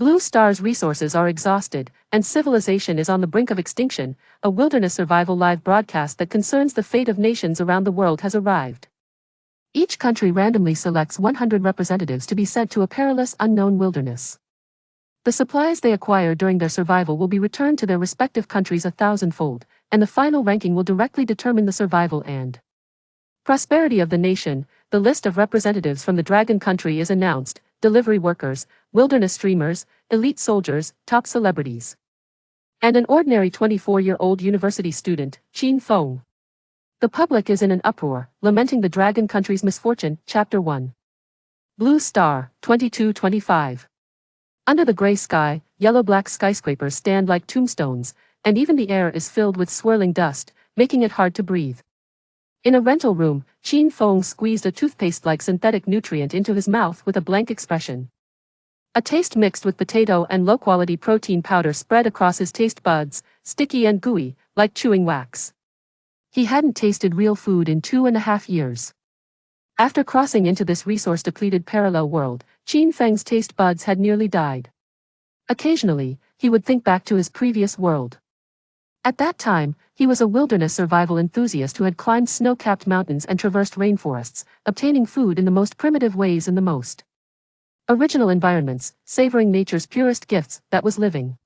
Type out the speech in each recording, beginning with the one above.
Blue Star's resources are exhausted, and civilization is on the brink of extinction. A wilderness survival live broadcast that concerns the fate of nations around the world has arrived. Each country randomly selects 100 representatives to be sent to a perilous unknown wilderness. The supplies they acquire during their survival will be returned to their respective countries 1,000-fold, and the final ranking will directly determine the survival and prosperity of the nation. The list of representatives from the Dragon Country is announced: delivery workers, wilderness streamers, elite soldiers, top celebrities, and an ordinary 24-year-old university student, Qin Feng. The public is in an uproar, lamenting the Dragon Country's misfortune. Chapter 1. Blue Star, 2225. Under the gray sky, yellow-black skyscrapers stand like tombstones, and even the air is filled with swirling dust, making it hard to breathe. In a rental room, Qin Feng squeezed a toothpaste-like synthetic nutrient into his mouth with a blank expression. A taste mixed with potato and low-quality protein powder spread across his taste buds, sticky and gooey, like chewing wax. He hadn't tasted real food in 2.5 years. After crossing into this resource-depleted parallel world, Qin Feng's taste buds had nearly died. Occasionally, he would think back to his previous world. At that time, he was a wilderness survival enthusiast who had climbed snow-capped mountains and traversed rainforests, obtaining food in the most primitive ways in the most original environments, savoring nature's purest gifts. That was living.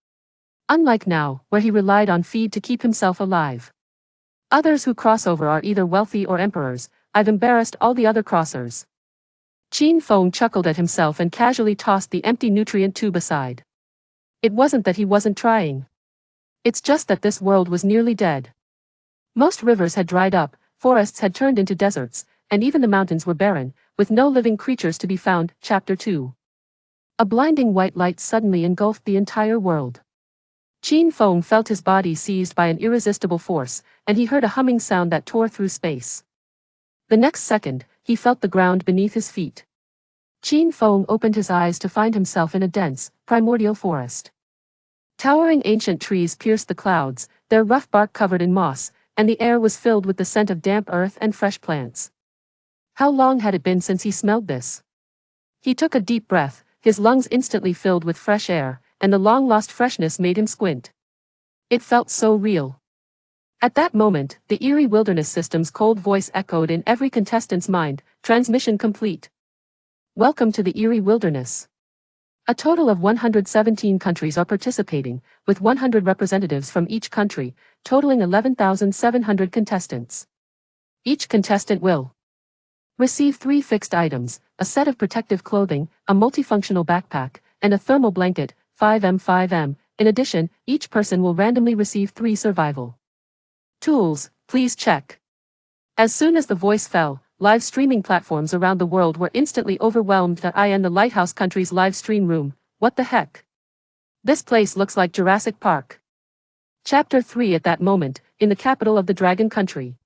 Unlike now, where he relied on feed to keep himself alive. Others who cross over are either wealthy or emperors. I've embarrassed all the other crossers. Qin Feng chuckled at himself and casually tossed the empty nutrient tube aside. It wasn't that he wasn't trying. It's just that this world was nearly dead. Most rivers had dried up, forests had turned into deserts, and even the mountains were barren, with no living creatures to be found. Chapter 2. A blinding white light suddenly engulfed the entire world. Qin Feng felt his body seized by an irresistible force, and he heard a humming sound that tore through space. The next second, he felt the ground beneath his feet. Qin Feng opened his eyes to find himself in a dense, primordial forest. Towering ancient trees pierced the clouds, their rough bark covered in moss, and the air was filled with the scent of damp earth and fresh plants. How long had it been since he smelled this? He took a deep breath, his lungs instantly filled with fresh air, and the long-lost freshness made him squint. It felt so real. At that moment, the eerie wilderness system's cold voice echoed in every contestant's mind: transmission complete. Welcome to the eerie wilderness. A total of 117 countries are participating, with 100 representatives from each country, totaling 11,700 contestants. Each contestant will receive 3 fixed items: a set of protective clothing, a multifunctional backpack, and a thermal blanket, 5M5M. In addition, each person will randomly receive 3 survival tools. Please check. As soon as the voice fell, live streaming platforms around the world were instantly overwhelmed. I am the Lighthouse Country's live stream room. What the heck? This place looks like Jurassic Park. Chapter 3. At that moment, in the capital of the Dragon Country.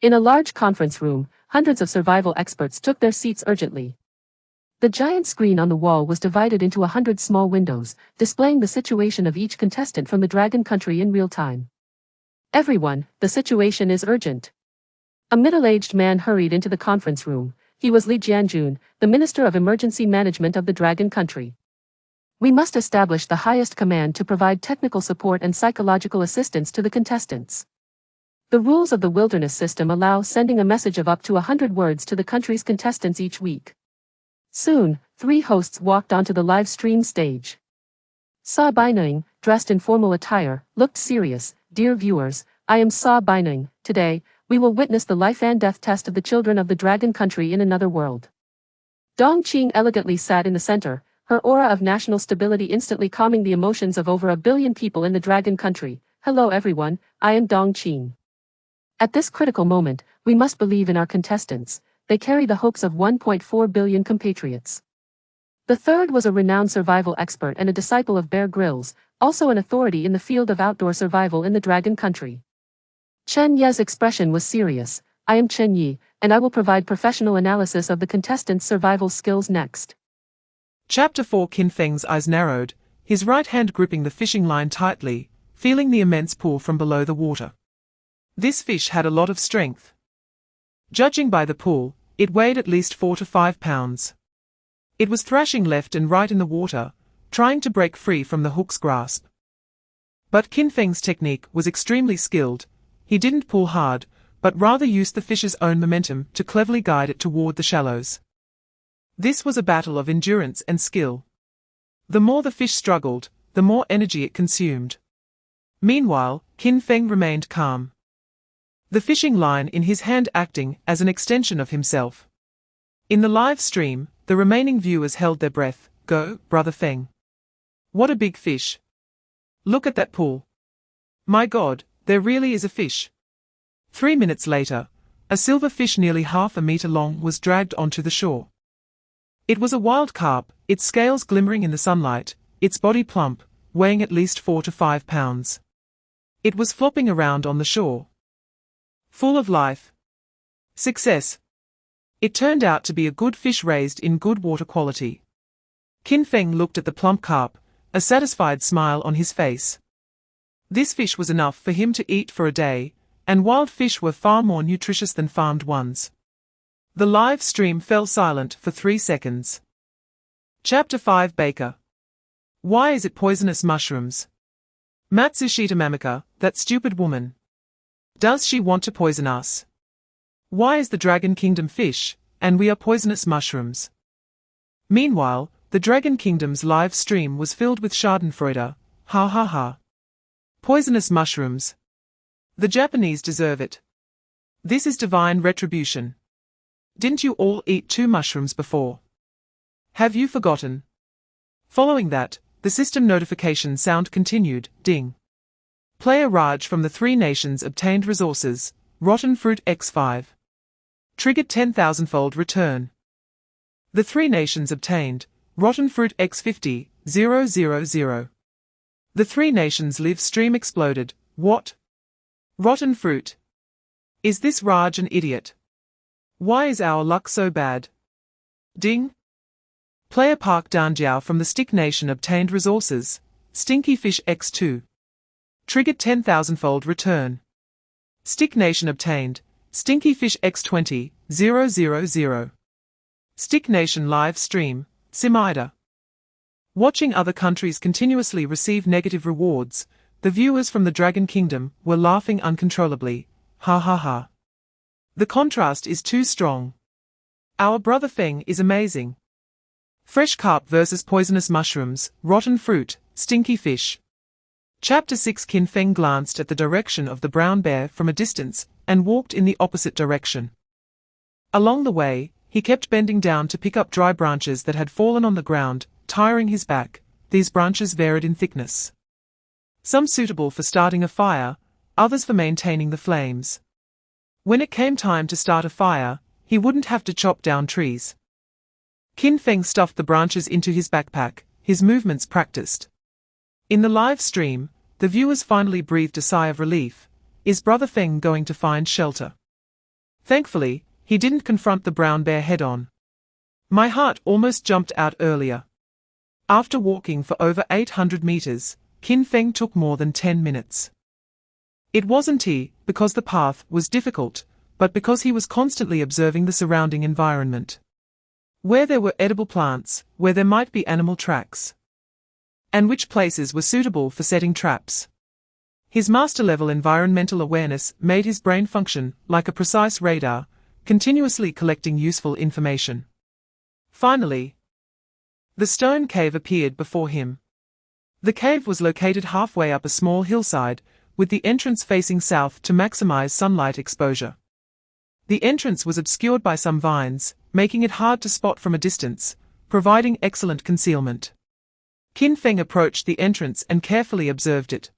In a large conference room, hundreds of survival experts took their seats urgently. The giant screen on the wall was divided into 100 small windows, displaying the situation of each contestant from the Dragon Country in real time. Everyone, the situation is urgent. A middle-aged man hurried into the conference room. He was Li Jianjun, the Minister of Emergency Management of the Dragon Country. We must establish the highest command to provide technical support and psychological assistance to the contestants. The rules of the wilderness system allow sending a message of up to 100 words to the country's contestants each week. Soon, 3 hosts walked onto the live stream stage. Sa Baining, dressed in formal attire, looked serious. Dear viewers, I am Sa Baining. Today, we will witness the life and death test of the children of the Dragon Country in another world. Dong Qing elegantly sat in the center, her aura of national stability instantly calming the emotions of over 1 billion people in the Dragon Country. Hello everyone, I am Dong Qing. At this critical moment, we must believe in our contestants. They carry the hopes of 1.4 billion compatriots. The third was a renowned survival expert and a disciple of Bear Grylls, also an authority in the field of outdoor survival in the Dragon Country. Chen Ye's expression was serious. I am Chen Yi, and I will provide professional analysis of the contestants' survival skills next. Chapter 4. Qin Feng's eyes narrowed, his right hand gripping the fishing line tightly, feeling the immense pull from below the water. This fish had a lot of strength. Judging by the pull, it weighed at least 4 to 5 pounds. It was thrashing left and right in the water, trying to break free from the hook's grasp. But Qin Feng's technique was extremely skilled. He didn't pull hard, but rather used the fish's own momentum to cleverly guide it toward the shallows. This was a battle of endurance and skill. The more the fish struggled, the more energy it consumed. Meanwhile, Qin Feng remained calm, the fishing line in his hand acting as an extension of himself. In the live stream, the remaining viewers held their breath. Go, Brother Feng. What a big fish. Look at that pool. My God, there really is a fish. 3 minutes later, a silver fish nearly half a meter long was dragged onto the shore. It was a wild carp, its scales glimmering in the sunlight, its body plump, weighing at least 4 to 5 pounds. It was flopping around on the shore, full of life. Success. It turned out to be a good fish raised in good water quality. Qin Feng looked at the plump carp, a satisfied smile on his face. This fish was enough for him to eat for a day, and wild fish were far more nutritious than farmed ones. The live stream fell silent for 3 seconds. Chapter 5 Baker. Why is it poisonous mushrooms? Matsushita Mamika, that stupid woman. Does she want to poison us? Why is the Dragon Kingdom fish, and we are poisonous mushrooms? Meanwhile, the Dragon Kingdom's live stream was filled with schadenfreude. Ha ha ha. Poisonous mushrooms. The Japanese deserve it. This is divine retribution. Didn't you all eat 2 mushrooms before? Have you forgotten? Following that, the system notification sound continued. Ding. Player Raj from the 3 nations obtained resources. Rotten Fruit X5. Triggered 10,000-fold return. The 3 nations obtained Rotten Fruit X50, 000. The 3 nations live stream exploded. What? Rotten fruit. Is this Raj an idiot? Why is our luck so bad? Ding. Player Park Danjiao from the Stick Nation obtained resources. Stinky Fish X2. Triggered 10,000-fold return. Stick Nation obtained Stinky Fish X20, 000. Stick Nation live stream. Simida. Watching other countries continuously receive negative rewards, the viewers from the Dragon Kingdom were laughing uncontrollably. Ha ha ha. The contrast is too strong. Our brother Feng is amazing. Fresh carp versus poisonous mushrooms, rotten fruit, stinky fish. Chapter 6 Qin Feng glanced at the direction of the brown bear from a distance and walked in the opposite direction. Along the way, he kept bending down to pick up dry branches that had fallen on the ground, tiring his back. These branches varied in thickness. Some suitable for starting a fire, others for maintaining the flames. When it came time to start a fire, he wouldn't have to chop down trees. Qin Feng stuffed the branches into his backpack, his movements practiced. In the live stream, the viewers finally breathed a sigh of relief. Is Brother Feng going to find shelter? Thankfully, he didn't confront the brown bear head-on. My heart almost jumped out earlier. After walking for over 800 meters, Qin Feng took more than 10 minutes. It wasn't because the path was difficult, but because he was constantly observing the surrounding environment. Where there were edible plants, where there might be animal tracks, and which places were suitable for setting traps. His master-level environmental awareness made his brain function like a precise radar, continuously collecting useful information. Finally, the stone cave appeared before him. The cave was located halfway up a small hillside, with the entrance facing south to maximize sunlight exposure. The entrance was obscured by some vines, making it hard to spot from a distance, providing excellent concealment. Qin Feng approached the entrance and carefully observed it.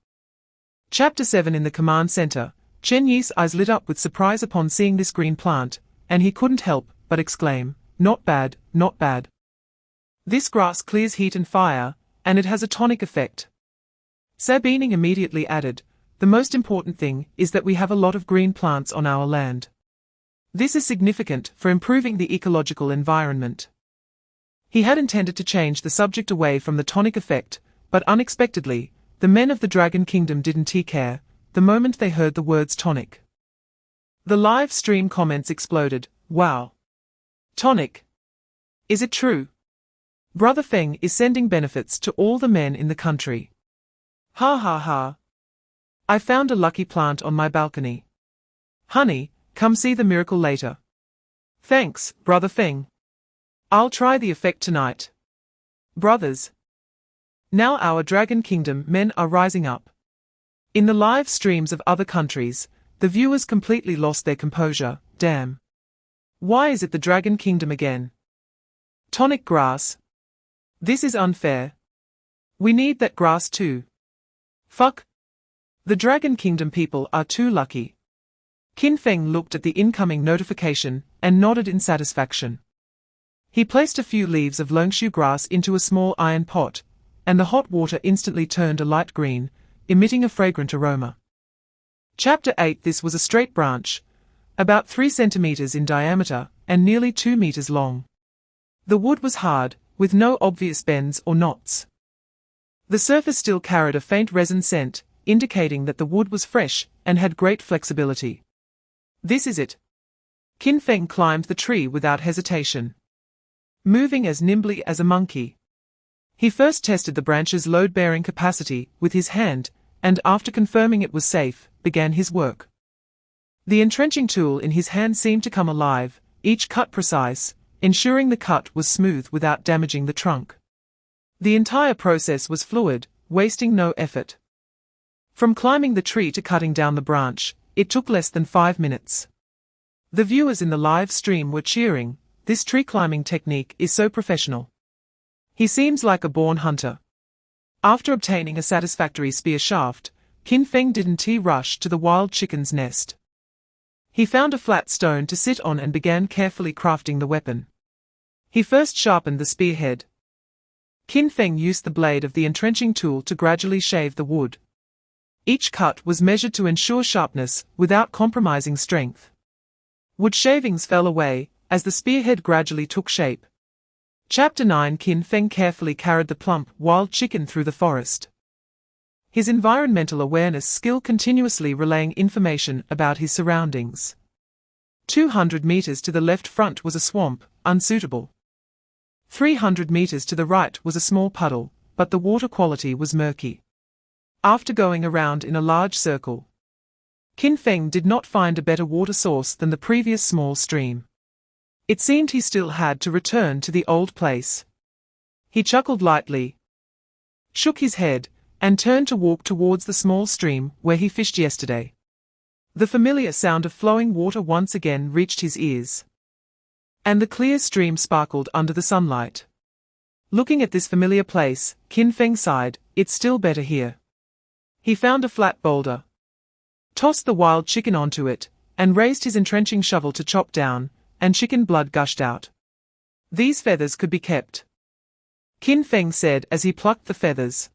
Chapter 7 In the command center, Chen Yi's eyes lit up with surprise upon seeing this green plant, and he couldn't help but exclaim, "Not bad, not bad. This grass clears heat and fire, and it has a tonic effect." Sabining immediately added, "The most important thing is that we have a lot of green plants on our land. This is significant for improving the ecological environment." He had intended to change the subject away from the tonic effect, but unexpectedly, the men of the Dragon Kingdom didn't care, the moment they heard the words tonic. The live stream comments exploded. Wow. Tonic. Is it true? Brother Feng is sending benefits to all the men in the country. Ha ha ha. I found a lucky plant on my balcony. Honey, come see the miracle later. Thanks, Brother Feng. I'll try the effect tonight. Brothers. Now our Dragon Kingdom men are rising up. In the live streams of other countries, the viewers completely lost their composure. Damn. Why is it the Dragon Kingdom again? Tonic grass. This is unfair. We need that grass too. Fuck. The Dragon Kingdom people are too lucky. Qin Feng looked at the incoming notification and nodded in satisfaction. He placed a few leaves of longshu grass into a small iron pot, and the hot water instantly turned a light green, emitting a fragrant aroma. Chapter 8. This was a straight branch, about 3 centimeters in diameter and nearly 2 meters long. The wood was hard, with no obvious bends or knots. The surface still carried a faint resin scent, indicating that the wood was fresh and had great flexibility. This is it. Qin Feng climbed the tree without hesitation, moving as nimbly as a monkey. He first tested the branch's load-bearing capacity with his hand, and after confirming it was safe, began his work. The entrenching tool in his hand seemed to come alive, each cut precise, ensuring the cut was smooth without damaging the trunk. The entire process was fluid, wasting no effort. From climbing the tree to cutting down the branch, it took less than 5 minutes. The viewers in the live stream were cheering. This tree climbing technique is so professional. He seems like a born hunter. After obtaining a satisfactory spear shaft, Qin Feng didn't rush to the wild chicken's nest. He found a flat stone to sit on and began carefully crafting the weapon. He first sharpened the spearhead. Qin Feng used the blade of the entrenching tool to gradually shave the wood. Each cut was measured to ensure sharpness without compromising strength. Wood shavings fell away as the spearhead gradually took shape. Chapter 9. Qin Feng carefully carried the plump wild chicken through the forest. His environmental awareness skill continuously relaying information about his surroundings. 200 meters to the left front was a swamp, unsuitable. 300 meters to the right was a small puddle, but the water quality was murky. After going around in a large circle, Qin Feng did not find a better water source than the previous small stream. It seemed he still had to return to the old place. He chuckled lightly, shook his head, and turned to walk towards the small stream where he fished yesterday. The familiar sound of flowing water once again reached his ears, and the clear stream sparkled under the sunlight. Looking at this familiar place, Qin Feng sighed, it's still better here. He found a flat boulder, tossed the wild chicken onto it, and raised his entrenching shovel to chop down, and chicken blood gushed out. These feathers could be kept, Qin Feng said as he plucked the feathers.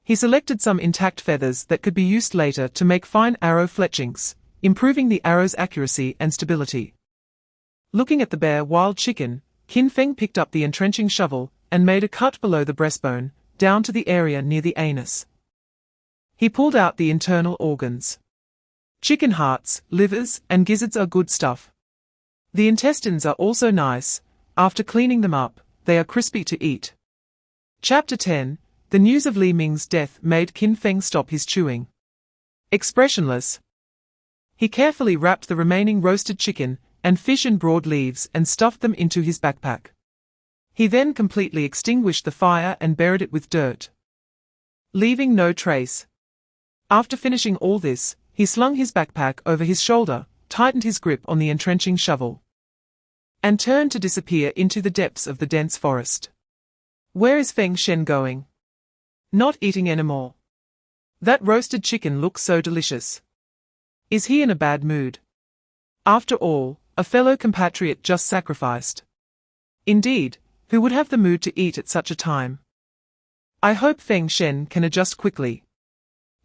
He selected some intact feathers that could be used later to make fine arrow fletchings, improving the arrow's accuracy and stability. Looking at the bare wild chicken, Qin Feng picked up the entrenching shovel and made a cut below the breastbone, down to the area near the anus. He pulled out the internal organs. Chicken hearts, livers, and gizzards are good stuff. The intestines are also nice. After cleaning them up, they are crispy to eat. Chapter 10. The news of Li Ming's death made Qin Feng stop his chewing. Expressionless, he carefully wrapped the remaining roasted chicken and fish in broad leaves and stuffed them into his backpack. He then completely extinguished the fire and buried it with dirt, leaving no trace. After finishing all this, he slung his backpack over his shoulder, tightened his grip on the entrenching shovel, and turned to disappear into the depths of the dense forest. Where is Feng Shen going? Not eating anymore. That roasted chicken looks so delicious. Is he in a bad mood? After all, a fellow compatriot just sacrificed. Indeed, who would have the mood to eat at such a time? I hope Feng Shen can adjust quickly.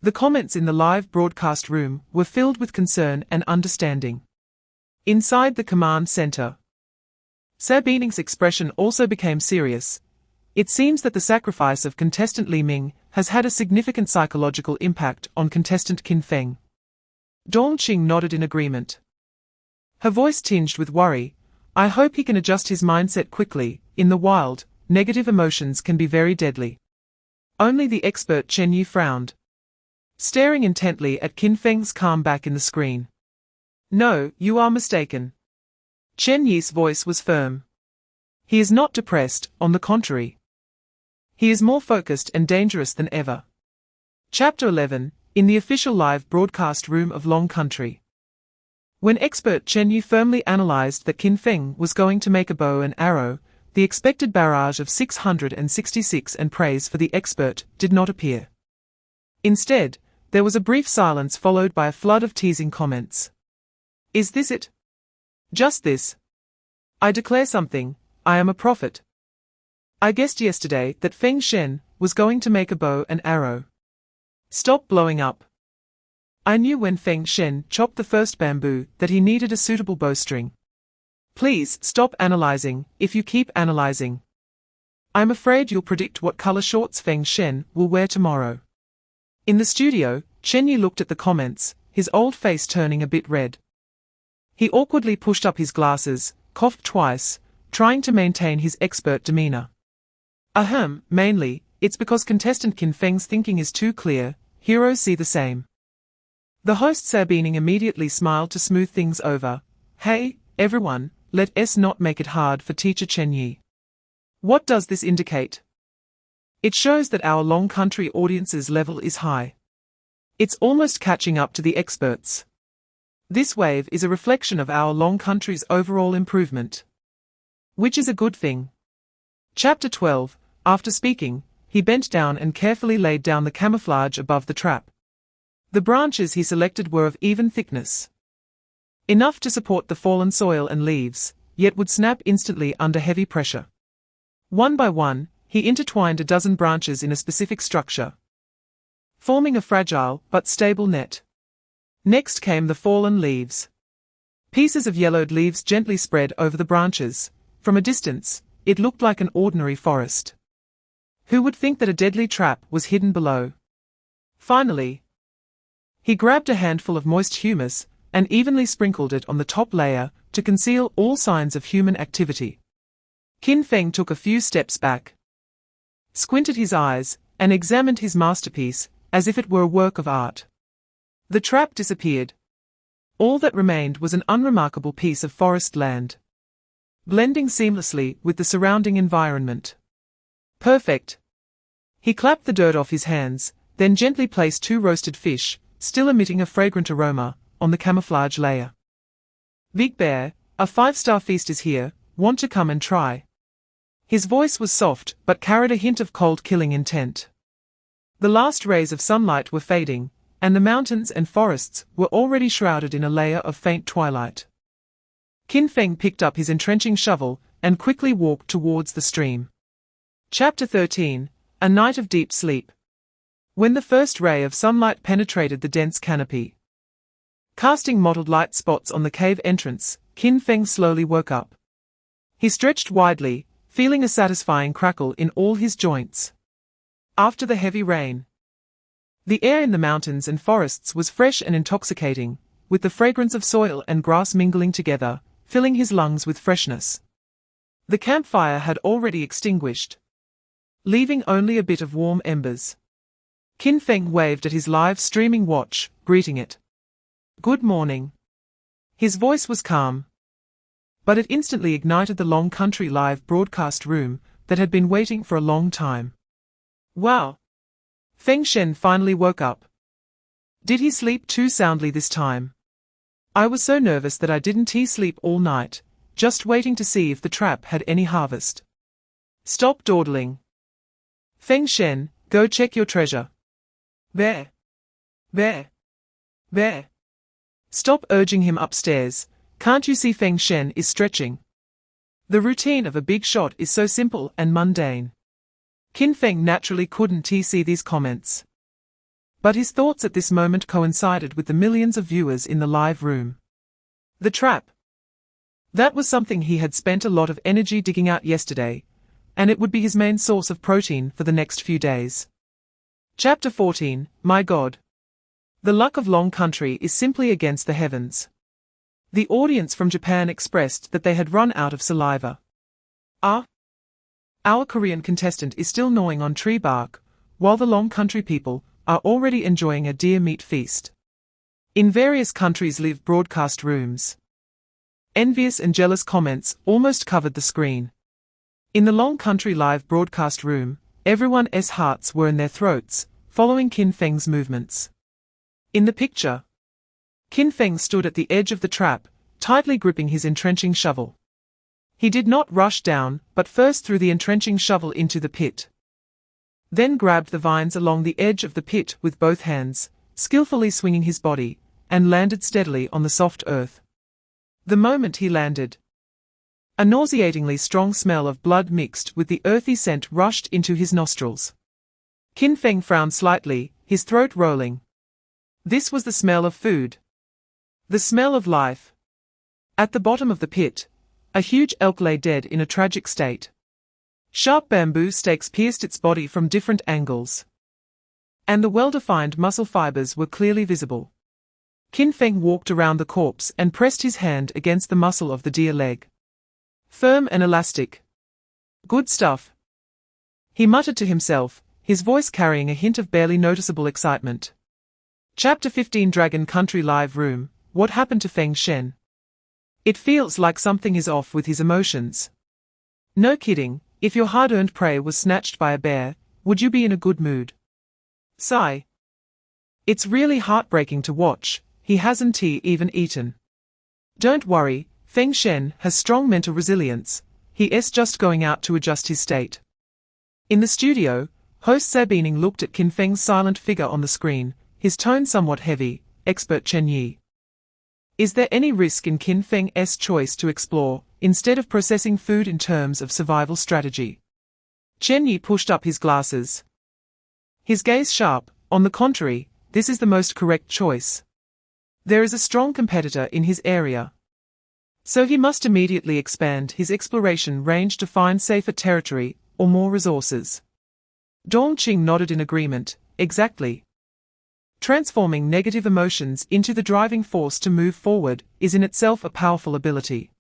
The comments in the live broadcast room were filled with concern and understanding. Inside the command center, Sabining's expression also became serious. It seems that the sacrifice of contestant Li Ming has had a significant psychological impact on contestant Qin Feng. Dongqing nodded in agreement, her voice tinged with worry. I hope he can adjust his mindset quickly. In the wild, negative emotions can be very deadly. Only the expert Chen Yi frowned, staring intently at Qin Feng's calm back in the screen. No, you are mistaken. Chen Yi's voice was firm. He is not depressed, on the contrary. He is more focused and dangerous than ever. Chapter 11, in the official live broadcast room of Long Country. When expert Chen Yi firmly analyzed that Qin Feng was going to make a bow and arrow, the expected barrage of 666 and praise for the expert did not appear. Instead, there was a brief silence followed by a flood of teasing comments. Is this it? Just this? I declare something, I am a prophet. I guessed yesterday that Feng Shen was going to make a bow and arrow. Stop blowing up. I knew when Feng Shen chopped the first bamboo that he needed a suitable bowstring. Please stop analyzing, if you keep analyzing. I'm afraid you'll predict what color shorts Feng Shen will wear tomorrow. In the studio, Chen Yi looked at the comments, his old face turning a bit red. He awkwardly pushed up his glasses, coughed twice, trying to maintain his expert demeanor. Ahem, mainly, it's because contestant Qin Feng's thinking is too clear, heroes see the same. The host Sabining immediately smiled to smooth things over. Hey, everyone, let us not make it hard for teacher Chen Yi. What does this indicate? It shows that our Long Country audience's level is high. It's almost catching up to the experts. This wave is a reflection of our Long Country's overall improvement. Which is a good thing. Chapter 12, after speaking, he bent down and carefully laid down the camouflage above the trap. The branches he selected were of even thickness. Enough to support the fallen soil and leaves, yet would snap instantly under heavy pressure. One by one, he intertwined a dozen branches in a specific structure, forming a fragile but stable net. Next came the fallen leaves. Pieces of yellowed leaves gently spread over the branches. From a distance, it looked like an ordinary forest. Who would think that a deadly trap was hidden below? Finally, he grabbed a handful of moist humus and evenly sprinkled it on the top layer to conceal all signs of human activity. Qin Feng took a few steps back, squinted his eyes, and examined his masterpiece as if it were a work of art. The trap disappeared. All that remained was an unremarkable piece of forest land, blending seamlessly with the surrounding environment. Perfect. He clapped the dirt off his hands, then gently placed 2 roasted fish, still emitting a fragrant aroma, on the camouflage layer. Big Bear, a 5-star feast is here, want to come and try? His voice was soft but carried a hint of cold-killing intent. The last rays of sunlight were fading, and the mountains and forests were already shrouded in a layer of faint twilight. Qin Feng picked up his entrenching shovel and quickly walked towards the stream. Chapter 13, A Night of Deep Sleep. When the first ray of sunlight penetrated the dense canopy, casting mottled light spots on the cave entrance, Qin Feng slowly woke up. He stretched widely, feeling a satisfying crackle in all his joints. After the heavy rain, the air in the mountains and forests was fresh and intoxicating, with the fragrance of soil and grass mingling together, filling his lungs with freshness. The campfire had already extinguished, leaving only a bit of warm embers. Qin Feng waved at his live streaming watch, greeting it. Good morning. His voice was calm, but it instantly ignited the Long Country live broadcast room that had been waiting for a long time. Wow! Feng Shen finally woke up. Did he sleep too soundly this time? I was so nervous that I didn't sleep all night, just waiting to see if the trap had any harvest. Stop dawdling. Feng Shen, go check your treasure. There. There. There. Stop urging him upstairs, can't you see Feng Shen is stretching? The routine of a big shot is so simple and mundane. Qin Feng naturally couldn't see these comments, but his thoughts at this moment coincided with the millions of viewers in the live room. The trap. That was something he had spent a lot of energy digging out yesterday, and it would be his main source of protein for the next few days. Chapter 14, My God. The luck of Long Country is simply against the heavens. The audience from Japan expressed that they had run out of saliva. Ah! Our Korean contestant is still gnawing on tree bark, while the Long Country people are already enjoying a deer meat feast. In various countries live broadcast rooms. Envious and jealous comments almost covered the screen. In the Long Country live broadcast room, everyone's hearts were in their throats, following Qin Feng's movements. In the picture, Qin Feng stood at the edge of the trap, tightly gripping his entrenching shovel. He did not rush down, but first threw the entrenching shovel into the pit. Then grabbed the vines along the edge of the pit with both hands, skillfully swinging his body, and landed steadily on the soft earth. The moment he landed, a nauseatingly strong smell of blood mixed with the earthy scent rushed into his nostrils. Qin Feng frowned slightly, his throat rolling. This was the smell of food. The smell of life. At the bottom of the pit, a huge elk lay dead in a tragic state. Sharp bamboo stakes pierced its body from different angles, and the well-defined muscle fibers were clearly visible. Qin Feng walked around the corpse and pressed his hand against the muscle of the deer leg. Firm and elastic. Good stuff. He muttered to himself, his voice carrying a hint of barely noticeable excitement. Chapter 15 Dragon Country Live Room. What happened to Feng Shen? It feels like something is off with his emotions. No kidding, if your hard-earned prey was snatched by a bear, would you be in a good mood? Sigh. It's really heartbreaking to watch, he hasn't even eaten. Don't worry, Feng Shen has strong mental resilience, he is just going out to adjust his state. In the studio, host Sabining looked at Qin Feng's silent figure on the screen, his tone somewhat heavy. Expert Chen Yi. Is there any risk in Qin Feng's choice to explore, instead of processing food in terms of survival strategy? Chen Yi pushed up his glasses. His gaze sharp. On the contrary, this is the most correct choice. There is a strong competitor in his area, so he must immediately expand his exploration range to find safer territory, or more resources. Dong Qing nodded in agreement. Exactly. Transforming negative emotions into the driving force to move forward is in itself a powerful ability.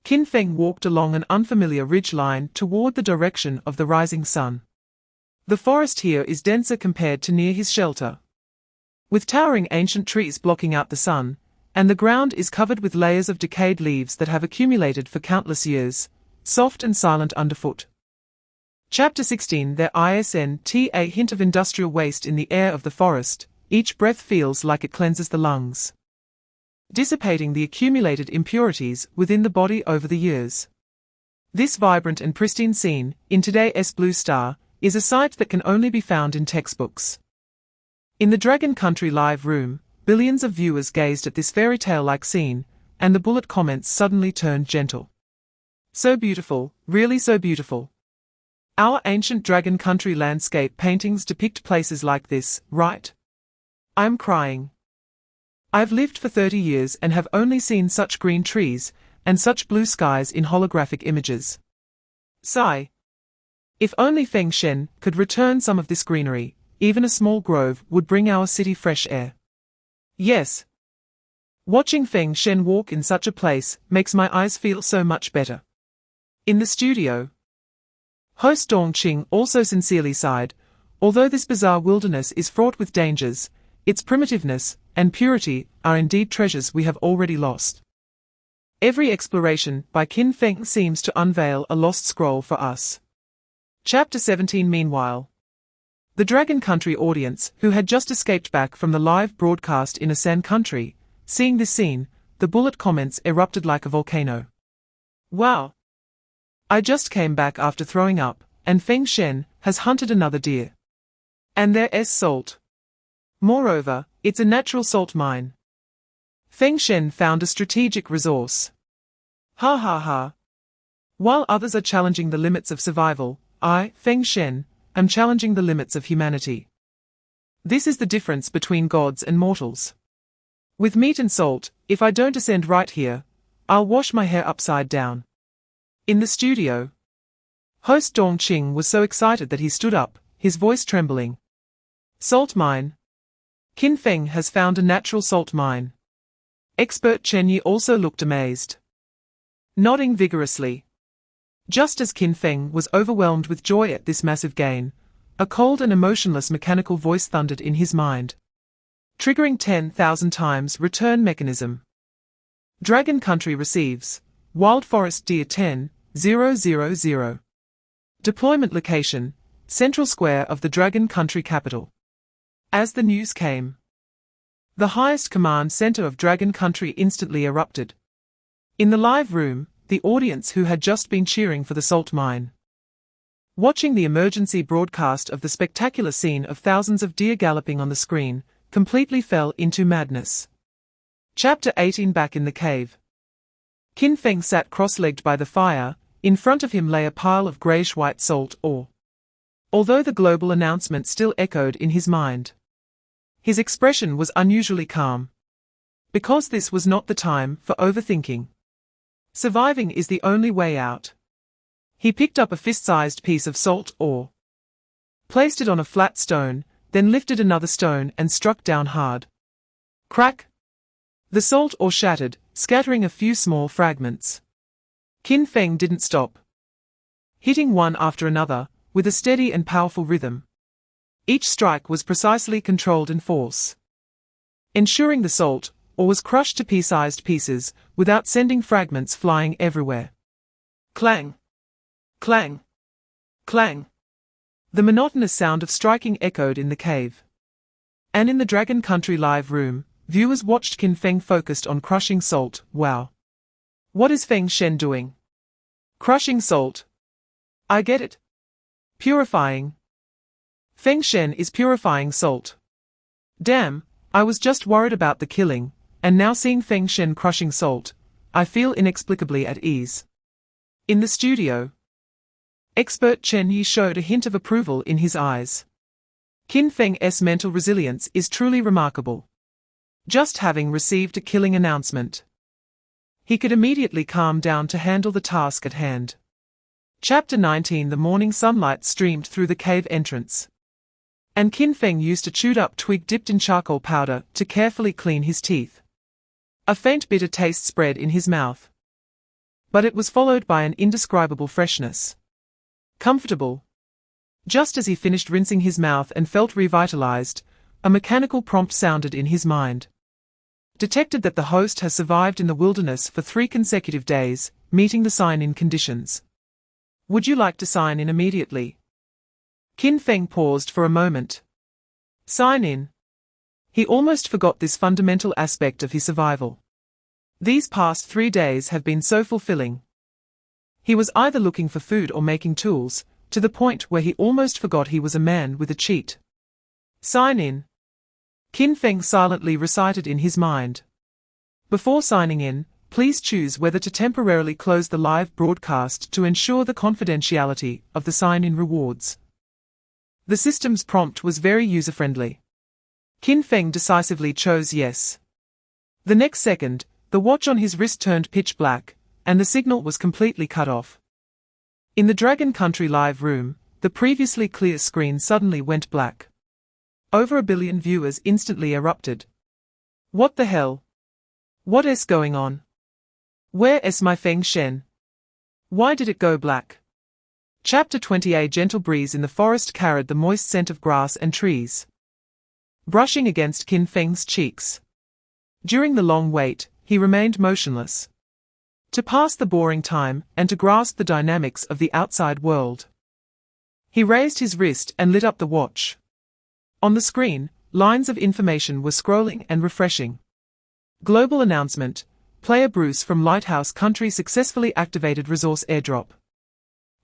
Qin Feng walked along an unfamiliar ridge line toward the direction of the rising sun. The forest here is denser compared to near his shelter, with towering ancient trees blocking out the sun, and the ground is covered with layers of decayed leaves that have accumulated for countless years, soft and silent underfoot. Chapter 16 There isn't a hint of industrial waste in the air of the forest, each breath feels like it cleanses the lungs, dissipating the accumulated impurities within the body over the years. This vibrant and pristine scene, in today's Blue Star, is a sight that can only be found in textbooks. In the Dragon Country live room, billions of viewers gazed at this fairy tale-like scene, and the bullet comments suddenly turned gentle. So beautiful, really so beautiful. Our ancient Dragon Country landscape paintings depict places like this, right? I'm crying. I've lived for 30 years and have only seen such green trees, and such blue skies in holographic images. Sigh. If only Feng Shen could return some of this greenery, even a small grove would bring our city fresh air. Yes. Watching Feng Shen walk in such a place makes my eyes feel so much better. In the studio, host Dong Qing also sincerely sighed. Although this bizarre wilderness is fraught with dangers, its primitiveness and purity are indeed treasures we have already lost. Every exploration by Qin Feng seems to unveil a lost scroll for us. Chapter 17 Meanwhile, the Dragon Country audience, who had just escaped back from the live broadcast in Asan Country, seeing this scene, the bullet comments erupted like a volcano. Wow! I just came back after throwing up, and Feng Shen has hunted another deer. And there's salt. Moreover, it's a natural salt mine. Feng Shen found a strategic resource. Ha ha ha. While others are challenging the limits of survival, I, Feng Shen, am challenging the limits of humanity. This is the difference between gods and mortals. With meat and salt, if I don't ascend right here, I'll wash my hair upside down. In the studio, host Dong Qing was so excited that he stood up, his voice trembling. Salt mine. Qin Feng has found a natural salt mine. Expert Chen Yi also looked amazed, nodding vigorously. Just as Qin Feng was overwhelmed with joy at this massive gain, a cold and emotionless mechanical voice thundered in his mind, triggering 10,000 times return mechanism. Dragon Country receives Wild Forest Deer 10,000. Deployment location, Central Square of the Dragon Country capital. As the news came, the highest command center of Dragon Country instantly erupted. In the live room, the audience who had just been cheering for the salt mine, watching the emergency broadcast of the spectacular scene of thousands of deer galloping on the screen, completely fell into madness. Chapter 18. Back in the cave. Qin Feng sat cross-legged by the fire. In front of him lay a pile of greyish-white salt ore. Although the global announcement still echoed in his mind, his expression was unusually calm. Because this was not the time for overthinking. Surviving is the only way out. He picked up a fist-sized piece of salt ore, placed it on a flat stone, then lifted another stone and struck down hard. Crack! The salt ore shattered, scattering a few small fragments. Qin Feng didn't stop, hitting one after another, with a steady and powerful rhythm. Each strike was precisely controlled in force, ensuring the salt ore was crushed to pea-sized pieces, without sending fragments flying everywhere. Clang! Clang! Clang! The monotonous sound of striking echoed in the cave. And in the Dragon Country live room, viewers watched Qin Feng focused on crushing salt. Wow! What is Feng Shen doing? Crushing salt. I get it. Purifying. Feng Shen is purifying salt. Damn, I was just worried about the killing, and now seeing Feng Shen crushing salt, I feel inexplicably at ease. In the studio, expert Chen Yi showed a hint of approval in his eyes. Qin Feng's mental resilience is truly remarkable. Just having received a killing announcement, he could immediately calm down to handle the task at hand. Chapter 19. The morning sunlight streamed through the cave entrance, and Qin Feng used a chewed-up twig dipped in charcoal powder to carefully clean his teeth. A faint bitter taste spread in his mouth, but it was followed by an indescribable freshness. Comfortable. Just as he finished rinsing his mouth and felt revitalized, a mechanical prompt sounded in his mind. Detected that the host has survived in the wilderness for 3 consecutive days, meeting the sign-in conditions. Would you like to sign in immediately? Qin Feng paused for a moment. Sign in. He almost forgot this fundamental aspect of his survival. These past 3 days have been so fulfilling. He was either looking for food or making tools, to the point where he almost forgot he was a man with a cheat. Sign in. Qin Feng silently recited in his mind. Before signing in, please choose whether to temporarily close the live broadcast to ensure the confidentiality of the sign-in rewards. The system's prompt was very user-friendly. Qin Feng decisively chose yes. The next second, the watch on his wrist turned pitch black, and the signal was completely cut off. In the Dragon Country live room, the previously clear screen suddenly went black. Over 1 billion viewers instantly erupted. What the hell? What is going on? Where is my Feng Shen? Why did it go black? Chapter 20. A gentle breeze in the forest carried the moist scent of grass and trees, brushing against Qin Feng's cheeks. During the long wait, he remained motionless, to pass the boring time and to grasp the dynamics of the outside world. He raised his wrist and lit up the watch. On the screen, lines of information were scrolling and refreshing. Global announcement: Player Bruce from Lighthouse Country successfully activated resource airdrop,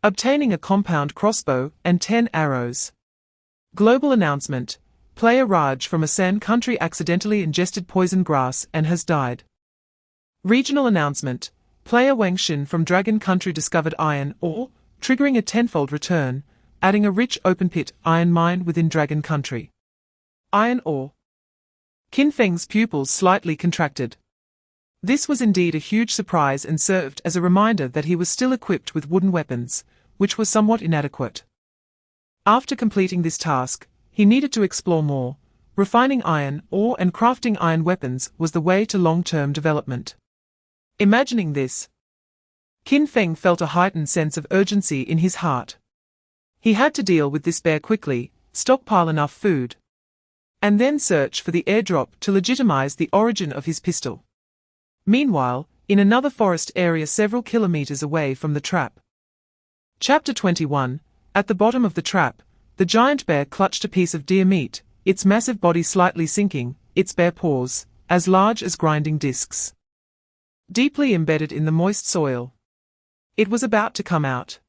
obtaining a compound crossbow and 10 arrows. Global announcement: Player Raj from Asan Country accidentally ingested poison grass and has died. Regional announcement: Player Wang Xin from Dragon Country discovered iron ore, triggering a tenfold return, adding a rich open-pit iron mine within Dragon Country. Iron ore. Qin Feng's pupils slightly contracted. This was indeed a huge surprise and served as a reminder that he was still equipped with wooden weapons, which was somewhat inadequate. After completing this task, he needed to explore more. Refining iron ore and crafting iron weapons was the way to long-term development. Imagining this, Qin Feng felt a heightened sense of urgency in his heart. He had to deal with this bear quickly, stockpile enough food, and then search for the airdrop to legitimize the origin of his pistol. Meanwhile, in another forest area several kilometers away from the trap. Chapter 21. At the bottom of the trap, the giant bear clutched a piece of deer meat, its massive body slightly sinking, its bare paws, as large as grinding discs, deeply embedded in the moist soil. It was about to come out.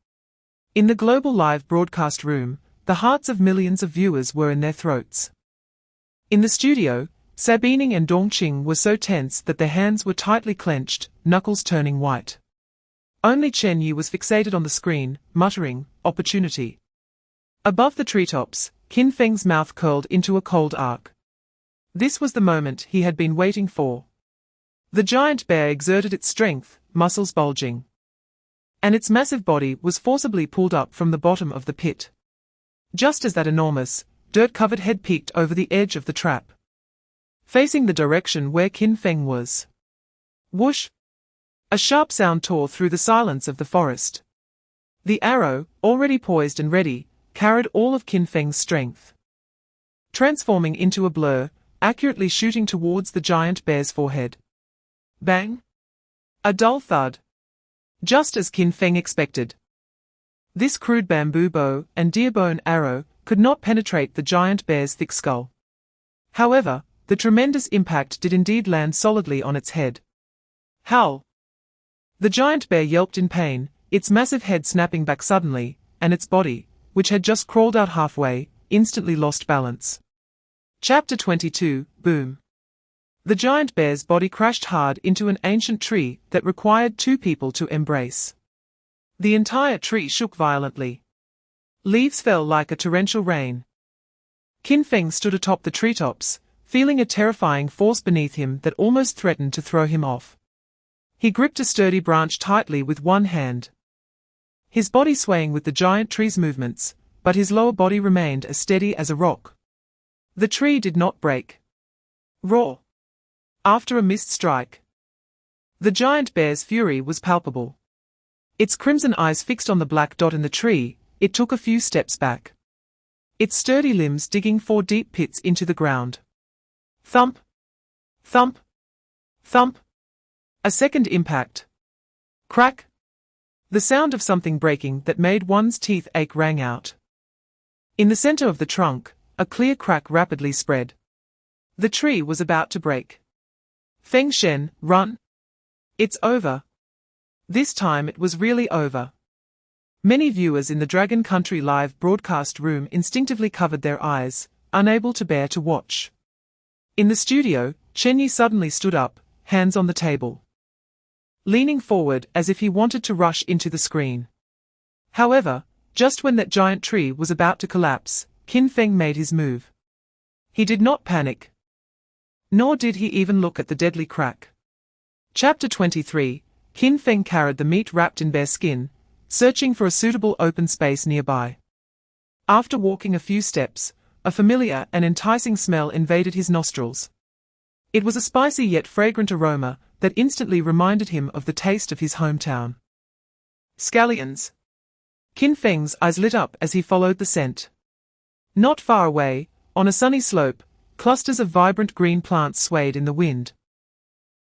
In the global live broadcast room, the hearts of millions of viewers were in their throats. In the studio, Sabining and Dongqing were so tense that their hands were tightly clenched, knuckles turning white. Only Chen Yi was fixated on the screen, muttering, "Opportunity." Above the treetops, Qin Feng's mouth curled into a cold arc. This was the moment he had been waiting for. The giant bear exerted its strength, muscles bulging, and its massive body was forcibly pulled up from the bottom of the pit. Just as that enormous, dirt-covered head peeked over the edge of the trap, facing the direction where Qin Feng was. Whoosh! A sharp sound tore through the silence of the forest. The arrow, already poised and ready, carried all of Qin Feng's strength, transforming into a blur, accurately shooting towards the giant bear's forehead. Bang! A dull thud. Just as Qin Feng expected. This crude bamboo bow and deer bone arrow could not penetrate the giant bear's thick skull. However, the tremendous impact did indeed land solidly on its head. Howl! The giant bear yelped in pain, its massive head snapping back suddenly, and its body, which had just crawled out halfway, instantly lost balance. Chapter 22. Boom! The giant bear's body crashed hard into an ancient tree that required two people to embrace. The entire tree shook violently. Leaves fell like a torrential rain. Qin Feng stood atop the treetops, feeling a terrifying force beneath him that almost threatened to throw him off. He gripped a sturdy branch tightly with one hand, his body swaying with the giant tree's movements, but his lower body remained as steady as a rock. The tree did not break. Roar! After a missed strike, the giant bear's fury was palpable. Its crimson eyes fixed on the black dot in the tree, it took a few steps back, its sturdy limbs digging 4 deep pits into the ground. Thump! Thump! Thump! A second impact. Crack! The sound of something breaking that made one's teeth ache rang out. In the center of the trunk, a clear crack rapidly spread. The tree was about to break. Feng Shen, run! It's over. This time it was really over. Many viewers in the Dragon Country live broadcast room instinctively covered their eyes, unable to bear to watch. In the studio, Chen Yi suddenly stood up, hands on the table, leaning forward as if he wanted to rush into the screen. However, just when that giant tree was about to collapse, Qin Feng made his move. He did not panic, nor did he even look at the deadly crack. Chapter 23. Qin Feng carried the meat wrapped in bear skin, searching for a suitable open space nearby. After walking a few steps, a familiar and enticing smell invaded his nostrils. It was a spicy yet fragrant aroma that instantly reminded him of the taste of his hometown. Scallions. Qin Feng's eyes lit up as he followed the scent. Not far away, on a sunny slope, clusters of vibrant green plants swayed in the wind.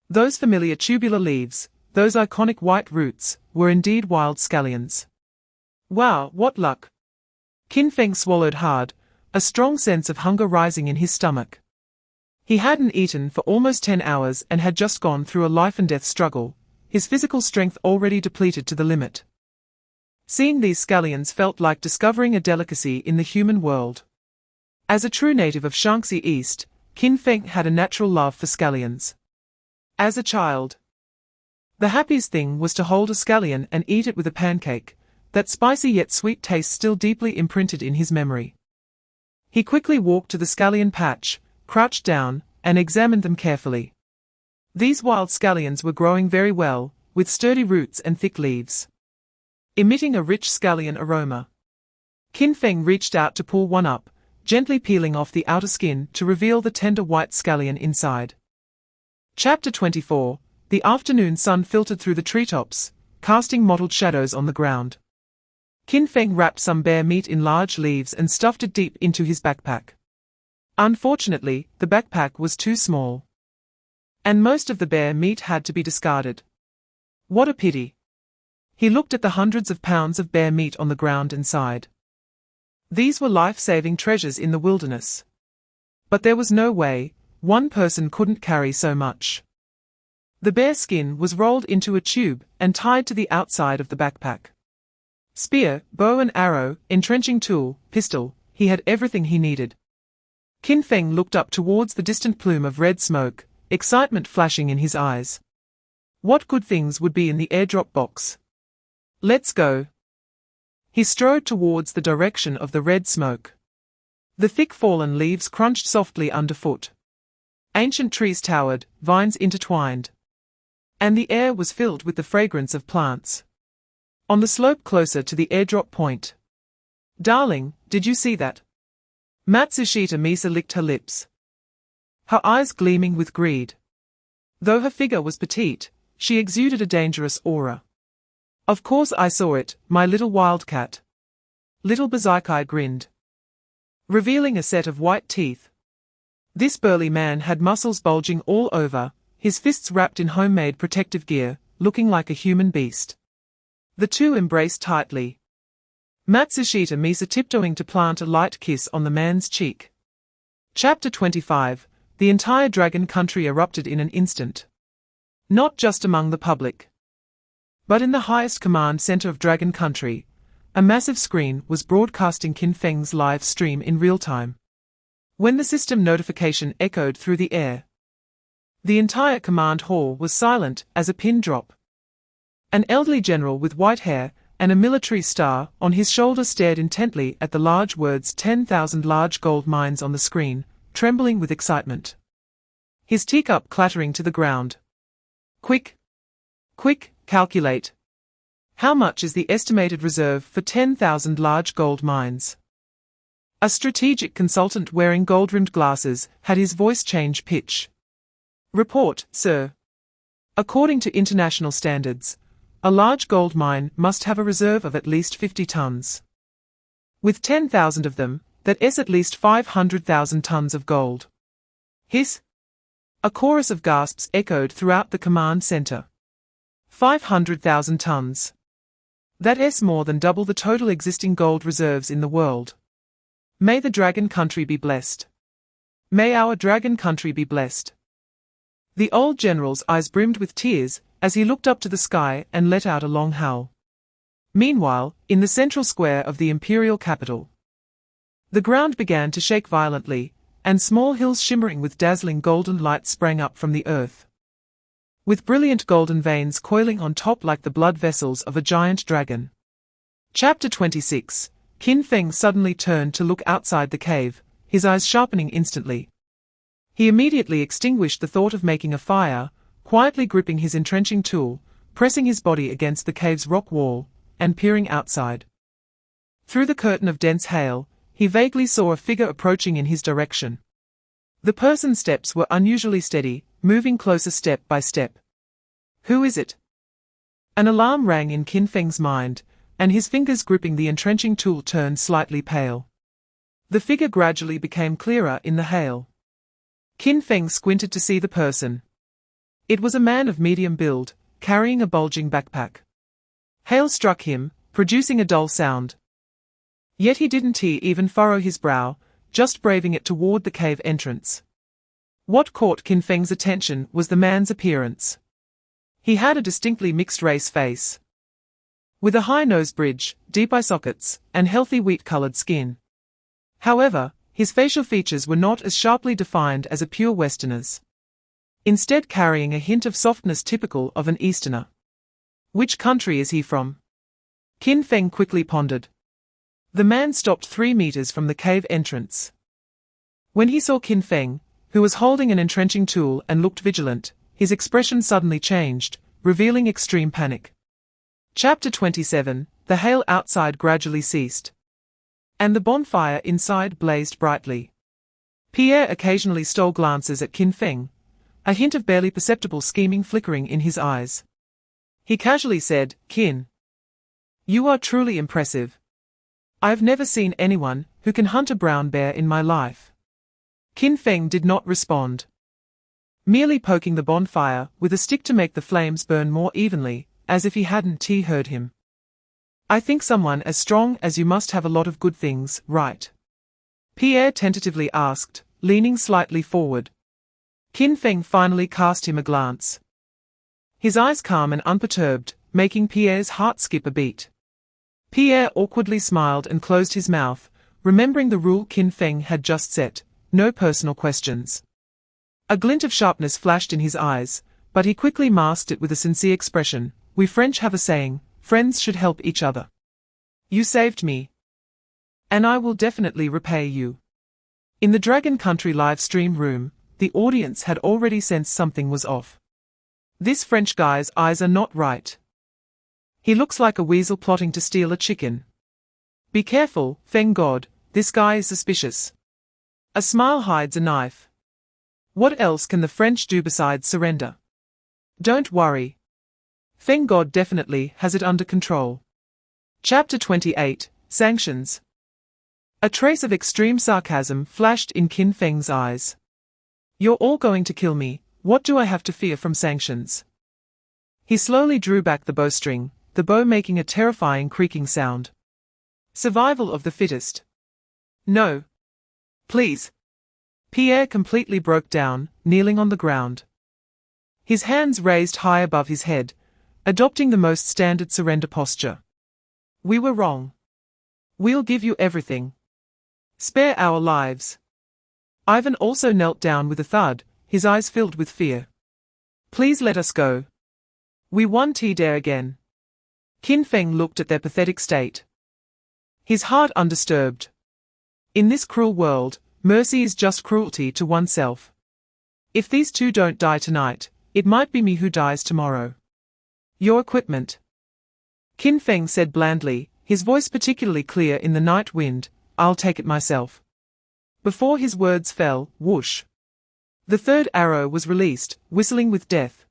Those familiar tubular leaves, those iconic white roots, were indeed wild scallions. Wow, what luck! Qin Feng swallowed hard, a strong sense of hunger rising in his stomach. He hadn't eaten for almost 10 hours and had just gone through a life-and-death struggle, his physical strength already depleted to the limit. Seeing these scallions felt like discovering a delicacy in the human world. As a true native of Shaanxi East, Qin Feng had a natural love for scallions. As a child, the happiest thing was to hold a scallion and eat it with a pancake, that spicy yet sweet taste still deeply imprinted in his memory. He quickly walked to the scallion patch, crouched down, and examined them carefully. These wild scallions were growing very well, with sturdy roots and thick leaves, emitting a rich scallion aroma. Qin Feng reached out to pull one up, gently peeling off the outer skin to reveal the tender white scallion inside. Chapter 24. The afternoon sun filtered through the treetops, casting mottled shadows on the ground. Qin Feng wrapped some bear meat in large leaves and stuffed it deep into his backpack. Unfortunately, the backpack was too small, and most of the bear meat had to be discarded. What a pity. He looked at the hundreds of pounds of bear meat on the ground and sighed. These were life-saving treasures in the wilderness. But there was no way, one person couldn't carry so much. The bear skin was rolled into a tube and tied to the outside of the backpack. Spear, bow and arrow, entrenching tool, pistol, he had everything he needed. Qin Feng looked up towards the distant plume of red smoke, excitement flashing in his eyes. What good things would be in the airdrop box? Let's go. He strode towards the direction of the red smoke. The thick fallen leaves crunched softly underfoot. Ancient trees towered, vines intertwined. And the air was filled with the fragrance of plants. On the slope closer to the airdrop point. Darling, did you see that? Matsushita Misa licked her lips, her eyes gleaming with greed. Though her figure was petite, she exuded a dangerous aura. Of course I saw it, my little wildcat. Little Bazakai grinned, revealing a set of white teeth. This burly man had muscles bulging all over, his fists wrapped in homemade protective gear, looking like a human beast. The two embraced tightly. Matsushita Misa tiptoeing to plant a light kiss on the man's cheek. Chapter 25. The entire dragon country erupted in an instant. Not just among the public, but in the highest command center of Dragon Country, a massive screen was broadcasting Qin Feng's live stream in real time. When the system notification echoed through the air, the entire command hall was silent as a pin drop. An elderly general with white hair and a military star on his shoulder stared intently at the large words 10,000 large gold mines on the screen, trembling with excitement. His teacup clattering to the ground. Quick! Quick! Calculate. How much is the estimated reserve for 10,000 large gold mines? A strategic consultant wearing gold-rimmed glasses had his voice change pitch. Report, sir. According to international standards, a large gold mine must have a reserve of at least 50 tons. With 10,000 of them, that is at least 500,000 tons of gold. Hiss! A chorus of gasps echoed throughout the command center. 500,000 tons. That is more than double the total existing gold reserves in the world. May the Dragon Country be blessed. May our Dragon Country be blessed. The old general's eyes brimmed with tears as he looked up to the sky and let out a long howl. Meanwhile, in the central square of the imperial capital, the ground began to shake violently, and small hills shimmering with dazzling golden light sprang up from the earth, with brilliant golden veins coiling on top like the blood vessels of a giant dragon. Chapter 26. Qin Feng suddenly turned to look outside the cave, his eyes sharpening instantly. He immediately extinguished the thought of making a fire, quietly gripping his entrenching tool, pressing his body against the cave's rock wall, and peering outside. Through the curtain of dense hail, he vaguely saw a figure approaching in his direction. The person's steps were unusually steady, moving closer step by step. Who is it? An alarm rang in Qin Feng's mind, and his fingers gripping the entrenching tool turned slightly pale. The figure gradually became clearer in the hail. Qin Feng squinted to see the person. It was a man of medium build, carrying a bulging backpack. Hail struck him, producing a dull sound. Yet he didn't even furrow his brow, just braving it toward the cave entrance. What caught Qin Feng's attention was the man's appearance. He had a distinctly mixed-race face, with a high nose bridge, deep eye sockets, and healthy wheat-colored skin. However, his facial features were not as sharply defined as a pure Westerner's, instead carrying a hint of softness typical of an Easterner. Which country is he from? Qin Feng quickly pondered. The man stopped 3 meters from the cave entrance. When he saw Qin Feng, who was holding an entrenching tool and looked vigilant, his expression suddenly changed, revealing extreme panic. Chapter 27. The hail outside gradually ceased, and the bonfire inside blazed brightly. Pierre occasionally stole glances at Qin Feng, a hint of barely perceptible scheming flickering in his eyes. He casually said, "Qin, you are truly impressive. I've never seen anyone who can hunt a brown bear in my life." Qin Feng did not respond, merely poking the bonfire with a stick to make the flames burn more evenly, as if he hadn't heard him. "I think someone as strong as you must have a lot of good things, right?" Pierre tentatively asked, leaning slightly forward. Qin Feng finally cast him a glance, his eyes calm and unperturbed, making Pierre's heart skip a beat. Pierre awkwardly smiled and closed his mouth, remembering the rule Qin Feng had just set: no personal questions. A glint of sharpness flashed in his eyes, but he quickly masked it with a sincere expression. "We French have a saying, friends should help each other. You saved me, and I will definitely repay you." In the Dragon Country live stream room, the audience had already sensed something was off. "This French guy's eyes are not right. He looks like a weasel plotting to steal a chicken. Be careful, Feng God, this guy is suspicious. A smile hides a knife. What else can the French do besides surrender? Don't worry. Feng God definitely has it under control." Chapter 28, Sanctions. A trace of extreme sarcasm flashed in Qin Feng's eyes. "You're all going to kill me, what do I have to fear from sanctions?" He slowly drew back the bowstring, the bow making a terrifying creaking sound. "Survival of the fittest. No. Please." Pierre completely broke down, kneeling on the ground, his hands raised high above his head, adopting the most standard surrender posture. "We were wrong. We'll give you everything. Spare our lives." Ivan also knelt down with a thud, his eyes filled with fear. "Please let us go. We won't dare again." Qin Feng looked at their pathetic state, his heart undisturbed. In this cruel world, mercy is just cruelty to oneself. If these two don't die tonight, it might be me who dies tomorrow. "Your equipment," Qin Feng said blandly, his voice particularly clear in the night wind. "I'll take it myself." Before his words fell, whoosh, the third arrow was released, whistling with death,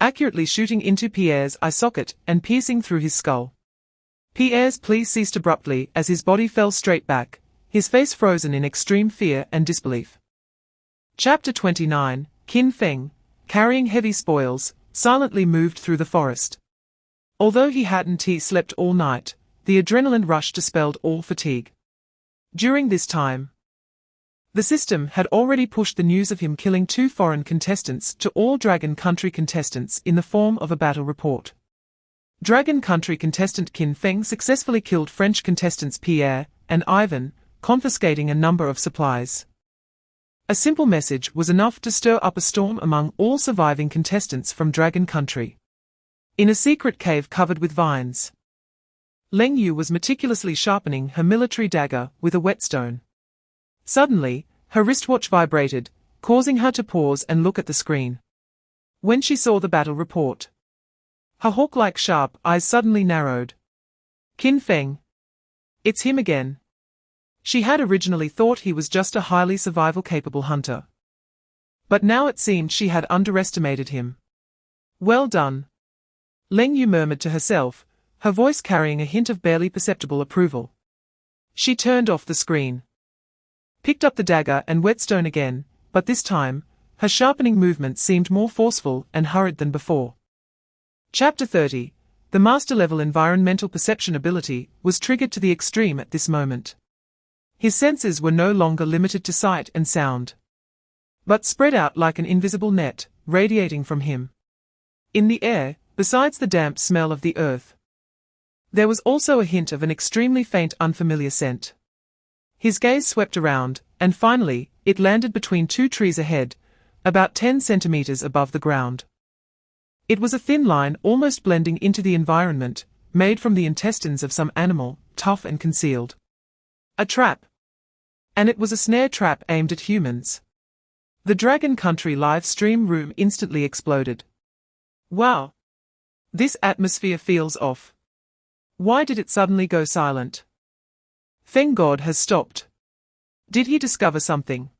accurately shooting into Pierre's eye socket and piercing through his skull. Pierre's plea ceased abruptly as his body fell straight back, his face frozen in extreme fear and disbelief. Chapter 29, Qin Feng, carrying heavy spoils, silently moved through the forest. Although he hadn't slept all night, the adrenaline rush dispelled all fatigue. During this time, the system had already pushed the news of him killing 2 foreign contestants to all Dragon Country contestants in the form of a battle report. Dragon Country contestant Qin Feng successfully killed French contestants Pierre and Ivan, confiscating a number of supplies. A simple message was enough to stir up a storm among all surviving contestants from Dragon Country. In a secret cave covered with vines, Leng Yu was meticulously sharpening her military dagger with a whetstone. Suddenly, her wristwatch vibrated, causing her to pause and look at the screen. When she saw the battle report, her hawk-like sharp eyes suddenly narrowed. "Qin Feng. It's him again." She had originally thought he was just a highly survival-capable hunter, but now it seemed she had underestimated him. "Well done," Leng Yu murmured to herself, her voice carrying a hint of barely perceptible approval. She turned off the screen, picked up the dagger and whetstone again, but this time, her sharpening movement seemed more forceful and hurried than before. Chapter 30, the master-level environmental perception ability was triggered to the extreme at this moment. His senses were no longer limited to sight and sound, but spread out like an invisible net, radiating from him. In the air, besides the damp smell of the earth, there was also a hint of an extremely faint unfamiliar scent. His gaze swept around, and finally, it landed between 2 trees ahead, about 10 centimeters above the ground. It was a thin line almost blending into the environment, made from the intestines of some animal, tough and concealed. A trap. And it was a snare trap aimed at humans. The Dragon Country live stream room instantly exploded. "Wow! This atmosphere feels off. Why did it suddenly go silent? Feng God has stopped. Did he discover something?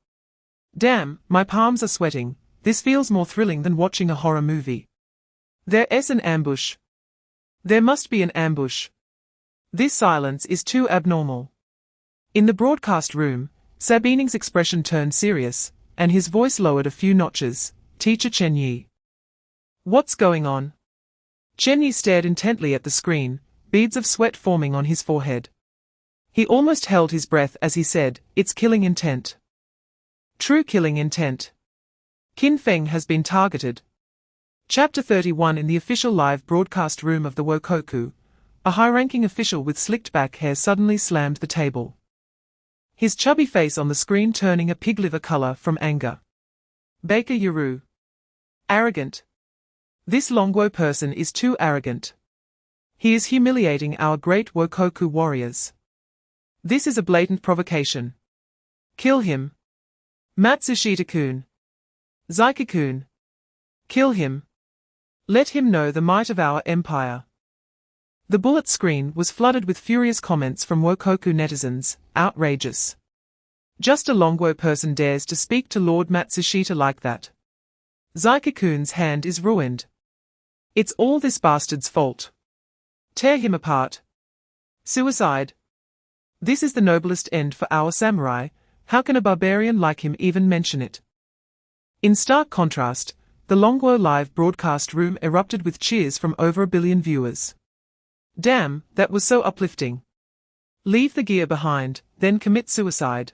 Damn, my palms are sweating, this feels more thrilling than watching a horror movie." There's an ambush. There must be an ambush. This silence is too abnormal. In the broadcast room, Sabining's expression turned serious, and his voice lowered a few notches. Teacher Chen Yi. What's going on? Chen Yi stared intently at the screen, beads of sweat forming on his forehead. He almost held his breath as he said, "It's killing intent. True killing intent. Qin Feng has been targeted." Chapter 31. In the official live broadcast room of the Wokoku, a high-ranking official with slicked-back hair suddenly slammed the table. His chubby face on the screen turning a pig liver color from anger. Baker Yuru. Arrogant. This Longwo person is too arrogant. He is humiliating our great Wokoku warriors. This is a blatant provocation. Kill him. Matsushita-kun. Zaika-kun. Kill him. Let him know the might of our empire. The bullet screen was flooded with furious comments from Wokoku netizens. Outrageous. Just a Longwo person dares to speak to Lord Matsushita like that. Zaika-kun's hand is ruined. It's all this bastard's fault. Tear him apart. Suicide. This is the noblest end for our samurai. How can a barbarian like him even mention it? In stark contrast, the Longwo live broadcast room erupted with cheers from over 1 billion viewers. Damn, that was so uplifting. Leave the gear behind, then commit suicide.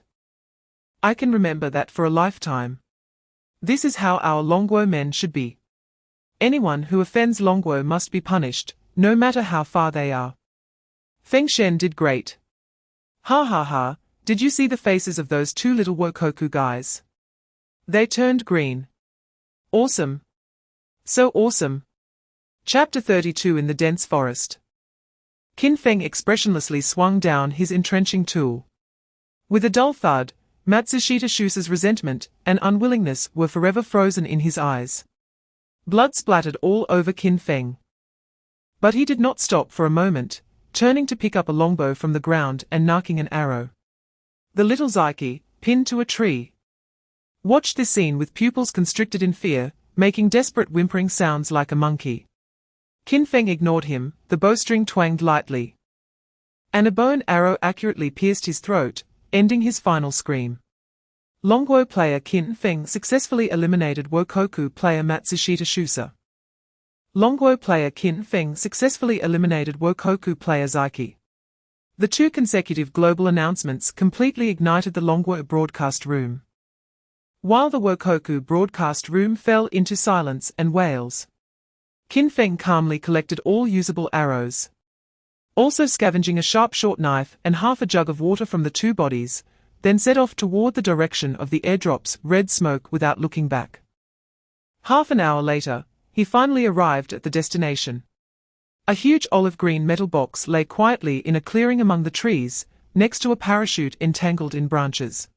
I can remember that for a lifetime. This is how our Longwo men should be. Anyone who offends Longwo must be punished, no matter how far they are. Feng Shen did great. Ha ha ha, did you see the faces of those two little Wokoku guys? They turned green. Awesome. So awesome. Chapter 32. In the dense forest. Qin Feng expressionlessly swung down his entrenching tool. With a dull thud, Matsushita Shusa's resentment and unwillingness were forever frozen in his eyes. Blood splattered all over Qin Feng. But he did not stop for a moment, turning to pick up a longbow from the ground and knocking an arrow. The little Zaiki, pinned to a tree, watched this scene with pupils constricted in fear, making desperate whimpering sounds like a monkey. Qin Feng ignored him, the bowstring twanged lightly. And a bone arrow accurately pierced his throat, ending his final scream. Longwo player Qin Feng successfully eliminated Wokoku player Matsushita Shusa. Longwo player Qin Feng successfully eliminated Wokoku player Zaiki. The two consecutive global announcements completely ignited the Longwo broadcast room. While the Wokoku broadcast room fell into silence and wails, Qin Feng calmly collected all usable arrows. Also scavenging a sharp short knife and half a jug of water from the two bodies, then set off toward the direction of the airdrop's red smoke without looking back. Half an hour later, he finally arrived at the destination. A huge olive-green metal box lay quietly in a clearing among the trees, next to a parachute entangled in branches.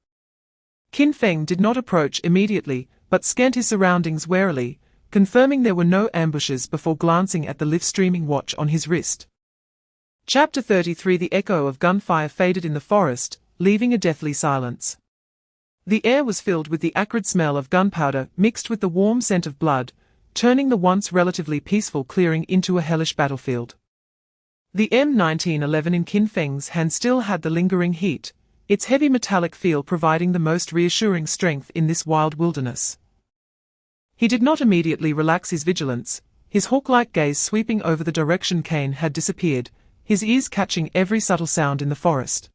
Qin Feng did not approach immediately, but scanned his surroundings warily, confirming there were no ambushes before glancing at the live-streaming watch on his wrist. Chapter 33. The echo of gunfire faded in the forest, leaving a deathly silence. The air was filled with the acrid smell of gunpowder mixed with the warm scent of blood, turning the once relatively peaceful clearing into a hellish battlefield. The M1911 in Qin Feng's hand still had the lingering heat, its heavy metallic feel providing the most reassuring strength in this wild wilderness. He did not immediately relax his vigilance, his hawk-like gaze sweeping over the direction Kane had disappeared, his ears catching every subtle sound in the forest.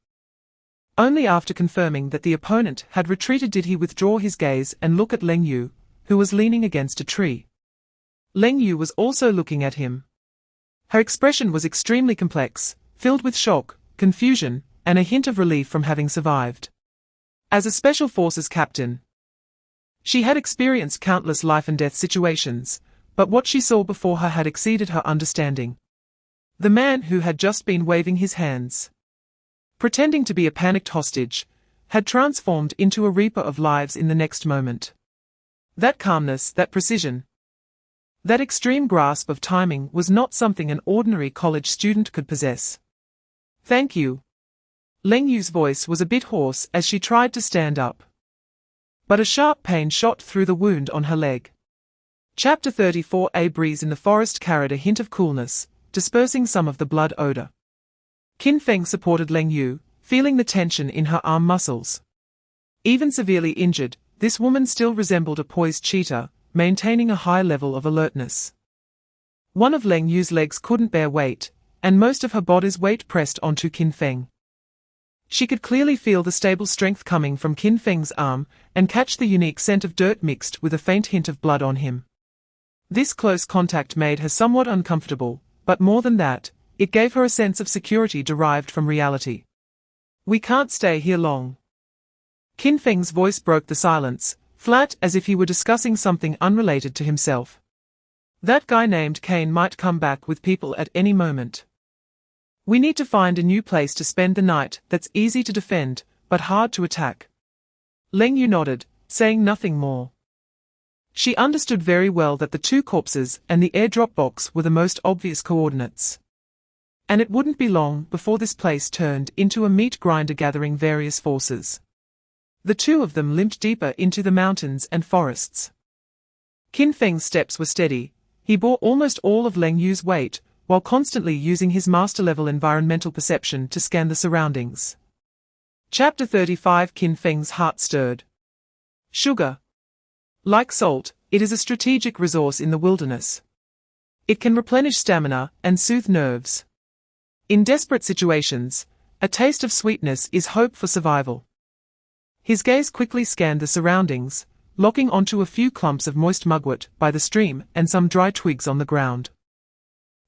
Only after confirming that the opponent had retreated did he withdraw his gaze and look at Leng Yu, who was leaning against a tree. Leng Yu was also looking at him. Her expression was extremely complex, filled with shock, confusion, and a hint of relief from having survived. As a Special Forces captain, she had experienced countless life-and-death situations, but what she saw before her had exceeded her understanding. The man who had just been waving his hands, pretending to be a panicked hostage, had transformed into a reaper of lives in the next moment. That calmness, that precision, that extreme grasp of timing was not something an ordinary college student could possess. "Thank you." Leng Yu's voice was a bit hoarse as she tried to stand up. But a sharp pain shot through the wound on her leg. Chapter 34. A breeze in the forest carried a hint of coolness, dispersing some of the blood odor. Qin Feng supported Leng Yu, feeling the tension in her arm muscles. Even severely injured, this woman still resembled a poised cheetah, maintaining a high level of alertness. One of Leng Yu's legs couldn't bear weight, and most of her body's weight pressed onto Qin Feng. She could clearly feel the stable strength coming from Qin Feng's arm, and catch the unique scent of dirt mixed with a faint hint of blood on him. This close contact made her somewhat uncomfortable, but more than that, it gave her a sense of security derived from reality. "We can't stay here long." Qin Feng's voice broke the silence, flat as if he were discussing something unrelated to himself. "That guy named Cain might come back with people at any moment. We need to find a new place to spend the night that's easy to defend, but hard to attack." Leng Yu nodded, saying nothing more. She understood very well that the two corpses and the airdrop box were the most obvious coordinates. And it wouldn't be long before this place turned into a meat grinder gathering various forces. The two of them limped deeper into the mountains and forests. Qin Feng's steps were steady. He bore almost all of Leng Yu's weight, while constantly using his master-level environmental perception to scan the surroundings. Chapter 35. Qin Feng's heart stirred. Sugar. Like salt, it is a strategic resource in the wilderness. It can replenish stamina and soothe nerves. In desperate situations, a taste of sweetness is hope for survival. His gaze quickly scanned the surroundings, locking onto a few clumps of moist mugwort by the stream and some dry twigs on the ground.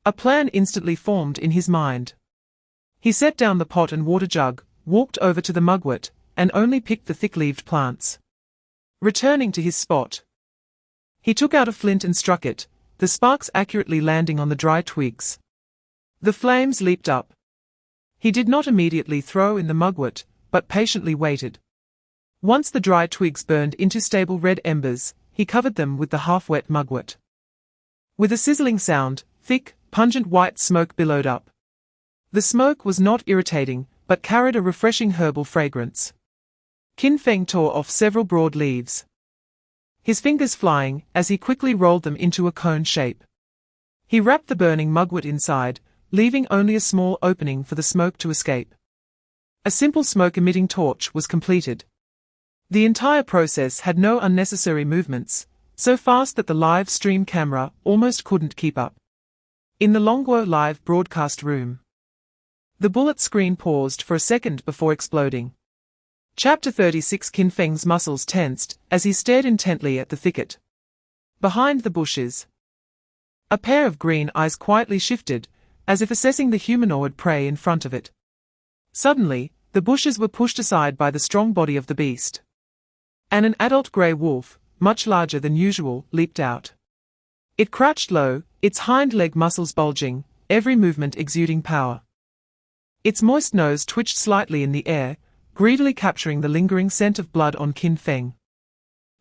A plan instantly formed in his mind. He set down the pot and water jug, walked over to the mugwort, and only picked the thick-leaved plants. Returning to his spot, he took out a flint and struck it, the sparks accurately landing on the dry twigs. The flames leaped up. He did not immediately throw in the mugwort, but patiently waited. Once the dry twigs burned into stable red embers, he covered them with the half-wet mugwort. With a sizzling sound, thick, pungent white smoke billowed up. The smoke was not irritating, but carried a refreshing herbal fragrance. Qin Feng tore off several broad leaves, his fingers flying as he quickly rolled them into a cone shape. He wrapped the burning mugwort inside, leaving only a small opening for the smoke to escape. A simple smoke-emitting torch was completed. The entire process had no unnecessary movements, so fast that the live stream camera almost couldn't keep up. In the Longguo live broadcast room, the bullet screen paused for a second before exploding. Chapter 36. Qin Feng's muscles tensed as he stared intently at the thicket. Behind the bushes, a pair of green eyes quietly shifted, as if assessing the humanoid prey in front of it. Suddenly, the bushes were pushed aside by the strong body of the beast. And an adult grey wolf, much larger than usual, leaped out. It crouched low, its hind leg muscles bulging, every movement exuding power. Its moist nose twitched slightly in the air, greedily capturing the lingering scent of blood on Qin Feng.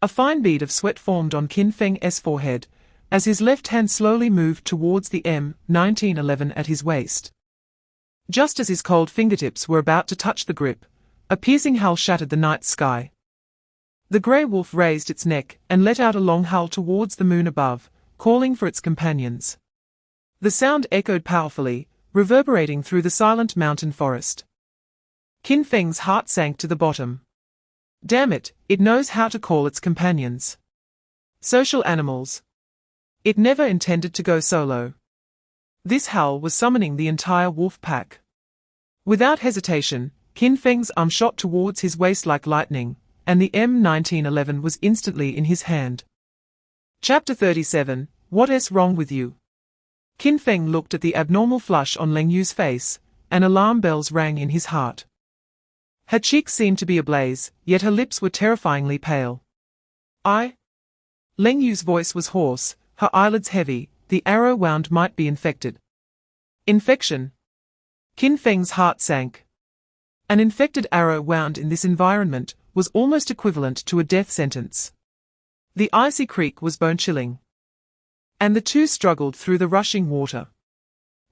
A fine bead of sweat formed on Qin Feng's forehead, as his left hand slowly moved towards the M1911 at his waist. Just as his cold fingertips were about to touch the grip, a piercing howl shattered the night sky. The grey wolf raised its neck and let out a long howl towards the moon above, calling for its companions. The sound echoed powerfully, reverberating through the silent mountain forest. Qin Feng's heart sank to the bottom. Damn it, it knows how to call its companions social animals. It never intended to go solo. This howl was summoning the entire wolf pack. Without hesitation, Qin Feng's arm shot towards his waist like lightning, and the M1911 was instantly in his hand. Chapter 37. What's wrong with you? Qin Feng looked at the abnormal flush on Leng Yu's face, and alarm bells rang in his heart. Her cheeks seemed to be ablaze, yet her lips were terrifyingly pale. Leng Yu's voice was hoarse, her eyelids heavy, the arrow wound might be infected. Infection. Qin Feng's heart sank. An infected arrow wound in this environment was almost equivalent to a death sentence. The icy creek was bone-chilling. And the two struggled through the rushing water.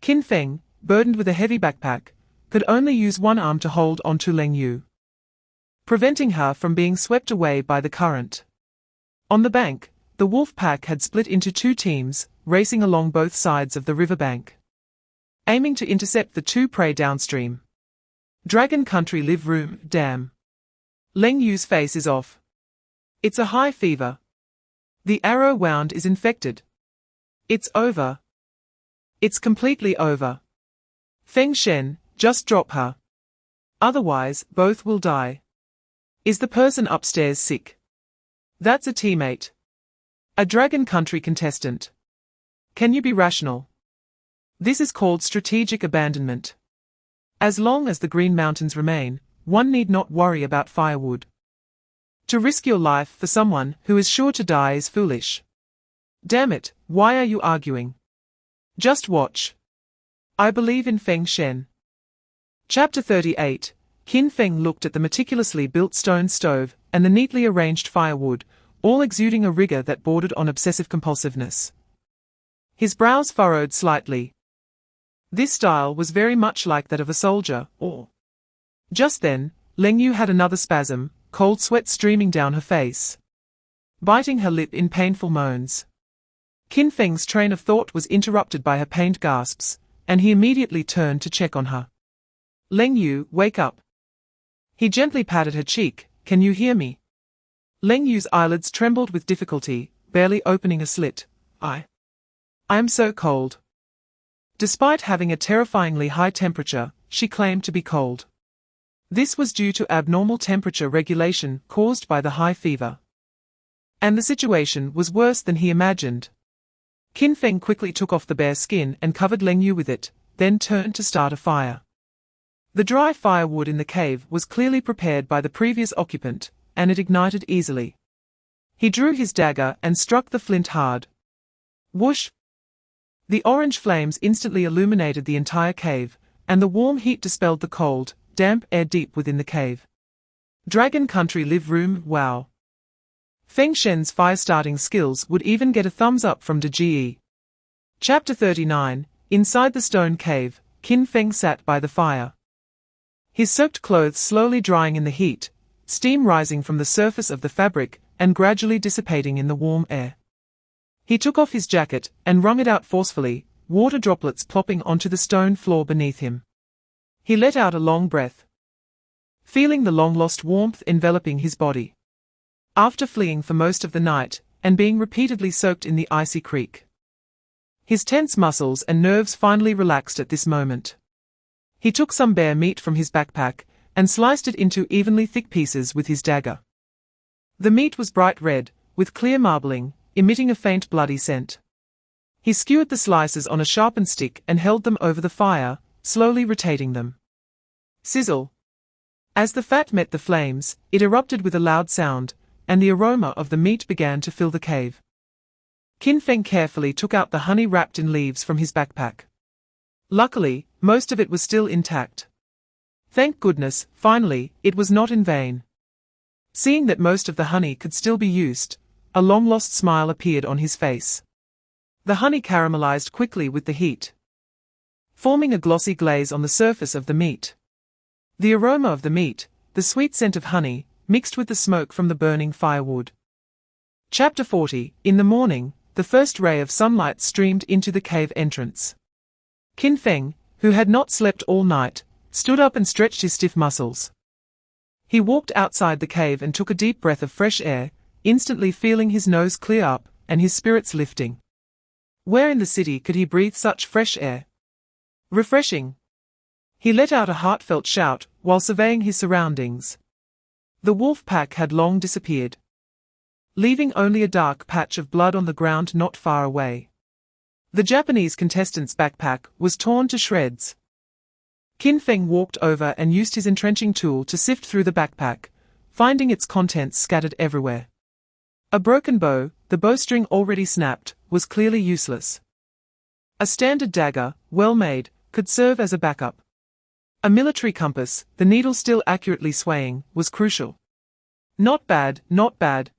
Qin Feng, burdened with a heavy backpack, could only use one arm to hold onto Leng Yu, preventing her from being swept away by the current. On the bank, The wolf pack had split into two teams, racing along both sides of the riverbank, aiming to intercept the two prey downstream. Dragon Country Live Room, damn. Leng Yu's face is off. It's a high fever. The arrow wound is infected. It's over. It's completely over. Feng Shen, just drop her. Otherwise, both will die. Is the person upstairs sick? That's a teammate. A Dragon Country contestant. Can you be rational? This is called strategic abandonment. As long as the Green Mountains remain, one need not worry about firewood. To risk your life for someone who is sure to die is foolish. Damn it, why are you arguing? Just watch. I believe in Feng Shen. Chapter 38. Qin Feng looked at the meticulously built stone stove and the neatly arranged firewood, all exuding a rigor that bordered on obsessive-compulsiveness. His brows furrowed slightly. This style was very much like that of a soldier, or... Just then, Leng Yu had another spasm, cold sweat streaming down her face, biting her lip in painful moans. Qin Feng's train of thought was interrupted by her pained gasps, and he immediately turned to check on her. Leng Yu, wake up. He gently patted her cheek. Can you hear me? Leng Yu's eyelids trembled with difficulty, barely opening a slit. I am so cold. Despite having a terrifyingly high temperature, she claimed to be cold. This was due to abnormal temperature regulation caused by the high fever. And the situation was worse than he imagined. Qin Feng quickly took off the bare skin and covered Leng Yu with it, then turned to start a fire. The dry firewood in the cave was clearly prepared by the previous occupant, and it ignited easily. He drew his dagger and struck the flint hard. Whoosh! The orange flames instantly illuminated the entire cave, and the warm heat dispelled the cold, damp air deep within the cave. Dragon Country Live Room, wow. Feng Shen's fire-starting skills would even get a thumbs up from DGE. Chapter 39. Inside the stone cave, Qin Feng sat by the fire. His soaked clothes slowly drying in the heat, steam rising from the surface of the fabric and gradually dissipating in the warm air. He took off his jacket and wrung it out forcefully, water droplets plopping onto the stone floor beneath him. He let out a long breath, feeling the long-lost warmth enveloping his body. After fleeing for most of the night, and being repeatedly soaked in the icy creek, his tense muscles and nerves finally relaxed at this moment. He took some bear meat from his backpack, and sliced it into evenly thick pieces with his dagger. The meat was bright red, with clear marbling, emitting a faint bloody scent. He skewered the slices on a sharpened stick and held them over the fire, slowly rotating them. Sizzle! As the fat met the flames, it erupted with a loud sound, and the aroma of the meat began to fill the cave. Qin Feng carefully took out the honey wrapped in leaves from his backpack. Luckily, most of it was still intact. Thank goodness, finally, it was not in vain. Seeing that most of the honey could still be used, a long-lost smile appeared on his face. The honey caramelized quickly with the heat, forming a glossy glaze on the surface of the meat. The aroma of the meat, the sweet scent of honey, mixed with the smoke from the burning firewood. Chapter 40. In the morning, the first ray of sunlight streamed into the cave entrance. Qin Feng, who had not slept all night, stood up and stretched his stiff muscles. He walked outside the cave and took a deep breath of fresh air, instantly feeling his nose clear up and his spirits lifting. Where in the city could he breathe such fresh air? Refreshing! He let out a heartfelt shout while surveying his surroundings. The wolf pack had long disappeared, leaving only a dark patch of blood on the ground not far away. The Japanese contestant's backpack was torn to shreds. Qin Feng walked over and used his entrenching tool to sift through the backpack, finding its contents scattered everywhere. A broken bow, the bowstring already snapped, was clearly useless. A standard dagger, well made, could serve as a backup. A military compass, the needle still accurately swaying, was crucial. Not bad, not bad.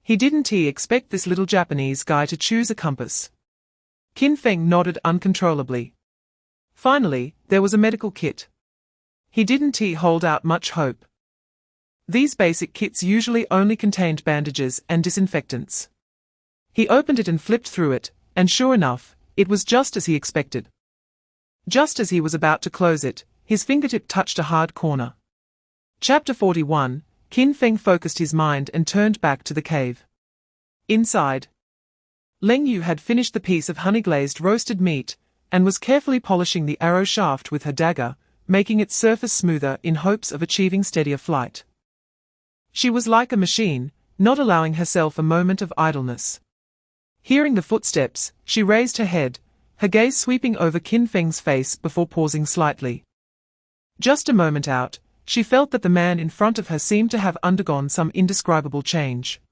He didn't expect this little Japanese guy to choose a compass. Qin Feng nodded uncontrollably. Finally, there was a medical kit. He didn't hold out much hope. These basic kits usually only contained bandages and disinfectants. He opened it and flipped through it, and sure enough, it was just as he expected. Just as he was about to close it, his fingertip touched a hard corner. Chapter 41, Qin Feng focused his mind and turned back to the cave. Inside, Leng Yu had finished the piece of honey-glazed roasted meat, and was carefully polishing the arrow shaft with her dagger, making its surface smoother in hopes of achieving steadier flight. She was like a machine, not allowing herself a moment of idleness. Hearing the footsteps, she raised her head, her gaze sweeping over Qin Feng's face before pausing slightly. Just a moment out, she felt that the man in front of her seemed to have undergone some indescribable change.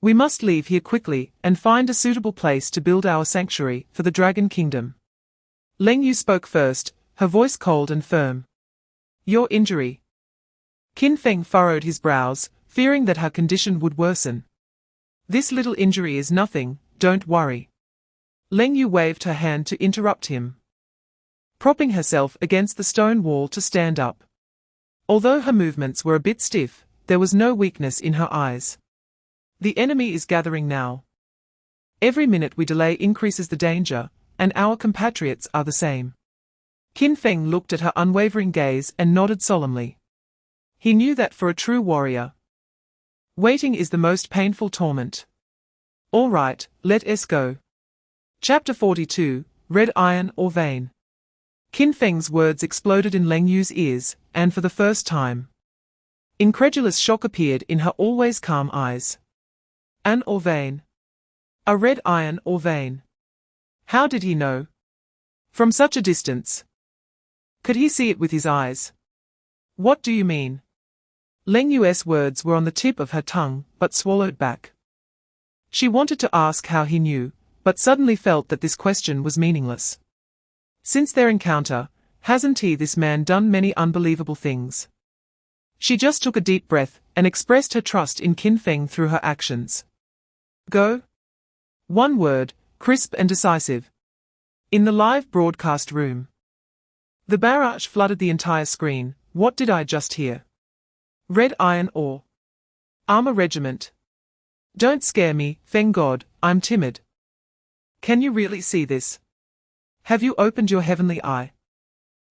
We must leave here quickly and find a suitable place to build our sanctuary for the Dragon Kingdom. Leng Yu spoke first, her voice cold and firm. Your injury. Qin Feng furrowed his brows, fearing that her condition would worsen. This little injury is nothing, don't worry. Leng Yu waved her hand to interrupt him. Propping herself against the stone wall to stand up. Although her movements were a bit stiff, there was no weakness in her eyes. The enemy is gathering now. Every minute we delay increases the danger, and our compatriots are the same. Qin Feng looked at her unwavering gaze and nodded solemnly. He knew that for a true warrior, waiting is the most painful torment. All right, let us go. Chapter 42, Red Iron or Vein. Qin Feng's words exploded in Leng Yu's ears, and for the first time, incredulous shock appeared in her always calm eyes. An or vein? A red iron or vein? How did he know? From such a distance. Could he see it with his eyes? What do you mean? Leng Yu's words were on the tip of her tongue, but swallowed back. She wanted to ask how he knew, but suddenly felt that this question was meaningless. Since their encounter, hasn't this man done many unbelievable things? She just took a deep breath and expressed her trust in Qin Feng through her actions. Go. One word, crisp and decisive. In the live broadcast room, the barrage flooded the entire screen. What did I just hear? Red Iron or Armor Regiment. Don't scare me, Feng God, I'm timid. Can you really see this? Have you opened your heavenly eye?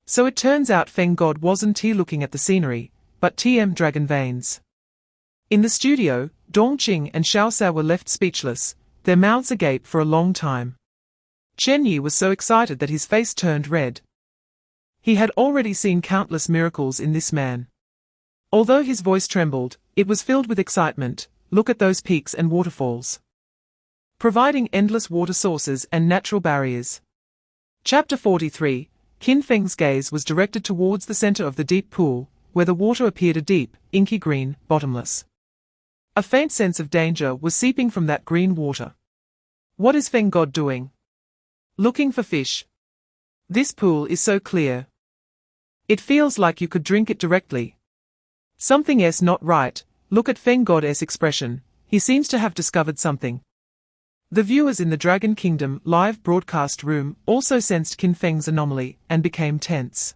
So it turns out Feng God wasn't looking at the scenery, but dragon veins. In the studio, Dongqing and Xiaosa were left speechless, their mouths agape for a long time. Chen Yi was so excited that his face turned red. He had already seen countless miracles in this man. Although his voice trembled, it was filled with excitement. Look at those peaks and waterfalls, providing endless water sources and natural barriers. Chapter 43, Qin Feng's gaze was directed towards the center of the deep pool, where the water appeared a deep, inky green, bottomless. A faint sense of danger was seeping from that green water. What is Feng God doing? Looking for fish. This pool is so clear. It feels like you could drink it directly. Something's not right. Look at Feng God's expression. He seems to have discovered something. The viewers in the Dragon Kingdom live broadcast room also sensed Qin Feng's anomaly and became tense.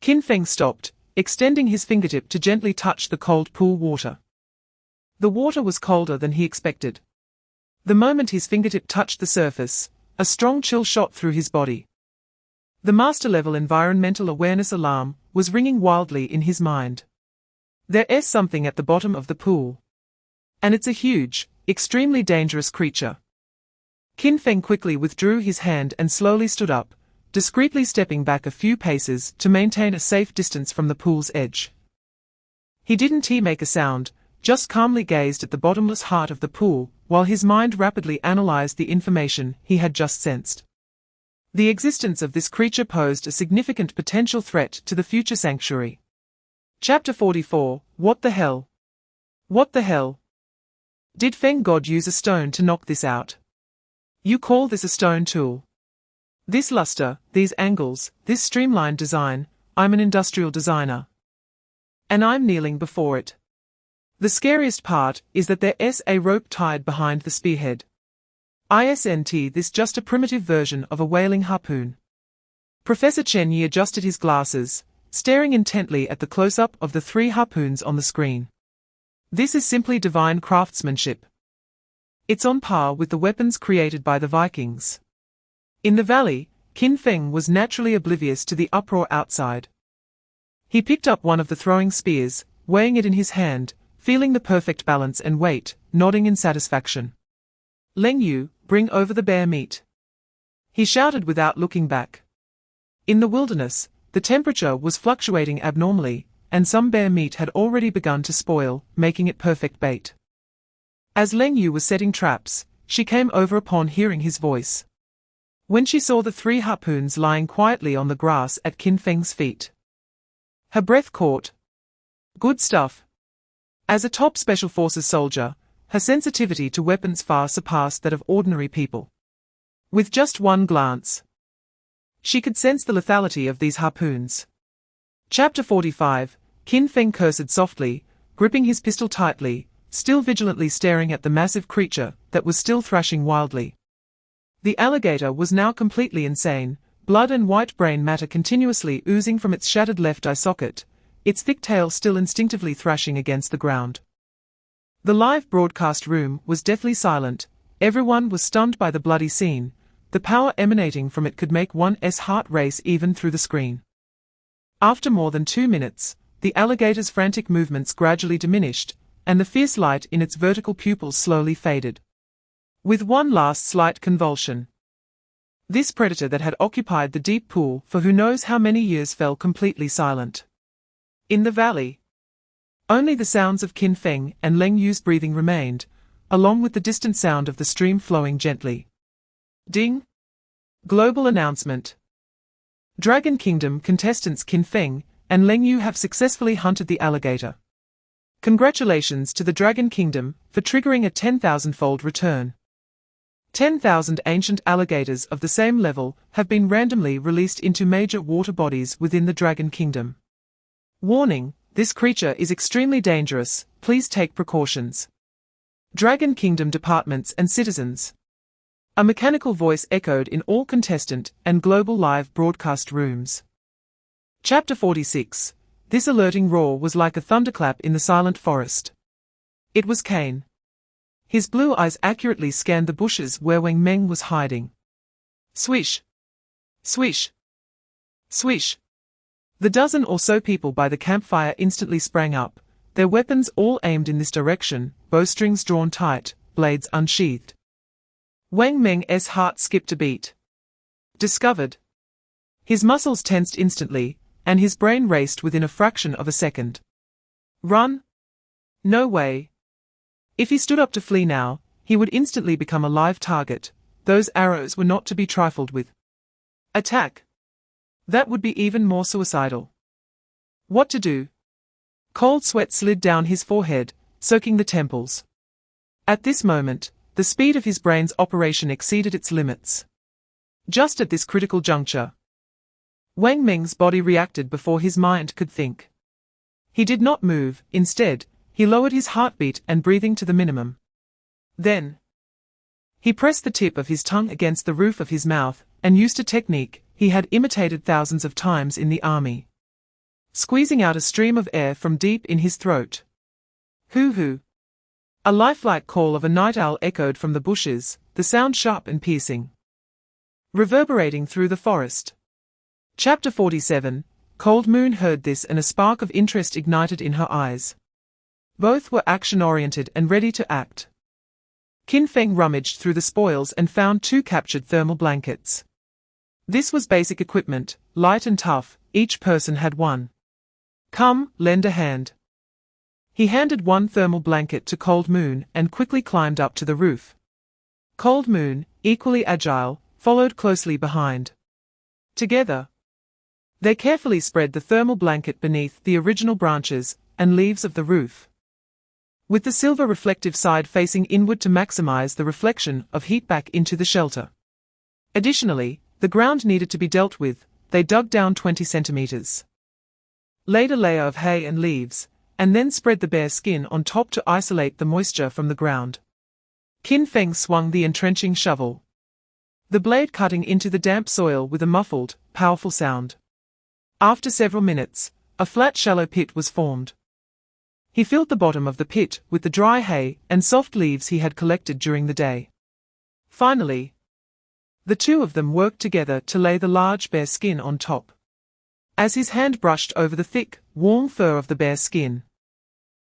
Qin Feng stopped, extending his fingertip to gently touch the cold pool water. The water was colder than he expected. The moment his fingertip touched the surface, a strong chill shot through his body. The master-level environmental awareness alarm was ringing wildly in his mind. There's something at the bottom of the pool. And it's a huge, extremely dangerous creature. Qin Feng quickly withdrew his hand and slowly stood up, discreetly stepping back a few paces to maintain a safe distance from the pool's edge. He didn't make a sound, just calmly gazed at the bottomless heart of the pool, while his mind rapidly analyzed the information he had just sensed. The existence of this creature posed a significant potential threat to the future sanctuary. Chapter 44, What the hell? What the hell? Did Feng God use a stone to knock this out? You call this a stone tool? This luster, these angles, this streamlined design, I'm an industrial designer. And I'm kneeling before it. The scariest part is that there's a rope tied behind the spearhead. Isn't this just a primitive version of a whaling harpoon? Professor Chen Yi adjusted his glasses, staring intently at the close-up of the 3 harpoons on the screen. This is simply divine craftsmanship. It's on par with the weapons created by the Vikings. In the valley, Qin Feng was naturally oblivious to the uproar outside. He picked up one of the throwing spears, weighing it in his hand, feeling the perfect balance and weight, nodding in satisfaction. "Leng Yu, bring over the bear meat," he shouted without looking back. In the wilderness, the temperature was fluctuating abnormally, and some bear meat had already begun to spoil, making it perfect bait. As Leng Yu was setting traps, she came over upon hearing his voice. When she saw the 3 harpoons lying quietly on the grass at Qin Feng's feet, her breath caught. Good stuff. As a top Special Forces soldier, her sensitivity to weapons far surpassed that of ordinary people. With just one glance, she could sense the lethality of these harpoons. Chapter 45, Qin Feng cursed softly, gripping his pistol tightly, still vigilantly staring at the massive creature that was still thrashing wildly. The alligator was now completely insane, blood and white brain matter continuously oozing from its shattered left eye socket, its thick tail still instinctively thrashing against the ground. The live broadcast room was deathly silent, everyone was stunned by the bloody scene, the power emanating from it could make one's heart race even through the screen. After more than 2 minutes, the alligator's frantic movements gradually diminished, and the fierce light in its vertical pupils slowly faded. With one last slight convulsion, this predator that had occupied the deep pool for who knows how many years fell completely silent. In the valley, only the sounds of Qin Feng and Leng Yu's breathing remained, along with the distant sound of the stream flowing gently. Ding! Global announcement. Dragon Kingdom contestants Qin Feng and Leng Yu have successfully hunted the alligator. Congratulations to the Dragon Kingdom for triggering a 10,000-fold return. 10,000 ancient alligators of the same level have been randomly released into major water bodies within the Dragon Kingdom. Warning, this creature is extremely dangerous, please take precautions. Dragon Kingdom departments and citizens. A mechanical voice echoed in all contestant and global live broadcast rooms. Chapter 46. This alerting roar was like a thunderclap in the silent forest. It was Kane. His blue eyes accurately scanned the bushes where Wang Meng was hiding. Swish! Swish! Swish! The dozen or so people by the campfire instantly sprang up, their weapons all aimed in this direction, bowstrings drawn tight, blades unsheathed. Wang Meng's heart skipped a beat. Discovered. His muscles tensed instantly, and his brain raced within a fraction of a second. Run? No way. If he stood up to flee now, he would instantly become a live target. Those arrows were not to be trifled with. Attack. That would be even more suicidal. What to do? Cold sweat slid down his forehead, soaking the temples. At this moment, the speed of his brain's operation exceeded its limits. Just at this critical juncture, Wang Meng's body reacted before his mind could think. He did not move, instead, he lowered his heartbeat and breathing to the minimum. Then, he pressed the tip of his tongue against the roof of his mouth, and used a technique he had imitated thousands of times in the army. Squeezing out a stream of air from deep in his throat. Hoo-hoo. A lifelike call of a night owl echoed from the bushes, the sound sharp and piercing, reverberating through the forest. Chapter 47. Cold Moon heard this and a spark of interest ignited in her eyes. Both were action-oriented and ready to act. Qin Feng rummaged through the spoils and found 2 captured thermal blankets. This was basic equipment, light and tough, each person had one. Come, lend a hand. He handed one thermal blanket to Cold Moon and quickly climbed up to the roof. Cold Moon, equally agile, followed closely behind. Together, they carefully spread the thermal blanket beneath the original branches and leaves of the roof, with the silver reflective side facing inward to maximize the reflection of heat back into the shelter. Additionally, the ground needed to be dealt with. They dug down 20 centimeters, laid a layer of hay and leaves, and then spread the bare skin on top to isolate the moisture from the ground. Qin Feng swung the entrenching shovel, the blade cutting into the damp soil with a muffled, powerful sound. After several minutes, a flat shallow pit was formed. He filled the bottom of the pit with the dry hay and soft leaves he had collected during the day. Finally, the two of them worked together to lay the large bear skin on top. As his hand brushed over the thick, warm fur of the bear skin,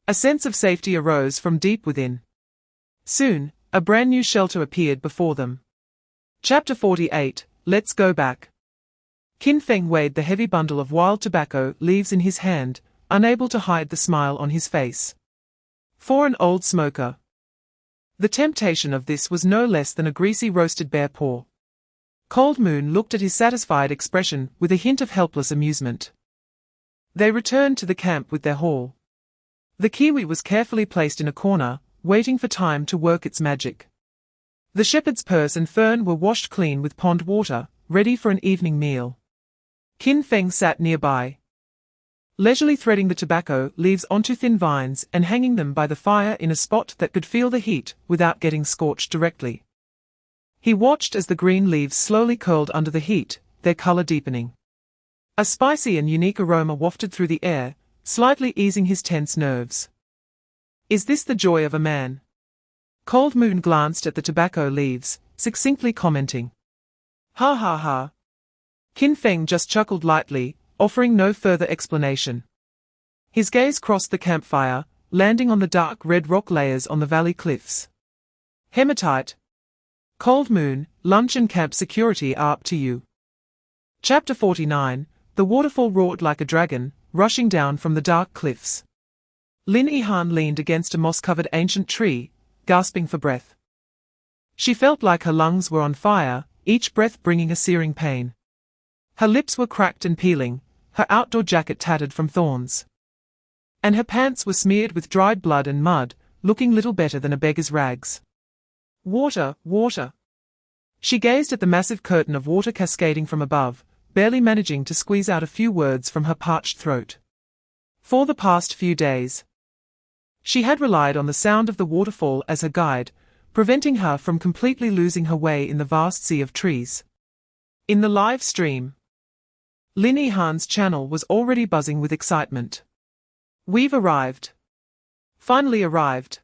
a sense of safety arose from deep within. Soon, a brand new shelter appeared before them. Chapter 48, Let's Go Back. Qin Feng weighed the heavy bundle of wild tobacco leaves in his hand, unable to hide the smile on his face. For an old smoker, the temptation of this was no less than a greasy roasted bear paw. Cold Moon looked at his satisfied expression with a hint of helpless amusement. They returned to the camp with their haul. The kiwi was carefully placed in a corner, waiting for time to work its magic. The shepherd's purse and fern were washed clean with pond water, ready for an evening meal. Qin Feng sat nearby, leisurely threading the tobacco leaves onto thin vines and hanging them by the fire in a spot that could feel the heat without getting scorched directly. He watched as the green leaves slowly curled under the heat, their color deepening. A spicy and unique aroma wafted through the air, slightly easing his tense nerves. Is this the joy of a man? Cold Moon glanced at the tobacco leaves, succinctly commenting. Ha ha ha. Qin Feng just chuckled lightly, offering no further explanation. His gaze crossed the campfire, landing on the dark red rock layers on the valley cliffs. Hematite. Cold Moon, lunch and camp security are up to you. Chapter 49, The waterfall roared like a dragon, rushing down from the dark cliffs. Lin Yihan leaned against a moss-covered ancient tree, gasping for breath. She felt like her lungs were on fire, each breath bringing a searing pain. Her lips were cracked and peeling, her outdoor jacket tattered from thorns. And her pants were smeared with dried blood and mud, looking little better than a beggar's rags. Water, water. She gazed at the massive curtain of water cascading from above, barely managing to squeeze out a few words from her parched throat. For the past few days, she had relied on the sound of the waterfall as her guide, preventing her from completely losing her way in the vast sea of trees. In the live stream, Lin Yihan's channel was already buzzing with excitement. We've arrived. Finally arrived.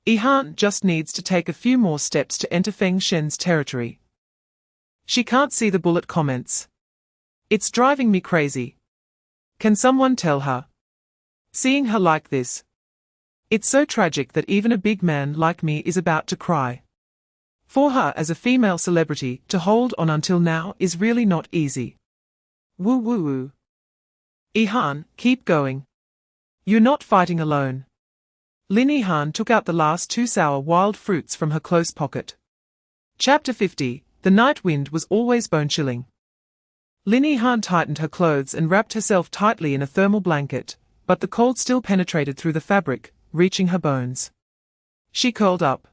Yihan just needs to take a few more steps to enter Feng Shen's territory. She can't see the bullet comments. It's driving me crazy. Can someone tell her? Seeing her like this, it's so tragic that even a big man like me is about to cry. For her as a female celebrity to hold on until now is really not easy. Woo woo woo. Yihan, keep going. You're not fighting alone. Lin Yihan took out the last 2 sour wild fruits from her close pocket. Chapter 50, The night wind was always bone-chilling. Lin Yihan tightened her clothes and wrapped herself tightly in a thermal blanket, but the cold still penetrated through the fabric, reaching her bones. She curled up,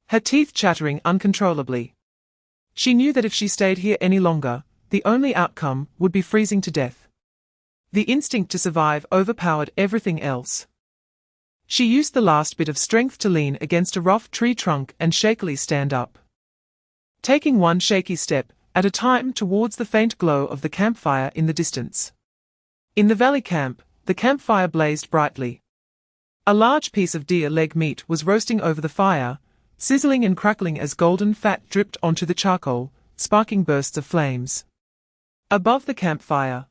her teeth chattering uncontrollably. She knew that if she stayed here any longer, the only outcome would be freezing to death. The instinct to survive overpowered everything else. She used the last bit of strength to lean against a rough tree trunk and shakily stand up. Taking one shaky step at a time towards the faint glow of the campfire in the distance. In the valley camp, the campfire blazed brightly. A large piece of deer leg meat was roasting over the fire, sizzling and crackling as golden fat dripped onto the charcoal, sparking bursts of flames. Above the campfire,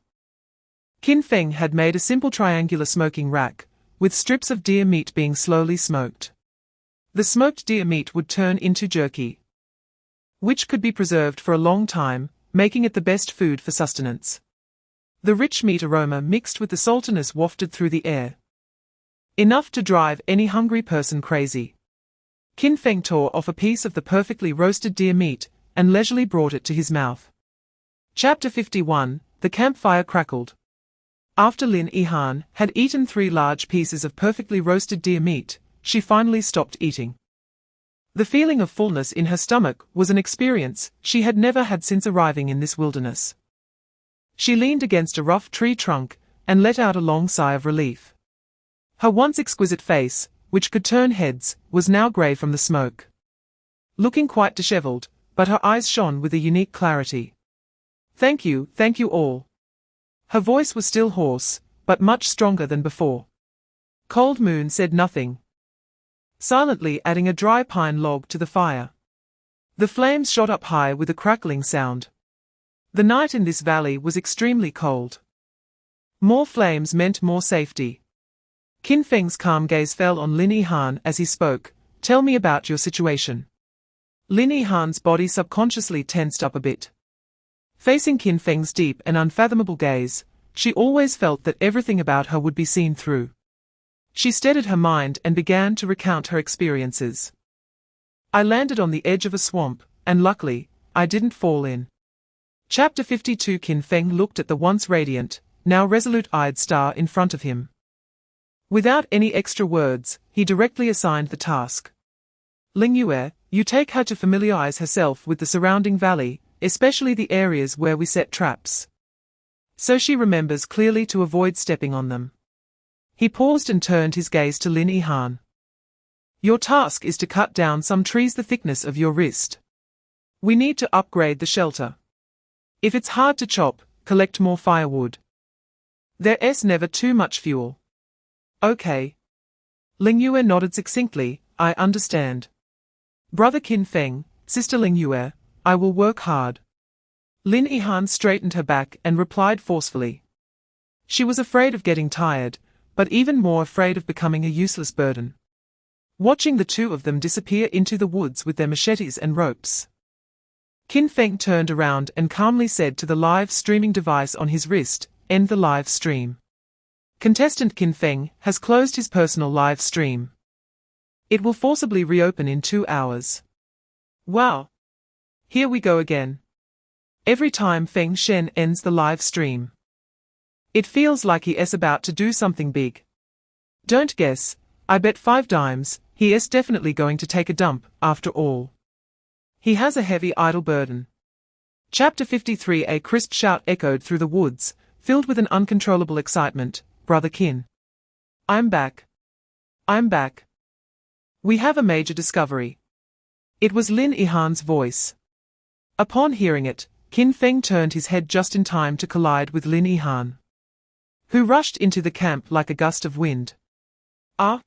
Qin Feng had made a simple triangular smoking rack, with strips of deer meat being slowly smoked. The smoked deer meat would turn into jerky, which could be preserved for a long time, making it the best food for sustenance. The rich meat aroma mixed with the saltiness wafted through the air, enough to drive any hungry person crazy. Qin Feng tore off a piece of the perfectly roasted deer meat and leisurely brought it to his mouth. Chapter 51, The campfire crackled. After Lin Yihan had eaten 3 large pieces of perfectly roasted deer meat, she finally stopped eating. The feeling of fullness in her stomach was an experience she had never had since arriving in this wilderness. She leaned against a rough tree trunk and let out a long sigh of relief. Her once exquisite face, which could turn heads, was now grey from the smoke. Looking quite disheveled, but her eyes shone with a unique clarity. Thank you all. Her voice was still hoarse, but much stronger than before. Cold Moon said nothing, silently adding a dry pine log to the fire. The flames shot up high with a crackling sound. The night in this valley was extremely cold. More flames meant more safety. Qin Feng's calm gaze fell on Lin Yihan as he spoke. Tell me about your situation. Lin Yihan's body subconsciously tensed up a bit. Facing Qin Feng's deep and unfathomable gaze, she always felt that everything about her would be seen through. She steadied her mind and began to recount her experiences. I landed on the edge of a swamp, and luckily, I didn't fall in. Chapter 52. Qin Feng looked at the once radiant, now resolute-eyed star in front of him. Without any extra words, he directly assigned the task. Ling Yue, you take her to familiarize herself with the surrounding valley, especially the areas where we set traps, so she remembers clearly to avoid stepping on them. He paused and turned his gaze to Lin Yihan. Your task is to cut down some trees the thickness of your wrist. We need to upgrade the shelter. If it's hard to chop, collect more firewood. There's never too much fuel. Okay. Ling Yue nodded succinctly. I understand. Brother Qin Feng, sister Ling Yue, I will work hard. Lin Yihan straightened her back and replied forcefully. She was afraid of getting tired, but even more afraid of becoming a useless burden. Watching the two of them disappear into the woods with their machetes and ropes, Qin Feng turned around and calmly said to the live streaming device on his wrist, end the live stream. Contestant Qin Feng has closed his personal live stream. It will forcibly reopen in 2 hours. Wow! Here we go again. Every time Feng Shen ends the live stream, it feels like he is about to do something big. Don't guess, I bet 5 dimes, he is definitely going to take a dump, after all. He has a heavy idle burden. Chapter 53. A crisp shout echoed through the woods, filled with an uncontrollable excitement. Brother Qin. I'm back. I'm back. We have a major discovery. It was Lin Yihan's voice. Upon hearing it, Qin Feng turned his head just in time to collide with Lin Yihan, who rushed into the camp like a gust of wind. Ah!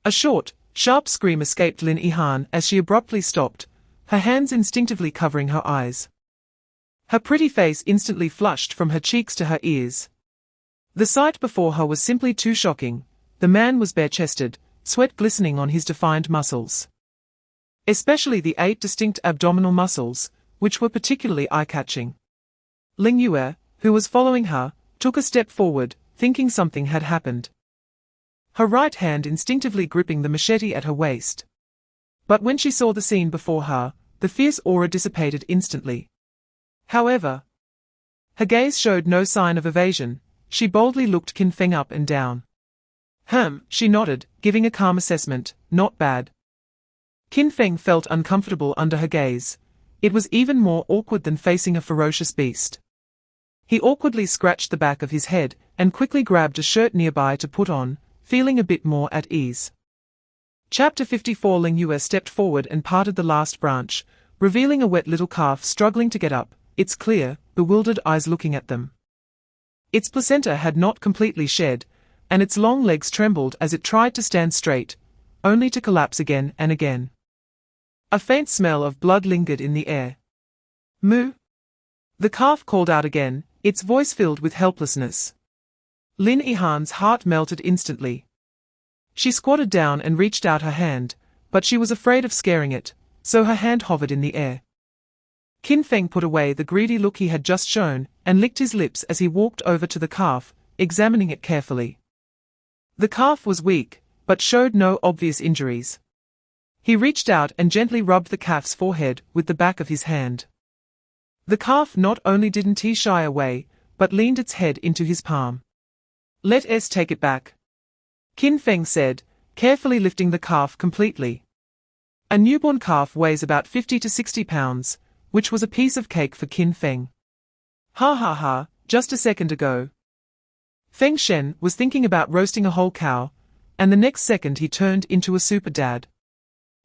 A short, sharp scream escaped Lin Yihan as she abruptly stopped, her hands instinctively covering her eyes. Her pretty face instantly flushed from her cheeks to her ears. The sight before her was simply too shocking. The man was bare-chested, sweat glistening on his defined muscles, especially the 8 distinct abdominal muscles, which were particularly eye-catching. Ling Yue, who was following her, took a step forward, thinking something had happened, her right hand instinctively gripping the machete at her waist. But when she saw the scene before her, the fierce aura dissipated instantly. However, her gaze showed no sign of evasion. She boldly looked Qin Feng up and down. She nodded, giving a calm assessment. Not bad. Qin Feng felt uncomfortable under her gaze. It was even more awkward than facing a ferocious beast. He awkwardly scratched the back of his head, and quickly grabbed a shirt nearby to put on, feeling a bit more at ease. Chapter 54. Ling Yue stepped forward and parted the last branch, revealing a wet little calf struggling to get up, its clear, bewildered eyes looking at them. Its placenta had not completely shed, and its long legs trembled as it tried to stand straight, only to collapse again and again. A faint smell of blood lingered in the air. Moo! The calf called out again, its voice filled with helplessness. Lin Yihan's heart melted instantly. She squatted down and reached out her hand, but she was afraid of scaring it, so her hand hovered in the air. Qin Feng put away the greedy look he had just shown, and licked his lips as he walked over to the calf, examining it carefully. The calf was weak, but showed no obvious injuries. He reached out and gently rubbed the calf's forehead with the back of his hand. The calf not only didn't shy away, but leaned its head into his palm. Let us take it back, Qin Feng said, carefully lifting the calf completely. A newborn calf weighs about 50 to 60 pounds, which was a piece of cake for Qin Feng. Ha ha ha, just a second ago Feng Shen was thinking about roasting a whole cow, and the next second he turned into a super dad.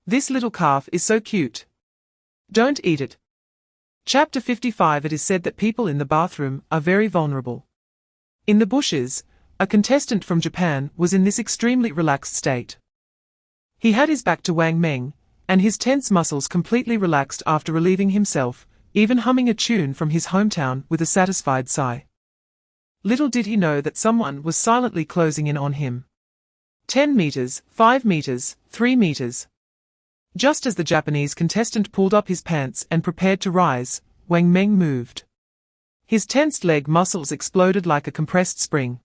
This little calf is so cute. Don't eat it. Chapter 55. It is said that people in the bathroom are very vulnerable. In the bushes, a contestant from Japan, was in this extremely relaxed state. He had his back to Wang Meng, and his tense muscles completely relaxed after relieving himself, even humming a tune from his hometown with a satisfied sigh. Little did he know that someone was silently closing in on him. 10 meters, 5 meters, 3 meters. Just as the Japanese contestant pulled up his pants and prepared to rise, Wang Meng moved. His tensed leg muscles exploded like a compressed spring.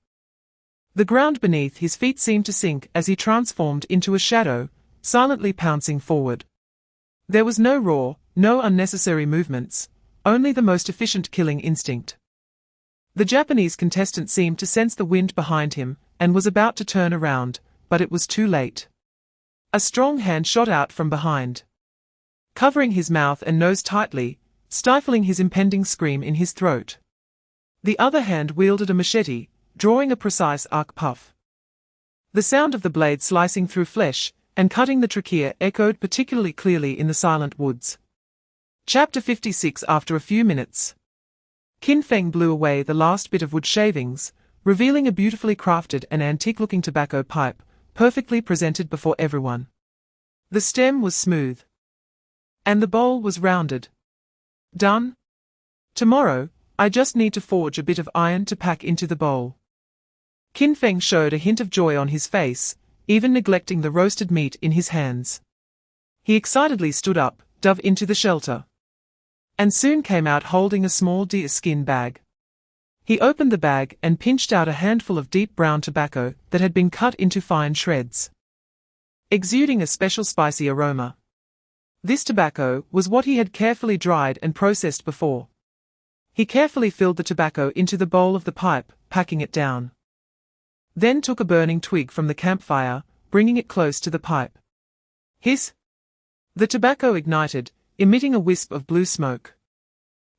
The ground beneath his feet seemed to sink as he transformed into a shadow, silently pouncing forward. There was no roar, no unnecessary movements, only the most efficient killing instinct. The Japanese contestant seemed to sense the wind behind him and was about to turn around, but it was too late. A strong hand shot out from behind, covering his mouth and nose tightly, stifling his impending scream in his throat. The other hand wielded a machete, drawing a precise arc puff. The sound of the blade slicing through flesh and cutting the trachea echoed particularly clearly in the silent woods. Chapter 56. After a few minutes, Qin Feng blew away the last bit of wood shavings, revealing a beautifully crafted and antique-looking tobacco pipe, perfectly presented before everyone. The stem was smooth, and the bowl was rounded. Done? Tomorrow, I just need to forge a bit of iron to pack into the bowl. Qin Feng showed a hint of joy on his face, even neglecting the roasted meat in his hands. He excitedly stood up, dove into the shelter, and soon came out holding a small deer skin bag. He opened the bag and pinched out a handful of deep brown tobacco that had been cut into fine shreds, exuding a special spicy aroma. This tobacco was what he had carefully dried and processed before. He carefully filled the tobacco into the bowl of the pipe, packing it down. Then took a burning twig from the campfire, bringing it close to the pipe. Hiss! The tobacco ignited, emitting a wisp of blue smoke.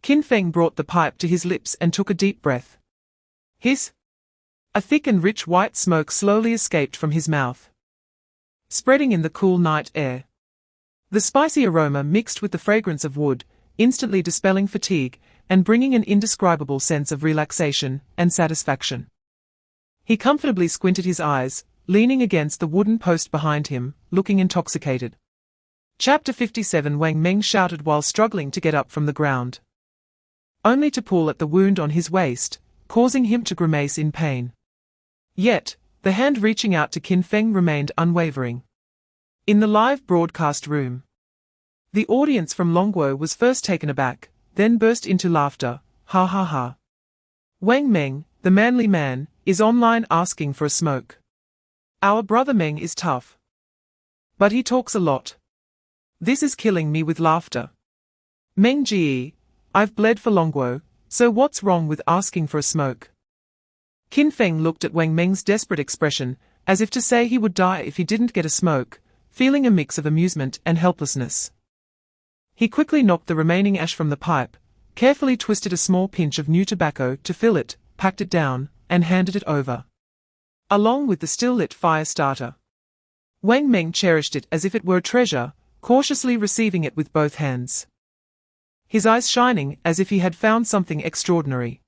Qin Feng brought the pipe to his lips and took a deep breath. Hiss! A thick and rich white smoke slowly escaped from his mouth, spreading in the cool night air. The spicy aroma mixed with the fragrance of wood, instantly dispelling fatigue and bringing an indescribable sense of relaxation and satisfaction. He comfortably squinted his eyes, leaning against the wooden post behind him, looking intoxicated. Chapter 57. Wang Meng shouted while struggling to get up from the ground, only to pull at the wound on his waist, causing him to grimace in pain. Yet, the hand reaching out to Qin Feng remained unwavering. In the live broadcast room, the audience from Longguo was first taken aback, then burst into laughter. Ha ha ha. Wang Meng, the manly man, is online asking for a smoke. Our brother Meng is tough, but he talks a lot. This is killing me with laughter. Meng Ji, I've bled for Longguo, so what's wrong with asking for a smoke? Qin Feng looked at Wang Meng's desperate expression, as if to say he would die if he didn't get a smoke, feeling a mix of amusement and helplessness. He quickly knocked the remaining ash from the pipe, carefully twisted a small pinch of new tobacco to fill it, packed it down, and handed it over, along with the still-lit fire starter. Wang Meng cherished it as if it were a treasure, cautiously receiving it with both hands, his eyes shining as if he had found something extraordinary.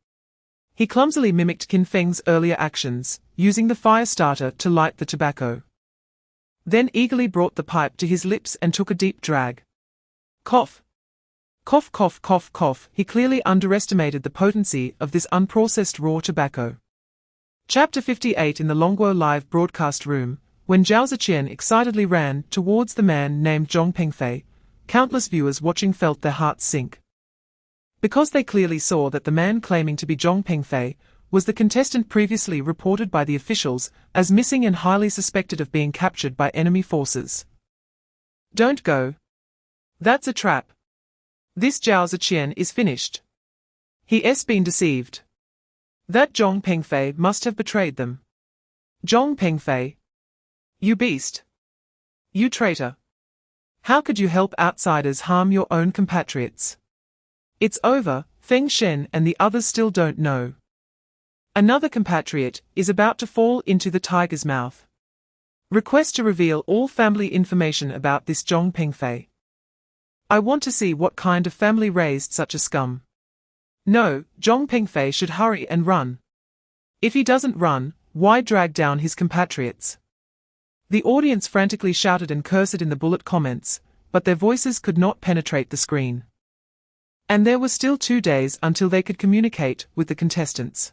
He clumsily mimicked Qin Feng's earlier actions, using the fire starter to light the tobacco, then eagerly brought the pipe to his lips and took a deep drag. Cough! Cough cough cough cough. He clearly underestimated the potency of this unprocessed raw tobacco. Chapter 58. In the Longguo live broadcast room, when Zhao Ziqian excitedly ran towards the man named Zhong Pengfei, countless viewers watching felt their hearts sink, because they clearly saw that the man claiming to be Zhong Pengfei was the contestant previously reported by the officials as missing and highly suspected of being captured by enemy forces. Don't go. That's a trap. This Zhao Ziqian is finished. He's been deceived. That Zhong Pengfei must have betrayed them. Zhong Pengfei. You beast. You traitor. How could you help outsiders harm your own compatriots? It's over, Feng Shen and the others still don't know. Another compatriot is about to fall into the tiger's mouth. Request to reveal all family information about this Zhong Pengfei. I want to see what kind of family raised such a scum. No, Zhong Pengfei should hurry and run. If he doesn't run, why drag down his compatriots? The audience frantically shouted and cursed in the bullet comments, but their voices could not penetrate the screen. And there were still 2 days until they could communicate with the contestants.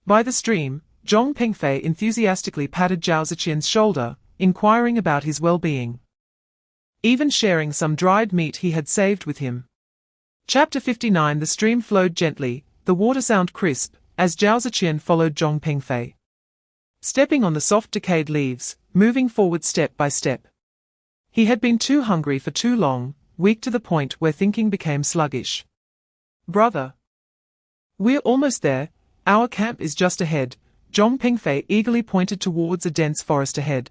By the stream, Zhong Pengfei enthusiastically patted Zhao Ziqian's shoulder, inquiring about his well-being. Even sharing some dried meat he had saved with him. Chapter 59. The stream flowed gently, the water sound crisp, as Zhao Ziqian followed Zhong Pengfei. Stepping on the soft decayed leaves, moving forward step by step. He had been too hungry for too long, weak to the point where thinking became sluggish. Brother. We're almost there, our camp is just ahead, Zhong Pengfei eagerly pointed towards a dense forest ahead.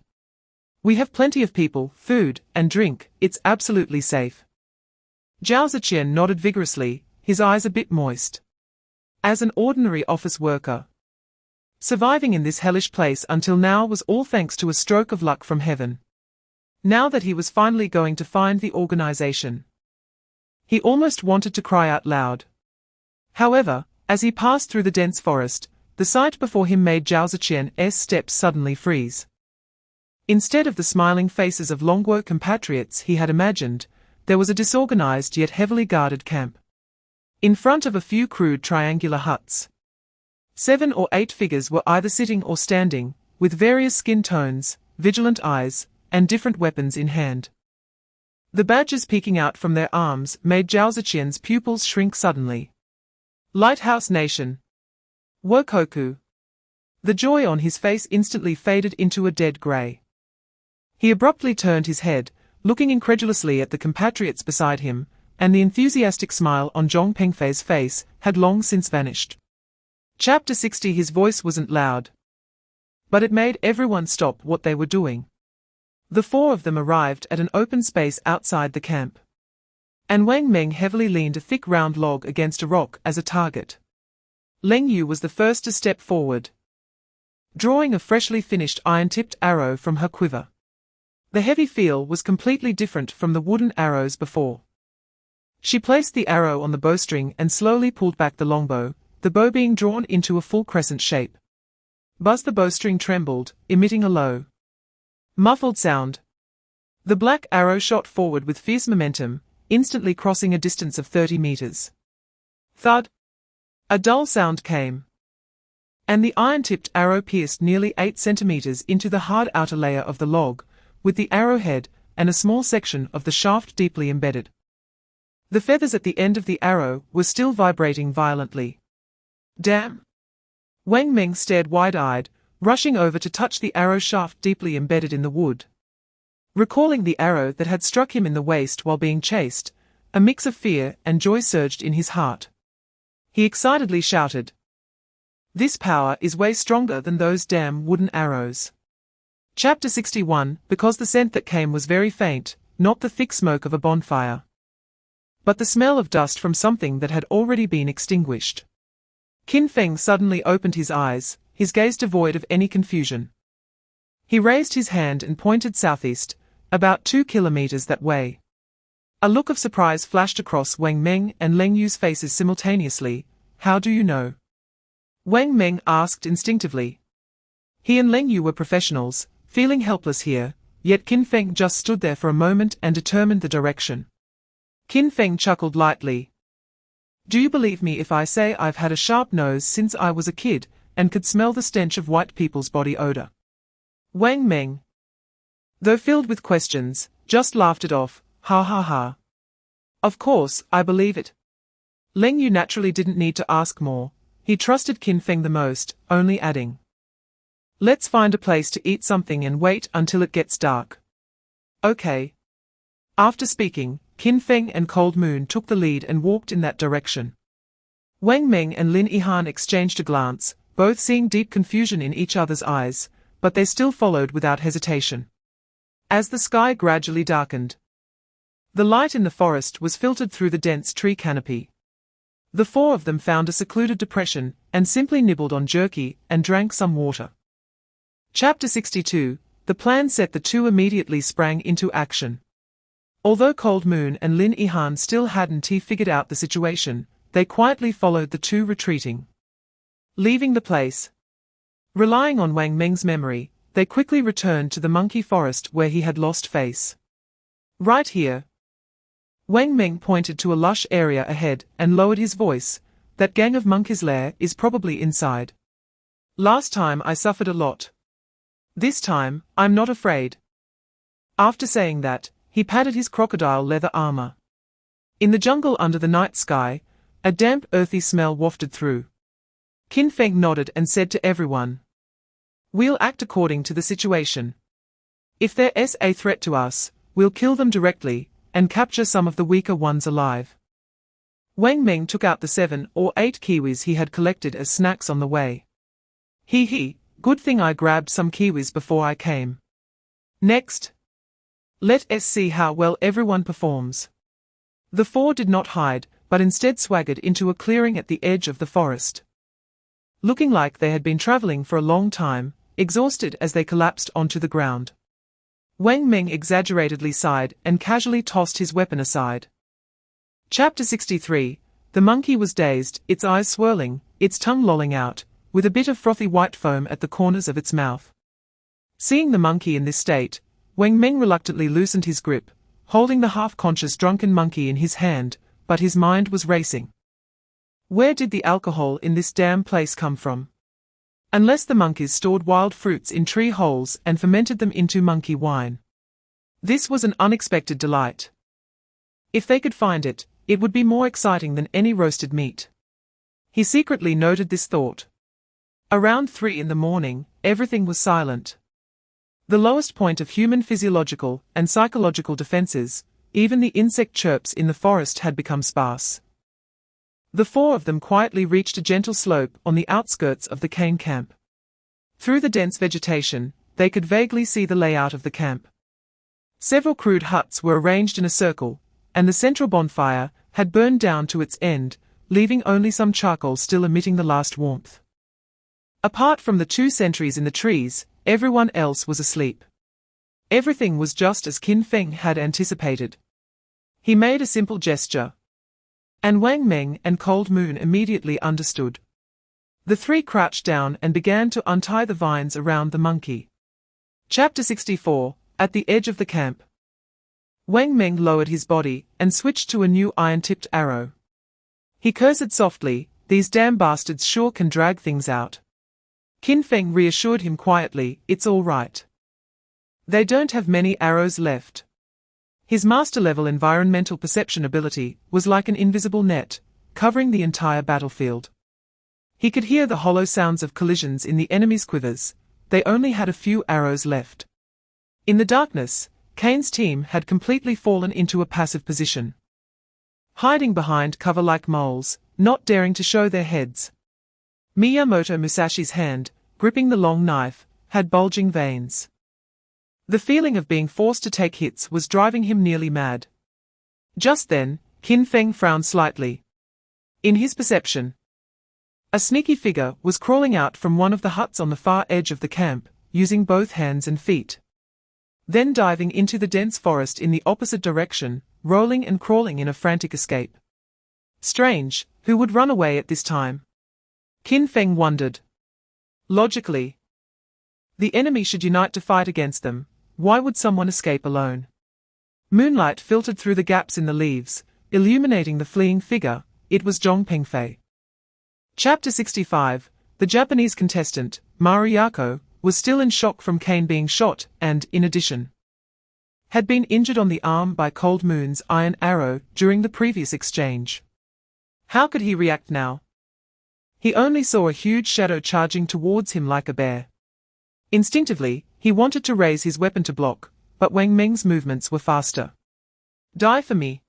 We have plenty of people, food, and drink, it's absolutely safe. Zhao Ziqian nodded vigorously, his eyes a bit moist. As an ordinary office worker, surviving in this hellish place until now was all thanks to a stroke of luck from heaven. Now that he was finally going to find the organization, he almost wanted to cry out loud. However, as he passed through the dense forest, the sight before him made Zhao Ziqian's steps suddenly freeze. Instead of the smiling faces of Longguo compatriots he had imagined, there was a disorganized yet heavily guarded camp. In front of a few crude triangular huts. 7 or 8 figures were either sitting or standing, with various skin tones, vigilant eyes, and different weapons in hand. The badges peeking out from their arms made Zhao Ziqian's pupils shrink suddenly. Lighthouse Nation. Wokoku. The joy on his face instantly faded into a dead grey. He abruptly turned his head, looking incredulously at the compatriots beside him, and the enthusiastic smile on Zhong Pengfei's face had long since vanished. Chapter 60. His voice wasn't loud, but it made everyone stop what they were doing. The 4 of them arrived at an open space outside the camp. And Wang Meng heavily leaned a thick round log against a rock as a target. Leng Yu was the first to step forward, drawing a freshly finished iron-tipped arrow from her quiver. The heavy feel was completely different from the wooden arrows before. She placed the arrow on the bowstring and slowly pulled back the longbow, the bow being drawn into a full crescent shape. Buzz the bowstring trembled, emitting a low, muffled sound. The black arrow shot forward with fierce momentum, instantly crossing a distance of 30 meters. Thud! A dull sound came, and the iron-tipped arrow pierced nearly 8 centimeters into the hard outer layer of the log, with the arrowhead and a small section of the shaft deeply embedded. The feathers at the end of the arrow were still vibrating violently. Damn! Wang Meng stared wide-eyed, rushing over to touch the arrow shaft deeply embedded in the wood. Recalling the arrow that had struck him in the waist while being chased, a mix of fear and joy surged in his heart. He excitedly shouted, "This power is way stronger than those damn wooden arrows." Chapter 61. Because the scent that came was very faint, not the thick smoke of a bonfire, but the smell of dust from something that had already been extinguished. Qin Feng suddenly opened his eyes, his gaze devoid of any confusion. He raised his hand and pointed southeast, about 2 kilometers that way. A look of surprise flashed across Wang Meng and Leng Yu's faces simultaneously. How do you know? Wang Meng asked instinctively. He and Leng Yu were professionals, feeling helpless here, yet Qin Feng just stood there for a moment and determined the direction. Qin Feng chuckled lightly. Do you believe me if I say I've had a sharp nose since I was a kid, and could smell the stench of white people's body odor? Wang Meng, though filled with questions, just laughed it off. Ha ha ha. Of course, I believe it. Leng Yu naturally didn't need to ask more. He trusted Qin Feng the most, only adding, let's find a place to eat something and wait until it gets dark. Okay. After speaking, Qin Feng and Cold Moon took the lead and walked in that direction. Wang Meng and Lin Yihan exchanged a glance, both seeing deep confusion in each other's eyes, but they still followed without hesitation. As the sky gradually darkened, the light in the forest was filtered through the dense tree canopy. The 4 of them found a secluded depression and simply nibbled on jerky and drank some water. Chapter 62. The plan set, the 2 immediately sprang into action. Although Cold Moon and Lin Yihan still hadn't figured out the situation, they quietly followed the 2 retreating. Leaving the place, Relying on Wang Meng's memory, they quickly returned to the monkey forest where he had lost face. Right here. Wang Meng pointed to a lush area ahead and lowered his voice. That gang of monkeys' lair is probably inside. Last time I suffered a lot. This time, I'm not afraid. After saying that, he patted his crocodile leather armor. In the jungle under the night sky, a damp earthy smell wafted through. Qin Feng nodded and said to everyone, "We'll act according to the situation. If there's a threat to us, we'll kill them directly, and capture some of the weaker ones alive." Wang Meng took out the 7 or 8 kiwis he had collected as snacks on the way. Hee, good thing I grabbed some kiwis before I came. Next, let's see how well everyone performs. The 4 did not hide, but instead swaggered into a clearing at the edge of the forest. Looking like they had been traveling for a long time, exhausted as they collapsed onto the ground. Wang Meng exaggeratedly sighed and casually tossed his weapon aside. Chapter 63. The monkey was dazed, its eyes swirling, its tongue lolling out, with a bit of frothy white foam at the corners of its mouth. Seeing the monkey in this state, Wang Meng reluctantly loosened his grip, holding the half-conscious drunken monkey in his hand, but his mind was racing. Where did the alcohol in this damn place come from? Unless the monkeys stored wild fruits in tree holes and fermented them into monkey wine. This was an unexpected delight. If they could find it, it would be more exciting than any roasted meat. He secretly noted this thought. Around 3 in the morning, everything was silent. The lowest point of human physiological and psychological defenses, even the insect chirps in the forest had become sparse. The 4 of them quietly reached a gentle slope on the outskirts of the Qin camp. Through the dense vegetation, they could vaguely see the layout of the camp. Several crude huts were arranged in a circle, and the central bonfire had burned down to its end, leaving only some charcoal still emitting the last warmth. Apart from the 2 sentries in the trees, everyone else was asleep. Everything was just as Qin Feng had anticipated. He made a simple gesture. And Wang Meng and Cold Moon immediately understood. The 3 crouched down and began to untie the vines around the monkey. Chapter 64. At the edge of the camp. Wang Meng lowered his body and switched to a new iron-tipped arrow. He cursed softly, "These damn bastards sure can drag things out." Qin Feng reassured him quietly, "It's all right. They don't have many arrows left." His master-level environmental perception ability was like an invisible net, covering the entire battlefield. He could hear the hollow sounds of collisions in the enemy's quivers. They only had a few arrows left. In the darkness, Kane's team had completely fallen into a passive position. Hiding behind cover like moles, not daring to show their heads. Miyamoto Musashi's hand, gripping the long knife, had bulging veins. The feeling of being forced to take hits was driving him nearly mad. Just then, Qin Feng frowned slightly. In his perception, a sneaky figure was crawling out from one of the huts on the far edge of the camp, using both hands and feet. Then diving into the dense forest in the opposite direction, rolling and crawling in a frantic escape. Strange, who would run away at this time? Qin Feng wondered. Logically, the enemy should unite to fight against them. Why would someone escape alone? Moonlight filtered through the gaps in the leaves, illuminating the fleeing figure. It was Zhong Pengfei. Chapter 65. The Japanese contestant, Maruyako, was still in shock from Kane being shot and, in addition, had been injured on the arm by Cold Moon's iron arrow during the previous exchange. How could he react now? He only saw a huge shadow charging towards him like a bear. Instinctively, he wanted to raise his weapon to block, but Wang Meng's movements were faster. Die for me.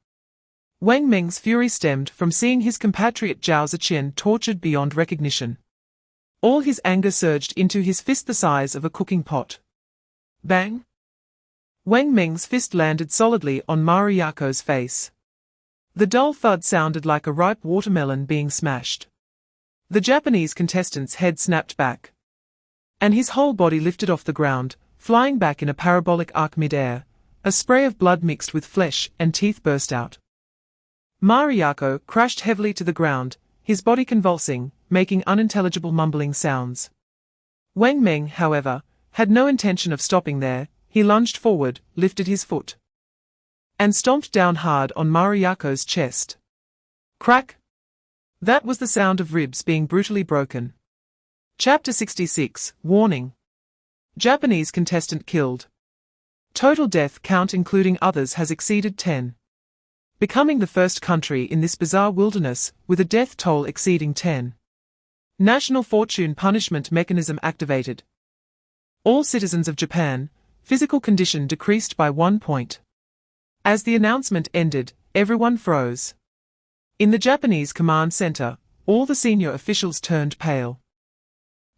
Wang Meng's fury stemmed from seeing his compatriot Zhao Ziqian tortured beyond recognition. All his anger surged into his fist the size of a cooking pot. Bang! Wang Meng's fist landed solidly on Maruyako's face. The dull thud sounded like a ripe watermelon being smashed. The Japanese contestant's head snapped back, and his whole body lifted off the ground, flying back in a parabolic arc mid-air. A spray of blood mixed with flesh and teeth burst out. Maruyako crashed heavily to the ground, his body convulsing, making unintelligible mumbling sounds. Wang Meng, however, had no intention of stopping there. He lunged forward, lifted his foot, and stomped down hard on Mariako's chest. Crack! That was the sound of ribs being brutally broken. Chapter 66, Warning. Japanese contestant killed. Total death count including others has exceeded 10. Becoming the first country in this bizarre wilderness with a death toll exceeding 10. National fortune punishment mechanism activated. All citizens of Japan, physical condition decreased by 1 point. As the announcement ended, everyone froze. In the Japanese command center, all the senior officials turned pale.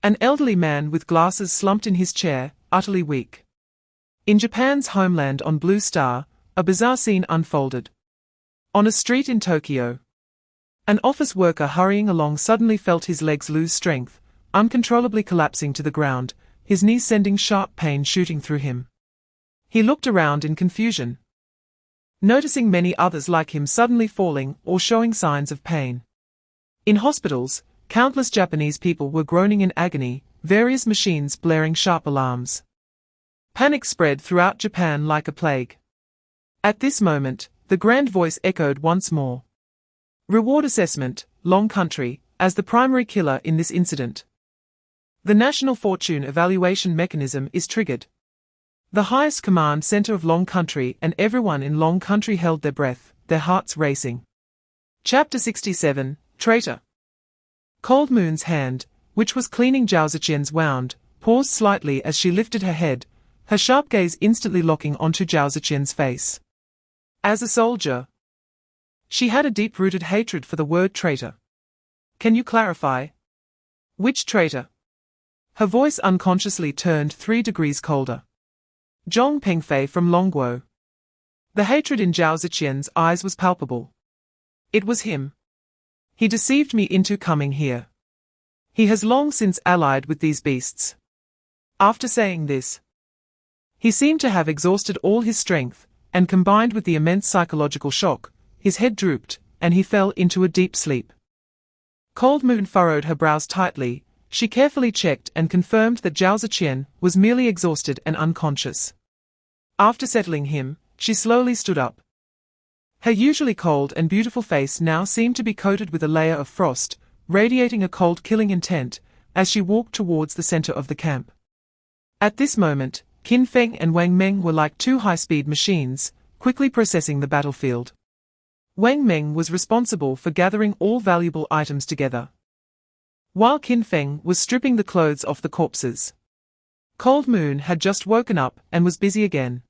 An elderly man with glasses slumped in his chair, utterly weak. In Japan's homeland on Blue Star, a bizarre scene unfolded. On a street in Tokyo, an office worker hurrying along suddenly felt his legs lose strength, uncontrollably collapsing to the ground, his knees sending sharp pain shooting through him. He looked around in confusion, noticing many others like him suddenly falling or showing signs of pain. In hospitals, countless Japanese people were groaning in agony, various machines blaring sharp alarms. Panic spread throughout Japan like a plague. At this moment, the grand voice echoed once more. Reward assessment, Long Country, as the primary killer in this incident. The National Fortune Evaluation Mechanism is triggered. The highest command center of Long Country and everyone in Long Country held their breath, their hearts racing. Chapter 67, Traitor. Cold Moon's hand, which was cleaning Zhao Ziqian's wound, paused slightly as she lifted her head, her sharp gaze instantly locking onto Zhao Ziqian's face. As a soldier, she had a deep-rooted hatred for the word traitor. Can you clarify? Which traitor? Her voice unconsciously turned 3 degrees colder. Zhong Pengfei from Longguo. The hatred in Zhao Ziqian's eyes was palpable. It was him. He deceived me into coming here. He has long since allied with these beasts. After saying this, he seemed to have exhausted all his strength, and combined with the immense psychological shock, his head drooped, and he fell into a deep sleep. Cold Moon furrowed her brows tightly. She carefully checked and confirmed that Zhao Ziqian was merely exhausted and unconscious. After settling him, she slowly stood up. Her usually cold and beautiful face now seemed to be coated with a layer of frost, radiating a cold killing intent, as she walked towards the center of the camp. At this moment, Qin Feng and Wang Meng were like 2 high-speed machines, quickly processing the battlefield. Wang Meng was responsible for gathering all valuable items together, while Qin Feng was stripping the clothes off the corpses. Cold Moon had just woken up and was busy again.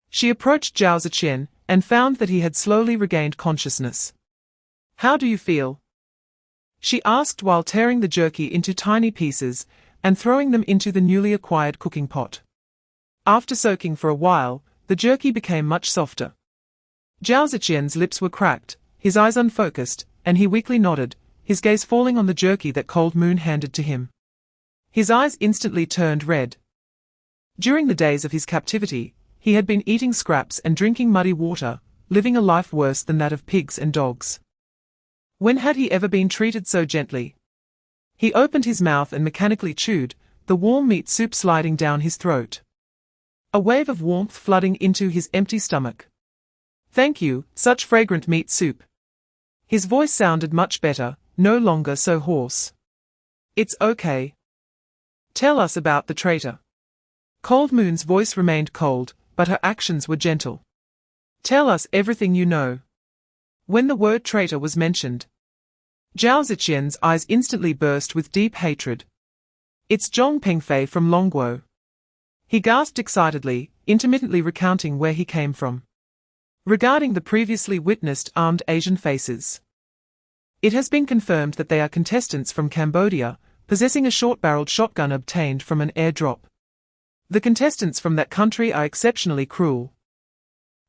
She approached Zhao Ziqian and found that he had slowly regained consciousness. How do you feel? She asked while tearing the jerky into tiny pieces and throwing them into the newly acquired cooking pot. After soaking for a while, the jerky became much softer. Zhao Ziqian's lips were cracked, his eyes unfocused, and he weakly nodded, his gaze falling on the jerky that Cold Moon handed to him. His eyes instantly turned red. During the days of his captivity, he had been eating scraps and drinking muddy water, living a life worse than that of pigs and dogs. When had he ever been treated so gently? He opened his mouth and mechanically chewed, the warm meat soup sliding down his throat. A wave of warmth flooding into his empty stomach. Thank you, such fragrant meat soup. His voice sounded much better, no longer so hoarse. It's okay. Tell us about the traitor. Cold Moon's voice remained cold, but her actions were gentle. Tell us everything you know. When the word traitor was mentioned, Zhao Ziqian's eyes instantly burst with deep hatred. It's Zhong Pengfei from Longguo. He gasped excitedly, intermittently recounting where he came from. Regarding the previously witnessed armed Asian faces, it has been confirmed that they are contestants from Cambodia, possessing a short-barreled shotgun obtained from an airdrop. The contestants from that country are exceptionally cruel,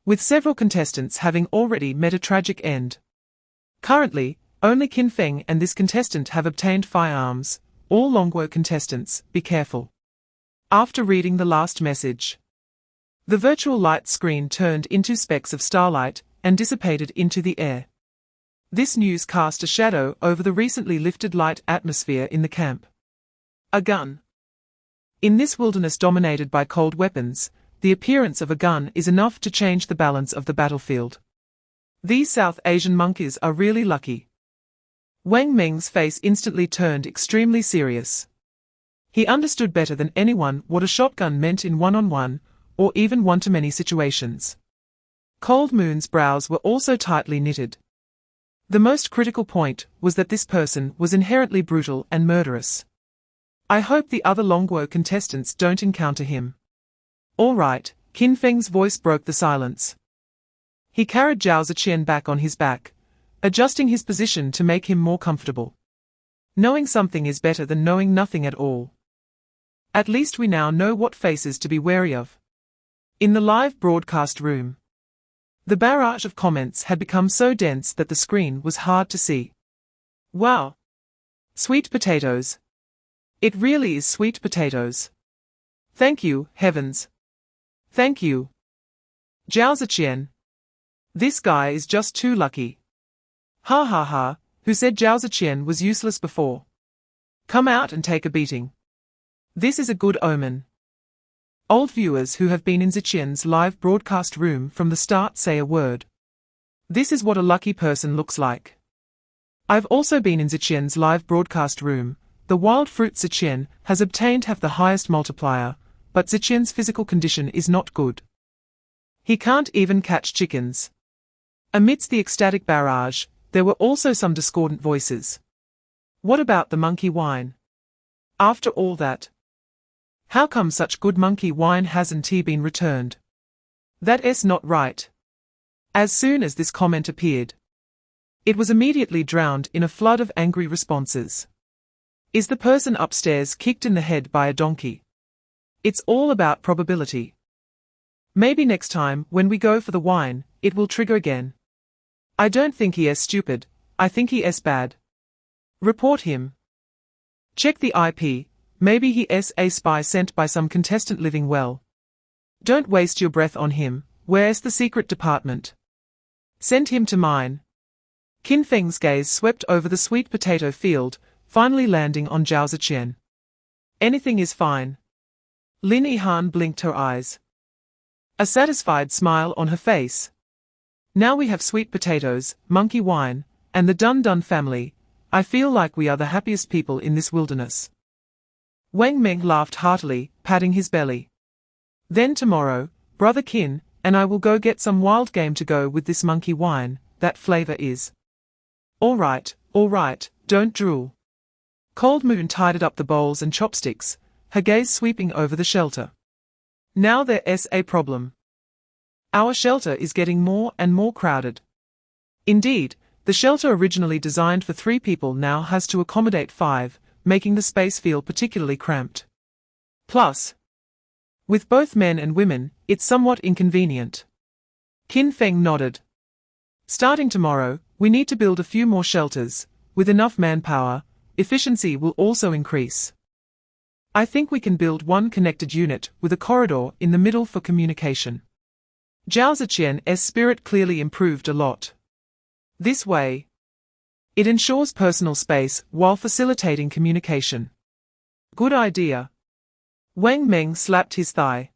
with several contestants having already met a tragic end. Currently, only Qin Feng and this contestant have obtained firearms. All Longguo contestants, be careful. After reading the last message, the virtual light screen turned into specks of starlight and dissipated into the air. This news cast a shadow over the recently lifted light atmosphere in the camp. A gun. In this wilderness dominated by cold weapons, the appearance of a gun is enough to change the balance of the battlefield. These South Asian monkeys are really lucky. Wang Meng's face instantly turned extremely serious. He understood better than anyone what a shotgun meant in one-on-one, or even one-to-many situations. Cold Moon's brows were also tightly knitted. The most critical point was that this person was inherently brutal and murderous. I hope the other Longguo contestants don't encounter him. All right, Qin Feng's voice broke the silence. He carried Zhao Ziqian back on his back, adjusting his position to make him more comfortable. Knowing something is better than knowing nothing at all. At least we now know what faces to be wary of. In the live broadcast room, the barrage of comments had become so dense that the screen was hard to see. Wow! Sweet potatoes. It really is sweet potatoes. Thank you, heavens. Thank you. Zhao Ziqian. This guy is just too lucky. Ha ha ha, who said Zhao Ziqian was useless before? Come out and take a beating. This is a good omen. Old viewers who have been in Ziqian's live broadcast room from the start say a word. This is what a lucky person looks like. I've also been in Ziqian's live broadcast room. The wild fruit Ziqian has obtained half the highest multiplier, but Ziqian's physical condition is not good. He can't even catch chickens. Amidst the ecstatic barrage, there were also some discordant voices. What about the monkey wine? After all that, how come such good monkey wine hasn't been returned? That's not right. As soon as this comment appeared, it was immediately drowned in a flood of angry responses. Is the person upstairs kicked in the head by a donkey? It's all about probability. Maybe next time when we go for the wine, it will trigger again. I don't think he is stupid, I think he is bad. Report him. Check the IP, maybe he is a spy sent by some contestant living well. Don't waste your breath on him, where's the secret department? Send him to mine. Qin Feng's gaze swept over the sweet potato field, finally landing on Zhao Ziqian. Anything is fine. Lin Yihan blinked her eyes. A satisfied smile on her face. Now we have sweet potatoes, monkey wine, and the Dun family. I feel like we are the happiest people in this wilderness. Wang Meng laughed heartily, patting his belly. Then tomorrow, Brother Qin, and I will go get some wild game to go with this monkey wine, that flavor is. All right, don't drool. Cold Moon tidied up the bowls and chopsticks, her gaze sweeping over the shelter. Now there is a problem. Our shelter is getting more and more crowded. Indeed, the shelter originally designed for 3 people now has to accommodate 5, making the space feel particularly cramped. Plus, with both men and women, it's somewhat inconvenient. Qin Feng nodded. Starting tomorrow, we need to build a few more shelters. With enough manpower, efficiency will also increase. I think we can build one connected unit with a corridor in the middle for communication. Zhao Ziqian's spirit clearly improved a lot. This way, it ensures personal space while facilitating communication. Good idea. Wang Meng slapped his thigh.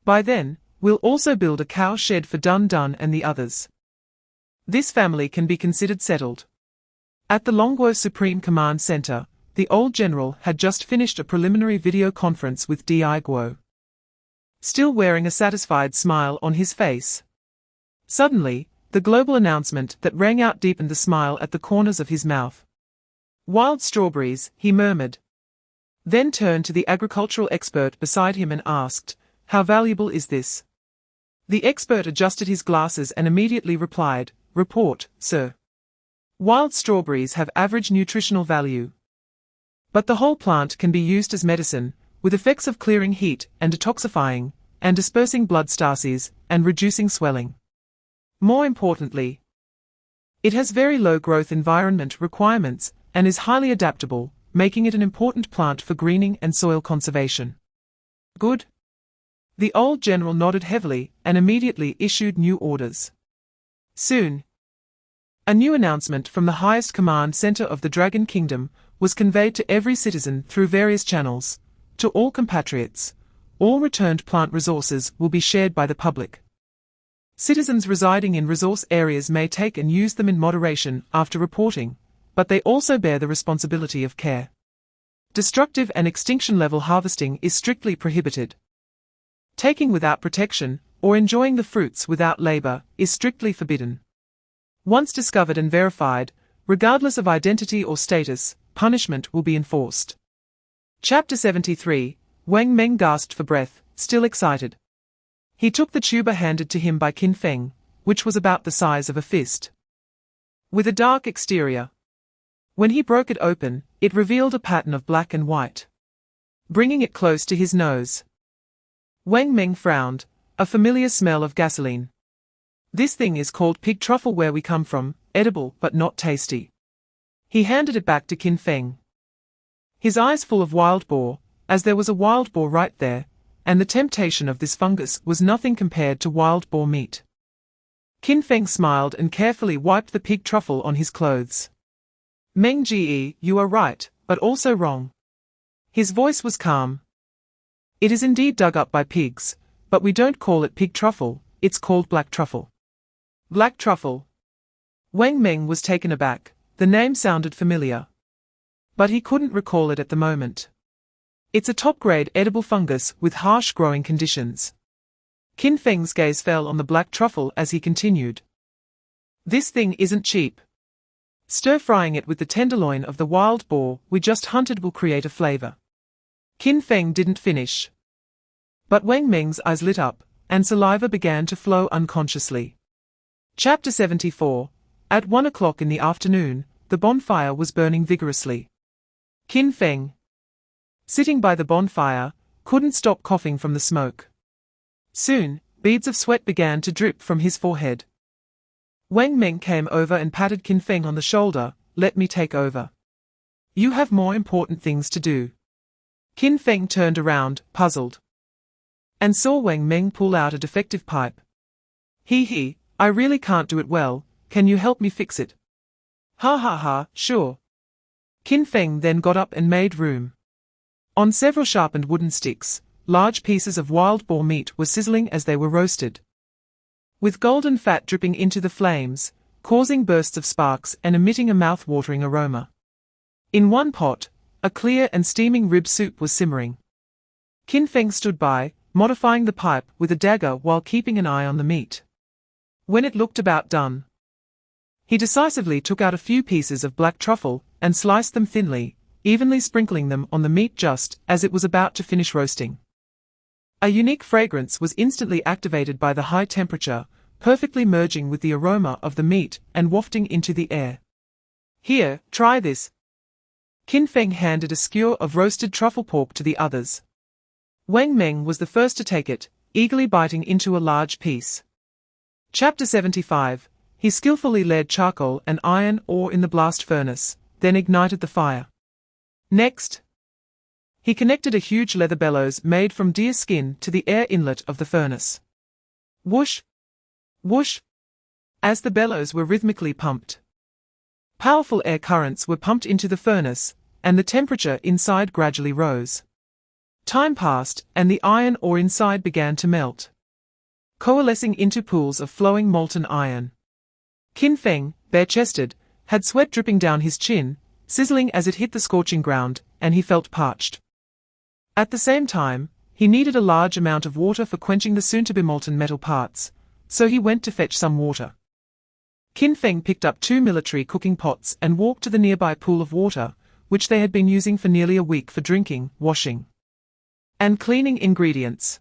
By then, we'll also build a cow shed for Dun and the others. This family can be considered settled. At the Longguo Supreme Command Center, the old general had just finished a preliminary video conference with Di Guo. Still wearing a satisfied smile on his face. Suddenly, the global announcement that rang out deepened the smile at the corners of his mouth. Wild strawberries, he murmured. Then turned to the agricultural expert beside him and asked, how valuable is this? The expert adjusted his glasses and immediately replied, report, sir. Wild strawberries have average nutritional value. But the whole plant can be used as medicine, with effects of clearing heat and detoxifying, and dispersing blood stases, and reducing swelling. More importantly, it has very low growth environment requirements, and is highly adaptable, making it an important plant for greening and soil conservation. Good. The old general nodded heavily, and immediately issued new orders. Soon, a new announcement from the highest command center of the Dragon Kingdom was conveyed to every citizen through various channels. to all compatriots, all returned plant resources will be shared by the public. Citizens residing in resource areas may take and use them in moderation after reporting, but they also bear the responsibility of care. Destructive and extinction-level harvesting is strictly prohibited. Taking without protection, or enjoying the fruits without labor, is strictly forbidden. Once discovered and verified, regardless of identity or status, punishment will be enforced. Chapter 73. Wang Meng gasped for breath, still excited. He took the tuber handed to him by Qin Feng, which was about the size of a fist, with a dark exterior. When he broke it open, it revealed a pattern of black and white. Bringing it close to his nose, Wang Meng frowned, a familiar smell of gasoline. This thing is called pig truffle where we come from, edible but not tasty. He handed it back to Qin Feng, his eyes full of wild boar, as there was a wild boar right there, and the temptation of this fungus was nothing compared to wild boar meat. Qin Feng smiled and carefully wiped the pig truffle on his clothes. Meng Ge, you are right, but also wrong. His voice was calm. It is indeed dug up by pigs, but we don't call it pig truffle, it's called black truffle. Black truffle. Wang Meng was taken aback, the name sounded familiar, but he couldn't recall it at the moment. It's a top-grade edible fungus with harsh growing conditions. Qin Feng's gaze fell on the black truffle as he continued. This thing isn't cheap. Stir-frying it with the tenderloin of the wild boar we just hunted will create a flavor. Qin Feng didn't finish, but Wang Meng's eyes lit up, and saliva began to flow unconsciously. Chapter 74. At 1 o'clock in the afternoon, the bonfire was burning vigorously. Qin Feng, sitting by the bonfire, couldn't stop coughing from the smoke. Soon, beads of sweat began to drip from his forehead. Wang Meng came over and patted Qin Feng on the shoulder. Let me take over. You have more important things to do. Qin Feng turned around, puzzled, and saw Wang Meng pull out a defective pipe. He, I really can't do it well, can you help me fix it? Ha ha ha, sure. Qin Feng then got up and made room. On several sharpened wooden sticks, large pieces of wild boar meat were sizzling as they were roasted, with golden fat dripping into the flames, causing bursts of sparks and emitting a mouth-watering aroma. In one pot, a clear and steaming rib soup was simmering. Qin Feng stood by, modifying the pipe with a dagger while keeping an eye on the meat. When it looked about done, he decisively took out a few pieces of black truffle and sliced them thinly, evenly sprinkling them on the meat just as it was about to finish roasting. A unique fragrance was instantly activated by the high temperature, perfectly merging with the aroma of the meat and wafting into the air. Here, try this. Qin Feng handed a skewer of roasted truffle pork to the others. Wang Meng was the first to take it, eagerly biting into a large piece. Chapter 75. He skillfully laid charcoal and iron ore in the blast furnace, then ignited the fire. Next, he connected a huge leather bellows made from deer skin to the air inlet of the furnace. Whoosh! Whoosh! As the bellows were rhythmically pumped, powerful air currents were pumped into the furnace, and the temperature inside gradually rose. Time passed, and the iron ore inside began to melt, coalescing into pools of flowing molten iron. Qin Feng, bare-chested, had sweat dripping down his chin, sizzling as it hit the scorching ground, and he felt parched. At the same time, he needed a large amount of water for quenching the soon-to-be molten metal parts, so he went to fetch some water. Qin Feng picked up 2 military cooking pots and walked to the nearby pool of water, which they had been using for nearly a week for drinking, washing, and cleaning ingredients.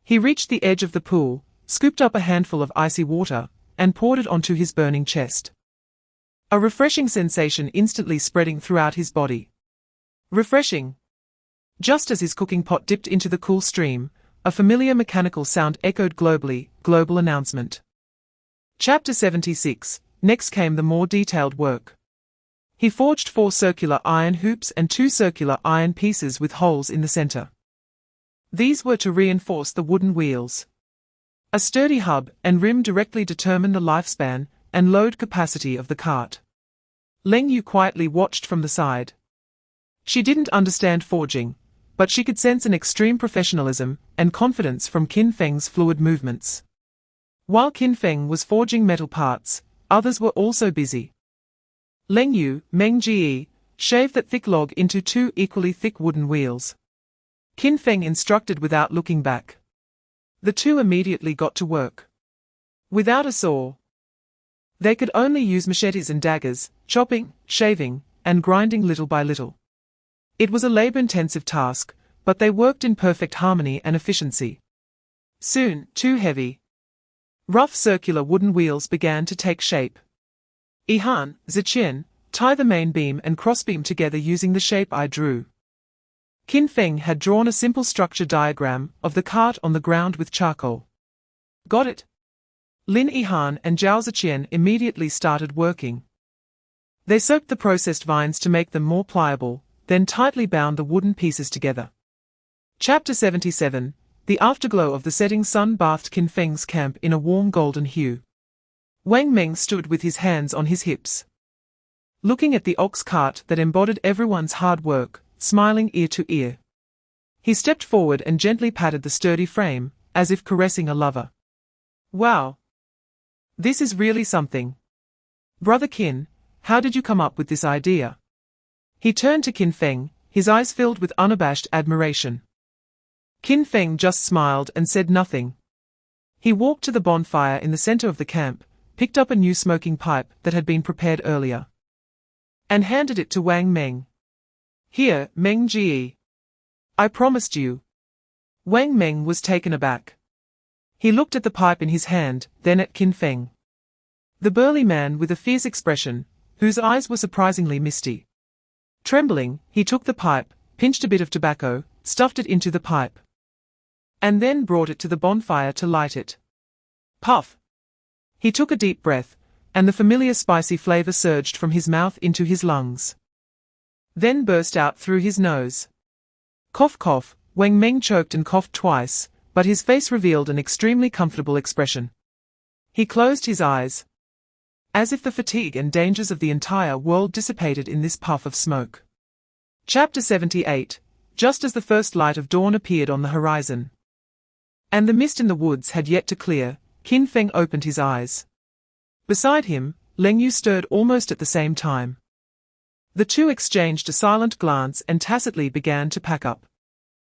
He reached the edge of the pool, scooped up a handful of icy water, and poured it onto his burning chest. A refreshing sensation instantly spreading throughout his body. Refreshing. Just as his cooking pot dipped into the cool stream, a familiar mechanical sound echoed globally, global announcement. Chapter 76. Next came the more detailed work. He forged 4 circular iron hoops and 2 circular iron pieces with holes in the center. These were to reinforce the wooden wheels. A sturdy hub and rim directly determined the lifespan and load capacity of the cart. Leng Yu quietly watched from the side. She didn't understand forging, but she could sense an extreme professionalism and confidence from Qin Feng's fluid movements. While Qin Feng was forging metal parts, others were also busy. Leng Yu, Meng Jie, shaved that thick log into 2 equally thick wooden wheels. Qin Feng instructed without looking back. The two immediately got to work. Without a saw, they could only use machetes and daggers, chopping, shaving, and grinding little by little. It was a labor-intensive task, but they worked in perfect harmony and efficiency. Soon, 2 heavy, rough circular wooden wheels began to take shape. Ihan, Ziqian, tie the main beam and crossbeam together using the shape I drew. Qin Feng had drawn a simple structure diagram of the cart on the ground with charcoal. Got it? Lin Ihan and Zhao Ziqian immediately started working. They soaked the processed vines to make them more pliable, then tightly bound the wooden pieces together. Chapter 77. The afterglow of the setting sun bathed Qin Feng's camp in a warm golden hue. Wang Meng stood with his hands on his hips, looking at the ox cart that embodied everyone's hard work, smiling ear to ear. He stepped forward and gently patted the sturdy frame, as if caressing a lover. Wow! This is really something. Brother Qin, how did you come up with this idea? He turned to Qin Feng, his eyes filled with unabashed admiration. Qin Feng just smiled and said nothing. He walked to the bonfire in the center of the camp, picked up a new smoking pipe that had been prepared earlier, and handed it to Wang Meng. Here, Meng Jie. I promised you. Wang Meng was taken aback. He looked at the pipe in his hand, then at Qin Feng. The burly man with a fierce expression, whose eyes were surprisingly misty. Trembling, he took the pipe, pinched a bit of tobacco, stuffed it into the pipe, and then brought it to the bonfire to light it. Puff! He took a deep breath, and the familiar spicy flavor surged from his mouth into his lungs, then burst out through his nose. Cough cough, Wang Meng choked and coughed twice, but his face revealed an extremely comfortable expression. He closed his eyes, as if the fatigue and dangers of the entire world dissipated in this puff of smoke. Chapter 78. Just as the first light of dawn appeared on the horizon, and the mist in the woods had yet to clear, Qin Feng opened his eyes. Beside him, Leng Yu stirred almost at the same time. The two exchanged a silent glance and tacitly began to pack up.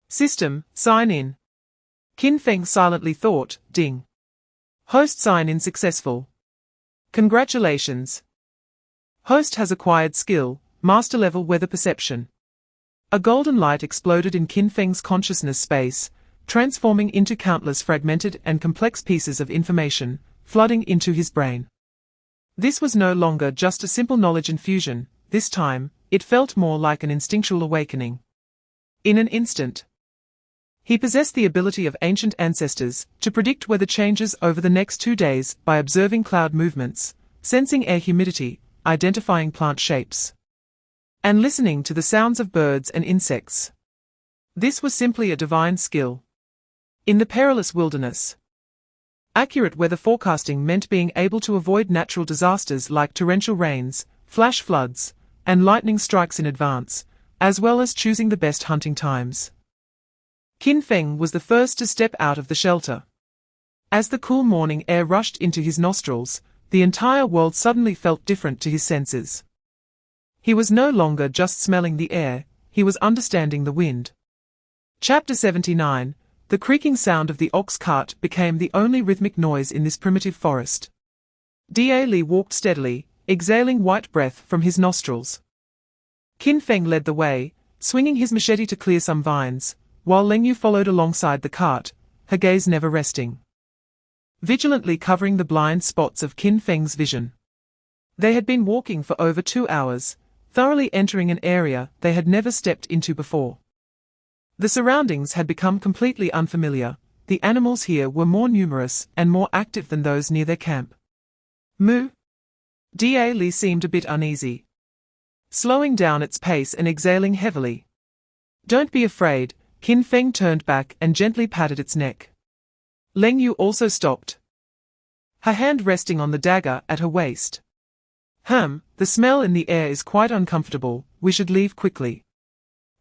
System, sign in. Qin Feng silently thought, ding. Host sign-in successful. Congratulations. Host has acquired skill, master-level weather perception. A golden light exploded in Qin Feng's consciousness space, transforming into countless fragmented and complex pieces of information, flooding into his brain. This was no longer just a simple knowledge infusion, this time, it felt more like an instinctual awakening. In an instant, he possessed the ability of ancient ancestors to predict weather changes over the next 2 days by observing cloud movements, sensing air humidity, identifying plant shapes, and listening to the sounds of birds and insects. This was simply a divine skill. In the perilous wilderness, accurate weather forecasting meant being able to avoid natural disasters like torrential rains, flash floods, and lightning strikes in advance, as well as choosing the best hunting times. Qin Feng was the first to step out of the shelter. As the cool morning air rushed into his nostrils, the entire world suddenly felt different to his senses. He was no longer just smelling the air, he was understanding the wind. Chapter 79. The creaking sound of the ox cart became the only rhythmic noise in this primitive forest. Da Li walked steadily, exhaling white breath from his nostrils. Qin Feng led the way, swinging his machete to clear some vines, while Leng Yu followed alongside the cart, her gaze never resting, vigilantly covering the blind spots of Qin Feng's vision. They had been walking for over 2 hours, thoroughly entering an area they had never stepped into before. The surroundings had become completely unfamiliar, the animals here were more numerous and more active than those near their camp. Moo! Da Li seemed a bit uneasy, slowing down its pace and exhaling heavily. Don't be afraid, Qin Feng turned back and gently patted its neck. Leng Yu also stopped, her hand resting on the dagger at her waist. The smell in the air is quite uncomfortable, we should leave quickly.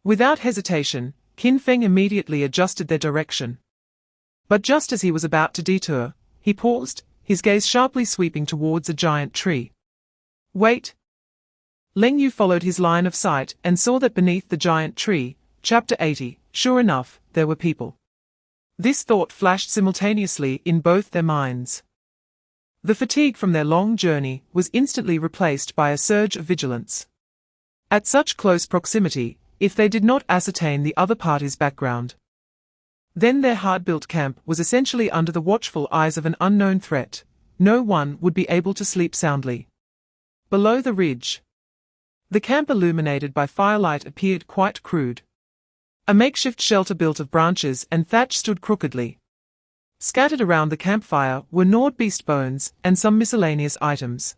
Without hesitation, Qin Feng immediately adjusted their direction. But just as he was about to detour, he paused, his gaze sharply sweeping towards a giant tree. Wait! Leng Yu followed his line of sight and saw that beneath the giant tree, Chapter 80, sure enough, there were people. This thought flashed simultaneously in both their minds. The fatigue from their long journey was instantly replaced by a surge of vigilance. At such close proximity, if they did not ascertain the other party's background, then their hard-built camp was essentially under the watchful eyes of an unknown threat. No one would be able to sleep soundly. Below the ridge, the camp illuminated by firelight appeared quite crude. A makeshift shelter built of branches and thatch stood crookedly. Scattered around the campfire were gnawed beast bones and some miscellaneous items.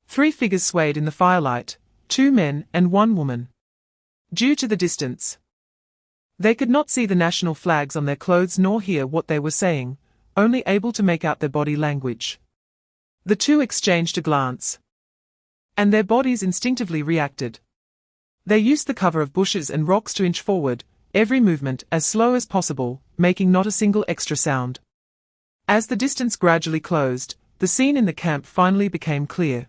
3 figures swayed in the firelight, 2 men and 1 woman. Due to the distance, they could not see the national flags on their clothes nor hear what they were saying, only able to make out their body language. The 2 exchanged a glance, and their bodies instinctively reacted. They used the cover of bushes and rocks to inch forward, every movement as slow as possible, making not a single extra sound. As the distance gradually closed, the scene in the camp finally became clear.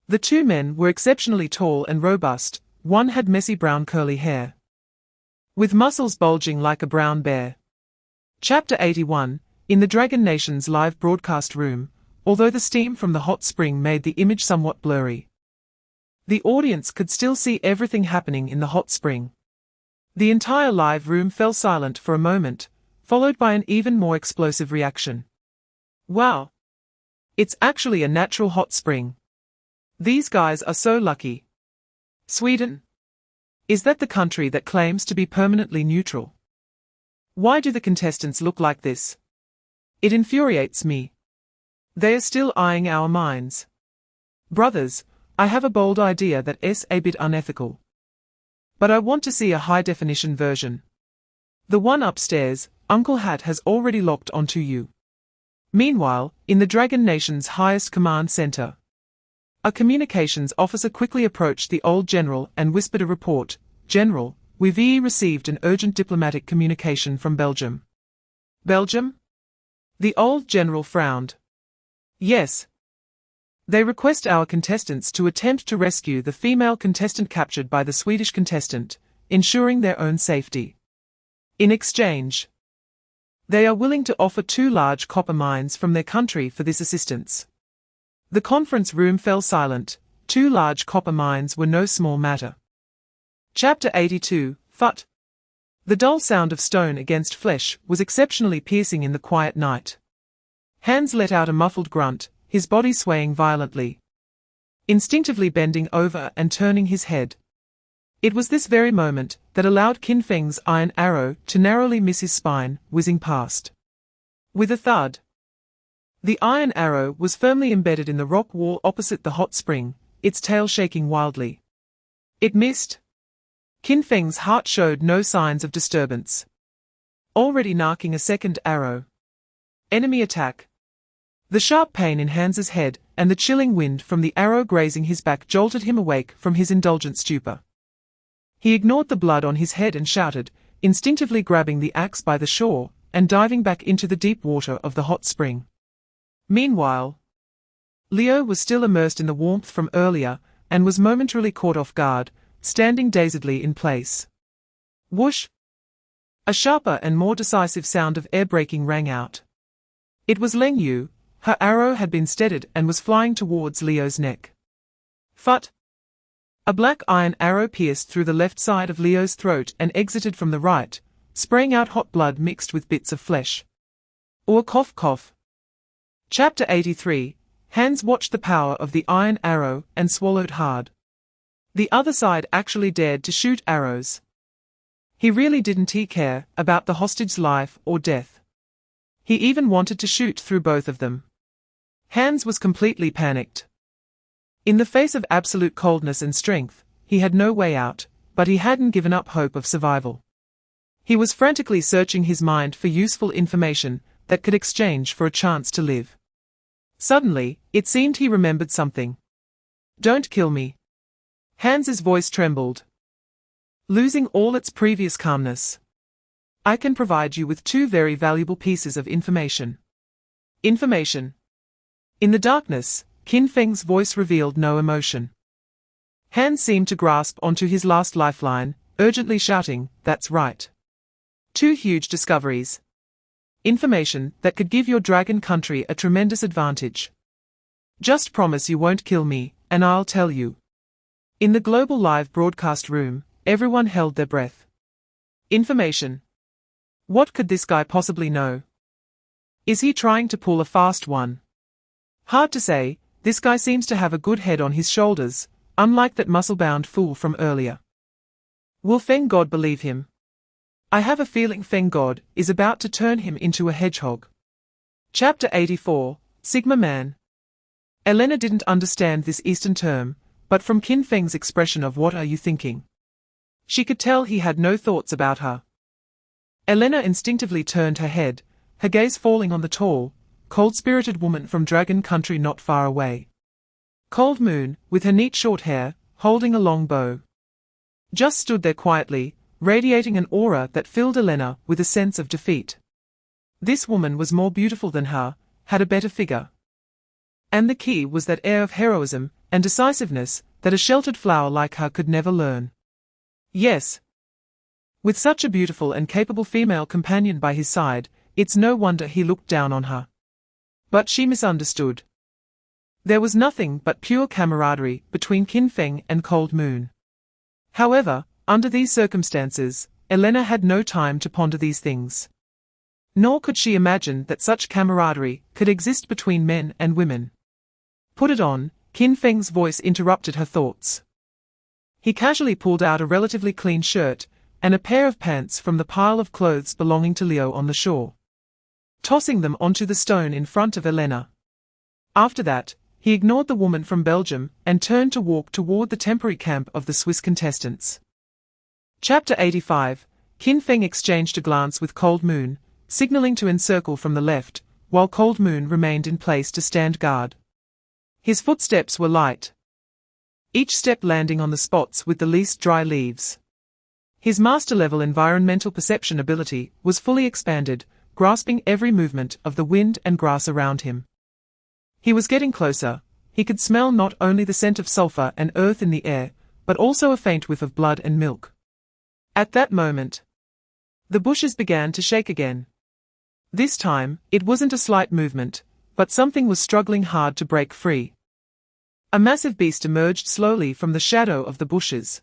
The 2 men were exceptionally tall and robust, one had messy brown curly hair, with muscles bulging like a brown bear. Chapter 81, in the Dragon Nation's live broadcast room, although the steam from the hot spring made the image somewhat blurry, the audience could still see everything happening in the hot spring. The entire live room fell silent for a moment, followed by an even more explosive reaction. Wow! It's actually a natural hot spring. These guys are so lucky. Sweden? Is that the country that claims to be permanently neutral? Why do the contestants look like this? It infuriates me. They are still eyeing our minds. Brothers, I have a bold idea that is a bit unethical. But I want to see a high-definition version. The one upstairs, Uncle Hat has already locked onto you. Meanwhile, in the Dragon Nation's highest command center, a communications officer quickly approached the old general and whispered a report. General, we've received an urgent diplomatic communication from Belgium. Belgium? The old general frowned. Yes. They request our contestants to attempt to rescue the female contestant captured by the Swedish contestant, ensuring their own safety. In exchange, they are willing to offer 2 large copper mines from their country for this assistance. The conference room fell silent. 2 large copper mines were no small matter. Chapter 82, Thut. The dull sound of stone against flesh was exceptionally piercing in the quiet night. Hans let out a muffled grunt, his body swaying violently, instinctively bending over and turning his head. It was this very moment that allowed Qin Feng's iron arrow to narrowly miss his spine, whizzing past. With a thud, the iron arrow was firmly embedded in the rock wall opposite the hot spring, its tail shaking wildly. It missed. Qin Feng's heart showed no signs of disturbance. Already narking a second arrow. Enemy attack. The sharp pain in Hans's head and the chilling wind from the arrow grazing his back jolted him awake from his indulgent stupor. He ignored the blood on his head and shouted, instinctively grabbing the axe by the shore and diving back into the deep water of the hot spring. Meanwhile, Leo was still immersed in the warmth from earlier and was momentarily caught off guard, standing dazedly in place. Whoosh! A sharper and more decisive sound of air braking rang out. It was Leng Yu. Her arrow had been steadied and was flying towards Leo's neck. Phut! A black iron arrow pierced through the left side of Leo's throat and exited from the right, spraying out hot blood mixed with bits of flesh. Or cough cough. Chapter 83, Hans watched the power of the iron arrow and swallowed hard. The other side actually dared to shoot arrows. He really didn't care about the hostage's life or death. He even wanted to shoot through both of them. Hans was completely panicked. In the face of absolute coldness and strength, he had no way out, but he hadn't given up hope of survival. He was frantically searching his mind for useful information that could exchange for a chance to live. Suddenly, it seemed he remembered something. Don't kill me. Hans's voice trembled. losing all its previous calmness. I can provide you with two very valuable pieces of information. Information. In the darkness, Qin Feng's voice revealed no emotion. Hands seemed to grasp onto his last lifeline, urgently shouting, "That's right." Two huge discoveries. Information that could give your dragon country a tremendous advantage. Just promise you won't kill me, and I'll tell you. In the global live broadcast room, everyone held their breath. Information. What could this guy possibly know? Is he trying to pull a fast one? Hard to say. This guy seems to have a good head on his shoulders, unlike that muscle-bound fool from earlier. Will Feng God believe him? I have a feeling Feng God is about to turn him into a hedgehog. Chapter 84, Sigma Man. Elena didn't understand this Eastern term, but from Qin Feng's expression of "What are you thinking?" she could tell he had no thoughts about her. Elena instinctively turned her head, her gaze falling on the tall, cold-spirited woman from Dragon Country not far away. Cold Moon, with her neat short hair, holding a long bow, just stood there quietly, radiating an aura that filled Elena with a sense of defeat. This woman was more beautiful than her, had a better figure. And the key was that air of heroism and decisiveness that a sheltered flower like her could never learn. Yes. With such a beautiful and capable female companion by his side, it's no wonder he looked down on her. But she misunderstood. There was nothing but pure camaraderie between Qin Feng and Cold Moon. However, under these circumstances, Elena had no time to ponder these things. Nor could she imagine that such camaraderie could exist between men and women. Put it on, Qin Feng's voice interrupted her thoughts. He casually pulled out a relatively clean shirt and a pair of pants from the pile of clothes belonging to Leo on the shore, tossing them onto the stone in front of Elena. After that, he ignored the woman from Belgium and turned to walk toward the temporary camp of the Swiss contestants. Chapter 85, Qin Feng exchanged a glance with Cold Moon, signaling to encircle from the left, while Cold Moon remained in place to stand guard. His footsteps were light, each step landing on the spots with the least dry leaves. His master-level environmental perception ability was fully expanded, grasping every movement of the wind and grass around him. He was getting closer. He could smell not only the scent of sulfur and earth in the air, but also a faint whiff of blood and milk. At that moment, the bushes began to shake again. This time, it wasn't a slight movement, but something was struggling hard to break free. A massive beast emerged slowly from the shadow of the bushes.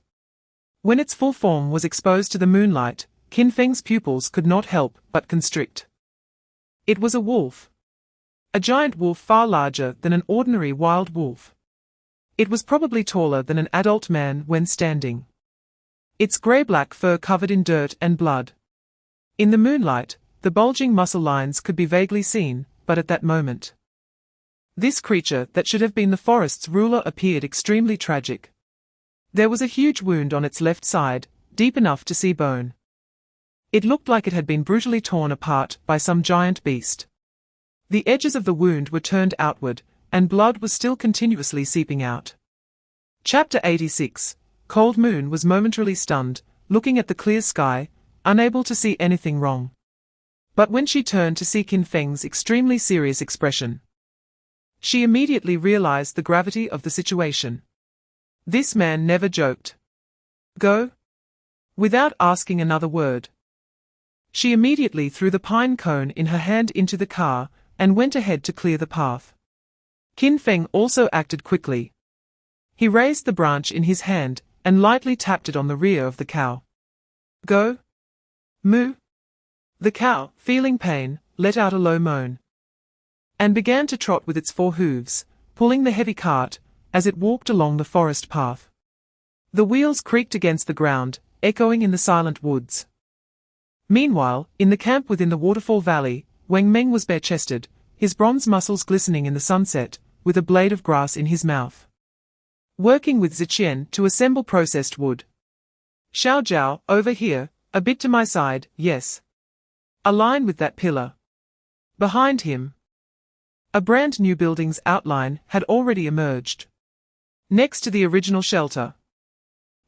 When its full form was exposed to the moonlight, Qin Feng's pupils could not help but constrict. It was a wolf. A giant wolf far larger than an ordinary wild wolf. It was probably taller than an adult man when standing. Its grey-black fur covered in dirt and blood. In the moonlight, the bulging muscle lines could be vaguely seen, but at that moment, this creature that should have been the forest's ruler appeared extremely tragic. There was a huge wound on its left side, deep enough to see bone. It looked like it had been brutally torn apart by some giant beast. The edges of the wound were turned outward, and blood was still continuously seeping out. Chapter 86, Cold Moon was momentarily stunned, looking at the clear sky, unable to see anything wrong. But when she turned to see Qin Feng's extremely serious expression, she immediately realized the gravity of the situation. This man never joked. Go? Without asking another word, she immediately threw the pine cone in her hand into the car, and went ahead to clear the path. Qin Feng also acted quickly. He raised the branch in his hand, and lightly tapped it on the rear of the cow. Go? Moo? The cow, feeling pain, let out a low moan, and began to trot with its 4 hooves, pulling the heavy cart, as it walked along the forest path. The wheels creaked against the ground, echoing in the silent woods. Meanwhile, in the camp within the waterfall valley, Wang Meng was bare-chested, his bronze muscles glistening in the sunset, with a blade of grass in his mouth, working with Ziqian to assemble processed wood. Xiao Jiao, over here, a bit to my side, yes. Align with that pillar. Behind him, a brand new building's outline had already emerged. Next to the original shelter,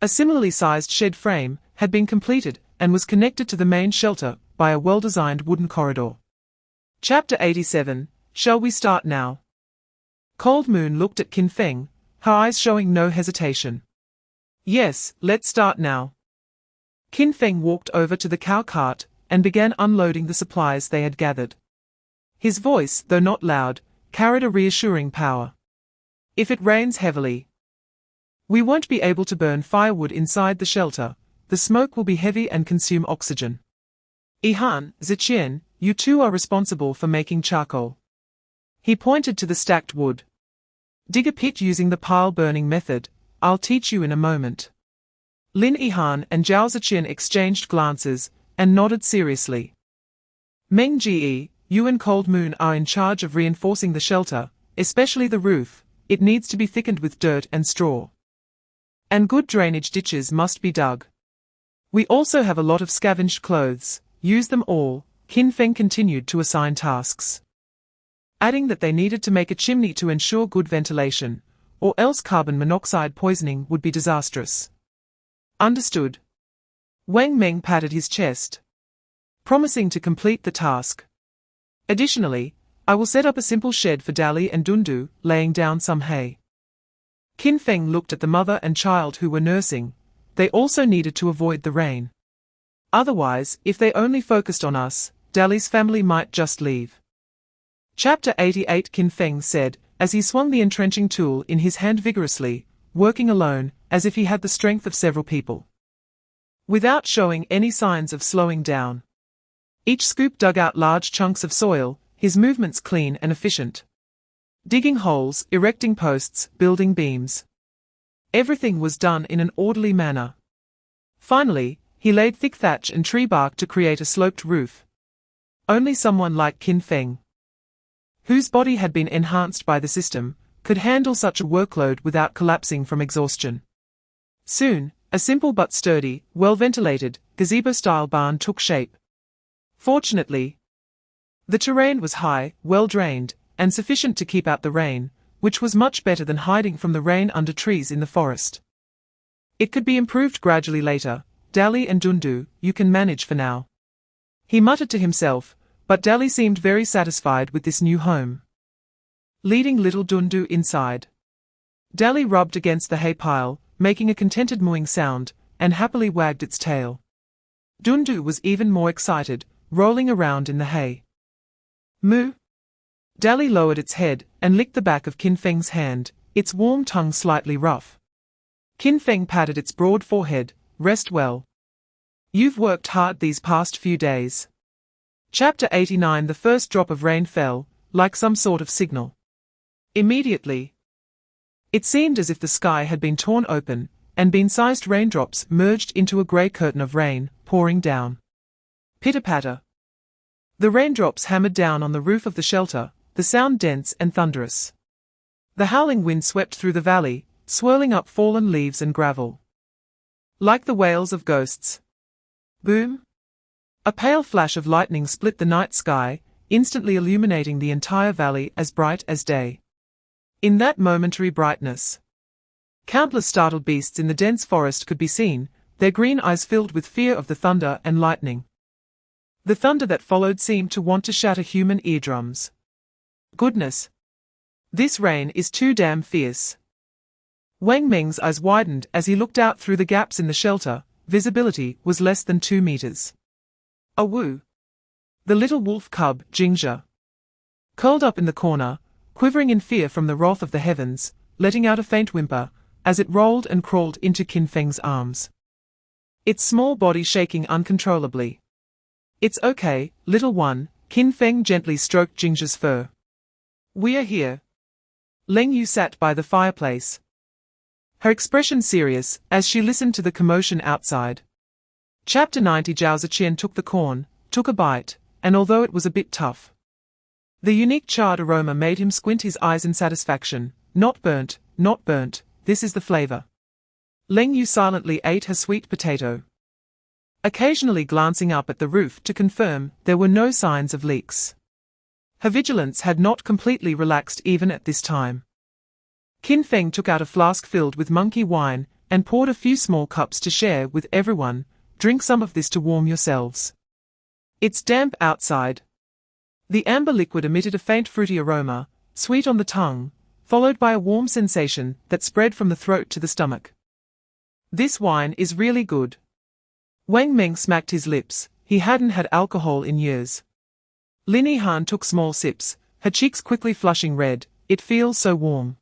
a similarly sized shed frame had been completed and was connected to the main shelter by a well-designed wooden corridor. Chapter 87, Shall we start now? Cold Moon looked at Qin Feng, her eyes showing no hesitation. Yes, let's start now. Qin Feng walked over to the cow cart and began unloading the supplies they had gathered. His voice, though not loud, carried a reassuring power. If it rains heavily, we won't be able to burn firewood inside the shelter. The smoke will be heavy and consume oxygen. Ihan, Ziqian, you two are responsible for making charcoal. He pointed to the stacked wood. Dig a pit using the pile-burning method. I'll teach you in a moment. Lin Ihan and Zhao Ziqian exchanged glances and nodded seriously. Meng Ji, you and Cold Moon are in charge of reinforcing the shelter, especially the roof. It needs to be thickened with dirt and straw. And good drainage ditches must be dug. We also have a lot of scavenged clothes. Use them all. Qin Feng continued to assign tasks, adding that they needed to make a chimney to ensure good ventilation, or else carbon monoxide poisoning would be disastrous. Understood. Wang Meng patted his chest, promising to complete the task. Additionally, I will set up a simple shed for Dali and Dundu, laying down some hay. Qin Feng looked at the mother and child who were nursing. They also needed to avoid the rain. Otherwise, if they only focused on us, Dali's family might just leave. Chapter 88 Qin Feng said, as he swung the entrenching tool in his hand vigorously, working alone, as if he had the strength of several people. Without showing any signs of slowing down. Each scoop dug out large chunks of soil, his movements clean and efficient. Digging holes, erecting posts, building beams. Everything was done in an orderly manner. Finally, he laid thick thatch and tree bark to create a sloped roof. Only someone like Qin Feng, whose body had been enhanced by the system, could handle such a workload without collapsing from exhaustion. Soon, a simple but sturdy, well-ventilated, gazebo-style barn took shape. Fortunately, the terrain was high, well-drained, and sufficient to keep out the rain, which was much better than hiding from the rain under trees in the forest. It could be improved gradually later. Dali and Dundu, you can manage for now. He muttered to himself, but Dali seemed very satisfied with this new home. Leading little Dundu inside, Dali rubbed against the hay pile, making a contented mooing sound, and happily wagged its tail. Dundu was even more excited, rolling around in the hay. Moo! Dali lowered its head and licked the back of Qin Feng's hand, its warm tongue slightly rough. Qin Feng patted its broad forehead. Rest well. You've worked hard these past few days. Chapter 89 The first drop of rain fell, like some sort of signal. Immediately, it seemed as if the sky had been torn open, and bean-sized raindrops merged into a grey curtain of rain, pouring down. Pitter-patter. The raindrops hammered down on the roof of the shelter, the sound dense and thunderous. The howling wind swept through the valley, swirling up fallen leaves and gravel. Like the wails of ghosts. Boom! A pale flash of lightning split the night sky, instantly illuminating the entire valley as bright as day. In that momentary brightness, countless startled beasts in the dense forest could be seen, their green eyes filled with fear of the thunder and lightning. The thunder that followed seemed to want to shatter human eardrums. Goodness! This rain is too damn fierce. Wang Meng's eyes widened as he looked out through the gaps in the shelter. Visibility was less than 2 meters. Awoo! The little wolf cub, Jingzhe, curled up in the corner, quivering in fear from the wrath of the heavens, letting out a faint whimper, as it rolled and crawled into Qin Feng's arms. Its small body shaking uncontrollably. It's okay, little one, Qin Feng gently stroked Jingzhe's fur. We are here. Leng Yu sat by the fireplace, her expression serious, as she listened to the commotion outside. Chapter 90 Zhao Ziqian took the corn, took a bite, and although it was a bit tough, the unique charred aroma made him squint his eyes in satisfaction. Not burnt, this is the flavor. Leng Yu silently ate her sweet potato, occasionally glancing up at the roof to confirm there were no signs of leaks. Her vigilance had not completely relaxed even at this time. Qin Feng took out a flask filled with monkey wine and poured a few small cups to share with everyone, drink some of this to warm yourselves. It's damp outside. The amber liquid emitted a faint fruity aroma, sweet on the tongue, followed by a warm sensation that spread from the throat to the stomach. This wine is really good. Wang Meng smacked his lips. He hadn't had alcohol in years. Lin Yihan took small sips, her cheeks quickly flushing red. It feels so warm.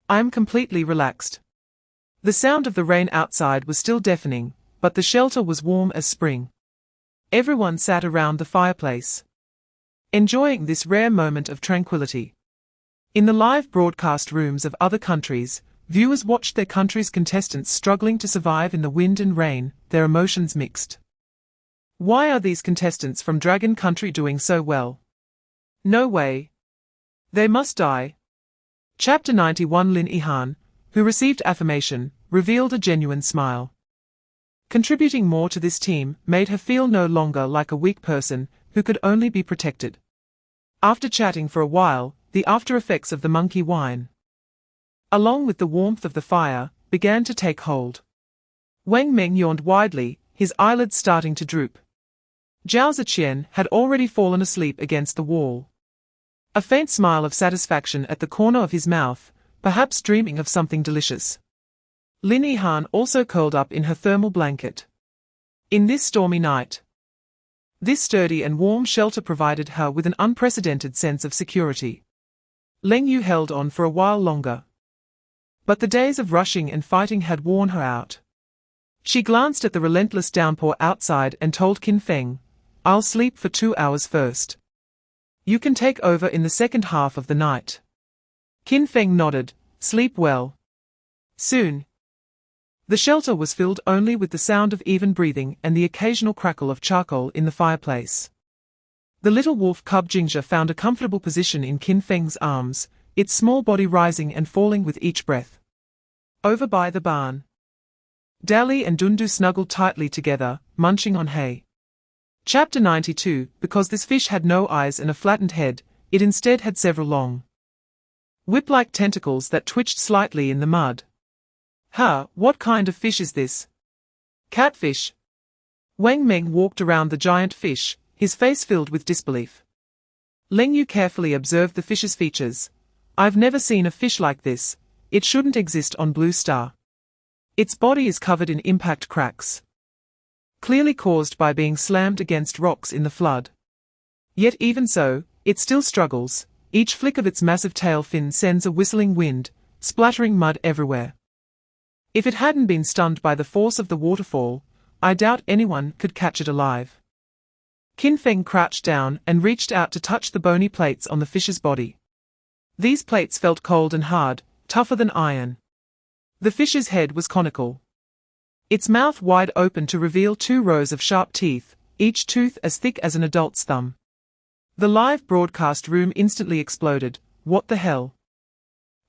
I am completely relaxed. The sound of the rain outside was still deafening, but the shelter was warm as spring. Everyone sat around the fireplace, enjoying this rare moment of tranquility. In the live broadcast rooms of other countries, viewers watched their country's contestants struggling to survive in the wind and rain, their emotions mixed. Why are these contestants from Dragon Country doing so well? No way. They must die. Chapter 91. Lin Yihan, who received affirmation, revealed a genuine smile. Contributing more to this team made her feel no longer like a weak person who could only be protected. After chatting for a while, the after effects of the monkey wine, along with the warmth of the fire, began to take hold. Wang Meng yawned widely, his eyelids starting to droop. Zhao Ziqian had already fallen asleep against the wall. A faint smile of satisfaction at the corner of his mouth, perhaps dreaming of something delicious. Lin Yihan also curled up in her thermal blanket. In this stormy night, this sturdy and warm shelter provided her with an unprecedented sense of security. Leng Yu held on for a while longer. But the days of rushing and fighting had worn her out. She glanced at the relentless downpour outside and told Qin Feng, "I'll sleep for 2 hours first. You can take over in the second half of the night." Qin Feng nodded. "Sleep well." Soon, the shelter was filled only with the sound of even breathing and the occasional crackle of charcoal in the fireplace. The little wolf cub Ginger found a comfortable position in Qin Feng's arms, its small body rising and falling with each breath. Over by the barn, Dali and Dundu snuggled tightly together, munching on hay. Chapter 92. Because this fish had no eyes and a flattened head, it instead had several long, whip-like tentacles that twitched slightly in the mud. What kind of fish is this? Catfish. Wang Meng walked around the giant fish, his face filled with disbelief. Leng Yu carefully observed the fish's features. I've never seen a fish like this. It shouldn't exist on Blue Star. Its body is covered in impact cracks, clearly caused by being slammed against rocks in the flood. Yet even so, it still struggles. Each flick of its massive tail fin sends a whistling wind, splattering mud everywhere. If it hadn't been stunned by the force of the waterfall, I doubt anyone could catch it alive. Qin Feng crouched down and reached out to touch the bony plates on the fish's body. These plates felt cold and hard, tougher than iron. The fish's head was conical, its mouth wide open to reveal 2 rows of sharp teeth, each tooth as thick as an adult's thumb. The live broadcast room instantly exploded. What the hell?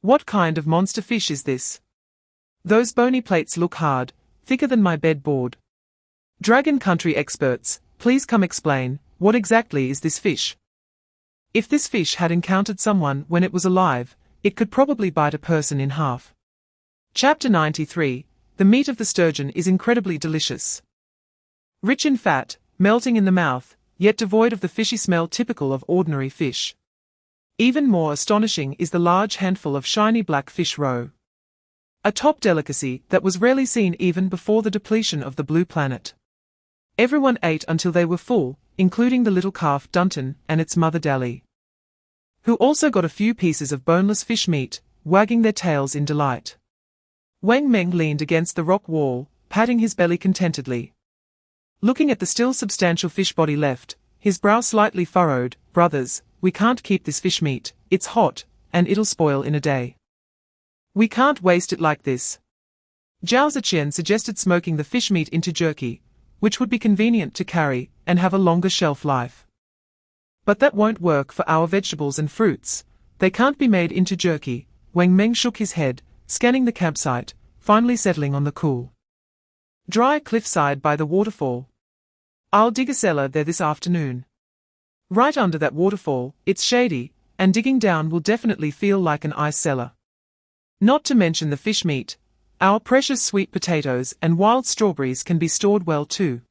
What kind of monster fish is this? Those bony plates look hard, thicker than my bedboard. Dragon Country experts, please come explain, what exactly is this fish? If this fish had encountered someone when it was alive, it could probably bite a person in half. Chapter 93. The meat of the sturgeon is incredibly delicious. Rich in fat, melting in the mouth, yet devoid of the fishy smell typical of ordinary fish. Even more astonishing is the large handful of shiny black fish roe, a top delicacy that was rarely seen even before the depletion of the blue planet. Everyone ate until they were full, including the little calf Dunton and its mother Dali, who also got a few pieces of boneless fish meat, wagging their tails in delight. Wang Meng leaned against the rock wall, patting his belly contentedly. Looking at the still substantial fish body left, his brow slightly furrowed. Brothers, we can't keep this fish meat, it's hot, and it'll spoil in a day. We can't waste it like this. Zhao Ziqian suggested smoking the fish meat into jerky, which would be convenient to carry and have a longer shelf life. But that won't work for our vegetables and fruits. They can't be made into jerky. Wang Meng shook his head, scanning the campsite, finally settling on the cool, dry cliffside by the waterfall. I'll dig a cellar there this afternoon. Right under that waterfall, it's shady, and digging down will definitely feel like an ice cellar. Not to mention the fish meat. Our precious sweet potatoes and wild strawberries can be stored well too.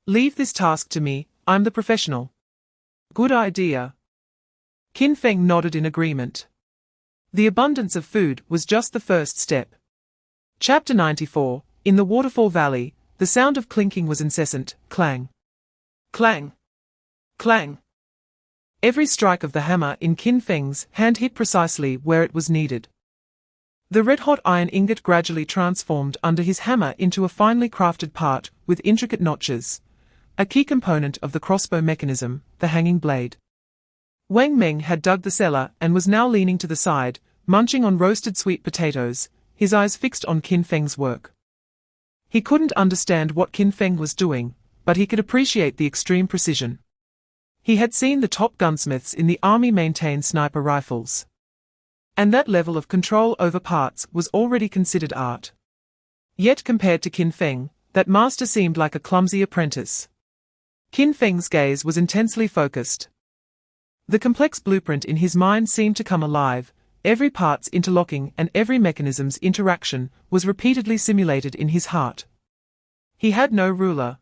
Leave this task to me, I'm the professional. Good idea. Qin Feng nodded in agreement. The abundance of food was just the first step. Chapter 94. In the waterfall valley, the sound of clinking was incessant. Clang. Clang. Clang. Every strike of the hammer in Qin Feng's hand hit precisely where it was needed. The red-hot iron ingot gradually transformed under his hammer into a finely crafted part with intricate notches, a key component of the crossbow mechanism, the hanging blade. Wang Meng had dug the cellar and was now leaning to the side, munching on roasted sweet potatoes, his eyes fixed on Qin Feng's work. He couldn't understand what Qin Feng was doing, but he could appreciate the extreme precision. He had seen the top gunsmiths in the army maintain sniper rifles. And that level of control over parts was already considered art. Yet compared to Qin Feng, that master seemed like a clumsy apprentice. Qin Feng's gaze was intensely focused. The complex blueprint in his mind seemed to come alive, every part's interlocking and every mechanism's interaction was repeatedly simulated in his heart. He had no ruler.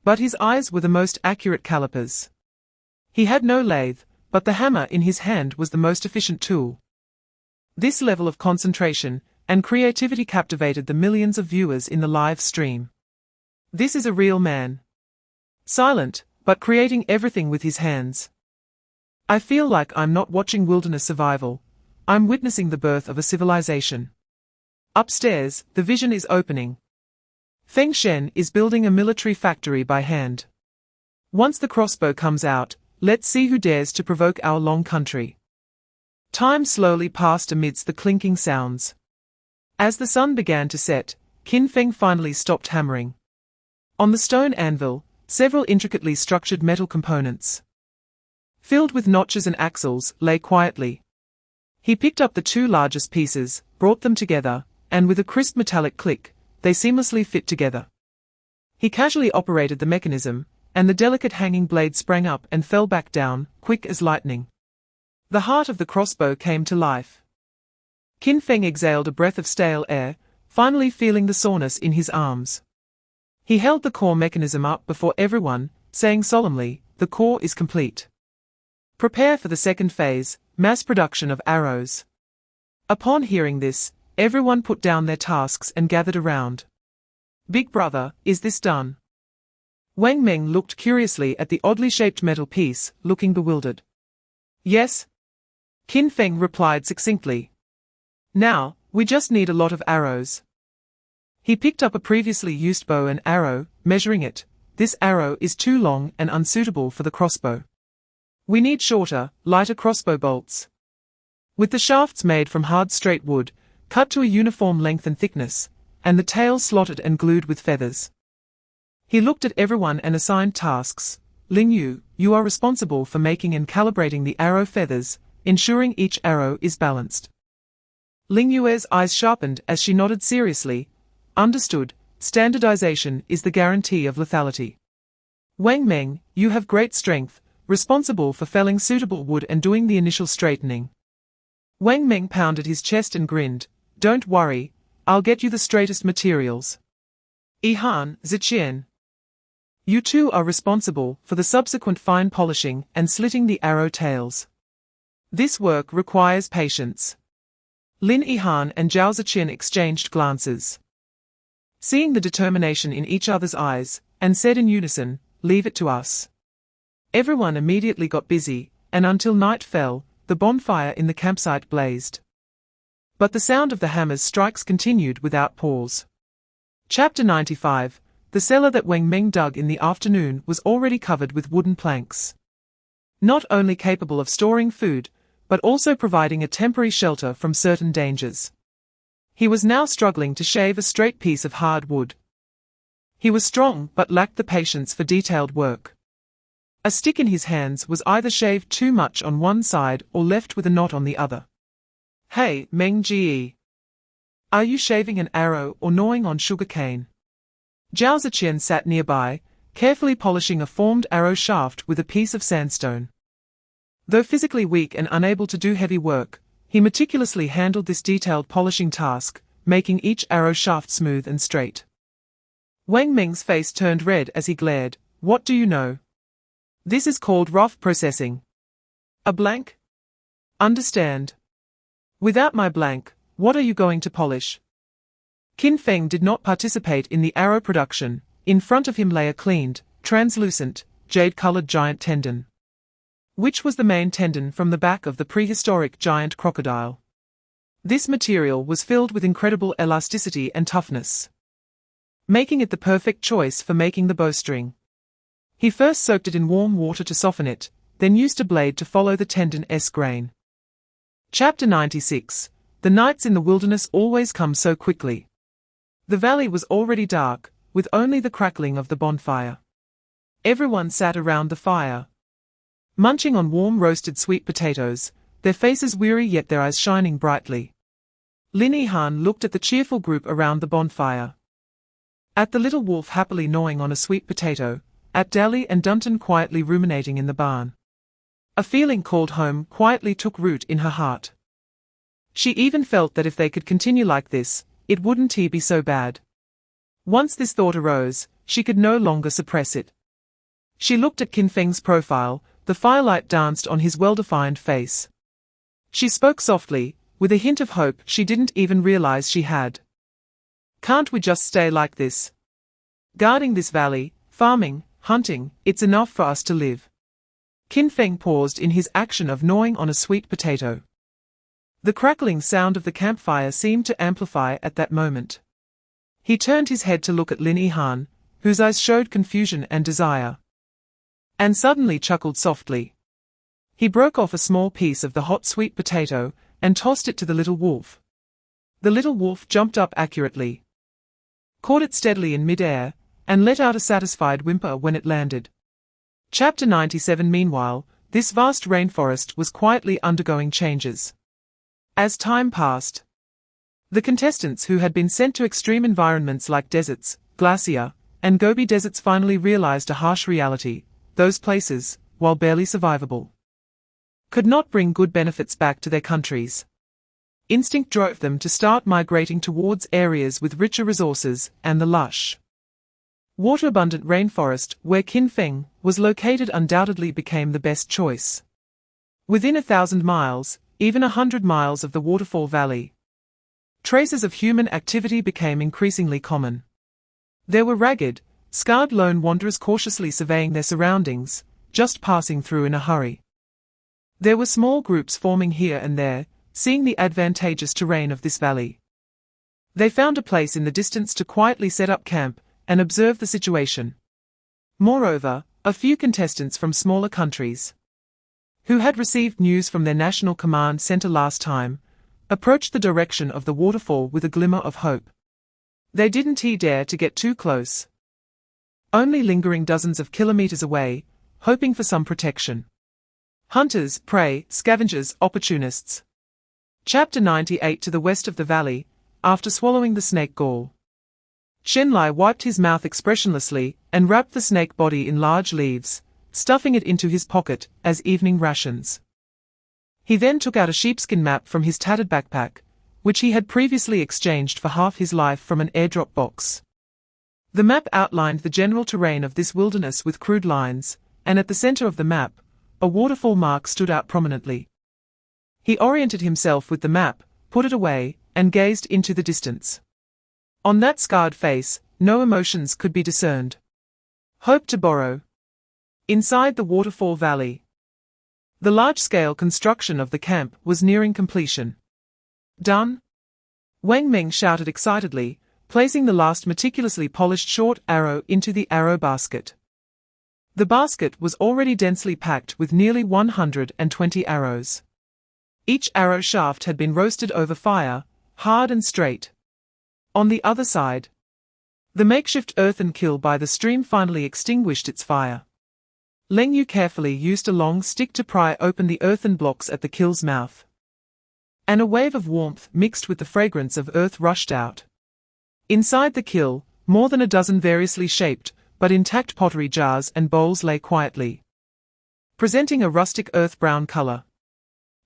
But his eyes were the most accurate calipers. He had no lathe, but the hammer in his hand was the most efficient tool. This level of concentration and creativity captivated the millions of viewers in the live stream. This is a real man. Silent, but creating everything with his hands. I feel like I'm not watching wilderness survival, I'm witnessing the birth of a civilization. Upstairs, the vision is opening. Feng Shen is building a military factory by hand. Once the crossbow comes out, let's see who dares to provoke our long country. Time slowly passed amidst the clinking sounds. As the sun began to set, Qin Feng finally stopped hammering. On the stone anvil, several intricately structured metal components, filled with notches and axles, lay quietly. He picked up the two largest pieces, brought them together, and with a crisp metallic click, they seamlessly fit together. He casually operated the mechanism, and the delicate hanging blade sprang up and fell back down, quick as lightning. The heart of the crossbow came to life. Qin Feng exhaled a breath of stale air, finally feeling the soreness in his arms. He held the core mechanism up before everyone, saying solemnly, "The core is complete. Prepare for the second phase, mass production of arrows." Upon hearing this, everyone put down their tasks and gathered around. "Big brother, is this done?" Wang Meng looked curiously at the oddly shaped metal piece, looking bewildered. "Yes," Qin Feng replied succinctly. "Now, we just need a lot of arrows." He picked up a previously used bow and arrow, measuring it. "This arrow is too long and unsuitable for the crossbow. We need shorter, lighter crossbow bolts. With the shafts made from hard straight wood, cut to a uniform length and thickness, and the tail slotted and glued with feathers." He looked at everyone and assigned tasks. "Ling Yu, you are responsible for making and calibrating the arrow feathers, ensuring each arrow is balanced." Ling Yue's eyes sharpened as she nodded seriously. "Understood, standardization is the guarantee of lethality." "Wang Meng, you have great strength, responsible for felling suitable wood and doing the initial straightening." Wang Meng pounded his chest and grinned. "Don't worry, I'll get you the straightest materials." "Yihan, Ziqian, you two are responsible for the subsequent fine polishing and slitting the arrow tails. This work requires patience." Lin Yihan and Zhao Ziqian exchanged glances, seeing the determination in each other's eyes, and said in unison, "Leave it to us." Everyone immediately got busy, and until night fell, the bonfire in the campsite blazed. But the sound of the hammer's strikes continued without pause. Chapter 95. The cellar that Wang Meng dug in the afternoon was already covered with wooden planks. Not only capable of storing food, but also providing a temporary shelter from certain dangers. He was now struggling to shave a straight piece of hard wood. He was strong but lacked the patience for detailed work. A stick in his hands was either shaved too much on one side or left with a knot on the other. "Hey, Meng Ji. Are you shaving an arrow or gnawing on sugar cane?" Zhao Ziqian sat nearby, carefully polishing a formed arrow shaft with a piece of sandstone. Though physically weak and unable to do heavy work, he meticulously handled this detailed polishing task, making each arrow shaft smooth and straight. Wang Ming's face turned red as he glared. What do you know? This is called rough processing. A blank? Understand. Without my blank, what are you going to polish? Qin Feng did not participate in the arrow production. In front of him lay a cleaned, translucent, jade-colored giant tendon, which was the main tendon from the back of the prehistoric giant crocodile. This material was filled with incredible elasticity and toughness, making it the perfect choice for making the bowstring. He first soaked it in warm water to soften it, then used a blade to follow the tendon's grain. Chapter 96. The nights in the wilderness always come so quickly. The valley was already dark, with only the crackling of the bonfire. Everyone sat around the fire, munching on warm roasted sweet potatoes, their faces weary yet their eyes shining brightly. Lin Yihan looked at the cheerful group around the bonfire, at the little wolf happily gnawing on a sweet potato, at Dali and Dunton quietly ruminating in the barn. A feeling called home quietly took root in her heart. She even felt that if they could continue like this, it wouldn't be so bad. Once this thought arose, she could no longer suppress it. She looked at Qin Feng's profile, the firelight danced on his well-defined face. She spoke softly, with a hint of hope she didn't even realize she had. Can't we just stay like this? Guarding this valley, farming, hunting, it's enough for us to live. Qin Feng paused in his action of gnawing on a sweet potato. The crackling sound of the campfire seemed to amplify at that moment. He turned his head to look at Lin Yihan, whose eyes showed confusion and desire, and suddenly chuckled softly. He broke off a small piece of the hot sweet potato and tossed it to the little wolf. The little wolf jumped up accurately, caught it steadily in mid-air, and let out a satisfied whimper when it landed. Chapter 97. Meanwhile, this vast rainforest was quietly undergoing changes. As time passed, the contestants who had been sent to extreme environments like deserts, glacier, and Gobi deserts finally realized a harsh reality. Those places, while barely survivable, could not bring good benefits back to their countries. Instinct drove them to start migrating towards areas with richer resources and the lush, water-abundant rainforest where Qin Feng was located undoubtedly became the best choice. Within 1,000 miles, even 100 miles of the waterfall valley, traces of human activity became increasingly common. There were ragged, scarred lone wanderers cautiously surveying their surroundings, just passing through in a hurry. There were small groups forming here and there, seeing the advantageous terrain of this valley. They found a place in the distance to quietly set up camp and observe the situation. Moreover, a few contestants from smaller countries, who had received news from their national command center last time, approached the direction of the waterfall with a glimmer of hope. They didn't dare to get too close, only lingering dozens of kilometers away, hoping for some protection. Hunters, prey, scavengers, opportunists. Chapter 98. To the west of the valley, after swallowing the snake gall, Shenlai wiped his mouth expressionlessly and wrapped the snake body in large leaves, stuffing it into his pocket as evening rations. He then took out a sheepskin map from his tattered backpack, which he had previously exchanged for half his life from an airdrop box. The map outlined the general terrain of this wilderness with crude lines, and at the center of the map, a waterfall mark stood out prominently. He oriented himself with the map, put it away, and gazed into the distance. On that scarred face, no emotions could be discerned. Hope to borrow. Inside the waterfall valley, the large-scale construction of the camp was nearing completion. Done? Wang Ming shouted excitedly, placing the last meticulously polished short arrow into the arrow basket. The basket was already densely packed with nearly 120 arrows. Each arrow shaft had been roasted over fire, hard and straight. On the other side, the makeshift earthen kiln by the stream finally extinguished its fire. Leng Yu carefully used a long stick to pry open the earthen blocks at the kill's mouth, and a wave of warmth mixed with the fragrance of earth rushed out. Inside the kiln, more than a dozen variously shaped but intact pottery jars and bowls lay quietly, presenting a rustic earth-brown color.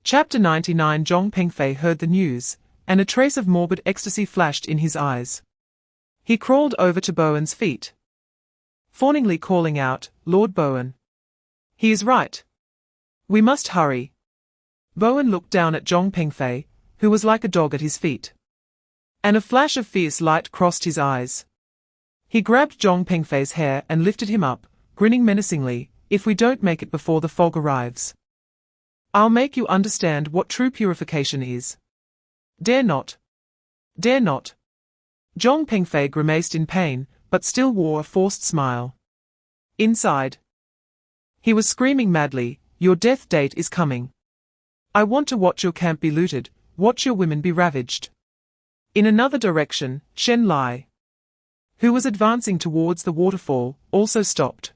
Chapter 99. Zhong Pengfei heard the news, and a trace of morbid ecstasy flashed in his eyes. He crawled over to Bowen's feet, fawningly calling out, "Lord Bowen. He is right. We must hurry." Bowen looked down at Zhong Pengfei, who was like a dog at his feet, and a flash of fierce light crossed his eyes. He grabbed Zhong Pengfei's hair and lifted him up, grinning menacingly, "If we don't make it before the fog arrives, I'll make you understand what true purification is. Dare not. Dare not." Zhong Pengfei grimaced in pain, but still wore a forced smile. Inside, he was screaming madly, "Your death date is coming. I want to watch your camp be looted, watch your women be ravaged." In another direction, Shen Lai, who was advancing towards the waterfall, also stopped.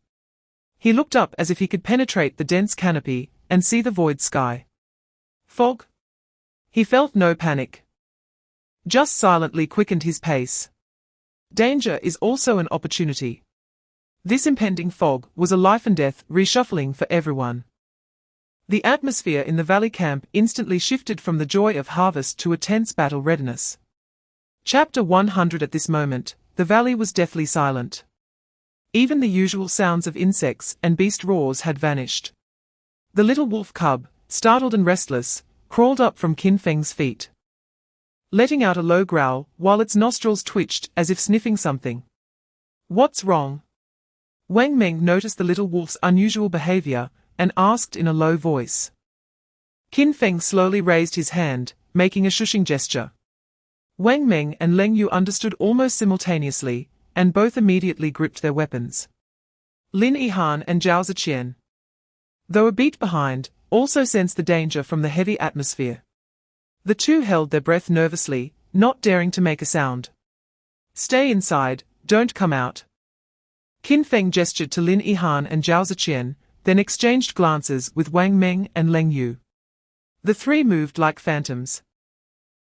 He looked up as if he could penetrate the dense canopy and see the void sky. Fog? He felt no panic, just silently quickened his pace. Danger is also an opportunity. This impending fog was a life-and-death reshuffling for everyone. The atmosphere in the valley camp instantly shifted from the joy of harvest to a tense battle readiness. Chapter 100. At this moment, the valley was deathly silent. Even the usual sounds of insects and beast roars had vanished. The little wolf cub, startled and restless, crawled up from Qin Feng's feet, letting out a low growl while its nostrils twitched as if sniffing something. "What's wrong?" Wang Meng noticed the little wolf's unusual behavior and asked in a low voice. Qin Feng slowly raised his hand, making a shushing gesture. Wang Meng and Leng Yu understood almost simultaneously, and both immediately gripped their weapons. Lin Yihan and Zhao Ziqian, though a beat behind, also sensed the danger from the heavy atmosphere. The two held their breath nervously, not daring to make a sound. "Stay inside, don't come out." Qin Feng gestured to Lin Yihan and Zhao Ziqian, then exchanged glances with Wang Meng and Leng Yu. The three moved like phantoms,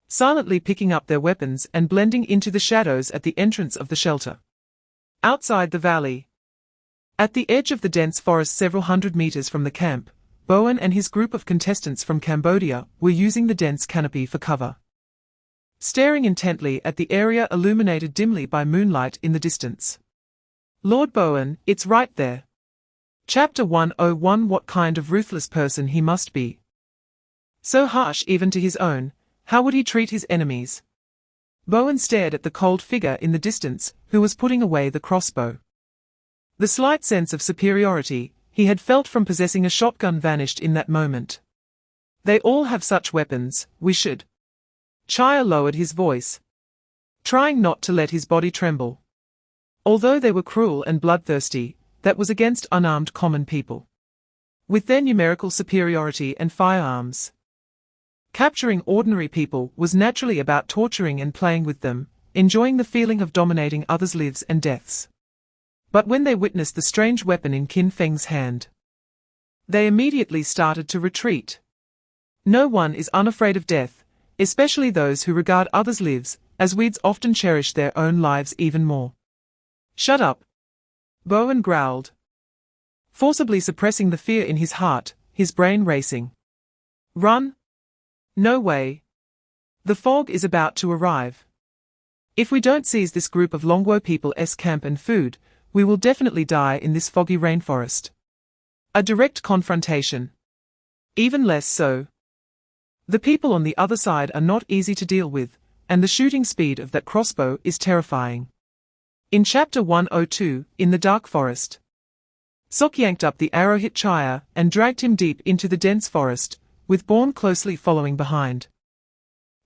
silently picking up their weapons and blending into the shadows at the entrance of the shelter. Outside the valley, at the edge of the dense forest several hundred meters from the camp, Bowen and his group of contestants from Cambodia were using the dense canopy for cover, staring intently at the area illuminated dimly by moonlight in the distance. "Lord Bowen, it's right there." Chapter 101. What kind of ruthless person he must be. So harsh even to his own, how would he treat his enemies? Bowen stared at the cold figure in the distance, who was putting away the crossbow. The slight sense of superiority he had felt from possessing a shotgun vanished in that moment. "They all have such weapons, we should." Chaya lowered his voice, trying not to let his body tremble. Although they were cruel and bloodthirsty, that was against unarmed common people. With their numerical superiority and firearms, capturing ordinary people was naturally about torturing and playing with them, enjoying the feeling of dominating others' lives and deaths. But when they witnessed the strange weapon in Qin Feng's hand, they immediately started to retreat. No one is unafraid of death, especially those who regard others' lives, as weeds often cherish their own lives even more. "Shut up," Bowen growled, forcibly suppressing the fear in his heart, his brain racing. "Run? No way. The fog is about to arrive. If we don't seize this group of Longwo people's camp and food, we will definitely die in this foggy rainforest. A direct confrontation. Even less so. The people on the other side are not easy to deal with, and the shooting speed of that crossbow is terrifying." In Chapter 102, in the dark forest, Sok yanked up the arrow-hit Chaya and dragged him deep into the dense forest, with Born closely following behind.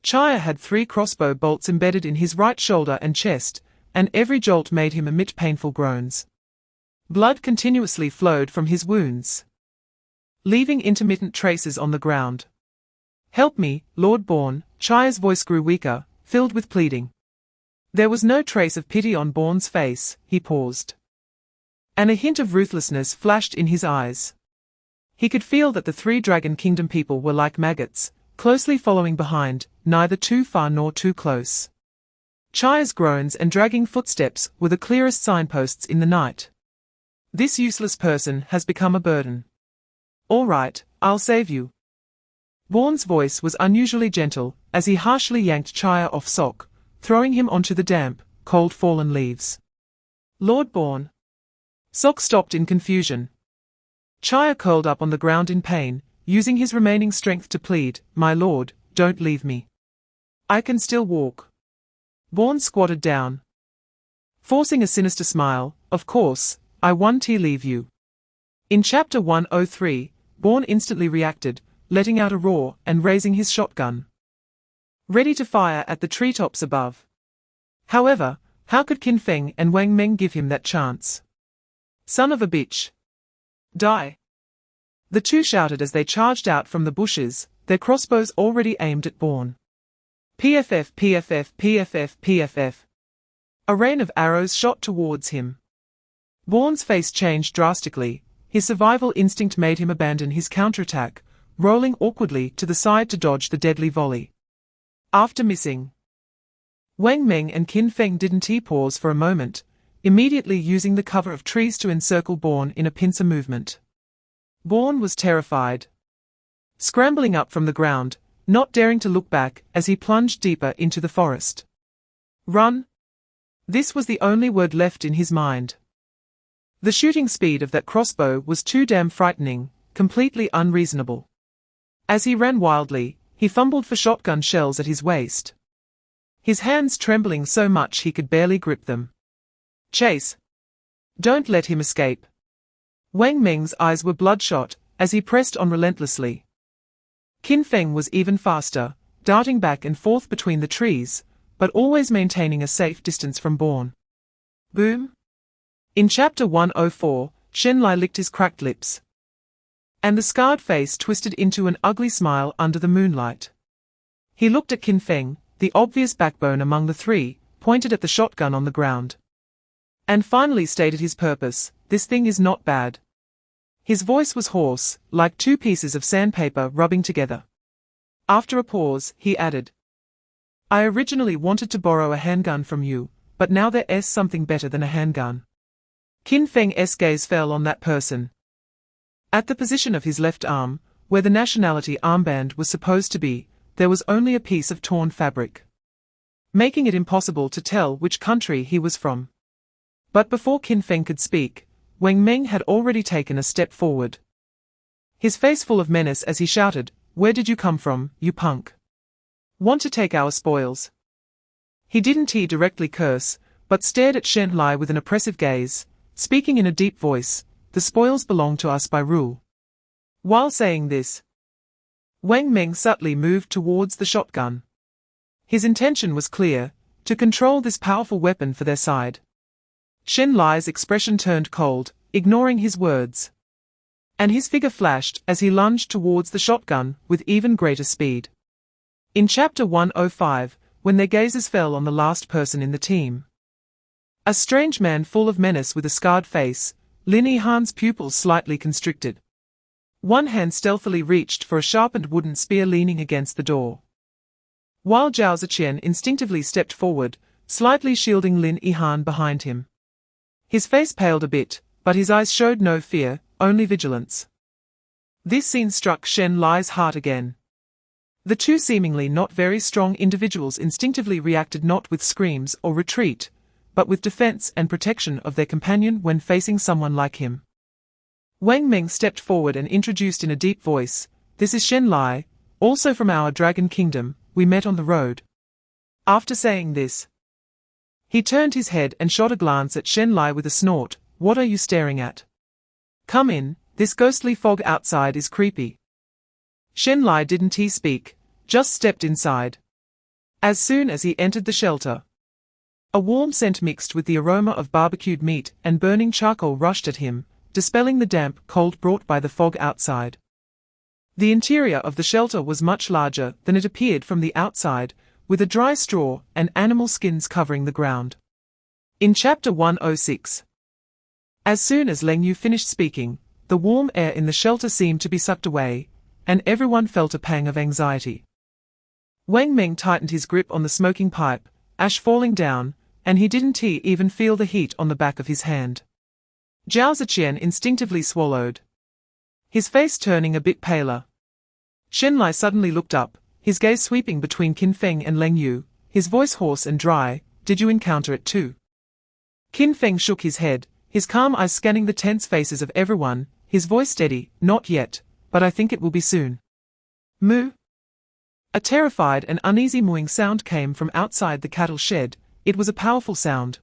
Chaya had 3 crossbow bolts embedded in his right shoulder and chest, and every jolt made him emit painful groans. Blood continuously flowed from his wounds, leaving intermittent traces on the ground. "Help me, Lord Born." Chaya's voice grew weaker, filled with pleading. There was no trace of pity on Born's face. He paused, and a hint of ruthlessness flashed in his eyes. He could feel that the 3 Dragon Kingdom people were like maggots, closely following behind, neither too far nor too close. Chaya's groans and dragging footsteps were the clearest signposts in the night. This useless person has become a burden. "All right, I'll save you." Bourne's voice was unusually gentle, as he harshly yanked Chaya off Sok, throwing him onto the damp, cold fallen leaves. Lord Bourne. Sok stopped in confusion. Chaya curled up on the ground in pain, using his remaining strength to plead, "My lord, don't leave me. I can still walk." Bourne squatted down. Forcing a sinister smile, "Of course, I won't leave you." In Chapter 103, Bourne instantly reacted, letting out a roar and raising his shotgun, ready to fire at the treetops above. However, how could Qin Feng and Wang Meng give him that chance? "Son of a bitch! Die!" The two shouted as they charged out from the bushes, their crossbows already aimed at Bourne. PFF, PFF, PFF, PFF. A rain of arrows shot towards him. Bourne's face changed drastically. His survival instinct made him abandon his counterattack, rolling awkwardly to the side to dodge the deadly volley. After missing, Wang Meng and Qin Feng didn't pause for a moment, immediately using the cover of trees to encircle Bourne in a pincer movement. Bourne was terrified, scrambling up from the ground, not daring to look back as he plunged deeper into the forest. Run! This was the only word left in his mind. The shooting speed of that crossbow was too damn frightening, completely unreasonable. As he ran wildly, he fumbled for shotgun shells at his waist, his hands trembling so much he could barely grip them. Chase! Don't let him escape! Wang Meng's eyes were bloodshot as he pressed on relentlessly. Qin Feng was even faster, darting back and forth between the trees, but always maintaining a safe distance from Bourne. Boom! In Chapter 104, Shenlai licked his cracked lips, and the scarred face twisted into an ugly smile under the moonlight. He looked at Qin Feng, the obvious backbone among the three, pointed at the shotgun on the ground, and finally stated his purpose: "This thing is not bad." His voice was hoarse, like two pieces of sandpaper rubbing together. After a pause, he added, "I originally wanted to borrow a handgun from you, but now there's something better than a handgun." Qin Feng's gaze fell on that person. At the position of his left arm, where the nationality armband was supposed to be, there was only a piece of torn fabric, making it impossible to tell which country he was from. But before Qin Feng could speak, Wang Meng had already taken a step forward, his face full of menace as he shouted, "Where did you come from, you punk? Want to take our spoils?" He didn't directly curse, but stared at Shenlai with an oppressive gaze, speaking in a deep voice, "The spoils belong to us by rule." While saying this, Wang Meng subtly moved towards the shotgun. His intention was clear: to control this powerful weapon for their side. Shenlai's expression turned cold, ignoring his words, and his figure flashed as he lunged towards the shotgun with even greater speed. In Chapter 105, when their gazes fell on the last person in the team, a strange man full of menace with a scarred face, Lin Yihan's pupils slightly constricted. One hand stealthily reached for a sharpened wooden spear leaning against the door, while Zhao Ziqian instinctively stepped forward, slightly shielding Lin Yihan behind him. His face paled a bit, but his eyes showed no fear, only vigilance. This scene struck Shenlai's heart again. The two seemingly not very strong individuals instinctively reacted not with screams or retreat, but with defense and protection of their companion when facing someone like him. Wang Meng stepped forward and introduced in a deep voice, "This is Shenlai, also from our Dragon Kingdom. We met on the road." After saying this, he turned his head and shot a glance at Shenlai with a snort, "What are you staring at? Come in, this ghostly fog outside is creepy." Shenlai didn't speak, just stepped inside. As soon as he entered the shelter, a warm scent mixed with the aroma of barbecued meat and burning charcoal rushed at him, dispelling the damp cold brought by the fog outside. The interior of the shelter was much larger than it appeared from the outside, with a dry straw and animal skins covering the ground. In Chapter 106, as soon as Leng Yu finished speaking, the warm air in the shelter seemed to be sucked away, and everyone felt a pang of anxiety. Wang Meng tightened his grip on the smoking pipe, ash falling down, and he didn't even feel the heat on the back of his hand. Zhao Ziqian instinctively swallowed, his face turning a bit paler. Shenlai suddenly looked up, his gaze sweeping between Qin Feng and Leng Yu, his voice hoarse and dry. Did you encounter it too? Qin Feng shook his head, his calm eyes scanning the tense faces of everyone, his voice steady. Not yet, but I think it will be soon. Moo. A terrified and uneasy mooing sound came from outside the cattle shed. It was a powerful sound.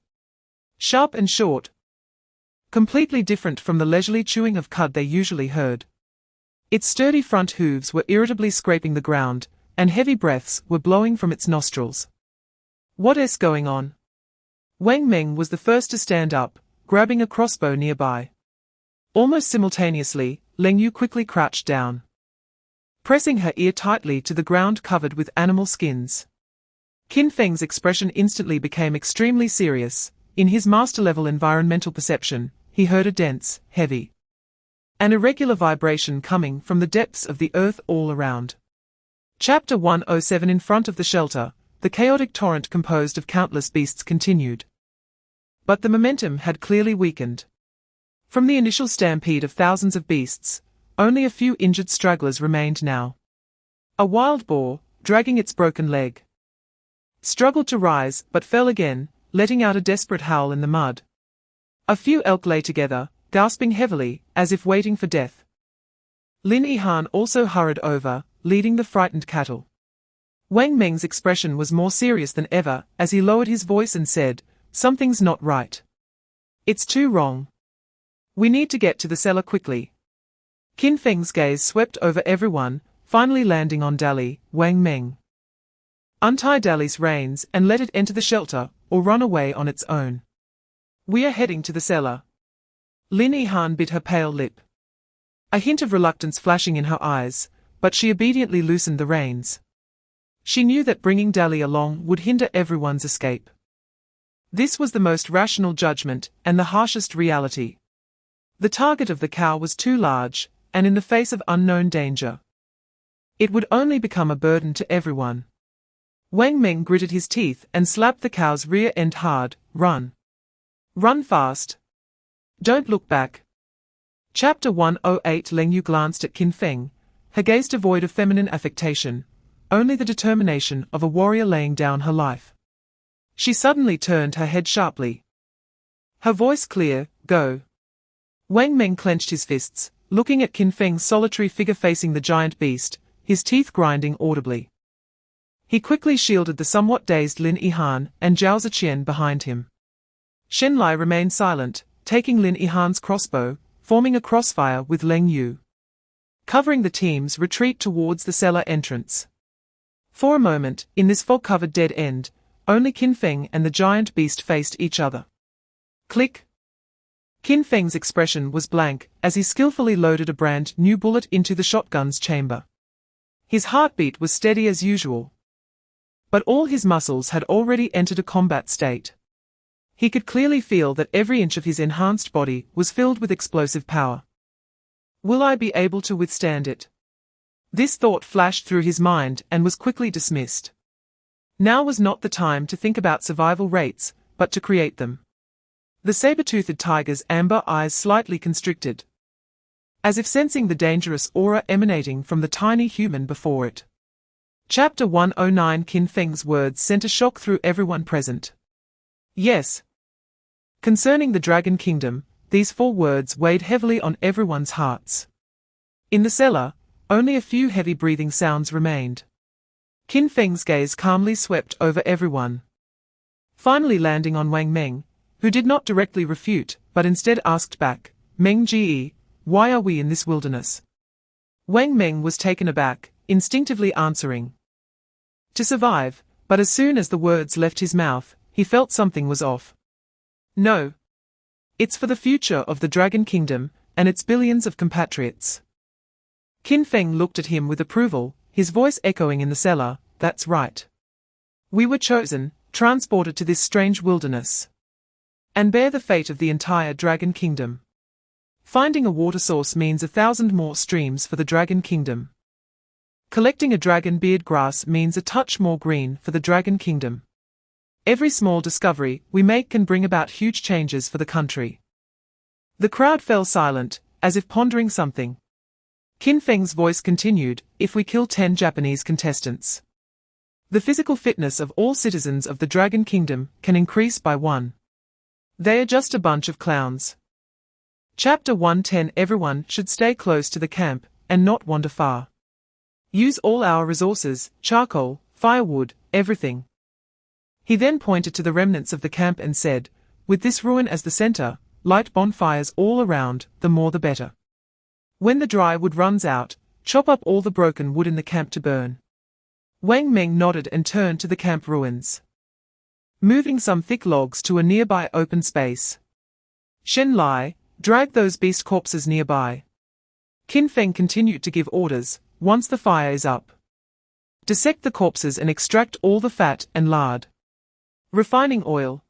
Sharp and short. Completely different from the leisurely chewing of cud they usually heard. Its sturdy front hooves were irritably scraping the ground, and heavy breaths were blowing from its nostrils. What is going on? Wang Meng was the first to stand up, grabbing a crossbow nearby. Almost simultaneously, Leng Yu quickly crouched down, pressing her ear tightly to the ground covered with animal skins. Qin Feng's expression instantly became extremely serious. In his master-level environmental perception, he heard a dense, heavy, and irregular vibration coming from the depths of the earth all around. Chapter 107. In front of the shelter, the chaotic torrent composed of countless beasts continued. But the momentum had clearly weakened. From the initial stampede of thousands of beasts, only a few injured stragglers remained now. A wild boar, dragging its broken leg, struggled to rise but fell again, letting out a desperate howl in the mud. A few elk lay together, gasping heavily, as if waiting for death. Lin Yihan also hurried over, leading the frightened cattle. Wang Meng's expression was more serious than ever as he lowered his voice and said, "Something's not right. It's too wrong. We need to get to the cellar quickly." Qin Feng's gaze swept over everyone, finally landing on Dali. Wang Meng, untie Dali's reins and let it enter the shelter, or run away on its own. We are heading to the cellar. Lin Yihan bit her pale lip, a hint of reluctance flashing in her eyes, but she obediently loosened the reins. She knew that bringing Dali along would hinder everyone's escape. This was the most rational judgment and the harshest reality. The target of the cow was too large, and in the face of unknown danger, it would only become a burden to everyone. Wang Meng gritted his teeth and slapped the cow's rear end hard. Run. Run fast. Don't look back. Chapter 108. Leng Yu glanced at Qin Feng, her gaze devoid of feminine affectation, only the determination of a warrior laying down her life. She suddenly turned her head sharply, her voice clear. Go. Wang Meng clenched his fists, looking at Qin Feng's solitary figure facing the giant beast, his teeth grinding audibly. He quickly shielded the somewhat dazed Lin Yihan and Zhao Ziqian behind him. Shenlai remained silent, taking Lin Yihan's crossbow, forming a crossfire with Leng Yu, covering the team's retreat towards the cellar entrance. For a moment, in this fog-covered dead end, only Qin Feng and the giant beast faced each other. Click. Qin Feng's expression was blank as he skillfully loaded a brand new bullet into the shotgun's chamber. His heartbeat was steady as usual, but all his muscles had already entered a combat state. He could clearly feel that every inch of his enhanced body was filled with explosive power. Will I be able to withstand it? This thought flashed through his mind and was quickly dismissed. Now was not the time to think about survival rates, but to create them. The saber-toothed tiger's amber eyes slightly constricted, as if sensing the dangerous aura emanating from the tiny human before it. Chapter 109. Qin Feng's words sent a shock through everyone present. Yes. Concerning the Dragon Kingdom, these 4 words weighed heavily on everyone's hearts. In the cellar, only a few heavy breathing sounds remained. Qin Feng's gaze calmly swept over everyone, finally landing on Wang Meng, who did not directly refute, but instead asked back, Meng Ji, why are we in this wilderness? Wang Meng was taken aback, instinctively answering, to survive, but as soon as the words left his mouth, he felt something was off. No. It's for the future of the Dragon Kingdom, and its billions of compatriots. Qin Feng looked at him with approval, his voice echoing in the cellar, that's right. We were chosen, transported to this strange wilderness, and bear the fate of the entire Dragon Kingdom. Finding a water source means 1,000 more streams for the Dragon Kingdom. Collecting a dragon beard grass means a touch more green for the Dragon Kingdom. Every small discovery we make can bring about huge changes for the country. The crowd fell silent, as if pondering something. Qin Feng's voice continued, if we kill 10 Japanese contestants. The physical fitness of all citizens of the Dragon Kingdom can increase by 1. They are just a bunch of clowns. Chapter 110. Everyone should stay close to the camp and not wander far. Use all our resources, charcoal, firewood, everything. He then pointed to the remnants of the camp and said, with this ruin as the center, light bonfires all around, the more the better. When the dry wood runs out, chop up all the broken wood in the camp to burn. Wang Meng nodded and turned to the camp ruins, moving some thick logs to a nearby open space. Shen Lai, drag those beast corpses nearby. Qin Feng continued to give orders. Once the fire is up, dissect the corpses and extract all the fat and lard. Refining oil.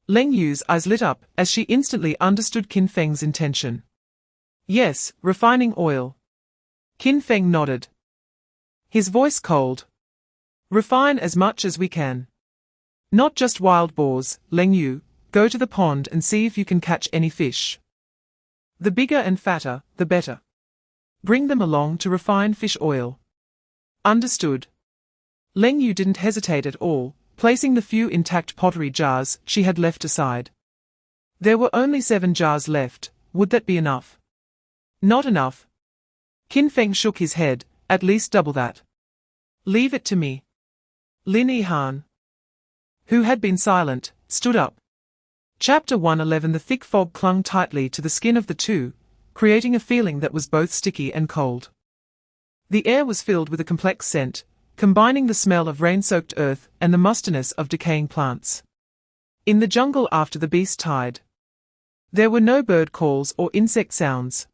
Leng Yu's eyes lit up as she instantly understood Qin Feng's intention. Yes, refining oil. Qin Feng nodded, his voice cold. Refine as much as we can. Not just wild boars, Leng Yu, go to the pond and see if you can catch any fish. The bigger and fatter, the better. Bring them along to refine fish oil. Understood. Leng Yu didn't hesitate at all, placing the few intact pottery jars she had left aside. There were only 7 jars left. Would that be enough? Not enough. Qin Feng shook his head, at least double that. Leave it to me. Lin Yihan, who had been silent, stood up. Chapter 111. The thick fog clung tightly to the skin of the two, creating a feeling that was both sticky and cold. The air was filled with a complex scent, combining the smell of rain-soaked earth and the mustiness of decaying plants. In the jungle after the beast tide, there were no bird calls or insect sounds.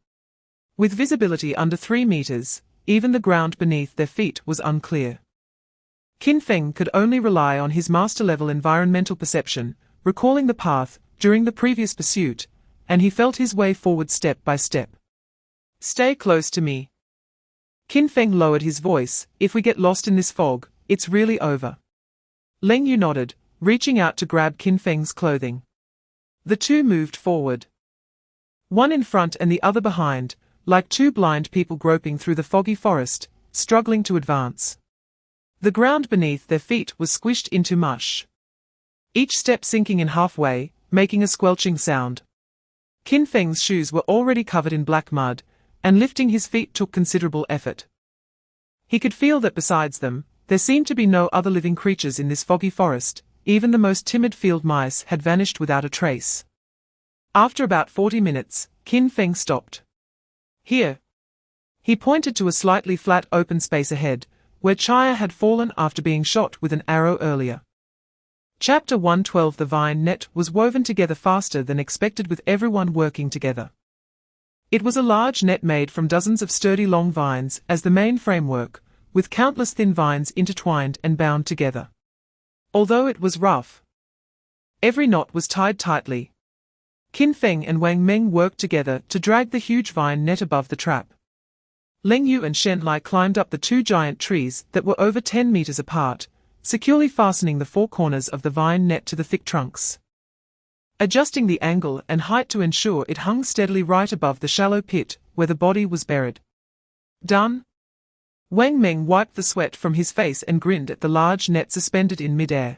With visibility under 3 meters, even the ground beneath their feet was unclear. Qin Feng could only rely on his master-level environmental perception, recalling the path during the previous pursuit, and he felt his way forward step by step. Stay close to me. Qin Feng lowered his voice. If we get lost in this fog, it's really over. Leng Yu nodded, reaching out to grab Qin Feng's clothing. The two moved forward, one in front and the other behind, like two blind people groping through the foggy forest, struggling to advance. The ground beneath their feet was squished into mush, each step sinking in halfway, making a squelching sound. Qin Feng's shoes were already covered in black mud, and lifting his feet took considerable effort. He could feel that besides them, there seemed to be no other living creatures in this foggy forest. Even the most timid field mice had vanished without a trace. After about 40 minutes, Qin Feng stopped. Here. He pointed to a slightly flat open space ahead, where Chaya had fallen after being shot with an arrow earlier. Chapter 112. The vine net was woven together faster than expected, with everyone working together. It was a large net made from dozens of sturdy long vines as the main framework, with countless thin vines intertwined and bound together. Although it was rough, every knot was tied tightly. Qin Feng and Wang Meng worked together to drag the huge vine net above the trap. Leng Yu and Shen Lai climbed up the 2 giant trees that were over 10 meters apart, securely fastening the 4 corners of the vine net to the thick trunks, adjusting the angle and height to ensure it hung steadily right above the shallow pit where the body was buried. Done? Wang Meng wiped the sweat from his face and grinned at the large net suspended in midair.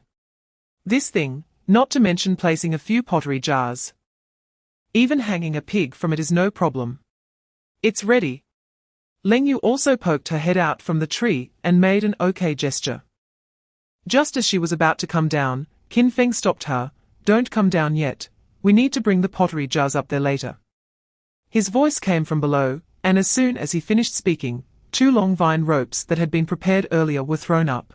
This thing, not to mention placing a few pottery jars, even hanging a pig from it, is no problem. It's ready. Leng Yu also poked her head out from the tree and made an okay gesture. Just as she was about to come down, Qin Feng stopped her. Don't come down yet. We need to bring the pottery jars up there later. His voice came from below, and as soon as he finished speaking, 2 long vine ropes that had been prepared earlier were thrown up,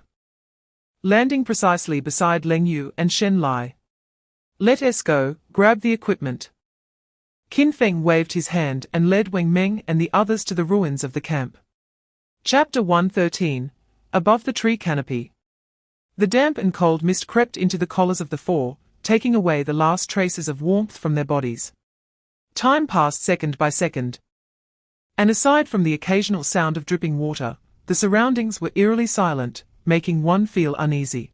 landing precisely beside Leng Yu and Shen Lai. Let us go, grab the equipment. Qin Feng waved his hand and led Wang Meng and the others to the ruins of the camp. Chapter 113. Above the tree canopy. The damp and cold mist crept into the collars of the 4, taking away the last traces of warmth from their bodies. Time passed second by second, and aside from the occasional sound of dripping water, the surroundings were eerily silent, making one feel uneasy.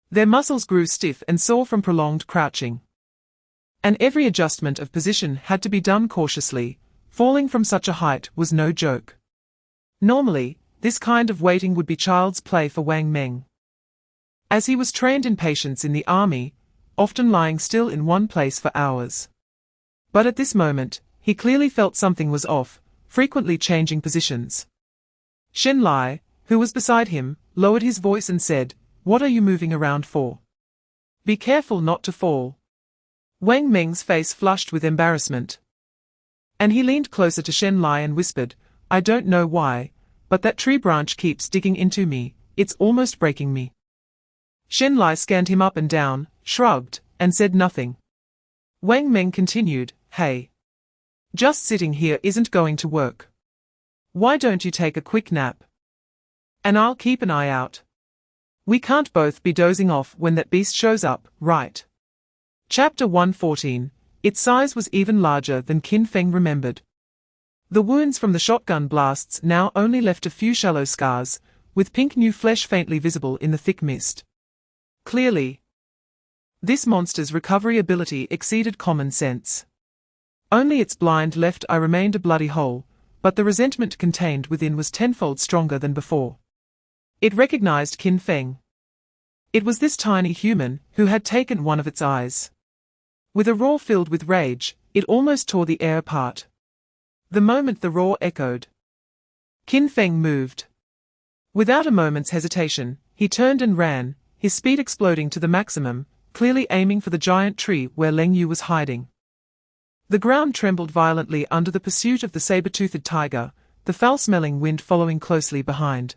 Their muscles grew stiff and sore from prolonged crouching, and every adjustment of position had to be done cautiously. Falling from such a height was no joke. Normally, this kind of waiting would be child's play for Wang Meng. As he was trained in patience in the army, often lying still in one place for hours. But at this moment, he clearly felt something was off, frequently changing positions. Shen Lai, who was beside him, lowered his voice and said, "What are you moving around for? Be careful not to fall." Wang Meng's face flushed with embarrassment. And he leaned closer to Shen Lai and whispered, "I don't know why, but that tree branch keeps digging into me, it's almost breaking me." Shen Lai scanned him up and down, shrugged, and said nothing. Wang Meng continued, "Hey. Just sitting here isn't going to work. Why don't you take a quick nap? And I'll keep an eye out. We can't both be dozing off when that beast shows up, right?" Chapter 114. Its size was even larger than Qin Feng remembered. The wounds from the shotgun blasts now only left a few shallow scars, with pink new flesh faintly visible in the thick mist. Clearly, this monster's recovery ability exceeded common sense. Only its blind left eye remained a bloody hole, but the resentment contained within was tenfold stronger than before. It recognized Qin Feng. It was this tiny human who had taken one of its eyes. With a roar filled with rage, it almost tore the air apart. The moment the roar echoed, Qin Feng moved. Without a moment's hesitation, he turned and ran, his speed exploding to the maximum, clearly aiming for the giant tree where Leng Yu was hiding. The ground trembled violently under the pursuit of the saber-toothed tiger, the foul-smelling wind following closely behind.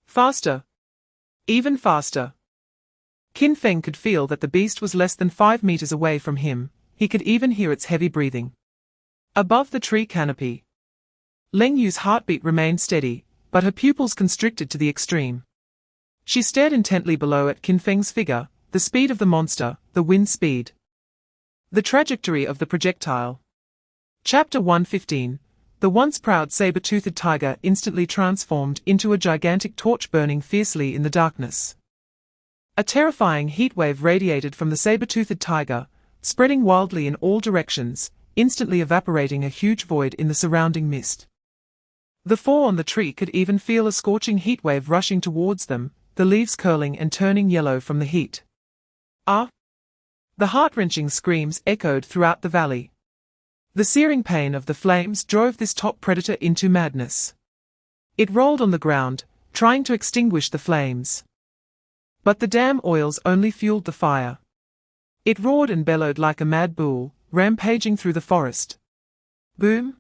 Faster! Even faster! Qin Feng could feel that the beast was less than 5 meters away from him, he could even hear its heavy breathing. Above the tree canopy, Leng Yu's heartbeat remained steady, but her pupils constricted to the extreme. She stared intently below at Qin Feng's figure, the speed of the monster, the wind speed. The trajectory of the projectile. Chapter 115. The once proud saber-toothed tiger instantly transformed into a gigantic torch burning fiercely in the darkness. A terrifying heatwave radiated from the saber-toothed tiger, spreading wildly in all directions, instantly evaporating a huge void in the surrounding mist. The four on the tree could even feel a scorching heatwave rushing towards them, the leaves curling and turning yellow from the heat. Ah! The heart-wrenching screams echoed throughout the valley. The searing pain of the flames drove this top predator into madness. It rolled on the ground, trying to extinguish the flames. But the damn oils only fueled the fire. It roared and bellowed like a mad bull, rampaging through the forest. Boom!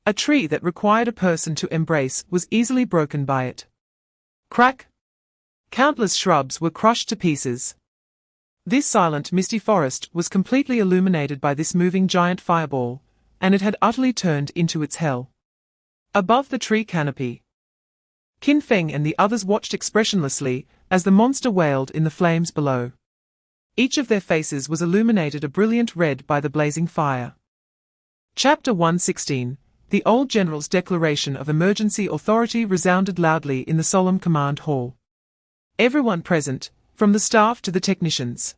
A tree that required a person to embrace was easily broken by it. Crack! Countless shrubs were crushed to pieces. This silent, misty forest was completely illuminated by this moving giant fireball, and it had utterly turned into its hell. Above the tree canopy, Qin Feng and the others watched expressionlessly as the monster wailed in the flames below. Each of their faces was illuminated a brilliant red by the blazing fire. Chapter 116. The old general's declaration of emergency authority resounded loudly in the solemn command hall. Everyone present, from the staff to the technicians,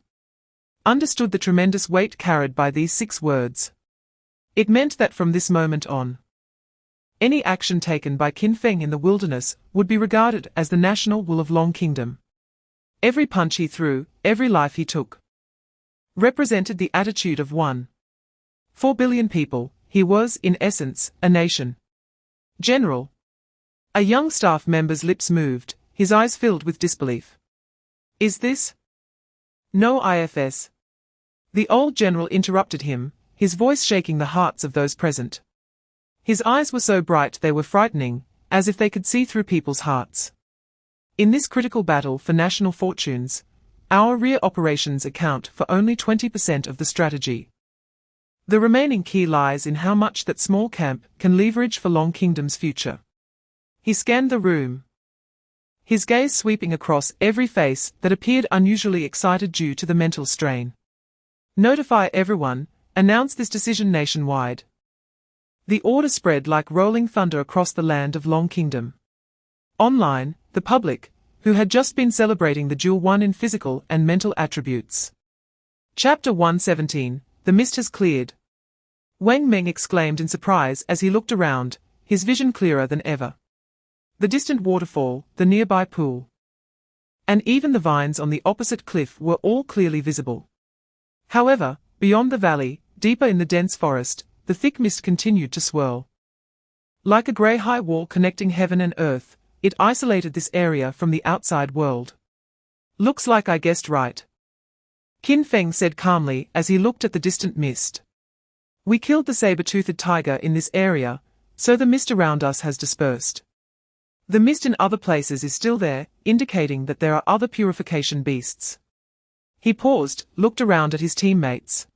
understood the tremendous weight carried by these 6 words. It meant that from this moment on, any action taken by Qin Feng in the wilderness would be regarded as the national will of Long Kingdom. Every punch he threw, every life he took, represented the attitude of 1.4 billion people. He was, in essence, a nation. General. A young staff member's lips moved, his eyes filled with disbelief. Is this? No IFS. The old general interrupted him, his voice shaking the hearts of those present. His eyes were so bright they were frightening, as if they could see through people's hearts. In this critical battle for national fortunes, our rear operations account for only 20% of the strategy. The remaining key lies in how much that small camp can leverage for Long Kingdom's future. He scanned the room, his gaze sweeping across every face that appeared unusually excited due to the mental strain. Notify everyone, announce this decision nationwide. The order spread like rolling thunder across the land of Long Kingdom. Online, the public, who had just been celebrating the duel won in physical and mental attributes. Chapter 117. The mist has cleared. Wang Meng exclaimed in surprise as he looked around, his vision clearer than ever. the distant waterfall, the nearby pool, and even the vines on the opposite cliff were all clearly visible. However, beyond the valley, deeper in the dense forest, the thick mist continued to swirl. Like a grey high wall connecting heaven and earth, it isolated this area from the outside world. Looks like I guessed right, Qin Feng said calmly as he looked at the distant mist. We killed the saber-toothed tiger in this area, so the mist around us has dispersed. The mist in other places is still there, indicating that there are other purification beasts. He paused, looked around at his teammates,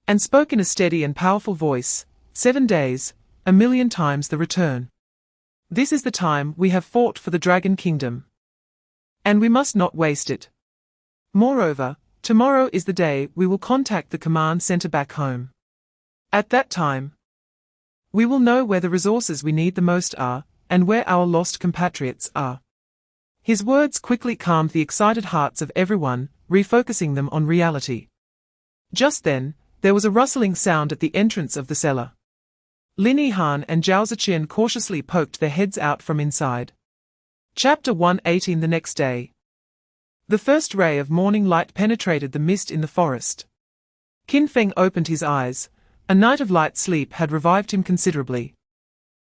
and spoke in a steady and powerful voice. 7 days, 1,000,000 times the return. This is the time we have fought for the Dragon Kingdom, and we must not waste it. Moreover, tomorrow is the day we will contact the command center back home. At that time, we will know where the resources we need the most are, and where our lost compatriots are. His words quickly calmed the excited hearts of everyone, refocusing them on reality. Just then, there was a rustling sound at the entrance of the cellar. Lin Yihan and Zhao Ziqian cautiously poked their heads out from inside. Chapter 118. The next day, the first ray of morning light penetrated the mist in the forest. Qin Feng opened his eyes. A night of light sleep had revived him considerably.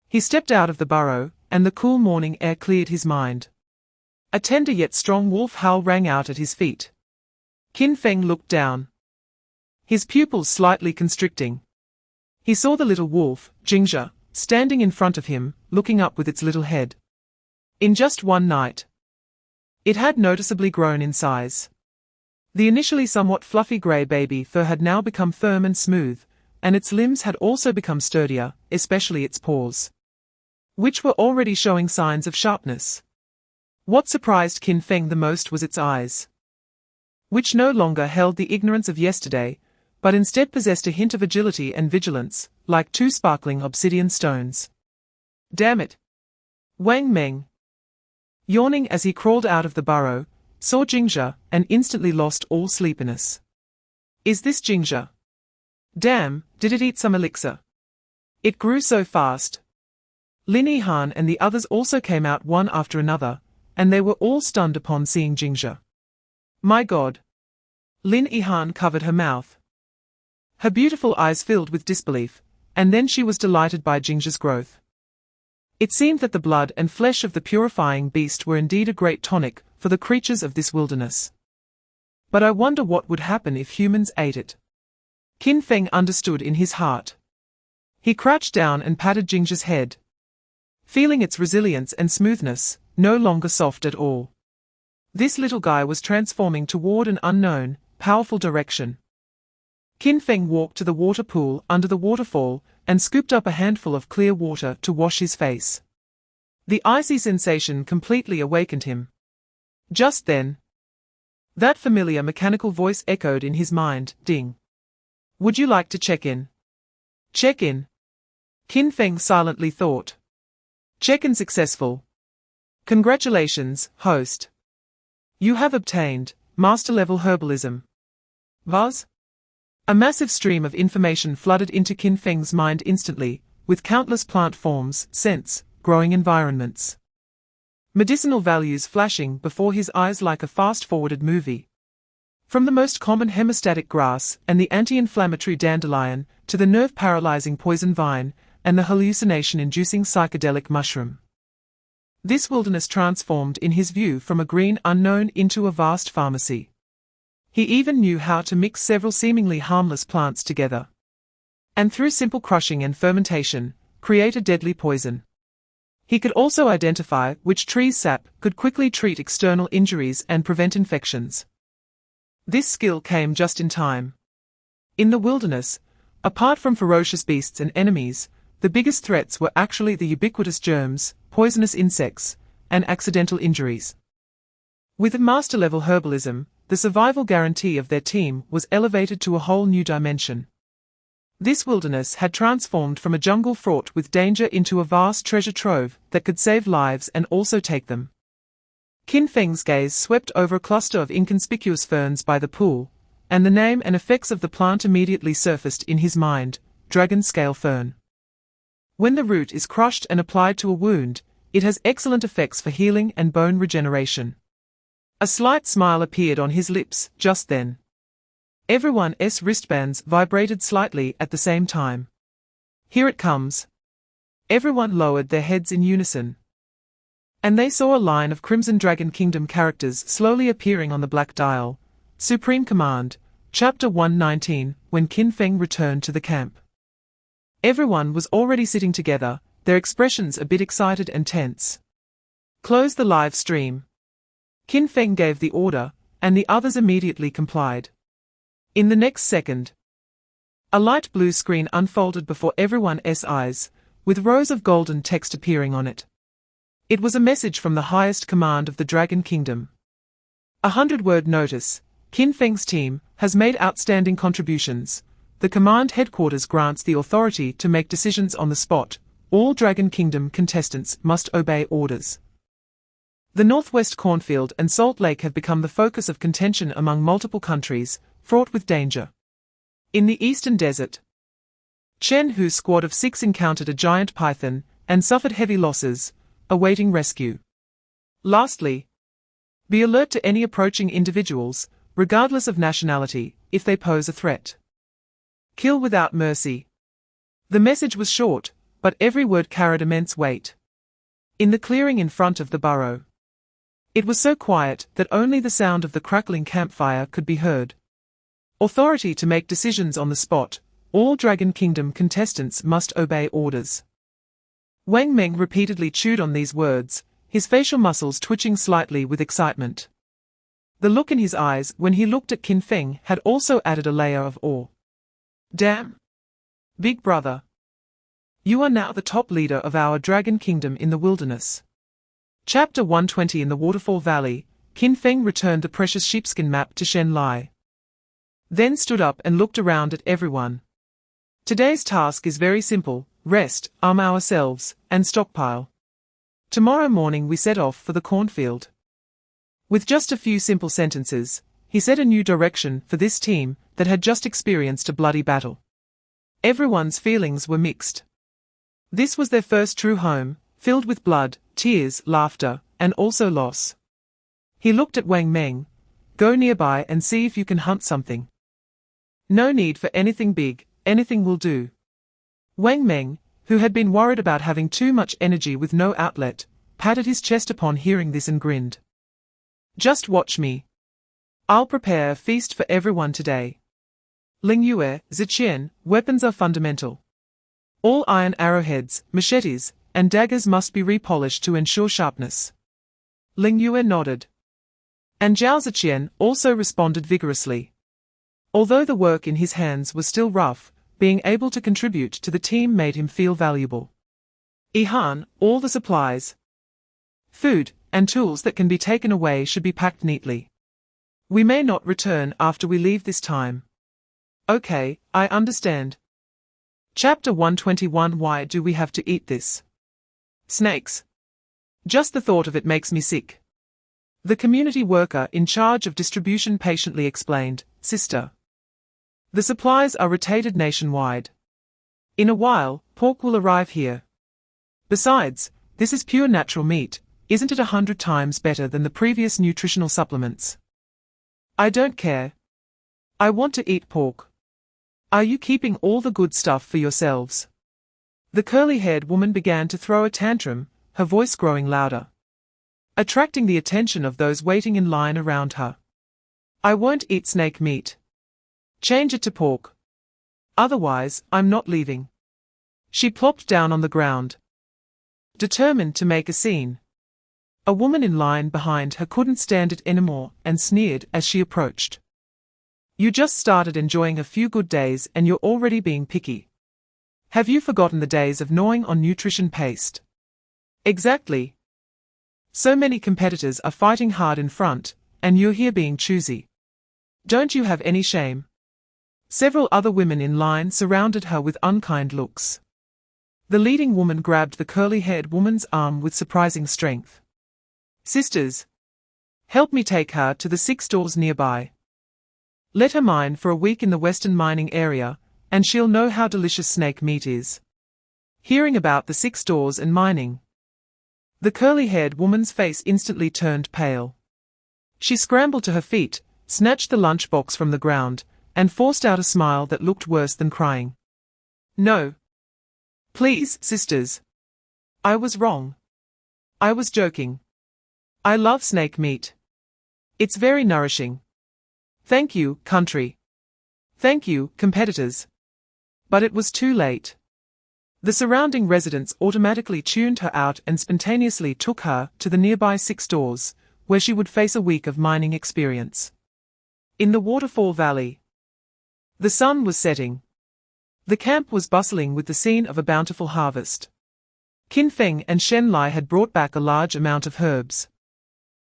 He stepped out of the burrow, and the cool morning air cleared his mind. A tender yet strong wolf howl rang out at his feet. Qin Feng looked down, his pupils slightly constricting. He saw the little wolf, Jingzhe, standing in front of him, looking up with its little head. In just one night, it had noticeably grown in size. The initially somewhat fluffy grey baby fur had now become firm and smooth, and its limbs had also become sturdier, especially its paws, which were already showing signs of sharpness. What surprised Qin Feng the most was its eyes, which no longer held the ignorance of yesterday, but instead possessed a hint of agility and vigilance, like two sparkling obsidian stones. Damn it! Wang Meng, yawning as he crawled out of the burrow, saw Jingzhe and instantly lost all sleepiness. Is this Jingzhe? Damn, did it eat some elixir? It grew so fast. Lin Yihan and the others also came out one after another, and they were all stunned upon seeing Jingzhe. My God! Lin Yihan covered her mouth. Her beautiful eyes filled with disbelief, and then she was delighted by Jingzhe's growth. It seemed that the blood and flesh of the purifying beast were indeed a great tonic for the creatures of this wilderness. But I wonder what would happen if humans ate it. Qin Feng understood in his heart. He crouched down and patted Jingzhe's head, feeling its resilience and smoothness, no longer soft at all. This little guy was transforming toward an unknown, powerful direction. Qin Feng walked to the water pool under the waterfall and scooped up a handful of clear water to wash his face. The icy sensation completely awakened him. Just then, that familiar mechanical voice echoed in his mind, ding. Would you like to check in? Check in? Qin Feng silently thought. Check-in successful. Congratulations, host. You have obtained master-level herbalism. Vaz? A massive stream of information flooded into Qin Feng's mind instantly, with countless plant forms, scents, growing environments, medicinal values flashing before his eyes like a fast-forwarded movie. From the most common hemostatic grass and the anti-inflammatory dandelion to the nerve-paralyzing poison vine and the hallucination-inducing psychedelic mushroom. This wilderness transformed in his view from a green unknown into a vast pharmacy. He even knew how to mix several seemingly harmless plants together, and through simple crushing and fermentation, create a deadly poison. He could also identify which tree's sap could quickly treat external injuries and prevent infections. This skill came just in time. In the wilderness, apart from ferocious beasts and enemies, the biggest threats were actually the ubiquitous germs, poisonous insects, and accidental injuries. With master-level herbalism, the survival guarantee of their team was elevated to a whole new dimension. This wilderness had transformed from a jungle fraught with danger into a vast treasure trove that could save lives and also take them. Qin Feng's gaze swept over a cluster of inconspicuous ferns by the pool, and the name and effects of the plant immediately surfaced in his mind, dragon scale fern. When the root is crushed and applied to a wound, It has excellent effects for healing and bone regeneration. A slight smile appeared on his lips just then. Everyone's wristbands vibrated slightly at the same time. Here it comes. Everyone lowered their heads in unison. And they saw a line of Crimson Dragon Kingdom characters slowly appearing on the black dial. Supreme Command, Chapter 119, when Qin Feng returned to the camp. Everyone was already sitting together, their expressions a bit excited and tense. Close the live stream. Qin Feng gave the order, and the others immediately complied. In the next second, a light blue screen unfolded before everyone's eyes, with rows of golden text appearing on it. It was a message from the highest command of the Dragon Kingdom. 100-word notice. Qin Feng's team has made outstanding contributions. The command headquarters grants the authority to make decisions on the spot. All Dragon Kingdom contestants must obey orders. The Northwest Cornfield and Salt Lake have become the focus of contention among multiple countries, fraught with danger. In the Eastern Desert, Chen Hu's squad of 6 encountered a giant python and suffered heavy losses, awaiting rescue. Lastly, be alert to any approaching individuals, regardless of nationality, if they pose a threat. Kill without mercy. The message was short, but every word carried immense weight. In the clearing in front of the burrow, it was so quiet that only the sound of the crackling campfire could be heard. Authority to make decisions on the spot. All Dragon Kingdom contestants must obey orders. Wang Meng repeatedly chewed on these words, his facial muscles twitching slightly with excitement. The look in his eyes when he looked at Qin Feng had also added a layer of awe. Damn! Big brother! You are now the top leader of our Dragon Kingdom in the wilderness. Chapter 120. In the Waterfall Valley, Qin Feng returned the precious sheepskin map to Shen Lai. Then stood up and looked around at everyone. Today's task is very simple: rest, arm ourselves, and stockpile. Tomorrow morning we set off for the cornfield. With just a few simple sentences, he set a new direction for this team that had just experienced a bloody battle. Everyone's feelings were mixed. This was their first true home, filled with blood, tears, laughter, and also loss. He looked at Wang Meng. Go nearby and see if you can hunt something. No need for anything big, anything will do. Wang Meng, who had been worried about having too much energy with no outlet, patted his chest upon hearing this and grinned. Just watch me. I'll prepare a feast for everyone today. Ling Yue, Ziqian, weapons are fundamental. All iron arrowheads, machetes, and daggers must be repolished to ensure sharpness. Ling Yue nodded. And Zhao Ziqian also responded vigorously. Although the work in his hands was still rough, being able to contribute to the team made him feel valuable. Ihan, all the supplies, food, and tools that can be taken away should be packed neatly. We may not return after we leave this time. Okay, I understand. Chapter 121. Why do we have to eat this? Snakes. Just the thought of it makes me sick. The community worker in charge of distribution patiently explained, Sister. The supplies are rotated nationwide. In a while, pork will arrive here. Besides, this is pure natural meat. Isn't it 100 times better than the previous nutritional supplements? I don't care. I want to eat pork. Are you keeping all the good stuff for yourselves? The curly-haired woman began to throw a tantrum, her voice growing louder, attracting the attention of those waiting in line around her. I won't eat snake meat. Change it to pork. Otherwise, I'm not leaving. She plopped down on the ground, determined to make a scene. A woman in line behind her couldn't stand it anymore and sneered as she approached. You just started enjoying a few good days and you're already being picky. Have you forgotten the days of gnawing on nutrition paste? Exactly. So many competitors are fighting hard in front, and you're here being choosy. Don't you have any shame? Several other women in line surrounded her with unkind looks. The leading woman grabbed the curly-haired woman's arm with surprising strength. Sisters, help me take her to the 6 stores nearby. Let her mine for a week in the western mining area, and she'll know how delicious snake meat is. Hearing about the 6 stores and mining, The curly-haired woman's face instantly turned pale. She scrambled to her feet, snatched the lunchbox from the ground, and forced out a smile that looked worse than crying. No. Please, sisters. I was wrong. I was joking. I love snake meat. It's very nourishing. Thank you, country. Thank you, competitors. But it was too late. The surrounding residents automatically tuned her out and spontaneously took her to the nearby 6 stores, where she would face a week of mining experience. In the waterfall valley, the sun was setting. The camp was bustling with the scene of a bountiful harvest. Qin Feng and Shen Lai had brought back a large amount of herbs,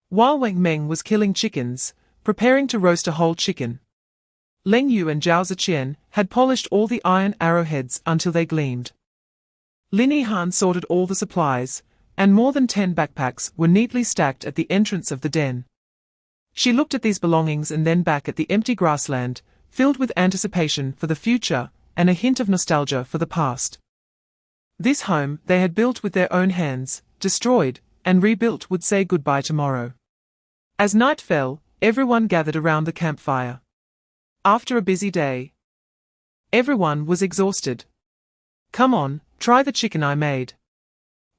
while Wang Meng was killing chickens, preparing to roast a whole chicken. Leng Yu and Zhao Ziqian had polished all the iron arrowheads until they gleamed. Lin Yihan sorted all the supplies, and more than 10 backpacks were neatly stacked at the entrance of the den. She looked at these belongings and then back at the empty grassland, filled with anticipation for the future and a hint of nostalgia for the past. This home they had built with their own hands, destroyed, and rebuilt would say goodbye tomorrow. As night fell, everyone gathered around the campfire. After a busy day, everyone was exhausted. Come on, try the chicken I made.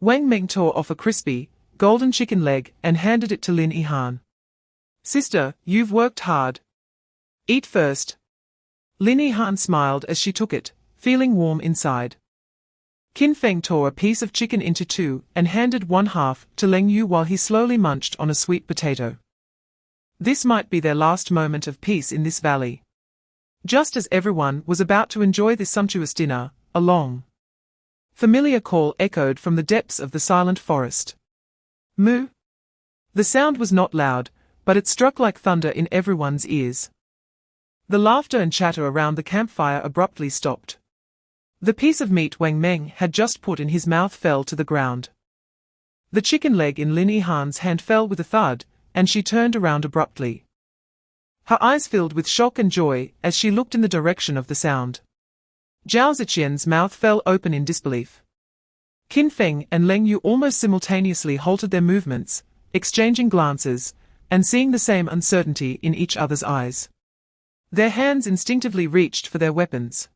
Wang Meng tore off a crispy, golden chicken leg and handed it to Lin Yihan. Sister, you've worked hard. Eat first. Lin Yihan smiled as she took it, feeling warm inside. Qin Feng tore a piece of chicken into 2 and handed one half to Leng Yu while he slowly munched on a sweet potato. This might be their last moment of peace in this valley. Just as everyone was about to enjoy this sumptuous dinner, a long, familiar call echoed from the depths of the silent forest. Moo! The sound was not loud, but it struck like thunder in everyone's ears. The laughter and chatter around the campfire abruptly stopped. The piece of meat Wang Meng had just put in his mouth fell to the ground. The chicken leg in Lin Yihan's hand fell with a thud, and she turned around abruptly. Her eyes filled with shock and joy as she looked in the direction of the sound. Zhao Ziqian's mouth fell open in disbelief. Qin Feng and Leng Yu almost simultaneously halted their movements, exchanging glances, and seeing the same uncertainty in each other's eyes. Their hands instinctively reached for their weapons.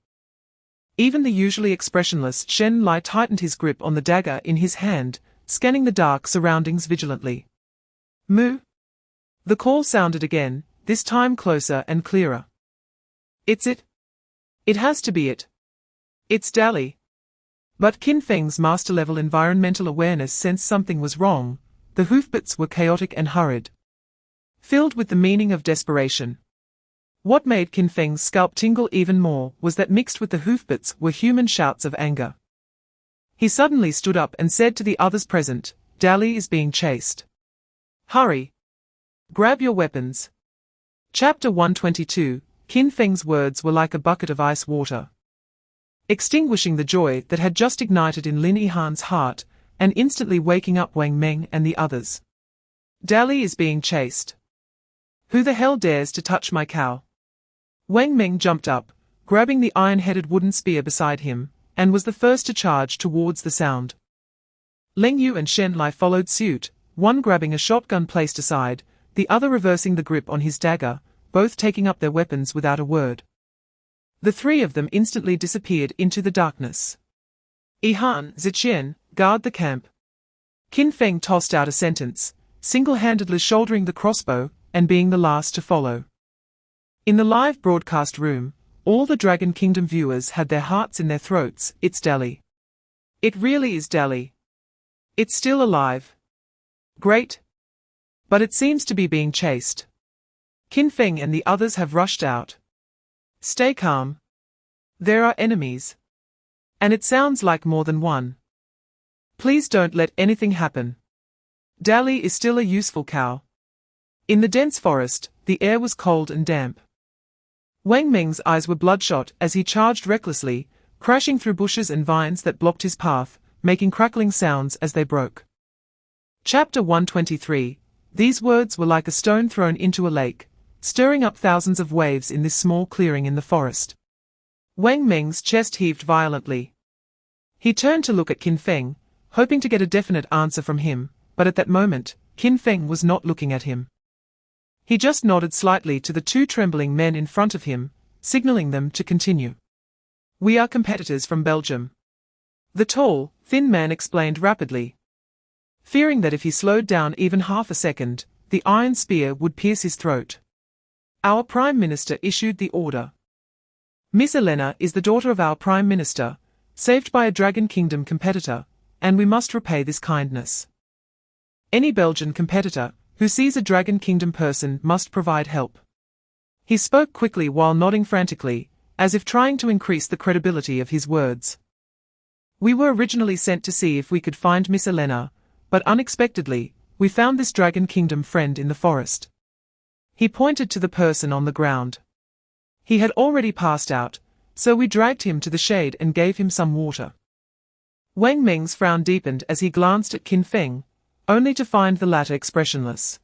Even the usually expressionless Shen Lai tightened his grip on the dagger in his hand, scanning the dark surroundings vigilantly. Moo! The call sounded again, this time closer and clearer. It's it. It has to be it. It's Dali. But Qin Feng's master-level environmental awareness sensed something was wrong. The hoofbeats were chaotic and hurried, filled with the meaning of desperation. What made Qin Feng's scalp tingle even more was that mixed with the hoofbeats were human shouts of anger. He suddenly stood up and said to the others present, Dali is being chased. Hurry! Grab your weapons. Chapter 122, Qin Feng's words were like a bucket of ice water, extinguishing the joy that had just ignited in Lin Yihan's heart, and instantly waking up Wang Meng and the others. Dali is being chased. Who the hell dares to touch my cow? Wang Meng jumped up, grabbing the iron-headed wooden spear beside him, and was the first to charge towards the sound. Leng Yu and Shen Lai followed suit, one grabbing a shotgun placed aside, the other reversing the grip on his dagger, both taking up their weapons without a word. The 3 of them instantly disappeared into the darkness. Yihan, Ziqian, guard the camp. Qin Feng tossed out a sentence, single-handedly shouldering the crossbow, and being the last to follow. In the live broadcast room, all the Dragon Kingdom viewers had their hearts in their throats. It's Dali. It really is Dali. It's still alive. Great. But it seems to be being chased. Qin Feng and the others have rushed out. Stay calm. There are enemies. And it sounds like more than one. Please don't let anything happen. Dali is still a useful cow. In the dense forest, the air was cold and damp. Wang Meng's eyes were bloodshot as he charged recklessly, crashing through bushes and vines that blocked his path, making crackling sounds as they broke. Chapter 123. These words were like a stone thrown into a lake, stirring up thousands of waves in this small clearing in the forest. Wang Meng's chest heaved violently. He turned to look at Qin Feng, hoping to get a definite answer from him, but at that moment, Qin Feng was not looking at him. He just nodded slightly to the two trembling men in front of him, signaling them to continue. "We are competitors from Belgium," the tall, thin man explained rapidly, fearing that if he slowed down even half a second, the iron spear would pierce his throat. "Our Prime Minister issued the order. Miss Elena is the daughter of our Prime Minister, saved by a Dragon Kingdom competitor, and we must repay this kindness. Any Belgian competitor who sees a Dragon Kingdom person must provide help." He spoke quickly while nodding frantically, as if trying to increase the credibility of his words. "We were originally sent to see if we could find Miss Elena, but unexpectedly, we found this Dragon Kingdom friend in the forest." He pointed to the person on the ground. He had already passed out, so we dragged him to the shade and gave him some water. Wang Meng's frown deepened as he glanced at Qin Feng, only to find the latter expressionless.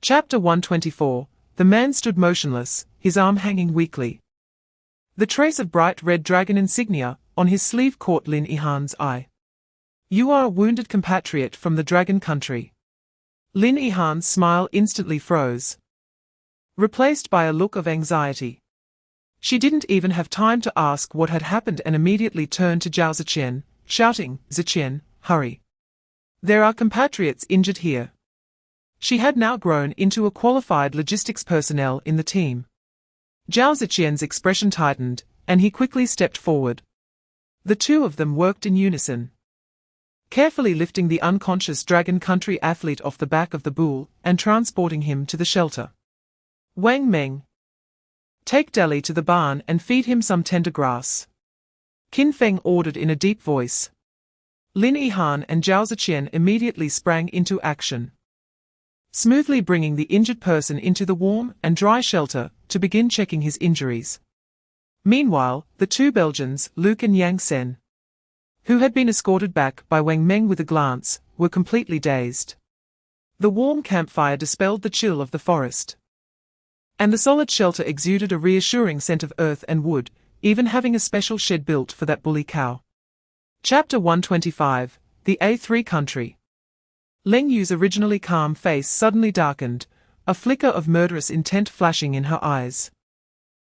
Chapter 124. The man stood motionless, his arm hanging weakly. The trace of bright red dragon insignia on his sleeve caught Lin Yihan's eye. "You are a wounded compatriot from the dragon country." Lin Yihan's smile instantly froze, replaced by a look of anxiety. She didn't even have time to ask what had happened and immediately turned to Zhao Ziqian, shouting, "Ziqian, hurry. There are compatriots injured here." She had now grown into a qualified logistics personnel in the team. Zhao Ziqian's expression tightened, and he quickly stepped forward. The two of them worked in unison, carefully lifting the unconscious Dragon Country athlete off the back of the bull and transporting him to the shelter. "Wang Meng, take Deli to the barn and feed him some tender grass," Qin Feng ordered in a deep voice. Lin Yihan and Zhao Ziqian immediately sprang into action, smoothly bringing the injured person into the warm and dry shelter to begin checking his injuries. Meanwhile, the two Belgians, Luke and Yang Sen, who had been escorted back by Wang Meng with a glance, were completely dazed. The warm campfire dispelled the chill of the forest, and the solid shelter exuded a reassuring scent of earth and wood, even having a special shed built for that bully cow. Chapter 125. The A3 Country. Leng Yu's originally calm face suddenly darkened, a flicker of murderous intent flashing in her eyes.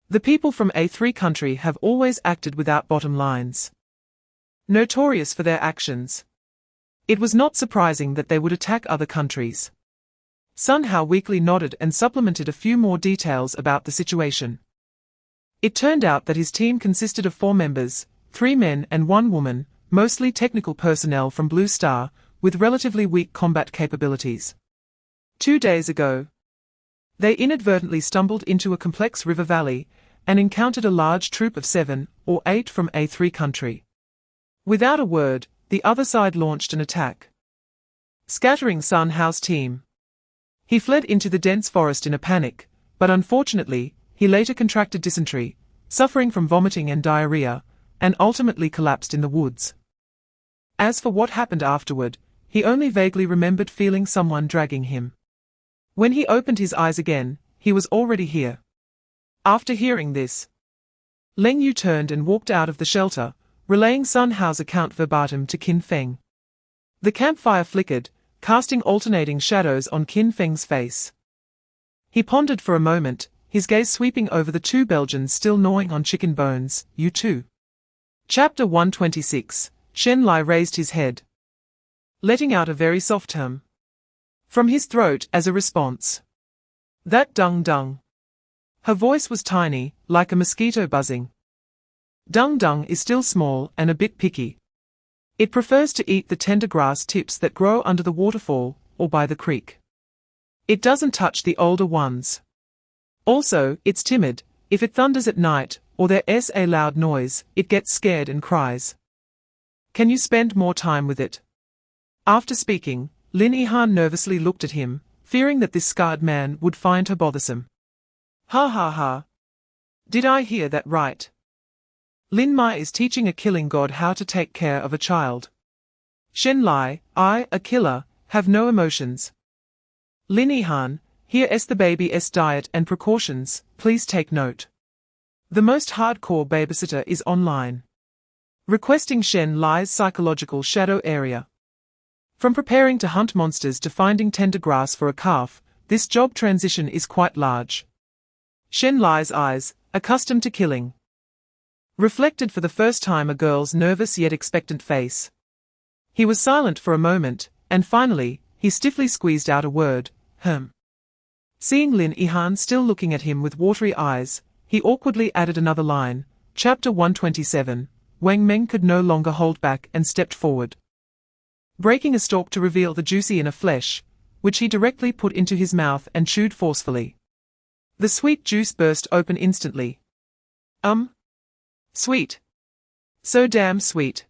The people from A3 country have always acted without bottom lines, notorious for their actions. It was not surprising that they would attack other countries. Sun Hao weakly nodded and supplemented a few more details about the situation. It turned out that his team consisted of 4 members, 3 men and 1 woman, mostly technical personnel from Blue Star, with relatively weak combat capabilities. 2 days ago, they inadvertently stumbled into a complex river valley and encountered a large troop of 7 or 8 from A3 country. Without a word, the other side launched an attack, scattering Sun Hao's team. He fled into the dense forest in a panic, but unfortunately, he later contracted dysentery, suffering from vomiting and diarrhea, and ultimately collapsed in the woods. As for what happened afterward, he only vaguely remembered feeling someone dragging him. When he opened his eyes again, he was already here. After hearing this, Leng Yu turned and walked out of the shelter, relaying Sun Hao's account verbatim to Qin Feng. The campfire flickered, casting alternating shadows on Qin Feng's face. He pondered for a moment, his gaze sweeping over the 2 Belgians still gnawing on chicken bones. "You too." Chapter 126. Shen Lai raised his head, letting out a very soft hum from his throat as a response. "That dung dung." Her voice was tiny, like a mosquito buzzing. Dung dung is still small and a bit picky. It prefers to eat the tender grass tips that grow under the waterfall or by the creek. It doesn't touch the older ones. Also, it's timid. If it thunders at night or there's a loud noise, it gets scared and cries. Can you spend more time with it? After speaking, Lin Yihan nervously looked at him, fearing that this scarred man would find her bothersome. "Ha ha ha. Did I hear that right? Lin Mai is teaching a killing god how to take care of a child. Shen Lai, I, a killer, have no emotions. Lin Yihan, here is the baby's diet and precautions, please take note. The most hardcore babysitter is online. Requesting Shen Lai's psychological shadow area. From preparing to hunt monsters to finding tender grass for a calf, this job transition is quite large. Shen Lai's eyes, accustomed to killing, reflected for the first time a girl's nervous yet expectant face. He was silent for a moment, and finally, he stiffly squeezed out a word, Seeing Lin Yihan still looking at him with watery eyes, he awkwardly added another line. Chapter 127, Wang Meng could no longer hold back and stepped forward, breaking a stalk to reveal the juicy inner flesh, which he directly put into his mouth and chewed forcefully. The sweet juice burst open instantly. Sweet. So damn sweet.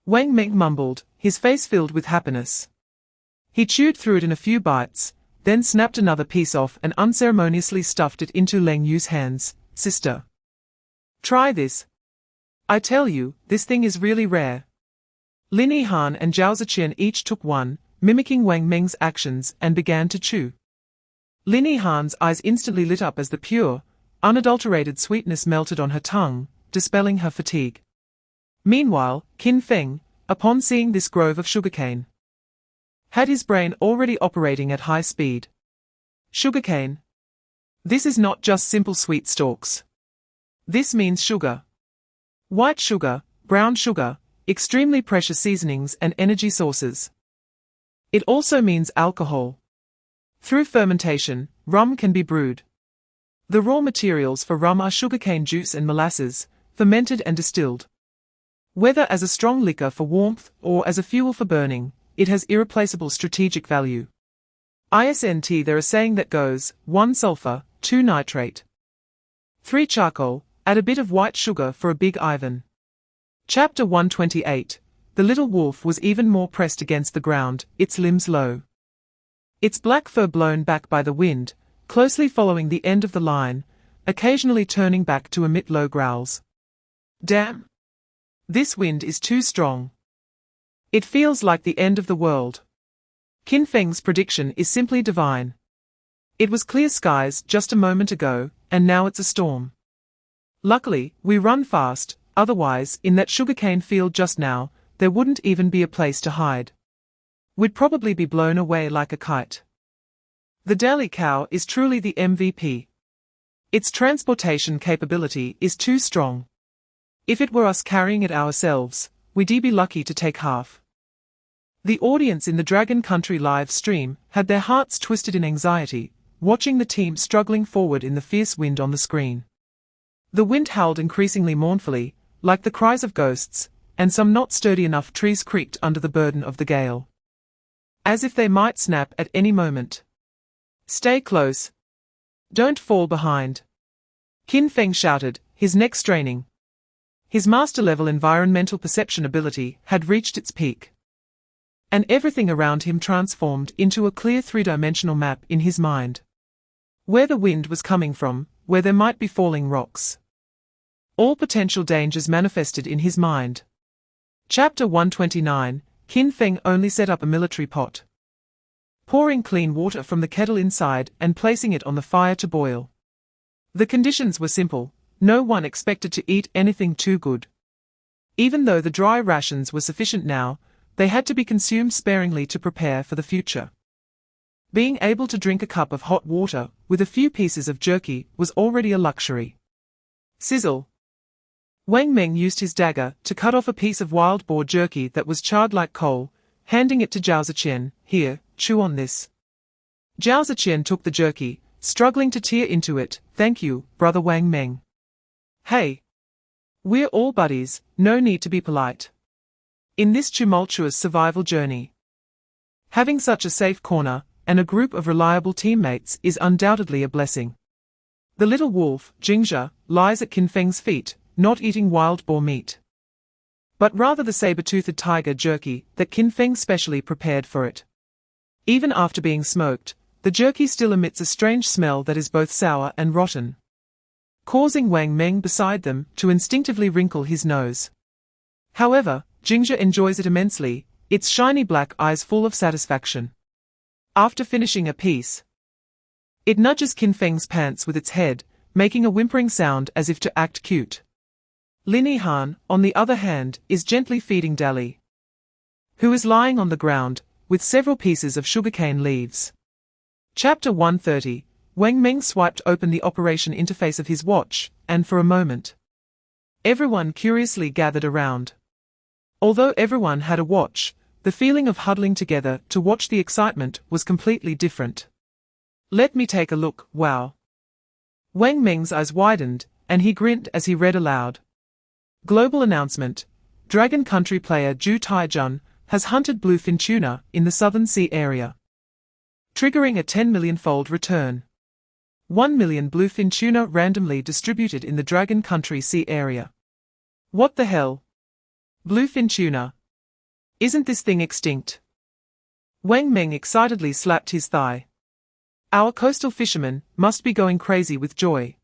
Wang Meng mumbled, his face filled with happiness. He chewed through it in a few bites, then snapped another piece off and unceremoniously stuffed it into Leng Yu's hands. Sister, try this. I tell you, this thing is really rare. Lin Yihan and Zhao Ziqian each took one, mimicking Wang Meng's actions, and began to chew. Lin Yihan's eyes instantly lit up as the pure, unadulterated sweetness melted on her tongue, dispelling her fatigue. Meanwhile, Qin Feng, upon seeing this grove of sugarcane, had his brain already operating at high speed. Sugarcane. This is not just simple sweet stalks. This means sugar. White sugar, brown sugar, extremely precious seasonings and energy sources. It also means alcohol. Through fermentation, rum can be brewed. The raw materials for rum are sugarcane juice and molasses, fermented and distilled. Whether as a strong liquor for warmth or as a fuel for burning, it has irreplaceable strategic value. ISNT there a saying that goes, 1 sulfur, 2 nitrate, 3 charcoal, add a bit of white sugar for a big Ivan. Chapter 128, the little wolf was even more pressed against the ground, its limbs low, its black fur blown back by the wind, closely following the end of the line, occasionally turning back to emit low growls. Damn! This wind is too strong. It feels like the end of the world. Qin Feng's prediction is simply divine. It was clear skies just a moment ago, and now it's a storm. Luckily, we run fast, otherwise, in that sugarcane field just now, there wouldn't even be a place to hide. We'd probably be blown away like a kite. The Dali cow is truly the MVP. Its transportation capability is too strong. If it were us carrying it ourselves, we'd be lucky to take half. The audience in the Dragon Country live stream had their hearts twisted in anxiety, watching the team struggling forward in the fierce wind on the screen. The wind howled increasingly mournfully, like the cries of ghosts, and some not sturdy enough trees creaked under the burden of the gale, as if they might snap at any moment. Stay close. Don't fall behind. Qin Feng shouted, his neck straining. His master-level environmental perception ability had reached its peak, and everything around him transformed into a clear three-dimensional map in his mind. Where the wind was coming from, where there might be falling rocks. All potential dangers manifested in his mind. Chapter 129, Qin Feng only set up a military pot, pouring clean water from the kettle inside and placing it on the fire to boil. The conditions were simple. No one expected to eat anything too good. Even though the dry rations were sufficient now, they had to be consumed sparingly to prepare for the future. Being able to drink a cup of hot water with a few pieces of jerky was already a luxury. Sizzle. Wang Meng used his dagger to cut off a piece of wild boar jerky that was charred like coal, handing it to Zhao Ziqian. Here, chew on this. Zhao Ziqian took the jerky, struggling to tear into it. Thank you, brother Wang Meng. Hey. We're all buddies, no need to be polite. In this tumultuous survival journey, having such a safe corner and a group of reliable teammates is undoubtedly a blessing. The little wolf, Jingzhe, lies at Qin Feng's feet, not eating wild boar meat, but rather the saber-toothed tiger jerky that Qin Feng specially prepared for it. Even after being smoked, the jerky still emits a strange smell that is both sour and rotten, causing Wang Meng beside them to instinctively wrinkle his nose. However, Jingzhe enjoys it immensely, its shiny black eyes full of satisfaction. After finishing a piece, it nudges Qin Feng's pants with its head, making a whimpering sound as if to act cute. Lin Yihan, on the other hand, is gently feeding Dali. who is lying on the ground, with several pieces of sugarcane leaves. Chapter 130. Wang Meng swiped open the operation interface of his watch, and for a moment, everyone curiously gathered around. Although everyone had a watch, the feeling of huddling together to watch the excitement was completely different. Let me take a look, wow. Wang Meng's eyes widened, and he grinned as he read aloud. Global announcement. Dragon Country player Zhu Taijun has hunted bluefin tuna in the Southern Sea area, triggering a 10 million-fold return. 1 million bluefin tuna randomly distributed in the Dragon Country Sea area. What the hell? Bluefin tuna. Isn't this thing extinct? Wang Meng excitedly slapped his thigh. Our coastal fishermen must be going crazy with joy.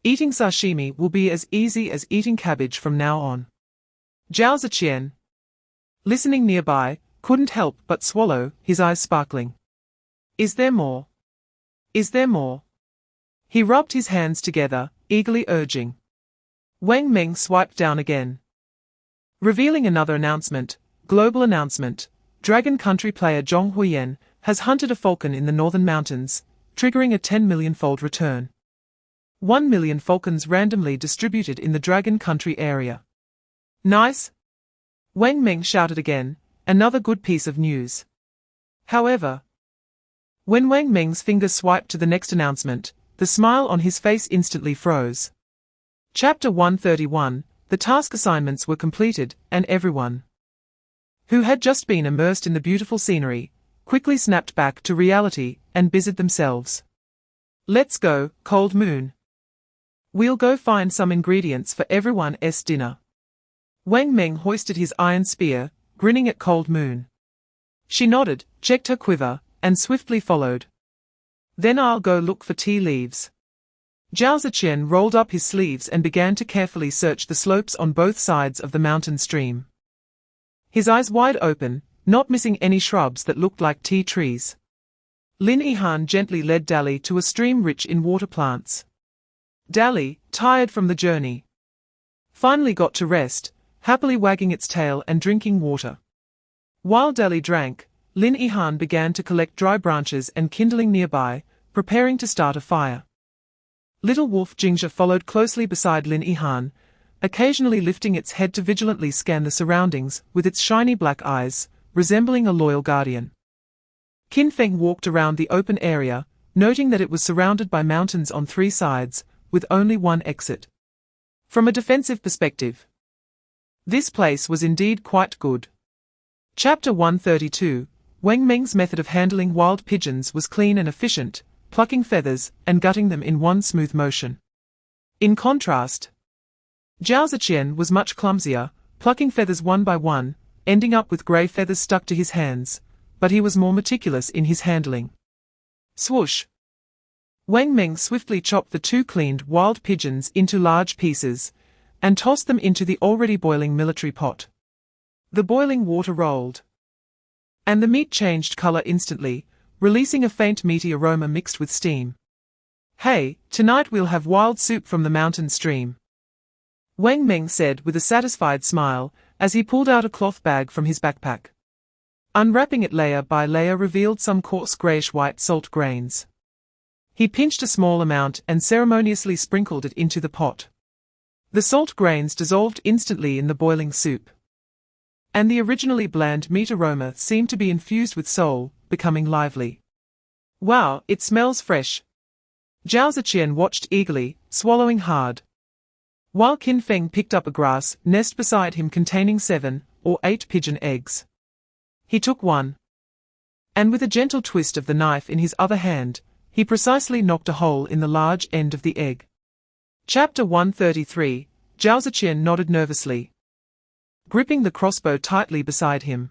Eating sashimi will be as easy as eating cabbage from now on. Zhao Ziqian, listening nearby, couldn't help but swallow, his eyes sparkling. Is there more? Is there more? He rubbed his hands together, eagerly urging. Wang Meng swiped down again, revealing another announcement. Global announcement. Dragon Country player Zhong Huiyan has hunted a falcon in the northern mountains, triggering a 10 million-fold return. 1 million falcons randomly distributed in the Dragon Country area. Nice! Wang Meng shouted again, another good piece of news. However, when Wang Meng's finger swiped to the next announcement, the smile on his face instantly froze. Chapter 131. The task assignments were completed, and everyone who had just been immersed in the beautiful scenery quickly snapped back to reality and busied themselves. Let's go, Cold Moon. We'll go find some ingredients for everyone's dinner. Wang Meng hoisted his iron spear, grinning at Cold Moon. She nodded, checked her quiver, and swiftly followed. Then I'll go look for tea leaves. Zhao Ziqian rolled up his sleeves and began to carefully search the slopes on both sides of the mountain stream, his eyes wide open, not missing any shrubs that looked like tea trees. Lin Yihan gently led Dali to a stream rich in water plants. Dali, tired from the journey, finally got to rest, happily wagging its tail and drinking water. While Dali drank, Lin Yihan began to collect dry branches and kindling nearby, preparing to start a fire. Little wolf Jingzhe followed closely beside Lin Yihan, occasionally lifting its head to vigilantly scan the surroundings with its shiny black eyes, resembling a loyal guardian. Qin Feng walked around the open area, noting that it was surrounded by mountains on three sides, with only one exit. From a defensive perspective, this place was indeed quite good. Chapter 132. Wang Meng's method of handling wild pigeons was clean and efficient, plucking feathers and gutting them in one smooth motion. In contrast, Zhao Ziqian was much clumsier, plucking feathers one by one, ending up with grey feathers stuck to his hands, but he was more meticulous in his handling. Swoosh! Wang Meng swiftly chopped the two cleaned wild pigeons into large pieces, and tossed them into the already boiling military pot. The boiling water rolled, and the meat changed color instantly, releasing a faint meaty aroma mixed with steam. Hey, tonight we'll have wild soup from the mountain stream, Wang Meng said with a satisfied smile, as he pulled out a cloth bag from his backpack. Unwrapping it layer by layer revealed some coarse grayish-white salt grains. He pinched a small amount and ceremoniously sprinkled it into the pot. The salt grains dissolved instantly in the boiling soup, and the originally bland meat aroma seemed to be infused with soul, becoming lively. Wow, it smells fresh. Zhao Ziqian watched eagerly, swallowing hard, while Qin Feng picked up a grass nest beside him containing 7 or 8 pigeon eggs. He took one, and with a gentle twist of the knife in his other hand, he precisely knocked a hole in the large end of the egg. Chapter 133. Zhao Ziqian nodded nervously, gripping the crossbow tightly beside him.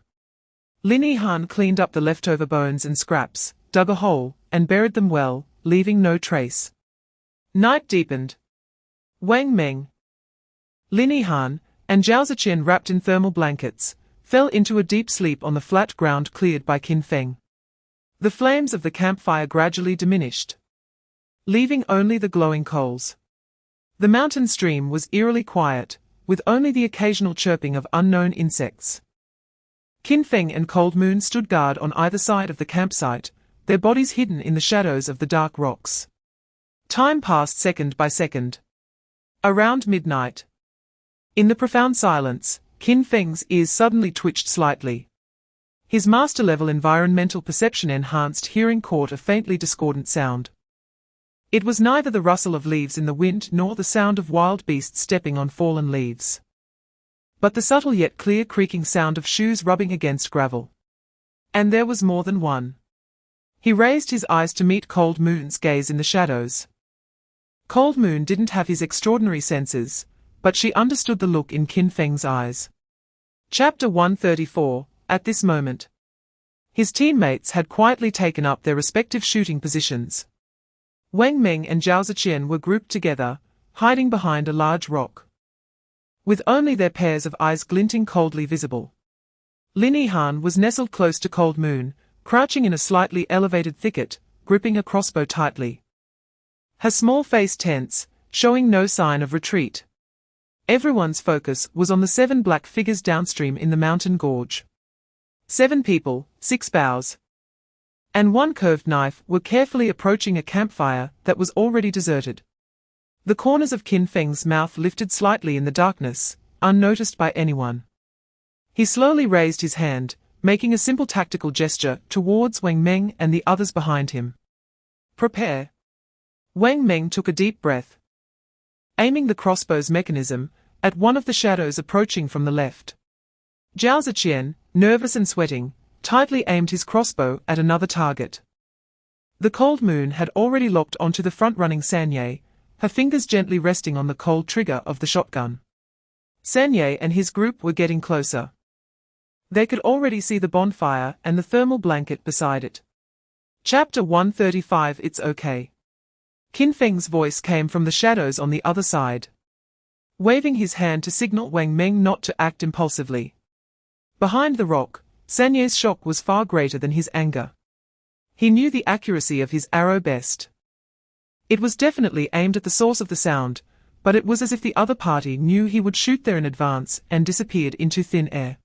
Lin Yihan cleaned up the leftover bones and scraps, dug a hole, and buried them well, leaving no trace. Night deepened. Wang Meng, Lin Yihan, and Zhao Ziqian, wrapped in thermal blankets, fell into a deep sleep on the flat ground cleared by Qin Feng. The flames of the campfire gradually diminished, leaving only the glowing coals. The mountain stream was eerily quiet, with only the occasional chirping of unknown insects. Qin Feng and Cold Moon stood guard on either side of the campsite, their bodies hidden in the shadows of the dark rocks. Time passed second by second. Around midnight. In the profound silence, Qin Feng's ears suddenly twitched slightly. His master-level environmental perception enhanced hearing caught a faintly discordant sound. It was neither the rustle of leaves in the wind nor the sound of wild beasts stepping on fallen leaves, but the subtle yet clear creaking sound of shoes rubbing against gravel. And there was more than one. He raised his eyes to meet Cold Moon's gaze in the shadows. Cold Moon didn't have his extraordinary senses, but she understood the look in Qin Feng's eyes. Chapter 134. At this moment, his teammates had quietly taken up their respective shooting positions. Wang Meng and Zhao Ziqian were grouped together, hiding behind a large rock, with only their pairs of eyes glinting coldly visible. Lin Yihan was nestled close to Cold Moon, crouching in a slightly elevated thicket, gripping a crossbow tightly. Her small face tense, showing no sign of retreat. Everyone's focus was on the 7 black figures downstream in the mountain gorge. 7 people, 6 bows, and 1 curved knife were carefully approaching a campfire that was already deserted. The corners of Qin Feng's mouth lifted slightly in the darkness, unnoticed by anyone. He slowly raised his hand, making a simple tactical gesture towards Wang Meng and the others behind him. Prepare. Wang Meng took a deep breath, aiming the crossbow's mechanism at one of the shadows approaching from the left. Zhao Ziqian, nervous and sweating, tightly aimed his crossbow at another target. The Cold Moon had already locked onto the front-running Sanye, her fingers gently resting on the cold trigger of the shotgun. Sanye and his group were getting closer. They could already see the bonfire and the thermal blanket beside it. Chapter 135. It's okay. Qin Feng's voice came from the shadows on the other side, waving his hand to signal Wang Meng not to act impulsively. Behind the rock, Sanye's shock was far greater than his anger. He knew the accuracy of his arrow best. It was definitely aimed at the source of the sound, but it was as if the other party knew he would shoot there in advance and disappeared into thin air.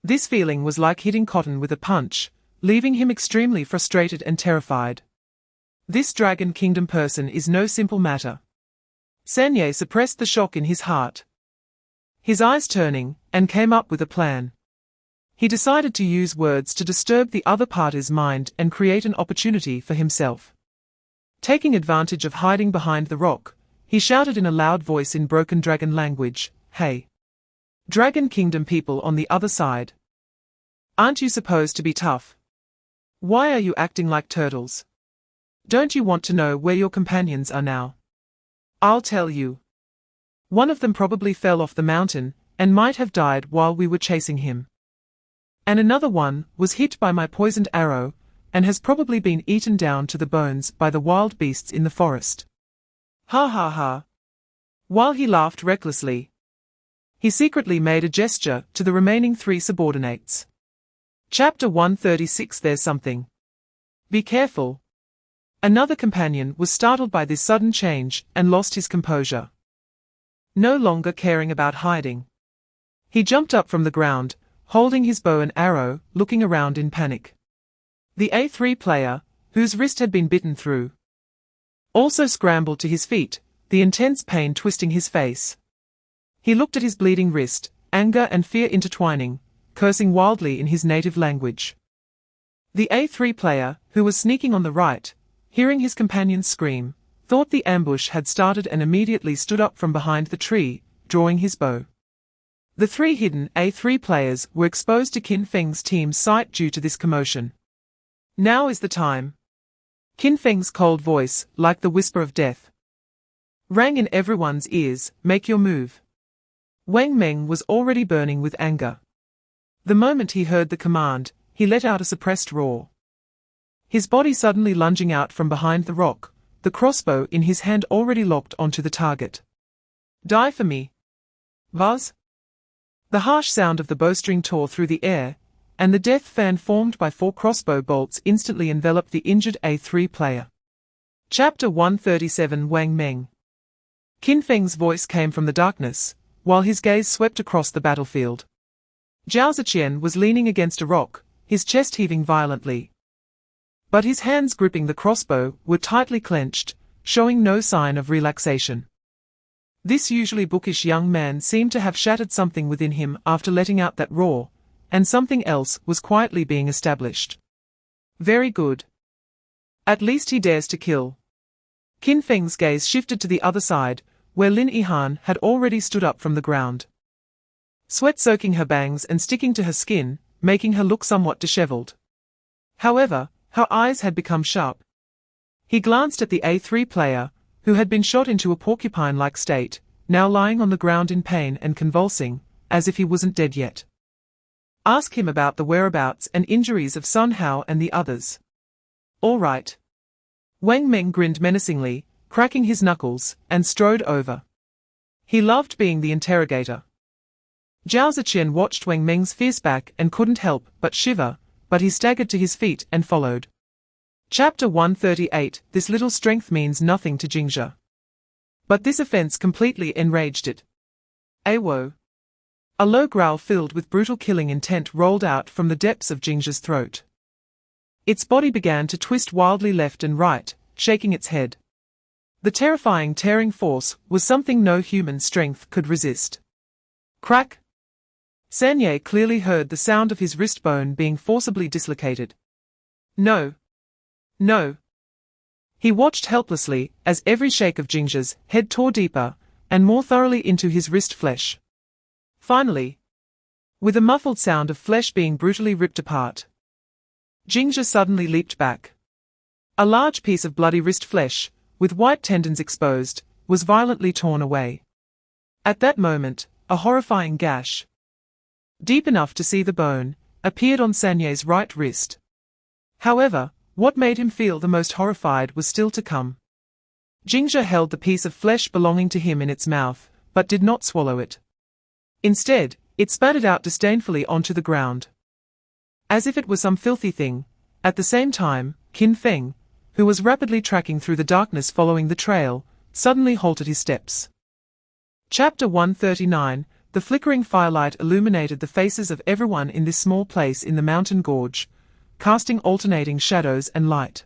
This feeling was like hitting cotton with a punch, leaving him extremely frustrated and terrified. This Dragon Kingdom person is no simple matter. Sanye suppressed the shock in his heart, his eyes turning, and came up with a plan. He decided to use words to disturb the other party's mind and create an opportunity for himself. Taking advantage of hiding behind the rock, he shouted in a loud voice in broken dragon language, "Hey! Dragon Kingdom people on the other side! Aren't you supposed to be tough? Why are you acting like turtles? Don't you want to know where your companions are now? I'll tell you. One of them probably fell off the mountain and might have died while we were chasing him. And another one was hit by my poisoned arrow and has probably been eaten down to the bones by the wild beasts in the forest." Ha ha ha. While he laughed recklessly, he secretly made a gesture to the remaining 3 subordinates. Chapter 136. There's something. Be careful. Another companion was startled by this sudden change and lost his composure. No longer caring about hiding, he jumped up from the ground, holding his bow and arrow, looking around in panic. The A3 player, whose wrist had been bitten through, also scrambled to his feet, the intense pain twisting his face. He looked at his bleeding wrist, anger and fear intertwining, cursing wildly in his native language. The A3 player, who was sneaking on the right, hearing his companions scream, thought the ambush had started and immediately stood up from behind the tree, drawing his bow. The 3 hidden A3 players were exposed to Qin Feng's team's sight due to this commotion. Now is the time. Qin Feng's cold voice, like the whisper of death, rang in everyone's ears. Make your move. Wang Meng was already burning with anger. The moment he heard the command, he let out a suppressed roar. His body suddenly lunging out from behind the rock, the crossbow in his hand already locked onto the target. Die for me. Vaz? The harsh sound of the bowstring tore through the air, and the death fan formed by 4 crossbow bolts instantly enveloped the injured A3 player. Chapter 137. Wang Meng. Qin Feng's voice came from the darkness, while his gaze swept across the battlefield. Zhao Ziqian was leaning against a rock, his chest heaving violently. But his hands gripping the crossbow were tightly clenched, showing no sign of relaxation. This usually bookish young man seemed to have shattered something within him after letting out that roar, and something else was quietly being established. Very good. At least he dares to kill. Qin Feng's gaze shifted to the other side, where Lin Yihan had already stood up from the ground. Sweat soaking her bangs and sticking to her skin, making her look somewhat disheveled. However, her eyes had become sharp. He glanced at the A3 player, who had been shot into a porcupine-like state, now lying on the ground in pain and convulsing, as if he wasn't dead yet. Ask him about the whereabouts and injuries of Sun Hao and the others. All right. Wang Meng grinned menacingly, cracking his knuckles, and strode over. He loved being the interrogator. Zhao Ziqian watched Wang Meng's fierce back and couldn't help but shiver, but he staggered to his feet and followed. Chapter 138. This little strength means nothing to Jingzhe. But this offense completely enraged it. Awo. A low growl filled with brutal killing intent rolled out from the depths of Jingzhe's throat. Its body began to twist wildly left and right, shaking its head. The terrifying tearing force was something no human strength could resist. Crack! Sanye clearly heard the sound of his wrist bone being forcibly dislocated. No. No. He watched helplessly as every shake of Jingzhe's head tore deeper and more thoroughly into his wrist flesh. Finally, with a muffled sound of flesh being brutally ripped apart, Jingzhe suddenly leaped back. A large piece of bloody wrist flesh, with white tendons exposed, was violently torn away. At that moment, a horrifying gash, deep enough to see the bone, appeared on Sanye's right wrist. However, what made him feel the most horrified was still to come. Jingzhe held the piece of flesh belonging to him in its mouth, but did not swallow it. Instead, it spat it out disdainfully onto the ground, as if it was some filthy thing. At the same time, Qin Feng, who was rapidly tracking through the darkness following the trail, suddenly halted his steps. Chapter 139. The flickering firelight illuminated the faces of everyone in this small place in the mountain gorge, casting alternating shadows and light.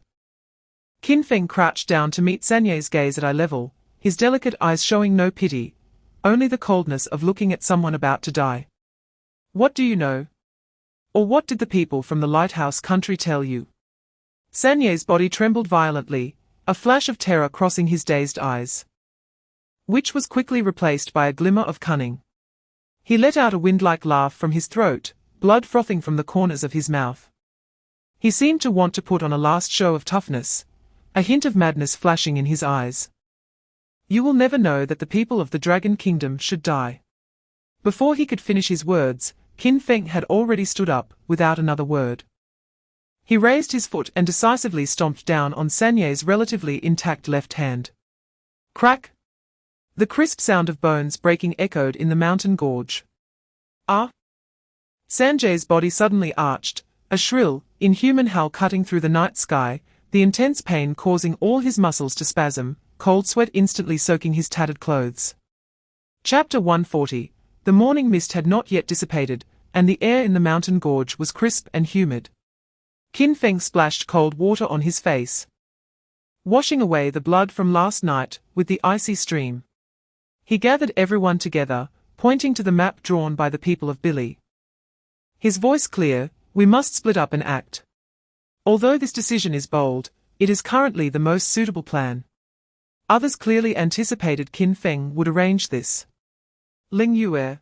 Qin Feng crouched down to meet Sanye's gaze at eye level, his delicate eyes showing no pity, only the coldness of looking at someone about to die. What do you know? Or what did the people from the lighthouse country tell you? Sanye's body trembled violently, a flash of terror crossing his dazed eyes, which was quickly replaced by a glimmer of cunning. He let out a wind-like laugh from his throat, blood frothing from the corners of his mouth. He seemed to want to put on a last show of toughness, a hint of madness flashing in his eyes. You will never know that the people of the Dragon Kingdom should die. Before he could finish his words, Qin Feng had already stood up, without another word. He raised his foot and decisively stomped down on Sanye's relatively intact left hand. Crack! The crisp sound of bones breaking echoed in the mountain gorge. Ah! Sanjay's body suddenly arched, a shrill, inhuman howl cutting through the night sky, the intense pain causing all his muscles to spasm, cold sweat instantly soaking his tattered clothes. Chapter 140. The morning mist had not yet dissipated, and the air in the mountain gorge was crisp and humid. Qin Feng splashed cold water on his face, washing away the blood from last night with the icy stream. He gathered everyone together, pointing to the map drawn by the people of Billy. His voice clear, we must split up and act. Although this decision is bold, it is currently the most suitable plan. Others clearly anticipated Qin Feng would arrange this. Ling Yue.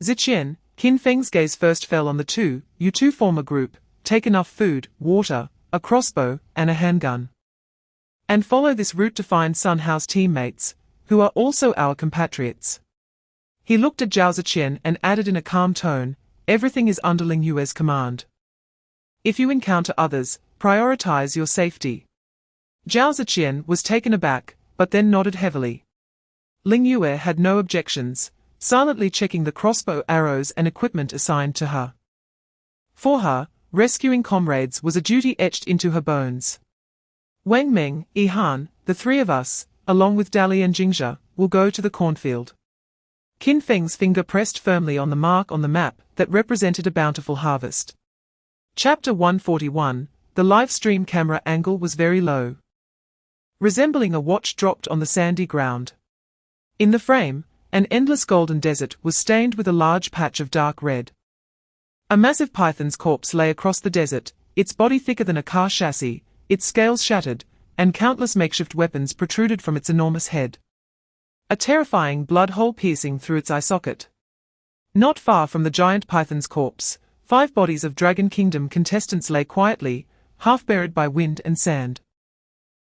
Ziqian, Qin Feng's gaze first fell on the two. You two form a group, take enough food, water, a crossbow, and a handgun. And follow this route to find Sun Hao's teammates, who are also our compatriots. He looked at Zhao Ziqian and added in a calm tone, everything is under Ling Yue's command. If you encounter others, prioritize your safety. Zhao Ziqian was taken aback, but then nodded heavily. Ling Yue had no objections, silently checking the crossbow arrows and equipment assigned to her. For her, rescuing comrades was a duty etched into her bones. Wang Meng, Yihan, the three of us, along with Dali and Jingzhe, will go to the cornfield. Qin Feng's finger pressed firmly on the mark on the map that represented a bountiful harvest. Chapter 141, the live stream camera angle was very low, resembling a watch dropped on the sandy ground. In the frame, an endless golden desert was stained with a large patch of dark red. A massive python's corpse lay across the desert, its body thicker than a car chassis, its scales shattered, and countless makeshift weapons protruded from its enormous head. A terrifying blood hole piercing through its eye socket. Not far from the giant python's corpse, 5 bodies of Dragon Kingdom contestants lay quietly, half buried by wind and sand.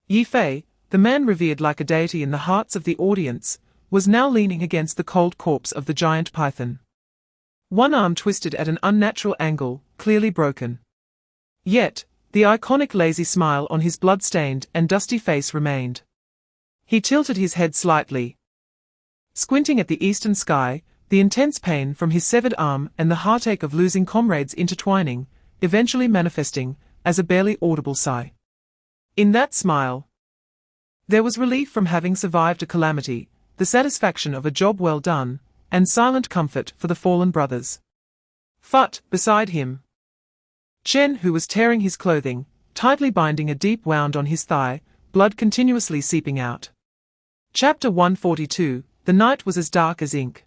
Yi Fei, the man revered like a deity in the hearts of the audience, was now leaning against the cold corpse of the giant python. One arm twisted at an unnatural angle, clearly broken. Yet, the iconic lazy smile on his blood-stained and dusty face remained. He tilted his head slightly, squinting at the eastern sky, the intense pain from his severed arm and the heartache of losing comrades intertwining, eventually manifesting as a barely audible sigh. In that smile, there was relief from having survived a calamity, the satisfaction of a job well done, and silent comfort for the fallen brothers. Phut, beside him, Chen, who was tearing his clothing, tightly binding a deep wound on his thigh, blood continuously seeping out. Chapter 142, the night was as dark as ink.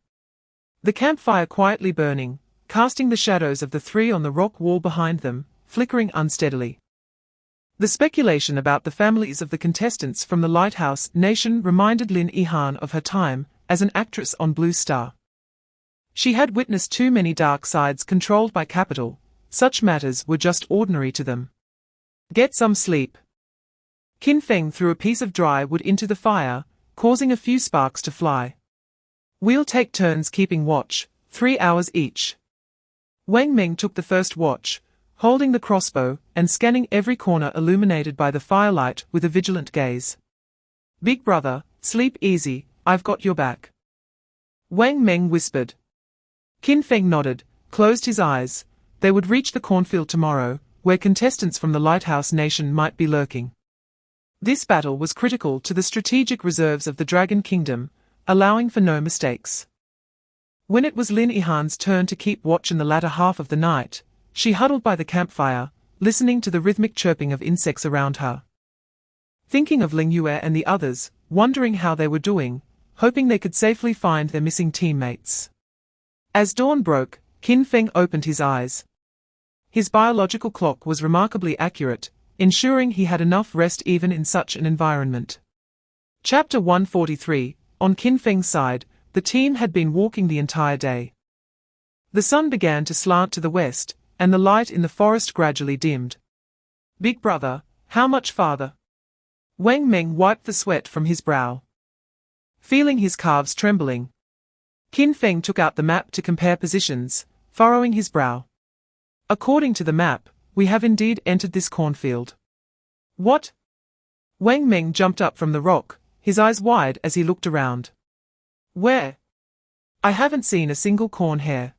The campfire quietly burning, casting the shadows of the 3 on the rock wall behind them, flickering unsteadily. The speculation about the families of the contestants from the Lighthouse Nation reminded Lin Yihan of her time as an actress on Blue Star. She had witnessed too many dark sides controlled by capital. Such matters were just ordinary to them. Get some sleep. Qin Feng threw a piece of dry wood into the fire, causing a few sparks to fly. We'll take turns keeping watch, 3 hours each. Wang Meng took the first watch, holding the crossbow and scanning every corner illuminated by the firelight with a vigilant gaze. Big brother, sleep easy, I've got your back. Wang Meng whispered. Qin Feng nodded, closed his eyes. They would reach the cornfield tomorrow, where contestants from the Lighthouse Nation might be lurking. This battle was critical to the strategic reserves of the Dragon Kingdom, allowing for no mistakes. When it was Lin Yihan's turn to keep watch in the latter half of the night, she huddled by the campfire, listening to the rhythmic chirping of insects around her. Thinking of Ling Yue and the others, wondering how they were doing, hoping they could safely find their missing teammates. As dawn broke, Qin Feng opened his eyes. His biological clock was remarkably accurate, ensuring he had enough rest even in such an environment. Chapter 143, on Qin Feng's side, the team had been walking the entire day. The sun began to slant to the west, and the light in the forest gradually dimmed. Big brother, how much farther? Wang Meng wiped the sweat from his brow. Feeling his calves trembling, Qin Feng took out the map to compare positions, furrowing his brow. According to the map, we have indeed entered this cornfield. What? Wang Meng jumped up from the rock, his eyes wide as he looked around. Where? I haven't seen a single corn hair.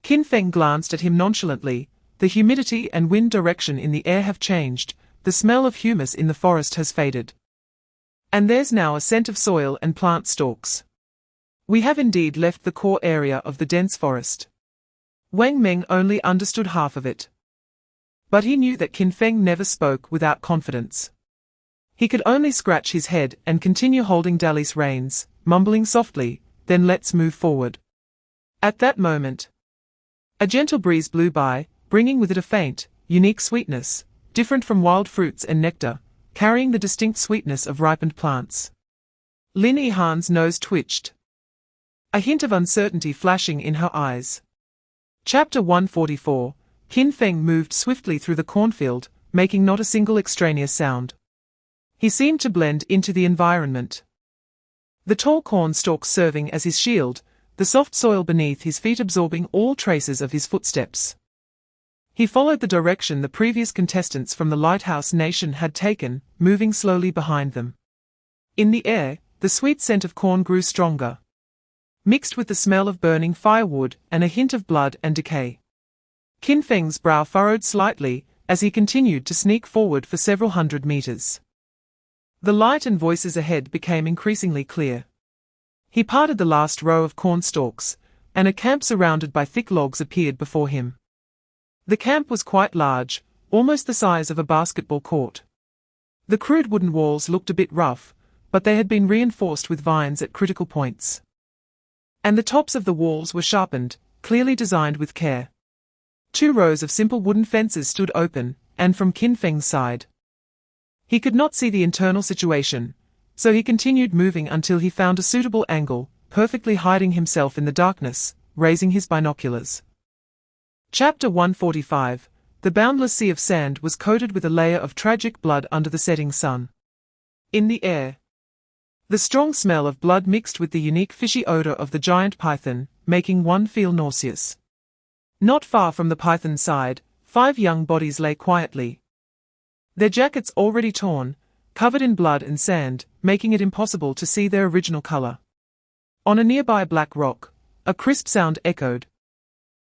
Qin Feng glanced at him nonchalantly. The humidity and wind direction in the air have changed, the smell of humus in the forest has faded. And there's now a scent of soil and plant stalks. We have indeed left the core area of the dense forest. Wang Meng only understood half of it. But he knew that Qin Feng never spoke without confidence. He could only scratch his head and continue holding Dali's reins, mumbling softly, then let's move forward. At that moment, a gentle breeze blew by, bringing with it a faint, unique sweetness, different from wild fruits and nectar, carrying the distinct sweetness of ripened plants. Lin Yihan's nose twitched, a hint of uncertainty flashing in her eyes. Chapter 144, Qin Feng moved swiftly through the cornfield, making not a single extraneous sound. He seemed to blend into the environment. The tall corn stalks serving as his shield, the soft soil beneath his feet absorbing all traces of his footsteps. He followed the direction the previous contestants from the Lighthouse Nation had taken, moving slowly behind them. In the air, the sweet scent of corn grew stronger, mixed with the smell of burning firewood and a hint of blood and decay. Qin Feng's brow furrowed slightly as he continued to sneak forward for several hundred meters. The light and voices ahead became increasingly clear. He parted the last row of corn stalks, and a camp surrounded by thick logs appeared before him. The camp was quite large, almost the size of a basketball court. The crude wooden walls looked a bit rough, but they had been reinforced with vines at critical points. And the tops of the walls were sharpened, clearly designed with care. 2 rows of simple wooden fences stood open, and from Qin Feng's side. He could not see the internal situation, so he continued moving until he found a suitable angle, perfectly hiding himself in the darkness, raising his binoculars. Chapter 145. The boundless sea of sand was coated with a layer of tragic blood under the setting sun. In the air, the strong smell of blood mixed with the unique fishy odor of the giant python, making one feel nauseous. Not far from the python's side, 5 young bodies lay quietly. Their jackets already torn, covered in blood and sand, making it impossible to see their original color. On a nearby black rock, a crisp sound echoed.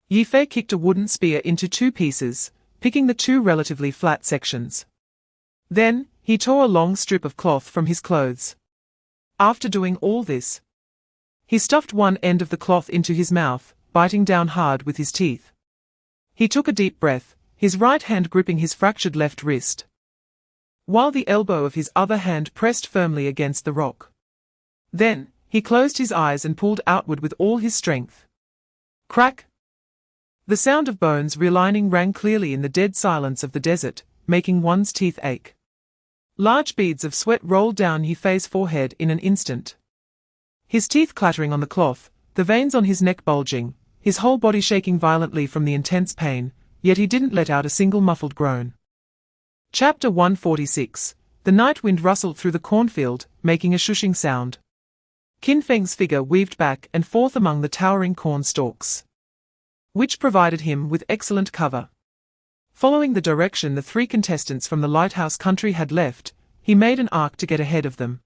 Yi Fei kicked a wooden spear into 2 pieces, picking the 2 relatively flat sections. Then, he tore a long strip of cloth from his clothes. After doing all this, he stuffed one end of the cloth into his mouth, biting down hard with his teeth. He took a deep breath, his right hand gripping his fractured left wrist, while the elbow of his other hand pressed firmly against the rock. Then, he closed his eyes and pulled outward with all his strength. Crack! The sound of bones realigning rang clearly in the dead silence of the desert, making one's teeth ache. Large beads of sweat rolled down Yi Fei's forehead in an instant. His teeth clattering on the cloth, the veins on his neck bulging, his whole body shaking violently from the intense pain, yet he didn't let out a single muffled groan. Chapter 146. The night wind rustled through the cornfield, making a shushing sound. Qin Feng's figure weaved back and forth among the towering corn stalks, which provided him with excellent cover. Following the direction the 3 contestants from the lighthouse country had left, he made an arc to get ahead of them.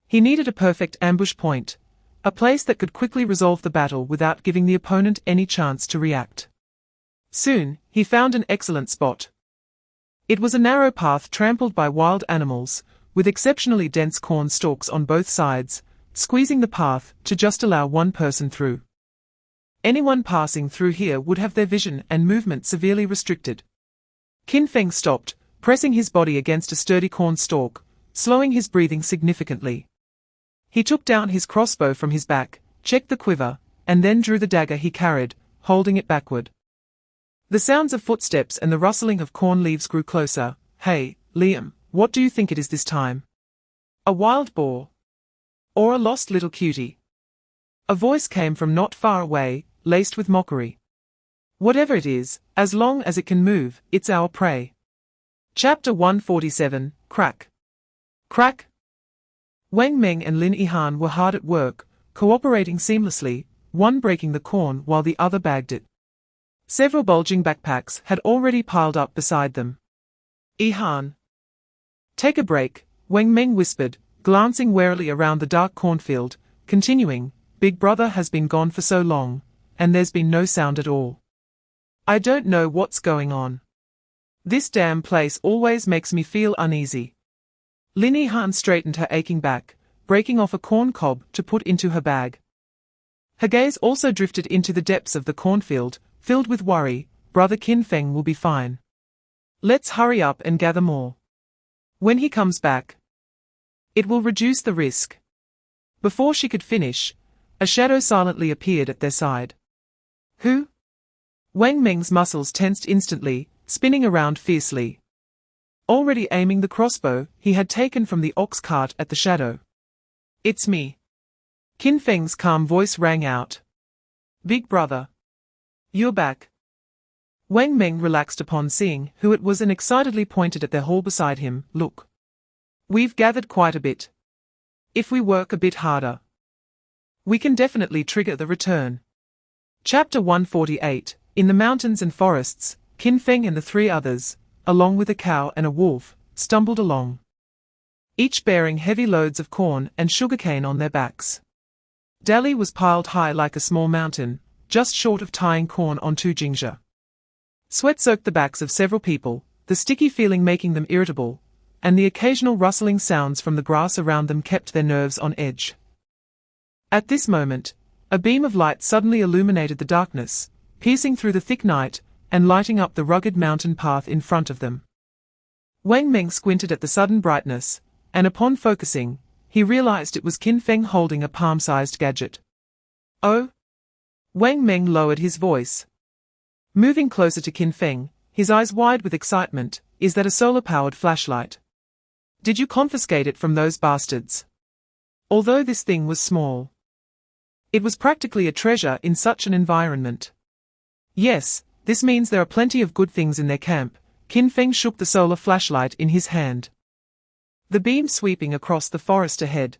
He needed a perfect ambush point, a place that could quickly resolve the battle without giving the opponent any chance to react. Soon, he found an excellent spot. It was a narrow path trampled by wild animals, with exceptionally dense corn stalks on both sides, squeezing the path to just allow one person through. Anyone passing through here would have their vision and movement severely restricted. Qin Feng stopped, pressing his body against a sturdy corn stalk, slowing his breathing significantly. He took down his crossbow from his back, checked the quiver, and then drew the dagger he carried, holding it backward. The sounds of footsteps and the rustling of corn leaves grew closer. Hey, Liam, what do you think it is this time? A wild boar? Or a lost little cutie? A voice came from not far away, laced with mockery. Whatever it is, as long as it can move, it's our prey. Chapter 147. Crack. Crack. Wang Meng and Lin Yihan were hard at work, cooperating seamlessly, one breaking the corn while the other bagged it. Several bulging backpacks had already piled up beside them. Yihan. Take a break, Wang Meng whispered, glancing warily around the dark cornfield, continuing, Big Brother has been gone for so long, and there's been no sound at all. I don't know what's going on. This damn place always makes me feel uneasy. Lin Yihan straightened her aching back, breaking off a corn cob to put into her bag. Her gaze also drifted into the depths of the cornfield, filled with worry. Brother Qin Feng will be fine. Let's hurry up and gather more. When he comes back, it will reduce the risk. Before she could finish, a shadow silently appeared at their side. Who? Wang Meng's muscles tensed instantly, spinning around fiercely, already aiming the crossbow he had taken from the ox cart at the shadow. It's me. Qin Feng's calm voice rang out. Big Brother. You're back. Wang Meng relaxed upon seeing who it was and excitedly pointed at their hall beside him. Look. We've gathered quite a bit. If we work a bit harder, we can definitely trigger the return. Chapter 148. In the mountains and forests, Qin Feng and the 3 others, along with a cow and a wolf, stumbled along, each bearing heavy loads of corn and sugarcane on their backs. Dali was piled high like a small mountain, just short of tying corn onto ginger. Sweat soaked the backs of several people, the sticky feeling making them irritable, and the occasional rustling sounds from the grass around them kept their nerves on edge. At this moment, a beam of light suddenly illuminated the darkness, piercing through the thick night and lighting up the rugged mountain path in front of them. Wang Meng squinted at the sudden brightness, and upon focusing, he realized it was Qin Feng holding a palm-sized gadget. Oh! Wang Meng lowered his voice. Moving closer to Qin Feng, his eyes wide with excitement, is that a solar-powered flashlight? Did you confiscate it from those bastards? Although this thing was small, it was practically a treasure in such an environment. Yes, this means there are plenty of good things in their camp. Qin Feng shook the solar flashlight in his hand, the beam sweeping across the forest ahead.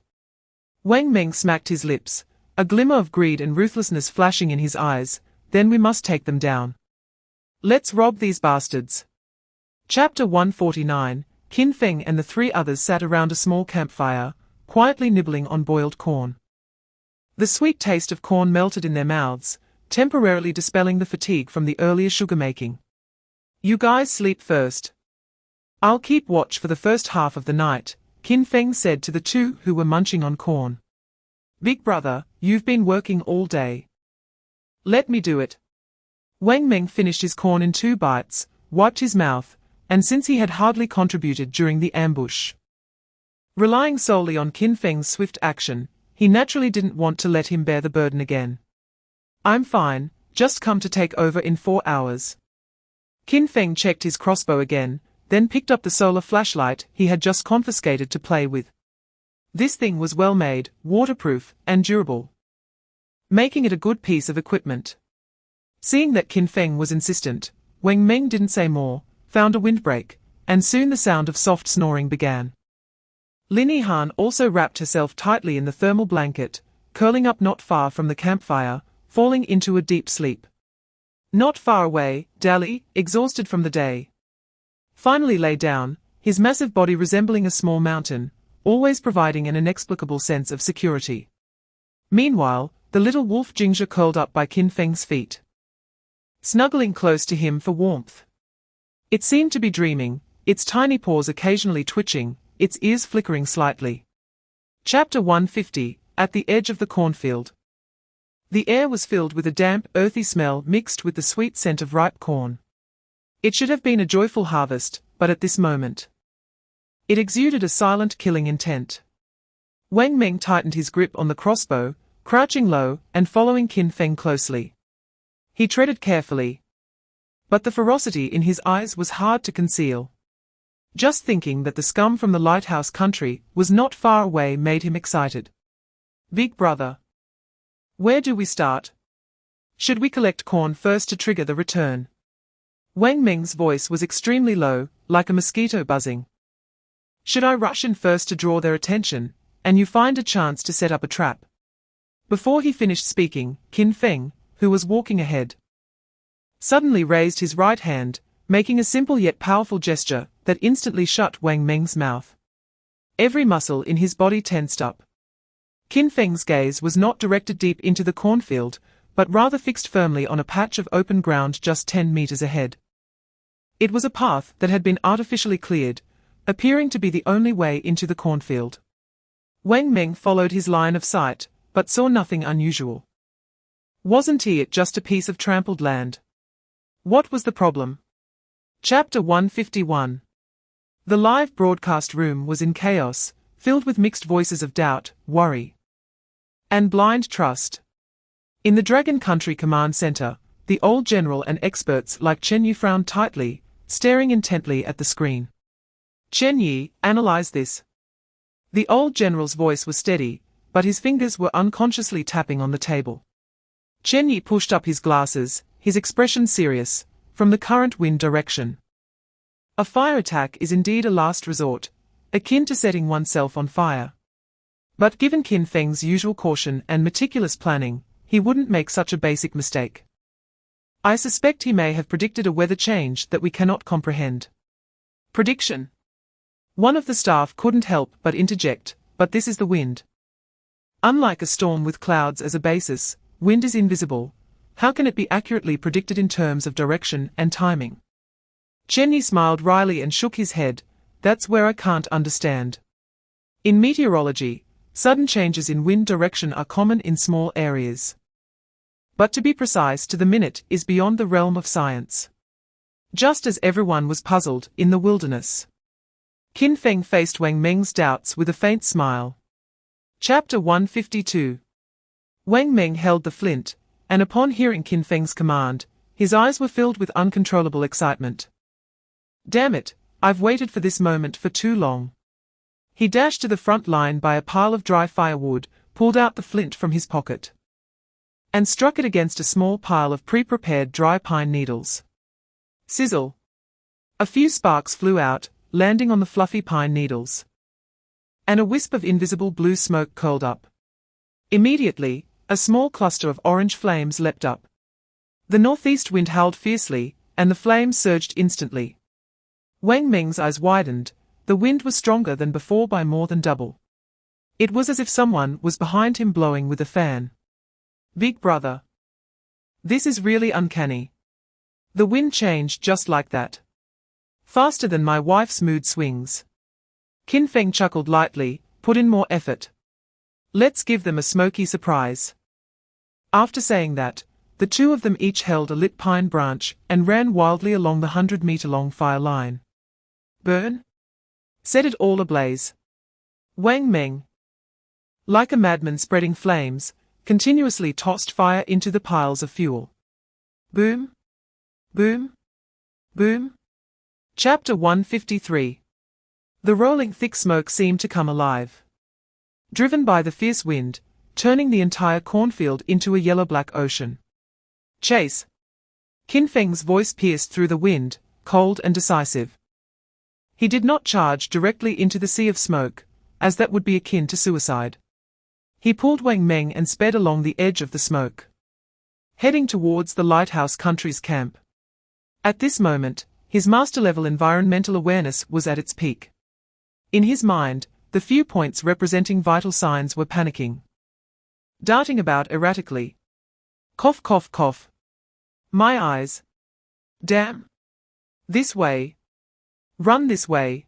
Wang Meng smacked his lips, a glimmer of greed and ruthlessness flashing in his eyes. Then we must take them down. Let's rob these bastards. Chapter 149. Qin Feng and the three others sat around a small campfire, quietly nibbling on boiled corn. The sweet taste of corn melted in their mouths, temporarily dispelling the fatigue from the earlier sugar making. You guys sleep first. I'll keep watch for the first half of the night, Qin Feng said to the two who were munching on corn. Big brother, you've been working all day. Let me do it. Wang Meng finished his corn in 2 bites, wiped his mouth, and since he had hardly contributed during the ambush, relying solely on Qin Feng's swift action, he naturally didn't want to let him bear the burden again. I'm fine, just come to take over in 4 hours. Qin Feng checked his crossbow again, then picked up the solar flashlight he had just confiscated to play with. This thing was well made, waterproof, and durable, making it a good piece of equipment. Seeing that Qin Feng was insistent, Wang Meng didn't say more, found a windbreak, and soon the sound of soft snoring began. Lin Yihan also wrapped herself tightly in the thermal blanket, curling up not far from the campfire, falling into a deep sleep. Not far away, Dali, exhausted from the day, finally lay down, his massive body resembling a small mountain, always providing an inexplicable sense of security. Meanwhile, the little wolf Jingzhe curled up by Qin Feng's feet, snuggling close to him for warmth. It seemed to be dreaming, its tiny paws occasionally twitching, its ears flickering slightly. Chapter 150. At the edge of the cornfield. The air was filled with a damp, earthy smell mixed with the sweet scent of ripe corn. It should have been a joyful harvest, but at this moment, it exuded a silent killing intent. Wang Meng tightened his grip on the crossbow, crouching low and following Qin Feng closely. He treaded carefully, but the ferocity in his eyes was hard to conceal. Just thinking that the scum from the lighthouse country was not far away made him excited. Big brother, where do we start? Should we collect corn first to trigger the return? Wang Meng's voice was extremely low, like a mosquito buzzing. Should I rush in first to draw their attention, and you find a chance to set up a trap? Before he finished speaking, Qin Feng, who was walking ahead, suddenly raised his right hand, making a simple yet powerful gesture that instantly shut Wang Meng's mouth. Every muscle in his body tensed up. Qin Feng's gaze was not directed deep into the cornfield, but rather fixed firmly on a patch of open ground just 10 meters ahead. It was a path that had been artificially cleared, appearing to be the only way into the cornfield. Wang Meng followed his line of sight, but saw nothing unusual. Wasn't it just a piece of trampled land? What was the problem? Chapter 151. The live broadcast room was in chaos, filled with mixed voices of doubt, worry, and blind trust. In the Dragon Country Command Center, the old general and experts like Chen Yi frowned tightly, staring intently at the screen. Chen Yi, analyze this. The old general's voice was steady, but his fingers were unconsciously tapping on the table. Chen Yi pushed up his glasses, his expression serious, from the current wind direction. A fire attack is indeed a last resort, akin to setting oneself on fire. But given Qin Feng's usual caution and meticulous planning, he wouldn't make such a basic mistake. I suspect he may have predicted a weather change that we cannot comprehend. Prediction. One of the staff couldn't help but interject, but this is the wind. Unlike a storm with clouds as a basis, wind is invisible. How can it be accurately predicted in terms of direction and timing? Chen Yi smiled wryly and shook his head. That's where I can't understand. In meteorology, Sudden changes in wind direction are common in small areas. But to be precise to the minute is beyond the realm of science. Just as everyone was puzzled in the wilderness, Qin Feng faced Wang Meng's doubts with a faint smile. Chapter 152. Wang Meng held the flint, and upon hearing Qin Feng's command, his eyes were filled with uncontrollable excitement. Damn it, I've waited for this moment for too long. He dashed to the front line by a pile of dry firewood, pulled out the flint from his pocket, and struck it against a small pile of pre-prepared dry pine needles. Sizzle! A few sparks flew out, landing on the fluffy pine needles, and a wisp of invisible blue smoke curled up. Immediately, a small cluster of orange flames leapt up. The northeast wind howled fiercely, and the flames surged instantly. Wang Meng's eyes widened. The wind was stronger than before by more than double. It was as if someone was behind him blowing with a fan. Big brother. This is really uncanny. The wind changed just like that. Faster than my wife's mood swings. Qin Feng chuckled lightly, put in more effort. Let's give them a smoky surprise. After saying that, the two of them each held a lit pine branch and ran wildly along the 100-meter-long fire line. Burn? Set it all ablaze. Wang Meng, like a madman spreading flames, continuously tossed fire into the piles of fuel. Boom! Boom! Boom! Chapter 153. The rolling thick smoke seemed to come alive, driven by the fierce wind, turning the entire cornfield into a yellow-black ocean. Chase! Qin Feng's voice pierced through the wind, cold and decisive. He did not charge directly into the sea of smoke, as that would be akin to suicide. He pulled Wang Meng and sped along the edge of the smoke, heading towards the lighthouse country's camp. At this moment, his master-level environmental awareness was at its peak. In his mind, the few points representing vital signs were panicking, darting about erratically. Cough, cough, cough. My eyes. Damn. This way. Run this way.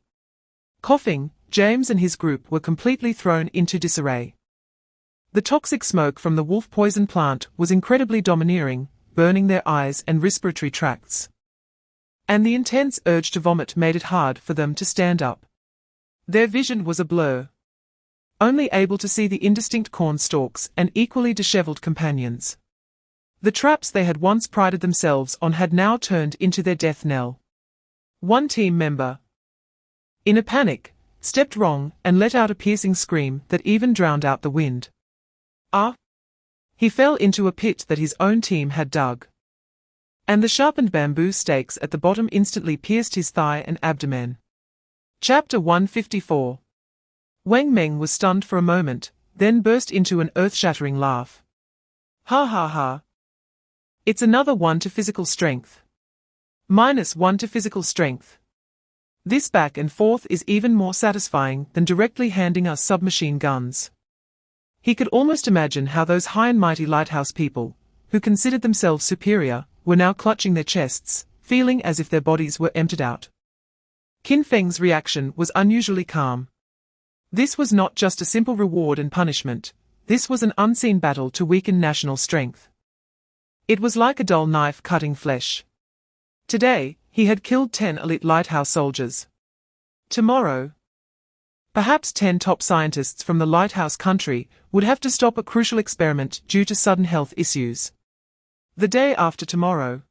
Coughing, James and his group were completely thrown into disarray. The toxic smoke from the wolf poison plant was incredibly domineering, burning their eyes and respiratory tracts. And the intense urge to vomit made it hard for them to stand up. Their vision was a blur, only able to see the indistinct corn stalks and equally disheveled companions. The traps they had once prided themselves on had now turned into their death knell. One team member, in a panic, stepped wrong and let out a piercing scream that even drowned out the wind. Ah! He fell into a pit that his own team had dug, and the sharpened bamboo stakes at the bottom instantly pierced his thigh and abdomen. Chapter 154. Wang Meng was stunned for a moment, then burst into an earth-shattering laugh. Ha ha ha. It's another 1 to physical strength. -1 to physical strength. This back and forth is even more satisfying than directly handing us submachine guns. He could almost imagine how those high and mighty lighthouse people, who considered themselves superior, were now clutching their chests, feeling as if their bodies were emptied out. Qin Feng's reaction was unusually calm. This was not just a simple reward and punishment, this was an unseen battle to weaken national strength. It was like a dull knife cutting flesh. Today, he had killed 10 elite lighthouse soldiers. Tomorrow, perhaps 10 top scientists from the lighthouse country would have to stop a crucial experiment due to sudden health issues. The day after tomorrow,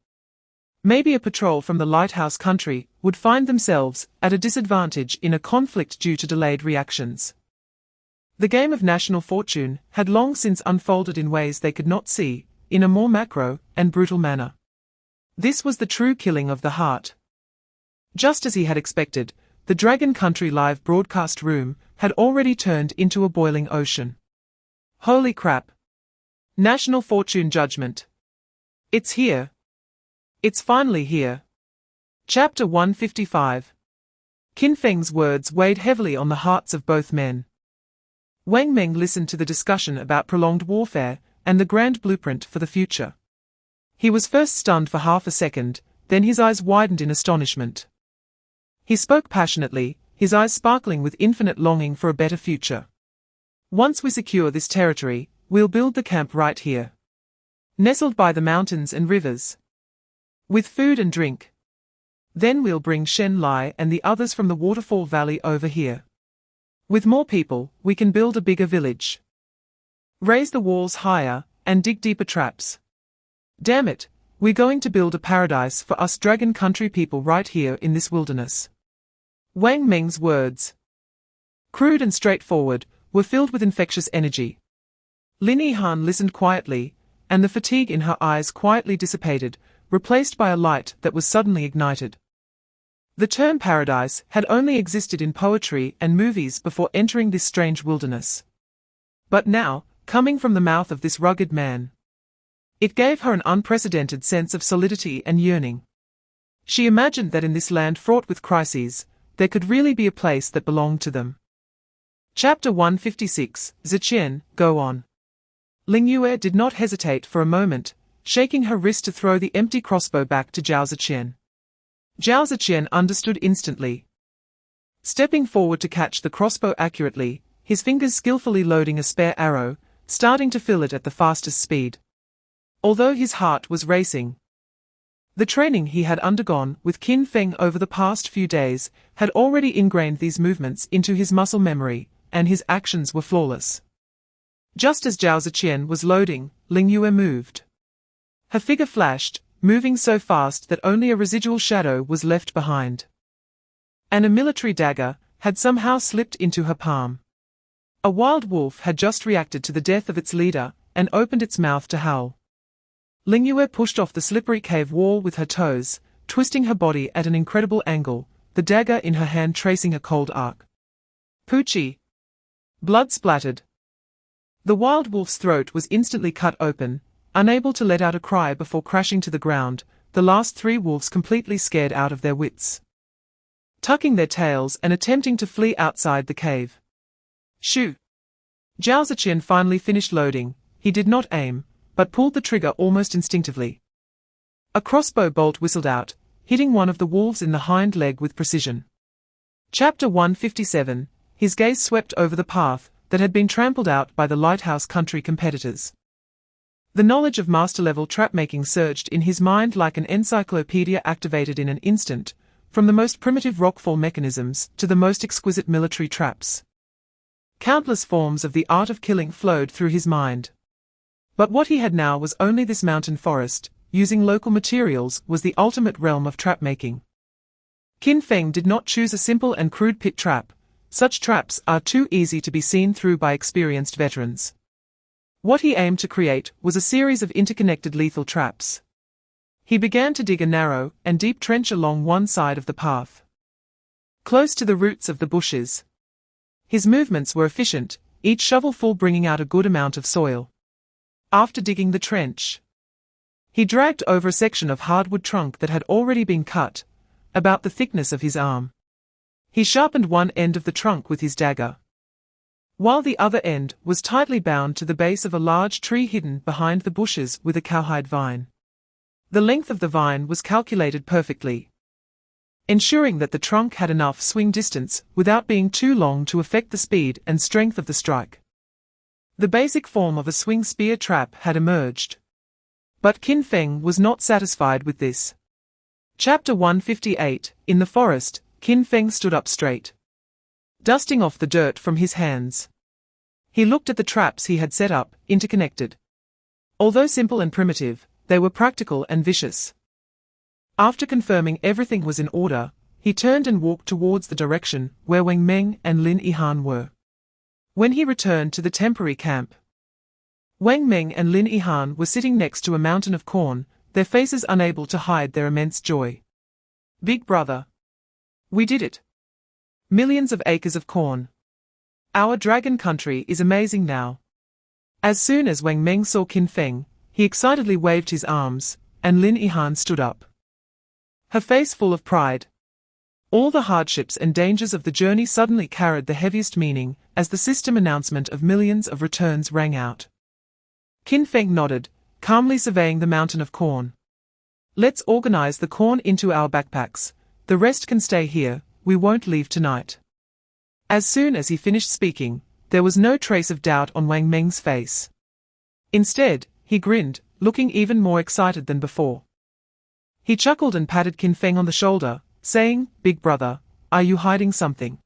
maybe a patrol from the lighthouse country would find themselves at a disadvantage in a conflict due to delayed reactions. The game of national fortune had long since unfolded in ways they could not see, in a more macro and brutal manner. This was the true killing of the heart. Just as he had expected, the Dragon Country live broadcast room had already turned into a boiling ocean. Holy crap! National fortune judgment. It's here. It's finally here. Chapter 155. Qin Feng's words weighed heavily on the hearts of both men. Wang Meng listened to the discussion about prolonged warfare and the grand blueprint for the future. He was first stunned for half a second, then his eyes widened in astonishment. He spoke passionately, his eyes sparkling with infinite longing for a better future. Once we secure this territory, we'll build the camp right here. Nestled by the mountains and rivers. With food and drink. Then we'll bring Shen Lai and the others from the waterfall valley over here. With more people, we can build a bigger village. Raise the walls higher, and dig deeper traps. Damn it, we're going to build a paradise for us dragon country people right here in this wilderness. Wang Meng's words, crude and straightforward, were filled with infectious energy. Lin Yihan listened quietly, and the fatigue in her eyes quietly dissipated, replaced by a light that was suddenly ignited. The term paradise had only existed in poetry and movies before entering this strange wilderness. But now, coming from the mouth of this rugged man, it gave her an unprecedented sense of solidity and yearning. She imagined that in this land fraught with crises, there could really be a place that belonged to them. Chapter 156, Ziqian, go on. Ling Yue did not hesitate for a moment, shaking her wrist to throw the empty crossbow back to Zhao Ziqian. Zhao Ziqian understood instantly. Stepping forward to catch the crossbow accurately, his fingers skillfully loading a spare arrow, starting to fill it at the fastest speed. Although his heart was racing. The training he had undergone with Qin Feng over the past few days had already ingrained these movements into his muscle memory, and his actions were flawless. Just as Zhao Ziqian was loading, Ling Yue moved. Her figure flashed, moving so fast that only a residual shadow was left behind. And a military dagger had somehow slipped into her palm. A wild wolf had just reacted to the death of its leader, and opened its mouth to howl. Ling Yue pushed off the slippery cave wall with her toes, twisting her body at an incredible angle, the dagger in her hand tracing a cold arc. Poochie! Blood splattered. The wild wolf's throat was instantly cut open, unable to let out a cry before crashing to the ground, the last three wolves completely scared out of their wits. Tucking their tails and attempting to flee outside the cave. Shoo! Zhao Ziqian finally finished loading. He did not aim, but pulled the trigger almost instinctively. A crossbow bolt whistled out, hitting one of the wolves in the hind leg with precision. Chapter 157, his gaze swept over the path that had been trampled out by the lighthouse country competitors. The knowledge of master-level trap-making surged in his mind like an encyclopedia activated in an instant, from the most primitive rockfall mechanisms to the most exquisite military traps. Countless forms of the art of killing flowed through his mind. But what he had now was only this mountain forest. Using local materials was the ultimate realm of trap-making. Qin Feng did not choose a simple and crude pit trap. Such traps are too easy to be seen through by experienced veterans. What he aimed to create was a series of interconnected lethal traps. He began to dig a narrow and deep trench along one side of the path, close to the roots of the bushes. His movements were efficient, each shovelful bringing out a good amount of soil. After digging the trench, he dragged over a section of hardwood trunk that had already been cut, about the thickness of his arm. He sharpened one end of the trunk with his dagger, while the other end was tightly bound to the base of a large tree hidden behind the bushes with a cowhide vine. The length of the vine was calculated perfectly, ensuring that the trunk had enough swing distance without being too long to affect the speed and strength of the strike. The basic form of a swing spear trap had emerged. But Qin Feng was not satisfied with this. Chapter 158, in the forest, Qin Feng stood up straight, dusting off the dirt from his hands. He looked at the traps he had set up, interconnected. Although simple and primitive, they were practical and vicious. After confirming everything was in order, he turned and walked towards the direction where Wang Meng and Lin Yihan were. When he returned to the temporary camp, Wang Meng and Lin Yihan were sitting next to a mountain of corn, their faces unable to hide their immense joy. Big brother, we did it. Millions of acres of corn. Our dragon country is amazing now. As soon as Wang Meng saw Qin Feng, he excitedly waved his arms, and Lin Yihan stood up, her face full of pride. All the hardships and dangers of the journey suddenly carried the heaviest meaning as the system announcement of millions of returns rang out. Qin Feng nodded, calmly surveying the mountain of corn. Let's organize the corn into our backpacks. The rest can stay here, we won't leave tonight. As soon as he finished speaking, there was no trace of doubt on Wang Meng's face. Instead, he grinned, looking even more excited than before. He chuckled and patted Qin Feng on the shoulder, saying, "Big brother, are you hiding something?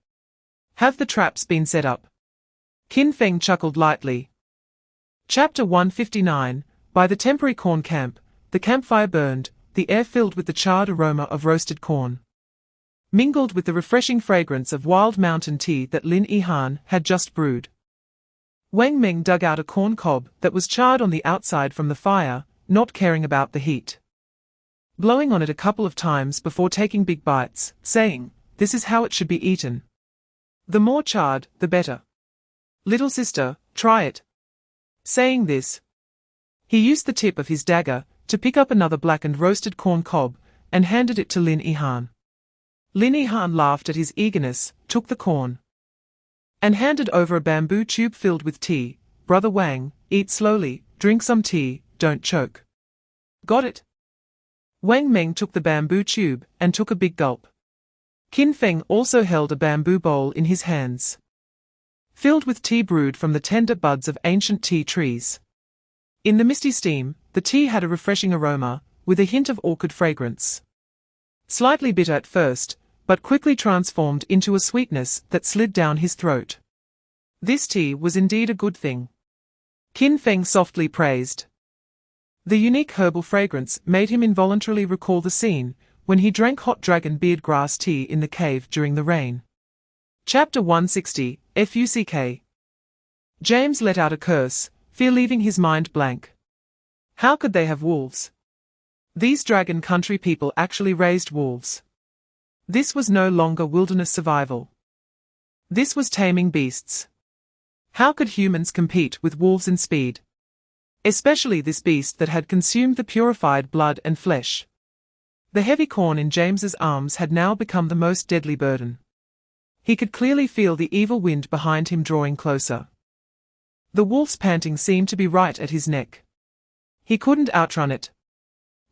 Have the traps been set up?" Qin Feng chuckled lightly. Chapter 159, By the temporary corn camp, the campfire burned, the air filled with the charred aroma of roasted corn, mingled with the refreshing fragrance of wild mountain tea that Lin Yihan had just brewed. Wang Meng dug out a corn cob that was charred on the outside from the fire, not caring about the heat. Blowing on it a couple of times before taking big bites, saying, "This is how it should be eaten. The more charred, the better. Little sister, try it." Saying this, he used the tip of his dagger to pick up another blackened roasted corn cob and handed it to Lin Yihan. Lin Yihan laughed at his eagerness, took the corn, and handed over a bamboo tube filled with tea. "Brother Wang, eat slowly, drink some tea, don't choke." "Got it." Wang Meng took the bamboo tube and took a big gulp. Qin Feng also held a bamboo bowl in his hands, filled with tea brewed from the tender buds of ancient tea trees. In the misty steam, the tea had a refreshing aroma, with a hint of orchid fragrance. Slightly bitter at first, but quickly transformed into a sweetness that slid down his throat. This tea was indeed a good thing, Qin Feng softly praised. The unique herbal fragrance made him involuntarily recall the scene when he drank hot dragon beard grass tea in the cave during the rain. Chapter 160, FUCK. James let out a curse, fear leaving his mind blank. How could they have wolves? These dragon country people actually raised wolves. This was no longer wilderness survival. This was taming beasts. How could humans compete with wolves in speed? Especially this beast that had consumed the purified blood and flesh. The heavy corn in James's arms had now become the most deadly burden. He could clearly feel the evil wind behind him drawing closer. The wolf's panting seemed to be right at his neck. He couldn't outrun it.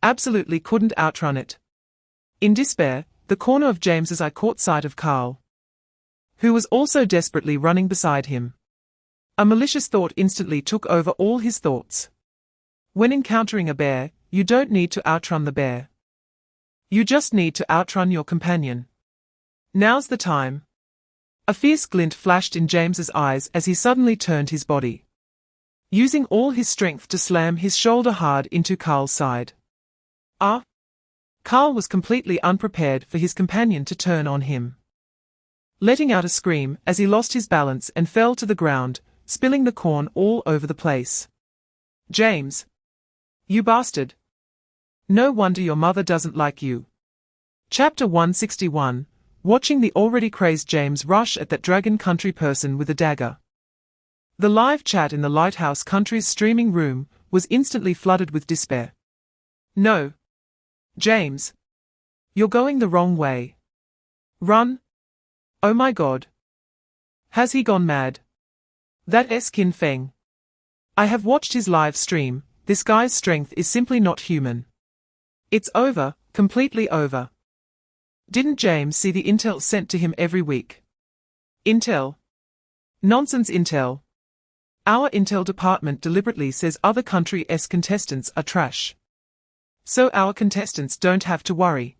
Absolutely couldn't outrun it. In despair, the corner of James's eye caught sight of Carl, who was also desperately running beside him. A malicious thought instantly took over all his thoughts. When encountering a bear, you don't need to outrun the bear. You just need to outrun your companion. Now's the time. A fierce glint flashed in James's eyes as he suddenly turned his body, using all his strength to slam his shoulder hard into Carl's side. Ah! Carl was completely unprepared for his companion to turn on him, letting out a scream as he lost his balance and fell to the ground, spilling the corn all over the place. "James! You bastard! No wonder your mother doesn't like you." Chapter 161, Watching the already crazed James rush at that dragon country person with a dagger. The live chat in the Lighthouse Country's streaming room was instantly flooded with despair. "No. James. You're going the wrong way. Run. Oh my God. Has he gone mad? That's Qin Feng. I have watched his live stream, this guy's strength is simply not human. It's over, completely over. Didn't James see the intel sent to him every week? Intel? Nonsense intel. Our intel department deliberately says other countries' contestants are trash. So our contestants don't have to worry.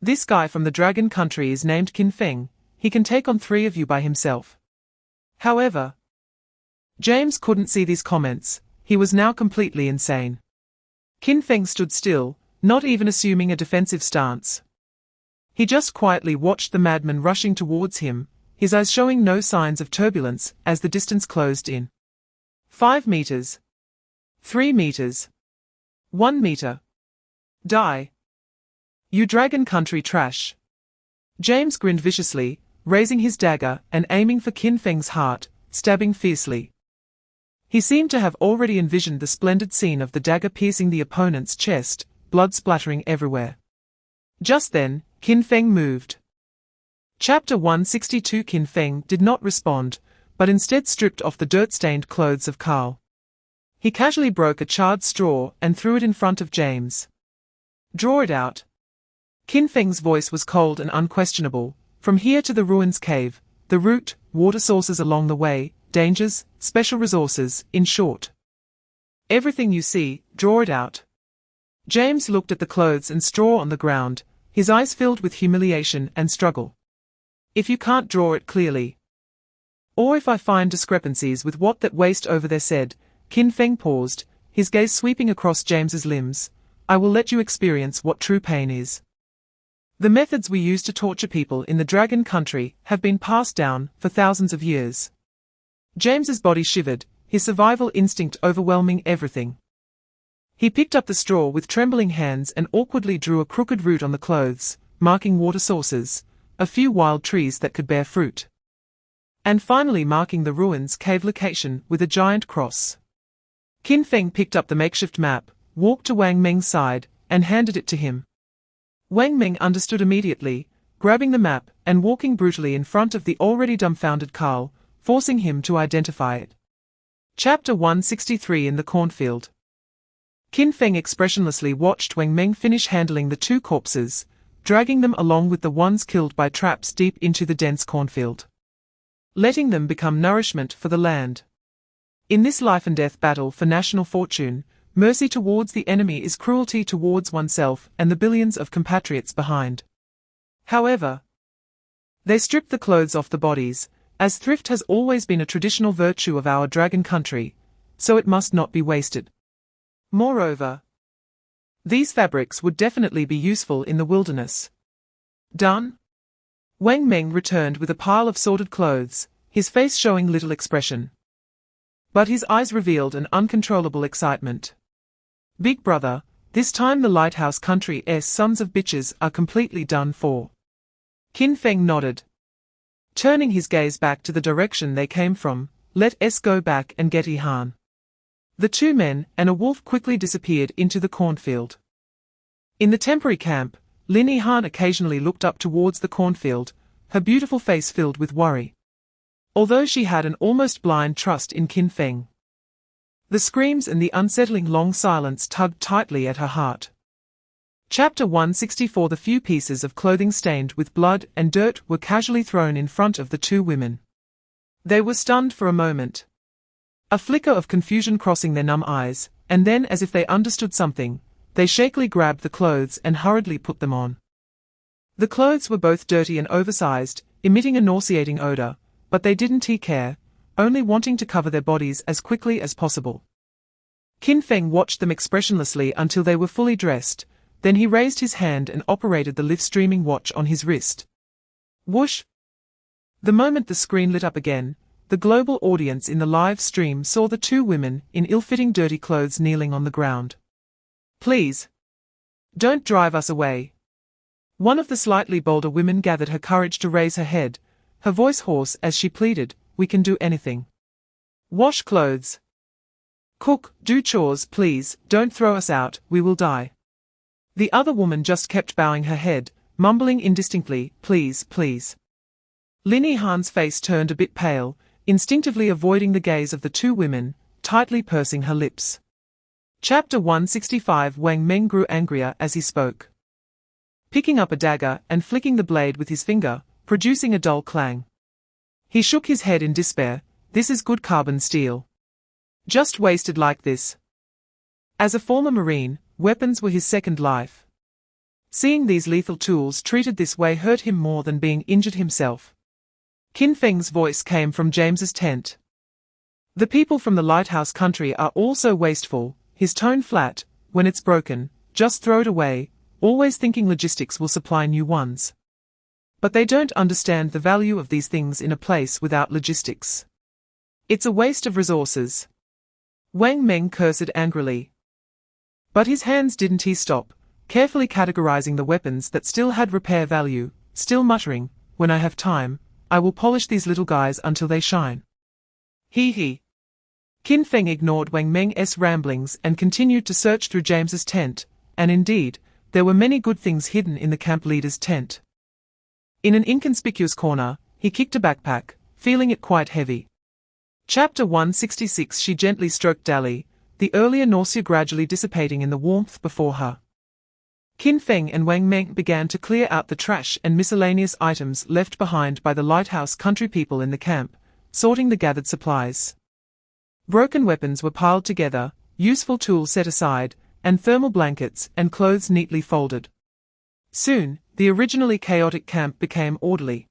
This guy from the dragon country is named Qin Feng, he can take on 3 of you by himself." However, James couldn't see these comments, he was now completely insane. Qin Feng stood still, not even assuming a defensive stance. He just quietly watched the madman rushing towards him, his eyes showing no signs of turbulence as the distance closed in. 5 meters. 3 meters. 1 meter. Die. You dragon country trash. James grinned viciously, raising his dagger and aiming for Qin Feng's heart, stabbing fiercely. He seemed to have already envisioned the splendid scene of the dagger piercing the opponent's chest, blood splattering everywhere. Just then, Qin Feng moved. Chapter 162. Qin Feng did not respond, but instead stripped off the dirt-stained clothes of Carl. He casually broke a charred straw and threw it in front of James. "Draw it out." Qin Feng's voice was cold and unquestionable. "From here to the ruins cave, the route, water sources along the way, dangers, special resources, in short. Everything you see, draw it out. James looked at the clothes and straw on the ground, his eyes filled with humiliation and struggle. If you can't draw it clearly, or if I find discrepancies with what that waste over there said, Qin Feng paused, his gaze sweeping across James's limbs, I will let you experience what true pain is. The methods we use to torture people in the Dragon Country have been passed down for thousands of years. James's body shivered, his survival instinct overwhelming everything. He picked up the straw with trembling hands and awkwardly drew a crooked route on the clothes, marking water sources, a few wild trees that could bear fruit, and finally marking the ruins' cave location with a giant cross. Qin Feng picked up the makeshift map, walked to Wang Meng's side, and handed it to him. Wang Meng understood immediately, grabbing the map and walking brutally in front of the already dumbfounded Carl, forcing him to identify it. Chapter 163 In the Cornfield. Qin Feng expressionlessly watched Wang Meng finish handling the two corpses, dragging them along with the ones killed by traps deep into the dense cornfield, letting them become nourishment for the land. In this life-and-death battle for national fortune, mercy towards the enemy is cruelty towards oneself and the billions of compatriots behind. However, they stripped the clothes off the bodies, as thrift has always been a traditional virtue of our Dragon Country, so it must not be wasted. Moreover, these fabrics would definitely be useful in the wilderness. Done? Wang Meng returned with a pile of sorted clothes, his face showing little expression, but his eyes revealed an uncontrollable excitement. Big brother, this time the Lighthouse Country's sons of bitches are completely done for. Qin Feng nodded, turning his gaze back to the direction they came from. Let us go back and get Ihan. The two men and a wolf quickly disappeared into the cornfield. In the temporary camp, Lin Ihan occasionally looked up towards the cornfield, her beautiful face filled with worry, although she had an almost blind trust in Qin Feng. The screams and the unsettling long silence tugged tightly at her heart. Chapter 164 The few pieces of clothing stained with blood and dirt were casually thrown in front of the two women. They were stunned for a moment, a flicker of confusion crossing their numb eyes, and then, as if they understood something, they shakily grabbed the clothes and hurriedly put them on. The clothes were both dirty and oversized, emitting a nauseating odor, but they didn't care, only wanting to cover their bodies as quickly as possible. Qin Feng watched them expressionlessly until they were fully dressed, then he raised his hand and operated the live-streaming watch on his wrist. Whoosh! The moment the screen lit up again, the global audience in the live stream saw the two women in ill-fitting dirty clothes kneeling on the ground. Please, don't drive us away. One of the slightly bolder women gathered her courage to raise her head, her voice hoarse as she pleaded, we can do anything. Wash clothes. Cook, do chores, please, don't throw us out, we will die. The other woman just kept bowing her head, mumbling indistinctly, please, please. Lin Yihan's face turned a bit pale, instinctively avoiding the gaze of the two women, tightly pursing her lips. Chapter 165 Wang Meng grew angrier as he spoke, picking up a dagger and flicking the blade with his finger, producing a dull clang. He shook his head in despair, this is good carbon steel. Just wasted like this. As a former Marine, weapons were his second life. Seeing these lethal tools treated this way hurt him more than being injured himself. Qin Feng's voice came from James's tent. The people from the Lighthouse Country are all so wasteful, his tone flat, when it's broken, just throw it away, always thinking logistics will supply new ones. But they don't understand the value of these things in a place without logistics. It's a waste of resources. Wang Meng cursed angrily. But his hands didn't stop, carefully categorizing the weapons that still had repair value, still muttering, when I have time, I will polish these little guys until they shine. He. Qin Feng ignored Wang Meng's ramblings and continued to search through James's tent, and indeed, there were many good things hidden in the camp leader's tent. In an inconspicuous corner, he kicked a backpack, feeling it quite heavy. Chapter 166 She gently stroked Dali, the earlier nausea gradually dissipating in the warmth before her. Qin Feng and Wang Meng began to clear out the trash and miscellaneous items left behind by the Lighthouse Country people in the camp, sorting the gathered supplies. Broken weapons were piled together, useful tools set aside, and thermal blankets and clothes neatly folded. Soon, the originally chaotic camp became orderly.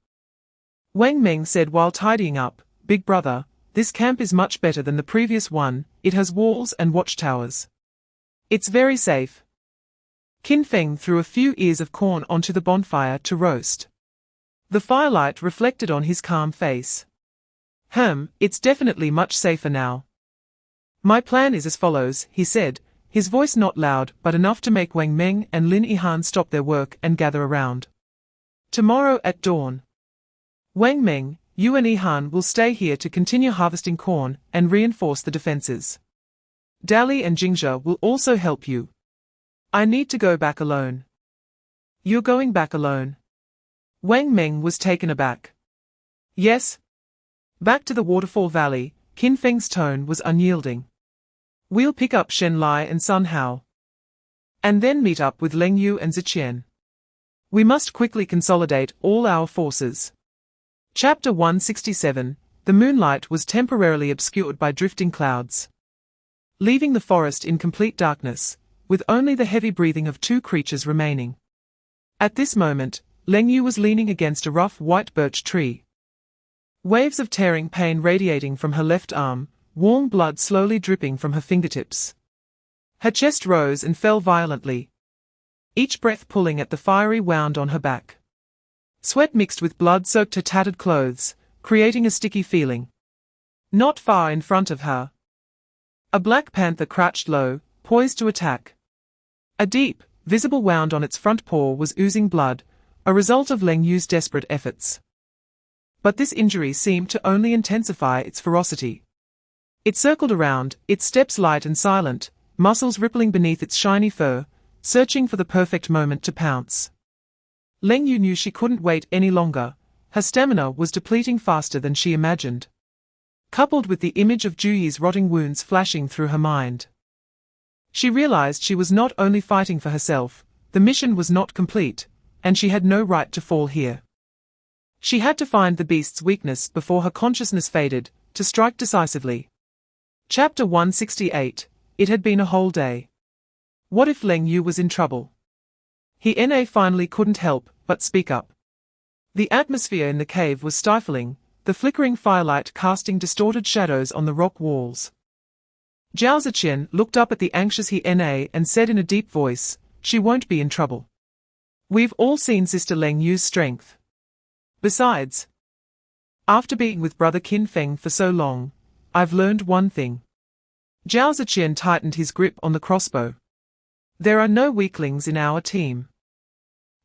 Wang Meng said while tidying up, "Big brother, this camp is much better than the previous one, it has walls and watchtowers. It's very safe." Qin Feng threw a few ears of corn onto the bonfire to roast. The firelight reflected on his calm face. It's definitely much safer now. "My plan is as follows," he said, his voice not loud but enough to make Wang Meng and Lin Yihan stop their work and gather around. "Tomorrow at dawn. Wang Meng, you and Yihan will stay here to continue harvesting corn and reinforce the defenses. Dali and Jingzhe will also help you. I need to go back alone." "You're going back alone?" Wang Meng was taken aback. "Yes. Back to the waterfall valley." Qin Feng's tone was unyielding. "We'll pick up Shen Lai and Sun Hao. And then meet up with Leng Yu and Ziqian. We must quickly consolidate all our forces." Chapter 167. The moonlight was temporarily obscured by drifting clouds, leaving the forest in complete darkness, with only the heavy breathing of two creatures remaining. At this moment, Leng Yu was leaning against a rough white birch tree. Waves of tearing pain radiating from her left arm, warm blood slowly dripping from her fingertips. Her chest rose and fell violently, each breath pulling at the fiery wound on her back. Sweat mixed with blood soaked her tattered clothes, creating a sticky feeling. Not far in front of her, a black panther crouched low, poised to attack. A deep, visible wound on its front paw was oozing blood, a result of Leng Yu's desperate efforts. But this injury seemed to only intensify its ferocity. It circled around, its steps light and silent, muscles rippling beneath its shiny fur, searching for the perfect moment to pounce. Leng Yu knew she couldn't wait any longer. Her stamina was depleting faster than she imagined. Coupled with the image of Juyi's rotting wounds flashing through her mind, she realized she was not only fighting for herself, the mission was not complete, and she had no right to fall here. She had to find the beast's weakness before her consciousness faded, to strike decisively. Chapter 168. It had been a whole day. What if Leng Yu was in trouble? He finally couldn't help but speak up. The atmosphere in the cave was stifling, the flickering firelight casting distorted shadows on the rock walls. Zhao Ziqian looked up at the anxious He and said in a deep voice, "She won't be in trouble. We've all seen Sister Leng Yu's strength. Besides, after being with Brother Qin Feng for so long, I've learned one thing." Zhao Ziqian tightened his grip on the crossbow. "There are no weaklings in our team."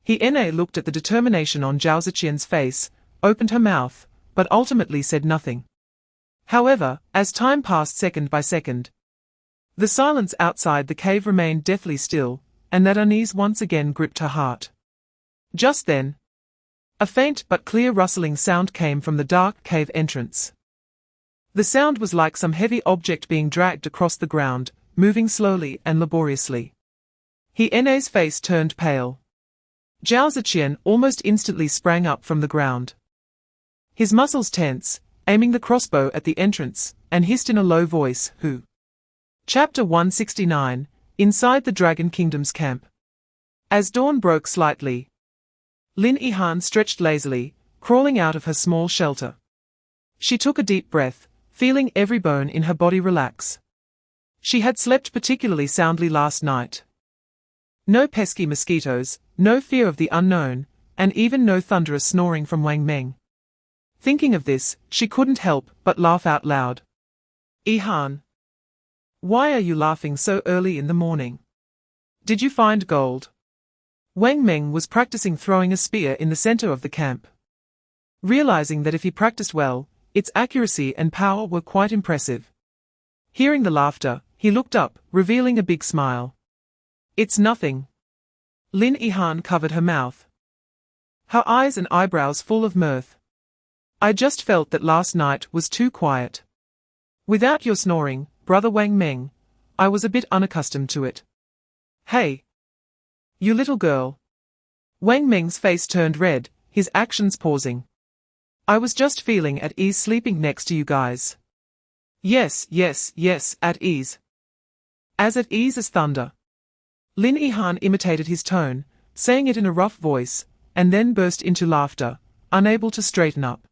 He looked at the determination on Zhao Ziqian's face, opened her mouth, but ultimately said nothing. However, as time passed second by second, the silence outside the cave remained deathly still, and that unease once again gripped her heart. Just then, a faint but clear rustling sound came from the dark cave entrance. The sound was like some heavy object being dragged across the ground, moving slowly and laboriously. He face turned pale. Zhao Ziqian almost instantly sprang up from the ground. His muscles tense, aiming the crossbow at the entrance, and hissed in a low voice, "Who?" Chapter 169. Inside the Dragon Kingdom's camp. As dawn broke slightly, Lin Yihan stretched lazily, crawling out of her small shelter. She took a deep breath, feeling every bone in her body relax. She had slept particularly soundly last night. No pesky mosquitoes, no fear of the unknown, and even no thunderous snoring from Wang Meng. Thinking of this, she couldn't help but laugh out loud. "Yihan, why are you laughing so early in the morning? Did you find gold?" Wang Meng was practicing throwing a spear in the center of the camp. Realizing that if he practiced well, its accuracy and power were quite impressive. Hearing the laughter, he looked up, revealing a big smile. "It's nothing." Lin Yihan covered her mouth, her eyes and eyebrows full of mirth. "I just felt that last night was too quiet. Without your snoring, Brother Wang Meng, I was a bit unaccustomed to it." "Hey, you little girl." Wang Meng's face turned red, his actions pausing. I was just feeling at ease sleeping next to you guys. Yes, yes, yes, at ease. As at ease as thunder. Lin Yihan imitated his tone, saying it in a rough voice, and then burst into laughter, unable to straighten up.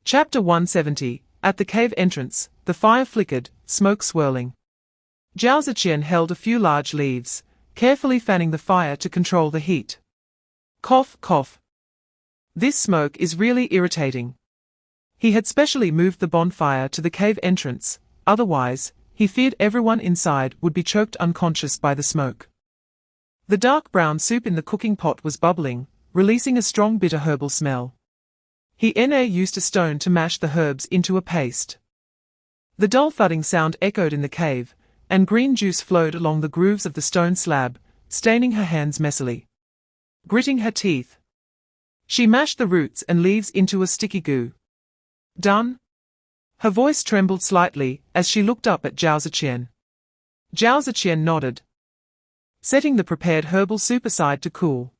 Chapter 170. At the cave entrance, the fire flickered, smoke swirling. Zhao Ziqian held a few large leaves, carefully fanning the fire to control the heat. Cough, cough. This smoke is really irritating. He had specially moved the bonfire to the cave entrance, otherwise, he feared everyone inside would be choked unconscious by the smoke. The dark brown soup in the cooking pot was bubbling, releasing a strong bitter herbal smell. He used a stone to mash the herbs into a paste. The dull thudding sound echoed in the cave, and green juice flowed along the grooves of the stone slab, staining her hands messily. Gritting her teeth, she mashed the roots and leaves into a sticky goo. Done? Her voice trembled slightly as she looked up at Zhao Ziqian. Zhao Ziqian nodded, setting the prepared herbal soup aside to cool.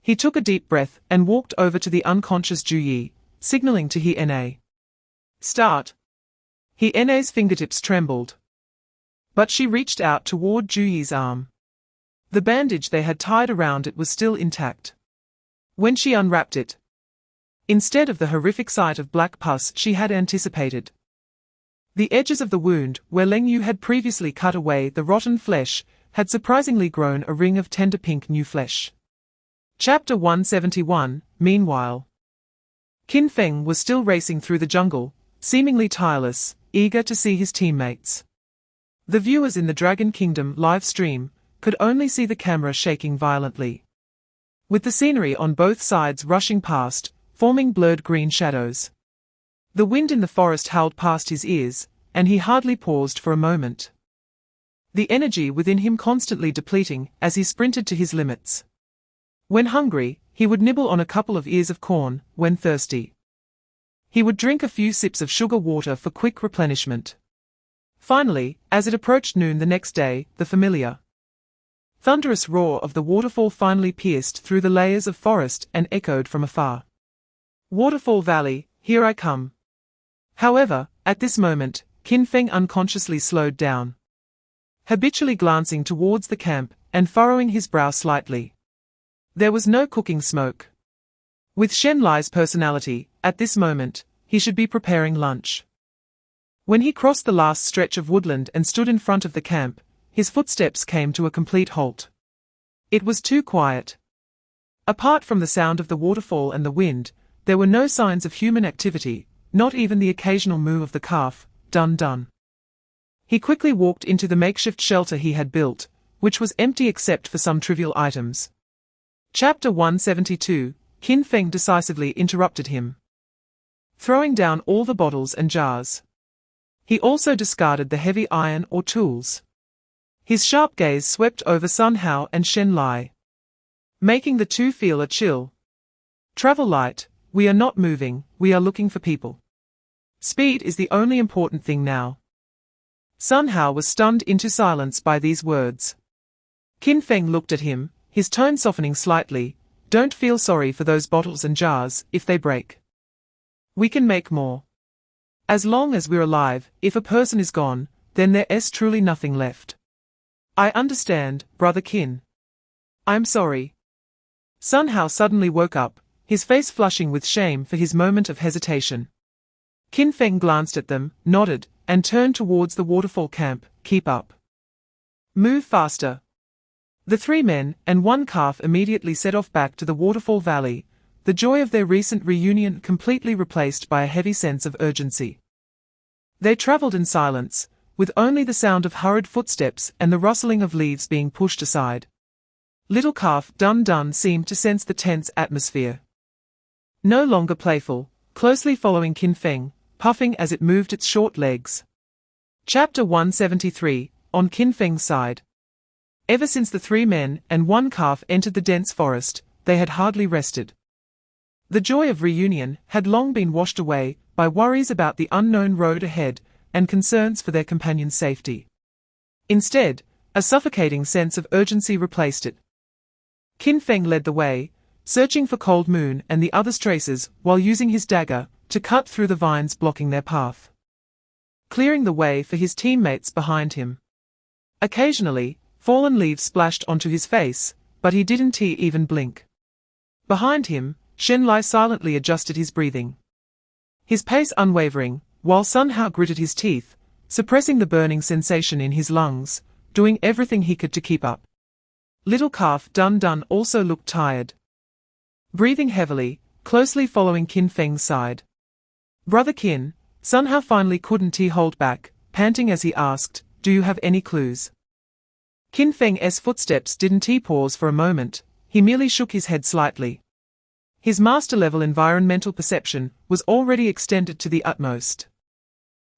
He took a deep breath and walked over to the unconscious Zhu Yi, signaling to He Na. Start. He Na's fingertips trembled, but she reached out toward Zhu Yi's arm. The bandage they had tied around it was still intact. When she unwrapped it, instead of the horrific sight of black pus she had anticipated, the edges of the wound, where Leng Yu had previously cut away the rotten flesh, had surprisingly grown a ring of tender pink new flesh. Chapter 171. Meanwhile, Qin Feng was still racing through the jungle, seemingly tireless, eager to see his teammates. The viewers in the Dragon Kingdom live stream could only see the camera shaking violently, with the scenery on both sides rushing past, forming blurred green shadows. The wind in the forest howled past his ears, and he hardly paused for a moment, the energy within him constantly depleting as he sprinted to his limits. When hungry, he would nibble on a couple of ears of corn; when thirsty, he would drink a few sips of sugar water for quick replenishment. Finally, as it approached noon the next day, the familiar thunderous roar of the waterfall finally pierced through the layers of forest and echoed from afar. Waterfall Valley, here I come. However, at this moment, Qin Feng unconsciously slowed down, habitually glancing towards the camp and furrowing his brow slightly. There was no cooking smoke. With Shen Lai's personality, at this moment, he should be preparing lunch. When he crossed the last stretch of woodland and stood in front of the camp, his footsteps came to a complete halt. It was too quiet. Apart from the sound of the waterfall and the wind, there were no signs of human activity, not even the occasional moo of the calf, dun. He quickly walked into the makeshift shelter he had built, which was empty except for some trivial items. Chapter 172. Qin Feng decisively interrupted him, throwing down all the bottles and jars. He also discarded the heavy iron or tools. His sharp gaze swept over Sun Hao and Shen Lai, making the two feel a chill. Travel light, we are not moving, we are looking for people. Speed is the only important thing now. Sun Hao was stunned into silence by these words. Qin Feng looked at him, his tone softening slightly. Don't feel sorry for those bottles and jars; if they break, we can make more. As long as we're alive, if a person is gone, then there's truly nothing left. I understand, brother Qin. I'm sorry. Sun Hao suddenly woke up, his face flushing with shame for his moment of hesitation. Qin Feng glanced at them, nodded, and turned towards the waterfall camp. Keep up. Move faster. The three men and one calf immediately set off back to the waterfall valley, the joy of their recent reunion completely replaced by a heavy sense of urgency. They traveled in silence, with only the sound of hurried footsteps and the rustling of leaves being pushed aside. Little calf Dun seemed to sense the tense atmosphere. No longer playful, closely following Qin Feng, puffing as it moved its short legs. Chapter 173. On Qin Feng's side. Ever since the three men and one calf entered the dense forest, they had hardly rested. The joy of reunion had long been washed away by worries about the unknown road ahead and concerns for their companion's safety. Instead, a suffocating sense of urgency replaced it. Qin Feng led the way, searching for Cold Moon and the others' traces while using his dagger to cut through the vines blocking their path, clearing the way for his teammates behind him. Occasionally, fallen leaves splashed onto his face, but he didn't even blink. Behind him, Shen Lai silently adjusted his breathing, his pace unwavering, while Sun Hao gritted his teeth, suppressing the burning sensation in his lungs, doing everything he could to keep up. Little calf Dun Dun also looked tired, breathing heavily, closely following Qin Feng's side. Brother Qin, Sun Hao finally couldn't hold back, panting as he asked, "Do you have any clues?" Qin Feng's footsteps didn't pause for a moment, he merely shook his head slightly. His master-level environmental perception was already extended to the utmost,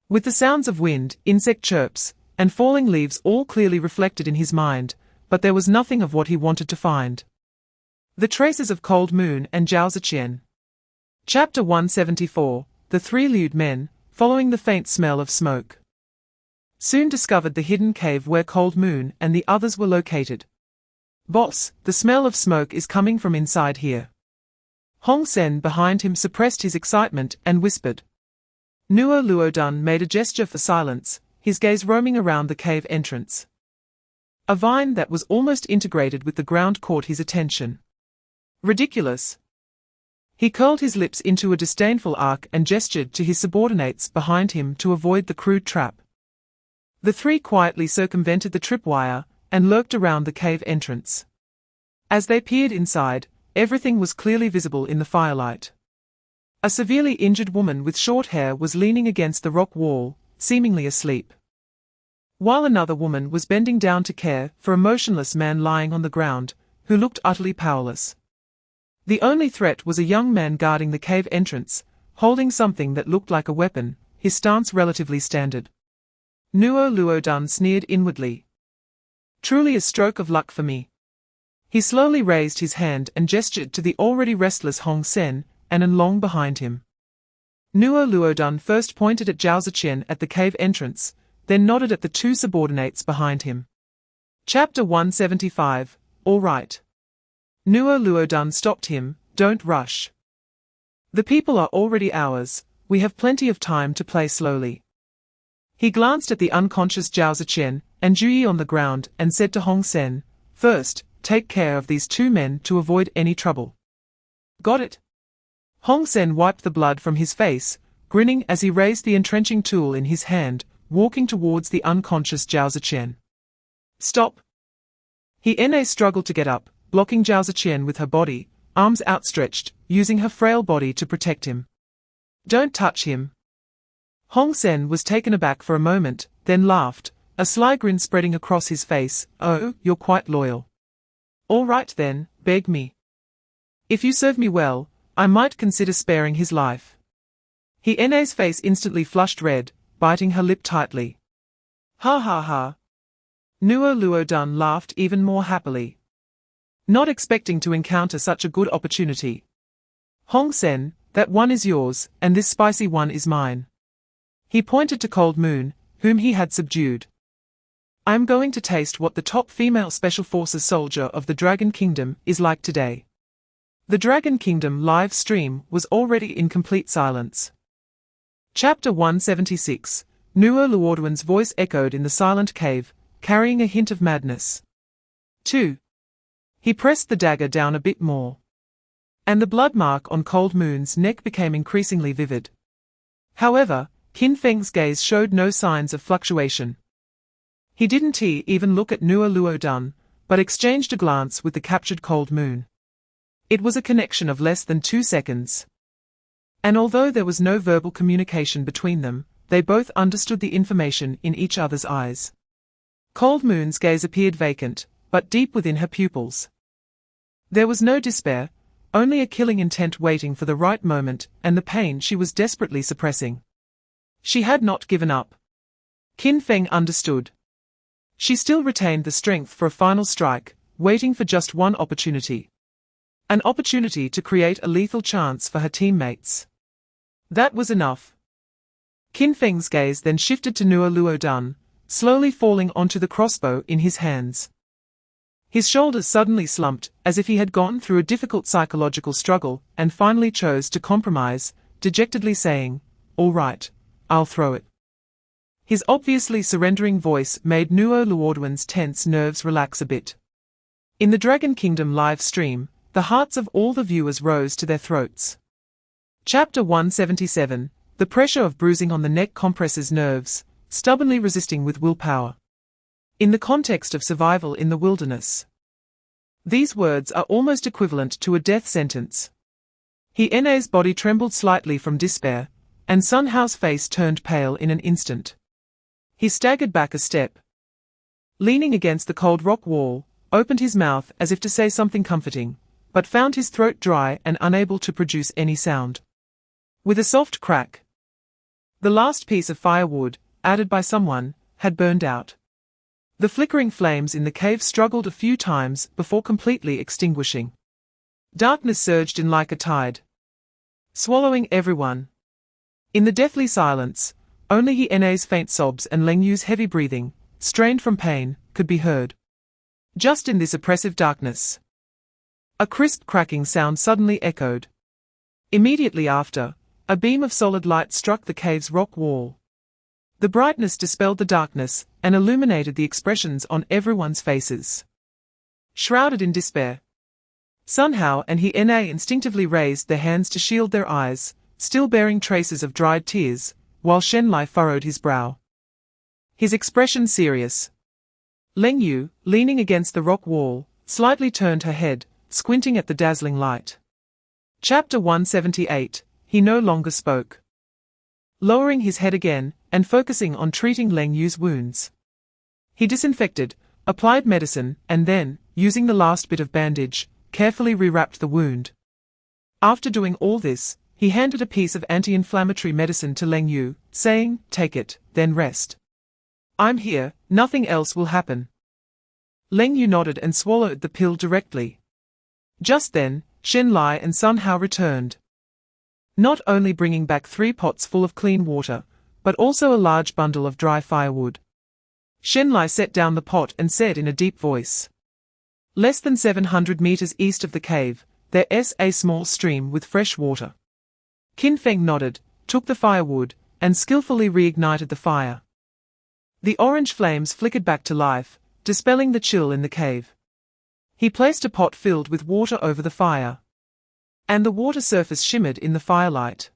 with the sounds of wind, insect chirps, and falling leaves all clearly reflected in his mind, but there was nothing of what he wanted to find. The traces of Cold Moon and Zhao Ziqian. Chapter 174, The Three Lewd Men, following the faint smell of smoke, soon discovered the hidden cave where Cold Moon and the others were located. "Boss, the smell of smoke is coming from inside here." Hong Sen behind him suppressed his excitement and whispered. Nuo Luodun made a gesture for silence, his gaze roaming around the cave entrance. A vine that was almost integrated with the ground caught his attention. Ridiculous. He curled his lips into a disdainful arc and gestured to his subordinates behind him to avoid the crude trap. The three quietly circumvented the tripwire and lurked around the cave entrance. As they peered inside, everything was clearly visible in the firelight. A severely injured woman with short hair was leaning against the rock wall, seemingly asleep, while another woman was bending down to care for a motionless man lying on the ground, who looked utterly powerless. The only threat was a young man guarding the cave entrance, holding something that looked like a weapon, his stance relatively standard. Nuo Luodun sneered inwardly. "Truly a stroke of luck for me." He slowly raised his hand and gestured to the already restless Hong Sen and An Long behind him. Nuo Luodun first pointed at Zhao Ziqian at the cave entrance, then nodded at the two subordinates behind him. Chapter 175, All right. Nuo Luodun stopped him, "Don't rush. The people are already ours, we have plenty of time to play slowly." He glanced at the unconscious Zhao Ziqian and Juyi on the ground and said to Hong Sen, "First, take care of these two men to avoid any trouble." "Got it." Hong Sen wiped the blood from his face, grinning as he raised the entrenching tool in his hand, walking towards the unconscious Zhao Ziqian. "Stop." He struggled to get up, blocking Zhao Ziqian with her body, arms outstretched, using her frail body to protect him. "Don't touch him." Hong Sen was taken aback for a moment, then laughed, a sly grin spreading across his face. "Oh, you're quite loyal. All right then, beg me. If you serve me well, I might consider sparing his life." Hiene's face instantly flushed red, biting her lip tightly. "Ha ha ha." Nuo Luodun laughed even more happily, not expecting to encounter such a good opportunity. "Hong Sen, that one is yours, and this spicy one is mine." He pointed to Cold Moon, whom he had subdued. "I am going to taste what the top female Special Forces soldier of the Dragon Kingdom is like today." The Dragon Kingdom live stream was already in complete silence. Chapter 176, Nuo Luodun's voice echoed in the silent cave, carrying a hint of madness. 2. He pressed the dagger down a bit more, and the blood mark on Cold Moon's neck became increasingly vivid. However, Qin Feng's gaze showed no signs of fluctuation. He didn't even look at Nuo Luodun, but exchanged a glance with the captured Cold Moon. It was a connection of less than 2 seconds. And although there was no verbal communication between them, they both understood the information in each other's eyes. Cold Moon's gaze appeared vacant, but deep within her pupils there was no despair, only a killing intent waiting for the right moment and the pain she was desperately suppressing. She had not given up. Qin Feng understood. She still retained the strength for a final strike, waiting for just one opportunity. An opportunity to create a lethal chance for her teammates. That was enough. Qin Feng's gaze then shifted to Nuo Luodun, slowly falling onto the crossbow in his hands. His shoulders suddenly slumped, as if he had gone through a difficult psychological struggle, and finally chose to compromise, dejectedly saying, "All right, I'll throw it." His obviously surrendering voice made Nuo Luodwen's tense nerves relax a bit. In the Dragon Kingdom live stream, the hearts of all the viewers rose to their throats. Chapter 177, The pressure of bruising on the neck compresses nerves, stubbornly resisting with willpower. In the context of survival in the wilderness, these words are almost equivalent to a death sentence. Hiene's body trembled slightly from despair, and Sun Hao's face turned pale in an instant. He staggered back a step. Leaning against the cold rock wall, opened his mouth as if to say something comforting, but found his throat dry and unable to produce any sound. With a soft crack, the last piece of firewood, added by someone, had burned out. The flickering flames in the cave struggled a few times before completely extinguishing. Darkness surged in like a tide, swallowing everyone. In the deathly silence, only Hiene's faint sobs and Leng Yu's heavy breathing, strained from pain, could be heard. Just in this oppressive darkness, a crisp cracking sound suddenly echoed. Immediately after, a beam of solid light struck the cave's rock wall. The brightness dispelled the darkness and illuminated the expressions on everyone's faces. Shrouded in despair, Sun Hao and Hiene instinctively raised their hands to shield their eyes, still bearing traces of dried tears, while Shenlai furrowed his brow, his expression serious. Leng Yu, leaning against the rock wall, slightly turned her head, squinting at the dazzling light. Chapter 178, He no longer spoke. Lowering his head again, and focusing on treating Leng Yu's wounds, he disinfected, applied medicine, and then, using the last bit of bandage, carefully rewrapped the wound. After doing all this, he handed a piece of anti-inflammatory medicine to Leng Yu, saying, "Take it, then rest. I'm here, nothing else will happen." Leng Yu nodded and swallowed the pill directly. Just then, Shenlai and Sun Hao returned, not only bringing back 3 pots full of clean water, but also a large bundle of dry firewood. Shenlai set down the pot and said in a deep voice, "Less than 700 meters east of the cave, there's a small stream with fresh water." Qin Feng nodded, took the firewood, and skillfully reignited the fire. The orange flames flickered back to life, dispelling the chill in the cave. He placed a pot filled with water over the fire, and the water surface shimmered in the firelight.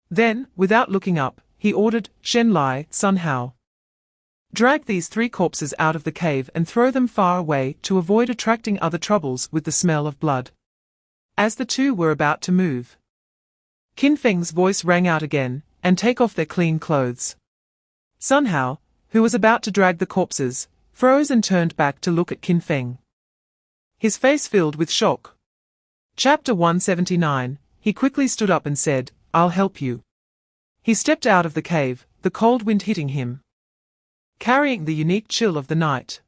Then, without looking up, he ordered, "Shenlai, Sun Hao, drag these 3 corpses out of the cave and throw them far away to avoid attracting other troubles with the smell of blood." As the two were about to move, Qin Feng's voice rang out again, "And take off their clean clothes." Sun Hao, who was about to drag the corpses, froze and turned back to look at Qin Feng, his face filled with shock. Chapter 179, He quickly stood up and said, "I'll help you." He stepped out of the cave, the cold wind hitting him, carrying the unique chill of the night.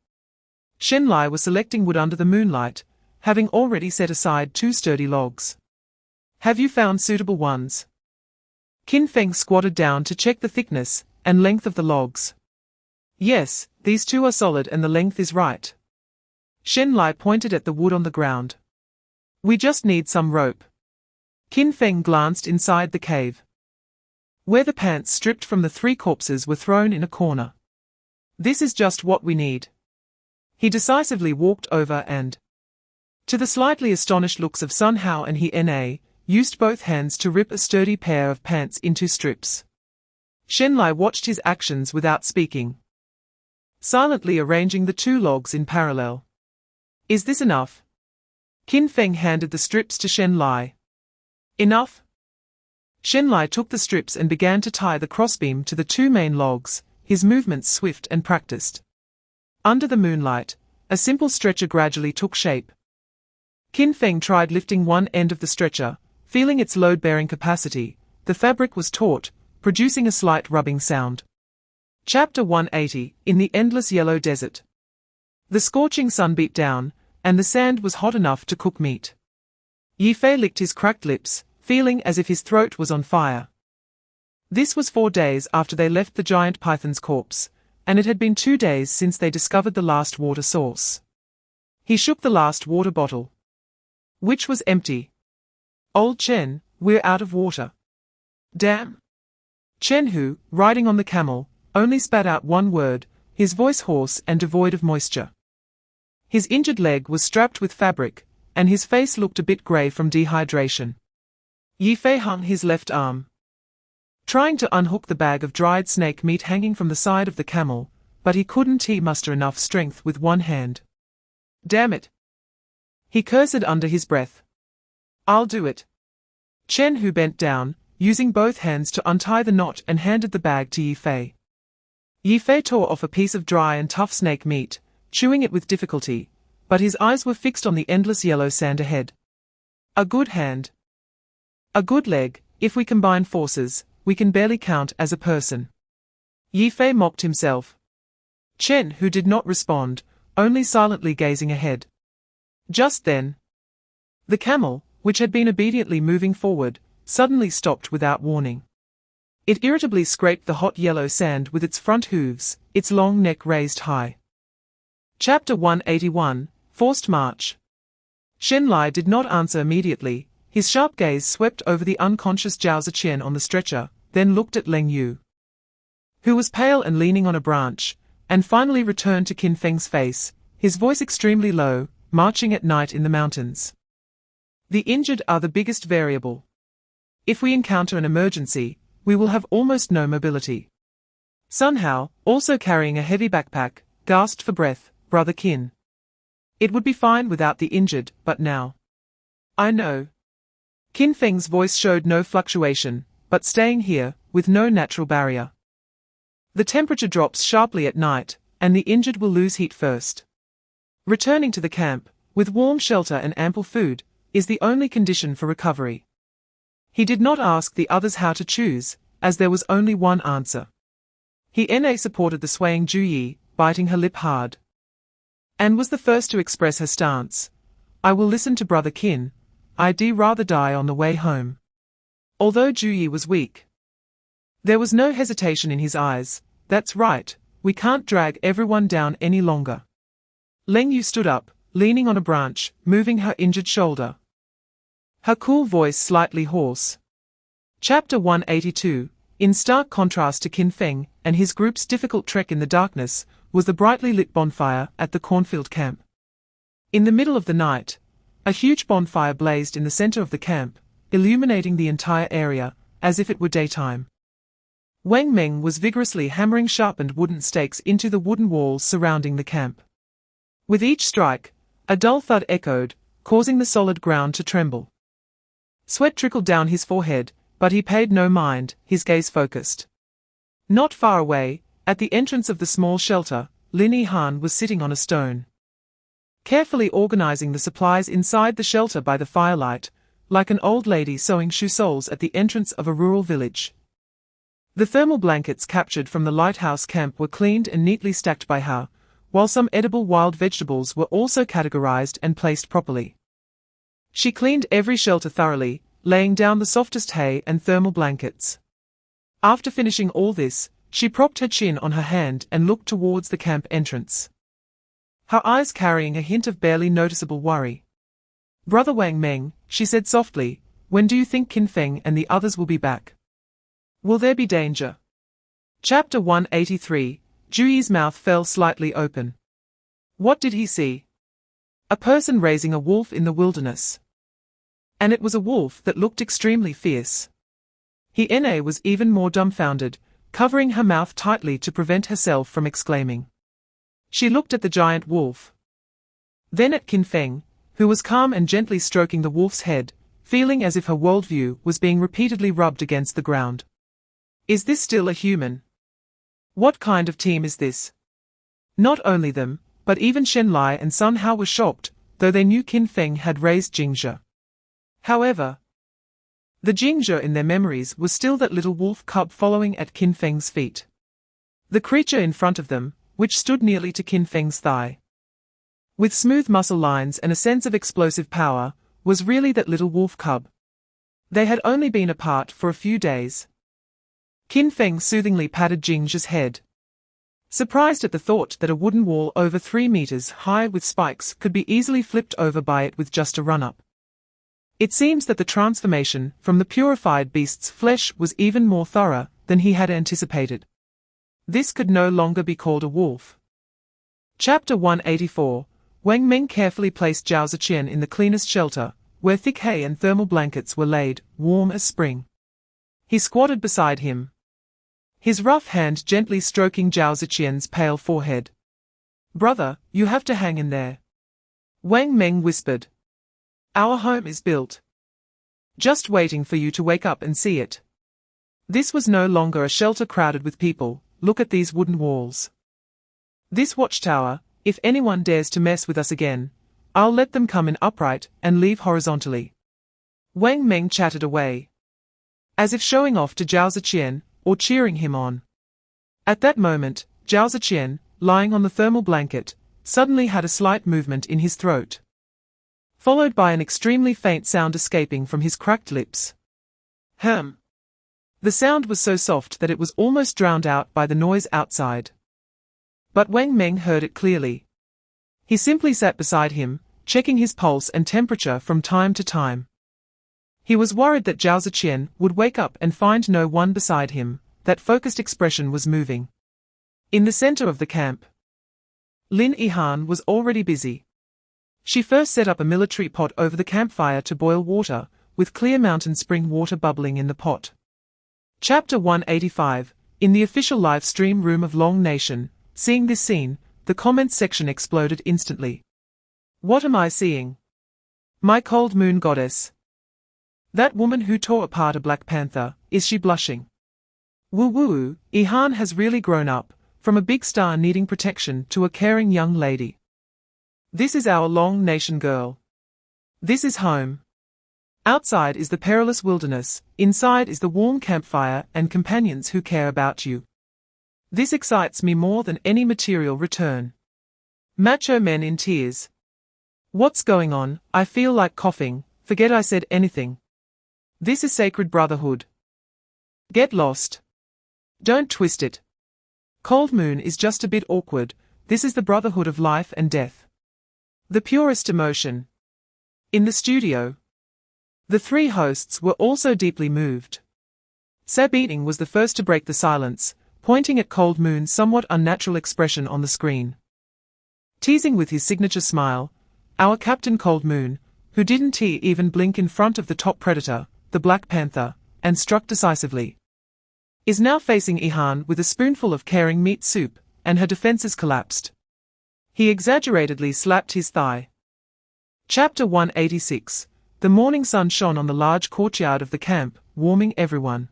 Shenlai was selecting wood under the moonlight, having already set aside 2 sturdy logs. "Have you found suitable ones?" Qin Feng squatted down to check the thickness and length of the logs. "Yes, these 2 are solid and the length is right." Shenlai pointed at the wood on the ground. "We just need some rope." Qin Feng glanced inside the cave, where the pants stripped from the 3 corpses were thrown in a corner. "This is just what we need." He decisively walked over and, to the slightly astonished looks of Sun Hao and Hiene, used both hands to rip a sturdy pair of pants into strips. Shenlai watched his actions without speaking, silently arranging the 2 logs in parallel. "Is this enough?" Qin Feng handed the strips to Shenlai. "Enough?" Shenlai took the strips and began to tie the crossbeam to the 2 main logs, his movements swift and practiced. Under the moonlight, a simple stretcher gradually took shape. Qin Feng tried lifting one end of the stretcher, feeling its load-bearing capacity. The fabric was taut, producing a slight rubbing sound. Chapter 180, In the Endless Yellow Desert. The scorching sun beat down, and the sand was hot enough to cook meat. Yi Fei licked his cracked lips, feeling as if his throat was on fire. This was 4 days after they left the giant python's corpse, and it had been 2 days since they discovered the last water source. He shook the last water bottle, which was empty. Old Chen, we're out of water. Damn. Chen Hu, riding on the camel, only spat out one word, his voice hoarse and devoid of moisture. His injured leg was strapped with fabric, and his face looked a bit grey from dehydration. Yi Fei hung his left arm, trying to unhook the bag of dried snake meat hanging from the side of the camel, but he couldn't muster enough strength with one hand. Damn it! He cursed under his breath. I'll do it. Chen Hu bent down, using both hands to untie the knot and handed the bag to Yi Fei. Yi Fei tore off a piece of dry and tough snake meat, chewing it with difficulty, but his eyes were fixed on the endless yellow sand ahead. A good hand. A good leg. If we combine forces, we can barely count as a person. Yi Fei mocked himself. Chen Hu did not respond, only silently gazing ahead. Just then, the camel, which had been obediently moving forward, suddenly stopped without warning. It irritably scraped the hot yellow sand with its front hooves, its long neck raised high. Chapter 181, Forced March. Shen Lai did not answer immediately. His sharp gaze swept over the unconscious Zhao Ziqian on the stretcher, then looked at Leng Yu, who was pale and leaning on a branch, and finally returned to Qin Feng's face, his voice extremely low, marching at night in the mountains. The injured are the biggest variable. If we encounter an emergency, we will have almost no mobility. Sun Hao, also carrying a heavy backpack, gasped for breath. Brother Qin. It would be fine without the injured, but now. I know. Qin Feng's voice showed no fluctuation, but staying here, with no natural barrier. The temperature drops sharply at night, and the injured will lose heat first. Returning to the camp, with warm shelter and ample food, is the only condition for recovery. He did not ask the others how to choose, as there was only one answer. He supported the swaying Ju Yi, biting her lip hard, and was the first to express her stance. I will listen to Brother Qin. I'd rather die on the way home. Although Ju Yi was weak, there was no hesitation in his eyes. That's right, we can't drag everyone down any longer. Leng Yu stood up, leaning on a branch, moving her injured shoulder, her cool voice slightly hoarse. Chapter 182, in stark contrast to Qin Feng and his group's difficult trek in the darkness, was the brightly lit bonfire at the cornfield camp. In the middle of the night, a huge bonfire blazed in the center of the camp, illuminating the entire area, as if it were daytime. Wang Meng was vigorously hammering sharpened wooden stakes into the wooden walls surrounding the camp. With each strike, a dull thud echoed, causing the solid ground to tremble. Sweat trickled down his forehead, but he paid no mind, his gaze focused. Not far away, at the entrance of the small shelter, Lin Yihan was sitting on a stone, carefully organizing the supplies inside the shelter by the firelight, like an old lady sewing shoe soles at the entrance of a rural village. The thermal blankets captured from the lighthouse camp were cleaned and neatly stacked by her, while some edible wild vegetables were also categorized and placed properly. She cleaned every shelter thoroughly, laying down the softest hay and thermal blankets. After finishing all this, she propped her chin on her hand and looked towards the camp entrance, her eyes carrying a hint of barely noticeable worry. Brother Wang Meng, she said softly, when do you think Qin Feng and the others will be back? Will there be danger? Chapter 183, Ju Yi's mouth fell slightly open. What did he see? A person raising a wolf in the wilderness. And it was a wolf that looked extremely fierce. He was even more dumbfounded, covering her mouth tightly to prevent herself from exclaiming. She looked at the giant wolf, then at Qin Feng, who was calm and gently stroking the wolf's head, feeling as if her worldview was being repeatedly rubbed against the ground. Is this still a human? What kind of team is this? Not only them, but even Shen Lai and Sun Hao were shocked, though they knew Qin Feng had raised Jingzhe. However, the Jingzhe in their memories was still that little wolf cub following at Qin Feng's feet. The creature in front of them, which stood nearly to Qin Feng's thigh, with smooth muscle lines and a sense of explosive power, was really that little wolf cub. They had only been apart for a few days. Qin Feng soothingly patted Jingzhe's head. surprised at the thought that a wooden wall over 3 meters high with spikes could be easily flipped over by it with just a run-up. It seems that the transformation from the purified beast's flesh was even more thorough than he had anticipated. This could no longer be called a wolf. Chapter 184. Wang Meng carefully placed Zhao Ziqian in the cleanest shelter, where thick hay and thermal blankets were laid, warm as spring. He squatted beside him, his rough hand gently stroking Zhao Ziqian's pale forehead. "Brother, you have to hang in there," Wang Meng whispered. "Our home is built. Just waiting for you to wake up and see it." This was no longer a shelter crowded with people. Look at these wooden walls. This watchtower, if anyone dares to mess with us again, I'll let them come in upright and leave horizontally. Wang Meng chattered away, as if showing off to Zhao Ziqian or cheering him on. At that moment, Zhao Ziqian, lying on the thermal blanket, suddenly had a slight movement in his throat, followed by an extremely faint sound escaping from his cracked lips. "Hem." The sound was so soft that it was almost drowned out by the noise outside. But Wang Meng heard it clearly. He simply sat beside him, checking his pulse and temperature from time to time. He was worried that Zhao Ziqian would wake up and find no one beside him. That focused expression was moving. In the center of the camp, Lin Yihan was already busy. She first set up a military pot over the campfire to boil water, with clear mountain spring water bubbling in the pot. Chapter 185. In the official live stream room of Long Nation, seeing this scene, the comments section exploded instantly. "What am I seeing? My cold moon goddess. That woman who tore apart a black panther, is she blushing? Woo-woo, Yihan has really grown up, from a big star needing protection to a caring young lady. This is our Long Nation girl. This is home. Outside is the perilous wilderness, inside is the warm campfire and companions who care about you. This excites me more than any material return." Macho men in tears. "What's going on? I feel like coughing, forget I said anything. This is sacred brotherhood. Get lost. Don't twist it. Cold moon is just a bit awkward, this is the brotherhood of life and death. The purest emotion." In the studio, the three hosts were also deeply moved. Sabine was the first to break the silence, pointing at Cold Moon's somewhat unnatural expression on the screen. Teasing with his signature smile, our Captain Cold Moon, who didn't even blink in front of the top predator, the Black Panther, and struck decisively, is now facing Yihan with a spoonful of caring meat soup, and her defenses collapsed. He exaggeratedly slapped his thigh. Chapter 186. The morning sun shone on the large courtyard of the camp, warming everyone.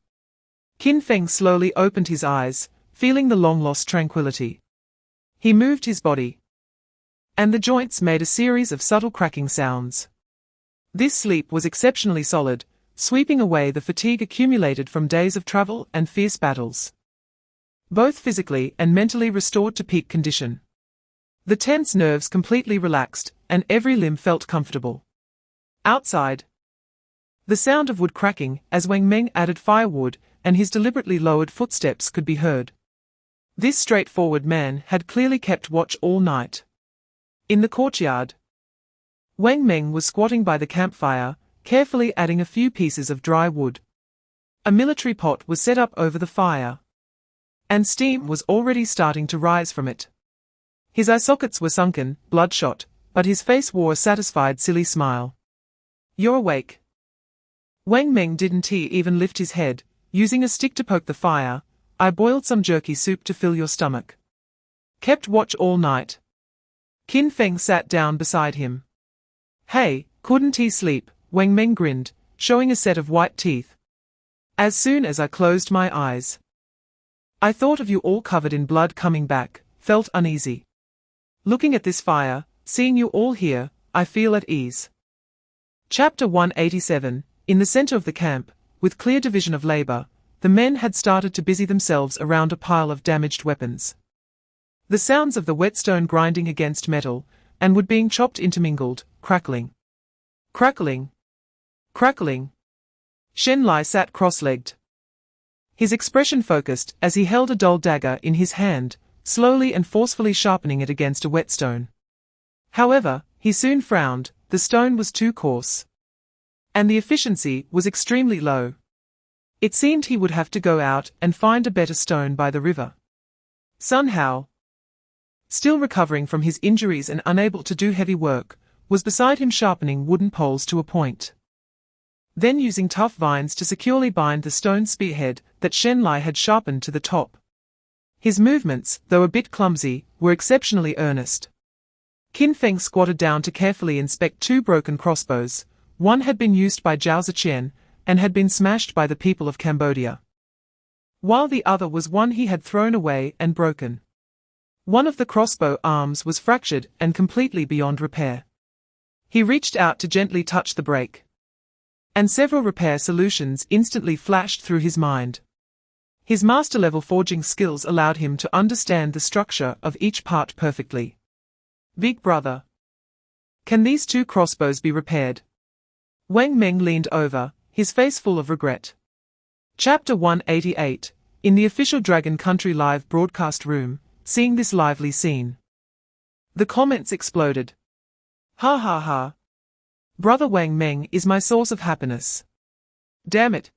Qin Feng slowly opened his eyes, feeling the long-lost tranquility. He moved his body, and the joints made a series of subtle cracking sounds. This sleep was exceptionally solid, sweeping away the fatigue accumulated from days of travel and fierce battles. Both physically and mentally restored to peak condition. The tense nerves completely relaxed, and every limb felt comfortable. Outside, the sound of wood cracking as Wang Meng added firewood and his deliberately lowered footsteps could be heard. This straightforward man had clearly kept watch all night. In the courtyard, Wang Meng was squatting by the campfire, carefully adding a few pieces of dry wood. A military pot was set up over the fire, and steam was already starting to rise from it. His eye sockets were sunken, bloodshot, but his face wore a satisfied silly smile. "You're awake." Wang Meng didn't even lift his head, using a stick to poke the fire. "I boiled some jerky soup to fill your stomach." "Kept watch all night." Qin Feng sat down beside him. "Hey, couldn't he sleep?" Wang Meng grinned, showing a set of white teeth. "As soon as I closed my eyes, I thought of you all covered in blood coming back, felt uneasy. Looking at this fire, seeing you all here, I feel at ease." Chapter 187. In the center of the camp, with clear division of labor, the men had started to busy themselves around a pile of damaged weapons. The sounds of the whetstone grinding against metal, and wood being chopped intermingled, crackling. Crackling. Crackling. Shen Lai sat cross-legged, his expression focused as he held a dull dagger in his hand, slowly and forcefully sharpening it against a whetstone. However, he soon frowned. The stone was too coarse, and the efficiency was extremely low. It seemed he would have to go out and find a better stone by the river. Sun Hao, still recovering from his injuries and unable to do heavy work, was beside him sharpening wooden poles to a point. Then using tough vines to securely bind the stone spearhead that Shen Lai had sharpened to the top. His movements, though a bit clumsy, were exceptionally earnest. Qin Feng squatted down to carefully inspect two broken crossbows. One had been used by Zhao Ziqian and had been smashed by the people of Cambodia, while the other was one he had thrown away and broken. One of the crossbow arms was fractured and completely beyond repair. He reached out to gently touch the break, and several repair solutions instantly flashed through his mind. His master-level forging skills allowed him to understand the structure of each part perfectly. Big brother, can these two crossbows be repaired? Wang Meng leaned over, his face full of regret. Chapter 188, in the official Dragon Country live broadcast room, seeing this lively scene, the comments exploded. Ha ha ha. Brother Wang Meng is my source of happiness. Damn it.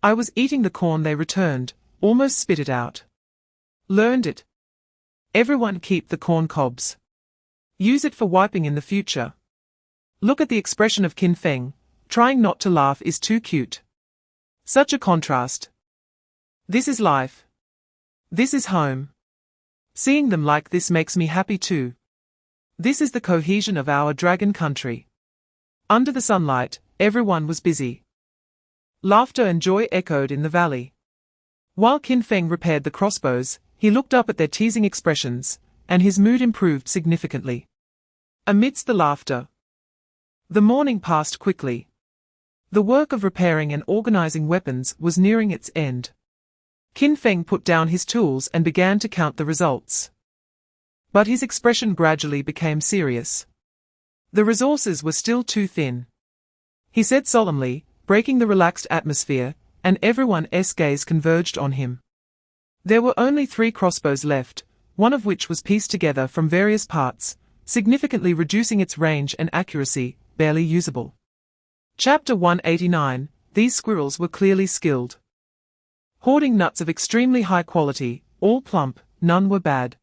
I was eating the corn they returned, almost spit it out. Learned it. Everyone keep the corn cobs. Use it for wiping in the future. Look at the expression of Qin Feng, trying not to laugh is too cute. Such a contrast. This is life. This is home. Seeing them like this makes me happy too. This is the cohesion of our dragon country. Under the sunlight, everyone was busy. Laughter and joy echoed in the valley. While Qin Feng repaired the crossbows, he looked up at their teasing expressions, and his mood improved significantly. Amidst the laughter, the morning passed quickly. The work of repairing and organizing weapons was nearing its end. Qin Feng put down his tools and began to count the results. But his expression gradually became serious. The resources were still too thin. He said solemnly, breaking the relaxed atmosphere, and everyone's gaze converged on him. There were only 3 crossbows left, one of which was pieced together from various parts, significantly reducing its range and accuracy, barely usable. Chapter 189, these squirrels were clearly skilled. Hoarding nuts of extremely high quality, all plump, none were bad.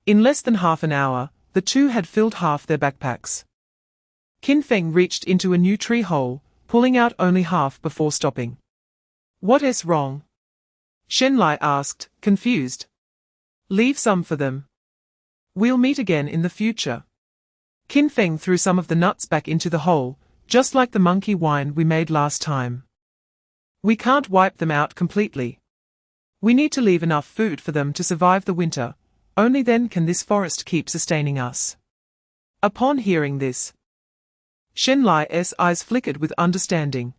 In less than half an hour, the two had filled half their backpacks. Qin Feng reached into a new tree hole, pulling out only half before stopping. What's wrong? Shen Lai asked, confused. Leave some for them. We'll meet again in the future. Qin Feng threw some of the nuts back into the hole, just like the monkey wine we made last time. We can't wipe them out completely. We need to leave enough food for them to survive the winter, only then can this forest keep sustaining us. Upon hearing this, Shen Lai's eyes flickered with understanding.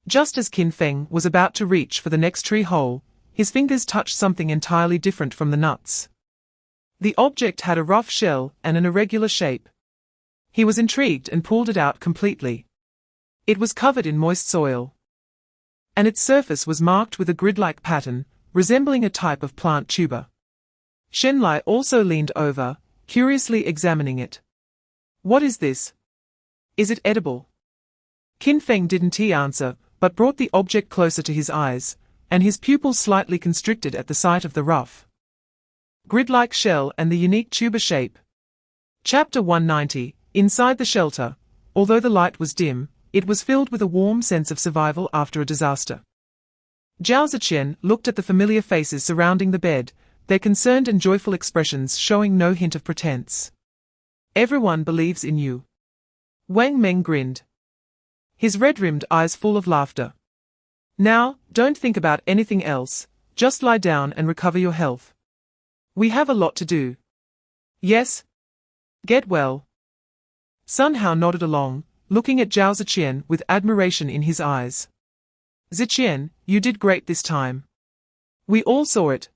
Just as Qin Feng was about to reach for the next tree hole, his fingers touched something entirely different from the nuts. The object had a rough shell and an irregular shape. He was intrigued and pulled it out completely. It was covered in moist soil, and its surface was marked with a grid-like pattern, resembling a type of plant tuber. Shen Lai also leaned over, curiously examining it. What is this? Is it edible? Qin Feng didn't answer, but brought the object closer to his eyes, and his pupils slightly constricted at the sight of the rough, grid-like shell and the unique tuber shape. Chapter 190, inside the shelter, although the light was dim, it was filled with a warm sense of survival after a disaster. Zhao Ziqian looked at the familiar faces surrounding the bed, their concerned and joyful expressions showing no hint of pretense. Everyone believes in you. Wang Meng grinned, his red-rimmed eyes full of laughter. Now, don't think about anything else, just lie down and recover your health. We have a lot to do. Yes? Get well. Sun Hao nodded along, looking at Zhao Ziqian with admiration in his eyes. Ziqian, you did great this time. We all saw it.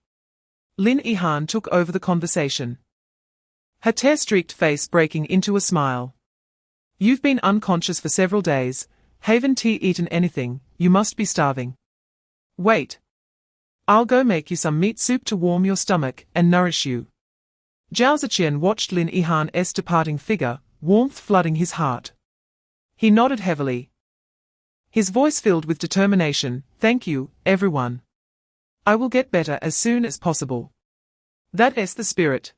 Lin Yihan took over the conversation, her tear-streaked face breaking into a smile. You've been unconscious for several days, haven't eaten anything, you must be starving. Wait. I'll go make you some meat soup to warm your stomach and nourish you. Zhao Ziqian watched Lin Yihan's departing figure, warmth flooding his heart. He nodded heavily. His voice filled with determination. Thank you, everyone. I will get better as soon as possible. That's the spirit.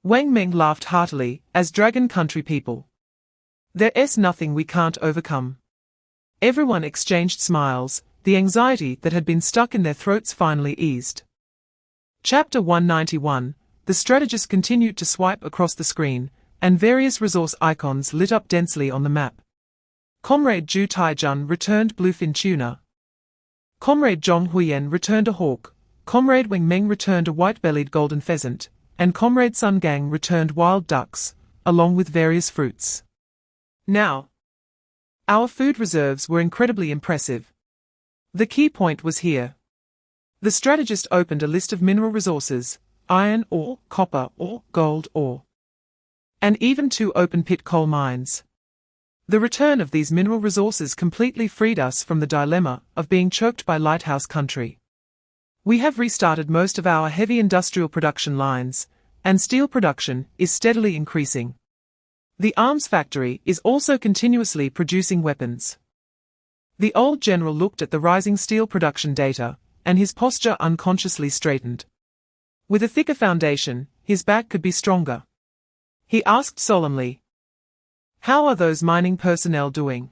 Wang Meng laughed heartily, as Dragon Country people. There's nothing we can't overcome. Everyone exchanged smiles, the anxiety that had been stuck in their throats finally eased. Chapter 191, the strategist continued to swipe across the screen, and various resource icons lit up densely on the map. Comrade Zhu Taijun returned bluefin tuna. Comrade Zhong Huiyan returned a hawk, Comrade Wang Meng returned a white-bellied golden pheasant, and Comrade Sun Gang returned wild ducks, along with various fruits. Now, our food reserves were incredibly impressive. The key point was here. The strategist opened a list of mineral resources: iron ore, copper ore, gold ore, and even 2 open-pit coal mines. The return of these mineral resources completely freed us from the dilemma of being choked by Lighthouse Country. We have restarted most of our heavy industrial production lines, and steel production is steadily increasing. The arms factory is also continuously producing weapons. The old general looked at the rising steel production data, and his posture unconsciously straightened. With a thicker foundation, his back could be stronger. He asked solemnly, "How are those mining personnel doing?"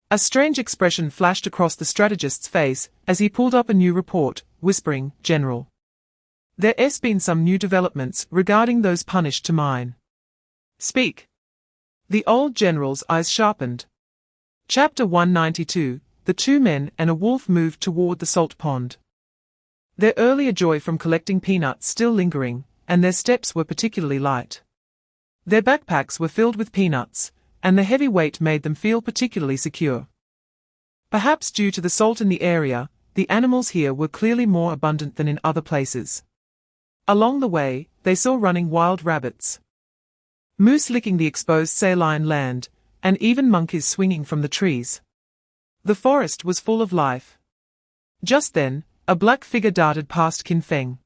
A strange expression flashed across the strategist's face as he pulled up a new report, whispering, "General, there's been some new developments regarding those punished to mine." "Speak." The old general's eyes sharpened. Chapter 192, the 2 men and a wolf moved toward the salt pond. Their earlier joy from collecting peanuts still lingering, and their steps were particularly light. Their backpacks were filled with peanuts, and the heavy weight made them feel particularly secure. Perhaps due to the salt in the area, the animals here were clearly more abundant than in other places. Along the way, they saw running wild rabbits, moose licking the exposed saline land, and even monkeys swinging from the trees. The forest was full of life. Just then, a black figure darted past Qin Feng.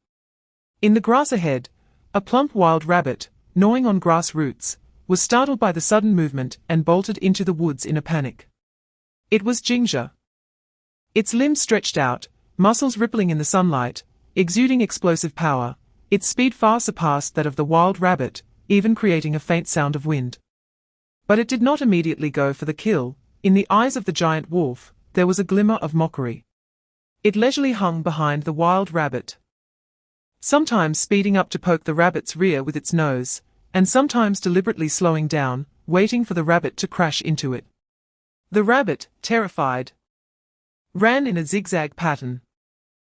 In the grass ahead, a plump wild rabbit, gnawing on grass roots, was startled by the sudden movement and bolted into the woods in a panic. It was Jingzhe. Its limbs stretched out, muscles rippling in the sunlight, exuding explosive power. Its speed far surpassed that of the wild rabbit, even creating a faint sound of wind. But it did not immediately go for the kill. In the eyes of the giant wolf, there was a glimmer of mockery. It leisurely hung behind the wild rabbit, sometimes speeding up to poke the rabbit's rear with its nose, and sometimes deliberately slowing down, waiting for the rabbit to crash into it. The rabbit, terrified, ran in a zigzag pattern.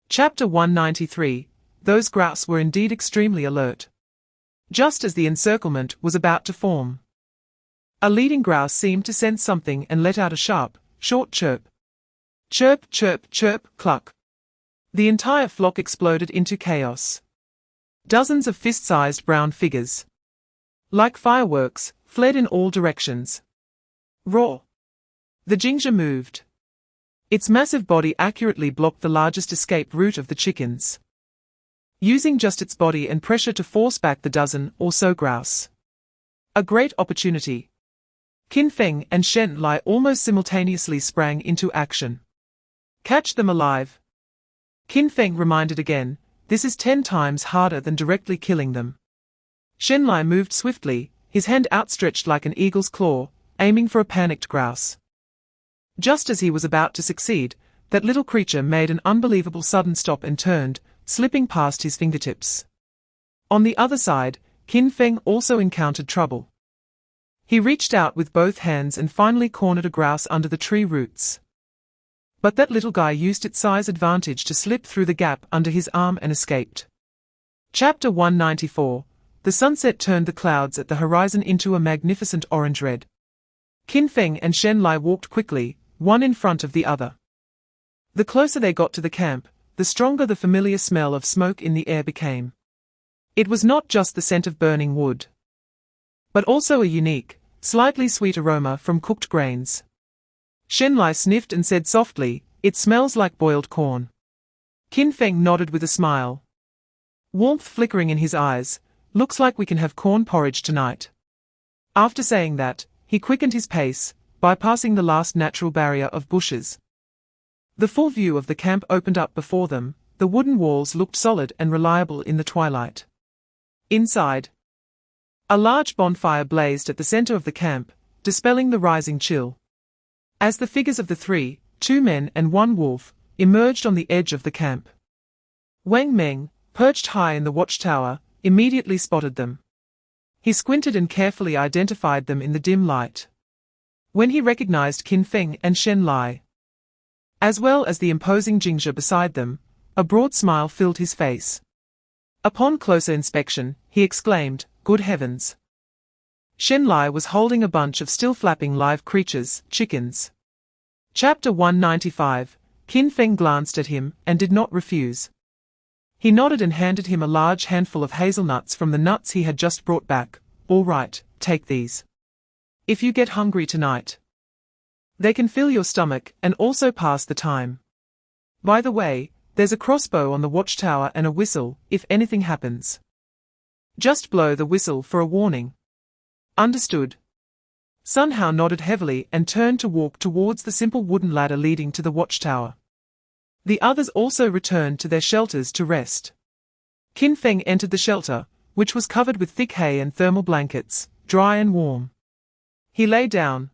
Chapter 193, those grouse were indeed extremely alert. Just as the encirclement was about to form, a leading grouse seemed to sense something and let out a sharp, short chirp. Chirp, chirp, chirp, cluck. The entire flock exploded into chaos. Dozens of fist-sized brown figures, like fireworks, fled in all directions. Roar! The Jingzhe moved. Its massive body accurately blocked the largest escape route of the chickens, using just its body and pressure to force back the dozen or so grouse. A great opportunity. Qin Feng and Shen Lai almost simultaneously sprang into action. Catch them alive. Qin Feng reminded again, this is 10 times harder than directly killing them. Shen Lai moved swiftly, his hand outstretched like an eagle's claw, aiming for a panicked grouse. Just as he was about to succeed, that little creature made an unbelievable sudden stop and turned, slipping past his fingertips. On the other side, Qin Feng also encountered trouble. He reached out with both hands and finally cornered a grouse under the tree roots. But that little guy used its size advantage to slip through the gap under his arm and escaped. Chapter 194, the sunset turned the clouds at the horizon into a magnificent orange-red. Qin Feng and Shen Lai walked quickly, one in front of the other. The closer they got to the camp, the stronger the familiar smell of smoke in the air became. It was not just the scent of burning wood, but also a unique, slightly sweet aroma from cooked grains. Shen Lai sniffed and said softly, "It smells like boiled corn." Qin Feng nodded with a smile. Warmth flickering in his eyes. Looks like we can have corn porridge tonight. After saying that, he quickened his pace, bypassing the last natural barrier of bushes. The full view of the camp opened up before them. The wooden walls looked solid and reliable in the twilight. Inside, a large bonfire blazed at the center of the camp, dispelling the rising chill. As the figures of the three, 2 men and 1 wolf, emerged on the edge of the camp, Wang Meng, perched high in the watchtower, immediately spotted them. He squinted and carefully identified them in the dim light. When he recognized Qin Feng and Shen Lai, as well as the imposing Jingzhe beside them, a broad smile filled his face. Upon closer inspection, he exclaimed, "Good heavens!" Shen Lai was holding a bunch of still flapping live creatures, chickens. Chapter 195. Qin Feng glanced at him and did not refuse. He nodded and handed him a large handful of hazelnuts from the nuts he had just brought back. "All right, take these. If you get hungry tonight, they can fill your stomach and also pass the time. By the way, there's a crossbow on the watchtower and a whistle, if anything happens. Just blow the whistle for a warning." "Understood." Sun Hao nodded heavily and turned to walk towards the simple wooden ladder leading to the watchtower. The others also returned to their shelters to rest. Qin Feng entered the shelter, which was covered with thick hay and thermal blankets, dry and warm. He lay down,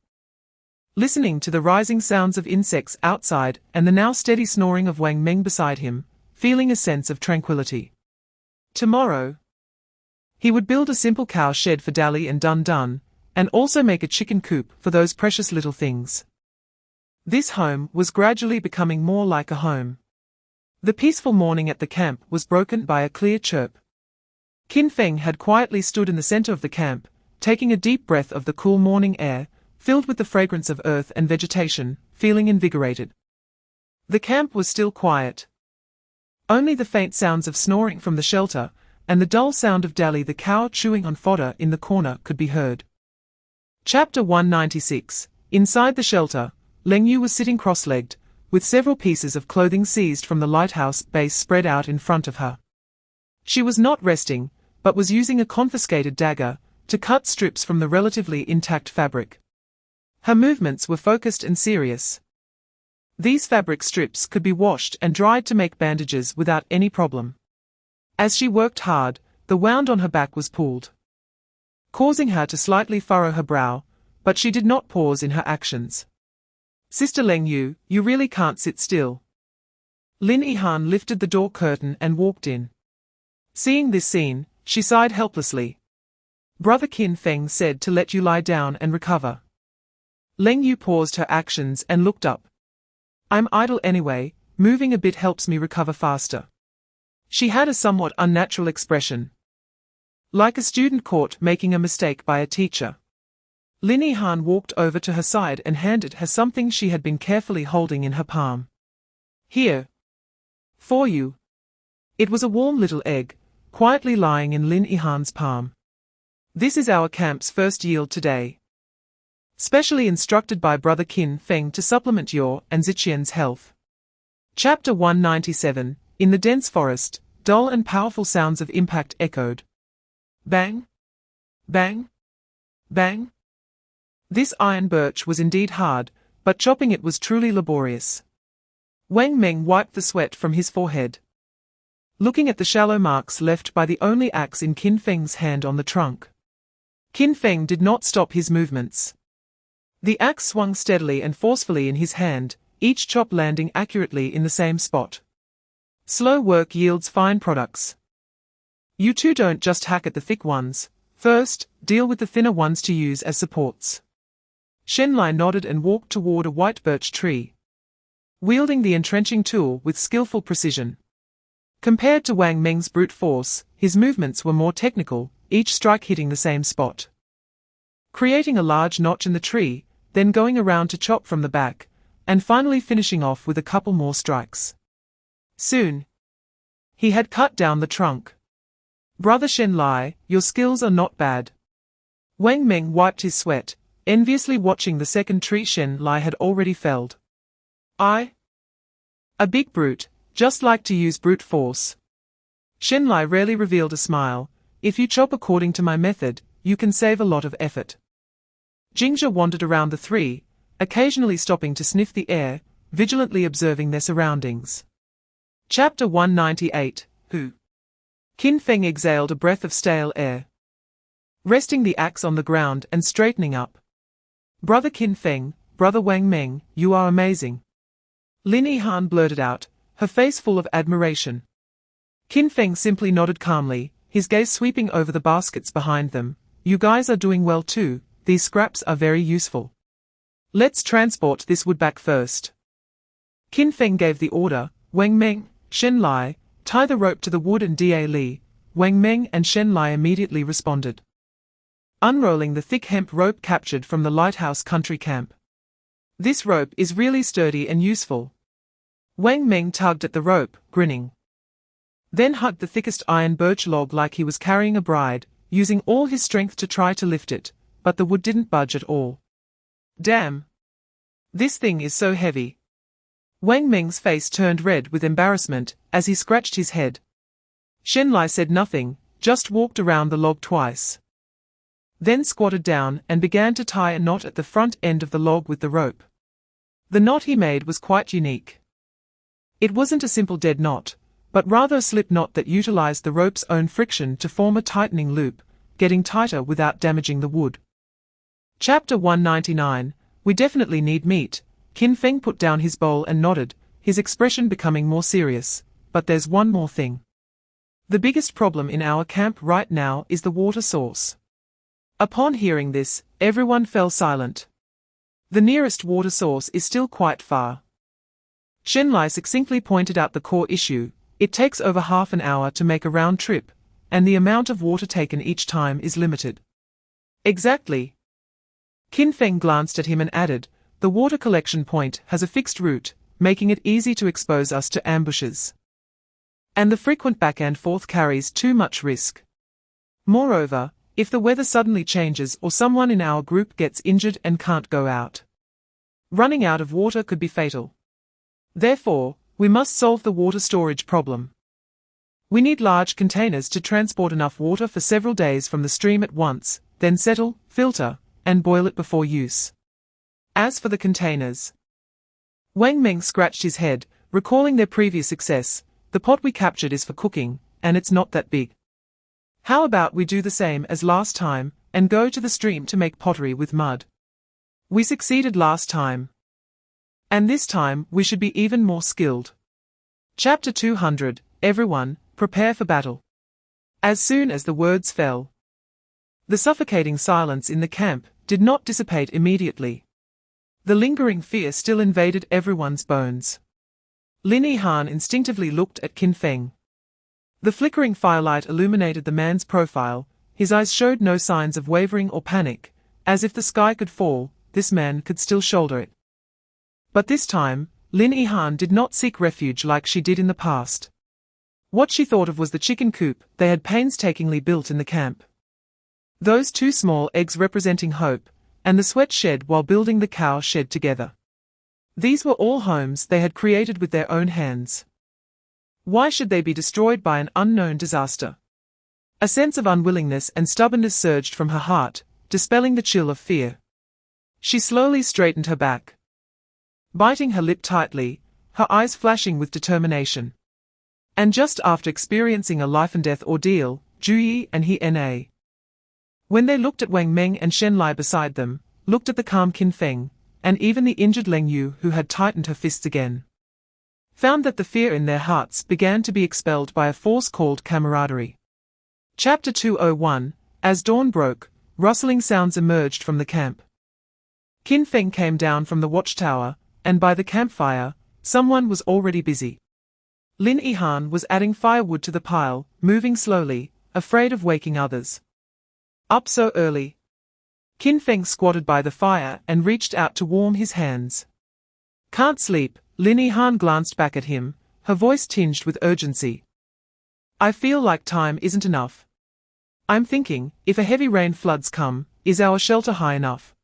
listening to the rising sounds of insects outside and the now steady snoring of Wang Meng beside him, feeling a sense of tranquility. Tomorrow, he would build a simple cow shed for Dali and Dun Dun, and also make a chicken coop for those precious little things. This home was gradually becoming more like a home. The peaceful morning at the camp was broken by a clear chirp. Qin Feng had quietly stood in the center of the camp, taking a deep breath of the cool morning air, filled with the fragrance of earth and vegetation, feeling invigorated. The camp was still quiet. Only the faint sounds of snoring from the shelter, and the dull sound of Dali the cow chewing on fodder in the corner could be heard. Chapter 196. Inside the shelter, Leng Yu was sitting cross-legged, with several pieces of clothing seized from the lighthouse base spread out in front of her. She was not resting, but was using a confiscated dagger to cut strips from the relatively intact fabric. Her movements were focused and serious. These fabric strips could be washed and dried to make bandages without any problem. As she worked hard, the wound on her back was pulled, causing her to slightly furrow her brow, but she did not pause in her actions. "Sister Leng Yu, you really can't sit still." Lin Yihan lifted the door curtain and walked in. Seeing this scene, she sighed helplessly. "Brother Qin Feng said to let you lie down and recover." Leng Yu paused her actions and looked up. "I'm idle anyway, moving a bit helps me recover faster." She had a somewhat unnatural expression, like a student caught making a mistake by a teacher. Lin Yihan walked over to her side and handed her something she had been carefully holding in her palm. "Here. For you." It was a warm little egg, quietly lying in Lin Yihan's palm. "This is our camp's first yield today. Specially instructed by Brother Qin Feng to supplement your and Ziqian's health." Chapter 197. In the dense forest, dull and powerful sounds of impact echoed. Bang! Bang! Bang! This iron birch was indeed hard, but chopping it was truly laborious. Wang Meng wiped the sweat from his forehead, looking at the shallow marks left by the only axe in Qin Feng's hand on the trunk. Qin Feng did not stop his movements. The axe swung steadily and forcefully in his hand, each chop landing accurately in the same spot. Slow work yields fine products. You two don't just hack at the thick ones. First, deal with the thinner ones to use as supports. Shen Lai nodded and walked toward a white birch tree, wielding the entrenching tool with skillful precision. Compared to Wang Meng's brute force, his movements were more technical, each strike hitting the same spot, creating a large notch in the tree, then going around to chop from the back, and finally finishing off with a couple more strikes. Soon, he had cut down the trunk. "Brother Shen Lai, your skills are not bad." Wang Meng wiped his sweat, enviously watching the second tree Shen Lai had already felled. "I? A big brute, Just like to use brute force. Shenlai rarely revealed a smile. If you chop according to my method, you can save a lot of effort. Jingzhe wandered around the three, occasionally stopping to sniff the air, vigilantly observing their surroundings. Chapter 198, Who? Qin Feng exhaled a breath of stale air, resting the axe on the ground and straightening up. Brother Qin Feng, Brother Wang Meng, you are amazing. Lin Yihan blurted out, her face full of admiration. Qin Feng simply nodded calmly, his gaze sweeping over the baskets behind them. You guys are doing well too, these scraps are very useful. Let's transport this wood back first. Qin Feng gave the order. Wang Meng, Shenlai, tie the rope to the wood and Da Li. Wang Meng and Shenlai immediately responded, unrolling the thick hemp rope captured from the lighthouse country camp. This rope is really sturdy and useful. Wang Meng tugged at the rope, grinning, then hugged the thickest iron birch log like he was carrying a bride, using all his strength to try to lift it, but the wood didn't budge at all. Damn! This thing is so heavy. Wang Meng's face turned red with embarrassment as he scratched his head. Shenlai said nothing, just walked around the log twice, then squatted down and began to tie a knot at the front end of the log with the rope. The knot he made was quite unique. It wasn't a simple dead knot, but rather a slip knot that utilized the rope's own friction to form a tightening loop, getting tighter without damaging the wood. Chapter 199, We definitely need meat. Qin Feng put down his bowl and nodded, his expression becoming more serious. But there's one more thing. The biggest problem in our camp right now is the water source. Upon hearing this, everyone fell silent. The nearest water source is still quite far. Shenlai succinctly pointed out the core issue. It takes over half an hour to make a round trip, and the amount of water taken each time is limited. Exactly. Qin Feng glanced at him and added, the water collection point has a fixed route, making it easy to expose us to ambushes. And the frequent back and forth carries too much risk. Moreover, if the weather suddenly changes or someone in our group gets injured and can't go out, running out of water could be fatal. Therefore, we must solve the water storage problem. We need large containers to transport enough water for several days from the stream at once, then settle, filter, and boil it before use. As for the containers, Wang Meng scratched his head, recalling their previous success. The pot we captured is for cooking, and it's not that big. How about we do the same as last time, and go to the stream to make pottery with mud? We succeeded last time, and this time we should be even more skilled. Chapter 200, Everyone, prepare for battle. As soon as the words fell, the suffocating silence in the camp did not dissipate immediately. The lingering fear still invaded everyone's bones. Lin Yihan instinctively looked at Qin Feng. The flickering firelight illuminated the man's profile, his eyes showed no signs of wavering or panic, as if the sky could fall, this man could still shoulder it. But this time, Lin Yihan did not seek refuge like she did in the past. What she thought of was the chicken coop they had painstakingly built in the camp. Those two small eggs representing hope, and the sweat shed while building the cow shed together. These were all homes they had created with their own hands. Why should they be destroyed by an unknown disaster? A sense of unwillingness and stubbornness surged from her heart, dispelling the chill of fear. She slowly straightened her back, biting her lip tightly, her eyes flashing with determination. And just after experiencing a life-and-death ordeal, Zhu Yi and He Na, when they looked at Wang Meng and Shenlai beside them, looked at the calm Qin Feng, and even the injured Leng Yu who had tightened her fists again, found that the fear in their hearts began to be expelled by a force called camaraderie. Chapter 201, As dawn broke, rustling sounds emerged from the camp. Qin Feng came down from the watchtower, and by the campfire, someone was already busy. Lin Yihan was adding firewood to the pile, moving slowly, afraid of waking others. Up so early? Qin Feng squatted by the fire and reached out to warm his hands. Can't sleep, Lin Yihan glanced back at him, her voice tinged with urgency. I feel like time isn't enough. I'm thinking, if a heavy rain floods come, is our shelter high enough?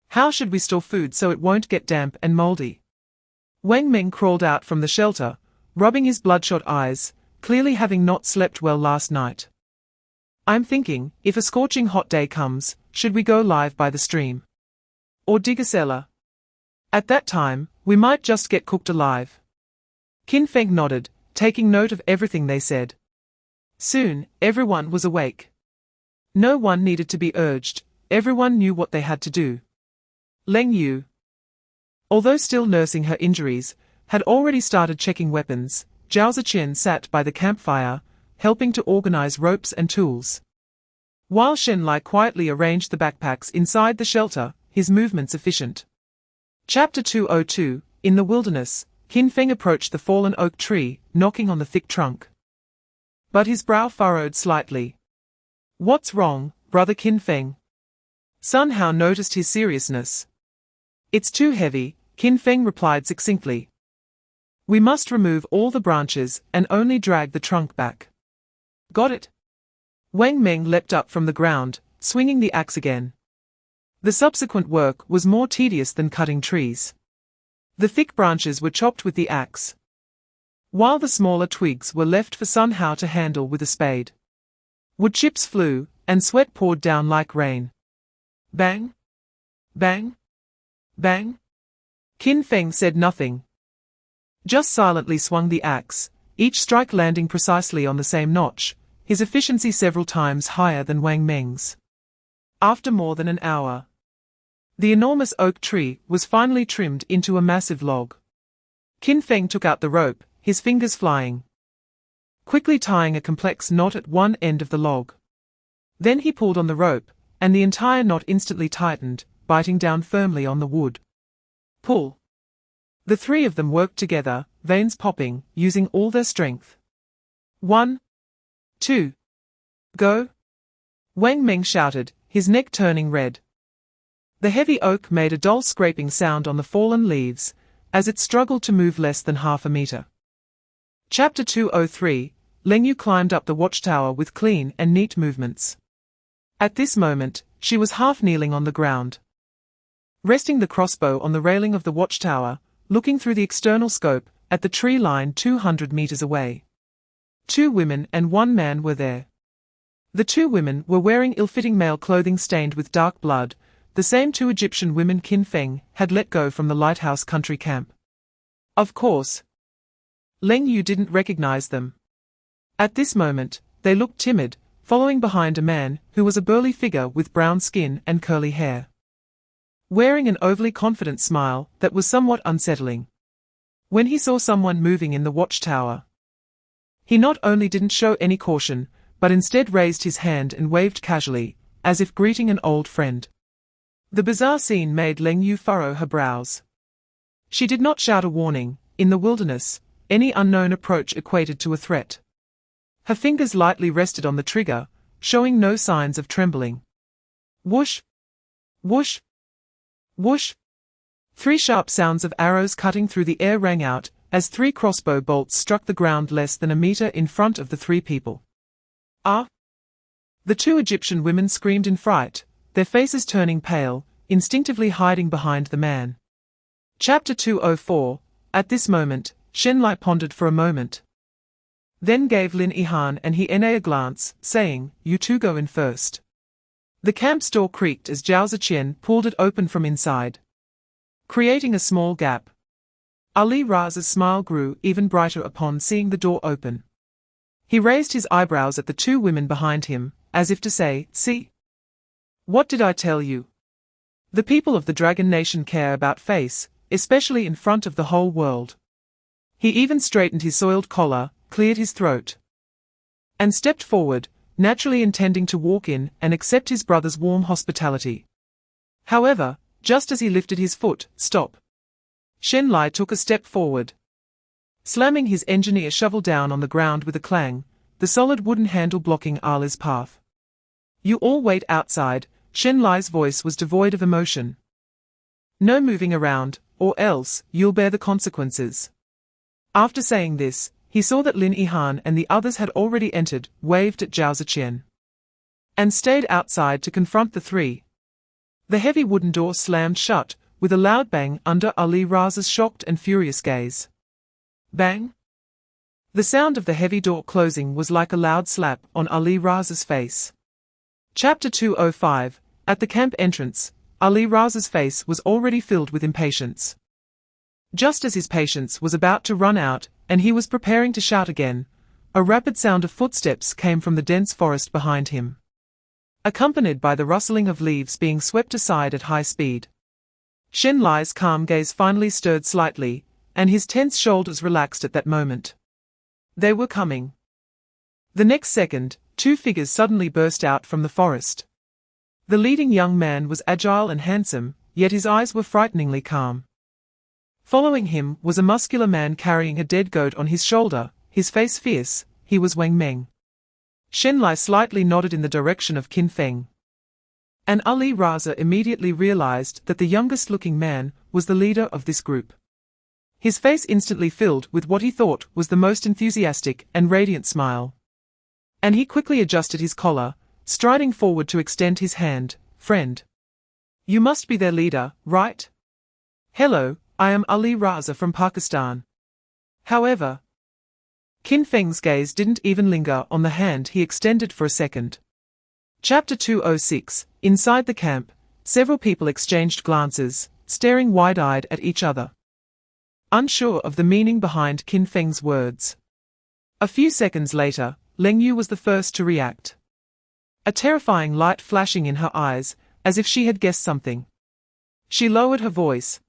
How should we store food so it won't get damp and moldy? Wang Meng crawled out from the shelter, rubbing his bloodshot eyes, clearly having not slept well last night. I'm thinking, if a scorching hot day comes, should we go live by the stream? Or dig a cellar? At that time, we might just get cooked alive. Qin Feng nodded, taking note of everything they said. Soon, everyone was awake. No one needed to be urged, everyone knew what they had to do. Leng Yu, although still nursing her injuries, had already started checking weapons. Zhao Ziqian sat by the campfire, helping to organize ropes and tools. While Shen Lai quietly arranged the backpacks inside the shelter, his movements efficient. Chapter 202, In the Wilderness, Qin Feng approached the fallen oak tree, knocking on the thick trunk. But his brow furrowed slightly. What's wrong, brother Qin Feng? Sun Hao noticed his seriousness. It's too heavy, Qin Feng replied succinctly. We must remove all the branches and only drag the trunk back. Got it? Wang Meng leapt up from the ground, swinging the axe again. The subsequent work was more tedious than cutting trees. The thick branches were chopped with the axe, while the smaller twigs were left for Sun Hao to handle with a spade. Wood chips flew, and sweat poured down like rain. Bang! Bang! Bang! Qin Feng said nothing, just silently swung the axe, each strike landing precisely on the same notch, his efficiency several times higher than Wang Meng's. After more than an hour, the enormous oak tree was finally trimmed into a massive log. Qin Feng took out the rope, his fingers flying, quickly tying a complex knot at one end of the log. Then he pulled on the rope, and the entire knot instantly tightened, biting down firmly on the wood. Pull. The three of them worked together, veins popping, using all their strength. 1, 2, go! Wang Meng shouted, his neck turning red. The heavy oak made a dull scraping sound on the fallen leaves, as it struggled to move less than half a meter. Chapter 203, Leng Yu climbed up the watchtower with clean and neat movements. At this moment, she was half kneeling on the ground, resting the crossbow on the railing of the watchtower, looking through the external scope at the tree line 200 meters away. 2 women and 1 man were there. The 2 women were wearing ill-fitting male clothing stained with dark blood, the same 2 Egyptian women Qin Feng had let go from the lighthouse country camp. Of course, Leng Yu didn't recognize them. At this moment, they looked timid, following behind a man who was a burly figure with brown skin and curly hair, wearing an overly confident smile that was somewhat unsettling. When he saw someone moving in the watchtower, he not only didn't show any caution, but instead raised his hand and waved casually, as if greeting an old friend. The bizarre scene made Leng Yu furrow her brows. She did not shout a warning. In the wilderness, any unknown approach equated to a threat. Her fingers lightly rested on the trigger, showing no signs of trembling. Whoosh! Whoosh! Whoosh! 3 sharp sounds of arrows cutting through the air rang out, as 3 crossbow bolts struck the ground less than a meter in front of the 3 people. Ah! The 2 Egyptian women screamed in fright, their faces turning pale, instinctively hiding behind the man. Chapter 204, At this moment, Shen Lai pondered for a moment, then gave Lin Yihan and He Na a glance, saying, You 2 go in first. The camp's door creaked as Zhao Ziqian pulled it open from inside, creating a small gap. Ali Raz's smile grew even brighter upon seeing the door open. He raised his eyebrows at the 2 women behind him, as if to say, See? What did I tell you? The people of the Dragon Nation care about face, especially in front of the whole world. He even straightened his soiled collar, cleared his throat, and stepped forward, naturally intending to walk in and accept his brother's warm hospitality. However, just as he lifted his foot, stop. Shen Lai took a step forward, slamming his engineer shovel down on the ground with a clang, the solid wooden handle blocking Ali's path. You all wait outside. Shen Lai's voice was devoid of emotion. No moving around, or else you'll bear the consequences. After saying this, he saw that Lin Yihan and the others had already entered, waved at Zhao Ziqian, and stayed outside to confront the 3. The heavy wooden door slammed shut, with a loud bang under Ali Raz's shocked and furious gaze. Bang! The sound of the heavy door closing was like a loud slap on Ali Raza's face. Chapter 205. At the camp entrance, Ali Raza's face was already filled with impatience. Just as his patience was about to run out, and he was preparing to shout again, a rapid sound of footsteps came from the dense forest behind him, accompanied by the rustling of leaves being swept aside at high speed. Shen Lai's calm gaze finally stirred slightly, and his tense shoulders relaxed at that moment. They were coming. The next second, two figures suddenly burst out from the forest. The leading young man was agile and handsome, yet his eyes were frighteningly calm. Following him was a muscular man carrying a dead goat on his shoulder, his face fierce. He was Wang Meng. Shen Lai slightly nodded in the direction of Qin Feng. And Ali Raza immediately realized that the youngest-looking man was the leader of this group. His face instantly filled with what he thought was the most enthusiastic and radiant smile. And he quickly adjusted his collar, striding forward to extend his hand. "Friend. You must be their leader, right? Hello, I am Ali Raza from Pakistan." However, Qin Feng's gaze didn't even linger on the hand he extended for a second. Chapter 206. Inside the camp, several people exchanged glances, staring wide-eyed at each other, unsure of the meaning behind Qin Feng's words. A few seconds later, Leng Yu was the first to react, a terrifying light flashing in her eyes, as if she had guessed something. She lowered her voice,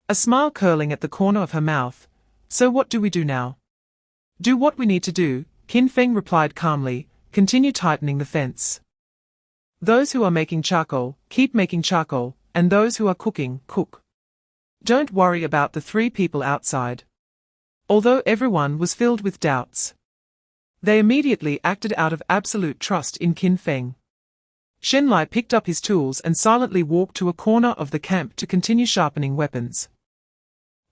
a smile curling at the corner of her mouth. "So what do we do now?" "Do what we need to do," Qin Feng replied calmly. "Continue tightening the fence. Those who are making charcoal, keep making charcoal, and those who are cooking, cook. Don't worry about the three people outside." Although everyone was filled with doubts, they immediately acted out of absolute trust in Qin Feng. Shen Lai picked up his tools and silently walked to a corner of the camp to continue sharpening weapons.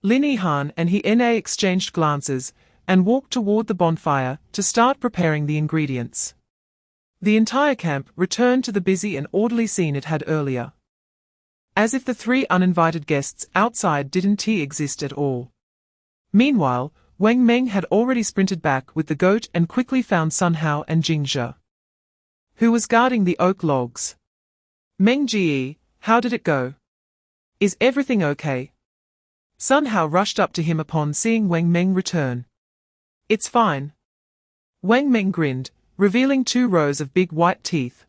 Lin Yihan and He Na exchanged glances, and walked toward the bonfire to start preparing the ingredients. The entire camp returned to the busy and orderly scene it had earlier, as if the three uninvited guests outside didn't exist at all. Meanwhile, Wang Meng had already sprinted back with the goat and quickly found Sun Hao and Jingzhe, who was guarding the oak logs. "Meng Jie, how did it go? Is everything okay?" Sun Hao rushed up to him upon seeing Wang Meng return. "It's fine." Wang Meng grinned, revealing 2 rows of big white teeth.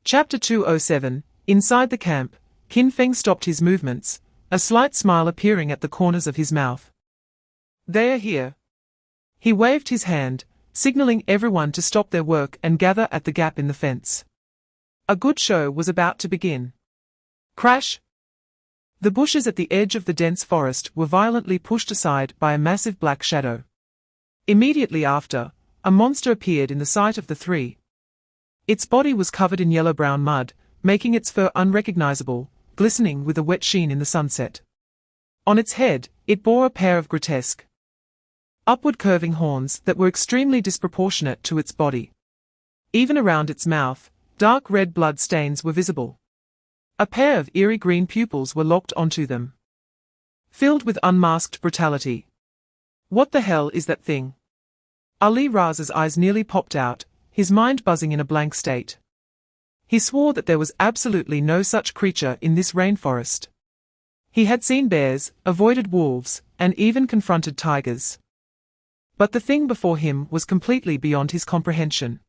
Chapter 207. Inside the camp, Qin Feng stopped his movements, a slight smile appearing at the corners of his mouth. "They are here." He waved his hand, signaling everyone to stop their work and gather at the gap in the fence. A good show was about to begin. Crash! The bushes at the edge of the dense forest were violently pushed aside by a massive black shadow. Immediately after, a monster appeared in the sight of the three. Its body was covered in yellow-brown mud, making its fur unrecognizable, glistening with a wet sheen in the sunset. On its head, it bore a pair of grotesque, upward curving horns that were extremely disproportionate to its body. Even around its mouth, dark red blood stains were visible. A pair of eerie green pupils were locked onto them, filled with unmasked brutality. "What the hell is that thing?" Ali Raza's eyes nearly popped out, his mind buzzing in a blank state. He swore that there was absolutely no such creature in this rainforest. He had seen bears, avoided wolves, and even confronted tigers. But the thing before him was completely beyond his comprehension.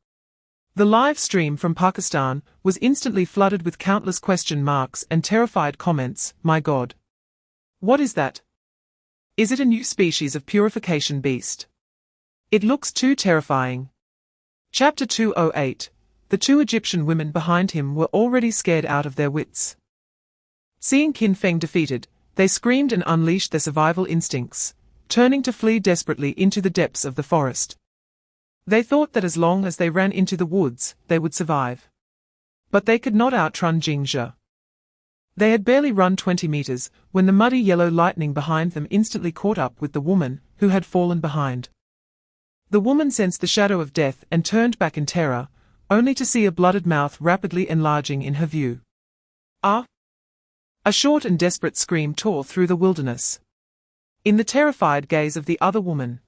The live stream from Pakistan was instantly flooded with countless question marks and terrified comments. "My God. What is that? Is it a new species of purification beast? It looks too terrifying." Chapter 208. The 2 Egyptian women behind him were already scared out of their wits. Seeing Qin Feng defeated, they screamed and unleashed their survival instincts, turning to flee desperately into the depths of the forest. They thought that as long as they ran into the woods, they would survive. But they could not outrun Jingzhe. They had barely run 20 meters, when the muddy yellow lightning behind them instantly caught up with the woman, who had fallen behind. The woman sensed the shadow of death and turned back in terror, only to see a blooded mouth rapidly enlarging in her view. "Ah!" A short and desperate scream tore through the wilderness. In the terrified gaze of the other woman,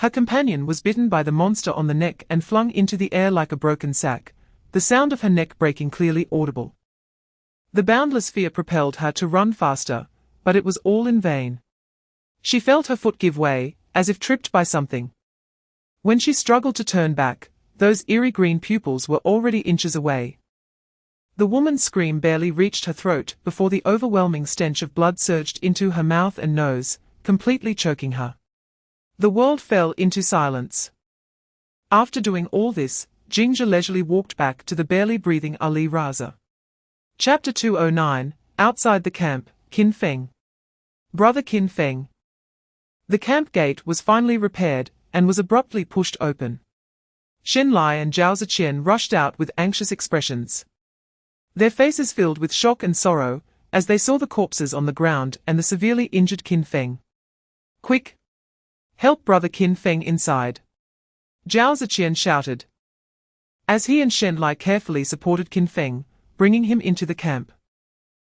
Her companion was bitten by the monster on the neck and flung into the air like a broken sack, the sound of her neck breaking clearly audible. The boundless fear propelled her to run faster, but it was all in vain. She felt her foot give way, as if tripped by something. When she struggled to turn back, those eerie green pupils were already inches away. The woman's scream barely reached her throat before the overwhelming stench of blood surged into her mouth and nose, completely choking her. The world fell into silence. After doing all this, Jingzhe leisurely walked back to the barely breathing Ali Raza. Chapter 209, Outside the Camp, Qin Feng. Brother Qin Feng. The camp gate was finally repaired, and was abruptly pushed open. Shen Lai and Zhao Ziqian rushed out with anxious expressions. Their faces filled with shock and sorrow, as they saw the corpses on the ground and the severely injured Qin Feng. Quick! Help Brother Qin Feng inside! Zhao Ziqian shouted, as he and Shen Lai carefully supported Qin Feng, bringing him into the camp.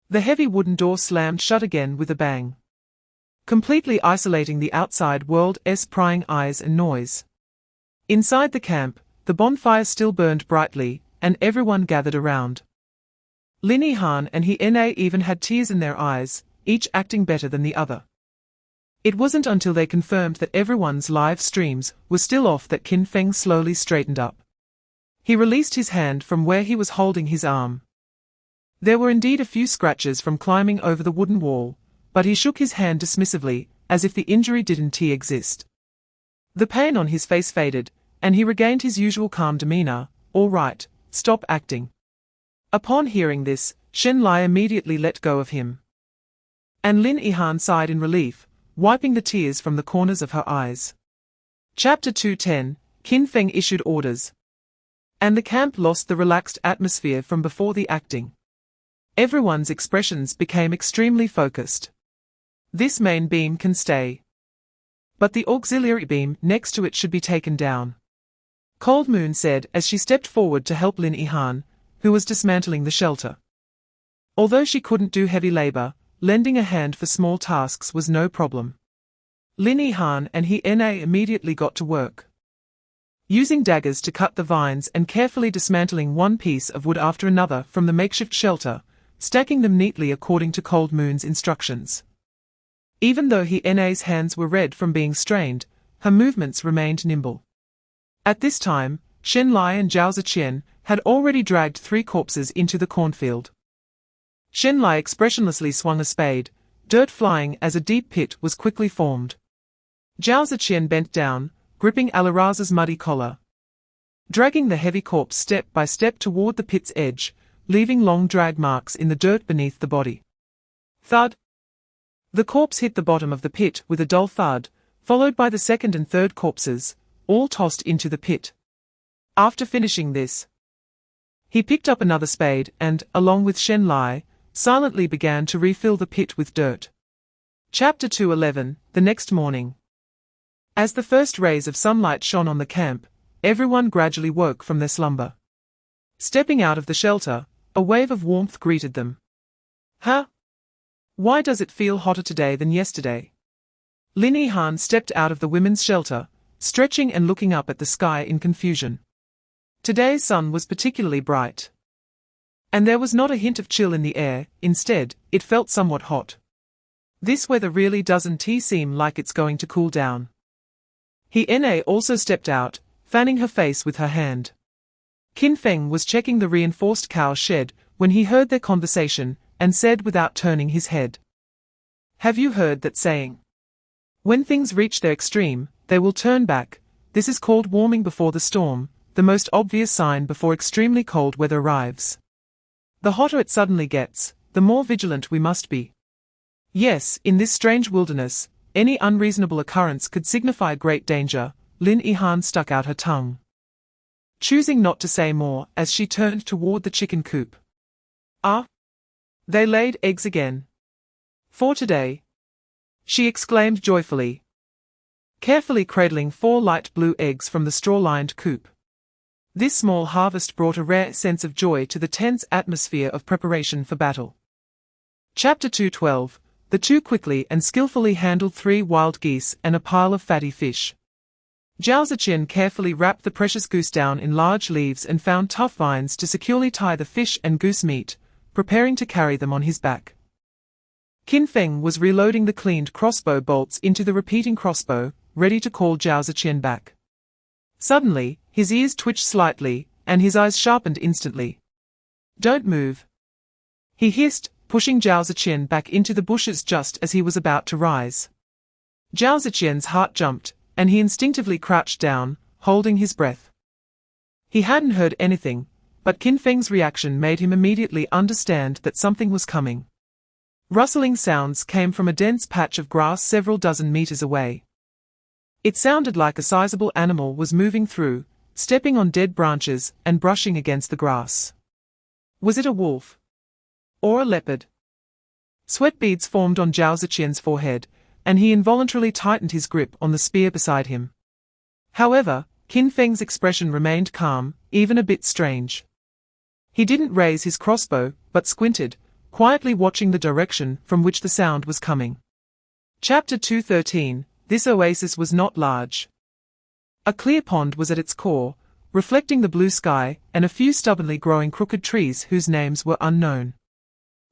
The heavy wooden door slammed shut again with a bang, completely isolating the outside world's prying eyes and noise. Inside the camp, the bonfire still burned brightly, and everyone gathered around. Lin Yihan and He Na even had tears in their eyes, each acting better than the other. It wasn't until they confirmed that everyone's live streams were still off that Qin Feng slowly straightened up. He released his hand from where he was holding his arm. There were indeed a few scratches from climbing over the wooden wall, but he shook his hand dismissively, as if the injury didn't exist. The pain on his face faded, and he regained his usual calm demeanor. All right, stop acting. Upon hearing this, Shen Lai immediately let go of him. And Lin Yihan sighed in relief, wiping the tears from the corners of her eyes. Chapter 210, Qin Feng issued orders. And the camp lost the relaxed atmosphere from before the acting. Everyone's expressions became extremely focused. This main beam can stay, but the auxiliary beam next to it should be taken down, Cold Moon said as she stepped forward to help Lin Yihan, who was dismantling the shelter. Although she couldn't do heavy labor, lending a hand for small tasks was no problem. Lin Yihan and He Na immediately got to work, using daggers to cut the vines and carefully dismantling one piece of wood after another from the makeshift shelter, stacking them neatly according to Cold Moon's instructions. Even though He Na's hands were red from being strained, her movements remained nimble. At this time, Shen Lai and Zhao Ziqian had already dragged 3 corpses into the cornfield. Shen Lai expressionlessly swung a spade, dirt flying as a deep pit was quickly formed. Zhao Ziqian bent down, gripping Aliraza's muddy collar, dragging the heavy corpse step by step toward the pit's edge, leaving long drag marks in the dirt beneath the body. Thud! The corpse hit the bottom of the pit with a dull thud, followed by the second and third corpses, all tossed into the pit. After finishing this, he picked up another spade and, along with Shen Lai, silently began to refill the pit with dirt. Chapter 211, the next morning. As the first rays of sunlight shone on the camp, everyone gradually woke from their slumber. Stepping out of the shelter, a wave of warmth greeted them. Huh? Why does it feel hotter today than yesterday? Lin Yihan stepped out of the women's shelter, stretching and looking up at the sky in confusion. Today's sun was particularly bright, and there was not a hint of chill in the air. Instead, it felt somewhat hot. This weather really doesn't seem like it's going to cool down. He Na also stepped out, fanning her face with her hand. Qin Feng was checking the reinforced cow shed when he heard their conversation, and said without turning his head, "Have you heard that saying? When things reach their extreme, they will turn back. This is called warming before the storm, the most obvious sign before extremely cold weather arrives. The hotter it suddenly gets, the more vigilant we must be. Yes, in this strange wilderness, any unreasonable occurrence could signify great danger." Lin Yihan stuck out her tongue, choosing not to say more as she turned toward the chicken coop. Ah! They laid eggs again. For today, she exclaimed joyfully, carefully cradling 4 light blue eggs from the straw-lined coop. This small harvest brought a rare sense of joy to the tense atmosphere of preparation for battle. Chapter 212, the two quickly and skillfully handled 3 wild geese and a pile of fatty fish. Zhao Ziqian carefully wrapped the precious goose down in large leaves and found tough vines to securely tie the fish and goose meat, preparing to carry them on his back. Qin Feng was reloading the cleaned crossbow bolts into the repeating crossbow, ready to call Zhao Ziqian back. Suddenly, his ears twitched slightly, and his eyes sharpened instantly. "Don't move," he hissed, pushing Zhao Ziqian back into the bushes just as he was about to rise. Zhao Ziqian's heart jumped, and he instinctively crouched down, holding his breath. He hadn't heard anything, but Qin Feng's reaction made him immediately understand that something was coming. Rustling sounds came from a dense patch of grass several dozen meters away. It sounded like a sizable animal was moving through, stepping on dead branches and brushing against the grass. Was it a wolf? Or a leopard? Sweat beads formed on Zhao Ziqian's forehead, and he involuntarily tightened his grip on the spear beside him. However, Qin Feng's expression remained calm, even a bit strange. He didn't raise his crossbow, but squinted, quietly watching the direction from which the sound was coming. Chapter 213. This oasis was not large. A clear pond was at its core, reflecting the blue sky and a few stubbornly growing crooked trees whose names were unknown.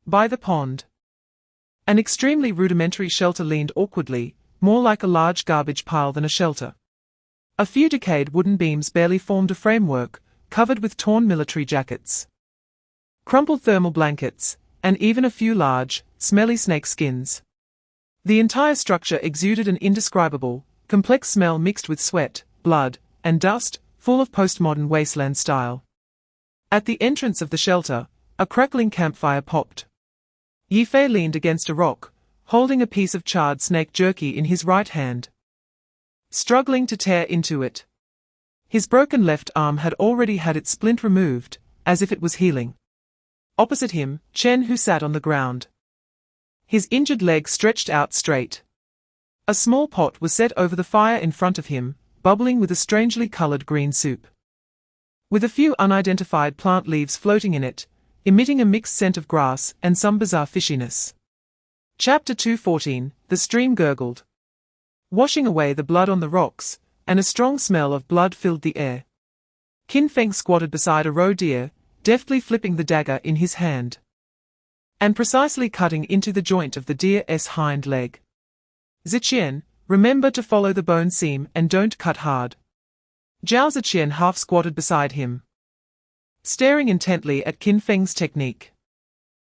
By the pond, an extremely rudimentary shelter leaned awkwardly, more like a large garbage pile than a shelter. A few decayed wooden beams barely formed a framework, covered with torn military jackets, crumpled thermal blankets, and even a few large, smelly snake skins. The entire structure exuded an indescribable, complex smell mixed with sweat, blood, and dust, full of postmodern wasteland style. At the entrance of the shelter, a crackling campfire popped. Yi Fei leaned against a rock, holding a piece of charred snake jerky in his right hand, struggling to tear into it. His broken left arm had already had its splint removed, as if it was healing. Opposite him, Chen Hu sat on the ground. His injured leg stretched out straight. A small pot was set over the fire in front of him, bubbling with a strangely colored green soup, with a few unidentified plant leaves floating in it, emitting a mixed scent of grass and some bizarre fishiness. Chapter 214. The stream gurgled, washing away the blood on the rocks, and a strong smell of blood filled the air. Qin Feng squatted beside a roe deer, deftly flipping the dagger in his hand, and precisely cutting into the joint of the deer's hind leg. "Ziqian, remember to follow the bone seam and don't cut hard." Zhao Ziqian half squatted beside him, staring intently at Qin Feng's technique.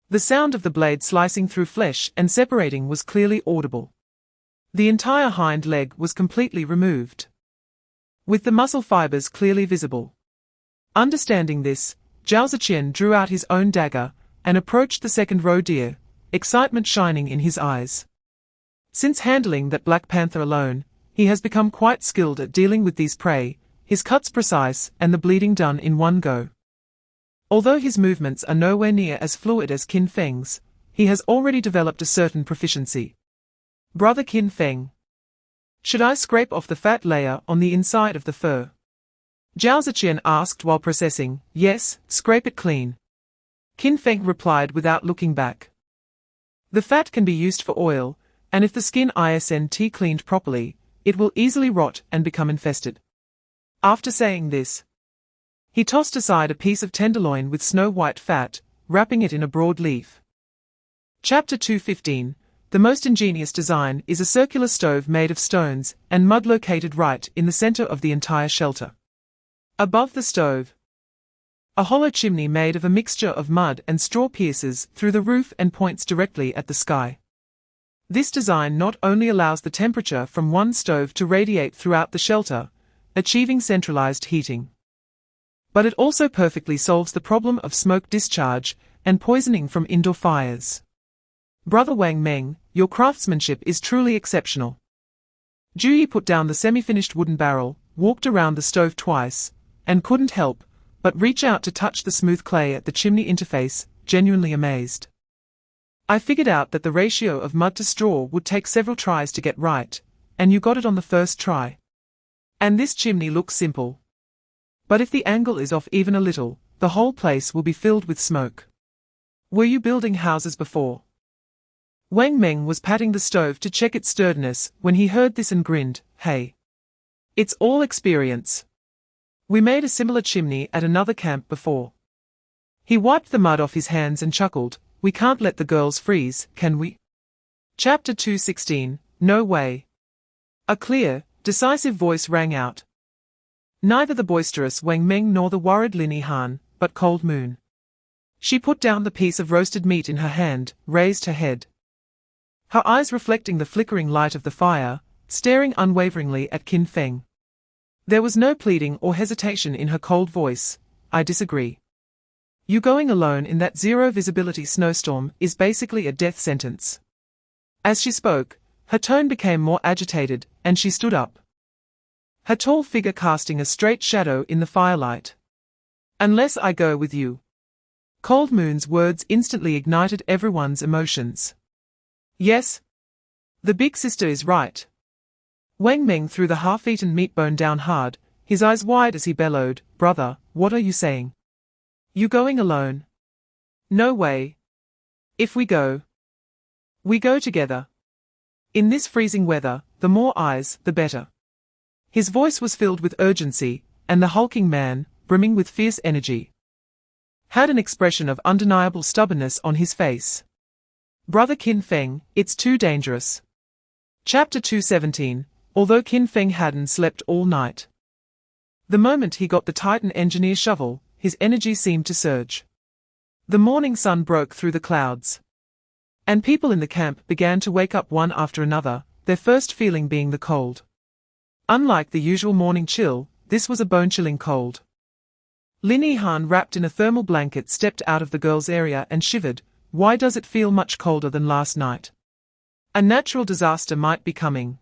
The sound of the blade slicing through flesh and separating was clearly audible. The entire hind leg was completely removed, with the muscle fibers clearly visible. Understanding this, Zhao Ziqian drew out his own dagger and approached the second roe deer, excitement shining in his eyes. Since handling that black panther alone, he has become quite skilled at dealing with these prey, his cuts precise and the bleeding done in one go. Although his movements are nowhere near as fluid as Qin Feng's, he has already developed a certain proficiency. "Brother Qin Feng, should I scrape off the fat layer on the inside of the fur?" Zhao Ziqian asked while processing. "Yes, scrape it clean," Qin Feng replied without looking back. "The fat can be used for oil, and if the skin isn't cleaned properly, it will easily rot and become infested." After saying this, he tossed aside a piece of tenderloin with snow-white fat, wrapping it in a broad leaf. Chapter 215. The most ingenious design is a circular stove made of stones and mud located right in the center of the entire shelter. Above the stove, a hollow chimney made of a mixture of mud and straw pierces through the roof and points directly at the sky. This design not only allows the temperature from one stove to radiate throughout the shelter, achieving centralized heating, but it also perfectly solves the problem of smoke discharge and poisoning from indoor fires. "Brother Wang Meng, your craftsmanship is truly exceptional." Zhu Yi put down the semi-finished wooden barrel, walked around the stove twice, and couldn't help but reach out to touch the smooth clay at the chimney interface, genuinely amazed. "I figured out that the ratio of mud to straw would take several tries to get right, and you got it on the first try. And this chimney looks simple, but if the angle is off even a little, the whole place will be filled with smoke. Were you building houses before?" Wang Meng was patting the stove to check its sturdiness when he heard this and grinned. "Hey, It's all experience. We made a similar chimney at another camp before. He wiped the mud off his hands and chuckled. We can't let the girls freeze, can we? Chapter 2:16. No way. A clear, decisive voice rang out. Neither the boisterous Wang Meng nor the worried Lin Yihan, but Cold Moon. She put down the piece of roasted meat in her hand, raised her head. Her eyes reflecting the flickering light of the fire, staring unwaveringly at Qin Feng. There was no pleading or hesitation in her cold voice. I disagree. You going alone in that zero-visibility snowstorm is basically a death sentence. As she spoke, her tone became more agitated, and she stood up. Her tall figure casting a straight shadow in the firelight. Unless I go with you. Cold Moon's words instantly ignited everyone's emotions. Yes. The big sister is right. Wang Meng threw the half-eaten meat bone down hard, his eyes wide as he bellowed, Brother, what are you saying? You going alone? No way. If we go together. In this freezing weather, the more eyes, the better. His voice was filled with urgency, and the hulking man, brimming with fierce energy, had an expression of undeniable stubbornness on his face. Brother Qin Feng, it's too dangerous. Chapter 2:17. Although Qin Feng hadn't slept all night. The moment he got the Titan engineer shovel, his energy seemed to surge. The morning sun broke through the clouds. And people in the camp began to wake up one after another, their first feeling being the cold. Unlike the usual morning chill, this was a bone-chilling cold. Lin Yihan, wrapped in a thermal blanket, stepped out of the girls' area and shivered. Why does it feel much colder than last night? A natural disaster might be coming.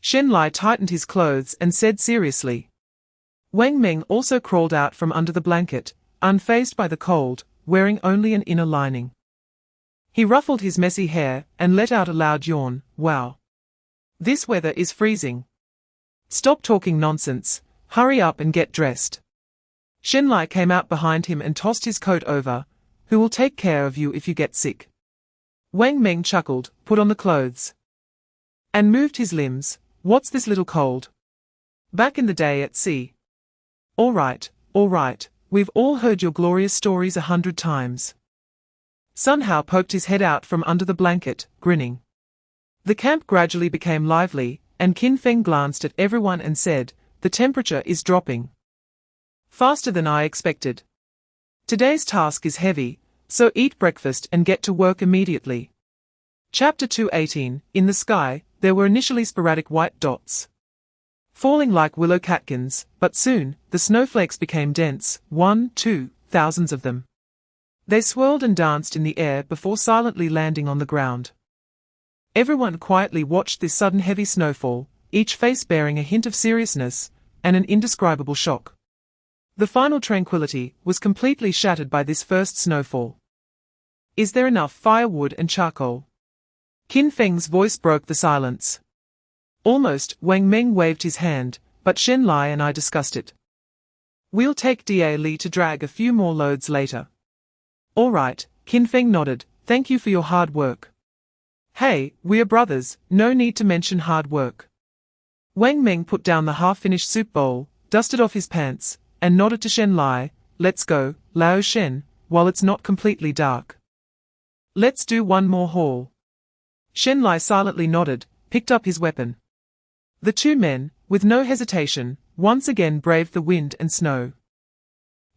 Shen Lai tightened his clothes and said seriously. Wang Meng also crawled out from under the blanket, unfazed by the cold, wearing only an inner lining. He ruffled his messy hair and let out a loud yawn. Wow. This weather is freezing. Stop talking nonsense, hurry up and get dressed. Shen Lai came out behind him and tossed his coat over. Who will take care of you if you get sick? Wang Meng chuckled, put on the clothes, and moved his limbs. What's this little cold? Back in the day at sea. All right, we've all heard your glorious stories 100 times. Sun Hao poked his head out from under the blanket, grinning. The camp gradually became lively, and Qin Feng glanced at everyone and said, the temperature is dropping. Faster than I expected. Today's task is heavy, so eat breakfast and get to work immediately. Chapter 2:18. In the sky, there were initially sporadic white dots, falling like willow catkins, but soon, the snowflakes became dense, 1,000 of them. They swirled and danced in the air before silently landing on the ground. Everyone quietly watched this sudden heavy snowfall, each face bearing a hint of seriousness, and an indescribable shock. The final tranquility was completely shattered by this first snowfall. Is there enough firewood and charcoal? Qin Feng's voice broke the silence. Almost, Wang Meng waved his hand, but Shen Lai and I discussed it. We'll take Da Li to drag a few more loads later. All right, Qin Feng nodded, thank you for your hard work. Hey, we're brothers, no need to mention hard work. Wang Meng put down the half-finished soup bowl, dusted off his pants, and nodded to Shen Lai. Let's go, Lao Shen, while it's not completely dark. Let's do one more haul. Shen Lai silently nodded, picked up his weapon. The two men, with no hesitation, once again braved the wind and snow.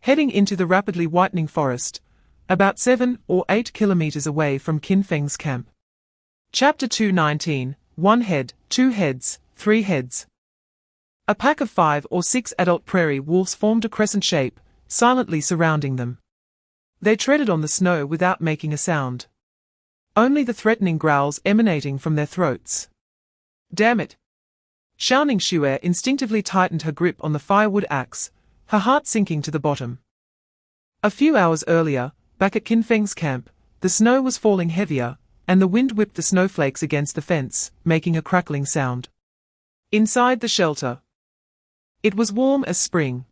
Heading into the rapidly whitening forest, about 7 or 8 kilometers away from Qin Feng's camp. Chapter 2:19. 1 head, 2 heads, 3 heads. A pack of 5 or 6 adult prairie wolves formed a crescent shape, silently surrounding them. They treaded on the snow without making a sound. Only the threatening growls emanating from their throats. Damn it! Xiaoning Xue instinctively tightened her grip on the firewood axe, her heart sinking to the bottom. A few hours earlier, back at Qin Feng's camp, the snow was falling heavier, and the wind whipped the snowflakes against the fence, making a crackling sound. Inside the shelter, it was warm as spring.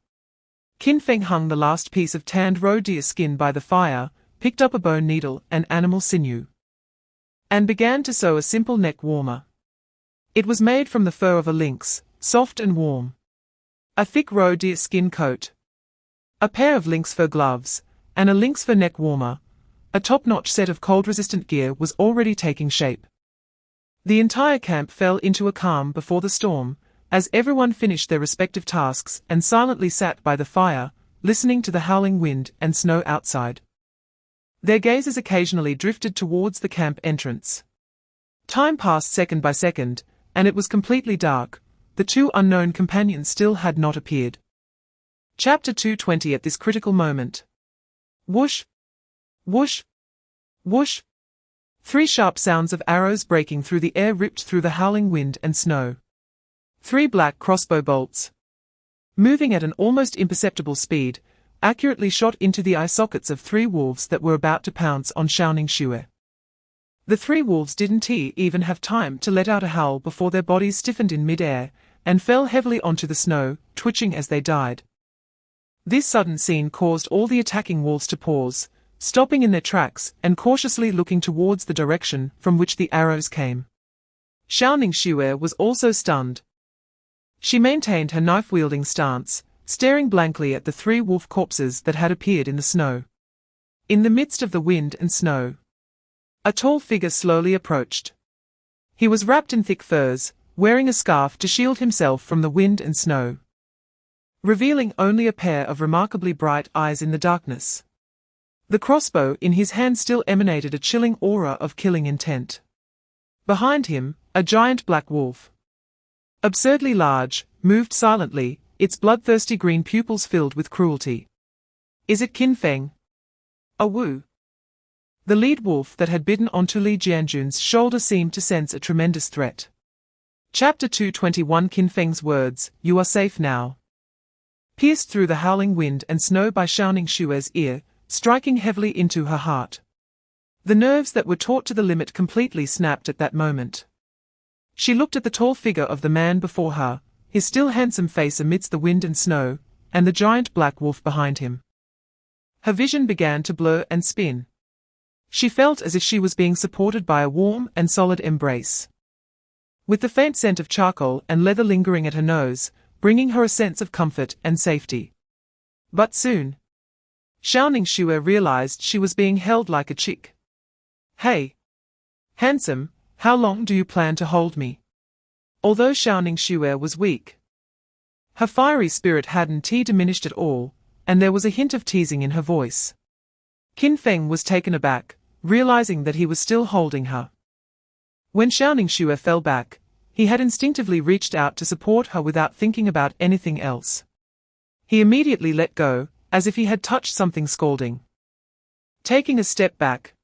Qin Feng hung the last piece of tanned roe deer skin by the fire, picked up a bone needle and animal sinew, and began to sew a simple neck warmer. It was made from the fur of a lynx, soft and warm. A thick roe deer skin coat. A pair of lynx fur gloves, and a lynx fur neck warmer. A top-notch set of cold-resistant gear was already taking shape. The entire camp fell into a calm before the storm, as everyone finished their respective tasks and silently sat by the fire, listening to the howling wind and snow outside. Their gazes occasionally drifted towards the camp entrance. Time passed second by second, and it was completely dark. The two unknown companions still had not appeared. Chapter 220. At this critical moment. Whoosh! Whoosh! Whoosh! 3 sharp sounds of arrows breaking through the air ripped through the howling wind and snow. 3 black crossbow bolts, moving at an almost imperceptible speed, accurately shot into the eye sockets of 3 wolves that were about to pounce on Xiaoning Xue. The 3 wolves didn't even have time to let out a howl before their bodies stiffened in mid-air and fell heavily onto the snow, twitching as they died. This sudden scene caused all the attacking wolves to pause, stopping in their tracks and cautiously looking towards the direction from which the arrows came. Xiaoning Xue was also stunned. She maintained her knife-wielding stance, staring blankly at the 3 wolf corpses that had appeared in the snow. In the midst of the wind and snow, a tall figure slowly approached. He was wrapped in thick furs, wearing a scarf to shield himself from the wind and snow, revealing only a pair of remarkably bright eyes in the darkness. The crossbow in his hand still emanated a chilling aura of killing intent. Behind him, a giant black wolf, absurdly large, moved silently, its bloodthirsty green pupils filled with cruelty. Is it Qin Feng? A Wu? The lead wolf that had bitten onto Li Jianjun's shoulder seemed to sense a tremendous threat. Chapter 221. Qin Feng's words, "You are safe now," pierced through the howling wind and snow by Xiaoning Xue's ear, striking heavily into her heart. The nerves that were taut to the limit completely snapped at that moment. She looked at the tall figure of the man before her, his still handsome face amidst the wind and snow, and the giant black wolf behind him. Her vision began to blur and spin. She felt as if she was being supported by a warm and solid embrace, with the faint scent of charcoal and leather lingering at her nose, bringing her a sense of comfort and safety. But soon, Xiaoning Xue realized she was being held like a chick. "Hey, handsome, how long do you plan to hold me?" Although Xiaoning Xue was weak, her fiery spirit hadn't diminished at all, and there was a hint of teasing in her voice. Qin Feng was taken aback, realizing that he was still holding her. When Xiaoning Xue fell back, he had instinctively reached out to support her without thinking about anything else. He immediately let go, as if he had touched something scalding. Taking a step back,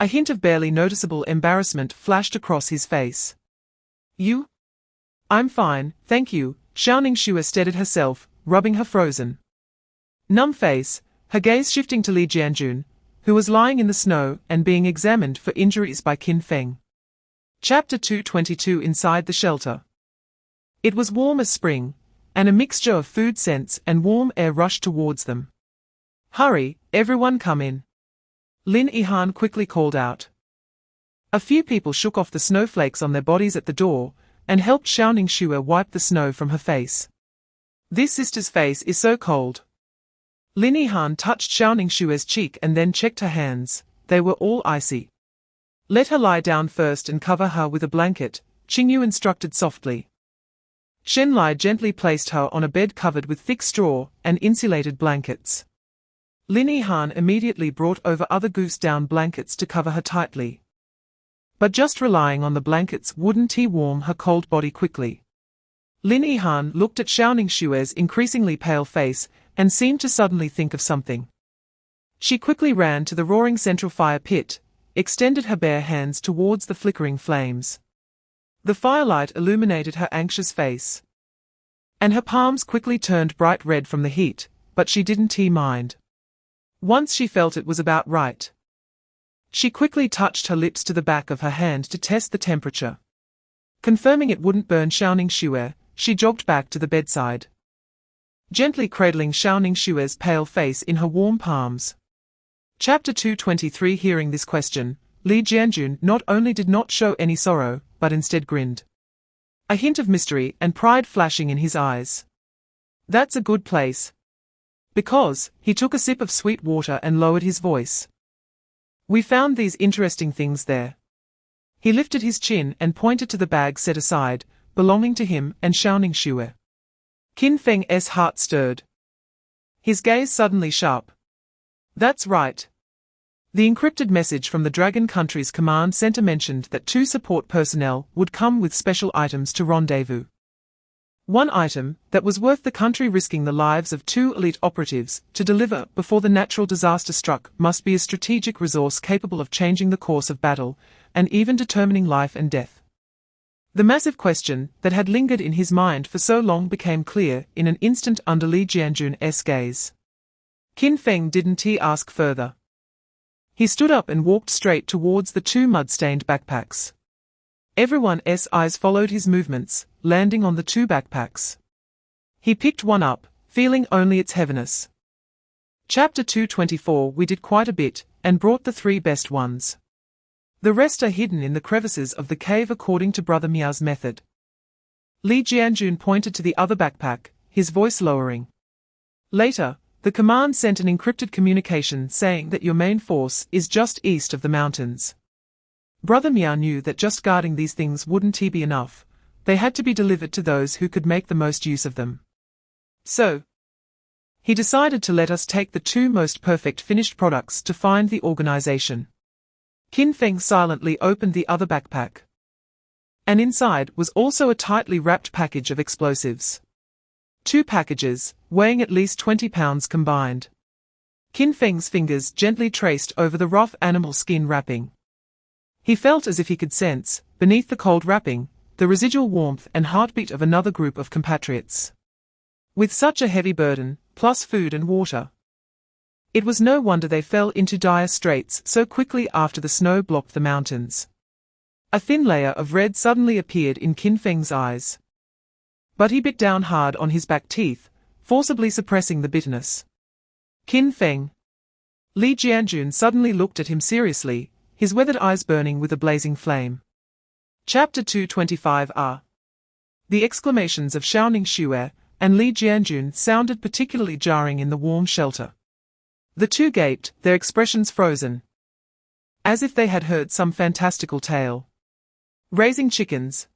a hint of barely noticeable embarrassment flashed across his face. "You?" "I'm fine, thank you," Xiaoning Xue steadied herself, rubbing her frozen, numb face, her gaze shifting to Li Jianjun, who was lying in the snow and being examined for injuries by Qin Feng. Chapter 222. Inside the shelter. It was warm as spring, and a mixture of food scents and warm air rushed towards them. "Hurry, everyone come in," Lin Yihan quickly called out. A few people shook off the snowflakes on their bodies at the door, and helped Xiaoning Xue wipe the snow from her face. "This sister's face is so cold." Lin Yihan touched Xiaoning Xue's cheek and then checked her hands. They were all icy. "Let her lie down first and cover her with a blanket," Qingyu instructed softly. Shen Lai gently placed her on a bed covered with thick straw and insulated blankets. Lin Yihan immediately brought over other goose-down blankets to cover her tightly. But just relying on the blankets wouldn't warm her cold body quickly. Lin Yihan looked at Xiaoning Xue's increasingly pale face and seemed to suddenly think of something. She quickly ran to the roaring central fire pit, extended her bare hands towards the flickering flames. The firelight illuminated her anxious face, and her palms quickly turned bright red from the heat, but she didn't mind. Once she felt it was about right, she quickly touched her lips to the back of her hand to test the temperature. Confirming it wouldn't burn Xiaoning Xue, she jogged back to the bedside, gently cradling Xiaoning Xue's pale face in her warm palms. Chapter 223. Hearing this question, Li Jianjun not only did not show any sorrow, but instead grinned. a hint of mystery and pride flashing in his eyes. That's a good place. Because, he took a sip of sweet water and lowered his voice. We found these interesting things there. He lifted his chin and pointed to the bag set aside, belonging to him and Xiaoning Xue. Qin Feng's heart stirred. His gaze suddenly sharp. That's right. The encrypted message from the Dragon Country's command center mentioned that 2 support personnel would come with special items to rendezvous. One item that was worth the country risking the lives of 2 elite operatives to deliver before the natural disaster struck must be a strategic resource capable of changing the course of battle and even determining life and death. The massive question that had lingered in his mind for so long became clear in an instant under Li Jianjun's gaze. Qin Feng didn't ask further. He stood up and walked straight towards the 2 mud-stained backpacks. Everyone's eyes followed his movements, landing on the 2 backpacks. He picked one up, feeling only its heaviness. Chapter 224. We did quite a bit, and brought the 3 best ones. The rest are hidden in the crevices of the cave according to Brother Miao's method. Li Jianjun pointed to the other backpack, his voice lowering. Later, the command sent an encrypted communication saying that your main force is just east of the mountains. Brother Miao knew that just guarding these things wouldn't be enough. They had to be delivered to those who could make the most use of them. So, he decided to let us take the 2 most perfect finished products to find the organization. Qin Feng silently opened the other backpack. And inside was also a tightly wrapped package of explosives. 2 packages, weighing at least 20 pounds combined. Qin Feng's fingers gently traced over the rough animal skin wrapping. He felt as if he could sense, beneath the cold wrapping, the residual warmth and heartbeat of another group of compatriots. With such a heavy burden, plus food and water, it was no wonder they fell into dire straits so quickly after the snow blocked the mountains. A thin layer of red suddenly appeared in Qin Feng's eyes. But he bit down hard on his back teeth, forcibly suppressing the bitterness. Qin Feng. Li Jianjun suddenly looked at him seriously, his weathered eyes burning with a blazing flame. Chapter 225. The exclamations of Xiaoning Xue and Li Jianjun sounded particularly jarring in the warm shelter. The 2 gaped, their expressions frozen, as if they had heard some fantastical tale. Raising chickens.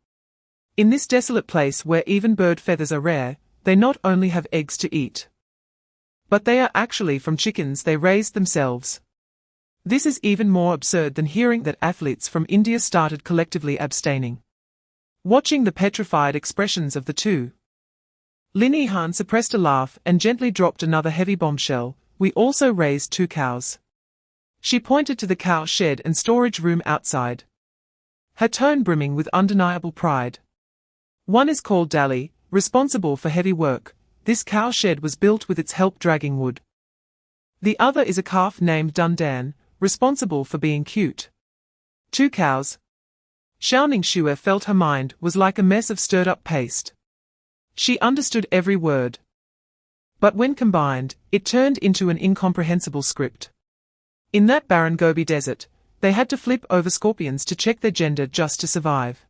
In this desolate place where even bird feathers are rare, they not only have eggs to eat, but they are actually from chickens they raised themselves. This is even more absurd than hearing that athletes from India started collectively abstaining. Watching the petrified expressions of the 2, Lin Yihan suppressed a laugh and gently dropped another heavy bombshell. We also raised 2 cows. She pointed to the cow shed and storage room outside, her tone brimming with undeniable pride. One is called Dali, responsible for heavy work. This cow shed was built with its help dragging wood. The other is a calf named Dundan, responsible for being cute. 2 cows. Xiaoning Xue felt her mind was like a mess of stirred-up paste. She understood every word. But when combined, it turned into an incomprehensible script. In that barren Gobi desert, they had to flip over scorpions to check their gender just to survive.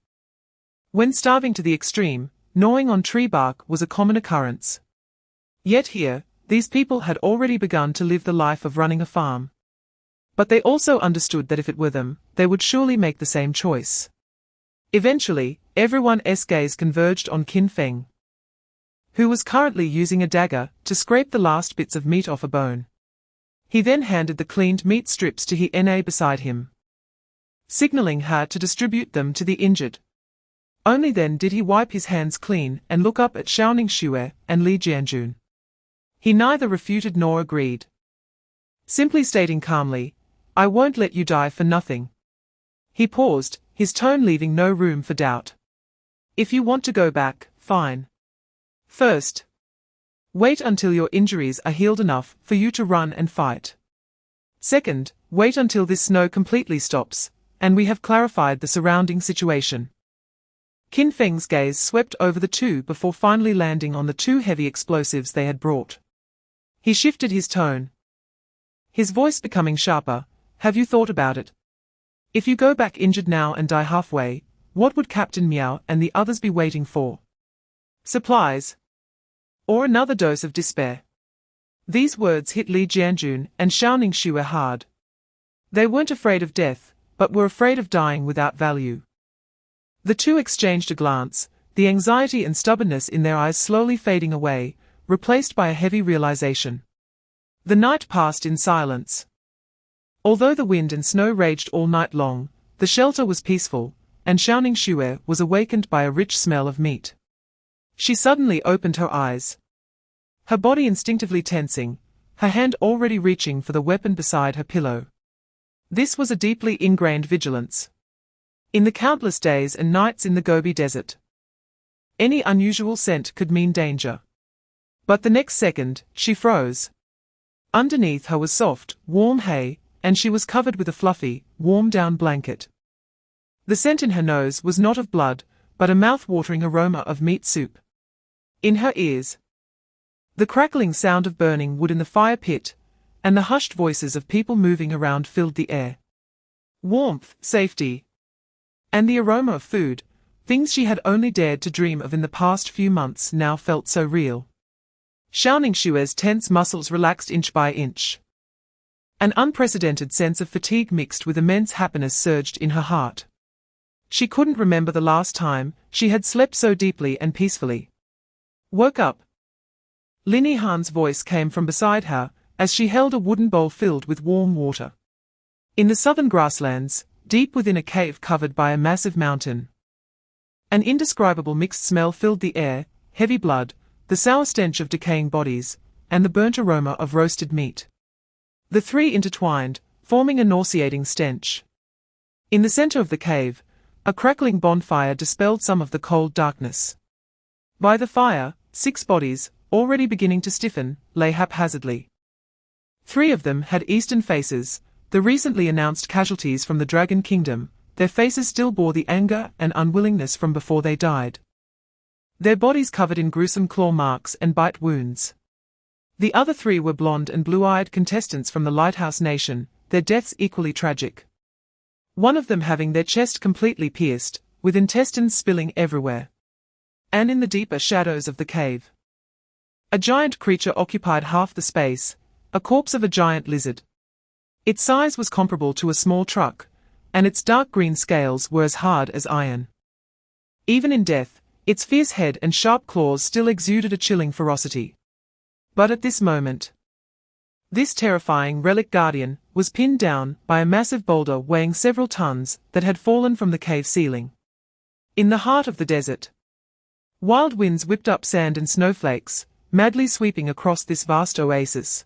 When starving to the extreme, gnawing on tree bark was a common occurrence. Yet here, these people had already begun to live the life of running a farm. But they also understood that if it were them, they would surely make the same choice. Eventually, everyone's gaze converged on Qin Feng, who was currently using a dagger to scrape the last bits of meat off a bone. He then handed the cleaned meat strips to Hena beside him, signaling her to distribute them to the injured. Only then did he wipe his hands clean and look up at Xiaoning Xue and Li Jianjun. He neither refuted nor agreed, simply stating calmly, "I won't let you die for nothing." He paused, his tone leaving no room for doubt. "If you want to go back, fine. First, wait until your injuries are healed enough for you to run and fight. Second, wait until this snow completely stops, and we have clarified the surrounding situation." Qin Feng's gaze swept over the 2 before finally landing on the 2 heavy explosives they had brought. He shifted his tone, his voice becoming sharper. "Have you thought about it? If you go back injured now and die halfway, What would Captain Meow and the others be waiting for? Supplies? Or another dose of despair? These words hit Li Jianjun and Xiaoning Xue hard. They weren't afraid of death, but were afraid of dying without value. The two exchanged a glance, the anxiety and stubbornness in their eyes slowly fading away, replaced by a heavy realization. The night passed in silence. Although the wind and snow raged all night long, the shelter was peaceful, and Xiaoning Xue was awakened by a rich smell of meat. She suddenly opened her eyes. Her body instinctively tensing, her hand already reaching for the weapon beside her pillow. This was a deeply ingrained vigilance. In the countless days and nights in the Gobi Desert, any unusual scent could mean danger. But the next second, she froze. Underneath her was soft, warm hay, and she was covered with a fluffy, warm-down blanket. The scent in her nose was not of blood, but a mouth-watering aroma of meat soup. In her ears, the crackling sound of burning wood in the fire pit, and the hushed voices of people moving around filled the air. Warmth, safety, and the aroma of food, things she had only dared to dream of in the past few months, now felt so real. Xiaoning Xue's tense muscles relaxed inch by inch. An unprecedented sense of fatigue mixed with immense happiness surged in her heart. She couldn't remember the last time she had slept so deeply and peacefully. Woke up. Lin Yihan's voice came from beside her, as she held a wooden bowl filled with warm water. In the southern grasslands, deep within a cave covered by a massive mountain, an indescribable mixed smell filled the air, heavy blood, the sour stench of decaying bodies, and the burnt aroma of roasted meat. The three intertwined, forming a nauseating stench. In the center of the cave, a crackling bonfire dispelled some of the cold darkness. By the fire, 6 bodies, already beginning to stiffen, lay haphazardly. 3 of them had eastern faces, the recently announced casualties from the Dragon Kingdom. Their faces still bore the anger and unwillingness from before they died. Their bodies covered in gruesome claw marks and bite wounds. The other 3 were blonde and blue-eyed contestants from the Lighthouse Nation, their deaths equally tragic. One of them having their chest completely pierced, with intestines spilling everywhere. And in the deeper shadows of the cave, a giant creature occupied half the space, a corpse of a giant lizard. Its size was comparable to a small truck, and its dark green scales were as hard as iron. Even in death, its fierce head and sharp claws still exuded a chilling ferocity. But at this moment, this terrifying relic guardian was pinned down by a massive boulder weighing several tons that had fallen from the cave ceiling. In the heart of the desert, wild winds whipped up sand and snowflakes, madly sweeping across this vast oasis.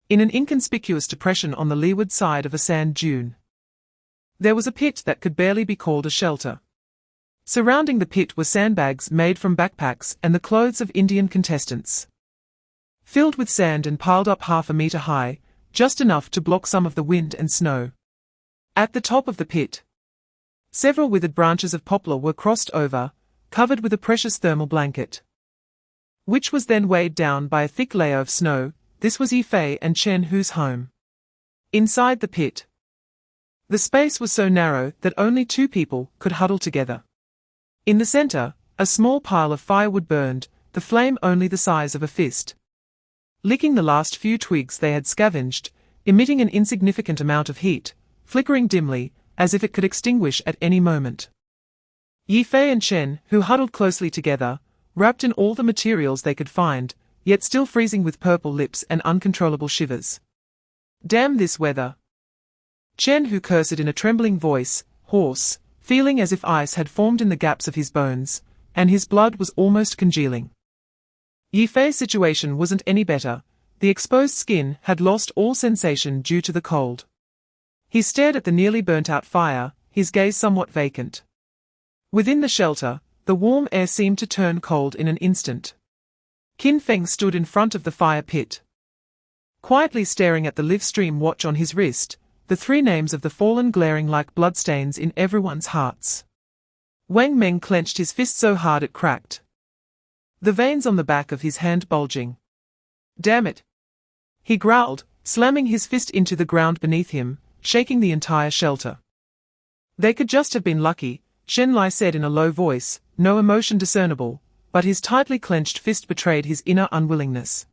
In an inconspicuous depression on the leeward side of a sand dune, there was a pit that could barely be called a shelter. Surrounding the pit were sandbags made from backpacks and the clothes of Indian contestants, filled with sand and piled up half a meter high, just enough to block some of the wind and snow. At the top of the pit, several withered branches of poplar were crossed over, covered with a precious thermal blanket, which was then weighed down by a thick layer of snow. This was Yifei and Chen Hu's home. Inside the pit, the space was so narrow that only 2 people could huddle together. In the center, a small pile of firewood burned, the flame only the size of a fist, licking the last few twigs they had scavenged, emitting an insignificant amount of heat, flickering dimly, as if it could extinguish at any moment. Yifei and Chen Hu huddled closely together, wrapped in all the materials they could find, yet still freezing with purple lips and uncontrollable shivers. Damn this weather! Chen Hu cursed in a trembling voice, hoarse, feeling as if ice had formed in the gaps of his bones, and his blood was almost congealing. Yifei's situation wasn't any better. The exposed skin had lost all sensation due to the cold. He stared at the nearly burnt-out fire, his gaze somewhat vacant. Within the shelter, the warm air seemed to turn cold in an instant. Qin Feng stood in front of the fire pit, quietly staring at the livestream watch on his wrist, the 3 names of the fallen glaring like bloodstains in everyone's hearts. Wang Meng clenched his fist so hard it cracked, the veins on the back of his hand bulging. Damn it! He growled, slamming his fist into the ground beneath him, shaking the entire shelter. They could just have been lucky. Shen Lai said in a low voice, no emotion discernible, but his tightly clenched fist betrayed his inner unwillingness.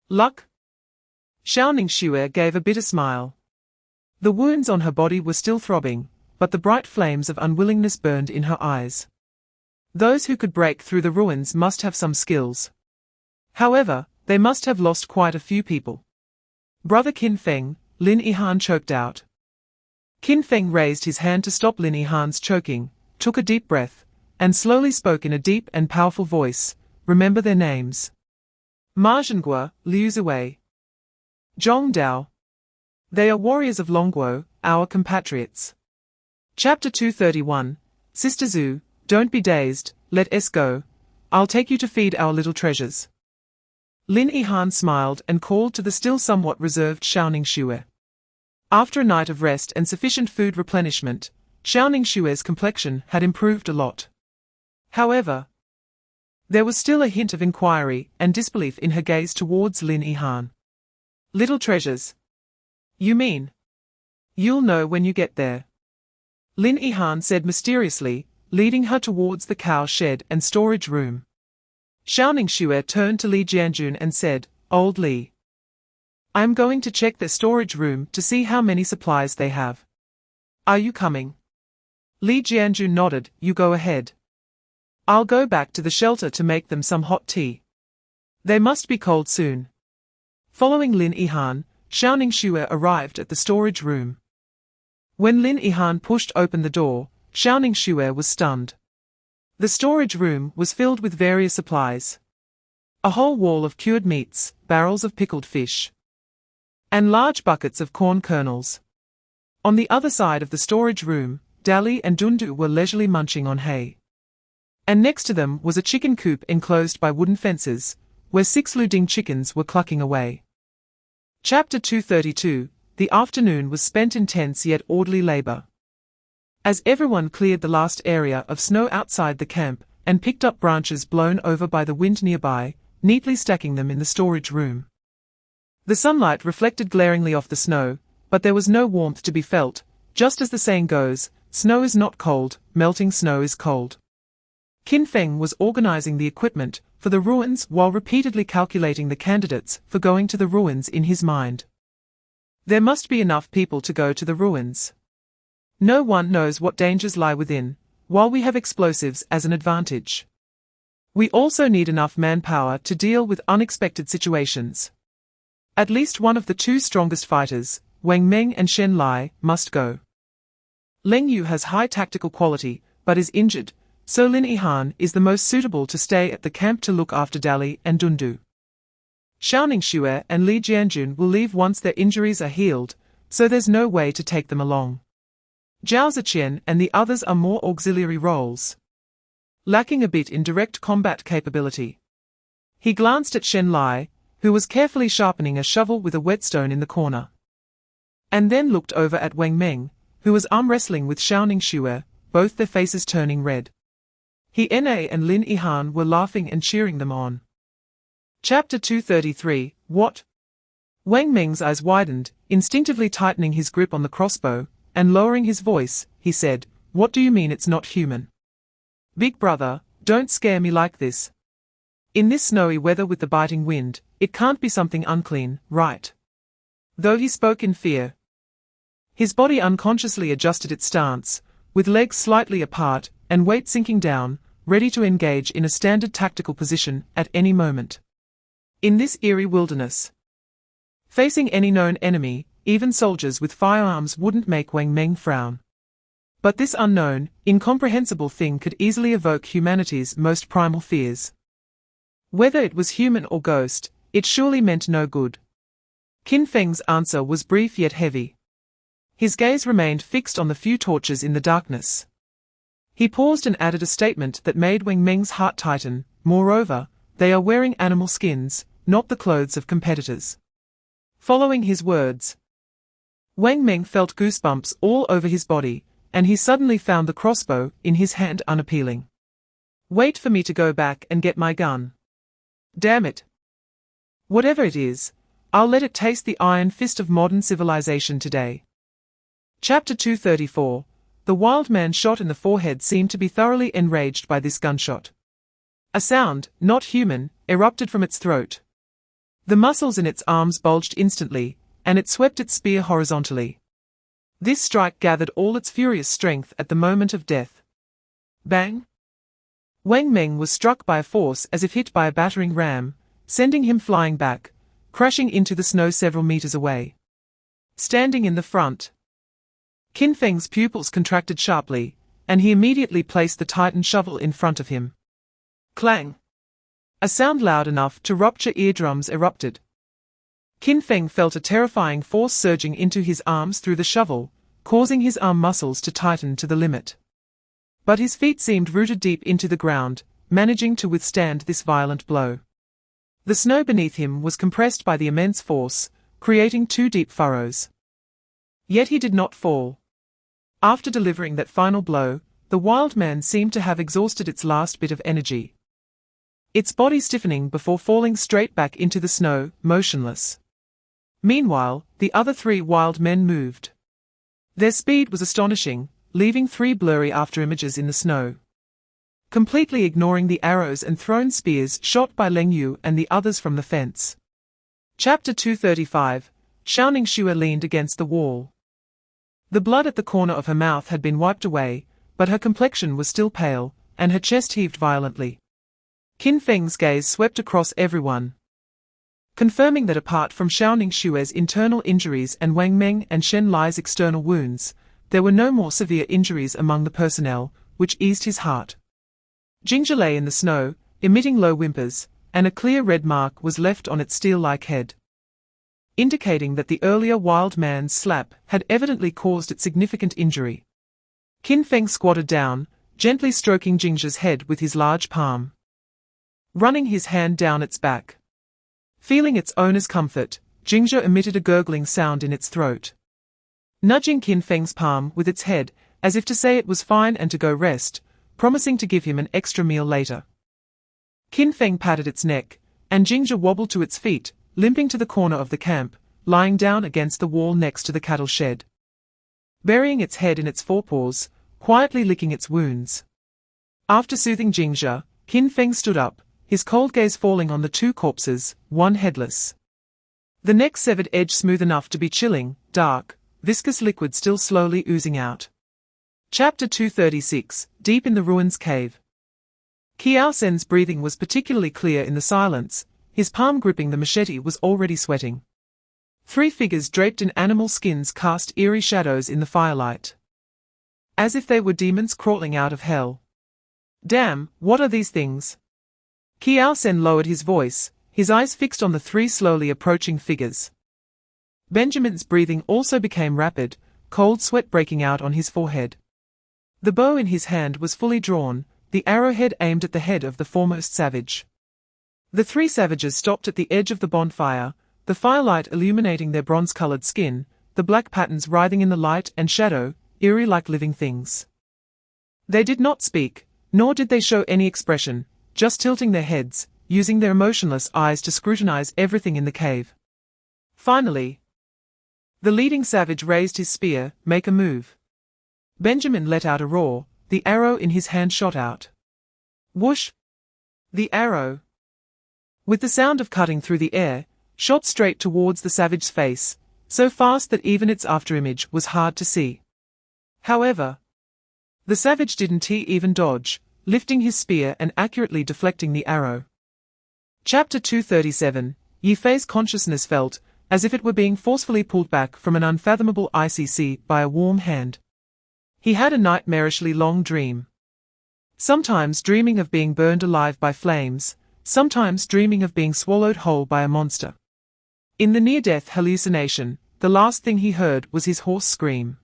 Luck? Xiao Ningxue gave a bitter smile. The wounds on her body were still throbbing, but the bright flames of unwillingness burned in her eyes. Those who could break through the ruins must have some skills. However, they must have lost quite a few people. Brother Qin Feng, Lin Yihan choked out. Qin Feng raised his hand to stop Lin Yihan's choking, took a deep breath, and slowly spoke in a deep and powerful voice, remember their names. Ma Zhengguo, Liu Ziwei. Zhong Dao. They are warriors of Longguo, our compatriots. Chapter 231, Sister Zhu, don't be dazed, let us go. I'll take you to feed our little treasures. Lin Yihan smiled and called to the still somewhat reserved Xiao Ningxue. After a night of rest and sufficient food replenishment, Xiao Ningxue's complexion had improved a lot. However, there was still a hint of inquiry and disbelief in her gaze towards Lin Yihan. Little treasures. You mean? You'll know when you get there. Lin Yihan said mysteriously, leading her towards the cow shed and storage room. Xiao Ningxue turned to Li Jianjun and said, Old Li. I am going to check their storage room to see how many supplies they have. Are you coming? Li Jianjun nodded, you go ahead. I'll go back to the shelter to make them some hot tea. They must be cold soon. Following Lin Yihan, Xiao Ningxue arrived at the storage room. When Lin Yihan pushed open the door, Xiao Ningxue was stunned. The storage room was filled with various supplies. A whole wall of cured meats, barrels of pickled fish, and large buckets of corn kernels. On the other side of the storage room, Dali and Dundu were leisurely munching on hay. And next to them was a chicken coop enclosed by wooden fences, where 6 Luding chickens were clucking away. Chapter 232, the afternoon was spent in tense yet orderly labor. As everyone cleared the last area of snow outside the camp, and picked up branches blown over by the wind nearby, neatly stacking them in the storage room. The sunlight reflected glaringly off the snow, but there was no warmth to be felt, just as the saying goes, snow is not cold, melting snow is cold. Qin Feng was organizing the equipment for the ruins while repeatedly calculating the candidates for going to the ruins in his mind. There must be enough people to go to the ruins. No one knows what dangers lie within, while we have explosives as an advantage. We also need enough manpower to deal with unexpected situations. At least one of the 2 strongest fighters, Wang Meng and Shen Lai, must go. Leng Yu has high tactical quality, but is injured, so Lin Yihan is the most suitable to stay at the camp to look after Dali and Dundu. Xiao Ningxue and Li Jianjun will leave once their injuries are healed, so there's no way to take them along. Zhao Ziqian and the others are more auxiliary roles, lacking a bit in direct combat capability. He glanced at Shen Lai, who was carefully sharpening a shovel with a whetstone in the corner, and then looked over at Wang Meng, who was arm wrestling with Xiao Ningxue, both their faces turning red. He and Lin Yihan were laughing and cheering them on. Chapter 233, What? Wang Meng's eyes widened, instinctively tightening his grip on the crossbow, and lowering his voice, he said, What do you mean it's not human? Big brother, don't scare me like this. In this snowy weather with the biting wind, it can't be something unclean, right? Though he spoke in fear, his body unconsciously adjusted its stance, with legs slightly apart and weight sinking down, ready to engage in a standard tactical position at any moment. In this eerie wilderness, facing any known enemy, even soldiers with firearms wouldn't make Wang Meng frown. But this unknown, incomprehensible thing could easily evoke humanity's most primal fears. Whether it was human or ghost, it surely meant no good. Qin Feng's answer was brief yet heavy. His gaze remained fixed on the few torches in the darkness. He paused and added a statement that made Wang Meng's heart tighten, moreover, they are wearing animal skins, not the clothes of competitors. Following his words, Wang Meng felt goosebumps all over his body, and he suddenly found the crossbow in his hand unappealing. Wait for me to go back and get my gun. Damn it. Whatever it is, I'll let it taste the iron fist of modern civilization today. Chapter 234, The wild man shot in the forehead seemed to be thoroughly enraged by this gunshot. A sound, not human, erupted from its throat. The muscles in its arms bulged instantly, and it swept its spear horizontally. This strike gathered all its furious strength at the moment of death. Bang! Wang Meng was struck by a force as if hit by a battering ram, sending him flying back, crashing into the snow several meters away. Standing in the front, Qin Feng's pupils contracted sharply, and he immediately placed the Titan shovel in front of him. Clang! A sound loud enough to rupture eardrums erupted. Qin Feng felt a terrifying force surging into his arms through the shovel, causing his arm muscles to tighten to the limit. But his feet seemed rooted deep into the ground, managing to withstand this violent blow. The snow beneath him was compressed by the immense force, creating 2 deep furrows. Yet he did not fall. After delivering that final blow, the wild man seemed to have exhausted its last bit of energy. Its body stiffening before falling straight back into the snow, motionless. Meanwhile, the other 3 wild men moved. Their speed was astonishing, leaving 3 blurry afterimages in the snow. Completely ignoring the arrows and thrown spears shot by Leng Yu and the others from the fence. Chapter 235, Xiaoning Xue leaned against the wall. The blood at the corner of her mouth had been wiped away, but her complexion was still pale, and her chest heaved violently. Qin Feng's gaze swept across everyone, confirming that apart from Xiaoning Xue's internal injuries and Wang Meng and Shen Lai's external wounds, there were no more severe injuries among the personnel, which eased his heart. Jingzhe lay in the snow, emitting low whimpers, and a clear red mark was left on its steel-like head, indicating that the earlier wild man's slap had evidently caused it significant injury. Qin Feng squatted down, gently stroking Jingzhe's head with his large palm, running his hand down its back. Feeling its owner's comfort, Jingzhe emitted a gurgling sound in its throat, nudging Qin Feng's palm with its head, as if to say it was fine and to go rest, promising to give him an extra meal later. Qin Feng patted its neck, and Jingzhe wobbled to its feet, limping to the corner of the camp, lying down against the wall next to the cattle shed, burying its head in its forepaws, quietly licking its wounds. After soothing Jingzhe, Qin Feng stood up, his cold gaze falling on the 2 corpses, one headless, the neck's severed edge smooth enough to be chilling, dark, viscous liquid still slowly oozing out. Chapter 236, Deep in the Ruins Cave. Qiao Sen's breathing was particularly clear in the silence, his palm gripping the machete was already sweating. 3 figures draped in animal skins cast eerie shadows in the firelight, as if they were demons crawling out of hell. Damn, what are these things? Qiao Sen lowered his voice, his eyes fixed on the 3 slowly approaching figures. Benjamin's breathing also became rapid, cold sweat breaking out on his forehead. The bow in his hand was fully drawn, the arrowhead aimed at the head of the foremost savage. The 3 savages stopped at the edge of the bonfire, the firelight illuminating their bronze-colored skin, the black patterns writhing in the light and shadow, eerie like living things. They did not speak, nor did they show any expression, just tilting their heads, using their emotionless eyes to scrutinize everything in the cave. Finally, the leading savage raised his spear, make a move. Benjamin let out a roar, the arrow in his hand shot out. Whoosh! The arrow, with the sound of cutting through the air, shot straight towards the savage's face, so fast that even its afterimage was hard to see. However, the savage didn't even dodge, lifting his spear and accurately deflecting the arrow. Chapter 237, Yi Fei's consciousness felt as if it were being forcefully pulled back from an unfathomable icy sea by a warm hand. He had a nightmarishly long dream. Sometimes dreaming of being burned alive by flames, sometimes dreaming of being swallowed whole by a monster. In the near-death hallucination, the last thing he heard was his hoarse scream.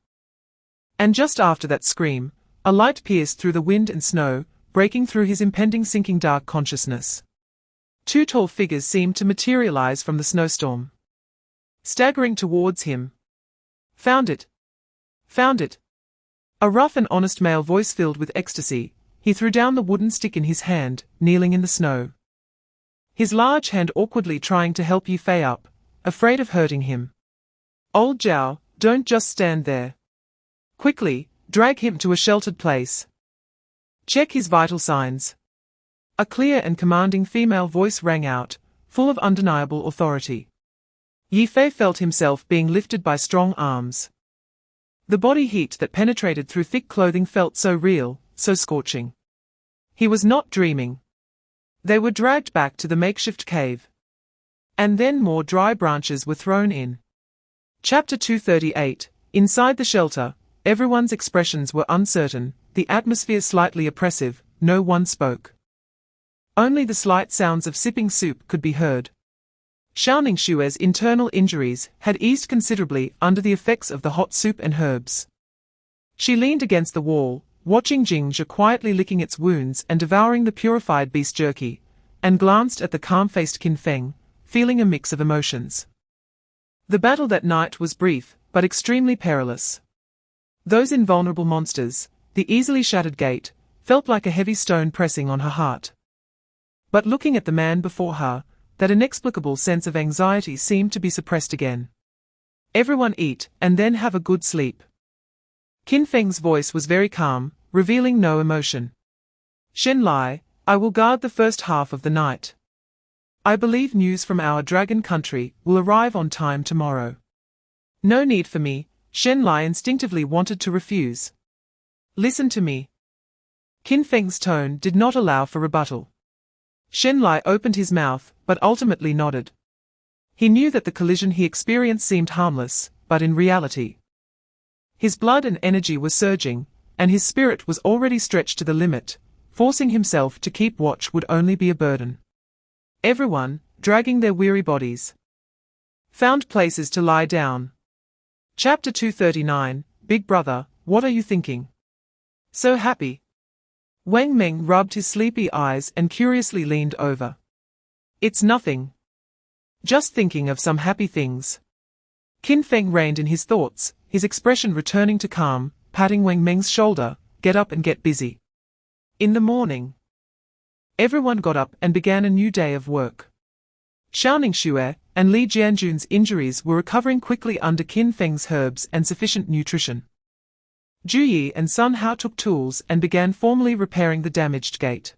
And just after that scream, a light pierced through the wind and snow, breaking through his impending sinking dark consciousness. 2 tall figures seemed to materialize from the snowstorm, staggering towards him. Found it! Found it! A rough and honest male voice filled with ecstasy. He threw down the wooden stick in his hand, kneeling in the snow, his large hand awkwardly trying to help Yi Fei up, afraid of hurting him. Old Zhao, don't just stand there. Quickly, Drag him to a sheltered place. Check his vital signs. A clear and commanding female voice rang out, full of undeniable authority. Yi Fei felt himself being lifted by strong arms. The body heat that penetrated through thick clothing felt so real, so scorching. He was not dreaming. They were dragged back to the makeshift cave. And then more dry branches were thrown in. Chapter 238. Inside the shelter, everyone's expressions were uncertain, the atmosphere slightly oppressive, no one spoke. Only the slight sounds of sipping soup could be heard. Xiaoning Xue's internal injuries had eased considerably under the effects of the hot soup and herbs. She leaned against the wall, watching Jingzhe quietly licking its wounds and devouring the purified beast jerky, and glanced at the calm-faced Qin Feng, feeling a mix of emotions. The battle that night was brief, but extremely perilous. Those invulnerable monsters, the easily shattered gate, felt like a heavy stone pressing on her heart. But looking at the man before her, that inexplicable sense of anxiety seemed to be suppressed again. Everyone eat, and then have a good sleep. Qin Feng's voice was very calm, revealing no emotion. Shen Lai, I will guard the first half of the night. I believe news from our dragon country will arrive on time tomorrow. No need for me, Shen Lai instinctively wanted to refuse. Listen to me. Qin Feng's tone did not allow for rebuttal. Shen Lai opened his mouth, but ultimately nodded. He knew that the collision he experienced seemed harmless, but in reality, his blood and energy were surging, and his spirit was already stretched to the limit. Forcing himself to keep watch would only be a burden. Everyone, dragging their weary bodies, found places to lie down. Chapter 239, Big Brother, what are you thinking? So happy. Wang Meng rubbed his sleepy eyes and curiously leaned over. It's nothing. Just thinking of some happy things. Qin Feng reined in his thoughts, his expression returning to calm, patting Wang Meng's shoulder, get up and get busy. In the morning, everyone got up and began a new day of work. Xiaoning Xue and Li Jianjun's injuries were recovering quickly under Qin Feng's herbs and sufficient nutrition. Zhu Yi and Sun Hao took tools and began formally repairing the damaged gate.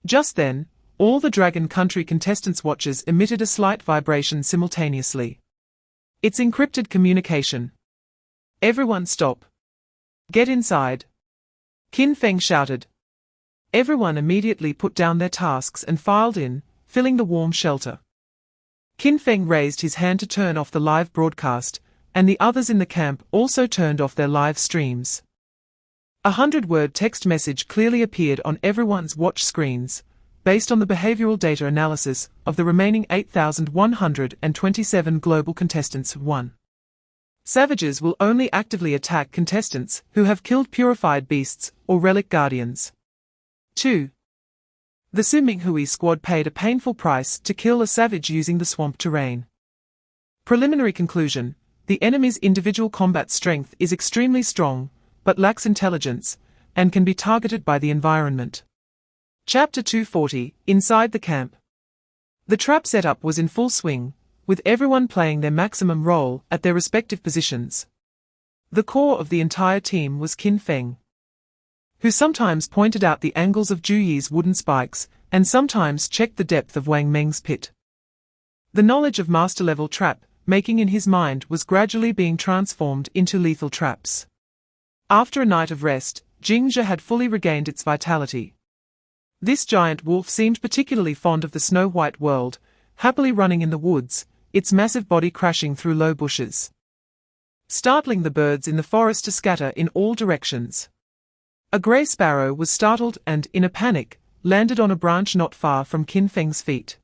Just then, all the Dragon Country contestants' watches emitted a slight vibration simultaneously. It's encrypted communication. Everyone stop. Get inside. Qin Feng shouted. Everyone immediately put down their tasks and filed in, filling the warm shelter. Qin Feng raised his hand to turn off the live broadcast, and the others in the camp also turned off their live streams. 100-word text message clearly appeared on everyone's watch screens, based on the behavioral data analysis of the remaining 8,127 global contestants. 1. Savages will only actively attack contestants who have killed purified beasts or relic guardians. 2. The Suminghui squad paid a painful price to kill a savage using the swamp terrain. Preliminary conclusion: the enemy's individual combat strength is extremely strong, but lacks intelligence, and can be targeted by the environment. Chapter 240, Inside the Camp. The trap setup was in full swing, with everyone playing their maximum role at their respective positions. The core of the entire team was Qin Feng, who sometimes pointed out the angles of Zhu Yi's wooden spikes, and sometimes checked the depth of Wang Meng's pit. The knowledge of master-level trap-making in his mind was gradually being transformed into lethal traps. After a night of rest, Jingzhe had fully regained its vitality. This giant wolf seemed particularly fond of the snow-white world, happily running in the woods, its massive body crashing through low bushes, startling the birds in the forest to scatter in all directions. A grey sparrow was startled and, in a panic, landed on a branch not far from Qin Feng's feet,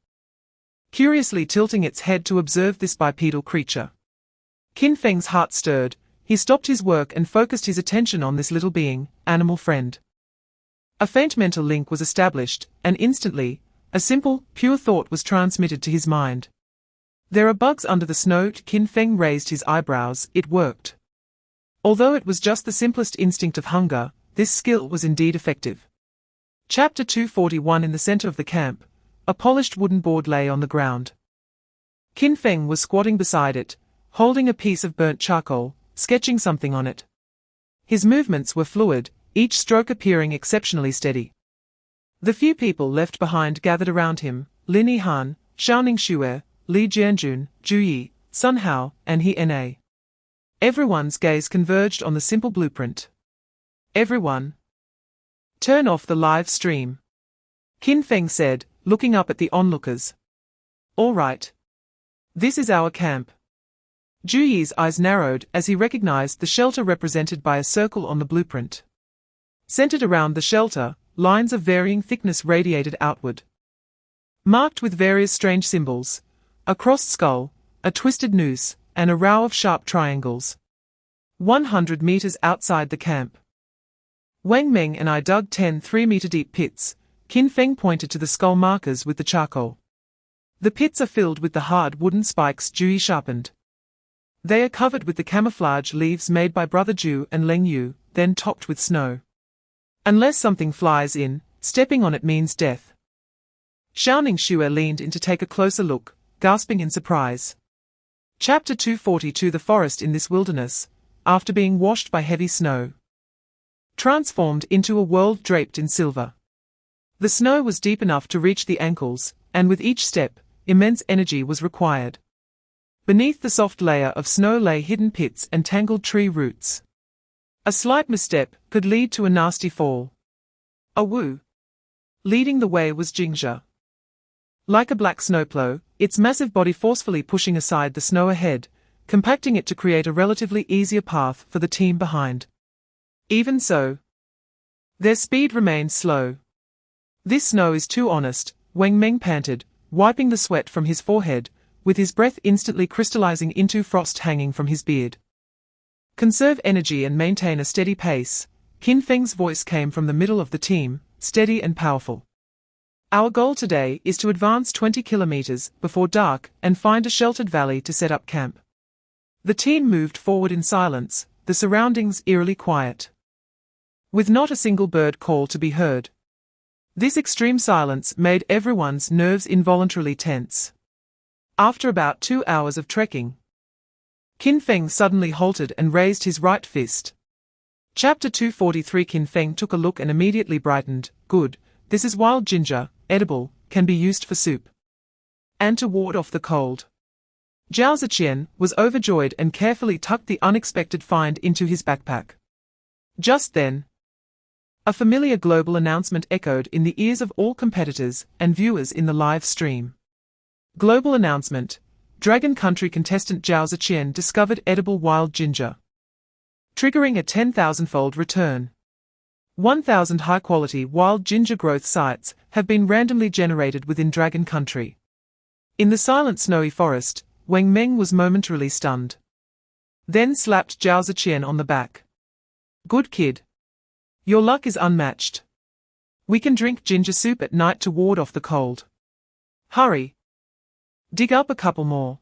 curiously tilting its head to observe this bipedal creature. Qin Feng's heart stirred. He stopped his work and focused his attention on this little being, animal friend. A faint mental link was established, and instantly, a simple, pure thought was transmitted to his mind. There are bugs under the snow. Qin Feng raised his eyebrows. It worked. Although it was just the simplest instinct of hunger, this skill was indeed effective. Chapter 241. In the center of the camp, a polished wooden board lay on the ground. Qin Feng was squatting beside it, holding a piece of burnt charcoal, sketching something on it. His movements were fluid, each stroke appearing exceptionally steady. The few people left behind gathered around him: Lin Yihan, Xiaoning Xue, Li Jianjun, Zhu Yi, Sun Hao, and He Na. Everyone's gaze converged on the simple blueprint. Everyone, turn off the live stream, Qin Feng said, looking up at the onlookers. All right. This is our camp. Zhu Yi's eyes narrowed as he recognized the shelter represented by a circle on the blueprint. Centered around the shelter, lines of varying thickness radiated outward, marked with various strange symbols: a crossed skull, a twisted noose, and a row of sharp triangles. 100 meters outside the camp, Wang Meng and I dug 10 3-meter-deep pits. Qin Feng pointed to the skull markers with the charcoal. The pits are filled with the hard wooden spikes Zhu Yi sharpened. They are covered with the camouflage leaves made by Brother Zhu and Leng Yu, then topped with snow. Unless something flies in, stepping on it means death. Xiaoning Xue leaned in to take a closer look, gasping in surprise. Chapter 242. The forest in this wilderness, after being washed by heavy snow, transformed into a world draped in silver. The snow was deep enough to reach the ankles, and with each step, immense energy was required. Beneath the soft layer of snow lay hidden pits and tangled tree roots. A slight misstep could lead to a nasty fall. A Wu. Leading the way was Jingzhe. Like a black snowplow, its massive body forcefully pushing aside the snow ahead, compacting it to create a relatively easier path for the team behind. Even so, their speed remained slow. This snow is too honest, Wang Meng panted, wiping the sweat from his forehead, with his breath instantly crystallizing into frost hanging from his beard. Conserve energy and maintain a steady pace. Qin Feng's voice came from the middle of the team, steady and powerful. Our goal today is to advance 20 kilometers before dark and find a sheltered valley to set up camp. The team moved forward in silence, the surroundings eerily quiet, with not a single bird call to be heard. This extreme silence made everyone's nerves involuntarily tense. After about 2 hours of trekking, Qin Feng suddenly halted and raised his right fist. Chapter 243. Qin Feng took a look and immediately brightened. Good, this is wild ginger, edible, can be used for soup, and to ward off the cold. Zhao Ziqian was overjoyed and carefully tucked the unexpected find into his backpack. Just then, a familiar global announcement echoed in the ears of all competitors and viewers in the live stream. Global announcement: Dragon Country contestant Zhao Ziqian discovered edible wild ginger, triggering a 10,000-fold return. 1,000 high-quality wild ginger growth sites have been randomly generated within Dragon Country. In the silent snowy forest, Wang Meng was momentarily stunned, then slapped Zhao Ziqian on the back. Good kid. Your luck is unmatched. We can drink ginger soup at night to ward off the cold. Hurry. Dig up a couple more.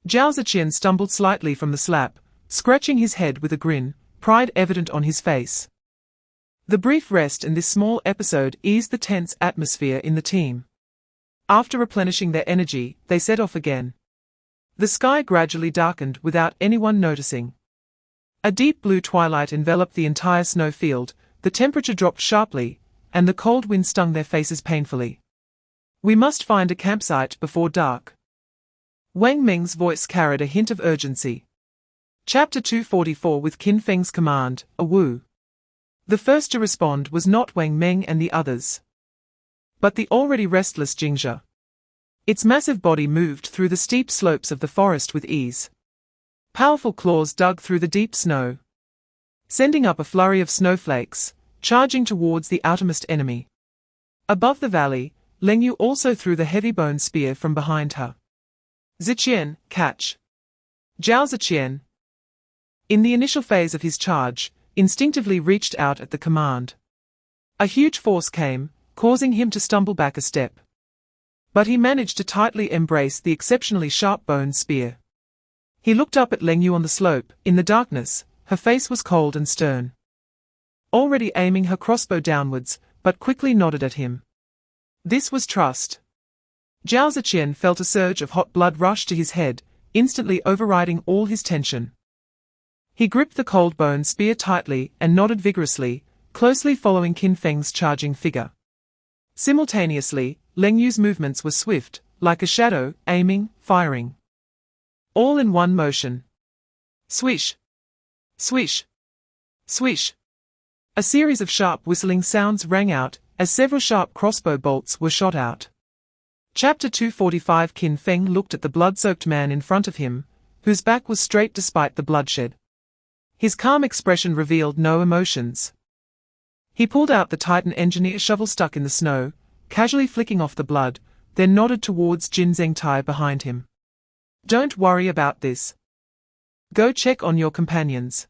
Zhao Ziqian stumbled slightly from the slap, scratching his head with a grin, pride evident on his face. The brief rest and this small episode eased the tense atmosphere in the team. After replenishing their energy, they set off again. The sky gradually darkened without anyone noticing. A deep blue twilight enveloped the entire snowfield, the temperature dropped sharply, and the cold wind stung their faces painfully. We must find a campsite before dark. Wang Meng's voice carried a hint of urgency. Chapter 244. With Qin Feng's command, a Wu. The first to respond was not Wang Meng and the others, but the already restless Jingzhe. Its massive body moved through the steep slopes of the forest with ease. Powerful claws dug through the deep snow, sending up a flurry of snowflakes, charging towards the outermost enemy. Above the valley, Leng Yu also threw the heavy bone spear from behind her. Ziqian, catch. Zhao Ziqian, in the initial phase of his charge, instinctively reached out at the command. A huge force came, causing him to stumble back a step. But he managed to tightly embrace the exceptionally sharp bone spear. He looked up at Leng Yu on the slope. In the darkness, her face was cold and stern, already aiming her crossbow downwards, but quickly nodded at him. This was trust. Zhao Ziqian felt a surge of hot blood rush to his head, instantly overriding all his tension. He gripped the cold bone spear tightly and nodded vigorously, closely following Qin Feng's charging figure. Simultaneously, Leng Yu's movements were swift, like a shadow, aiming, firing. All in one motion. Swish! Swish! Swish! A series of sharp whistling sounds rang out, as several sharp crossbow bolts were shot out. Chapter 245. Qin Feng looked at the blood-soaked man in front of him, whose back was straight despite the bloodshed. His calm expression revealed no emotions. He pulled out the Titan engineer shovel stuck in the snow, casually flicking off the blood, then nodded towards Jin Zhengtai behind him. Don't worry about this. Go check on your companions.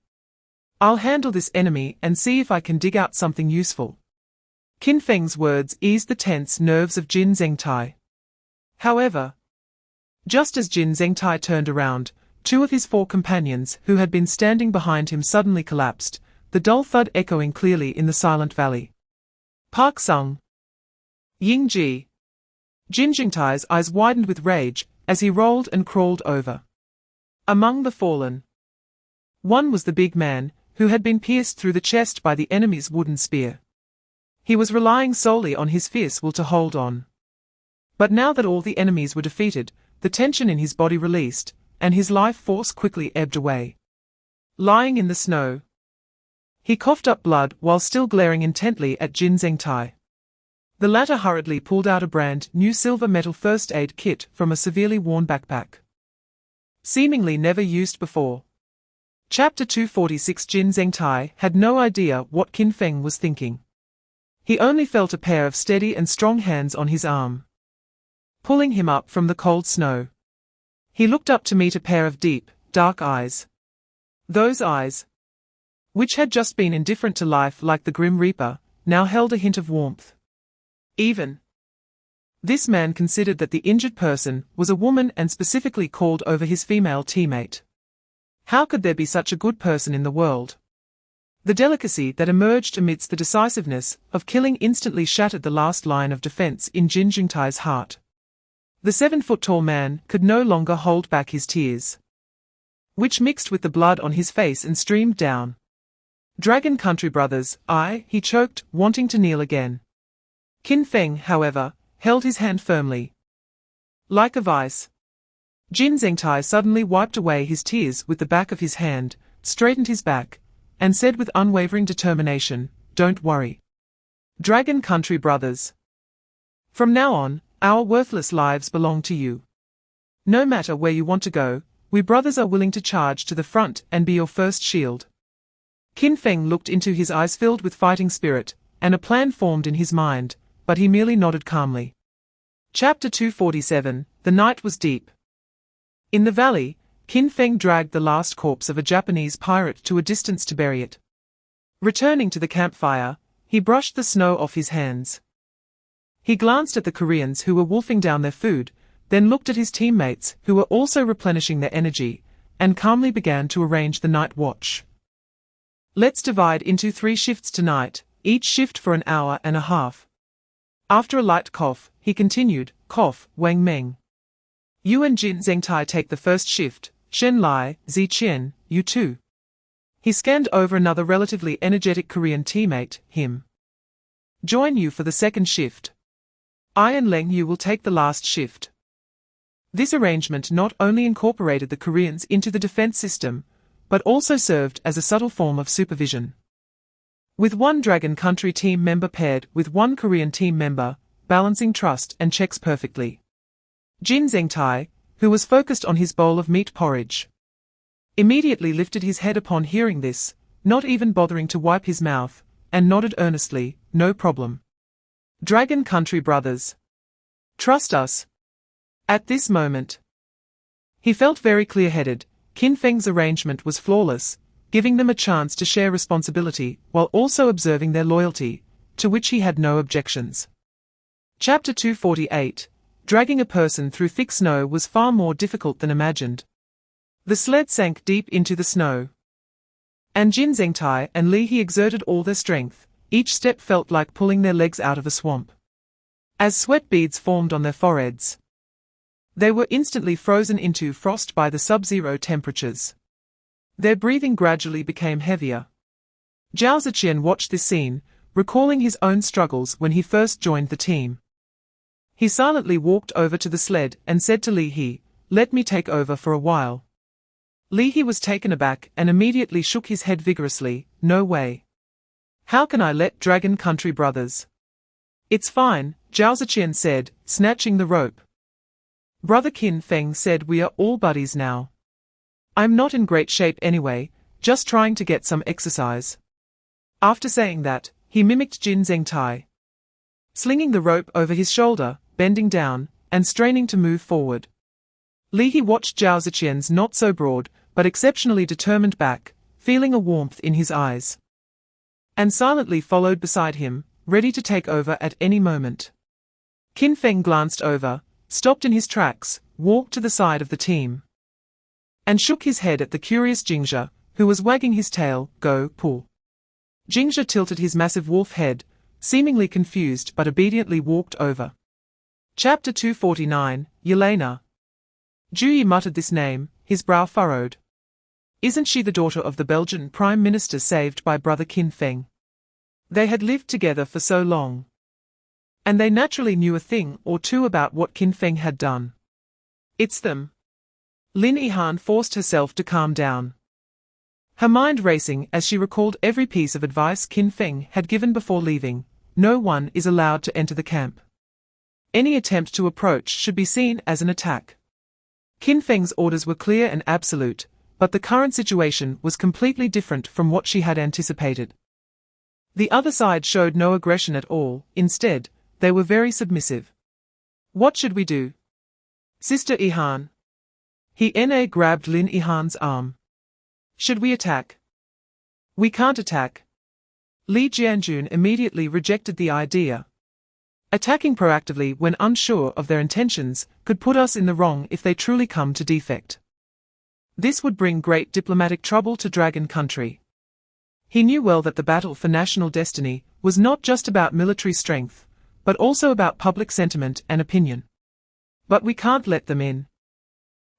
I'll handle this enemy and see if I can dig out something useful. Qin Feng's words eased the tense nerves of Jin Zhengtai. However, just as Jin Zhengtai turned around, two of his four companions who had been standing behind him suddenly collapsed, the dull thud echoing clearly in the silent valley. Park Sung. Ying Ji. Jin Zhengtai's eyes widened with rage as he rolled and crawled over. Among the fallen, one was the big man, who had been pierced through the chest by the enemy's wooden spear. He was relying solely on his fierce will to hold on. But now that all the enemies were defeated, the tension in his body released, and his life force quickly ebbed away. Lying in the snow, he coughed up blood while still glaring intently at Jin Zhengtai. The latter hurriedly pulled out a brand new silver metal first aid kit from a severely worn backpack, seemingly never used before. Chapter 246. Jin Zhengtai had no idea what Qin Feng was thinking. He only felt a pair of steady and strong hands on his arm, pulling him up from the cold snow. He looked up to meet a pair of deep, dark eyes. Those eyes, which had just been indifferent to life like the Grim Reaper, now held a hint of warmth. Even this man considered that the injured person was a woman and specifically called over his female teammate. How could there be such a good person in the world? The delicacy that emerged amidst the decisiveness of killing instantly shattered the last line of defense in Jin Zhengtai's heart. The 7-foot-tall man could no longer hold back his tears, which mixed with the blood on his face and streamed down. Dragon Country brothers, he choked, wanting to kneel again. Qin Feng, however, held his hand firmly, like a vice. Jin Zhengtai suddenly wiped away his tears with the back of his hand, straightened his back, and said with unwavering determination, "Don't worry. Dragon Country brothers. From now on, our worthless lives belong to you. No matter where you want to go, we brothers are willing to charge to the front and be your first shield." Qin Feng looked into his eyes filled with fighting spirit, and a plan formed in his mind, but he merely nodded calmly. Chapter 247. The night was deep. In the valley, Qin Feng dragged the last corpse of a Japanese pirate to a distance to bury it. Returning to the campfire, he brushed the snow off his hands. He glanced at the Koreans who were wolfing down their food, then looked at his teammates who were also replenishing their energy, and calmly began to arrange the night watch. Let's divide into 3 shifts tonight, each shift for an hour and a half. After a light cough, he continued, "Cough, Wang Meng. You and Jin Zhengtai take the first shift, Shen Lai, Zi Qian, you too." He scanned over another relatively energetic Korean teammate, him. "Join you for the second shift. I and Leng Yu will take the last shift." This arrangement not only incorporated the Koreans into the defense system, but also served as a subtle form of supervision. With one Dragon Country team member paired with one Korean team member, balancing trust and checks perfectly. Jin Zhengtai, who was focused on his bowl of meat porridge, immediately lifted his head upon hearing this, not even bothering to wipe his mouth, and nodded earnestly, "No problem. Dragon Country brothers. Trust us." At this moment, he felt very clear-headed. Qin Feng's arrangement was flawless, giving them a chance to share responsibility while also observing their loyalty, to which he had no objections. Chapter 248. Dragging a person through thick snow was far more difficult than imagined. The sled sank deep into the snow, and Jin Zhengtai and Li He exerted all their strength. Each step felt like pulling their legs out of a swamp. As sweat beads formed on their foreheads, they were instantly frozen into frost by the sub-zero temperatures. Their breathing gradually became heavier. Zhao Ziqian watched this scene, recalling his own struggles when he first joined the team. He silently walked over to the sled and said to Li He, "Let me take over for a while." Li He was taken aback and immediately shook his head vigorously. "No way. How can I let Dragon Country brothers?" "It's fine," Zhao Ziqian said, snatching the rope. Brother Qin Feng said, "We are all buddies now. I'm not in great shape anyway, just trying to get some exercise." After saying that, he mimicked Jin Zhengtai, slinging the rope over his shoulder, bending down, and straining to move forward. Li He watched Zhao Ziqian's not-so-broad, but exceptionally determined back, feeling a warmth in his eyes, and silently followed beside him, ready to take over at any moment. Qin Feng glanced over, stopped in his tracks, walked to the side of the team, and shook his head at the curious Jingzhe, who was wagging his tail. "Go, pull." Jingzhe tilted his massive wolf head, seemingly confused but obediently walked over. Chapter 249, Yelena. Zhu Yi muttered this name, his brow furrowed. Isn't she the daughter of the Belgian Prime Minister saved by brother Qin Feng? They had lived together for so long, and they naturally knew a thing or two about what Qin Feng had done. It's them. Lin Yihan forced herself to calm down, her mind racing as she recalled every piece of advice Qin Feng had given before leaving. No one is allowed to enter the camp. Any attempt to approach should be seen as an attack. Qin Feng's orders were clear and absolute, but the current situation was completely different from what she had anticipated. The other side showed no aggression at all, instead, they were very submissive. "What should we do, Sister Yihan?" He grabbed Lin Yihan's arm. "Should we attack?" "We can't attack." Li Jianjun immediately rejected the idea. Attacking proactively when unsure of their intentions could put us in the wrong if they truly come to defect. This would bring great diplomatic trouble to Dragon Country. He knew well that the battle for national destiny was not just about military strength, but also about public sentiment and opinion. "But we can't let them in,"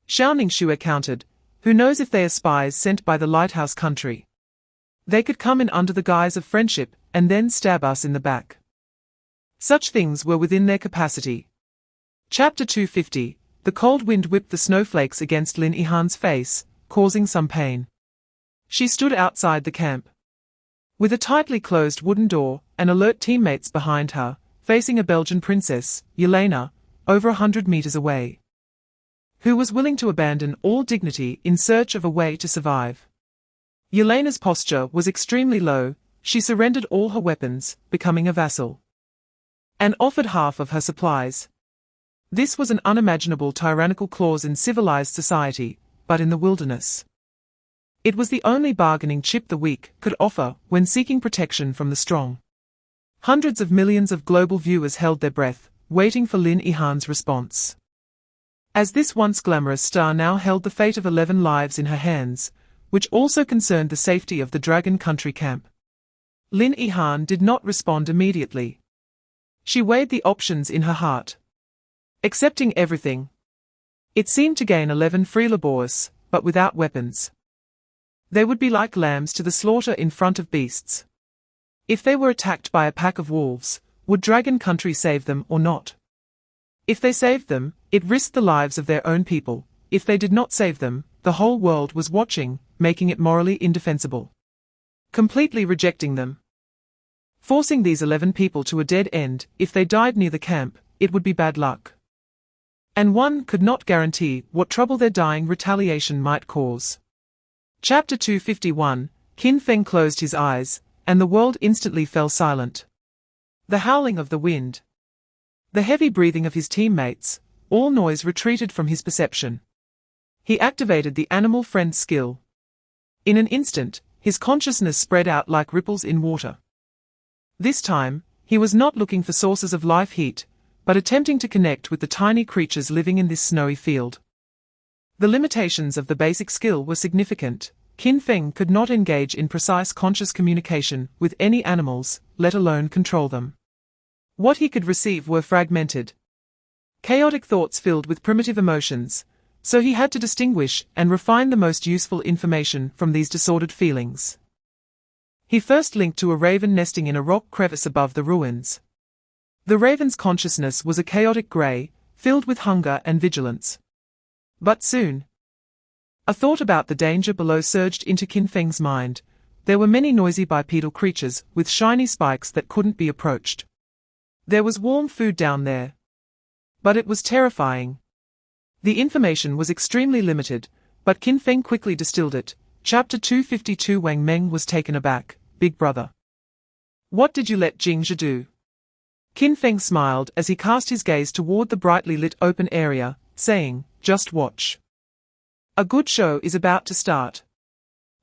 Xiao Ningshue countered. "Who knows if they are spies sent by the Lighthouse Country? They could come in under the guise of friendship and then stab us in the back." Such things were within their capacity. Chapter 250. The cold wind whipped the snowflakes against Lin Yihan's face, causing some pain. She stood outside the camp, with a tightly closed wooden door and alert teammates behind her, facing a Belgian princess, Yelena, over 100 meters away, who was willing to abandon all dignity in search of a way to survive. Yelena's posture was extremely low. She surrendered all her weapons, becoming a vassal, and offered half of her supplies. This was an unimaginable tyrannical clause in civilized society, but in the wilderness, it was the only bargaining chip the weak could offer when seeking protection from the strong. Hundreds of millions of global viewers held their breath, waiting for Lin Yihan's response, as this once glamorous star now held the fate of 11 lives in her hands, which also concerned the safety of the Dragon Country camp. Lin Yihan did not respond immediately. She weighed the options in her heart, accepting everything. It seemed to gain 11 free laborers, but without weapons. They would be like lambs to the slaughter in front of beasts. If they were attacked by a pack of wolves, would Dragon Country save them or not? If they saved them, it risked the lives of their own people. If they did not save them, the whole world was watching, making it morally indefensible. Completely rejecting them, forcing these 11 people to a dead end. If they died near the camp, it would be bad luck. And one could not guarantee what trouble their dying retaliation might cause. Chapter 251. Qin Feng closed his eyes, and the world instantly fell silent. The howling of the wind, the heavy breathing of his teammates, all noise retreated from his perception. He activated the animal friend skill. In an instant, his consciousness spread out like ripples in water. This time, he was not looking for sources of life heat, but attempting to connect with the tiny creatures living in this snowy field. The limitations of the basic skill were significant. Qin Feng could not engage in precise conscious communication with any animals, let alone control them. What he could receive were fragmented, chaotic thoughts filled with primitive emotions, So he had to distinguish and refine the most useful information from these disordered feelings. He first linked to a raven nesting in a rock crevice above the ruins. The raven's consciousness was a chaotic grey, filled with hunger and vigilance. But soon, a thought about the danger below surged into Qin Feng's mind. There were many noisy bipedal creatures with shiny spikes that couldn't be approached. There was warm food down there. But it was terrifying. The information was extremely limited, but Qin Feng quickly distilled it. Chapter 252. Wang Meng was taken aback. Big brother. What did you let Jingzhi do? Qin Feng smiled as he cast his gaze toward the brightly lit open area, saying, just watch. A good show is about to start.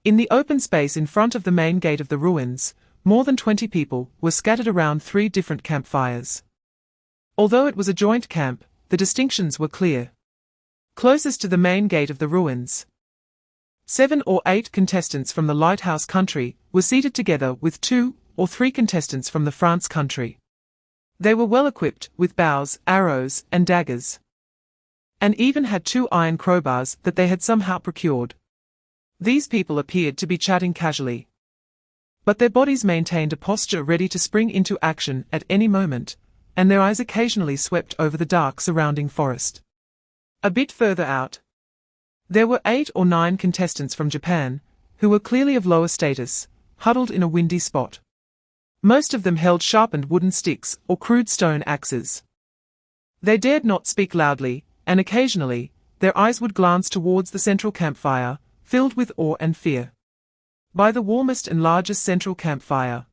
In the open space in front of the main gate of the ruins, more than 20 people were scattered around 3 different campfires. Although it was a joint camp, the distinctions were clear. Closest to the main gate of the ruins, 7 or 8 contestants from the lighthouse country were seated together with 2 or 3 contestants from the France country. They were well equipped with bows, arrows, and daggers, and even had 2 iron crowbars that they had somehow procured. These people appeared to be chatting casually, but their bodies maintained a posture ready to spring into action at any moment, and their eyes occasionally swept over the dark surrounding forest. A bit further out, there were 8 or 9 contestants from Japan, who were clearly of lower status, huddled in a windy spot. Most of them held sharpened wooden sticks or crude stone axes. They dared not speak loudly, and occasionally, their eyes would glance towards the central campfire, filled with awe and fear. By the warmest and largest central campfire,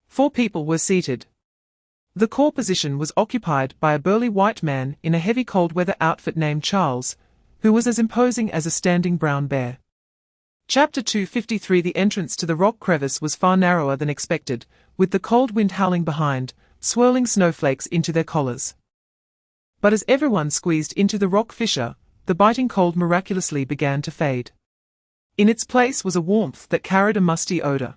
4 people were seated. The core position was occupied by a burly white man in a heavy cold-weather outfit named Charles, who was as imposing as a standing brown bear. Chapter 253. The entrance to the rock crevice was far narrower than expected, with the cold wind howling behind, swirling snowflakes into their collars. But as everyone squeezed into the rock fissure, the biting cold miraculously began to fade. In its place was a warmth that carried a musty odor.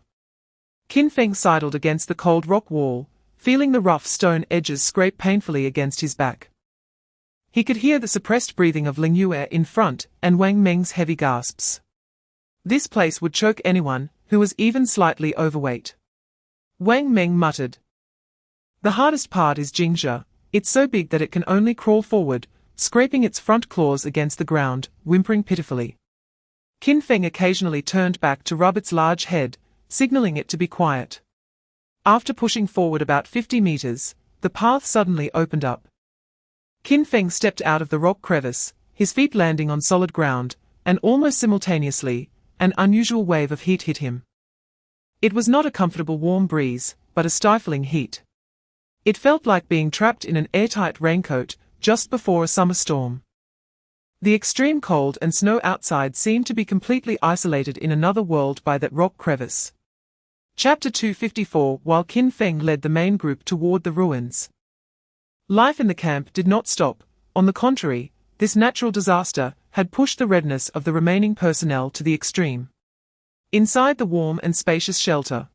Qin Feng sidled against the cold rock wall, feeling the rough stone edges scrape painfully against his back. He could hear the suppressed breathing of Ling Yue in front and Wang Meng's heavy gasps. This place would choke anyone who was even slightly overweight. Wang Meng muttered. The hardest part is Jingzhi. It's so big that it can only crawl forward, scraping its front claws against the ground, whimpering pitifully. Qin Feng occasionally turned back to rub its large head, signaling it to be quiet. After pushing forward about 50 meters, the path suddenly opened up. Qin Feng stepped out of the rock crevice, his feet landing on solid ground, and almost simultaneously, an unusual wave of heat hit him. It was not a comfortable warm breeze, but a stifling heat. It felt like being trapped in an airtight raincoat just before a summer storm. The extreme cold and snow outside seemed to be completely isolated in another world by that rock crevice. Chapter 254. While Qin Feng led the main group toward the ruins, life in the camp did not stop. On the contrary, this natural disaster had pushed the readiness of the remaining personnel to the extreme. Inside the warm and spacious shelter,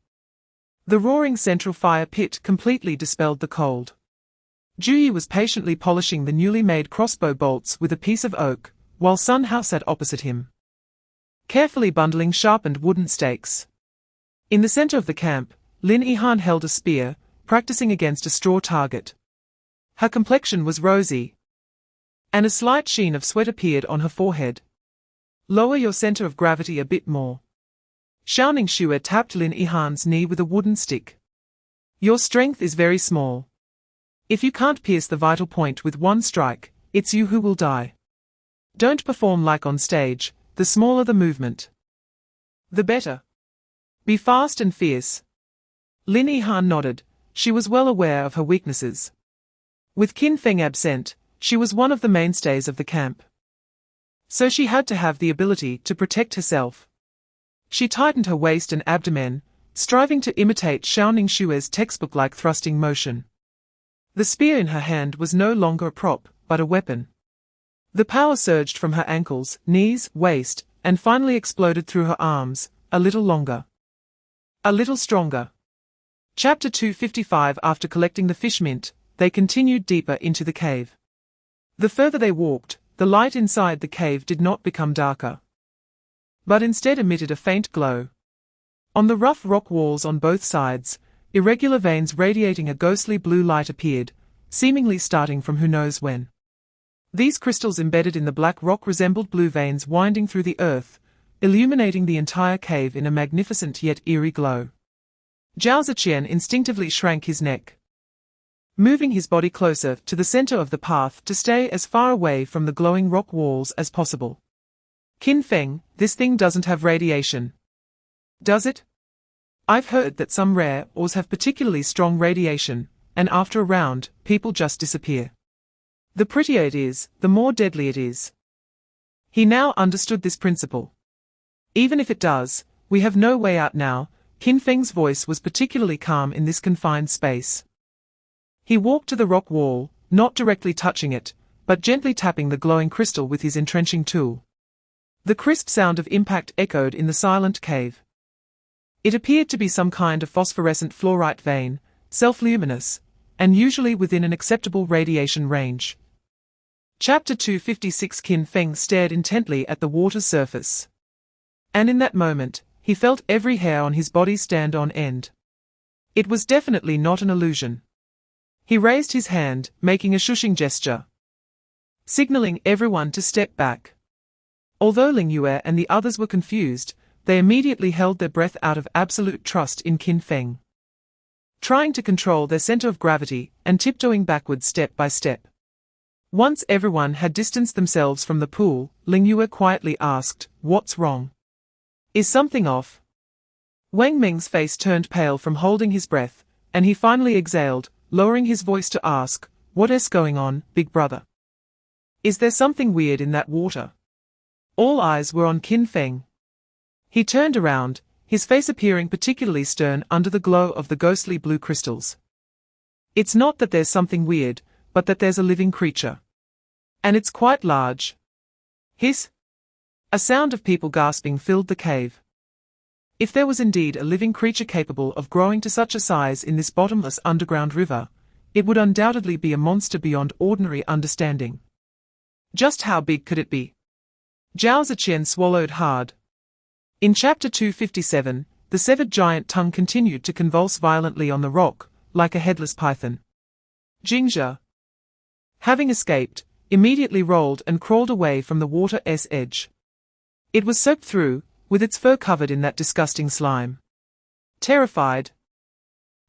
the roaring central fire pit completely dispelled the cold. Juyi was patiently polishing the newly made crossbow bolts with a piece of oak, while Sun Hao sat opposite him, carefully bundling sharpened wooden stakes. In the center of the camp, Lin Yihan held a spear, practicing against a straw target. Her complexion was rosy, and a slight sheen of sweat appeared on her forehead. Lower your center of gravity a bit more. Xiaoning Xue tapped Lin Yihan's knee with a wooden stick. Your strength is very small. If you can't pierce the vital point with one strike, it's you who will die. Don't perform like on stage. The smaller the movement, the better. Be fast and fierce. Lin Yihan nodded. She was well aware of her weaknesses. With Qin Feng absent, she was one of the mainstays of the camp, so she had to have the ability to protect herself. She tightened her waist and abdomen, striving to imitate Xiaoning Xue's textbook-like thrusting motion. The spear in her hand was no longer a prop, but a weapon. The power surged from her ankles, knees, waist, and finally exploded through her arms, a little longer, a little stronger. Chapter 255. After collecting the fish mint, they continued deeper into the cave. The further they walked, the light inside the cave did not become darker, but instead emitted a faint glow. On the rough rock walls on both sides, irregular veins radiating a ghostly blue light appeared, seemingly starting from who knows when. These crystals embedded in the black rock resembled blue veins winding through the earth, illuminating the entire cave in a magnificent yet eerie glow. Zhao Ziqian instinctively shrank his neck, moving his body closer to the center of the path to stay as far away from the glowing rock walls as possible. Qin Feng, this thing doesn't have radiation, does it? I've heard that some rare ores have particularly strong radiation, and after a round, people just disappear. The prettier it is, the more deadly it is. He now understood this principle. Even if it does, we have no way out now. Qin Feng's voice was particularly calm in this confined space. He walked to the rock wall, not directly touching it, but gently tapping the glowing crystal with his entrenching tool. The crisp sound of impact echoed in the silent cave. It appeared to be some kind of phosphorescent fluorite vein, self-luminous, and usually within an acceptable radiation range. Chapter 256. Qin Feng stared intently at the water's surface. And in that moment, he felt every hair on his body stand on end. It was definitely not an illusion. He raised his hand, making a shushing gesture, signaling everyone to step back. Although Ling Yue and the others were confused, they immediately held their breath out of absolute trust in Qin Feng, trying to control their center of gravity and tiptoeing backwards step by step. Once everyone had distanced themselves from the pool, Ling Yue quietly asked, "What's wrong? Is something off?" Wang Ming's face turned pale from holding his breath, and he finally exhaled, lowering his voice to ask, "What is going on, big brother? Is there something weird in that water?" All eyes were on Qin Feng. He turned around, his face appearing particularly stern under the glow of the ghostly blue crystals. "It's not that there's something weird, but that there's a living creature. And it's quite large." Hiss! A sound of people gasping filled the cave. If there was indeed a living creature capable of growing to such a size in this bottomless underground river, it would undoubtedly be a monster beyond ordinary understanding. Just how big could it be? Zhao Ziqian swallowed hard. In Chapter 257, the severed giant tongue continued to convulse violently on the rock, like a headless python. Jingzhe, having escaped, immediately rolled and crawled away from the water's edge. It was soaked through, with its fur covered in that disgusting slime. Terrified,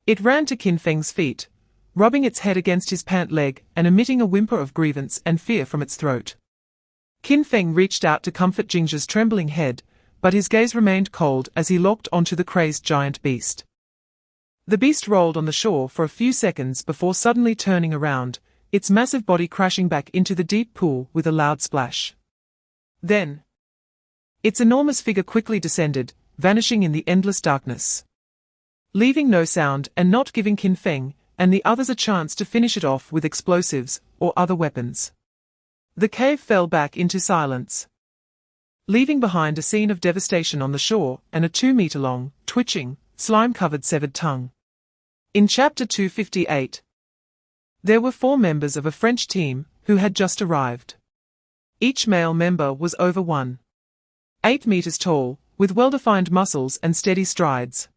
it ran to Qin Feng's feet, rubbing its head against his pant leg and emitting a whimper of grievance and fear from its throat. Qin Feng reached out to comfort Jingzhe's trembling head, but his gaze remained cold as he locked onto the crazed giant beast. The beast rolled on the shore for a few seconds before suddenly turning around, its massive body crashing back into the deep pool with a loud splash. Then, its enormous figure quickly descended, vanishing in the endless darkness, leaving no sound and not giving Qin Feng and the others a chance to finish it off with explosives or other weapons. The cave fell back into silence, leaving behind a scene of devastation on the shore and a 2-meter-long, twitching, slime-covered severed tongue. In Chapter 258, there were 4 members of a French team who had just arrived. Each male member was over 1.8 meters tall, with well-defined muscles and steady strides.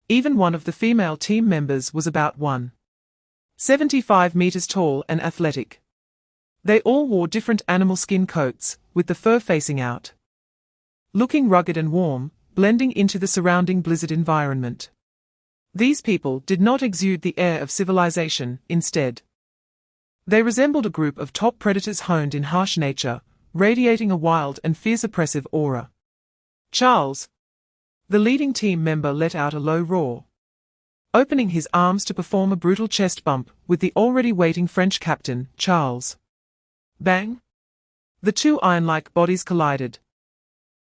Even one of the female team members was about 1.75 meters tall and athletic. They all wore different animal skin coats, with the fur facing out, looking rugged and warm, blending into the surrounding blizzard environment. These people did not exude the air of civilization, instead, they resembled a group of top predators honed in harsh nature, radiating a wild and fierce oppressive aura. Charles, the leading team member, let out a low roar, opening his arms to perform a brutal chest bump with the already waiting French captain, Charles. Bang! The 2 iron-like bodies collided,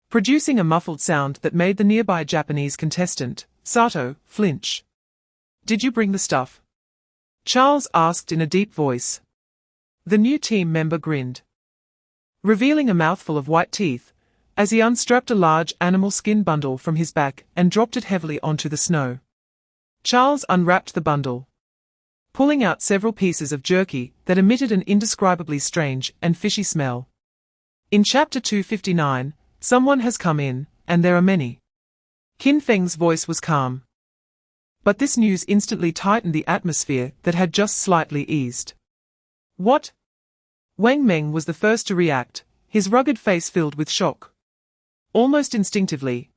producing a muffled sound that made the nearby Japanese contestant, Sato, flinch. "Did you bring the stuff?" Charles asked in a deep voice. The new team member grinned, revealing a mouthful of white teeth, as he unstrapped a large animal skin bundle from his back and dropped it heavily onto the snow. Charles unwrapped the bundle, pulling out several pieces of jerky that emitted an indescribably strange and fishy smell. In Chapter 259, someone has come in, and there are many. Qin Feng's voice was calm. But this news instantly tightened the atmosphere that had just slightly eased. What? Wang Meng was the first to react, his rugged face filled with shock. Almost instinctively,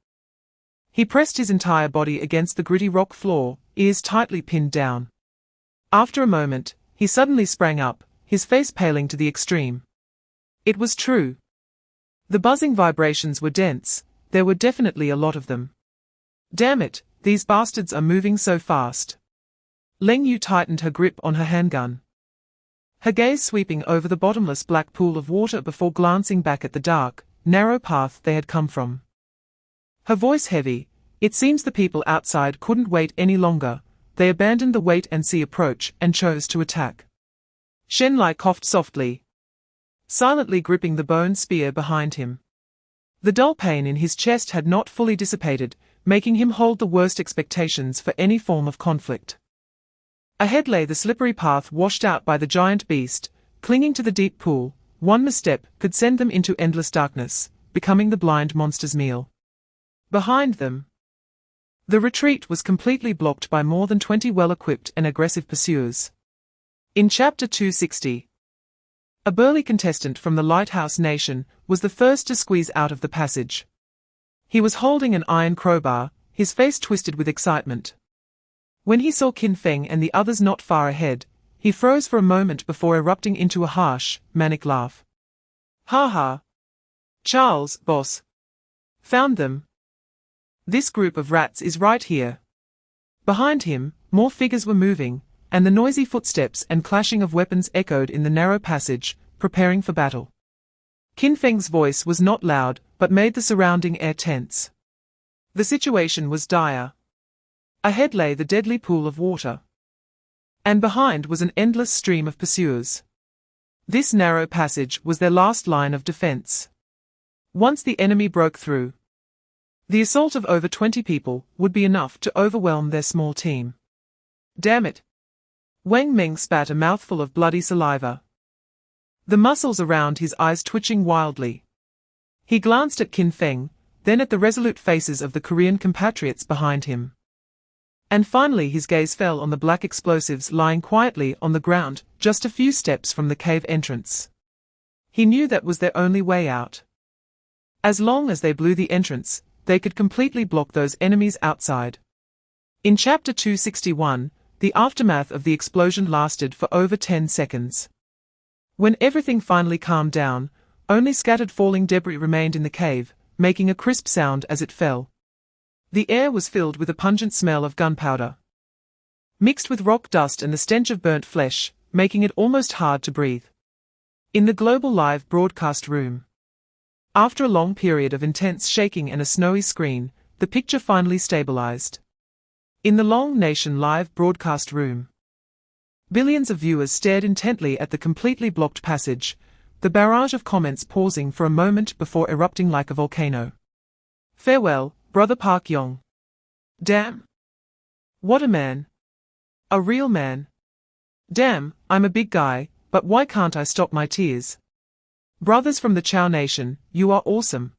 he pressed his entire body against the gritty rock floor, ears tightly pinned down. After a moment, he suddenly sprang up, his face paling to the extreme. It was true. The buzzing vibrations were dense, there were definitely a lot of them. Damn it, these bastards are moving so fast. Leng Yu tightened her grip on her handgun. Her gaze sweeping over the bottomless black pool of water before glancing back at the dark, narrow path they had come from. Her voice heavy, it seems the people outside couldn't wait any longer, they abandoned the wait-and-see approach and chose to attack. Shen Lai coughed softly, silently gripping the bone spear behind him. The dull pain in his chest had not fully dissipated, making him hold the worst expectations for any form of conflict. Ahead lay the slippery path washed out by the giant beast, clinging to the deep pool. One misstep could send them into endless darkness, becoming the blind monster's meal. Behind them, the retreat was completely blocked by more than 20 well-equipped and aggressive pursuers. In Chapter 260, a burly contestant from the Lighthouse Nation was the first to squeeze out of the passage. He was holding an iron crowbar, his face twisted with excitement. When he saw Qin Feng and the others not far ahead, he froze for a moment before erupting into a harsh, manic laugh. Ha ha! Charles, boss. Found them. This group of rats is right here. Behind him, more figures were moving, and the noisy footsteps and clashing of weapons echoed in the narrow passage, preparing for battle. Qin Feng's voice was not loud, but made the surrounding air tense. The situation was dire. Ahead lay the deadly pool of water, and behind was an endless stream of pursuers. This narrow passage was their last line of defense. Once the enemy broke through, the assault of over 20 people would be enough to overwhelm their small team. Damn it! Wang Meng spat a mouthful of bloody saliva, the muscles around his eyes twitching wildly. He glanced at Qin Feng, then at the resolute faces of the Korean compatriots behind him. And finally his gaze fell on the black explosives lying quietly on the ground, just a few steps from the cave entrance. He knew that was their only way out. As long as they blew the entrance, they could completely block those enemies outside. In Chapter 261, the aftermath of the explosion lasted for over 10 seconds. When everything finally calmed down, only scattered falling debris remained in the cave, making a crisp sound as it fell. The air was filled with a pungent smell of gunpowder, mixed with rock dust and the stench of burnt flesh, making it almost hard to breathe. In the global live broadcast room, after a long period of intense shaking and a snowy screen, the picture finally stabilized. In the Long Nation live broadcast room, billions of viewers stared intently at the completely blocked passage, the barrage of comments pausing for a moment before erupting like a volcano. Farewell, Brother Park Yong. Damn. What a man. A real man. Damn, I'm a big guy, but why can't I stop my tears? Brothers from the Chow Nation, you are awesome.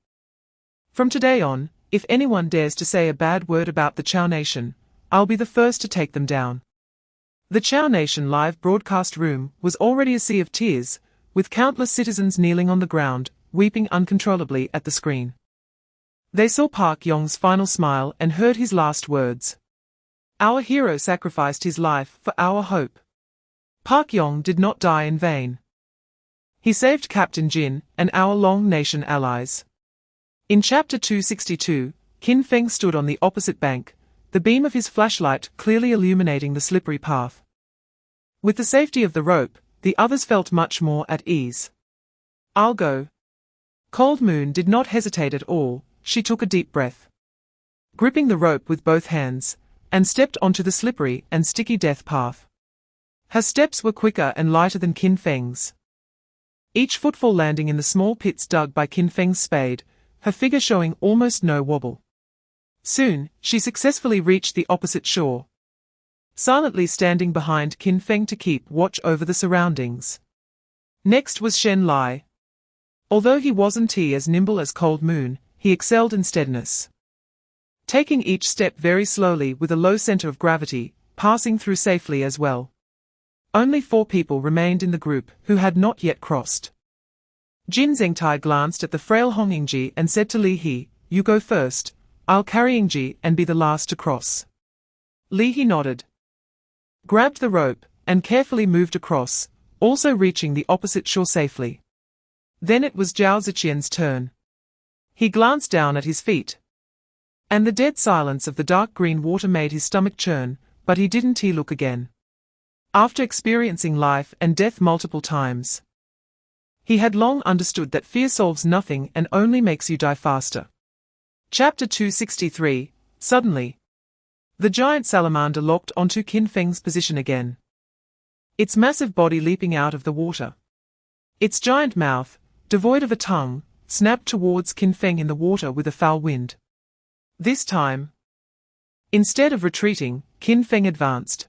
From today on, if anyone dares to say a bad word about the Chow Nation, I'll be the first to take them down. The Chow Nation live broadcast room was already a sea of tears, with countless citizens kneeling on the ground, weeping uncontrollably at the screen. They saw Park Yong's final smile and heard his last words. Our hero sacrificed his life for our hope. Park Yong did not die in vain. He saved Captain Jin and our Long Nation allies. In Chapter 262, Qin Feng stood on the opposite bank, the beam of his flashlight clearly illuminating the slippery path. With the safety of the rope, the others felt much more at ease. I'll go. Cold Moon did not hesitate at all, she took a deep breath, gripping the rope with both hands, and stepped onto the slippery and sticky death path. Her steps were quicker and lighter than Qin Feng's, each footfall landing in the small pits dug by Qin Feng's spade, her figure showing almost no wobble. Soon, she successfully reached the opposite shore. silently standing behind Qin Feng to keep watch over the surroundings. Next was Shen Lai. Although he wasn't as nimble as Cold Moon, he excelled in steadiness. Taking each step very slowly with a low center of gravity, passing through safely as well. Only 4 people remained in the group who had not yet crossed. Jin Zhengtai glanced at the frail Hong Yingji and said to Li He, "You go first, I'll carry Yingji and be the last to cross." Li He nodded, grabbed the rope, and carefully moved across, also reaching the opposite shore safely. Then it was Zhao Ziqian's turn. He glanced down at his feet, and the dead silence of the dark green water made his stomach churn, but he didn't look again. After experiencing life and death multiple times, he had long understood that fear solves nothing and only makes you die faster. Chapter 263. Suddenly, the giant salamander locked onto Qin Feng's position again, its massive body leaping out of the water. Its giant mouth, devoid of a tongue, snapped towards Qin Feng in the water with a foul wind. This time, instead of retreating, Qin Feng advanced.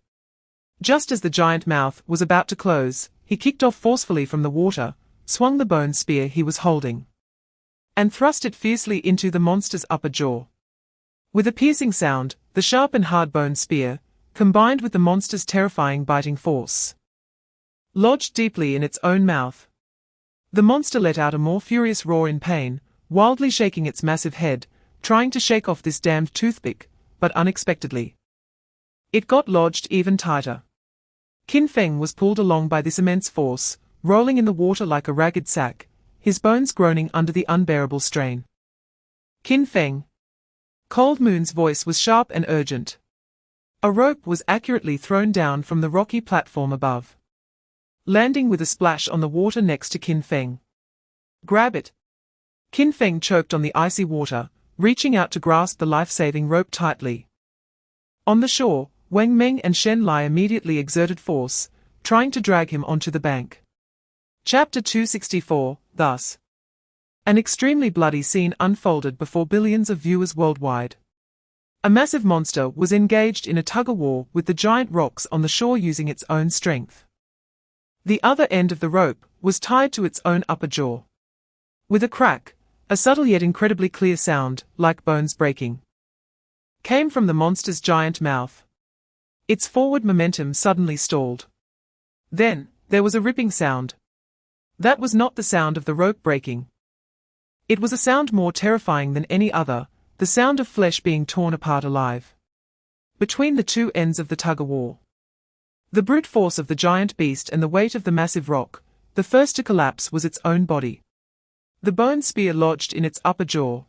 Just as the giant mouth was about to close, he kicked off forcefully from the water, swung the bone spear he was holding, and thrust it fiercely into the monster's upper jaw. With a piercing sound, the sharp and hard bone spear, combined with the monster's terrifying biting force, lodged deeply in its own mouth. The monster let out a more furious roar in pain, wildly shaking its massive head, trying to shake off this damned toothpick, but unexpectedly, it got lodged even tighter. Qin Feng was pulled along by this immense force, rolling in the water like a ragged sack, his bones groaning under the unbearable strain. "Qin Feng." Cold Moon's voice was sharp and urgent. A rope was accurately thrown down from the rocky platform above, landing with a splash on the water next to Qin Feng. "Grab it." Qin Feng choked on the icy water, reaching out to grasp the life-saving rope tightly. On the shore, Wang Meng and Shen Lai immediately exerted force, trying to drag him onto the bank. Chapter 264. Thus, an extremely bloody scene unfolded before billions of viewers worldwide. A massive monster was engaged in a tug-of-war with the giant rocks on the shore using its own strength. The other end of the rope was tied to its own upper jaw. With a crack, a subtle yet incredibly clear sound, like bones breaking, came from the monster's giant mouth. Its forward momentum suddenly stalled. Then, there was a ripping sound. That was not the sound of the rope breaking. It was a sound more terrifying than any other, the sound of flesh being torn apart alive between the two ends of the tug-of-war. The brute force of the giant beast and the weight of the massive rock, the first to collapse was its own body. The bone spear lodged in its upper jaw,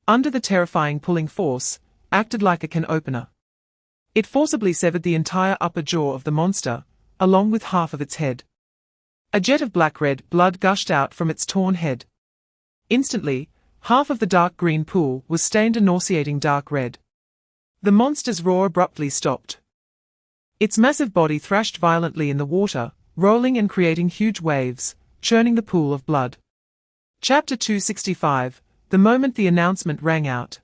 under the terrifying pulling force, acted like a can opener. It forcibly severed the entire upper jaw of the monster, along with half of its head. A jet of black-red blood gushed out from its torn head. Instantly, half of the dark green pool was stained a nauseating dark red. The monster's roar abruptly stopped. Its massive body thrashed violently in the water, rolling and creating huge waves, churning the pool of blood. Chapter 265. The moment the announcement rang out,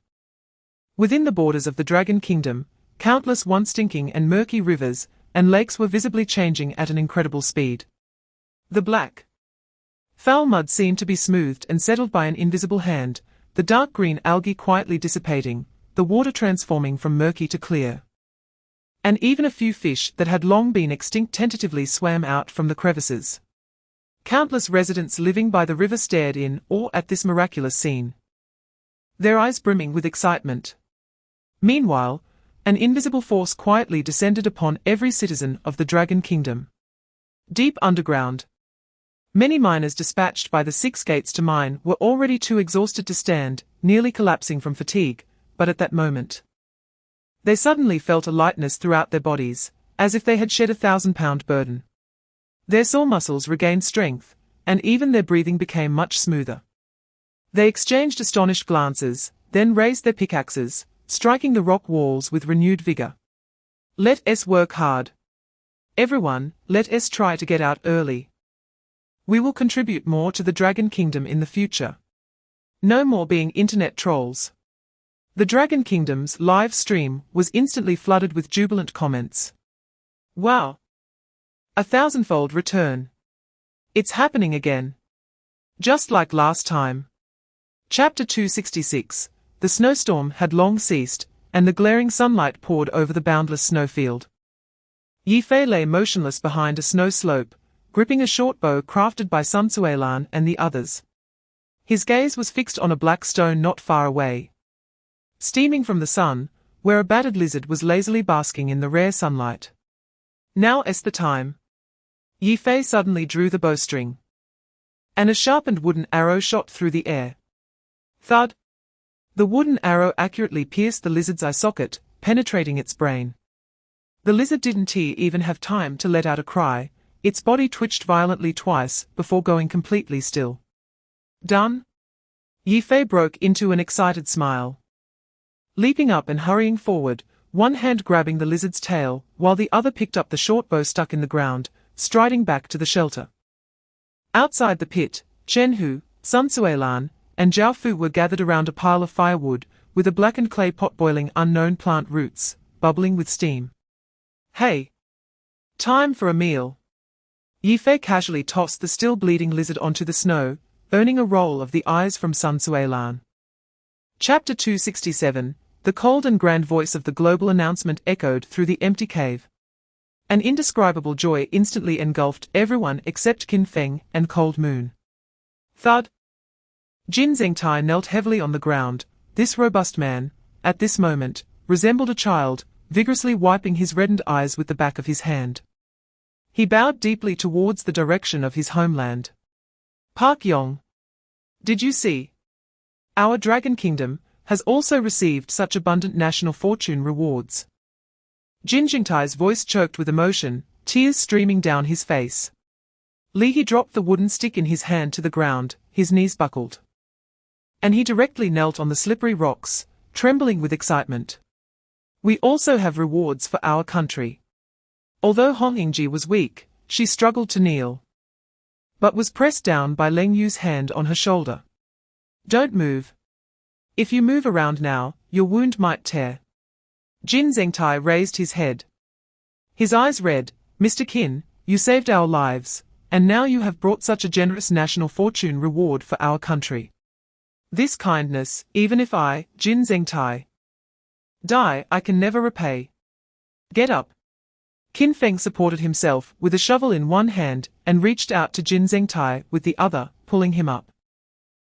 within the borders of the Dragon Kingdom, countless once stinking and murky rivers and lakes were visibly changing at an incredible speed. The black, foul mud seemed to be smoothed and settled by an invisible hand, the dark green algae quietly dissipating, the water transforming from murky to clear. And even a few fish that had long been extinct tentatively swam out from the crevices. Countless residents living by the river stared in awe at this miraculous scene, their eyes brimming with excitement. Meanwhile, an invisible force quietly descended upon every citizen of the Dragon Kingdom. Deep underground, many miners dispatched by the 6 gates to mine were already too exhausted to stand, nearly collapsing from fatigue, but at that moment, they suddenly felt a lightness throughout their bodies, as if they had shed a 1,000-pound burden. Their sore muscles regained strength, and even their breathing became much smoother. They exchanged astonished glances, then raised their pickaxes, striking the rock walls with renewed vigor. "Let us work hard. Everyone, let us try to get out early. We will contribute more to the Dragon Kingdom in the future. No more being internet trolls." The Dragon Kingdom's live stream was instantly flooded with jubilant comments. Wow! A thousandfold return. It's happening again. Just like last time. Chapter 266. The snowstorm had long ceased, and the glaring sunlight poured over the boundless snowfield. Yi Fei lay motionless behind a snow slope, gripping a short bow crafted by Sun Suilan and the others. His gaze was fixed on a black stone not far away. Steaming from the sun, where a battered lizard was lazily basking in the rare sunlight. Now is the time. Yi Fei suddenly drew the bowstring. And a sharpened wooden arrow shot through the air. Thud! The wooden arrow accurately pierced the lizard's eye socket, penetrating its brain. The lizard didn't even have time to let out a cry. Its body twitched violently twice before going completely still. Done? Yi Fei broke into an excited smile. Leaping up and hurrying forward, one hand grabbing the lizard's tail, while the other picked up the short bow stuck in the ground, striding back to the shelter. Outside the pit, Chen Hu, Sun Suilan, and Zhao Fu were gathered around a pile of firewood, with a blackened clay pot boiling unknown plant roots, bubbling with steam. Hey! Time for a meal. Yi Fei casually tossed the still bleeding lizard onto the snow, earning a roll of the eyes from Sun Suilan. Chapter 267. The cold and grand voice of the global announcement echoed through the empty cave. An indescribable joy instantly engulfed everyone except Qin Feng and Cold Moon. Thud! Jin Zhengtai knelt heavily on the ground. This robust man, at this moment, resembled a child, vigorously wiping his reddened eyes with the back of his hand. He bowed deeply towards the direction of his homeland. Park Yong. Did you see? Our Dragon Kingdom has also received such abundant national fortune rewards. Jin Zhengtai's voice choked with emotion, tears streaming down his face. He dropped the wooden stick in his hand to the ground, his knees buckled. And he directly knelt on the slippery rocks, trembling with excitement. We also have rewards for our country. Although Hong Yingji was weak, she struggled to kneel, but was pressed down by Leng Yu's hand on her shoulder. Don't move. If you move around now, your wound might tear. Jin Zhengtai raised his head. His eyes read, Mr. Qin, you saved our lives, and now you have brought such a generous national fortune reward for our country. This kindness, even if I, Jin Zhengtai, die, I can never repay. Get up. Qin Feng supported himself with a shovel in one hand and reached out to Jin Zhengtai with the other, pulling him up.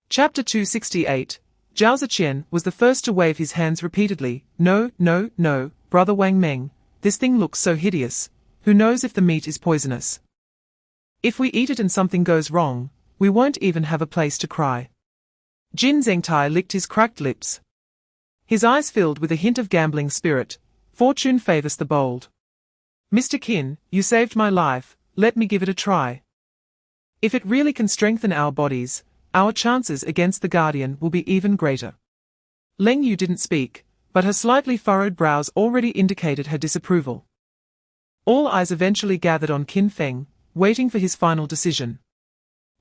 Chapter 268. Zhao Ziqian was the first to wave his hands repeatedly. No, no, no, Brother Wang Meng, this thing looks so hideous. Who knows if the meat is poisonous? If we eat it and something goes wrong, we won't even have a place to cry. Jin Zhengtai licked his cracked lips. His eyes filled with a hint of gambling spirit. Fortune favors the bold. Mr. Qin, you saved my life, let me give it a try. If it really can strengthen our bodies, our chances against the Guardian will be even greater. Leng Yu didn't speak, but her slightly furrowed brows already indicated her disapproval. All eyes eventually gathered on Qin Feng, waiting for his final decision.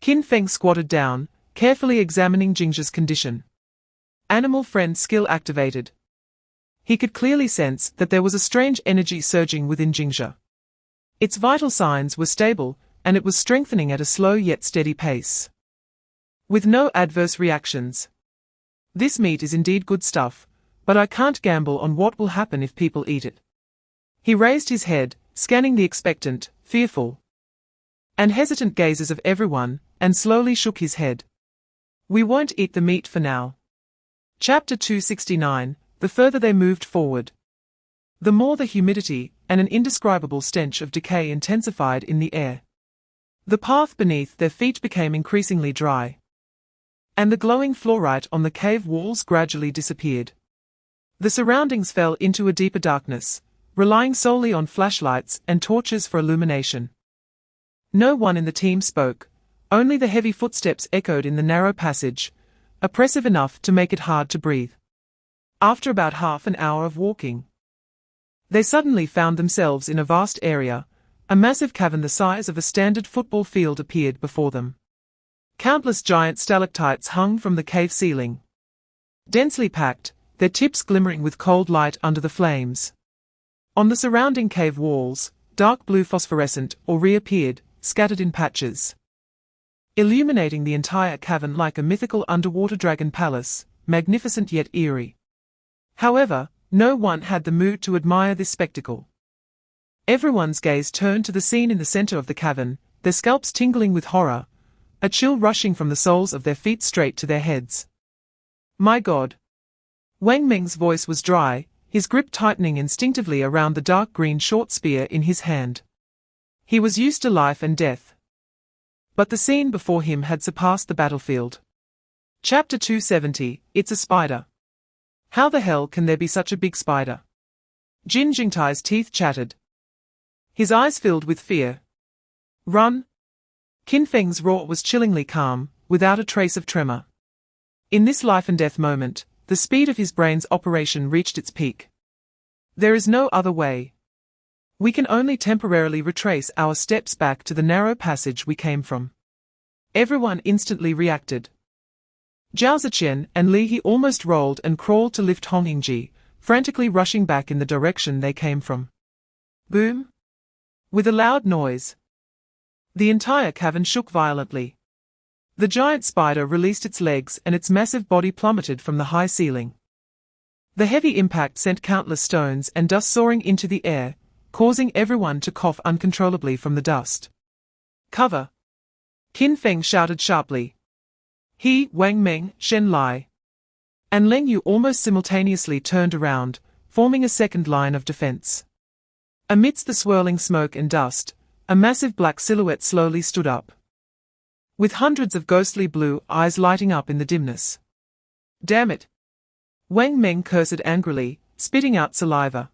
Qin Feng squatted down, carefully examining Jingzha's condition. Animal friend skill activated. He could clearly sense that there was a strange energy surging within Jingzha. Its vital signs were stable, and it was strengthening at a slow yet steady pace. With no adverse reactions. This meat is indeed good stuff, but I can't gamble on what will happen if people eat it. He raised his head, scanning the expectant, fearful, and hesitant gazes of everyone, and slowly shook his head. We won't eat the meat for now. Chapter 269. The further they moved forward, the more the humidity and an indescribable stench of decay intensified in the air. The path beneath their feet became increasingly dry, and the glowing fluorite on the cave walls gradually disappeared. The surroundings fell into a deeper darkness, relying solely on flashlights and torches for illumination. No one in the team spoke, only the heavy footsteps echoed in the narrow passage, oppressive enough to make it hard to breathe. After about half an hour of walking, they suddenly found themselves in a vast area. A massive cavern the size of a standard football field appeared before them. Countless giant stalactites hung from the cave ceiling. Densely packed, their tips glimmering with cold light under the flames. On the surrounding cave walls, dark blue phosphorescent or reappeared, scattered in patches, illuminating the entire cavern like a mythical underwater dragon palace, magnificent yet eerie. However, no one had the mood to admire this spectacle. Everyone's gaze turned to the scene in the center of the cavern, their scalps tingling with horror, a chill rushing from the soles of their feet straight to their heads. My God! Wang Ming's voice was dry, his grip tightening instinctively around the dark green short spear in his hand. He was used to life and death. But the scene before him had surpassed the battlefield. Chapter 270, It's a Spider. How the hell can there be such a big spider? Jin Jingtai's teeth chattered. His eyes filled with fear. Run! Qin Feng's roar was chillingly calm, without a trace of tremor. In this life-and-death moment, the speed of his brain's operation reached its peak. There is no other way. We can only temporarily retrace our steps back to the narrow passage we came from. Everyone instantly reacted. Zhao Ziqian and Li He almost rolled and crawled to lift Hong Yingji, frantically rushing back in the direction they came from. Boom! With a loud noise, the entire cavern shook violently. The giant spider released its legs and its massive body plummeted from the high ceiling. The heavy impact sent countless stones and dust soaring into the air, causing everyone to cough uncontrollably from the dust. Cover! Qin Feng shouted sharply. He, Wang Ming, Shen Lai, and Leng Yu almost simultaneously turned around, forming a second line of defense. Amidst the swirling smoke and dust, a massive black silhouette slowly stood up, with hundreds of ghostly blue eyes lighting up in the dimness. Damn it! Wang Ming cursed angrily, spitting out saliva.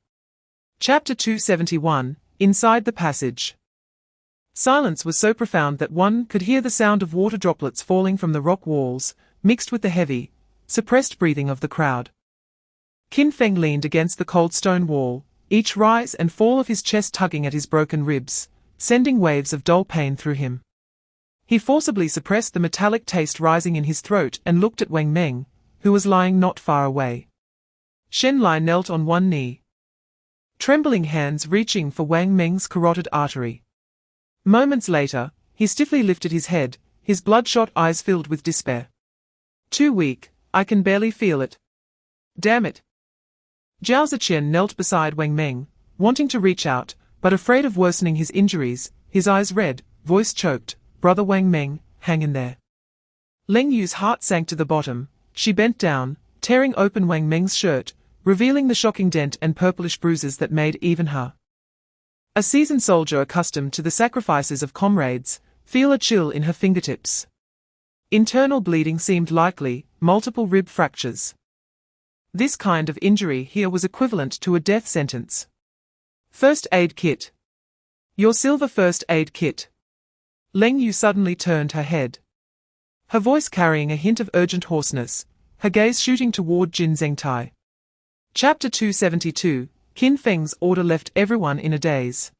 Chapter 271, Inside the Passage. Silence was so profound that one could hear the sound of water droplets falling from the rock walls, mixed with the heavy, suppressed breathing of the crowd. Qin Feng leaned against the cold stone wall, each rise and fall of his chest tugging at his broken ribs, sending waves of dull pain through him. He forcibly suppressed the metallic taste rising in his throat and looked at Wang Ming, who was lying not far away. Shen Lai knelt on one knee, trembling hands reaching for Wang Ming's carotid artery. Moments later, he stiffly lifted his head, his bloodshot eyes filled with despair. Too weak, I can barely feel it. Damn it! Zhao Ziqian knelt beside Wang Ming, wanting to reach out, but afraid of worsening his injuries, his eyes red, voice choked. Brother Wang Ming, hang in there. Leng Yu's heart sank to the bottom. She bent down, tearing open Wang Ming's shirt, revealing the shocking dent and purplish bruises that made even her, a seasoned soldier accustomed to the sacrifices of comrades, feel a chill in her fingertips. Internal bleeding seemed likely, multiple rib fractures. This kind of injury here was equivalent to a death sentence. First aid kit. Your silver first aid kit. Leng Yu suddenly turned her head, her voice carrying a hint of urgent hoarseness, her gaze shooting toward Jin Zhengtai. Chapter 272, Qin Feng's order left everyone in a daze.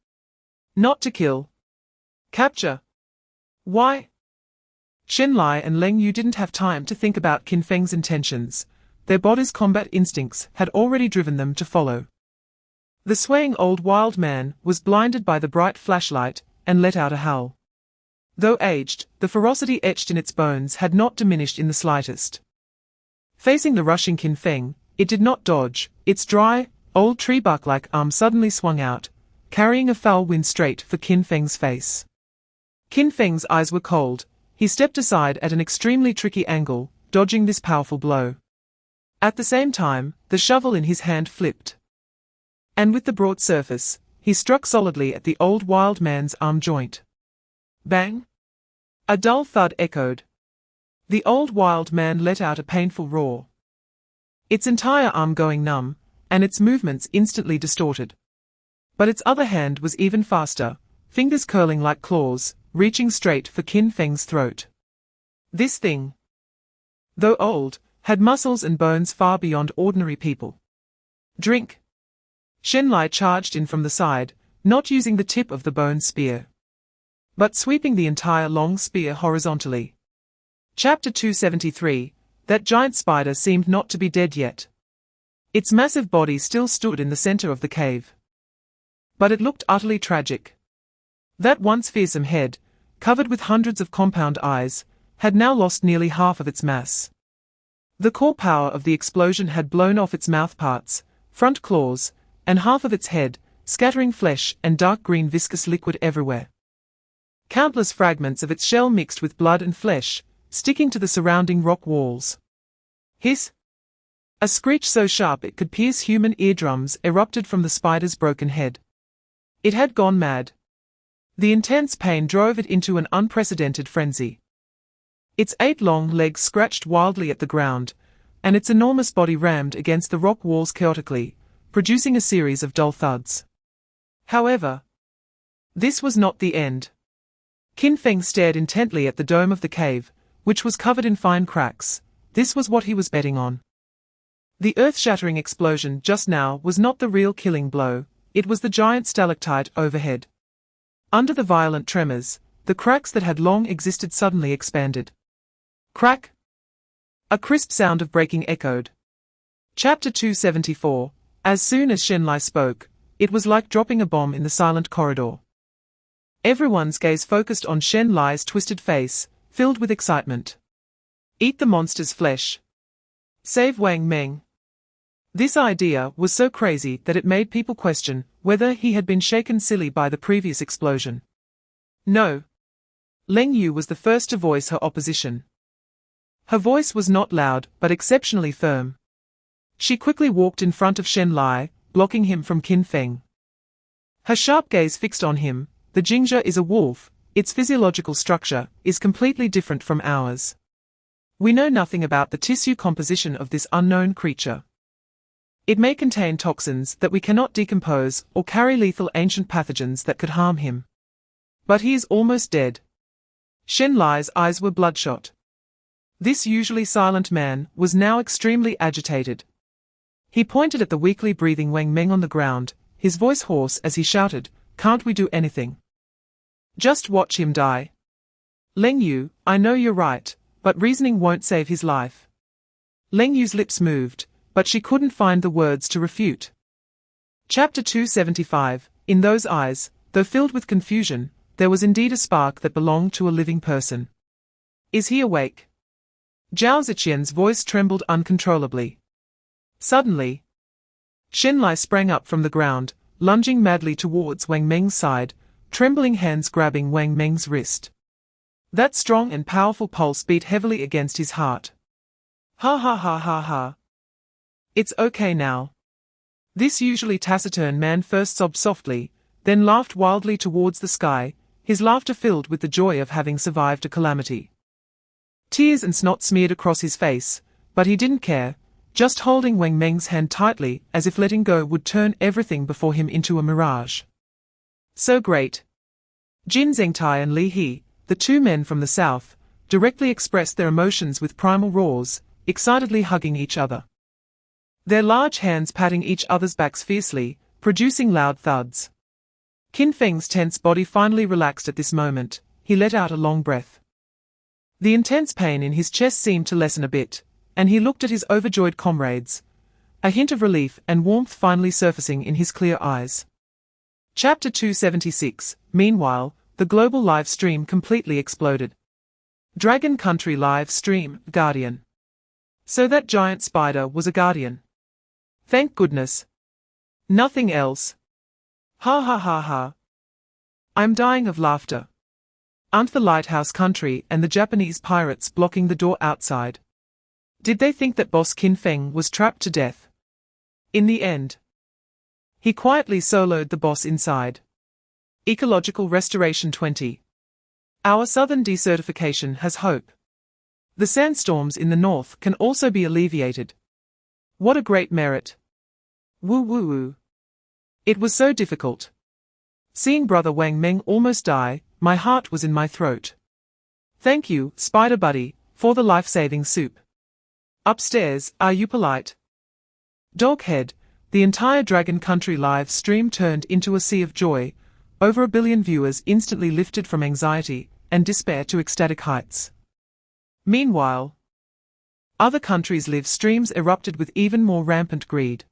Not to kill. Capture. Why? Shen Lai and Leng Yu didn't have time to think about Qin Feng's intentions. Their bodies' combat instincts had already driven them to follow. The swaying old wild man was blinded by the bright flashlight and let out a howl. Though aged, the ferocity etched in its bones had not diminished in the slightest. Facing the rushing Qin Feng, it did not dodge. Its dry, old tree bark-like arm suddenly swung out, carrying a foul wind straight for Qin Feng's face. Qin Feng's eyes were cold. He stepped aside at an extremely tricky angle, dodging this powerful blow. At the same time, the shovel in his hand flipped, and with the broad surface, he struck solidly at the old wild man's arm joint. Bang! A dull thud echoed. The old wild man let out a painful roar, its entire arm going numb, and its movements instantly distorted. But its other hand was even faster, fingers curling like claws, reaching straight for Qin Feng's throat. This thing, though old, had muscles and bones far beyond ordinary people. Drink! Shen Lai charged in from the side, not using the tip of the bone spear, but sweeping the entire long spear horizontally. Chapter 273, That giant spider seemed not to be dead yet. Its massive body still stood in the center of the cave. But it looked utterly tragic. That once fearsome head, covered with hundreds of compound eyes, had now lost nearly half of its mass. The core power of the explosion had blown off its mouthparts, front claws, and half of its head, scattering flesh and dark green viscous liquid everywhere. Countless fragments of its shell mixed with blood and flesh, sticking to the surrounding rock walls. Hiss! A screech so sharp it could pierce human eardrums erupted from the spider's broken head. It had gone mad. The intense pain drove it into an unprecedented frenzy. Its 8 long legs scratched wildly at the ground, and its enormous body rammed against the rock walls chaotically, producing a series of dull thuds. However, this was not the end. Qin Feng stared intently at the dome of the cave, which was covered in fine cracks. This was what he was betting on. The earth-shattering explosion just now was not the real killing blow, it was the giant stalactite overhead. Under the violent tremors, the cracks that had long existed suddenly expanded. Crack! A crisp sound of breaking echoed. Chapter 274. As soon as Shenlai spoke, it was like dropping a bomb in the silent corridor. Everyone's gaze focused on Shenlai's twisted face, filled with excitement. Eat the monster's flesh. Save Wang Meng. This idea was so crazy that it made people question whether he had been shaken silly by the previous explosion. No. Leng Yu was the first to voice her opposition. Her voice was not loud but exceptionally firm. She quickly walked in front of Shenlai, blocking him from Qin Feng. Her sharp gaze fixed on him. The Jingzhe is a wolf, its physiological structure is completely different from ours. We know nothing about the tissue composition of this unknown creature. It may contain toxins that we cannot decompose or carry lethal ancient pathogens that could harm him. But he is almost dead. Shenlai's eyes were bloodshot. This usually silent man was now extremely agitated. He pointed at the weakly breathing Wang Meng on the ground, his voice hoarse as he shouted, "Can't we do anything? Just watch him die. Leng Yu, I know you're right, but reasoning won't save his life." Leng Yu's lips moved, but she couldn't find the words to refute. Chapter 275. In those eyes, though filled with confusion, there was indeed a spark that belonged to a living person. Is he awake? Zhao Ziqian's voice trembled uncontrollably. Suddenly, Shenlai sprang up from the ground, lunging madly towards Wang Meng's side, trembling hands grabbing Wang Meng's wrist. That strong and powerful pulse beat heavily against his heart. Ha ha ha ha ha. It's okay now. This usually taciturn man first sobbed softly, then laughed wildly towards the sky, his laughter filled with the joy of having survived a calamity. Tears and snot smeared across his face, but he didn't care, just holding Wang Meng's hand tightly as if letting go would turn everything before him into a mirage. So great. Jin Zhengtai and Li He, the two men from the south, directly expressed their emotions with primal roars, excitedly hugging each other. Their large hands patting each other's backs fiercely, producing loud thuds. Qin Feng's tense body finally relaxed at this moment, he let out a long breath. The intense pain in his chest seemed to lessen a bit, and he looked at his overjoyed comrades, a hint of relief and warmth finally surfacing in his clear eyes. Chapter 276. Meanwhile, the global live stream completely exploded. Dragon Country live stream, Guardian. So that giant spider was a guardian. Thank goodness. Nothing else. Ha ha ha ha. I'm dying of laughter. Aren't the Lighthouse Country and the Japanese pirates blocking the door outside? Did they think that boss Qin Feng was trapped to death? In the end, he quietly soloed the boss inside. Ecological Restoration 20. Our southern desertification has hope. The sandstorms in the north can also be alleviated. What a great merit. Woo woo woo. It was so difficult. Seeing brother Wang Meng almost die, my heart was in my throat. Thank you, Spider Buddy, for the life-saving soup. Upstairs, are you polite? Doghead, the entire Dragon Country live stream turned into a sea of joy, over 1 billion viewers instantly lifted from anxiety and despair to ecstatic heights. Meanwhile, Other countries' live streams erupted with even more rampant greed.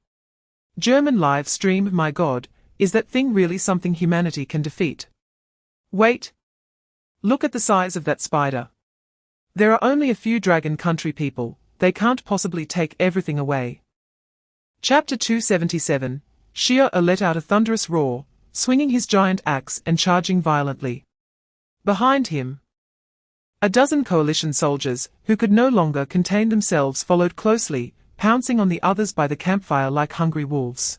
German live stream, my god, is that thing really something humanity can defeat? Wait. Look at the size of that spider. There are only a few dragon country people, they can't possibly take everything away. Chapter 277, Xia let out a thunderous roar, swinging his giant axe and charging violently. Behind him, a dozen coalition soldiers, who could no longer contain themselves, followed closely, pouncing on the others by the campfire like hungry wolves.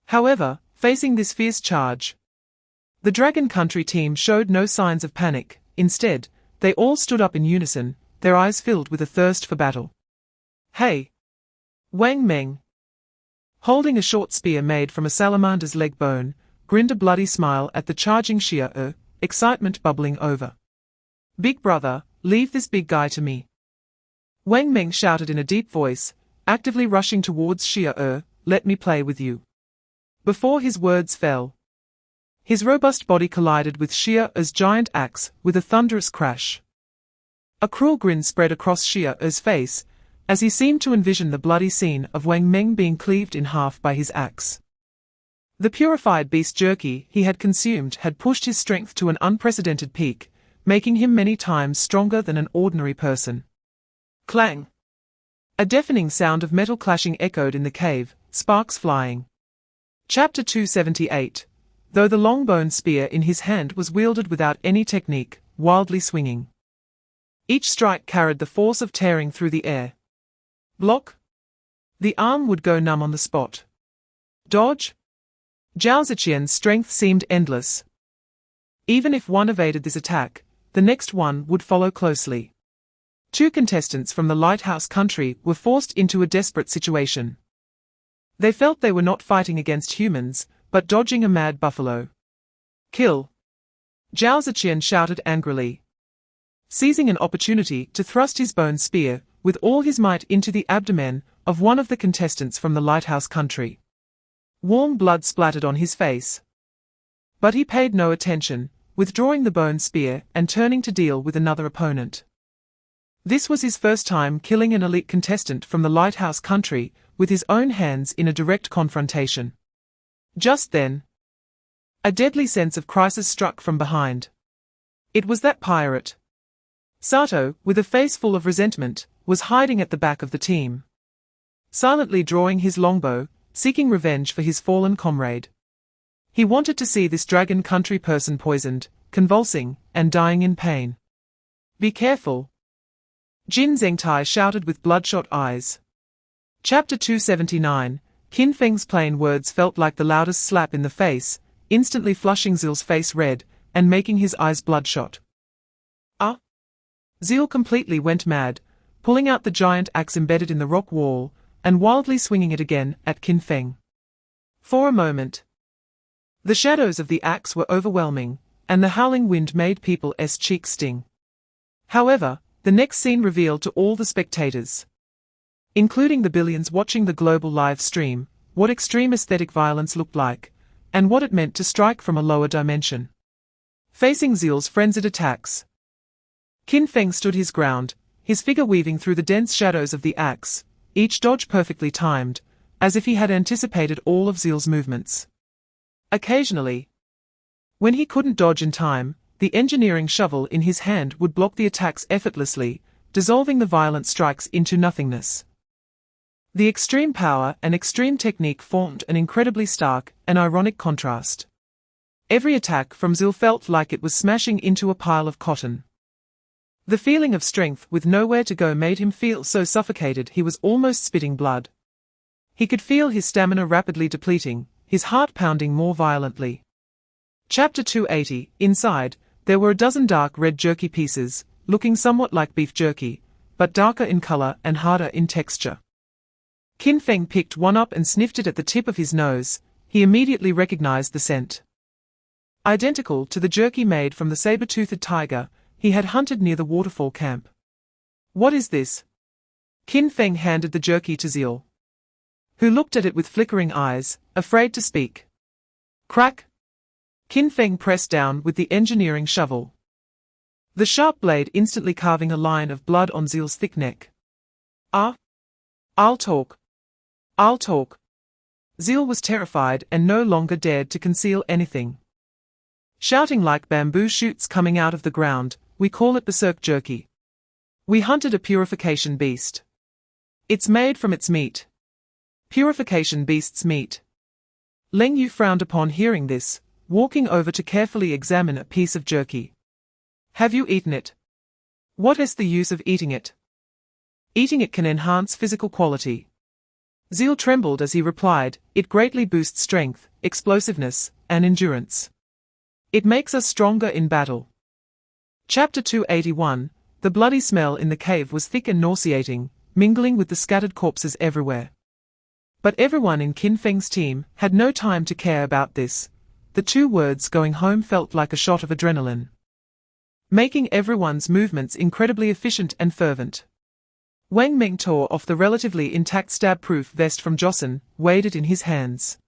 However, facing this fierce charge, the Dragon Country team showed no signs of panic. Instead, they all stood up in unison, their eyes filled with a thirst for battle. Hey! Wang Meng, holding a short spear made from a salamander's leg bone, grinned a bloody smile at the charging Xia, excitement bubbling over. Big brother, leave this big guy to me. Wang Meng shouted in a deep voice, actively rushing towards Xia, let me play with you. Before his words fell, his robust body collided with Xia's giant axe with a thunderous crash. A cruel grin spread across Xia's face, as he seemed to envision the bloody scene of Wang Meng being cleaved in half by his axe. The purified beast jerky he had consumed had pushed his strength to an unprecedented peak, making him many times stronger than an ordinary person. Clang! A deafening sound of metal clashing echoed in the cave, sparks flying. Chapter 278. Though the long-bone spear in his hand was wielded without any technique, wildly swinging. Each strike carried the force of tearing through the air. Block? The arm would go numb on the spot. Dodge? Zhao Ziqian's strength seemed endless. Even if one evaded this attack, the next one would follow closely. Two contestants from the lighthouse country were forced into a desperate situation. They felt they were not fighting against humans, but dodging a mad buffalo. Kill! Zhao Ziqian shouted angrily, seizing an opportunity to thrust his bone spear with all his might into the abdomen of one of the contestants from the lighthouse country. Warm blood splattered on his face. But he paid no attention, withdrawing the bone spear and turning to deal with another opponent. This was his first time killing an elite contestant from the lighthouse country with his own hands in a direct confrontation. Just then, a deadly sense of crisis struck from behind. It was that pirate. Sato, with a face full of resentment, was hiding at the back of the team, silently drawing his longbow, seeking revenge for his fallen comrade. He wanted to see this dragon country person poisoned, convulsing, and dying in pain. Be careful! Jin Zhengtai shouted with bloodshot eyes. Chapter 279, Qin Feng's plain words felt like the loudest slap in the face, instantly flushing Zil's face red, and making his eyes bloodshot. Ah! Zil completely went mad, pulling out the giant axe embedded in the rock wall, and wildly swinging it again at Qin Feng. For a moment, the shadows of the axe were overwhelming, and the howling wind made people's cheeks sting. However, the next scene revealed to all the spectators, including the billions watching the global live stream, what extreme aesthetic violence looked like, and what it meant to strike from a lower dimension. Facing Zil's frenzied attacks, Qin Feng stood his ground, his figure weaving through the dense shadows of the axe, each dodge perfectly timed, as if he had anticipated all of Zil's movements. Occasionally, when he couldn't dodge in time, the engineering shovel in his hand would block the attacks effortlessly, dissolving the violent strikes into nothingness. The extreme power and extreme technique formed an incredibly stark and ironic contrast. Every attack from Zil felt like it was smashing into a pile of cotton. The feeling of strength with nowhere to go made him feel so suffocated he was almost spitting blood. He could feel his stamina rapidly depleting, his heart pounding more violently. Chapter 280, inside, there were a dozen dark red jerky pieces, looking somewhat like beef jerky, but darker in color and harder in texture. Qin Feng picked one up and sniffed it at the tip of his nose. He immediately recognized the scent. Identical to the jerky made from the saber-toothed tiger he had hunted near the waterfall camp. What is this? Qin Feng handed the jerky to Zil, who looked at it with flickering eyes, afraid to speak. Crack! Qin Feng pressed down with the engineering shovel, the sharp blade instantly carving a line of blood on Zil's thick neck. Ah, I'll talk. I'll talk. Zeal was terrified and no longer dared to conceal anything. Shouting like bamboo shoots coming out of the ground, we call it berserk jerky. We hunted a purification beast. It's made from its meat. Purification beast's meat. Leng Yu frowned upon hearing this, walking over to carefully examine a piece of jerky. Have you eaten it? What is the use of eating it? Eating it can enhance physical quality. Zeal trembled as he replied, it greatly boosts strength, explosiveness, and endurance. It makes us stronger in battle. Chapter 281. The bloody smell in the cave was thick and nauseating, mingling with the scattered corpses everywhere. But everyone in Qin Feng's team had no time to care about this. The 2 words going home felt like a shot of adrenaline, making everyone's movements incredibly efficient and fervent. Wang Meng tore off the relatively intact stab-proof vest from Jocelyn, weighed it in his hands,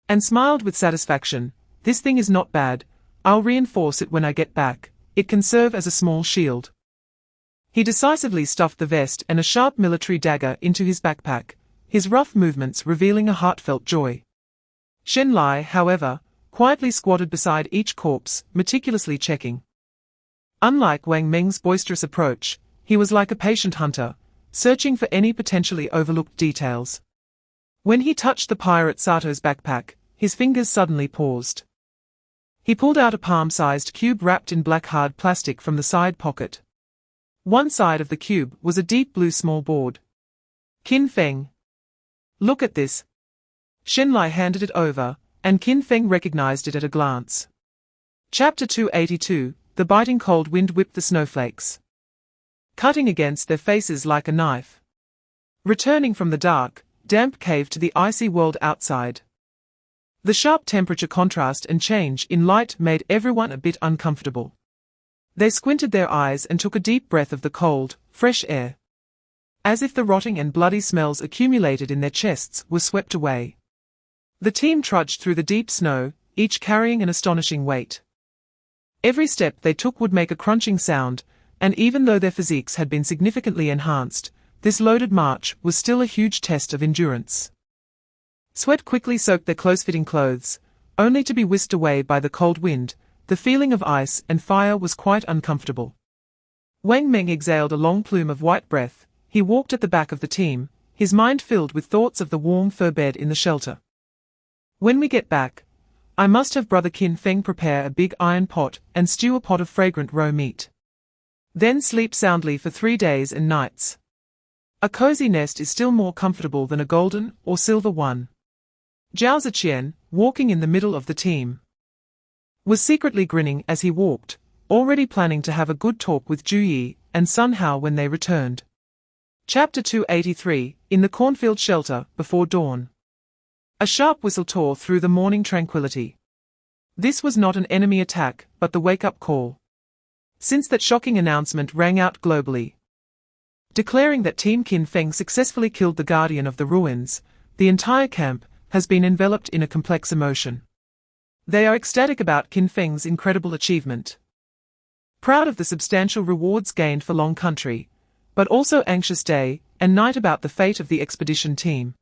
and smiled with satisfaction. This thing is not bad. I'll reinforce it when I get back. It can serve as a small shield. He decisively stuffed the vest and a sharp military dagger into his backpack, his rough movements revealing a heartfelt joy. Shen Lai, however, quietly squatted beside each corpse, meticulously checking. Unlike Wang Meng's boisterous approach, he was like a patient hunter, searching for any potentially overlooked details. When he touched the pirate Sato's backpack, his fingers suddenly paused. He pulled out a palm-sized cube wrapped in black hard plastic from the side pocket. One side of the cube was a deep blue small board. Qin Feng. Look at this. Shen Lai handed it over, and Qin Feng recognized it at a glance. Chapter 282. The biting cold wind whipped the snowflakes, cutting against their faces like a knife. Returning from the dark, damp cave to the icy world outside. The sharp temperature contrast and change in light made everyone a bit uncomfortable. They squinted their eyes and took a deep breath of the cold, fresh air, as if the rotting and bloody smells accumulated in their chests were swept away. The team trudged through the deep snow, each carrying an astonishing weight. Every step they took would make a crunching sound, and even though their physiques had been significantly enhanced, this loaded march was still a huge test of endurance. Sweat quickly soaked their close-fitting clothes, only to be whisked away by the cold wind. The feeling of ice and fire was quite uncomfortable. Wang Meng exhaled a long plume of white breath. He walked at the back of the team, his mind filled with thoughts of the warm fur bed in the shelter. When we get back, I must have Brother Qin Feng prepare a big iron pot and stew a pot of fragrant raw meat. Then sleep soundly for 3 days and nights. A cozy nest is still more comfortable than a golden or silver one. Zhao Ziqian, walking in the middle of the team, was secretly grinning as he walked, already planning to have a good talk with Zhu Yi and Sun Hao when they returned. Chapter 283. In the cornfield shelter, before dawn. A sharp whistle tore through the morning tranquility. This was not an enemy attack, but the wake-up call. Since that shocking announcement rang out globally, declaring that Team Qin Feng successfully killed the Guardian of the Ruins, the entire camp has been enveloped in a complex emotion. They are ecstatic about Qin Feng's incredible achievement, proud of the substantial rewards gained for Long Country, but also anxious day and night about the fate of the expedition team.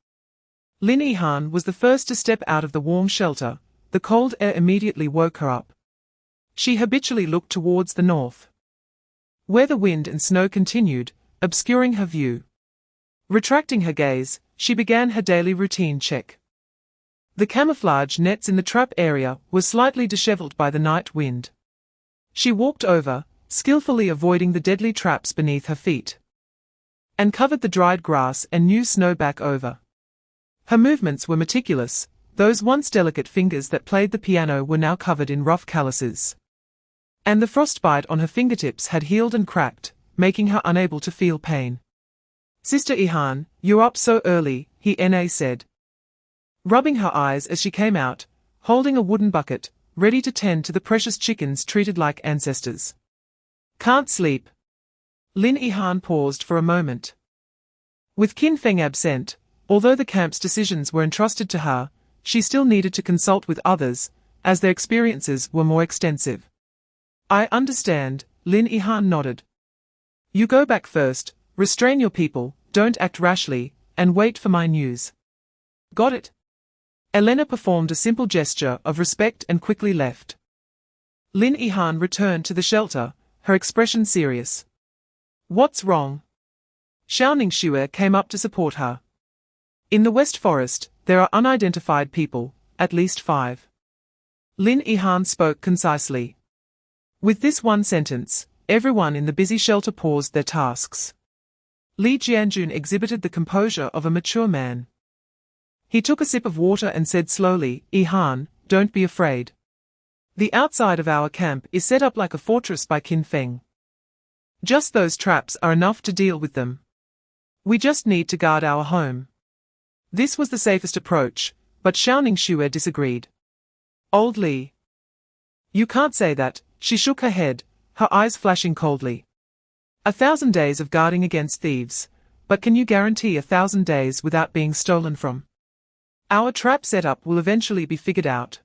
Lin Yihan was the first to step out of the warm shelter. The cold air immediately woke her up. She habitually looked towards the north, where the wind and snow continued, obscuring her view. Retracting her gaze, she began her daily routine check. The camouflage nets in the trap area were slightly disheveled by the night wind. She walked over, skillfully avoiding the deadly traps beneath her feet, and covered the dried grass and new snow back over. Her movements were meticulous. Those once delicate fingers that played the piano were now covered in rough calluses, and the frostbite on her fingertips had healed and cracked, making her unable to feel pain. "Sister Yihan, you're up so early," he said, rubbing her eyes as she came out, holding a wooden bucket, ready to tend to the precious chickens treated like ancestors. "Can't sleep." Lin Yihan paused for a moment. With Qin Feng absent, although the camp's decisions were entrusted to her, she still needed to consult with others, as their experiences were more extensive. "I understand," Lin Yihan nodded. "You go back first, restrain your people, don't act rashly, and wait for my news. Got it? Elena performed a simple gesture of respect and quickly left. Lin Yihan returned to the shelter, her expression serious. What's wrong? Xiao Ningxue came up to support her. In the West Forest, there are unidentified people, at least 5. Lin Yihan spoke concisely. With this one sentence, everyone in the busy shelter paused their tasks. Li Jianjun exhibited the composure of a mature man. He took a sip of water and said slowly, Yihan, don't be afraid. The outside of our camp is set up like a fortress by Qin Feng. Just those traps are enough to deal with them. We just need to guard our home. This was the safest approach, but Xiao Ningxue disagreed. Old Li. You can't say that, she shook her head, her eyes flashing coldly. 1,000 days of guarding against thieves, but can you guarantee 1,000 days without being stolen from? Our trap setup will eventually be figured out.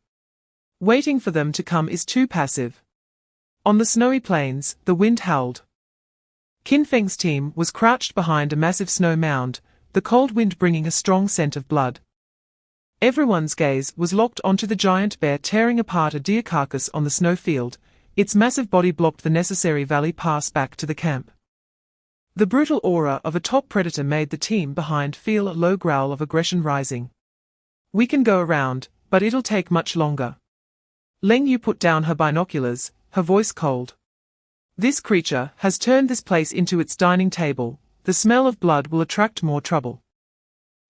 Waiting for them to come is too passive. On the snowy plains, the wind howled. Qin Feng's team was crouched behind a massive snow mound, the cold wind bringing a strong scent of blood. Everyone's gaze was locked onto the giant bear tearing apart a deer carcass on the snow field. Its massive body blocked the necessary valley pass back to the camp. The brutal aura of a top predator made the team behind feel a low growl of aggression rising. We can go around, but it'll take much longer. Leng Yu put down her binoculars, her voice cold. This creature has turned this place into its dining table. The smell of blood will attract more trouble.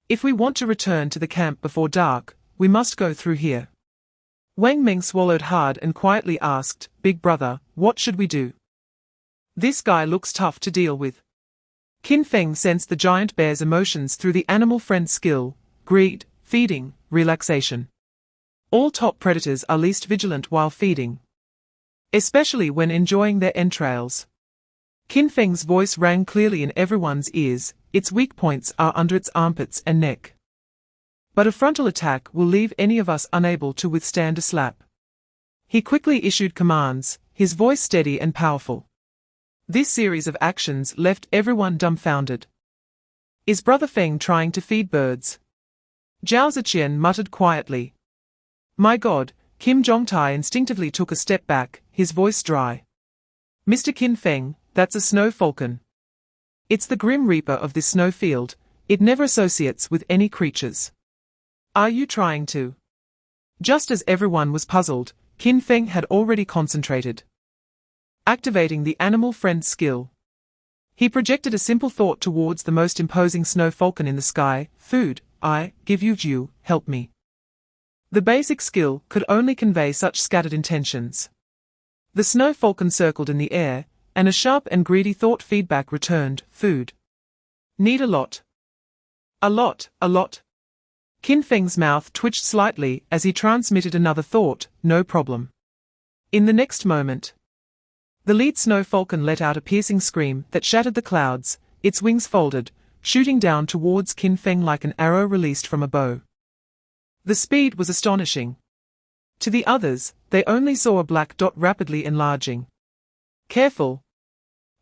If we want to return to the camp before dark, we must go through here. Wang Meng swallowed hard and quietly asked, Big brother, what should we do? This guy looks tough to deal with. Qin Feng sensed the giant bear's emotions through the animal friend skill, greed, feeding, relaxation. All top predators are least vigilant while feeding, especially when enjoying their entrails. Qin Feng's voice rang clearly in everyone's ears. Its weak points are under its armpits and neck. But a frontal attack will leave any of us unable to withstand a slap. He quickly issued commands, his voice steady and powerful. This series of actions left everyone dumbfounded. Is Brother Feng trying to feed birds? Zhao Ziqian muttered quietly. My God, Kim Zhongtai instinctively took a step back, his voice dry. Mr. Qin Feng, that's a snow falcon. It's the grim reaper of this snow field. It never associates with any creatures. Are you trying to? Just as everyone was puzzled, Qin Feng had already concentrated, activating the animal friend skill. He projected a simple thought towards the most imposing snow falcon in the sky. Food, I give you, help me. The basic skill could only convey such scattered intentions. The snow falcon circled in the air, and a sharp and greedy thought feedback returned, food. Need a lot. A lot. Qin Feng's mouth twitched slightly as he transmitted another thought, no problem. In the next moment, the lead snow falcon let out a piercing scream that shattered the clouds, its wings folded, shooting down towards Qin Feng like an arrow released from a bow. The speed was astonishing. To the others, they only saw a black dot rapidly enlarging. Careful!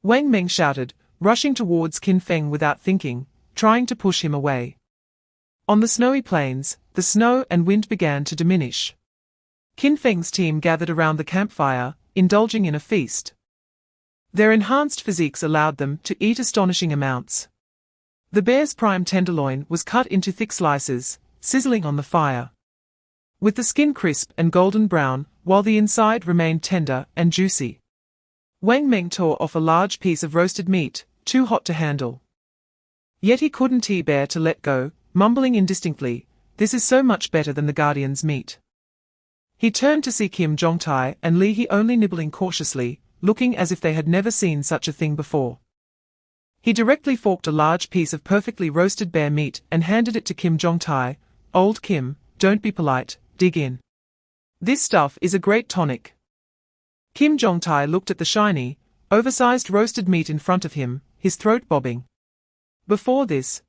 Wang Meng shouted, rushing towards Qin Feng without thinking, trying to push him away. On the snowy plains, the snow and wind began to diminish. Qin Feng's team gathered around the campfire, indulging in a feast. Their enhanced physiques allowed them to eat astonishing amounts. The bear's prime tenderloin was cut into thick slices, sizzling on the fire, with the skin crisp and golden brown, while the inside remained tender and juicy. Wang Meng tore off a large piece of roasted meat, too hot to handle. Yet he couldn't bear to let go, mumbling indistinctly, this is so much better than the Guardian's meat. He turned to see Kim Zhongtai and Li He only nibbling cautiously, looking as if they had never seen such a thing before. He directly forked a large piece of perfectly roasted bear meat and handed it to Kim Zhongtai. Old Kim, don't be polite, dig in. This stuff is a great tonic. Kim Zhongtai looked at the shiny, oversized roasted meat in front of him, his throat bobbing. Before this,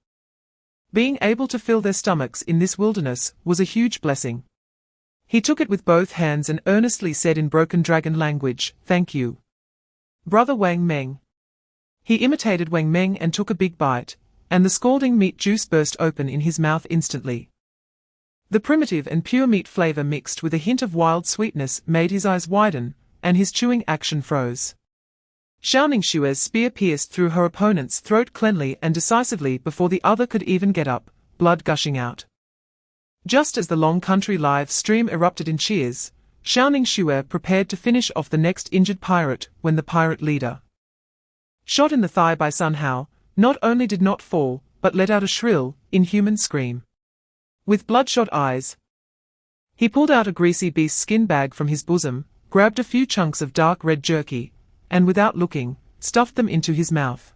being able to fill their stomachs in this wilderness was a huge blessing. He took it with both hands and earnestly said in broken dragon language, thank you. Brother Wang Meng. He imitated Wang Meng and took a big bite, and the scalding meat juice burst open in his mouth instantly. The primitive and pure meat flavor mixed with a hint of wild sweetness made his eyes widen, and his chewing action froze. Xiaoning Xue's spear pierced through her opponent's throat cleanly and decisively before the other could even get up, blood gushing out. Just as the Long Country live stream erupted in cheers, Xiaoning Xue prepared to finish off the next injured pirate when the pirate leader, shot in the thigh by Sun Hao, not only did not fall, but let out a shrill, inhuman scream. With bloodshot eyes, he pulled out a greasy beast skin bag from his bosom, grabbed a few chunks of dark red jerky, and without looking, stuffed them into his mouth,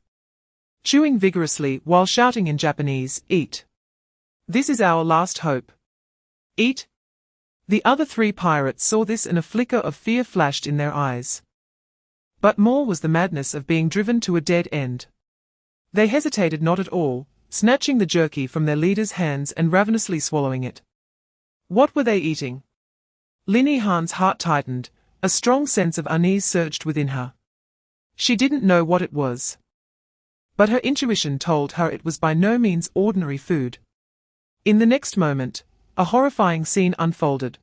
chewing vigorously while shouting in Japanese, "Eat! This is our last hope. Eat!" The other three pirates saw this and a flicker of fear flashed in their eyes. But more was the madness of being driven to a dead end. They hesitated not at all, snatching the jerky from their leader's hands and ravenously swallowing it. What were they eating? Lin Yihan's heart tightened, a strong sense of unease surged within her. She didn't know what it was, but her intuition told her it was by no means ordinary food. In the next moment, a horrifying scene unfolded.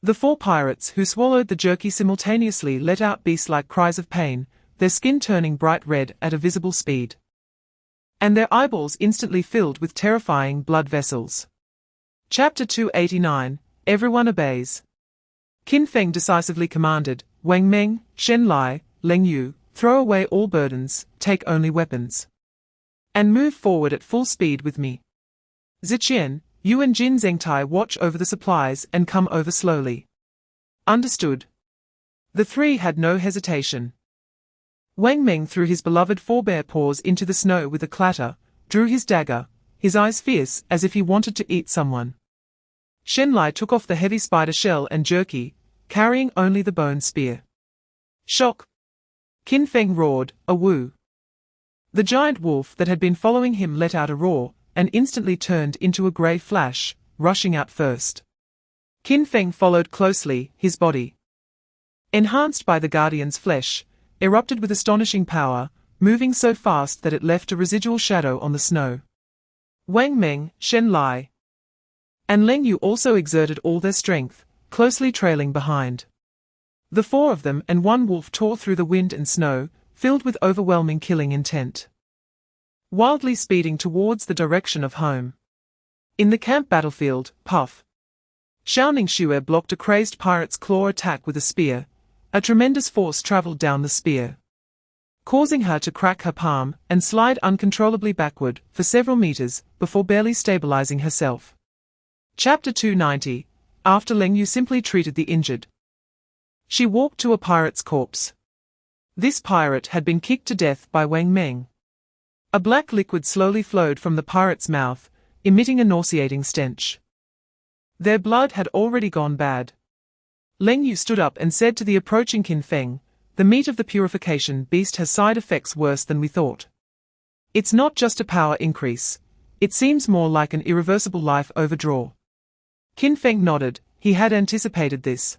The four pirates who swallowed the jerky simultaneously let out beast-like cries of pain, their skin turning bright red at a visible speed, and their eyeballs instantly filled with terrifying blood vessels. Chapter 289, Everyone Obeys. Qin Feng decisively commanded, Wang Meng, Shen Lai, Leng Yu, throw away all burdens, take only weapons, and move forward at full speed with me. Ziqian, you and Jin Zhengtai watch over the supplies and come over slowly. Understood. The three had no hesitation. Wang Meng threw his beloved forebear paws into the snow with a clatter, drew his dagger, his eyes fierce as if he wanted to eat someone. Shen Lai took off the heavy spider shell and jerky, carrying only the bone spear. Shock! Qin Feng roared, a woo. The giant wolf that had been following him let out a roar, and instantly turned into a grey flash, rushing out first. Qin Feng followed closely, his body, enhanced by the guardian's flesh, erupted with astonishing power, moving so fast that it left a residual shadow on the snow. Wang Meng, Shen Lai, and Leng Yu also exerted all their strength, closely trailing behind. The four of them and one wolf tore through the wind and snow, filled with overwhelming killing intent, wildly speeding towards the direction of home. In the camp battlefield, puff! Xiaoning Xue blocked a crazed pirate's claw attack with a spear. A tremendous force traveled down the spear, causing her to crack her palm and slide uncontrollably backward for several meters before barely stabilizing herself. Chapter 290, After Leng Yu simply treated the injured, she walked to a pirate's corpse. This pirate had been kicked to death by Wang Meng. A black liquid slowly flowed from the pirate's mouth, emitting a nauseating stench. Their blood had already gone bad. Leng Yu stood up and said to the approaching Qin Feng, the meat of the purification beast has side effects worse than we thought. It's not just a power increase. It seems more like an irreversible life overdraw. Qin Feng nodded, he had anticipated this.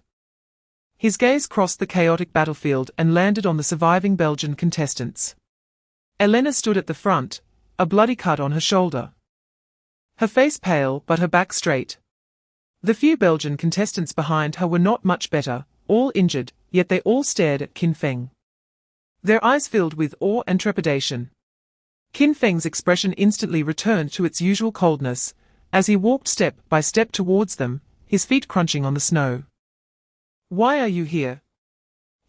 His gaze crossed the chaotic battlefield and landed on the surviving Belgian contestants. Elena stood at the front, a bloody cut on her shoulder, her face pale but her back straight. The few Belgian contestants behind her were not much better, all injured, yet they all stared at Qin Feng, their eyes filled with awe and trepidation. Qin Feng's expression instantly returned to its usual coldness, as he walked step by step towards them, his feet crunching on the snow. Why are you here?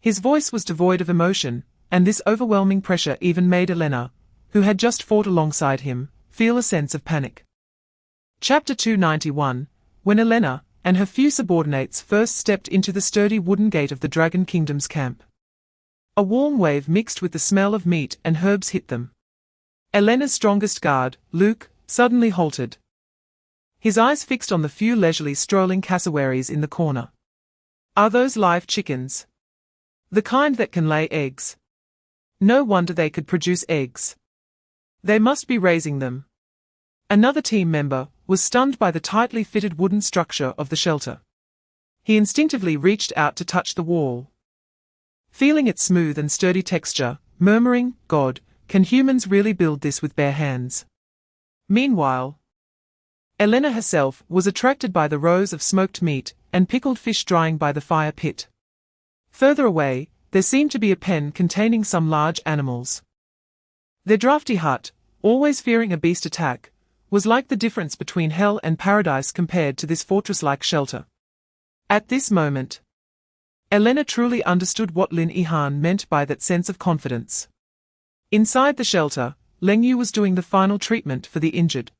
His voice was devoid of emotion, and this overwhelming pressure even made Elena, who had just fought alongside him, feel a sense of panic. Chapter 291, When Elena and her few subordinates first stepped into the sturdy wooden gate of the Dragon Kingdom's camp, a warm wave mixed with the smell of meat and herbs hit them. Elena's strongest guard, Luke, suddenly halted, his eyes fixed on the few leisurely strolling cassowaries in the corner. Are those live chickens? The kind that can lay eggs? No wonder they could produce eggs. They must be raising them. Another team member was stunned by the tightly fitted wooden structure of the shelter. He instinctively reached out to touch the wall, feeling its smooth and sturdy texture, murmuring, God, can humans really build this with bare hands? Meanwhile, Elena herself was attracted by the rows of smoked meat and pickled fish drying by the fire pit. Further away, there seemed to be a pen containing some large animals. Their drafty hut, always fearing a beast attack, was like the difference between hell and paradise compared to this fortress-like shelter. At this moment, Elena truly understood what Lin Yihan meant by that sense of confidence. Inside the shelter, Leng Yu was doing the final treatment for the injured.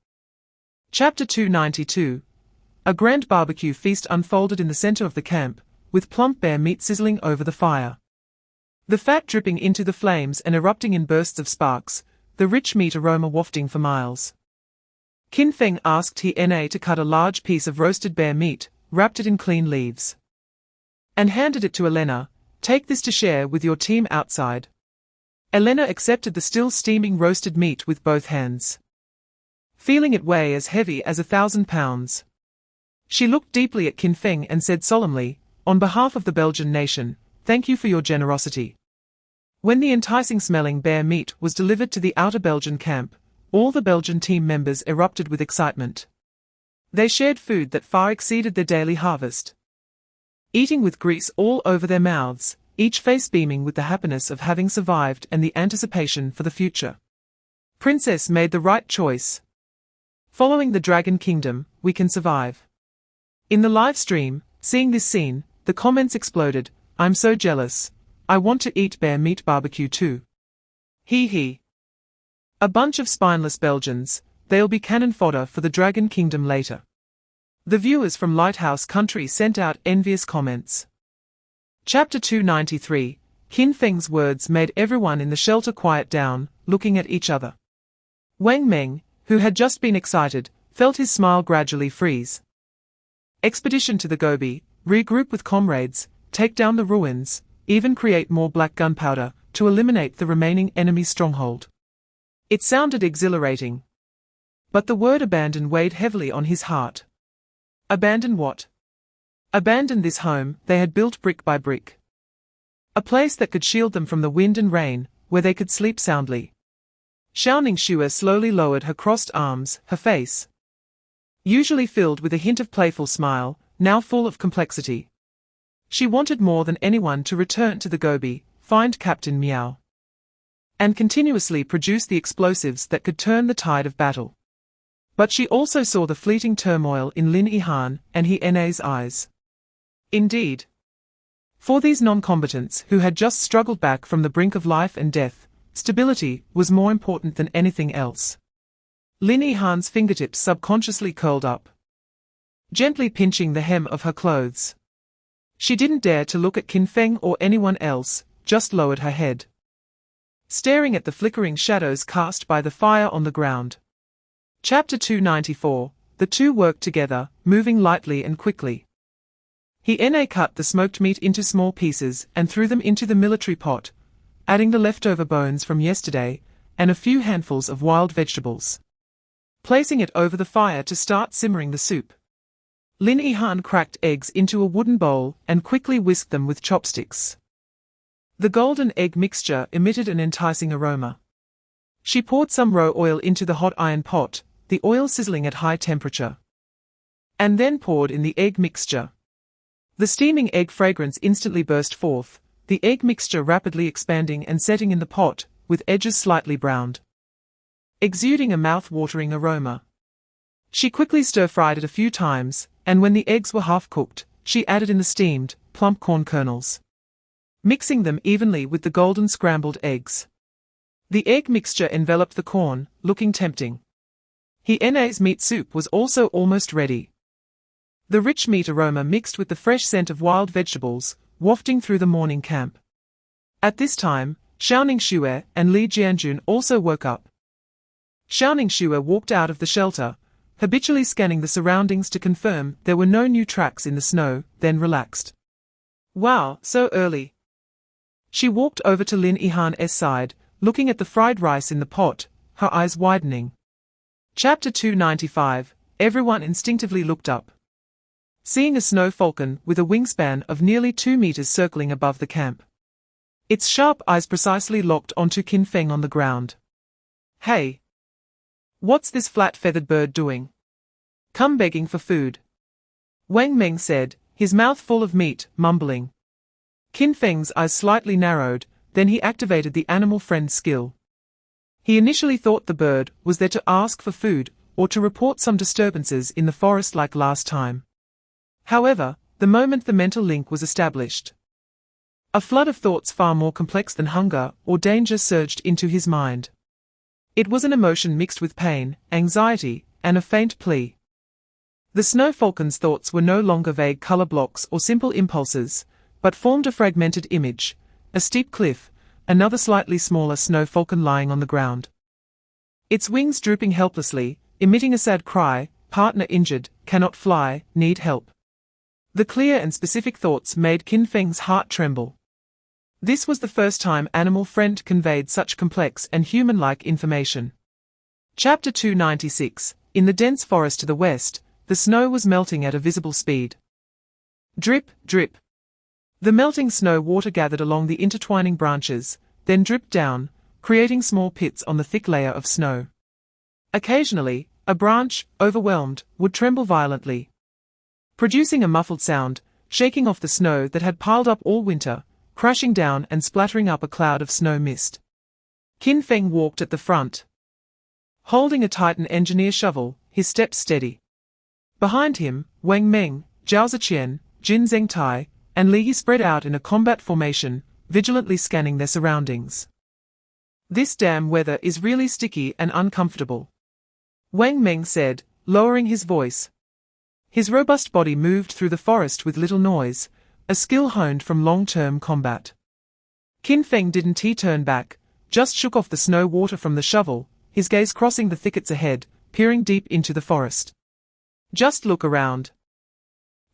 Chapter 292. A grand barbecue feast unfolded in the center of the camp, with plump bear meat sizzling over the fire. The fat dripping into the flames and erupting in bursts of sparks, the rich meat aroma wafting for miles. Qin Feng asked Na to cut a large piece of roasted bear meat, wrapped it in clean leaves, and handed it to Elena. Take this to share with your team outside. Elena accepted the still steaming roasted meat with both hands, feeling it weigh as heavy as 1,000 pounds. She looked deeply at Qin Feng and said solemnly, on behalf of the Belgian nation, thank you for your generosity. When the enticing smelling bear meat was delivered to the outer Belgian camp, all the Belgian team members erupted with excitement. They shared food that far exceeded their daily harvest, eating with grease all over their mouths, each face beaming with the happiness of having survived and the anticipation for the future. Princess made the right choice. Following the Dragon Kingdom, we can survive. In the live stream, seeing this scene, the comments exploded. I'm so jealous. I want to eat bear meat barbecue too. Hee hee. A bunch of spineless Belgians, they'll be cannon fodder for the Dragon Kingdom later. The viewers from Lighthouse Country sent out envious comments. Chapter 293. Qin Feng's words made everyone in the shelter quiet down, looking at each other. Wang Meng, who had just been excited, felt his smile gradually freeze. Expedition to the Gobi, regroup with comrades, take down the ruins, even create more black gunpowder, to eliminate the remaining enemy stronghold. It sounded exhilarating. But the word abandon weighed heavily on his heart. Abandon what? Abandon this home they had built brick by brick. A place that could shield them from the wind and rain, where they could sleep soundly. Xiaoning Xue slowly lowered her crossed arms, her face, usually filled with a hint of playful smile, now full of complexity. She wanted more than anyone to return to the Gobi, find Captain Miao, and continuously produce the explosives that could turn the tide of battle. But she also saw the fleeting turmoil in Lin Yihan and Na's eyes. Indeed, for these non-combatants who had just struggled back from the brink of life and death, stability was more important than anything else. Lin Yihan's fingertips subconsciously curled up, gently pinching the hem of her clothes. She didn't dare to look at Qin Feng or anyone else, just lowered her head, staring at the flickering shadows cast by the fire on the ground. Chapter 294. The two worked together, moving lightly and quickly. Na cut the smoked meat into small pieces and threw them into the military pot, adding the leftover bones from yesterday, and a few handfuls of wild vegetables, placing it over the fire to start simmering the soup. Lin Yihan cracked eggs into a wooden bowl and quickly whisked them with chopsticks. The golden egg mixture emitted an enticing aroma. She poured some raw oil into the hot iron pot, the oil sizzling at high temperature, and then poured in the egg mixture. The steaming egg fragrance instantly burst forth, the egg mixture rapidly expanding and setting in the pot, with edges slightly browned, exuding a mouth-watering aroma. She quickly stir-fried it a few times, and when the eggs were half-cooked, she added in the steamed, plump corn kernels, mixing them evenly with the golden scrambled eggs. The egg mixture enveloped the corn, looking tempting. Na's meat soup was also almost ready. The rich meat aroma mixed with the fresh scent of wild vegetables, wafting through the morning camp. At this time, Xiaoning Xue and Li Jianjun also woke up. Xiaoning Xue walked out of the shelter, habitually scanning the surroundings to confirm there were no new tracks in the snow, then relaxed. Wow, so early. She walked over to Lin Yihan's side, looking at the fried rice in the pot, her eyes widening. Chapter 295. Everyone instinctively looked up, seeing a snow falcon with a wingspan of nearly 2 meters circling above the camp. Its sharp eyes precisely locked onto Qin Feng on the ground. Hey! What's this flat-feathered bird doing? Come begging for food. Wang Meng said, his mouth full of meat, mumbling. Qin Feng's eyes slightly narrowed, then he activated the animal friend skill. He initially thought the bird was there to ask for food or to report some disturbances in the forest like last time. However, the moment the mental link was established, a flood of thoughts far more complex than hunger or danger surged into his mind. It was an emotion mixed with pain, anxiety, and a faint plea. The snow falcon's thoughts were no longer vague color blocks or simple impulses, but formed a fragmented image: a steep cliff, another slightly smaller snow falcon lying on the ground, its wings drooping helplessly, emitting a sad cry, partner injured, cannot fly, need help. The clear and specific thoughts made Qin Feng's heart tremble. This was the first time Animal Friend conveyed such complex and human-like information. Chapter 296. In the dense forest to the west, the snow was melting at a visible speed. Drip, drip. The melting snow water gathered along the intertwining branches, then dripped down, creating small pits on the thick layer of snow. Occasionally, a branch, overwhelmed, would tremble violently, producing a muffled sound, shaking off the snow that had piled up all winter, crashing down and splattering up a cloud of snow mist. Qin Feng walked at the front, holding a Titan engineer shovel, his steps steady. Behind him, Wang Meng, Zhao Ziqian, Jin Zhengtai, and Li Yi spread out in a combat formation, vigilantly scanning their surroundings. This damn weather is really sticky and uncomfortable, Wang Meng said, lowering his voice. His robust body moved through the forest with little noise, a skill honed from long-term combat. Qin Feng didn't turn back, just shook off the snow water from the shovel, his gaze crossing the thickets ahead, peering deep into the forest. Just look around.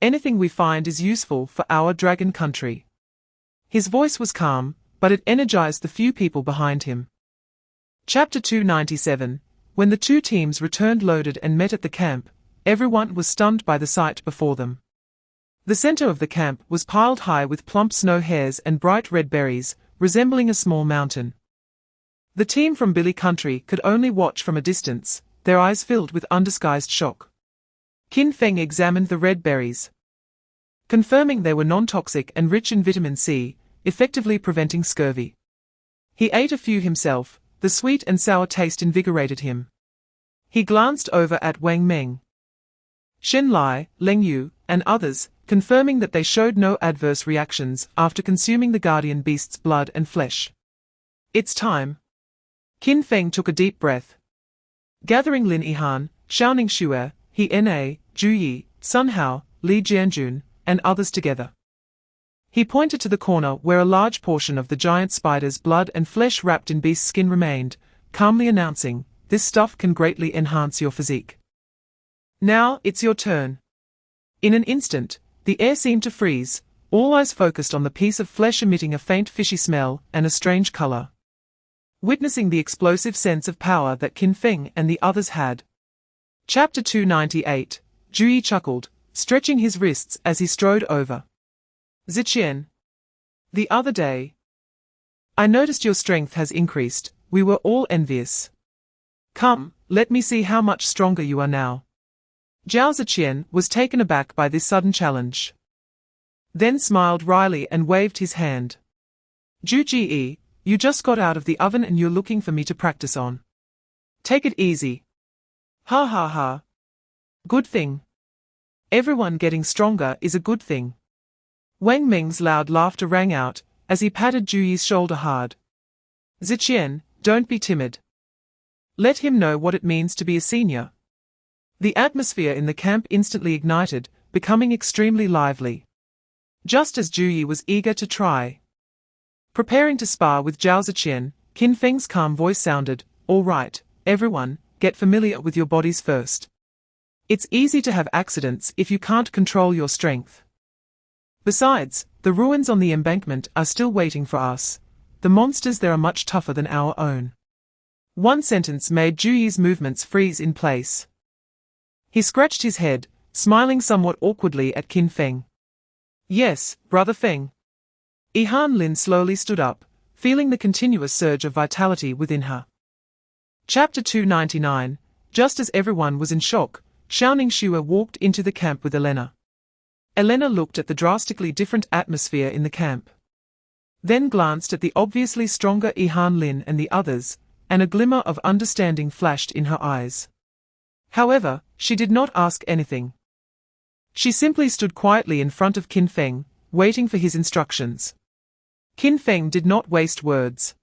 Anything we find is useful for our dragon country. His voice was calm, but it energized the few people behind him. Chapter 297. When the two teams returned loaded and met at the camp, everyone was stunned by the sight before them. The center of the camp was piled high with plump snow hares and bright red berries, resembling a small mountain. The team from Billy Country could only watch from a distance, their eyes filled with undisguised shock. Qin Feng examined the red berries, confirming they were non-toxic and rich in vitamin C, effectively preventing scurvy. He ate a few himself, the sweet and sour taste invigorated him. He glanced over at Wang Meng, Shen Lai, Leng Yu, and others, confirming that they showed no adverse reactions after consuming the guardian beast's blood and flesh. It's time. Qin Feng took a deep breath. Gathering Lin Yihan, Xiaoning Xue, He Na, Zhu Yi, Sun Hao, Li Jianjun, and others together. He pointed to the corner where a large portion of the giant spider's blood and flesh wrapped in beast skin remained, calmly announcing, "This stuff can greatly enhance your physique. Now, it's your turn." In an instant, the air seemed to freeze, all eyes focused on the piece of flesh emitting a faint fishy smell and a strange color. Witnessing the explosive sense of power that Qin Feng and the others had. Chapter 298. Zhu Yi chuckled, stretching his wrists as he strode over. Ziqian. The other day, I noticed your strength has increased. We were all envious. Come, let me see how much stronger you are now. Zhao Ziqian was taken aback by this sudden challenge, then smiled wryly and waved his hand. Zhu Ji, you just got out of the oven and you're looking for me to practice on. Take it easy. Ha ha ha. Good thing. Everyone getting stronger is a good thing. Wang Meng's loud laughter rang out, as he patted Zhu Yi's shoulder hard. Ziqian, don't be timid. Let him know what it means to be a senior. The atmosphere in the camp instantly ignited, becoming extremely lively. Just as Zhu Yi was eager to try. Preparing to spar with Zhao Ziqian, Qin Feng's calm voice sounded, "All right, everyone, get familiar with your bodies first. It's easy to have accidents if you can't control your strength. Besides, the ruins on the embankment are still waiting for us. The monsters there are much tougher than our own." One sentence made Zhu Yi's movements freeze in place. He scratched his head, smiling somewhat awkwardly at Qin Feng. "Yes, Brother Feng. Han Lin slowly stood up, feeling the continuous surge of vitality within her. Chapter 299. Just as everyone was in shock, Xiaoning Xue walked into the camp with Elena. Elena looked at the drastically different atmosphere in the camp. Then glanced at the obviously stronger Han Lin and the others, and a glimmer of understanding flashed in her eyes. However, she did not ask anything. She simply stood quietly in front of Qin Feng, waiting for his instructions. Qin Feng did not waste words.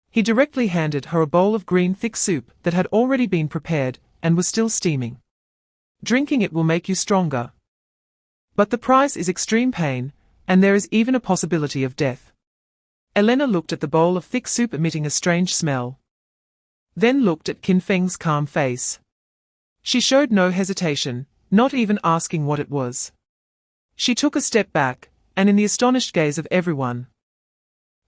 He directly handed her a bowl of green thick soup that had already been prepared and was still steaming. Drinking it will make you stronger. But the price is extreme pain, and there is even a possibility of death. Elena looked at the bowl of thick soup emitting a strange smell. Then looked at Qin Feng's calm face. She showed no hesitation, not even asking what it was. She took a step back, and in the astonished gaze of everyone,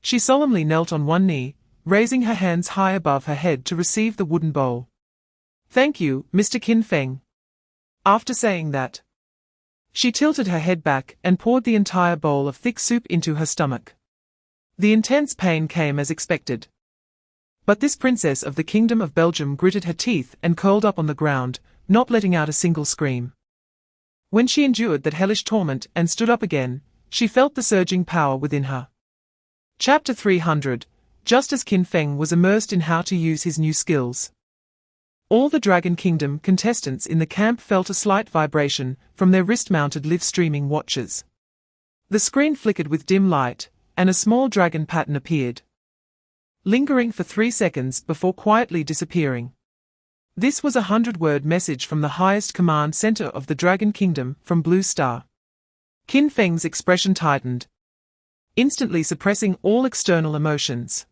she solemnly knelt on one knee, raising her hands high above her head to receive the wooden bowl. "Thank you, Mr. Qin Feng." After saying that, she tilted her head back and poured the entire bowl of thick soup into her stomach. The intense pain came as expected. But this princess of the Kingdom of Belgium gritted her teeth and curled up on the ground, not letting out a single scream. When she endured that hellish torment and stood up again, she felt the surging power within her. Chapter 300. Just as Qin Feng was immersed in how to use his new skills, all the Dragon Kingdom contestants in the camp felt a slight vibration from their wrist-mounted live-streaming watches. The screen flickered with dim light, and a small dragon pattern appeared, lingering for 3 seconds before quietly disappearing. This was a 100-word message from the highest command center of the Dragon Kingdom from Blue Star. Qin Feng's expression tightened, instantly suppressing all external emotions.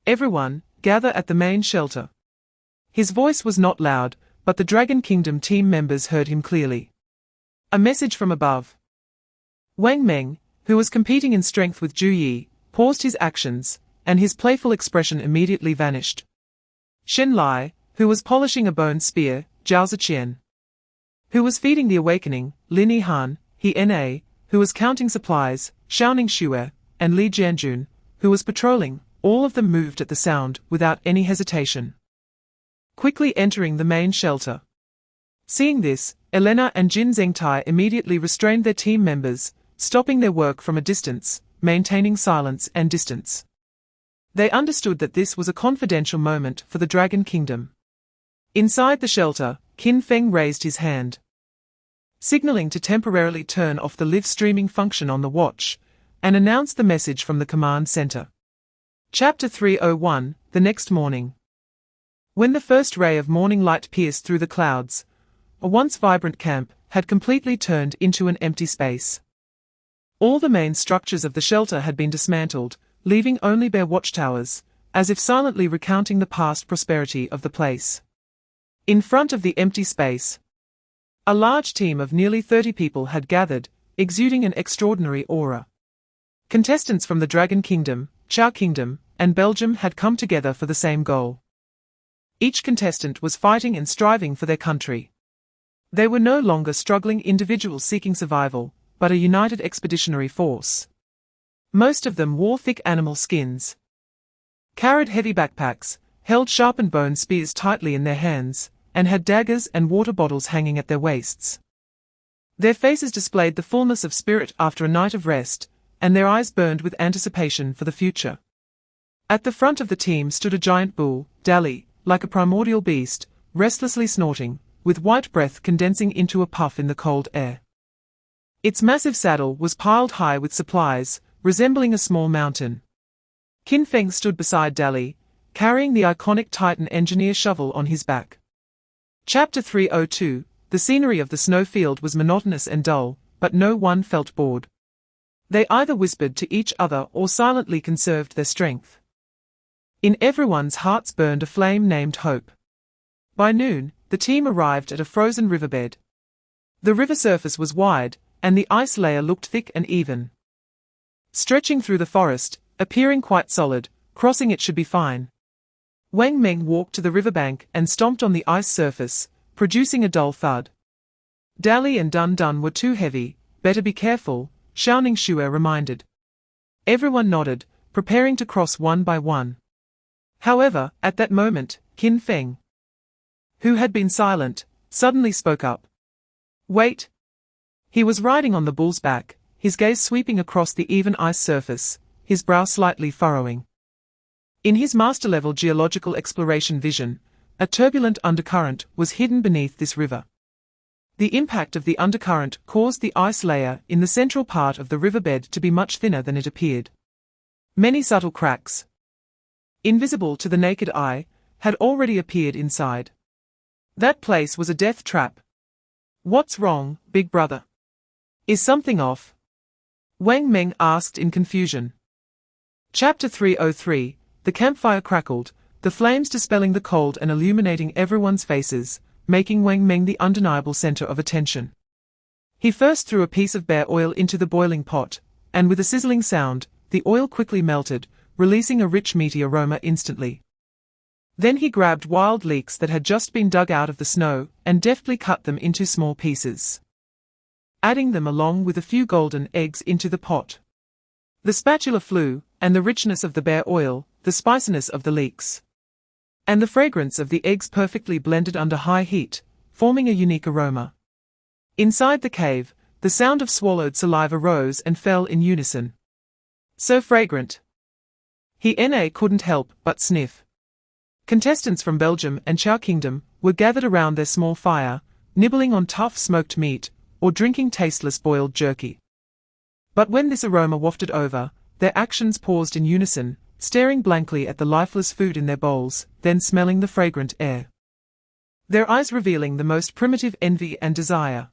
"Everyone, gather at the main shelter." His voice was not loud, but the Dragon Kingdom team members heard him clearly. A message from above. Wang Meng, who was competing in strength with Zhu Yi, paused his actions, and his playful expression immediately vanished. Shen Lai, who was polishing a bone spear, Zhao Ziqian, who was feeding the awakening, Lin Yihan, He Na, who was counting supplies, Xiaoning Xue, and Li Jianjun, who was patrolling, all of them moved at the sound without any hesitation, quickly entering the main shelter. Seeing this, Elena and Jin Zhengtai immediately restrained their team members, stopping their work from a distance, maintaining silence and distance. They understood that this was a confidential moment for the Dragon Kingdom. Inside the shelter, Qin Feng raised his hand, signaling to temporarily turn off the live streaming function on the watch, and announced the message from the command center. Chapter 301. The next morning. When the first ray of morning light pierced through the clouds, a once vibrant camp had completely turned into an empty space. All the main structures of the shelter had been dismantled, leaving only bare watchtowers, as if silently recounting the past prosperity of the place. In front of the empty space, a large team of nearly 30 people had gathered, exuding an extraordinary aura. Contestants from the Dragon Kingdom, Chao Kingdom, and Belgium had come together for the same goal. Each contestant was fighting and striving for their country. They were no longer struggling individuals seeking survival, but a united expeditionary force. Most of them wore thick animal skins, carried heavy backpacks, held sharpened bone spears tightly in their hands, and had daggers and water bottles hanging at their waists. Their faces displayed the fullness of spirit after a night of rest, and their eyes burned with anticipation for the future. At the front of the team stood a giant bull, Dali, like a primordial beast, restlessly snorting, with white breath condensing into a puff in the cold air. Its massive saddle was piled high with supplies, resembling a small mountain. Qin Feng stood beside Dali, carrying the iconic Titan engineer shovel on his back. Chapter 302. The scenery of the snowfield was monotonous and dull, but no one felt bored. They either whispered to each other or silently conserved their strength. In everyone's hearts burned a flame named hope. By noon, the team arrived at a frozen riverbed. The river surface was wide, and the ice layer looked thick and even, stretching through the forest, appearing quite solid. Crossing it should be fine. Wang Meng walked to the riverbank and stomped on the ice surface, producing a dull thud. Dali and Dun Dun were too heavy, better be careful, Xiaoning Xue reminded. Everyone nodded, preparing to cross one by one. However, at that moment, Qin Feng, who had been silent, suddenly spoke up. Wait! He was riding on the bull's back, his gaze sweeping across the even ice surface, his brow slightly furrowing. In his master-level geological exploration vision, a turbulent undercurrent was hidden beneath this river. The impact of the undercurrent caused the ice layer in the central part of the riverbed to be much thinner than it appeared. Many subtle cracks, invisible to the naked eye, had already appeared inside. That place was a death trap. What's wrong, big brother? Is something off? Wang Meng asked in confusion. Chapter 303, The campfire crackled, the flames dispelling the cold and illuminating everyone's faces, making Wang Meng the undeniable center of attention. He first threw a piece of bear oil into the boiling pot, and with a sizzling sound, the oil quickly melted, releasing a rich meaty aroma instantly. Then he grabbed wild leeks that had just been dug out of the snow, and deftly cut them into small pieces, adding them along with a few golden eggs into the pot. The spatula flew, and the richness of the bear oil, the spiciness of the leeks, and the fragrance of the eggs perfectly blended under high heat, forming a unique aroma. Inside the cave, the sound of swallowed saliva rose and fell in unison. So fragrant! He couldn't help but sniff. Contestants from Belgium and Chow Kingdom were gathered around their small fire, nibbling on tough smoked meat, or drinking tasteless boiled jerky. But when this aroma wafted over, their actions paused in unison, staring blankly at the lifeless food in their bowls, then smelling the fragrant air. Their eyes revealing the most primitive envy and desire.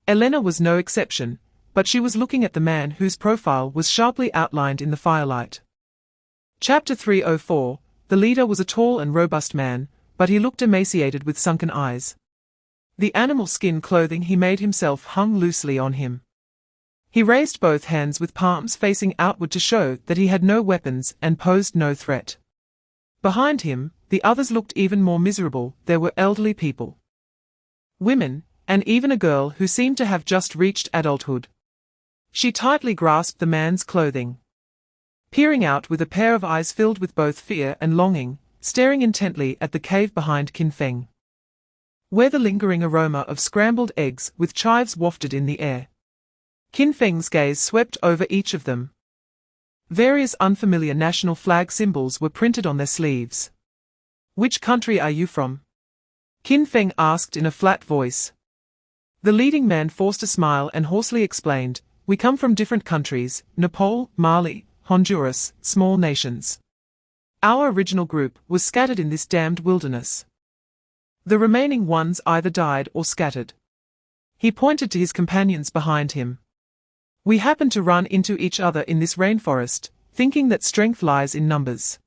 Elena was no exception, but she was looking at the man whose profile was sharply outlined in the firelight. Chapter 304, The leader was a tall and robust man, but he looked emaciated with sunken eyes. The animal skin clothing he made himself hung loosely on him. He raised both hands with palms facing outward to show that he had no weapons and posed no threat. Behind him, the others looked even more miserable. There were elderly people, women, and even a girl who seemed to have just reached adulthood. She tightly grasped the man's clothing, peering out with a pair of eyes filled with both fear and longing, staring intently at the cave behind Qin Feng, where the lingering aroma of scrambled eggs with chives wafted in the air. Qin Feng's gaze swept over each of them. Various unfamiliar national flag symbols were printed on their sleeves. Which country are you from? Qin Feng asked in a flat voice. The leading man forced a smile and hoarsely explained, We come from different countries, Nepal, Mali, Honduras, small nations. Our original group was scattered in this damned wilderness. The remaining ones either died or scattered. He pointed to his companions behind him. We happened to run into each other in this rainforest, thinking that strength lies in numbers.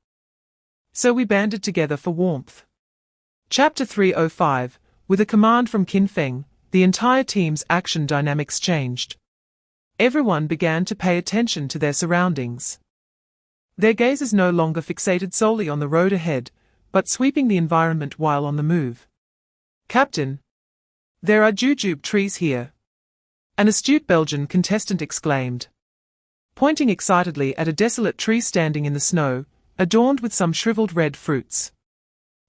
So we banded together for warmth. Chapter 305, With a command from Qin Feng, the entire team's action dynamics changed. Everyone began to pay attention to their surroundings. Their gazes no longer fixated solely on the road ahead, but sweeping the environment while on the move. Captain, there are jujube trees here, an astute Belgian contestant exclaimed, pointing excitedly at a desolate tree standing in the snow, adorned with some shriveled red fruits.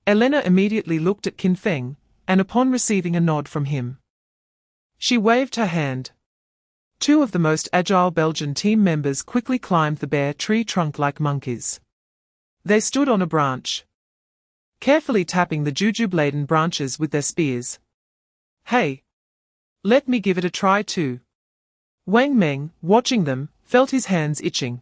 Elena immediately looked at Qin Feng, and upon receiving a nod from him, she waved her hand. Two of the most agile Belgian team members quickly climbed the bare tree trunk like monkeys. They stood on a branch, carefully tapping the jujube-laden branches with their spears. Hey! Let me give it a try too. Wang Meng, watching them, felt his hands itching.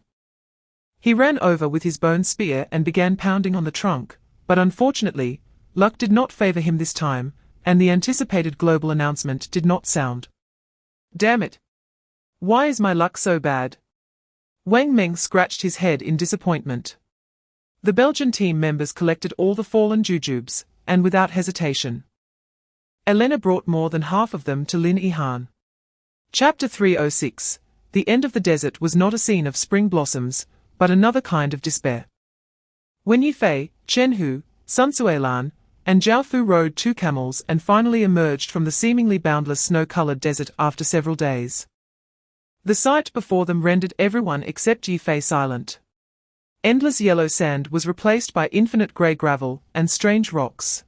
He ran over with his bone spear and began pounding on the trunk, but unfortunately, luck did not favor him this time, and the anticipated global announcement did not sound. Damn it! Why is my luck so bad? Wang Meng scratched his head in disappointment. The Belgian team members collected all the fallen jujubes, and without hesitation, Elena brought more than half of them to Lin Yihan. Chapter 306, The end of the desert was not a scene of spring blossoms, but another kind of despair. When Yifei, Chen Hu, Sun Suilan, and Zhao Fu rode 2 camels and finally emerged from the seemingly boundless snow-colored desert after several days. The sight before them rendered everyone except Yi Fei silent. Endless yellow sand was replaced by infinite grey gravel and strange rocks.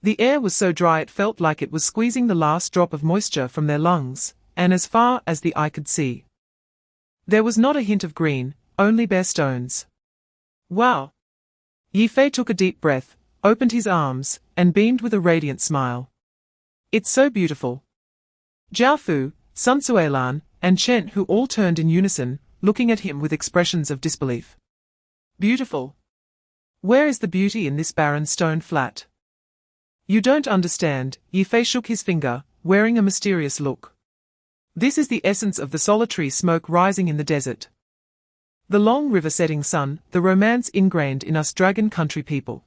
The air was so dry it felt like it was squeezing the last drop of moisture from their lungs, and as far as the eye could see, there was not a hint of green, only bare stones. Wow! Yi Fei took a deep breath, opened his arms, and beamed with a radiant smile. It's so beautiful. Jiao Fu, Sun Suilan, and Chen Hu all turned in unison, looking at him with expressions of disbelief. Beautiful? Where is the beauty in this barren stone flat? You don't understand, Yi Fei shook his finger, wearing a mysterious look. This is the essence of the solitary smoke rising in the desert. The long river-setting sun, the romance ingrained in us dragon country people.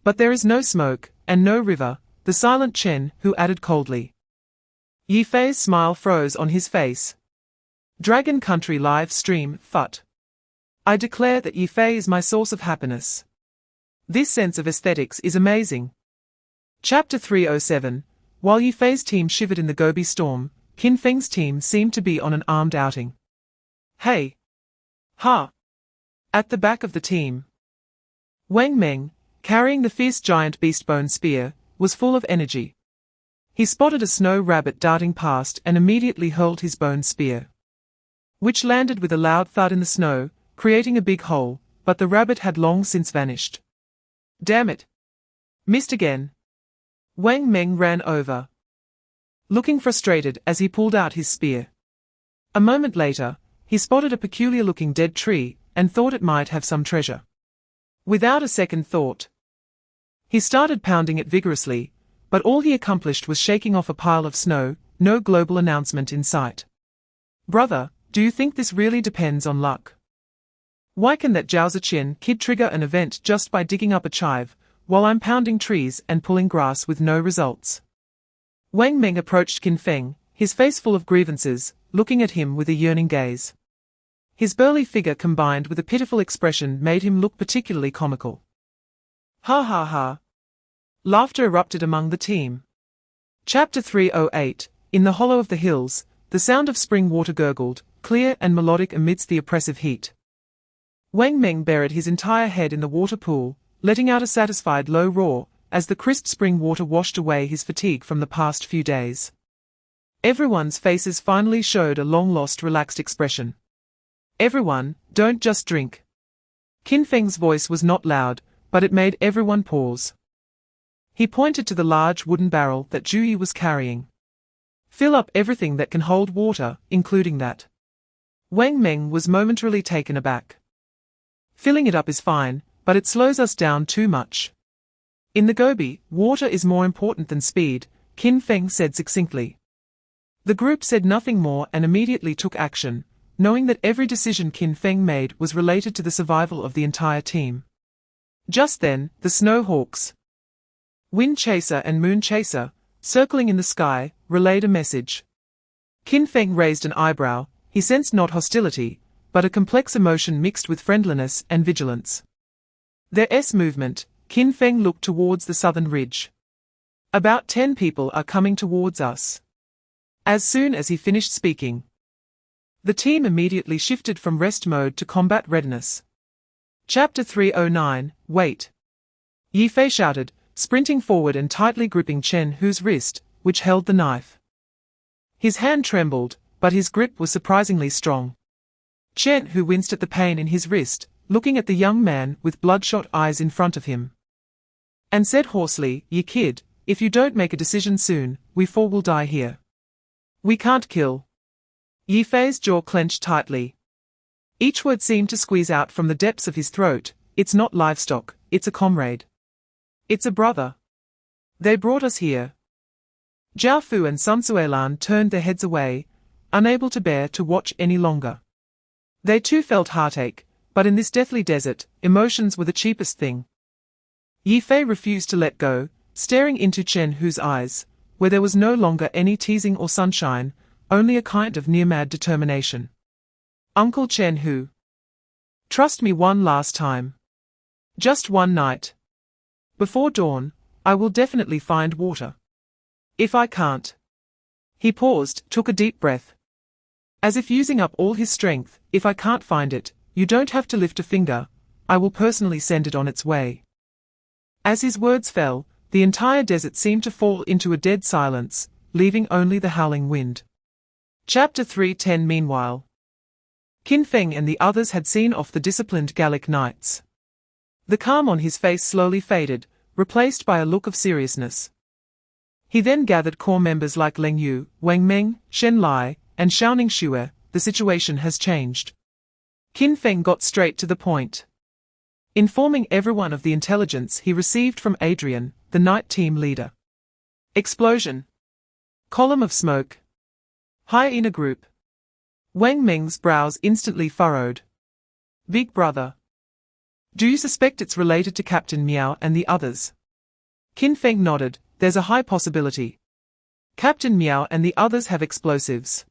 But there is no smoke, and no river, the silent Chen Hu added coldly. Yi Fei's smile froze on his face. Dragon Country live stream, FUT. I declare that Yi Fei is my source of happiness. This sense of aesthetics is amazing. Chapter 307. While Yi Fei's team shivered in the Gobi storm, Qin Feng's team seemed to be on an armed outing. Hey! Ha! At the back of the team, Wang Meng, carrying the fierce giant beast-bone spear, was full of energy. He spotted a snow rabbit darting past and immediately hurled his bone spear, which landed with a loud thud in the snow, creating a big hole, but the rabbit had long since vanished. Damn it! Missed again. Wang Meng ran over, looking frustrated as he pulled out his spear. A moment later, he spotted a peculiar-looking dead tree and thought it might have some treasure. Without a second thought, he started pounding it vigorously, but all he accomplished was shaking off a pile of snow, no global announcement in sight. Brother, do you think this really depends on luck? Why can that Zhao Ziqian kid trigger an event just by digging up a chive, while I'm pounding trees and pulling grass with no results? Wang Meng approached Qin Feng, his face full of grievances, looking at him with a yearning gaze. His burly figure combined with a pitiful expression made him look particularly comical. Ha ha ha! Laughter erupted among the team. Chapter 308. In the hollow of the hills, the sound of spring water gurgled, clear and melodic amidst the oppressive heat. Wang Meng buried his entire head in the water pool, letting out a satisfied low roar, as the crisp spring water washed away his fatigue from the past few days. Everyone's faces finally showed a long-lost relaxed expression. Everyone, don't just drink. Qin Feng's voice was not loud, but it made everyone pause. He pointed to the large wooden barrel that Zhu Yi was carrying. Fill up everything that can hold water, including that. Wang Meng was momentarily taken aback. Filling it up is fine, but it slows us down too much. In the Gobi, water is more important than speed, Qin Feng said succinctly. The group said nothing more and immediately took action, knowing that every decision Qin Feng made was related to the survival of the entire team. Just then, the snow hawks, Wind Chaser and Moon Chaser, circling in the sky, relayed a message. Qin Feng raised an eyebrow. He sensed not hostility, but a complex emotion mixed with friendliness and vigilance. Their movement, Qin Feng looked towards the southern ridge. About 10 people are coming towards us. As soon as he finished speaking, the team immediately shifted from rest mode to combat readiness. Chapter 309. Wait! Yi Fei shouted, sprinting forward and tightly gripping Chen Hu's wrist, which held the knife. His hand trembled, but his grip was surprisingly strong. Chen Hu winced at the pain in his wrist, looking at the young man with bloodshot eyes in front of him, and said hoarsely, "Ye kid, if you don't make a decision soon, we four will die here. We can't kill." Yi Fei's jaw clenched tightly. Each word seemed to squeeze out from the depths of his throat. It's not livestock, it's a comrade. It's a brother. They brought us here. Jiao Fu and Sun Suilan turned their heads away, unable to bear to watch any longer. They too felt heartache, but in this deathly desert, emotions were the cheapest thing. Yi Fei refused to let go, staring into Chen Hu's eyes, where there was no longer any teasing or sunshine, only a kind of near-mad determination. Uncle Chen Hu, trust me one last time. Just one night. Before dawn, I will definitely find water. If I can't. He paused, took a deep breath. As if using up all his strength. If I can't find it, you don't have to lift a finger. I will personally send it on its way. As his words fell, the entire desert seemed to fall into a dead silence, leaving only the howling wind. Chapter 3:10. Meanwhile, Qin Feng and the others had seen off the disciplined Gallic knights. The calm on his face slowly faded, replaced by a look of seriousness. He then gathered core members like Leng Yu, Wang Meng, Shen Lai, and Xiaoning Xue. The situation has changed. Qin Feng got straight to the point, informing everyone of the intelligence he received from Adrian, the night team leader. Explosion. Column of smoke. Hyena group. Wang Meng's brows instantly furrowed. Big brother. Do you suspect it's related to Captain Miao and the others? Qin Feng nodded. There's a high possibility. Captain Miao and the others have explosives.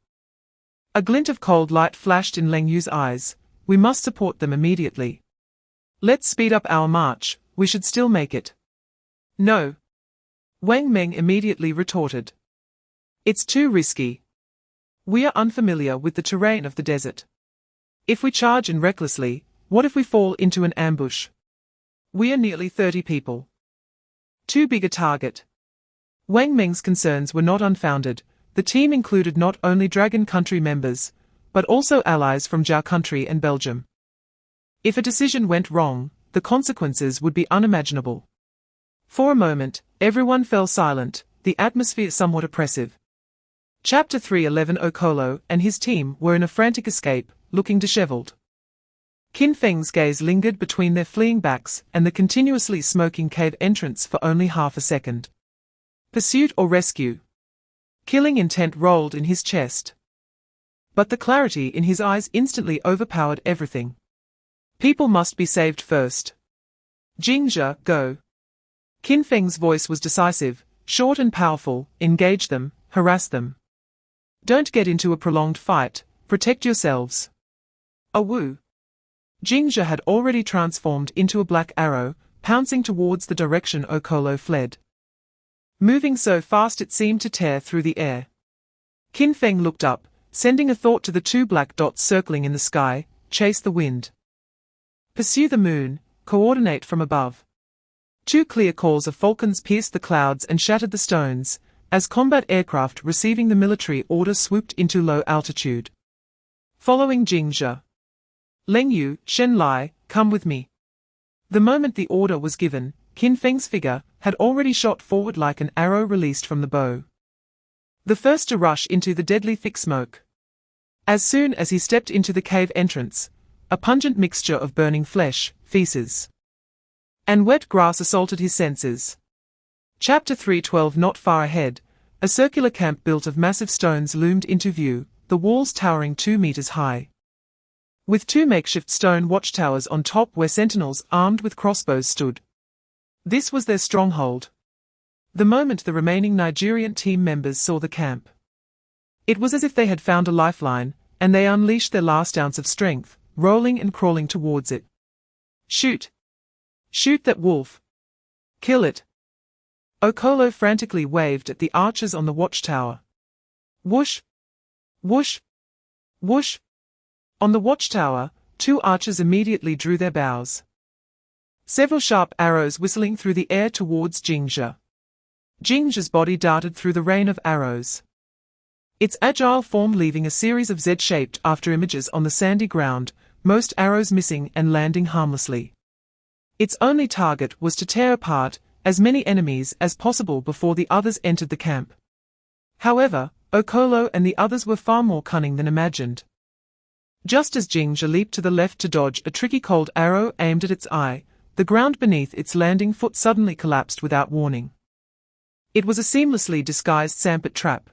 A glint of cold light flashed in Leng Yu's eyes. We must support them immediately. Let's speed up our march. We should still make it. No. Wang Meng immediately retorted. It's too risky. We are unfamiliar with the terrain of the desert. If we charge in recklessly, what if we fall into an ambush? We are nearly 30 people. Too big a target. Wang Meng's concerns were not unfounded. The team included not only Dragon Country members, but also allies from Zhao Country and Belgium. If a decision went wrong, the consequences would be unimaginable. For a moment, everyone fell silent, the atmosphere somewhat oppressive. Chapter 3:11. Okolo and his team were in a frantic escape, looking disheveled. Qin Feng's gaze lingered between their fleeing backs and the continuously smoking cave entrance for only half a second. Pursuit or rescue? Killing intent rolled in his chest. But the clarity in his eyes instantly overpowered everything. People must be saved first. Jingzhe, go. Qin Feng's voice was decisive, short and powerful. Engage them, harass them. Don't get into a prolonged fight, protect yourselves. Awu. Jingzhe had already transformed into a black arrow, pouncing towards the direction Okolo fled. Moving so fast it seemed to tear through the air. Qin Feng looked up, sending a thought to the two black dots circling in the sky: chase the wind. Pursue the moon, coordinate from above. Two clear calls of falcons pierced the clouds and shattered the stones, as combat aircraft receiving the military order swooped into low altitude. Following Jingzhe. Leng Yu, Shen Lai, come with me. The moment the order was given, Qin Feng's figure had already shot forward like an arrow released from the bow. The first to rush into the deadly thick smoke. As soon as he stepped into the cave entrance, a pungent mixture of burning flesh, feces, and wet grass assaulted his senses. Chapter 3:12. Not far ahead, a circular camp built of massive stones loomed into view, the walls towering 2 meters high, with two makeshift stone watchtowers on top where sentinels armed with crossbows stood. This was their stronghold. The moment the remaining Nigerian team members saw the camp, it was as if they had found a lifeline, and they unleashed their last ounce of strength, rolling and crawling towards it. Shoot! Shoot that wolf! Kill it! Okolo frantically waved at the archers on the watchtower. Whoosh! Whoosh! Whoosh! On the watchtower, 2 archers immediately drew their bows. Several sharp arrows whistling through the air towards Jingzhe. Jingzhe's body darted through the rain of arrows, its agile form leaving a series of Z-shaped afterimages on the sandy ground, most arrows missing and landing harmlessly. Its only target was to tear apart as many enemies as possible before the others entered the camp. However, Okolo and the others were far more cunning than imagined. Just as Jingzhe leaped to the left to dodge a tricky cold arrow aimed at its eye, the ground beneath its landing foot suddenly collapsed without warning. It was a seamlessly disguised sandpit trap.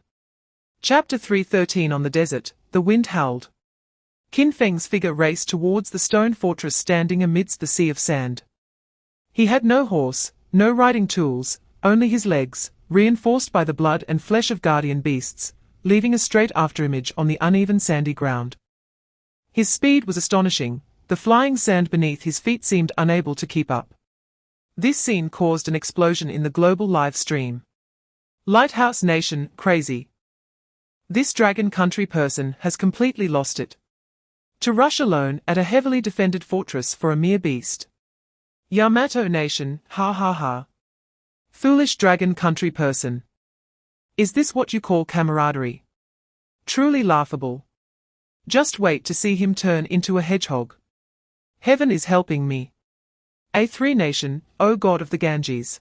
Chapter 3:13. On the desert, the wind howled. Qin Feng's figure raced towards the stone fortress standing amidst the sea of sand. He had no horse, no riding tools, only his legs, reinforced by the blood and flesh of guardian beasts, leaving a straight afterimage on the uneven sandy ground. His speed was astonishing, the flying sand beneath his feet seemed unable to keep up. This scene caused an explosion in the global live stream. Lighthouse Nation, crazy. This dragon country person has completely lost it. To rush alone at a heavily defended fortress for a mere beast. Yamato nation, ha ha ha. Foolish dragon country person. Is this what you call camaraderie? Truly laughable. Just wait to see him turn into a hedgehog. Heaven is helping me. A3 nation, O god of the Ganges.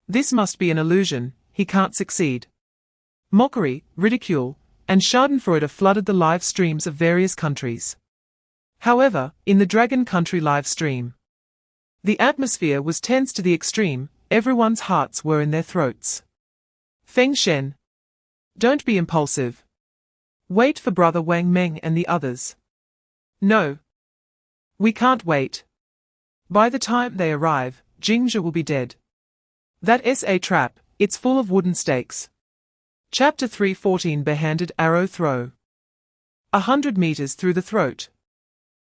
This must be an illusion, he can't succeed. Mockery, ridicule, and schadenfreude flooded the live streams of various countries. However, in the Dragon Country live stream, the atmosphere was tense to the extreme, everyone's hearts were in their throats. Feng Shen. Don't be impulsive. Wait for brother Wang Meng and the others. No. We can't wait. By the time they arrive, Jingzhe will be dead. That's a trap, it's full of wooden stakes. Chapter 3:14 Barehanded Arrow Throw. 100 meters through the throat.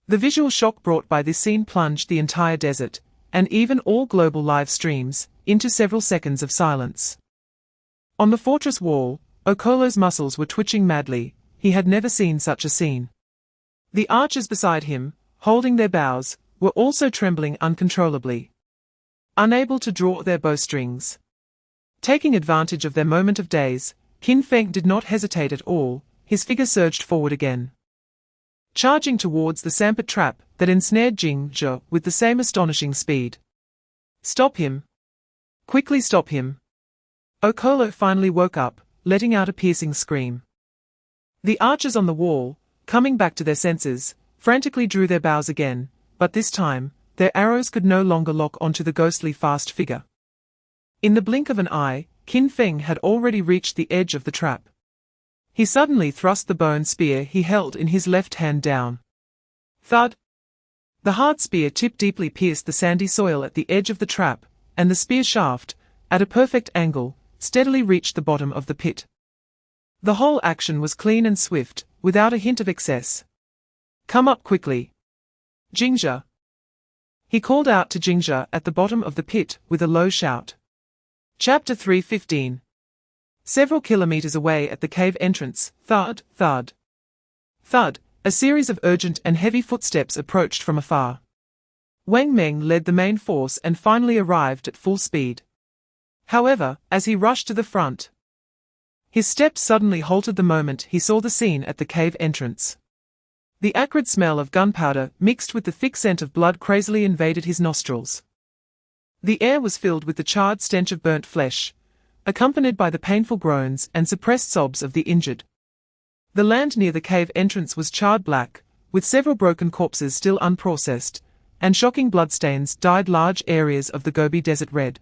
The visual shock brought by this scene plunged the entire desert, and even all global live streams, into several seconds of silence. On the fortress wall, Okolo's muscles were twitching madly, he had never seen such a scene. The archers beside him, holding their bows, were also trembling uncontrollably. Unable to draw their bowstrings. Taking advantage of their moment of daze, Qin Feng did not hesitate at all, his figure surged forward again. Charging towards the sandpit trap that ensnared Jingzhe with the same astonishing speed. Stop him. Quickly stop him. Okolo finally woke up, letting out a piercing scream. The archers on the wall, coming back to their senses, frantically drew their bows again, but this time, their arrows could no longer lock onto the ghostly fast figure. In the blink of an eye, Qin Feng had already reached the edge of the trap. He suddenly thrust the bone spear he held in his left hand down. Thud! The hard spear tip deeply pierced the sandy soil at the edge of the trap, and the spear shaft, at a perfect angle, steadily reached the bottom of the pit. The whole action was clean and swift, without a hint of excess. Come up quickly. Jingzhe. He called out to Jingzhe at the bottom of the pit with a low shout. Chapter 3:15. Several kilometers away at the cave entrance, thud, thud. Thud, a series of urgent and heavy footsteps approached from afar. Wang Meng led the main force and finally arrived at full speed. However, as he rushed to the front, his steps suddenly halted the moment he saw the scene at the cave entrance. The acrid smell of gunpowder mixed with the thick scent of blood crazily invaded his nostrils. The air was filled with the charred stench of burnt flesh, accompanied by the painful groans and suppressed sobs of the injured. The land near the cave entrance was charred black, with several broken corpses still unprocessed, and shocking bloodstains dyed large areas of the Gobi Desert red.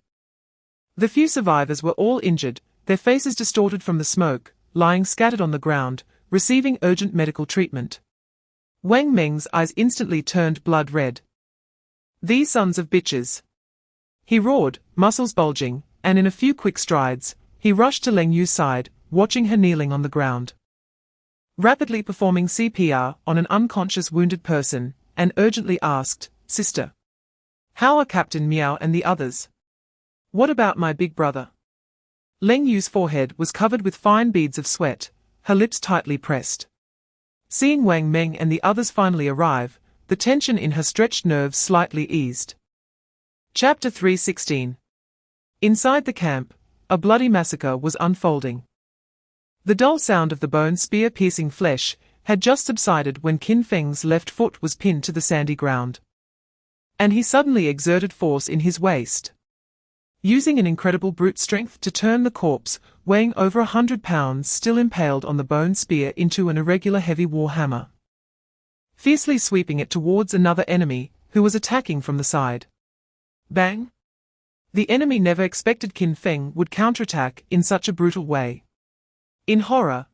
The few survivors were all injured, their faces distorted from the smoke, lying scattered on the ground, receiving urgent medical treatment. Wang Meng's eyes instantly turned blood red. These sons of bitches! He roared, muscles bulging, and in a few quick strides, he rushed to Leng Yu's side, watching her kneeling on the ground. Rapidly performing CPR on an unconscious wounded person, and urgently asked, Sister. How are Captain Miao and the others? What about my big brother? Leng Yu's forehead was covered with fine beads of sweat, her lips tightly pressed. Seeing Wang Meng and the others finally arrive, the tension in her stretched nerves slightly eased. Chapter 3:16. Inside the camp, a bloody massacre was unfolding. The dull sound of the bone spear piercing flesh had just subsided when Qin Feng's left foot was pinned to the sandy ground. And he suddenly exerted force in his waist, using an incredible brute strength to turn the corpse, weighing over 100 pounds still impaled on the bone spear, into an irregular heavy war hammer, fiercely sweeping it towards another enemy, who was attacking from the side. Bang! The enemy never expected Qin Feng would counterattack in such a brutal way. In horror,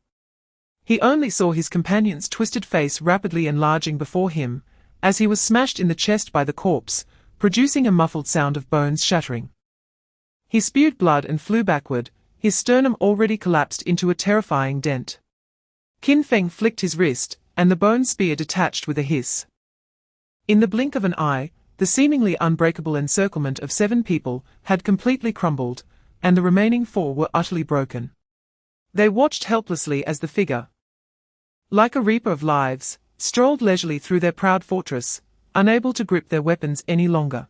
he only saw his companion's twisted face rapidly enlarging before him, as he was smashed in the chest by the corpse, producing a muffled sound of bones shattering. He spewed blood and flew backward, his sternum already collapsed into a terrifying dent. Qin Feng flicked his wrist, and the bone spear detached with a hiss. In the blink of an eye, the seemingly unbreakable encirclement of 7 people had completely crumbled, and the remaining 4 were utterly broken. They watched helplessly as the figure, like a reaper of lives, strolled leisurely through their proud fortress, unable to grip their weapons any longer.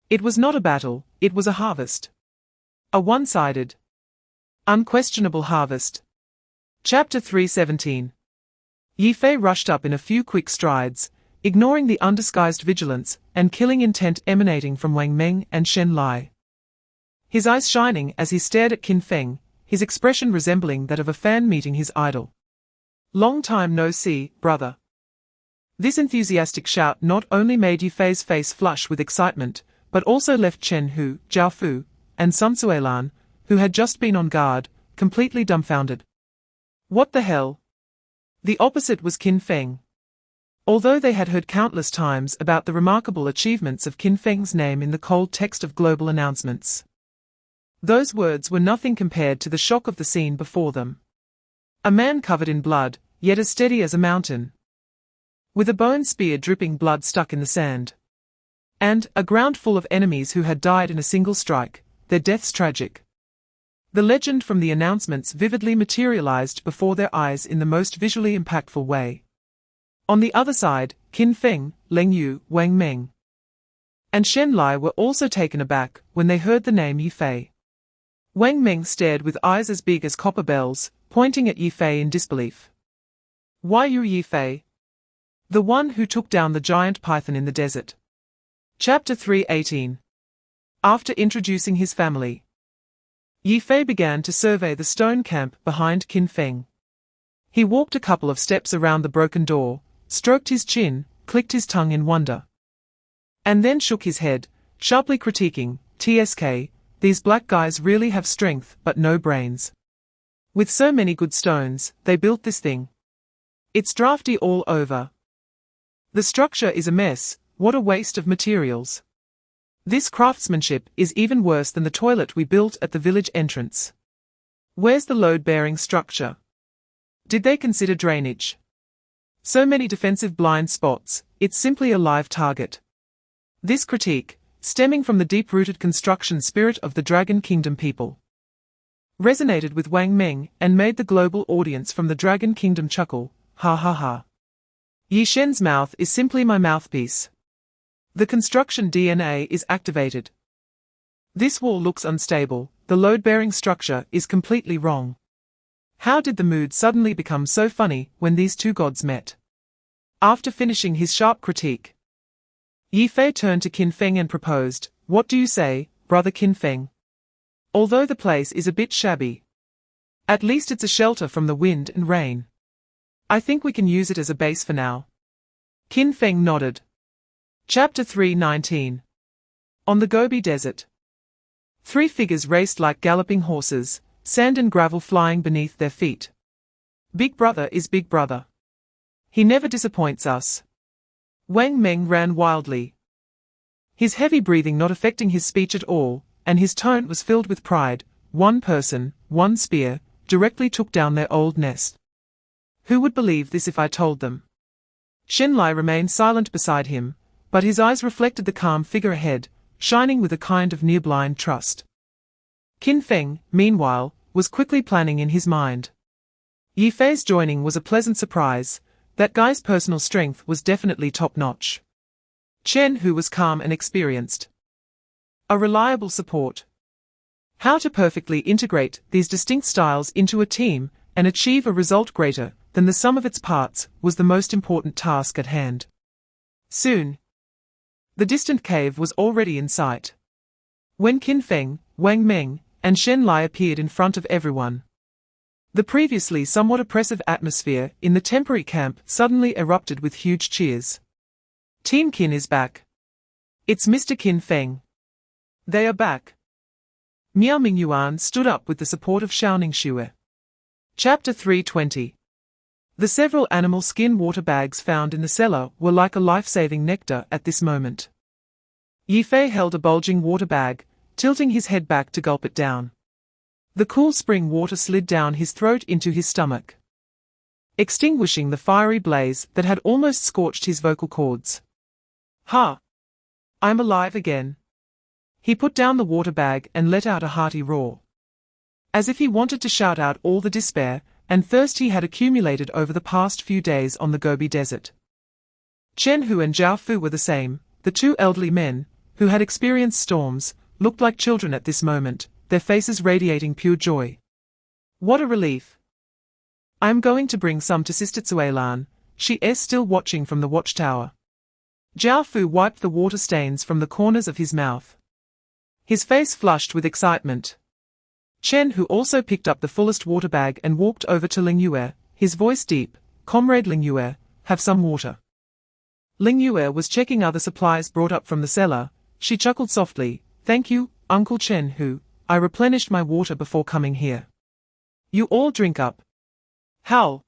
It was not a battle, it was a harvest. A one-sided, unquestionable harvest. Chapter 317. Yi Fei rushed up in a few quick strides, ignoring the undisguised vigilance and killing intent emanating from Wang Meng and Shen Lai. His eyes shining as he stared at Qin Feng, his expression resembling that of a fan meeting his idol. "Long time no see, brother." This enthusiastic shout not only made Yi Fei's face flush with excitement, but also left Chen Hu, Zhao Fu, and Sun Suilan, who had just been on guard, completely dumbfounded. What the hell? The opposite was Qin Feng. Although they had heard countless times about the remarkable achievements of Qin Feng's name in the cold text of global announcements, those words were nothing compared to the shock of the scene before them. A man covered in blood, yet as steady as a mountain, with a bone spear dripping blood stuck in the sand, and a ground full of enemies who had died in a single strike, their deaths tragic. The legend from the announcements vividly materialized before their eyes in the most visually impactful way. On the other side, Qin Feng, Leng Yu, Wang Meng, and Shen Lai were also taken aback when they heard the name Yi Fei. Wang Meng stared with eyes as big as copper bells, pointing at Yi Fei in disbelief. "Why you Yi Fei? The one who took down the giant python in the desert." Chapter 318. After introducing his family, Yi Fei began to survey the stone camp behind Qin Feng. He walked a couple of steps around the broken door, stroked his chin, clicked his tongue in wonder, and then shook his head, sharply critiquing, "TSK, these black guys really have strength but no brains. With so many good stones, they built this thing. It's drafty all over. The structure is a mess, what a waste of materials. This craftsmanship is even worse than the toilet we built at the village entrance. Where's the load-bearing structure? Did they consider drainage? So many defensive blind spots, it's simply a live target." This critique, stemming from the deep-rooted construction spirit of the Dragon Kingdom people, resonated with Wang Meng and made the global audience from the Dragon Kingdom chuckle, "Ha ha ha. Yi Shen's mouth is simply my mouthpiece. The construction DNA is activated. This wall looks unstable, the load-bearing structure is completely wrong." How did the mood suddenly become so funny when these two gods met? After finishing his sharp critique, Yi Fei turned to Qin Feng and proposed, "What do you say, brother Qin Feng? Although the place is a bit shabby, at least it's a shelter from the wind and rain. I think we can use it as a base for now." Qin Feng nodded. Chapter 319. On the Gobi Desert. Three figures raced like galloping horses, sand and gravel flying beneath their feet. Big brother is big brother. He never disappoints us. Wang Meng ran wildly, his heavy breathing not affecting his speech at all, and his tone was filled with pride. One person, one spear, directly took down their old nest. Who would believe this if I told them? Shen Lai remained silent beside him, but his eyes reflected the calm figure ahead, shining with a kind of near-blind trust. Qin Feng, meanwhile, was quickly planning in his mind. Yi Fei's joining was a pleasant surprise. That guy's personal strength was definitely top-notch. Chen Hu was calm and experienced, a reliable support. How to perfectly integrate these distinct styles into a team and achieve a result greater than the sum of its parts was the most important task at hand. Soon, the distant cave was already in sight. When Qin Feng, Wang Meng, and Shen Lai appeared in front of everyone, the previously somewhat oppressive atmosphere in the temporary camp suddenly erupted with huge cheers. Team Qin is back. It's Mr. Qin Feng. They are back. Miao Mingyuan stood up with the support of Xiaoning Xue. Chapter 320. The several animal skin water bags found in the cellar were like a life-saving nectar at this moment. Yi Fei held a bulging water bag, tilting his head back to gulp it down. The cool spring water slid down his throat into his stomach, extinguishing the fiery blaze that had almost scorched his vocal cords. "Ha! I'm alive again." He put down the water bag and let out a hearty roar. as if he wanted to shout out all the despair and thirst he had accumulated over the past few days on the Gobi Desert. Chen Hu and Zhao Fu were the same. The two elderly men, who had experienced storms, looked like children at this moment, their faces radiating pure joy. What a relief! I am going to bring some to Sister Zuelan. She is still watching from the watchtower. Zhao Fu wiped the water stains from the corners of his mouth. His face flushed with excitement. Chen Hu also picked up the fullest water bag and walked over to Ling Yue, his voice deep. Comrade Ling Yue, have some water. Ling Yue was checking other supplies brought up from the cellar. She chuckled softly. Thank you, Uncle Chen Hu. I replenished my water before coming here. You all drink up. Howl.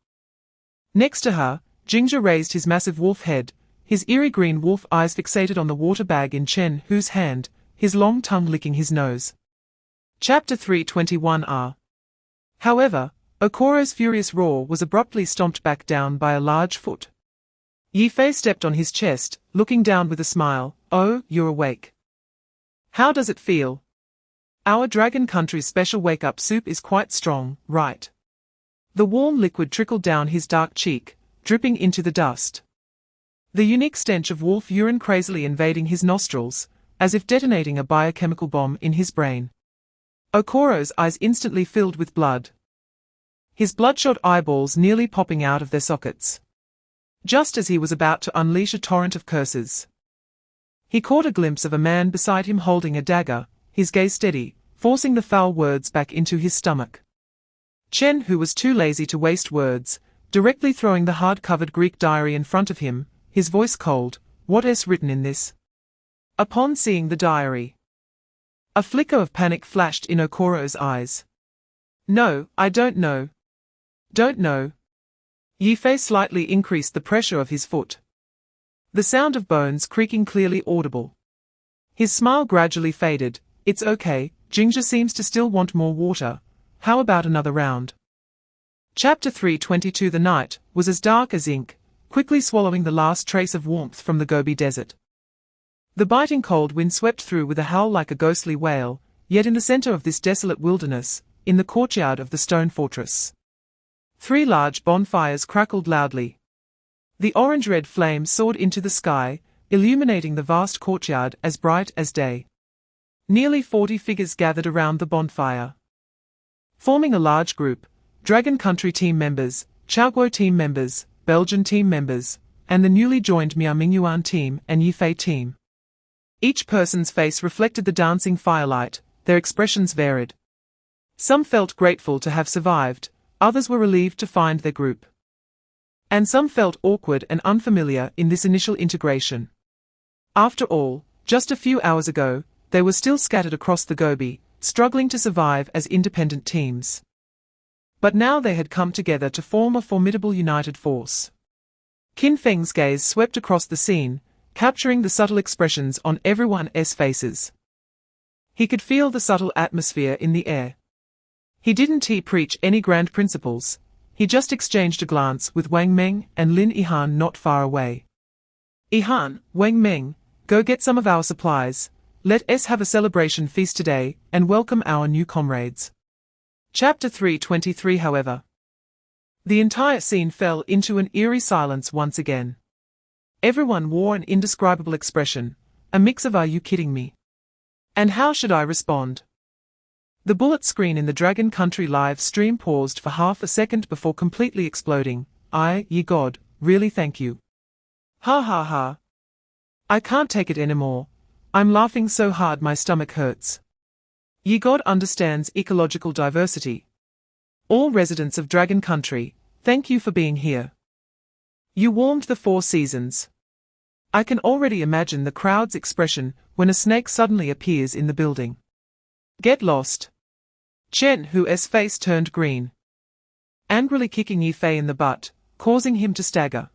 Next to her, Jingzhe raised his massive wolf head, his eerie green wolf eyes fixated on the water bag in Chen Hu's hand, his long tongue licking his nose. Chapter 321R. However, Okoro's furious roar was abruptly stomped back down by a large foot. Yi Fei stepped on his chest, looking down with a smile. Oh, you're awake. How does it feel? Our Dragon Country's special wake-up soup is quite strong, right? The warm liquid trickled down his dark cheek, dripping into the dust. The unique stench of wolf urine crazily invading his nostrils, as if detonating a biochemical bomb in his brain. Okoro's eyes instantly filled with blood. His bloodshot eyeballs nearly popping out of their sockets. Just as he was about to unleash a torrent of curses, he caught a glimpse of a man beside him holding a dagger, his gaze steady, forcing the foul words back into his stomach. Chen Hu was too lazy to waste words, directly throwing the hard-covered Greek diary in front of him, his voice cold. What is written in this? Upon seeing the diary, a flicker of panic flashed in Okoro's eyes. No, I don't know. Don't know. Yi Fei slightly increased the pressure of his foot. The sound of bones creaking clearly audible. His smile gradually faded. It's okay, Jingzhe seems to still want more water. How about another round? Chapter 322. The night was as dark as ink, quickly swallowing the last trace of warmth from the Gobi Desert. The biting cold wind swept through with a howl like a ghostly wail, yet in the center of this desolate wilderness, in the courtyard of the stone fortress, 3 large bonfires crackled loudly. The orange-red flames soared into the sky, illuminating the vast courtyard as bright as day. Nearly 40 figures gathered around the bonfire, forming a large group: Dragon Country team members, Chaoguo team members, Belgian team members, and the newly joined Miamingyuan team and Yifei team. Each person's face reflected the dancing firelight, their expressions varied. Some felt grateful to have survived, others were relieved to find their group. And some felt awkward and unfamiliar in this initial integration. After all, just a few hours ago, they were still scattered across the Gobi, struggling to survive as independent teams. But now they had come together to form a formidable united force. Qin Feng's gaze swept across the scene, capturing the subtle expressions on everyone's faces. He could feel the subtle atmosphere in the air. He didn't preach any grand principles, he just exchanged a glance with Wang Meng and Lin Yihan not far away. Yihan, Wang Meng, go get some of our supplies, let us have a celebration feast today, and welcome our new comrades. Chapter 323. However, the entire scene fell into an eerie silence once again. Everyone wore an indescribable expression, a mix of "are you kidding me?" and "how should I respond?" The bullet screen in the Dragon Country live stream paused for half a second before completely exploding. Ye God, really thank you. Ha ha ha. I can't take it anymore. I'm laughing so hard my stomach hurts. Ye God understands ecological diversity. All residents of Dragon Country, thank you for being here. You warmed the 4 seasons. I can already imagine the crowd's expression when a snake suddenly appears in the building. Get lost. Chen Hu's face turned green, angrily kicking Yi Fei in the butt, causing him to stagger.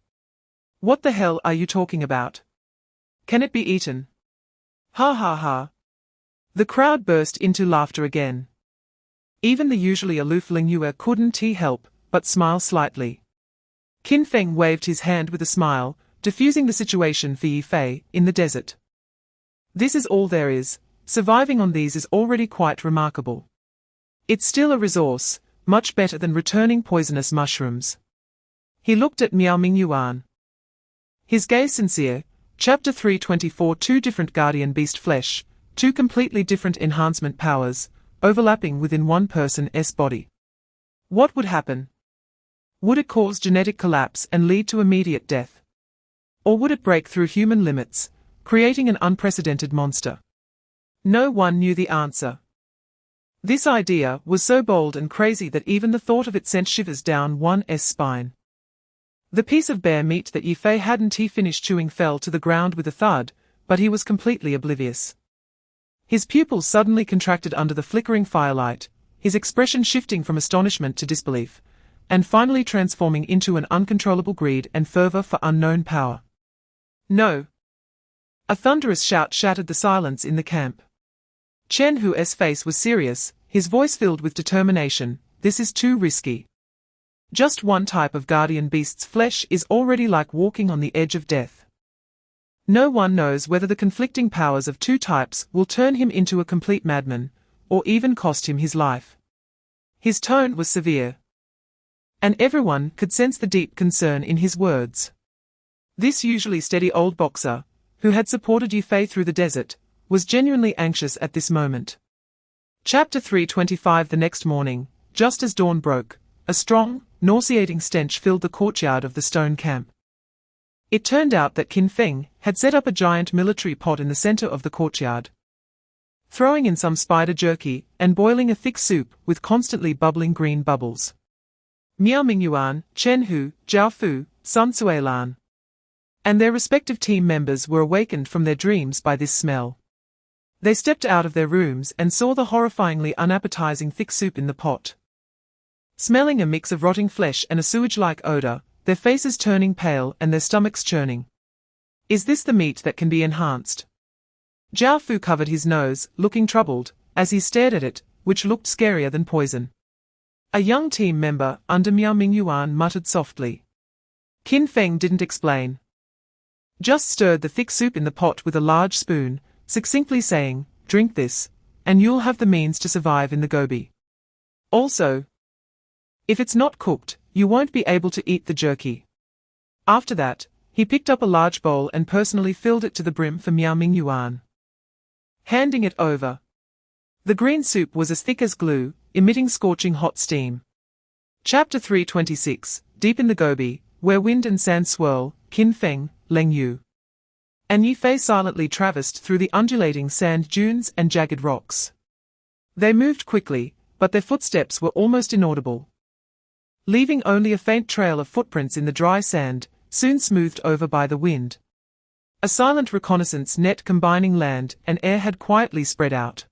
What the hell are you talking about? Can it be eaten? Ha ha ha. The crowd burst into laughter again. Even the usually aloof Ling Yue couldn't help but smile slightly. Qin Feng waved his hand with a smile, diffusing the situation for Yi Fei in the desert. This is all there is. Surviving on these is already quite remarkable. It's still a resource, much better than returning poisonous mushrooms. He looked at Miao Mingyuan. His gaze sincere. Chapter 324. Two different guardian beast flesh, two completely different enhancement powers, overlapping within one person's body. What would happen? Would it cause genetic collapse and lead to immediate death? Or would it break through human limits, creating an unprecedented monster? No one knew the answer. This idea was so bold and crazy that even the thought of it sent shivers down one's spine. The piece of bear meat that Yifei hadn't finished chewing fell to the ground with a thud, but he was completely oblivious. His pupils suddenly contracted under the flickering firelight, his expression shifting from astonishment to disbelief, and finally transforming into an uncontrollable greed and fervor for unknown power. No! A thunderous shout shattered the silence in the camp. Chen Hu's face was serious, his voice filled with determination. This is too risky. Just one type of guardian beast's flesh is already like walking on the edge of death. No one knows whether the conflicting powers of two types will turn him into a complete madman, or even cost him his life. His tone was severe, and everyone could sense the deep concern in his words. This usually steady old boxer, who had supported Yifei through the desert, was genuinely anxious at this moment. Chapter 325. The next morning, just as dawn broke, a strong, nauseating stench filled the courtyard of the stone camp. It turned out that Qin Feng had set up a giant military pot in the center of the courtyard, throwing in some spider jerky and boiling a thick soup with constantly bubbling green bubbles. Miao Mingyuan, Chen Hu, Zhao Fu, Sun Suilan, and their respective team members were awakened from their dreams by this smell. They stepped out of their rooms and saw the horrifyingly unappetizing thick soup in the pot. Smelling a mix of rotting flesh and a sewage-like odor, their faces turning pale and their stomachs churning. Is this the meat that can be enhanced? Zhao Fu covered his nose, looking troubled, as he stared at it, which looked scarier than poison. A young team member under Miao Mingyuan muttered softly. Qin Feng didn't explain. Just stirred the thick soup in the pot with a large spoon, succinctly saying, "Drink this, and you'll have the means to survive in the Gobi. Also, if it's not cooked, you won't be able to eat the jerky." After that, he picked up a large bowl and personally filled it to the brim for Miao Mingyuan, handing it over. The green soup was as thick as glue, emitting scorching hot steam. Chapter 326. Deep in the Gobi, where wind and sand swirl, Qin Feng, Leng Yu, and Yifei silently traversed through the undulating sand dunes and jagged rocks. They moved quickly, but their footsteps were almost inaudible, leaving only a faint trail of footprints in the dry sand, soon smoothed over by the wind. A silent reconnaissance net combining land and air had quietly spread out.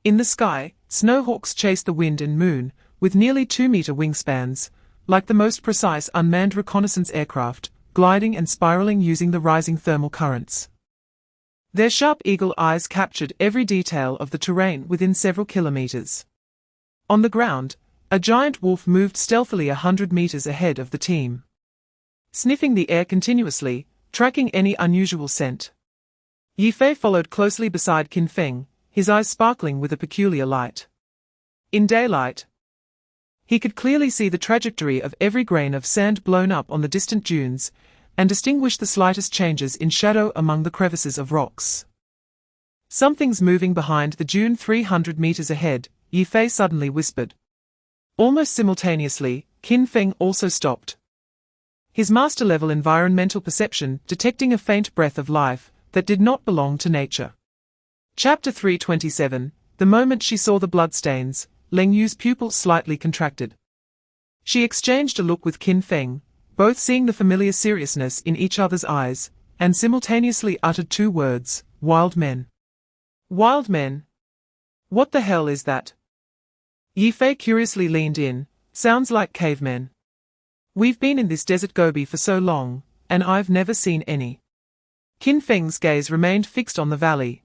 In the sky, snowhawks chased the wind and moon, with nearly 2-meter wingspans, like the most precise unmanned reconnaissance aircraft, gliding and spiraling using the rising thermal currents. Their sharp eagle eyes captured every detail of the terrain within several kilometers. On the ground, a giant wolf moved stealthily 100 meters ahead of the team, sniffing the air continuously, tracking any unusual scent. Yifei followed closely beside Qin Feng, his eyes sparkling with a peculiar light. In daylight, he could clearly see the trajectory of every grain of sand blown up on the distant dunes, and distinguish the slightest changes in shadow among the crevices of rocks. "Something's moving behind the dune 300 meters ahead," Yifei suddenly whispered. Almost simultaneously, Qin Feng also stopped, his master-level environmental perception detecting a faint breath of life that did not belong to nature. Chapter 327. The moment she saw the bloodstains, Leng Yu's pupils slightly contracted. She exchanged a look with Qin Feng, both seeing the familiar seriousness in each other's eyes, and simultaneously uttered two words: "Wild men." "Wild men? What the hell is that?" Yifei curiously leaned in. "Sounds like cavemen. We've been in this desert Gobi for so long, and I've never seen any." Qin Feng's gaze remained fixed on the valley,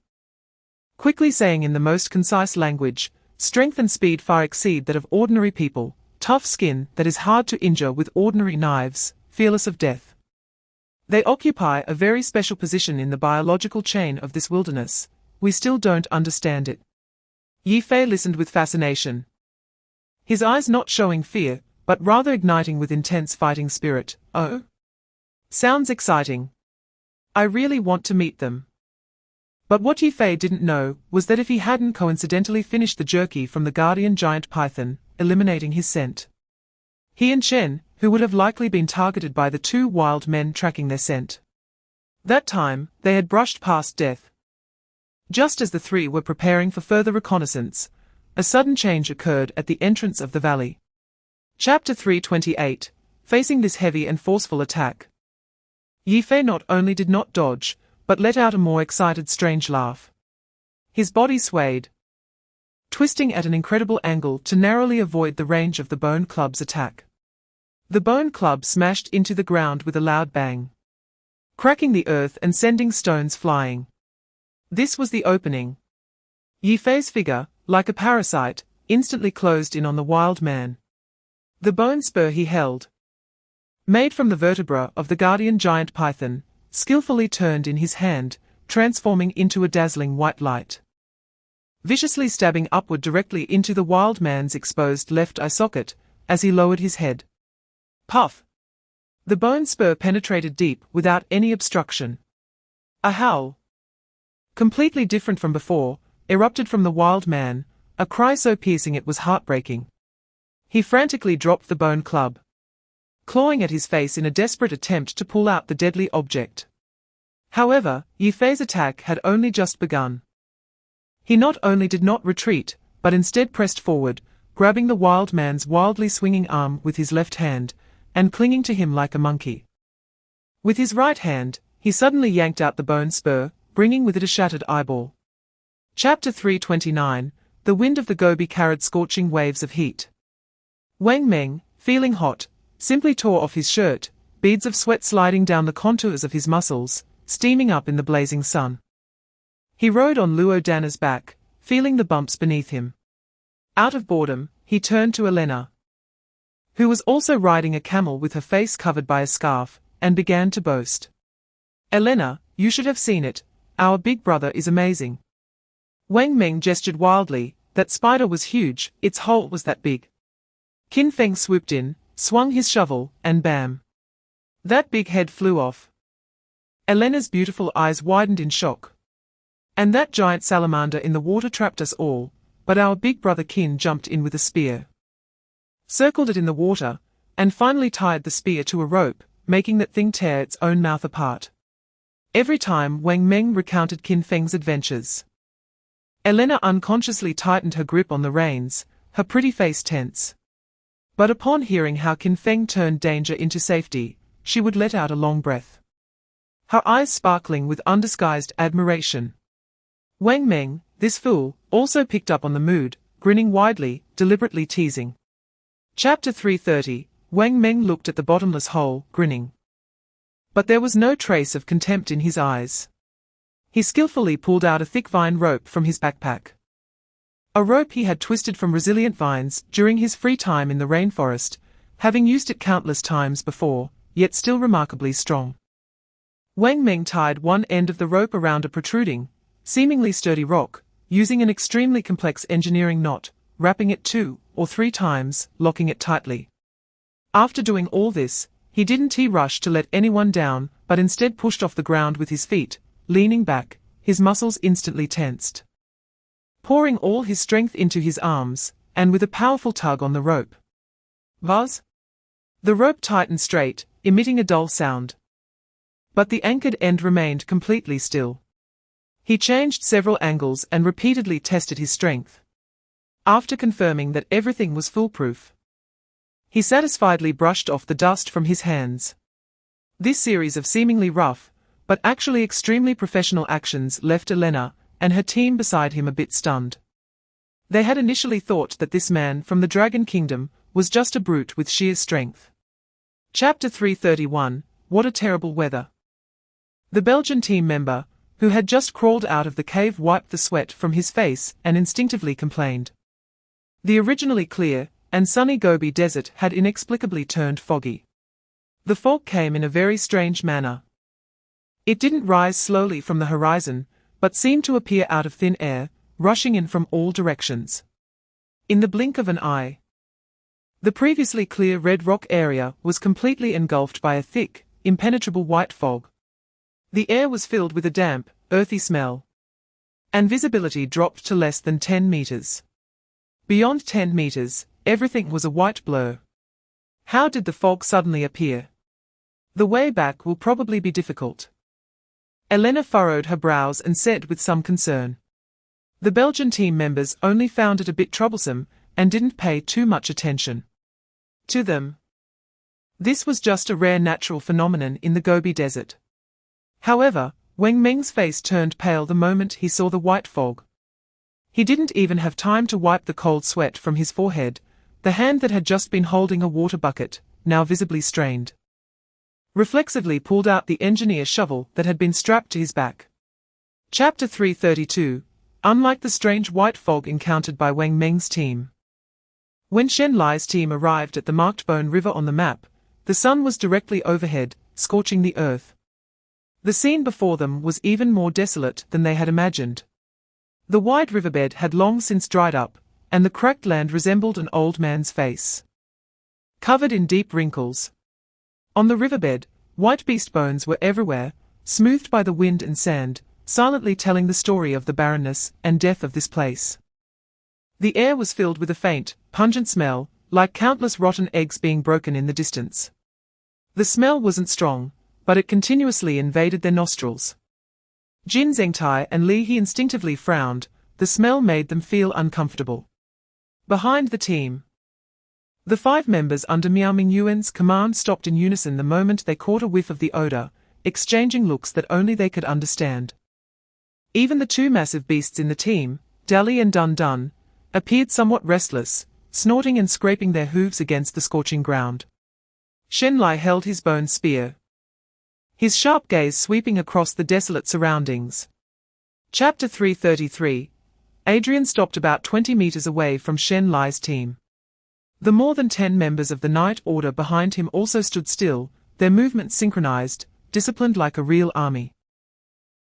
quickly saying in the most concise language, "Strength and speed far exceed that of ordinary people, tough skin that is hard to injure with ordinary knives, fearless of death. They occupy a very special position in the biological chain of this wilderness. We still don't understand it." Yifei listened with fascination. His eyes not showing fear, but rather igniting with intense fighting spirit. Oh? Sounds exciting. I really want to meet them. But what Yifei didn't know was that if he hadn't coincidentally finished the jerky from the guardian giant python, eliminating his scent, he and Chen, who would have likely been targeted by the two wild men tracking their scent. That time, they had brushed past death. Just as the three were preparing for further reconnaissance, a sudden change occurred at the entrance of the valley. Chapter 328. Facing this heavy and forceful attack, Yifei not only did not dodge, but let out a more excited strange laugh. His body swayed, twisting at an incredible angle to narrowly avoid the range of the bone club's attack. The bone club smashed into the ground with a loud bang, cracking the earth and sending stones flying. This was the opening. Yifei's figure, like a parasite, instantly closed in on the wild man. The bone spur he held, made from the vertebra of the guardian giant python, skillfully turned in his hand, transforming into a dazzling white light, viciously stabbing upward directly into the wild man's exposed left eye socket, as he lowered his head. Puff! The bone spur penetrated deep without any obstruction. A howl, completely different from before, erupted from the wild man, a cry so piercing it was heartbreaking. He frantically dropped the bone club, clawing at his face in a desperate attempt to pull out the deadly object. However, Yifei's attack had only just begun. He not only did not retreat, but instead pressed forward, grabbing the wild man's wildly swinging arm with his left hand, and clinging to him like a monkey. With his right hand, he suddenly yanked out the bone spur, bringing with it a shattered eyeball. Chapter 329. The wind of the gobi carried scorching waves of heat. Wang Meng, feeling hot, simply tore off his shirt, beads of sweat sliding down the contours of his muscles, steaming up in the blazing sun. He rode on Luo Dana's back, feeling the bumps beneath him. Out of boredom, he turned to Elena, who was also riding a camel with her face covered by a scarf, and began to boast. Elena, you should have seen it. Our big brother is amazing. Wang Meng gestured wildly. That spider was huge, its hole was that big. Qin Feng swooped in, swung his shovel, and bam! That big head flew off. Elena's beautiful eyes widened in shock. And that giant salamander in the water trapped us all, but our big brother Qin jumped in with a spear, circled it in the water, and finally tied the spear to a rope, making that thing tear its own mouth apart. Every time Wang Meng recounted Qin Feng's adventures, Elena unconsciously tightened her grip on the reins, her pretty face tense. But upon hearing how Qin Feng turned danger into safety, she would let out a long breath, her eyes sparkling with undisguised admiration. Wang Meng, this fool, also picked up on the mood, grinning widely, deliberately teasing. Chapter 330. Wang Meng looked at the bottomless hole, grinning. But there was no trace of contempt in his eyes. He skillfully pulled out a thick vine rope from his backpack. A rope he had twisted from resilient vines during his free time in the rainforest, having used it countless times before, yet still remarkably strong. Wang Meng tied one end of the rope around a protruding, seemingly sturdy rock, using an extremely complex engineering knot, wrapping it 2 or 3 times, locking it tightly. After doing all this, he didn't rush to let anyone down, but instead pushed off the ground with his feet, leaning back, his muscles instantly tensed, pouring all his strength into his arms, and with a powerful tug on the rope. Buzz! The rope tightened straight, emitting a dull sound. But the anchored end remained completely still. He changed several angles and repeatedly tested his strength. After confirming that everything was foolproof, he satisfiedly brushed off the dust from his hands. This series of seemingly rough, but actually extremely professional actions left Elena and her team beside him a bit stunned. They had initially thought that this man from the Dragon Kingdom was just a brute with sheer strength. Chapter 331. What a terrible weather. The Belgian team member, who had just crawled out of the cave, wiped the sweat from his face and instinctively complained. The originally clear and sunny Gobi Desert had inexplicably turned foggy. The fog came in a very strange manner. It didn't rise slowly from the horizon, but seemed to appear out of thin air, rushing in from all directions. In the blink of an eye, The previously clear red rock area was completely engulfed by a thick, impenetrable white fog. The air was filled with a damp, earthy smell, and visibility dropped to less than 10 meters. Beyond 10 meters, everything was a white blur. How did the fog suddenly appear? The way back will probably be difficult. Elena furrowed her brows and said with some concern. The Belgian team members only found it a bit troublesome and didn't pay too much attention. To them, this was just a rare natural phenomenon in the Gobi Desert. However, Wang Meng's face turned pale the moment he saw the white fog. He didn't even have time to wipe the cold sweat from his forehead. The hand that had just been holding a water bucket, now visibly strained, reflexively pulled out the engineer shovel that had been strapped to his back. Chapter 332. Unlike the strange white fog encountered by Wang Meng's team. When Shen Lai's team arrived at the marked Bone River on the map, the sun was directly overhead, scorching the earth. The scene before them was even more desolate than they had imagined. The wide riverbed had long since dried up, and the cracked land resembled an old man's face, covered in deep wrinkles. On the riverbed, white beast bones were everywhere, smoothed by the wind and sand, silently telling the story of the barrenness and death of this place. The air was filled with a faint, pungent smell, like countless rotten eggs being broken in the distance. The smell wasn't strong, but it continuously invaded their nostrils. Jin Zhengtai and Li He instinctively frowned. The smell made them feel uncomfortable. Behind the team, the 5 members under Miao Mingyuan's command stopped in unison the moment they caught a whiff of the odor, exchanging looks that only they could understand. Even the 2 massive beasts in the team, Dali and Dun Dun, appeared somewhat restless, snorting and scraping their hooves against the scorching ground. Shen Lai held his bone spear, his sharp gaze sweeping across the desolate surroundings. Chapter 333. Adrian stopped about 20 meters away from Shen Lai's team. The more than 10 members of the Night Order behind him also stood still, their movements synchronized, disciplined like a real army.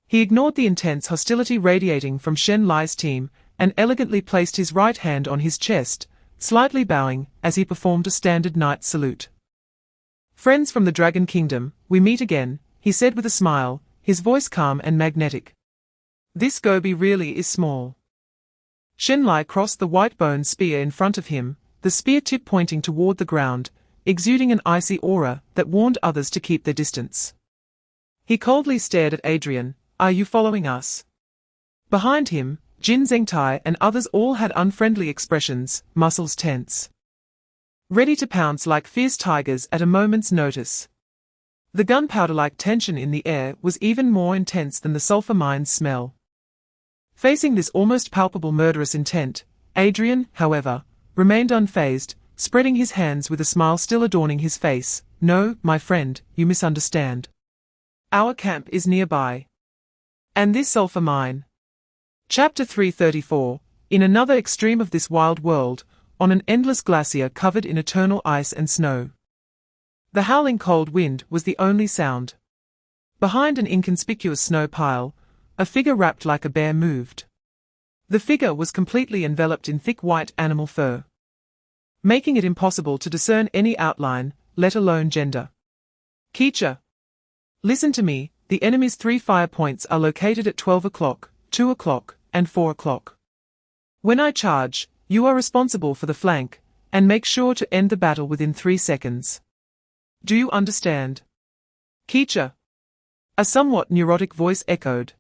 He ignored the intense hostility radiating from Shen Lai's team and elegantly placed his right hand on his chest, slightly bowing as he performed a standard knight salute. "Friends from the Dragon Kingdom, we meet again," he said with a smile, his voice calm and magnetic. "This Gobi really is small." Shen Lai crossed the white bone spear in front of him, the spear tip pointing toward the ground, exuding an icy aura that warned others to keep their distance. He coldly stared at Adrian. "Are you following us?" Behind him, Jin Zhengtai and others all had unfriendly expressions, muscles tense, ready to pounce like fierce tigers at a moment's notice. The gunpowder-like tension in the air was even more intense than the sulfur mine's smell. Facing this almost palpable murderous intent, Adrian, however, remained unfazed, spreading his hands with a smile still adorning his face. "No, my friend, you misunderstand. Our camp is nearby. And this sulfur mine." Chapter 334. In another extreme of this wild world, on an endless glacier covered in eternal ice and snow, the howling cold wind was the only sound. Behind an inconspicuous snow pile, a figure wrapped like a bear moved. The figure was completely enveloped in thick white animal fur, making it impossible to discern any outline, let alone gender. "Keecha, listen to me, the enemy's 3 fire points are located at 12 o'clock, 2 o'clock, and 4 o'clock. When I charge, you are responsible for the flank, and make sure to end the battle within 3 seconds. Do you understand?" "Keecha," a somewhat neurotic voice echoed,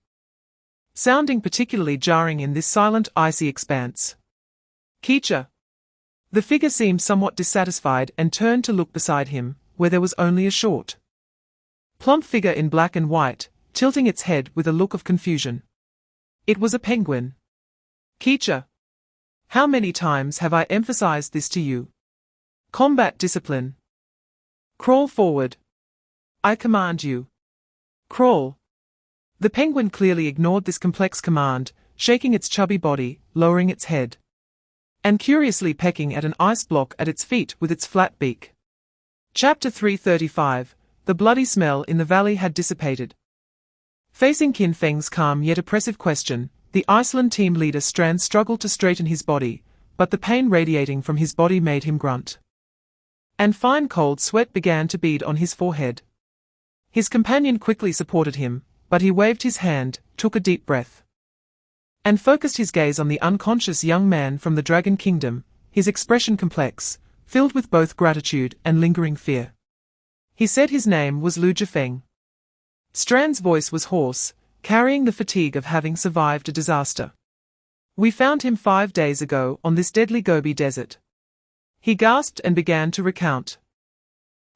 sounding particularly jarring in this silent, icy expanse. "Keecha." The figure seemed somewhat dissatisfied and turned to look beside him, where there was only a short, plump figure in black and white, tilting its head with a look of confusion. It was a penguin. "Keecha, how many times have I emphasized this to you? Combat discipline. Crawl forward. I command you. Crawl." The penguin clearly ignored this complex command, shaking its chubby body, lowering its head, and curiously pecking at an ice block at its feet with its flat beak. Chapter 335. The bloody smell in the valley had dissipated. Facing Qin Feng's calm yet oppressive question, the Iceland team leader Strand struggled to straighten his body, but the pain radiating from his body made him grunt. and fine cold sweat began to bead on his forehead. His companion quickly supported him, but he waved his hand, took a deep breath, and focused his gaze on the unconscious young man from the Dragon Kingdom, his expression complex, filled with both gratitude and lingering fear. He said his name was Lu Jifeng. Strand's voice was hoarse, carrying the fatigue of having survived a disaster. We found him 5 days ago on this deadly Gobi desert. He gasped and began to recount.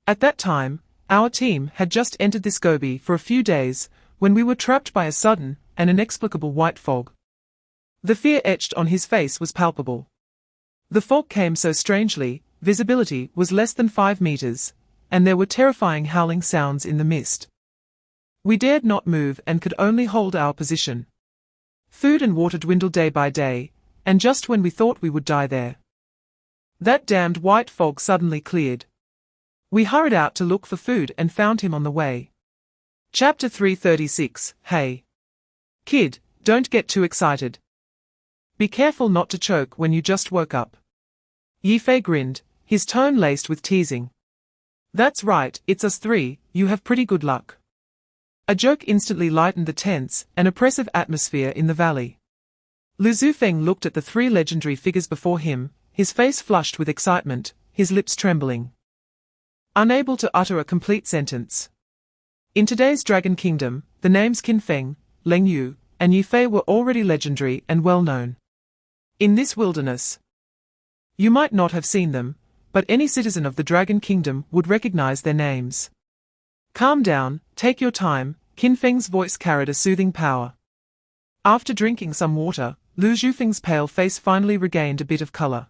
At that time, our team had just entered this Gobi for a few days, when we were trapped by a sudden and inexplicable white fog. The fear etched on his face was palpable. The fog came so strangely, visibility was less than 5 meters, and there were terrifying howling sounds in the mist. We dared not move and could only hold our position. Food and water dwindled day by day, and just when we thought we would die there, that damned white fog suddenly cleared. We hurried out to look for food and found him on the way. Chapter 336. Hey, kid, don't get too excited. Be careful not to choke when you just woke up. Yifei grinned, his tone laced with teasing. That's right, it's us three, you have pretty good luck. A joke instantly lightened the tense and oppressive atmosphere in the valley. Lu Zufeng looked at the 3 legendary figures before him, his face flushed with excitement, his lips trembling, unable to utter a complete sentence. In today's Dragon Kingdom, the names Qin Feng, Leng Yu, and Yifei were already legendary and well known. In this wilderness, you might not have seen them, but any citizen of the Dragon Kingdom would recognize their names. Calm down, take your time, Qin Feng's voice carried a soothing power. After drinking some water, Lu Zufeng's pale face finally regained a bit of color.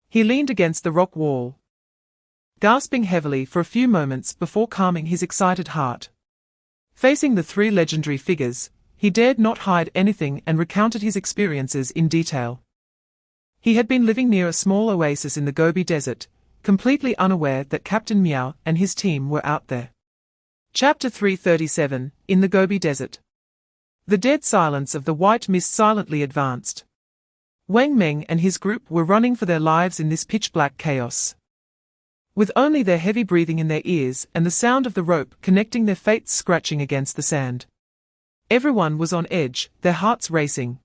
He leaned against the rock wall, gasping heavily for a few moments before calming his excited heart. Facing the 3 legendary figures, he dared not hide anything and recounted his experiences in detail. He had been living near a small oasis in the Gobi Desert, completely unaware that Captain Miao and his team were out there. Chapter 337. In the Gobi Desert. The dead silence of the white mist silently advanced. Wang Meng and his group were running for their lives in this pitch-black chaos, with only their heavy breathing in their ears and the sound of the rope connecting their fates scratching against the sand. Everyone was on edge, their hearts racing,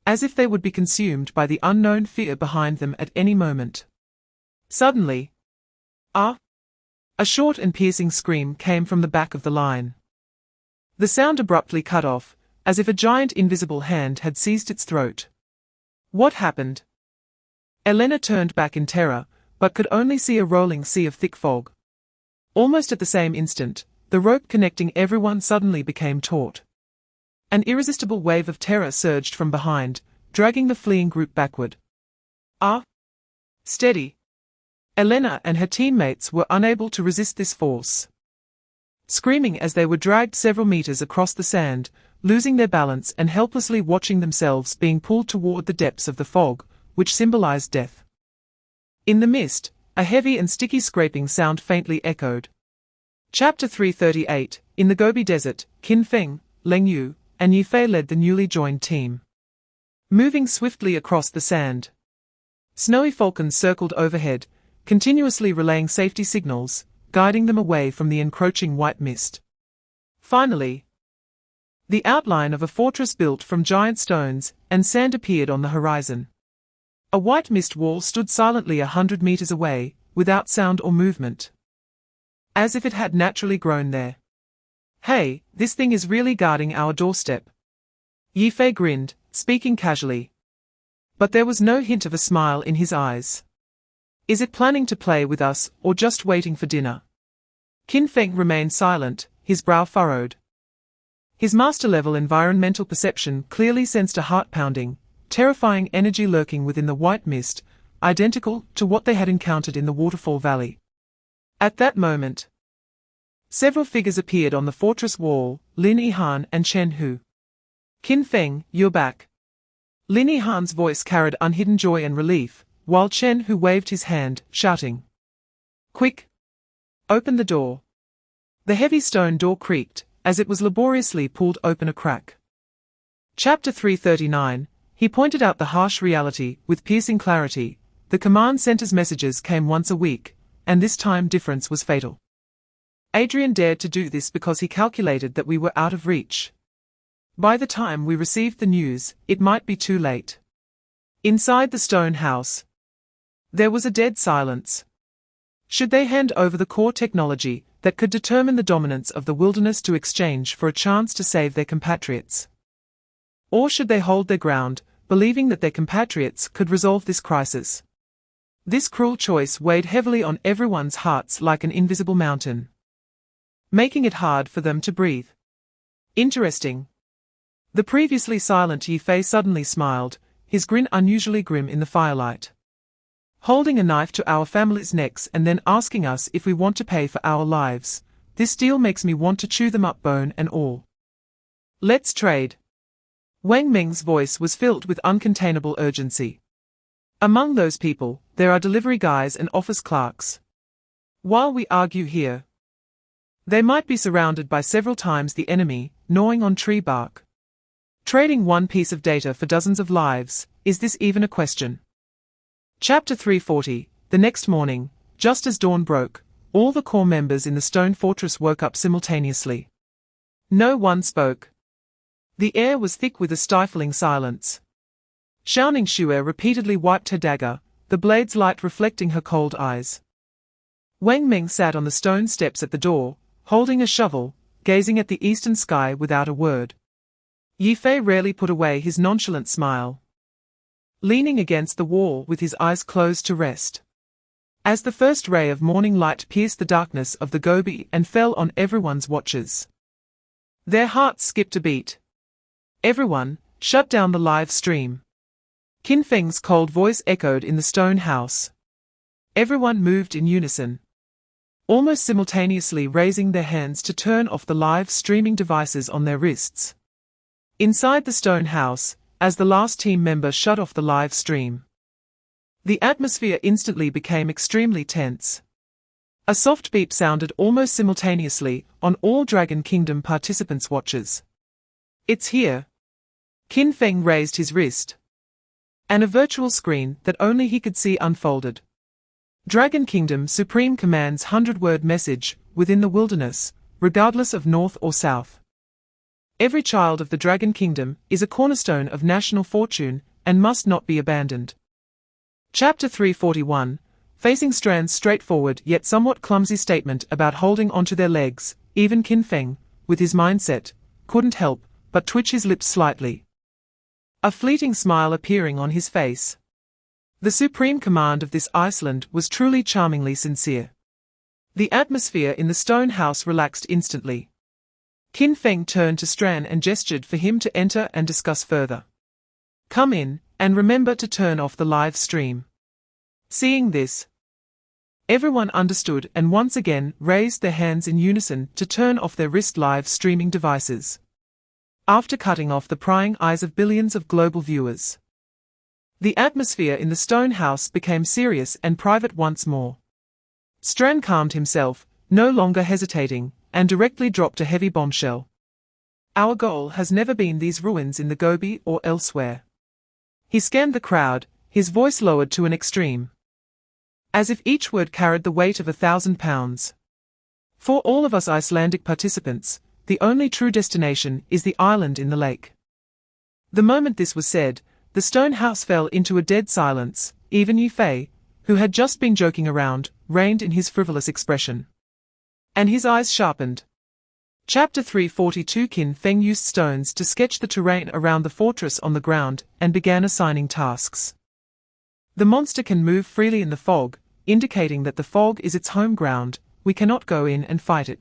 as if they would be consumed by the unknown fear behind them at any moment. Suddenly, a short and piercing scream came from the back of the line. The sound abruptly cut off, as if a giant invisible hand had seized its throat. What happened? Elena turned back in terror, but could only see a rolling sea of thick fog. Almost at the same instant, the rope connecting everyone suddenly became taut. An irresistible wave of terror surged from behind, dragging the fleeing group backward. Steady! Elena and her teammates were unable to resist this force. Screaming as they were dragged several meters across the sand, losing their balance and helplessly watching themselves being pulled toward the depths of the fog, which symbolized death. In the mist, a heavy and sticky scraping sound faintly echoed. Chapter 338. In the Gobi Desert, Qin Feng, Leng Yu, and Yifei led the newly joined team, moving swiftly across the sand. Snowy falcons circled overhead, continuously relaying safety signals, guiding them away from the encroaching white mist. Finally, the outline of a fortress built from giant stones and sand appeared on the horizon. A white mist wall stood silently 100 meters away, without sound or movement, as if it had naturally grown there. Hey, this thing is really guarding our doorstep. Yifei grinned, speaking casually, but there was no hint of a smile in his eyes. Is it planning to play with us or just waiting for dinner? Qin Feng remained silent, his brow furrowed. His master-level environmental perception clearly sensed a heart-pounding, terrifying energy lurking within the white mist, identical to what they had encountered in the waterfall valley. At that moment, several figures appeared on the fortress wall, Lin Yihan and Chen Hu. Qin Feng, you're back. Lin Yihan's voice carried unhidden joy and relief, while Chen Hu waved his hand, shouting, "Quick! Open the door." The heavy stone door creaked, as it was laboriously pulled open a crack. Chapter 339. He pointed out the harsh reality with piercing clarity. The command center's messages came once a week, and this time difference was fatal. Adrian dared to do this because he calculated that we were out of reach. By the time we received the news, it might be too late. Inside the stone house, there was a dead silence. Should they hand over the core technology that could determine the dominance of the wilderness to exchange for a chance to save their compatriots? Or should they hold their ground, believing that their compatriots could resolve this crisis? This cruel choice weighed heavily on everyone's hearts like an invisible mountain, making it hard for them to breathe. Interesting. The previously silent Yi Fei suddenly smiled, his grin unusually grim in the firelight. Holding a knife to our families' necks and then asking us if we want to pay for our lives, this deal makes me want to chew them up bone and all. Let's trade. Wang Meng's voice was filled with uncontainable urgency. Among those people, there are delivery guys and office clerks. While we argue here, they might be surrounded by several times the enemy, gnawing on tree bark. Trading one piece of data for dozens of lives, is this even a question? Chapter 340. The next morning, just as dawn broke, all the core members in the stone fortress woke up simultaneously. No one spoke. The air was thick with a stifling silence. Xiaoning Xue repeatedly wiped her dagger, the blade's light reflecting her cold eyes. Wang Meng sat on the stone steps at the door, holding a shovel, gazing at the eastern sky without a word. Yi Fei rarely put away his nonchalant smile, leaning against the wall with his eyes closed to rest. As the first ray of morning light pierced the darkness of the Gobi and fell on everyone's watches, their hearts skipped a beat. Everyone, shut down the live stream. Qin Feng's cold voice echoed in the stone house. Everyone moved in unison, almost simultaneously raising their hands to turn off the live streaming devices on their wrists. Inside the stone house, as the last team member shut off the live stream, the atmosphere instantly became extremely tense. A soft beep sounded almost simultaneously on all Dragon Kingdom participants' watches. It's here. Qin Feng raised his wrist, and a virtual screen that only he could see unfolded. Dragon Kingdom Supreme Command's 100-word message, within the wilderness, regardless of north or south. Every child of the Dragon Kingdom is a cornerstone of national fortune and must not be abandoned. Chapter 341. Facing Strand's straightforward yet somewhat clumsy statement about holding onto their legs, even Qin Feng, with his mindset, couldn't help but twitch his lips slightly, a fleeting smile appearing on his face. The supreme command of this Iceland was truly charmingly sincere. The atmosphere in the stone house relaxed instantly. Qin Feng turned to Strand and gestured for him to enter and discuss further. Come in, and remember to turn off the live stream. Seeing this, everyone understood and once again raised their hands in unison to turn off their wrist live streaming devices, after cutting off the prying eyes of billions of global viewers. The atmosphere in the stone house became serious and private once more. Strand calmed himself, no longer hesitating, and directly dropped a heavy bombshell. Our goal has never been these ruins in the Gobi or elsewhere. He scanned the crowd, his voice lowered to an extreme, as if each word carried the weight of 1,000 pounds. For all of us Icelandic participants, the only true destination is the island in the lake. The moment this was said, the stone house fell into a dead silence. Even Yi Fei, who had just been joking around, reined in his frivolous expression, and his eyes sharpened. Chapter 342. Qin Feng used stones to sketch the terrain around the fortress on the ground and began assigning tasks. The monster can move freely in the fog, indicating that the fog is its home ground. We cannot go in and fight it.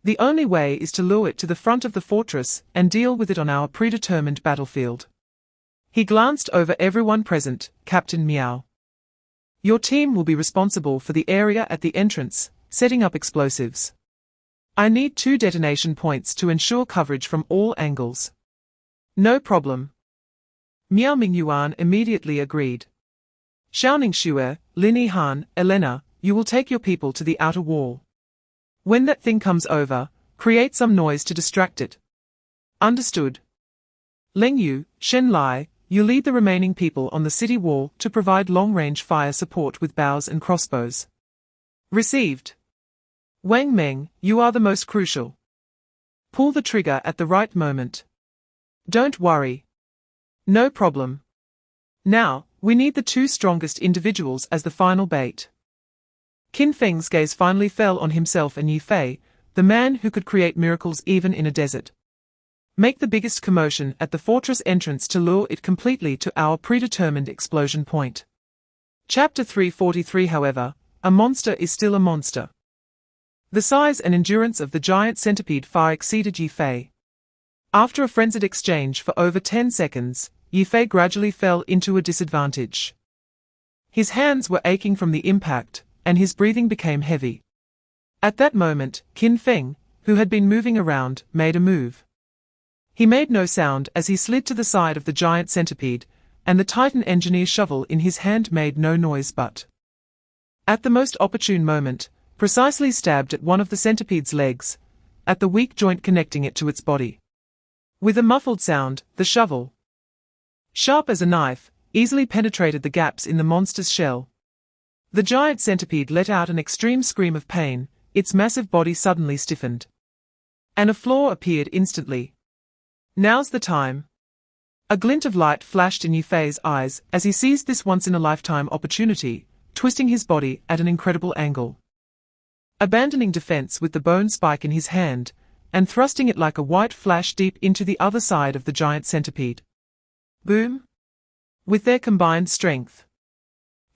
The only way is to lure it to the front of the fortress and deal with it on our predetermined battlefield. He glanced over everyone present. Captain Miao, your team will be responsible for the area at the entrance, setting up explosives. I need 2 detonation points to ensure coverage from all angles. No problem. Miao Mingyuan immediately agreed. Xiaoning Xue, Lin Yihan, Elena, you will take your people to the outer wall. When that thing comes over, create some noise to distract it. Understood. Leng Yu, Shen Lai, you lead the remaining people on the city wall to provide long-range fire support with bows and crossbows. Received. Wang Meng, you are the most crucial. Pull the trigger at the right moment. Don't worry. No problem. Now, we need the two strongest individuals as the final bait. Qin Feng's gaze finally fell on himself and Yifei, the man who could create miracles even in a desert. Make the biggest commotion at the fortress entrance to lure it completely to our predetermined explosion point. Chapter 343. However, a monster is still a monster. The size and endurance of the giant centipede far exceeded Yifei. After a frenzied exchange for over 10 seconds, Yifei gradually fell into a disadvantage. His hands were aching from the impact, and his breathing became heavy. At that moment, Qin Feng, who had been moving around, made a move. He made no sound as he slid to the side of the giant centipede, and the Titan engineer shovel in his hand made no noise but, at the most opportune moment, precisely stabbed at one of the centipede's legs, at the weak joint connecting it to its body. With a muffled sound, the shovel, sharp as a knife, easily penetrated the gaps in the monster's shell. The giant centipede let out an extreme scream of pain, its massive body suddenly stiffened. And a flaw appeared instantly. Now's the time. A glint of light flashed in Yifei's eyes as he seized this once-in-a-lifetime opportunity, twisting his body at an incredible angle. Abandoning defense with the bone spike in his hand, and thrusting it like a white flash deep into the other side of the giant centipede. Boom! With their combined strength,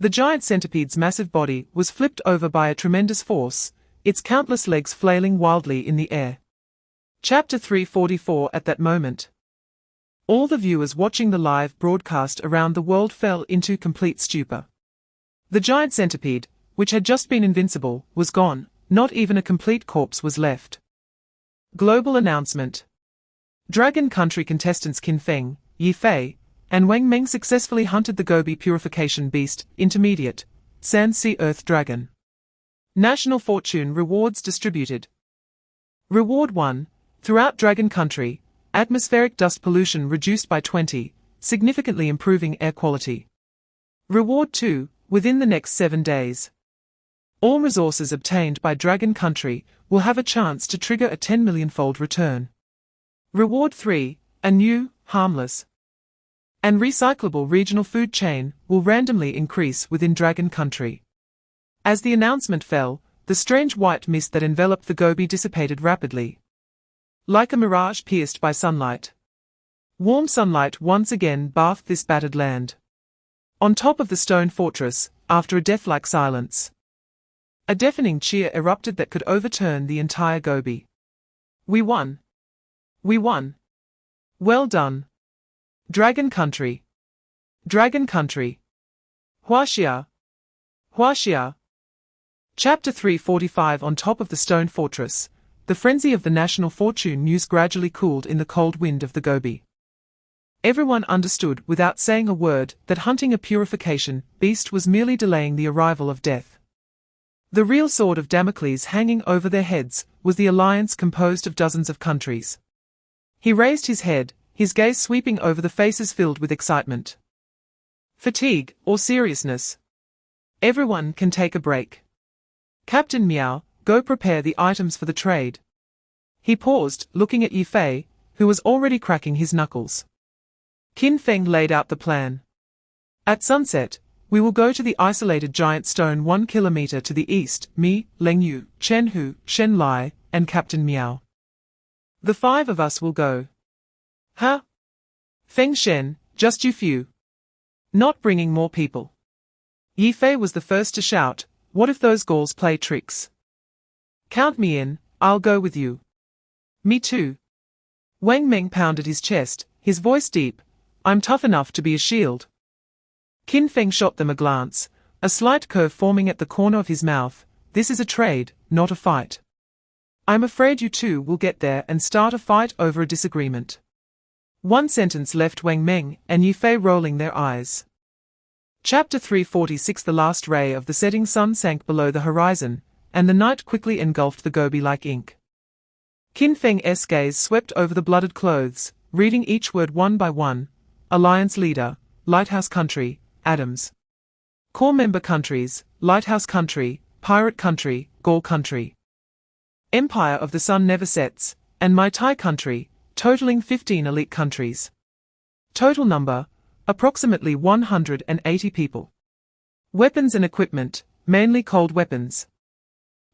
the giant centipede's massive body was flipped over by a tremendous force, its countless legs flailing wildly in the air. Chapter 344. At that moment, all the viewers watching the live broadcast around the world fell into complete stupor. The giant centipede, which had just been invincible, was gone, not even a complete corpse was left. Global announcement. Dragon Country contestants Qin Feng, Yifei, and Wang Meng successfully hunted the Gobi Purification Beast, Intermediate, Sandsea Earth Dragon. National Fortune Rewards distributed. Reward 1. Throughout Dragon Country, atmospheric dust pollution reduced by 20, significantly improving air quality. Reward 2. Within the next 7 days, all resources obtained by Dragon Country will have a chance to trigger a 10 million-fold return. Reward 3. A new, harmless, and recyclable regional food chain will randomly increase within Dragon Country. As the announcement fell, the strange white mist that enveloped the Gobi dissipated rapidly, like a mirage pierced by sunlight. Warm sunlight once again bathed this battered land. On top of the stone fortress, after a death-like silence, a deafening cheer erupted that could overturn the entire Gobi. We won! We won! Well done! Dragon Country! Dragon Country! Huaxia! Huaxia! Chapter 345. On top of the stone fortress, the frenzy of the national fortune news gradually cooled in the cold wind of the Gobi. Everyone understood without saying a word that hunting a purification beast was merely delaying the arrival of death. The real sword of Damocles hanging over their heads was the alliance composed of dozens of countries. He raised his head, his gaze sweeping over the faces filled with excitement, fatigue, or seriousness. Everyone can take a break. Captain Miao, go prepare the items for the trade. He paused, looking at Yifei, who was already cracking his knuckles. Qin Feng laid out the plan. At sunset, we will go to the isolated giant stone 1 kilometer to the east, me, Leng Yu, Chen Hu, Shen Lai, and Captain Miao. The 5 of us will go. Huh? Feng Shen, just you few. Not bringing more people. Yifei was the first to shout, what if those Gauls play tricks? Count me in, I'll go with you. Me too. Wang Meng pounded his chest, his voice deep, I'm tough enough to be a shield. Qin Feng shot them a glance, a slight curve forming at the corner of his mouth. This is a trade, not a fight. I'm afraid you two will get there and start a fight over a disagreement. One sentence left Wang Meng and Yifei rolling their eyes. Chapter 346. The last ray of the setting sun sank below the horizon, and the night quickly engulfed the Gobi like ink. Qin Feng's gaze swept over the blooded clothes, reading each word one by one. Alliance Leader, Lighthouse Country, Adams. Core Member Countries, Lighthouse Country, Pirate Country, Gaul Country, Empire of the Sun Never Sets, and My Thai Country, totaling 15 elite countries. Total number, approximately 180 people. Weapons and equipment, mainly cold weapons.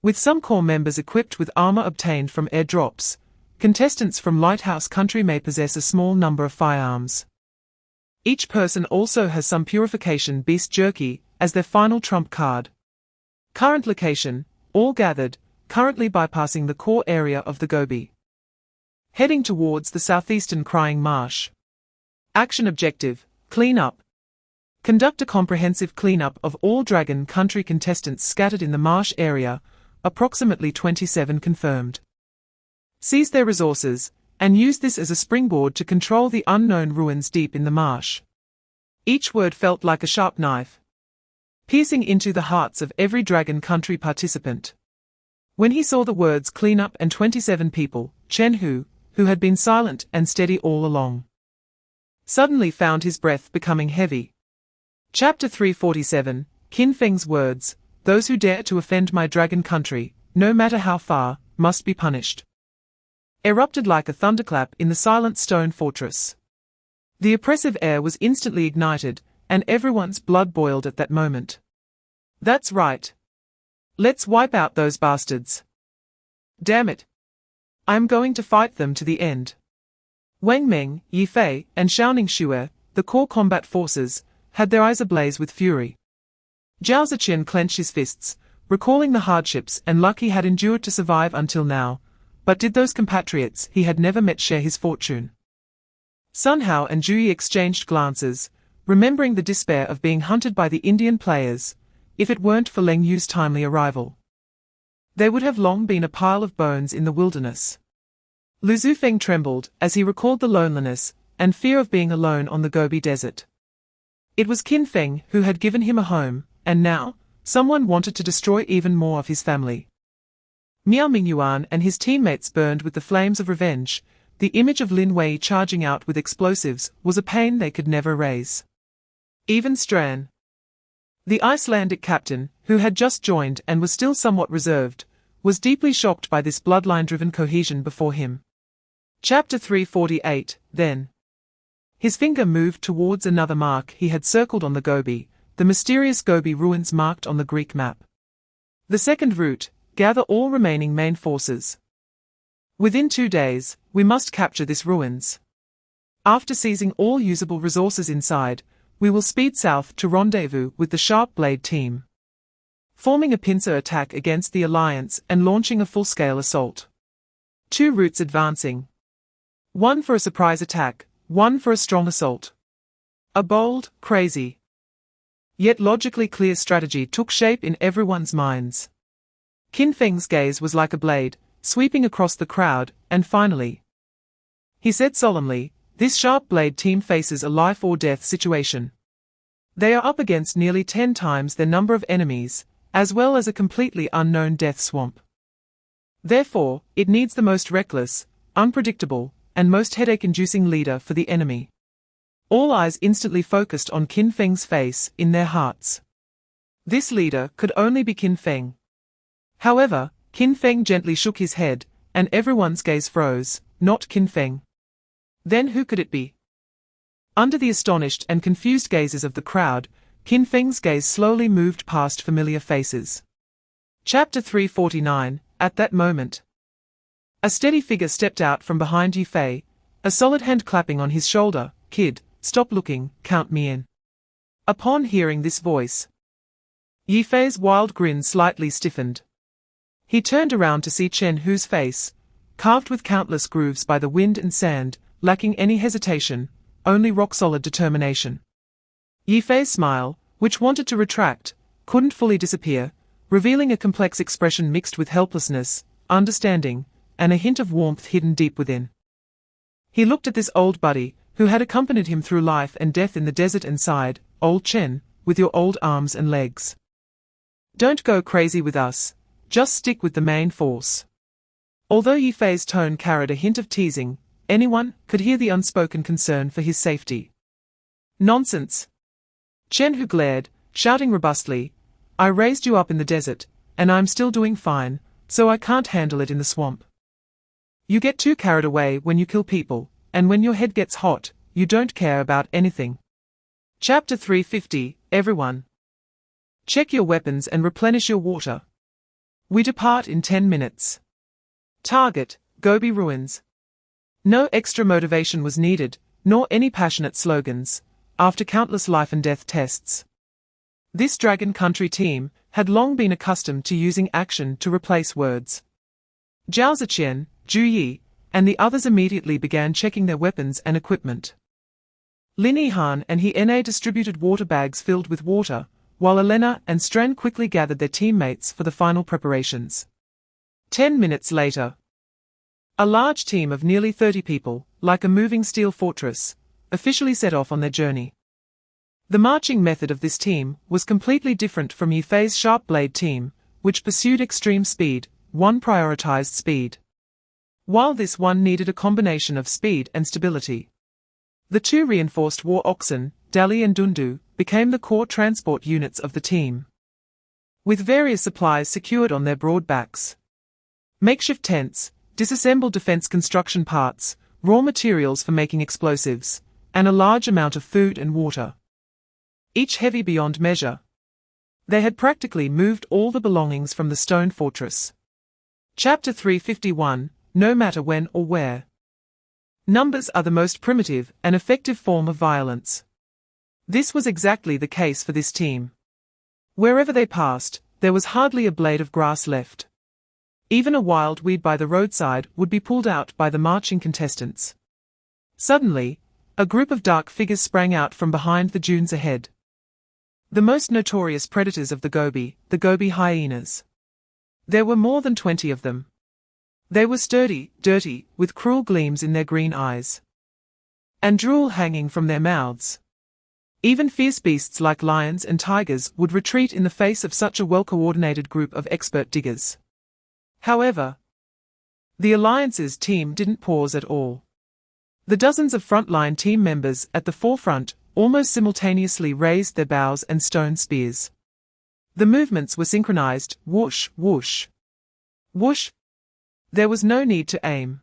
With some core members equipped with armor obtained from airdrops, contestants from Lighthouse Country may possess a small number of firearms. Each person also has some purification beast jerky as their final trump card. Current location, all gathered, currently bypassing the core area of the Gobi. Heading towards the southeastern Crying Marsh. Action objective, clean up. Conduct a comprehensive cleanup of all Dragon Country contestants scattered in the marsh area, approximately 27 confirmed. Seize their resources, and use this as a springboard to control the unknown ruins deep in the marsh. Each word felt like a sharp knife, piercing into the hearts of every Dragon Country participant. When he saw the words clean up and 27 people, Chen Hu, who had been silent and steady all along, suddenly found his breath becoming heavy. Chapter 347, Qin Feng's words, those who dare to offend my Dragon Country, no matter how far, must be punished, erupted like a thunderclap in the silent stone fortress. The oppressive air was instantly ignited, and everyone's blood boiled at that moment. That's right. Let's wipe out those bastards. Damn it. I'm going to fight them to the end. Wang Meng, Yi Fei, and Xiaoning Xue, the core combat forces, had their eyes ablaze with fury. Zhao Ziqian clenched his fists, recalling the hardships and luck he had endured to survive until now, but did those compatriots he had never met share his fortune? Sun Hao and Zhu Yi exchanged glances, remembering the despair of being hunted by the Indian players. If it weren't for Leng Yu's timely arrival, they would have long been a pile of bones in the wilderness. Lu Zufeng trembled as he recalled the loneliness and fear of being alone on the Gobi Desert. It was Qin Feng who had given him a home, and now, someone wanted to destroy even more of his family. Miao Mingyuan and his teammates burned with the flames of revenge. The image of Lin Wei charging out with explosives was a pain they could never erase. Even Stran, the Icelandic captain, who had just joined and was still somewhat reserved, was deeply shocked by this bloodline-driven cohesion before him. Chapter 348, then. His finger moved towards another mark he had circled on the Gobi, the mysterious Gobi ruins marked on the Greek map. The second route, gather all remaining main forces. Within 2 days, we must capture this ruins. After seizing all usable resources inside, we will speed south to rendezvous with the Sharp Blade team, forming a pincer attack against the Alliance and launching a full-scale assault. 2 routes advancing. One for a surprise attack, one for a strong assault. A bold, crazy, yet logically clear strategy took shape in everyone's minds. Qin Feng's gaze was like a blade, sweeping across the crowd, and finally, he said solemnly, this Sharp Blade team faces a life-or-death situation. They are up against nearly 10 times their number of enemies, as well as a completely unknown death swamp. Therefore, it needs the most reckless, unpredictable, and most headache-inducing leader for the enemy. All eyes instantly focused on Qin Feng's face in their hearts. This leader could only be Qin Feng. However, Qin Feng gently shook his head, and everyone's gaze froze, not Qin Feng. Then who could it be? Under the astonished and confused gazes of the crowd, Qin Feng's gaze slowly moved past familiar faces. Chapter 349, at that moment, a steady figure stepped out from behind Yi Fei, a solid hand clapping on his shoulder. Kid, stop looking, count me in. Upon hearing this voice, Yi Fei's wild grin slightly stiffened. He turned around to see Chen Hu's face, carved with countless grooves by the wind and sand, lacking any hesitation, only rock-solid determination. Yi Fei's smile, which wanted to retract, couldn't fully disappear, revealing a complex expression mixed with helplessness, understanding, and a hint of warmth hidden deep within. He looked at this old buddy, who had accompanied him through life and death in the desert, and sighed, "Old Chen, with your old arms and legs. Don't go crazy with us, just stick with the main force." Although Yi Fei's tone carried a hint of teasing, anyone could hear the unspoken concern for his safety. "Nonsense." Chen Hu glared, shouting robustly, "I raised you up in the desert, and I'm still doing fine, so I can't handle it in the swamp. You get too carried away when you kill people, and when your head gets hot, you don't care about anything. Chapter 350, Everyone. Check your weapons and replenish your water. We depart in 10 minutes. Target, Gobi Ruins. No extra motivation was needed, nor any passionate slogans, after countless life and death tests. This Dragon Country team had long been accustomed to using action to replace words. Zhao Ziqian, Zhu Yi, and the others immediately began checking their weapons and equipment. Lin Yihan and He Na distributed water bags filled with water, while Elena and Stran quickly gathered their teammates for the final preparations. 10 minutes later, a large team of nearly 30 people, like a moving steel fortress, officially set off on their journey. The marching method of this team was completely different from Yufei's Sharp Blade team, which pursued extreme speed. One prioritized speed, while this one needed a combination of speed and stability. The two reinforced war oxen, Dali and Dundu, became the core transport units of the team, with various supplies secured on their broad backs. Makeshift tents, disassembled defense construction parts, raw materials for making explosives, and a large amount of food and water. Each heavy beyond measure. They had practically moved all the belongings from the stone fortress. Chapter 351, No matter when or where. Numbers are the most primitive and effective form of violence. This was exactly the case for this team. Wherever they passed, there was hardly a blade of grass left. Even a wild weed by the roadside would be pulled out by the marching contestants. Suddenly, a group of dark figures sprang out from behind the dunes ahead. The most notorious predators of the Gobi hyenas. There were more than 20 of them. They were sturdy, dirty, with cruel gleams in their green eyes, and drool hanging from their mouths. Even fierce beasts like lions and tigers would retreat in the face of such a well-coordinated group of expert diggers. However, the Alliance's team didn't pause at all. The dozens of frontline team members at the forefront almost simultaneously raised their bows and stone spears. The movements were synchronized, whoosh, whoosh, whoosh. There was no need to aim.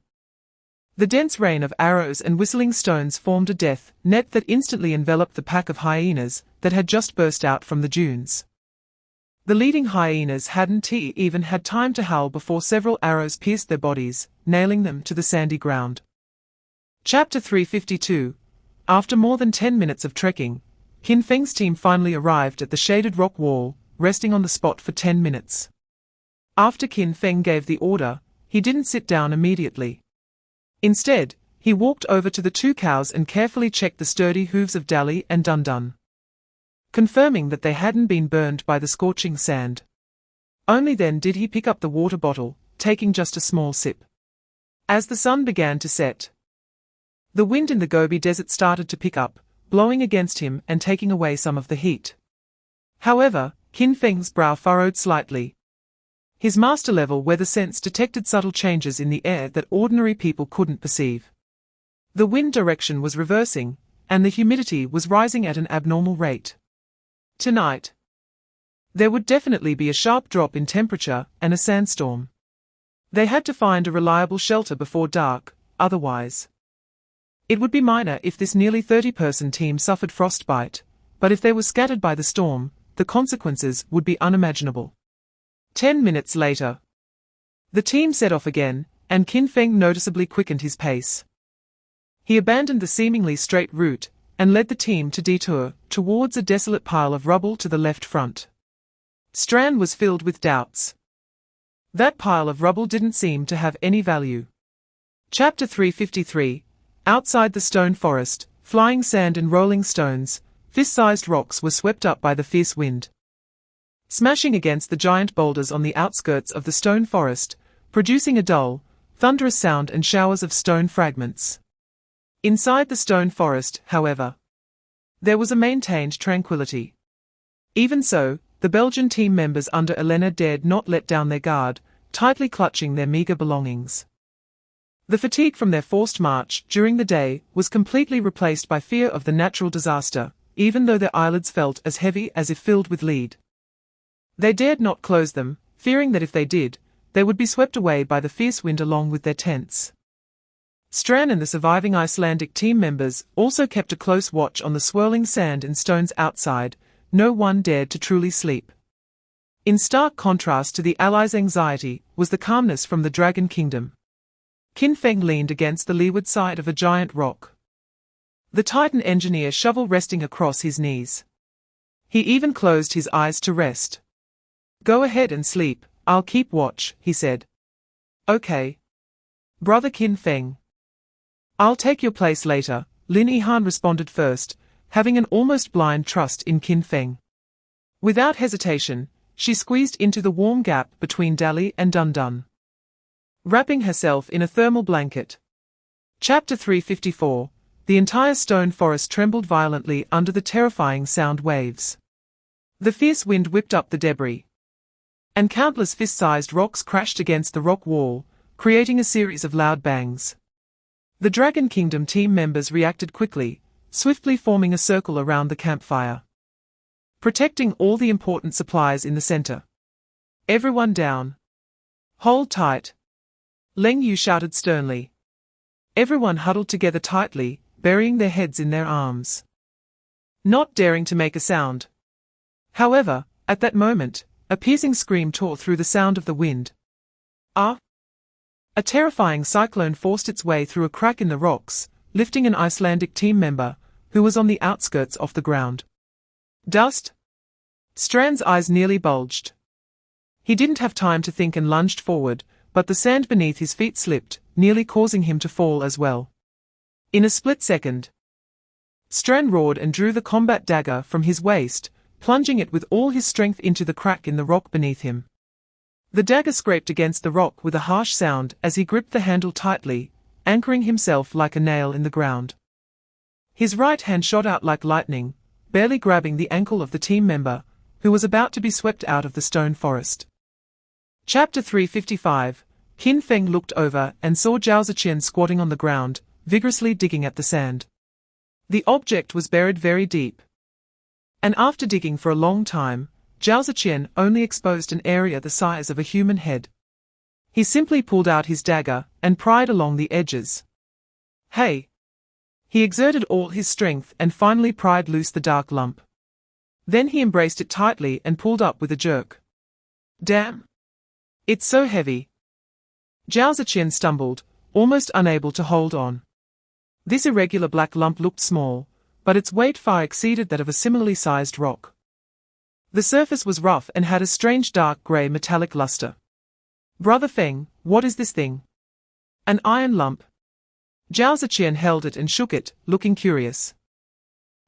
The dense rain of arrows and whistling stones formed a death net that instantly enveloped the pack of hyenas that had just burst out from the dunes. The leading hyenas hadn't even had time to howl before several arrows pierced their bodies, nailing them to the sandy ground. Chapter 352. After more than 10 minutes of trekking, Qin Feng's team finally arrived at the shaded rock wall, resting on the spot for 10 minutes. After Qin Feng gave the order, he didn't sit down immediately. Instead, he walked over to the two cows and carefully checked the sturdy hooves of Dali and Dundun, confirming that they hadn't been burned by the scorching sand. Only then did he pick up the water bottle, taking just a small sip. As the sun began to set, the wind in the Gobi Desert started to pick up, blowing against him and taking away some of the heat. However, Qin Feng's brow furrowed slightly. His master-level weather sense detected subtle changes in the air that ordinary people couldn't perceive. The wind direction was reversing, and the humidity was rising at an abnormal rate. Tonight, there would definitely be a sharp drop in temperature and a sandstorm. They had to find a reliable shelter before dark, otherwise. It would be minor if this nearly 30-person team suffered frostbite, but if they were scattered by the storm, the consequences would be unimaginable. 10 minutes later, the team set off again, and Qin Feng noticeably quickened his pace. He abandoned the seemingly straight route, and led the team to detour towards a desolate pile of rubble to the left front. Stran was filled with doubts. That pile of rubble didn't seem to have any value. Chapter 353. Outside the stone forest, flying sand and rolling stones, fist-sized rocks were swept up by the fierce wind, smashing against the giant boulders on the outskirts of the stone forest, producing a dull, thunderous sound and showers of stone fragments. Inside the stone forest, however, there was a maintained tranquility. Even so, the Belgian team members under Elena dared not let down their guard, tightly clutching their meager belongings. The fatigue from their forced march during the day was completely replaced by fear of the natural disaster, even though their eyelids felt as heavy as if filled with lead. They dared not close them, fearing that if they did, they would be swept away by the fierce wind along with their tents. Stran and the surviving Icelandic team members also kept a close watch on the swirling sand and stones outside. No one dared to truly sleep. In stark contrast to the Allies' anxiety was the calmness from the Dragon Kingdom. Qin Feng leaned against the leeward side of a giant rock, the Titan engineer shovel resting across his knees. He even closed his eyes to rest. "Go ahead and sleep, I'll keep watch," he said. "Okay. Brother Qin Feng. I'll take your place later," Lin Yihan responded first, having an almost blind trust in Qin Feng. Without hesitation, she squeezed into the warm gap between Dali and Dundun, wrapping herself in a thermal blanket. Chapter 354. The entire stone forest trembled violently under the terrifying sound waves. The fierce wind whipped up the debris, and countless fist-sized rocks crashed against the rock wall, creating a series of loud bangs. The Dragon Kingdom team members reacted quickly, swiftly forming a circle around the campfire, protecting all the important supplies in the center. "Everyone down. Hold tight," Leng Yu shouted sternly. Everyone huddled together tightly, burying their heads in their arms, not daring to make a sound. However, at that moment, a piercing scream tore through the sound of the wind. "Ah!" A terrifying cyclone forced its way through a crack in the rocks, lifting an Icelandic team member, who was on the outskirts off the ground. "Dust?" Stran's eyes nearly bulged. He didn't have time to think and lunged forward, but the sand beneath his feet slipped, nearly causing him to fall as well. In a split second, Stran roared and drew the combat dagger from his waist, plunging it with all his strength into the crack in the rock beneath him. The dagger scraped against the rock with a harsh sound as he gripped the handle tightly, anchoring himself like a nail in the ground. His right hand shot out like lightning, barely grabbing the ankle of the team member, who was about to be swept out of the stone forest. Chapter 355. Qin Feng looked over and saw Zhao Ziqian squatting on the ground, vigorously digging at the sand. The object was buried very deep, and after digging for a long time, Zhao Ziqian only exposed an area the size of a human head. He simply pulled out his dagger and pried along the edges. "Hey!" He exerted all his strength and finally pried loose the dark lump. Then he embraced it tightly and pulled up with a jerk. "Damn! It's so heavy." Zhao Ziqian stumbled, almost unable to hold on. This irregular black lump looked small, but its weight far exceeded that of a similarly sized rock. The surface was rough and had a strange dark grey metallic luster. "Brother Feng, what is this thing?" "An iron lump." Zhao Ziqian held it and shook it, looking curious.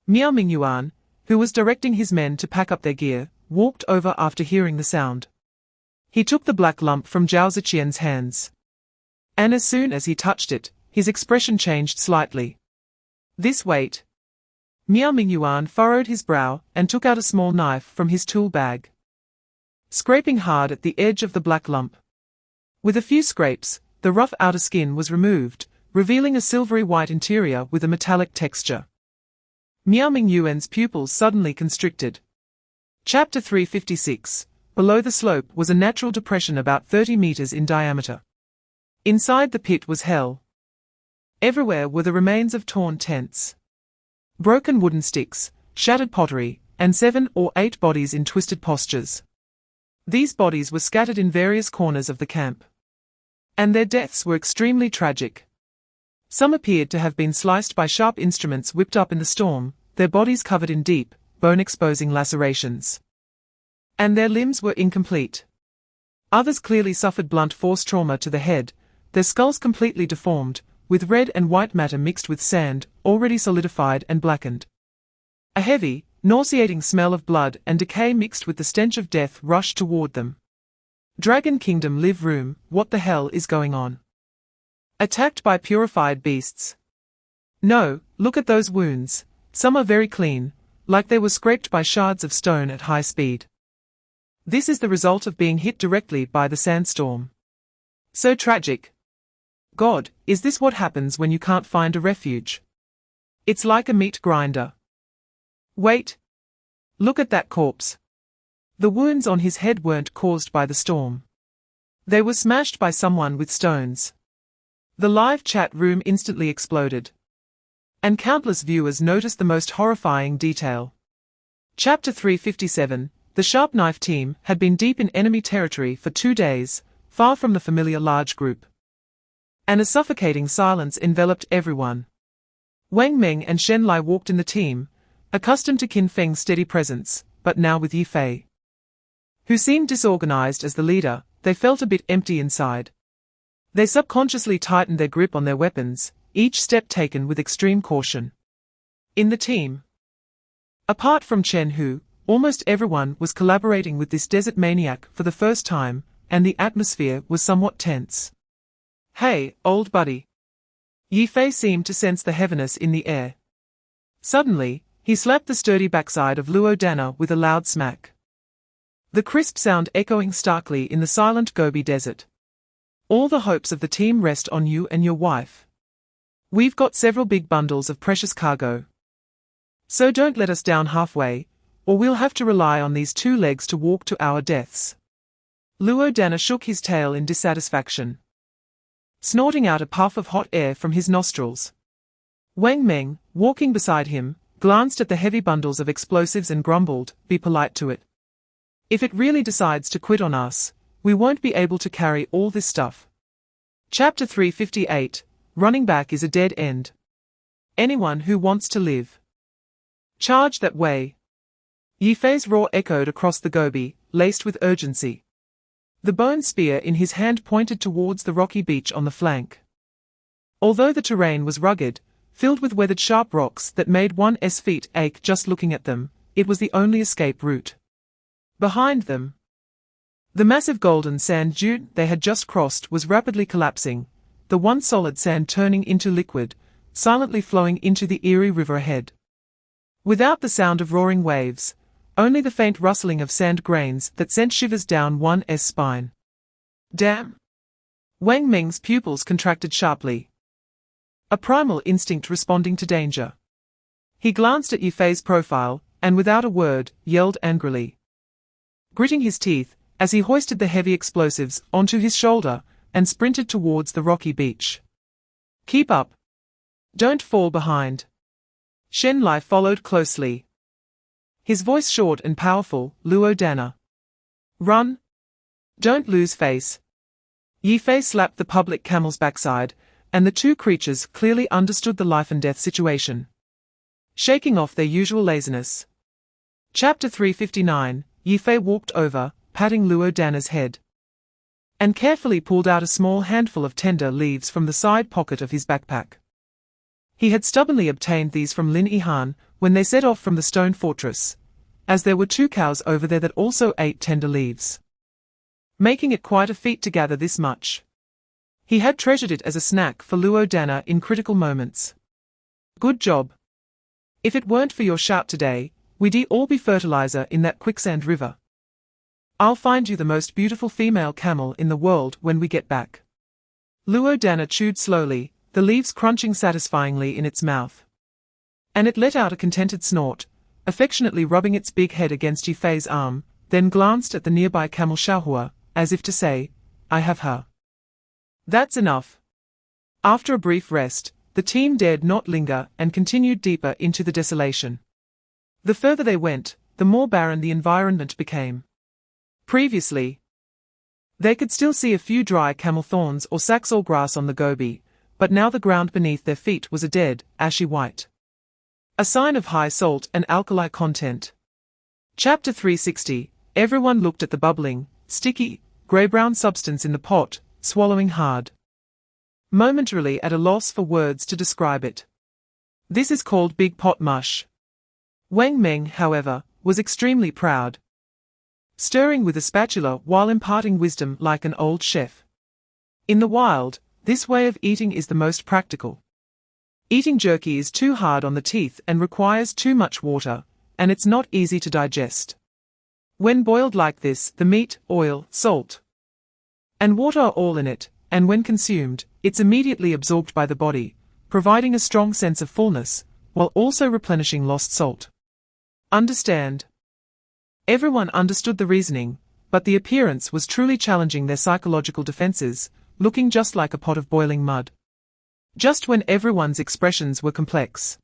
Miao Mingyuan, who was directing his men to pack up their gear, walked over after hearing the sound. He took the black lump from Zhao Ziqian's hands, and as soon as he touched it, his expression changed slightly. "This weight?" Miao Mingyuan furrowed his brow and took out a small knife from his tool bag, scraping hard at the edge of the black lump. With a few scrapes, the rough outer skin was removed, revealing a silvery white interior with a metallic texture. Miao Mingyuan's pupils suddenly constricted. Chapter 356. Below the slope was a natural depression about 30 meters in diameter. Inside the pit was hell. Everywhere were the remains of torn tents, broken wooden sticks, shattered pottery, and 7 or 8 bodies in twisted postures. These bodies were scattered in various corners of the camp, and their deaths were extremely tragic. Some appeared to have been sliced by sharp instruments whipped up in the storm, their bodies covered in deep, bone-exposing lacerations, and their limbs were incomplete. Others clearly suffered blunt force trauma to the head, their skulls completely deformed, with red and white matter mixed with sand, already solidified and blackened. A heavy, nauseating smell of blood and decay mixed with the stench of death rushed toward them. Dragon Kingdom live room, what the hell is going on? Attacked by purified beasts? No, look at those wounds, some are very clean, like they were scraped by shards of stone at high speed. This is the result of being hit directly by the sandstorm. So tragic. God, is this what happens when you can't find a refuge? It's like a meat grinder. Wait. Look at that corpse. The wounds on his head weren't caused by the storm. They were smashed by someone with stones. The live chat room instantly exploded. And countless viewers noticed the most horrifying detail. Chapter 357, the Sharp Knife team had been deep in enemy territory for 2 days, far from the familiar large group. And a suffocating silence enveloped everyone. Wang Meng and Shen Lai walked in the team, accustomed to Qin Feng's steady presence, but now with Yi Fei, who seemed disorganized as the leader, they felt a bit empty inside. They subconsciously tightened their grip on their weapons, each step taken with extreme caution. In the team, apart from Chen Hu, almost everyone was collaborating with this desert maniac for the first time, and the atmosphere was somewhat tense. "Hey, old buddy." Yi Fei seemed to sense the heaviness in the air. Suddenly, he slapped the sturdy backside of Luo Dana with a loud smack. The crisp sound echoing starkly in the silent Gobi Desert. "All the hopes of the team rest on you and your wife. We've got several big bundles of precious cargo. So don't let us down halfway, or we'll have to rely on these 2 legs to walk to our deaths." Luo Dana shook his tail in dissatisfaction, snorting out a puff of hot air from his nostrils. Wang Meng, walking beside him, glanced at the heavy bundles of explosives and grumbled, "Be polite to it. If it really decides to quit on us, we won't be able to carry all this stuff." Chapter 358, Running back is a dead end. Anyone who wants to live, charge that way. Yi Fei's roar echoed across the Gobi, laced with urgency. The bone spear in his hand pointed towards the rocky beach on the flank. Although the terrain was rugged, filled with weathered sharp rocks that made one's feet ache just looking at them, it was the only escape route. Behind them, the massive golden sand dune they had just crossed was rapidly collapsing, the once solid sand turning into liquid, silently flowing into the eerie river ahead. Without the sound of roaring waves, only the faint rustling of sand grains that sent shivers down one's spine. Damn! Wang Meng's pupils contracted sharply, a primal instinct responding to danger. He glanced at Yi Fei's profile, and without a word, yelled angrily, gritting his teeth, as he hoisted the heavy explosives onto his shoulder and sprinted towards the rocky beach. "Keep up. Don't fall behind." Shen Lai followed closely, his voice short and powerful. "Luo Dana. Run. Don't lose face." Yi Fei slapped the public camel's backside, and the 2 creatures clearly understood the life and death situation, shaking off their usual laziness. Chapter 359, Yi Fei walked over, patting Luo Dana's head, and carefully pulled out a small handful of tender leaves from the side pocket of his backpack. He had stubbornly obtained these from Lin Yihan when they set off from the stone fortress, as there were 2 cows over there that also ate tender leaves, making it quite a feat to gather this much. He had treasured it as a snack for Luo Dana in critical moments. "Good job. If it weren't for your shout today, we'd all be fertilizer in that quicksand river. I'll find you the most beautiful female camel in the world when we get back." Luo Dana chewed slowly, the leaves crunching satisfyingly in its mouth. And it let out a contented snort, affectionately rubbing its big head against Yi Fei's arm, then glanced at the nearby camel Xiaohua, as if to say, "I have her. That's enough." After a brief rest, the team dared not linger and continued deeper into the desolation. The further they went, the more barren the environment became. Previously, they could still see a few dry camel thorns or saxaul grass on the Gobi, but now the ground beneath their feet was a dead, ashy white, a sign of high salt and alkali content. Chapter 360, everyone looked at the bubbling, sticky, grey-brown substance in the pot, swallowing hard, momentarily at a loss for words to describe it. "This is called big pot mush." Wang Meng, however, was extremely proud, stirring with a spatula while imparting wisdom like an old chef. In the wild, this way of eating is the most practical. Eating jerky is too hard on the teeth and requires too much water, and it's not easy to digest. When boiled like this, the meat, oil, salt, and water are all in it, and when consumed, it's immediately absorbed by the body, providing a strong sense of fullness, while also replenishing lost salt. Understand? Everyone understood the reasoning, but the appearance was truly challenging their psychological defenses, looking just like a pot of boiling mud. Just when everyone's expressions were complex,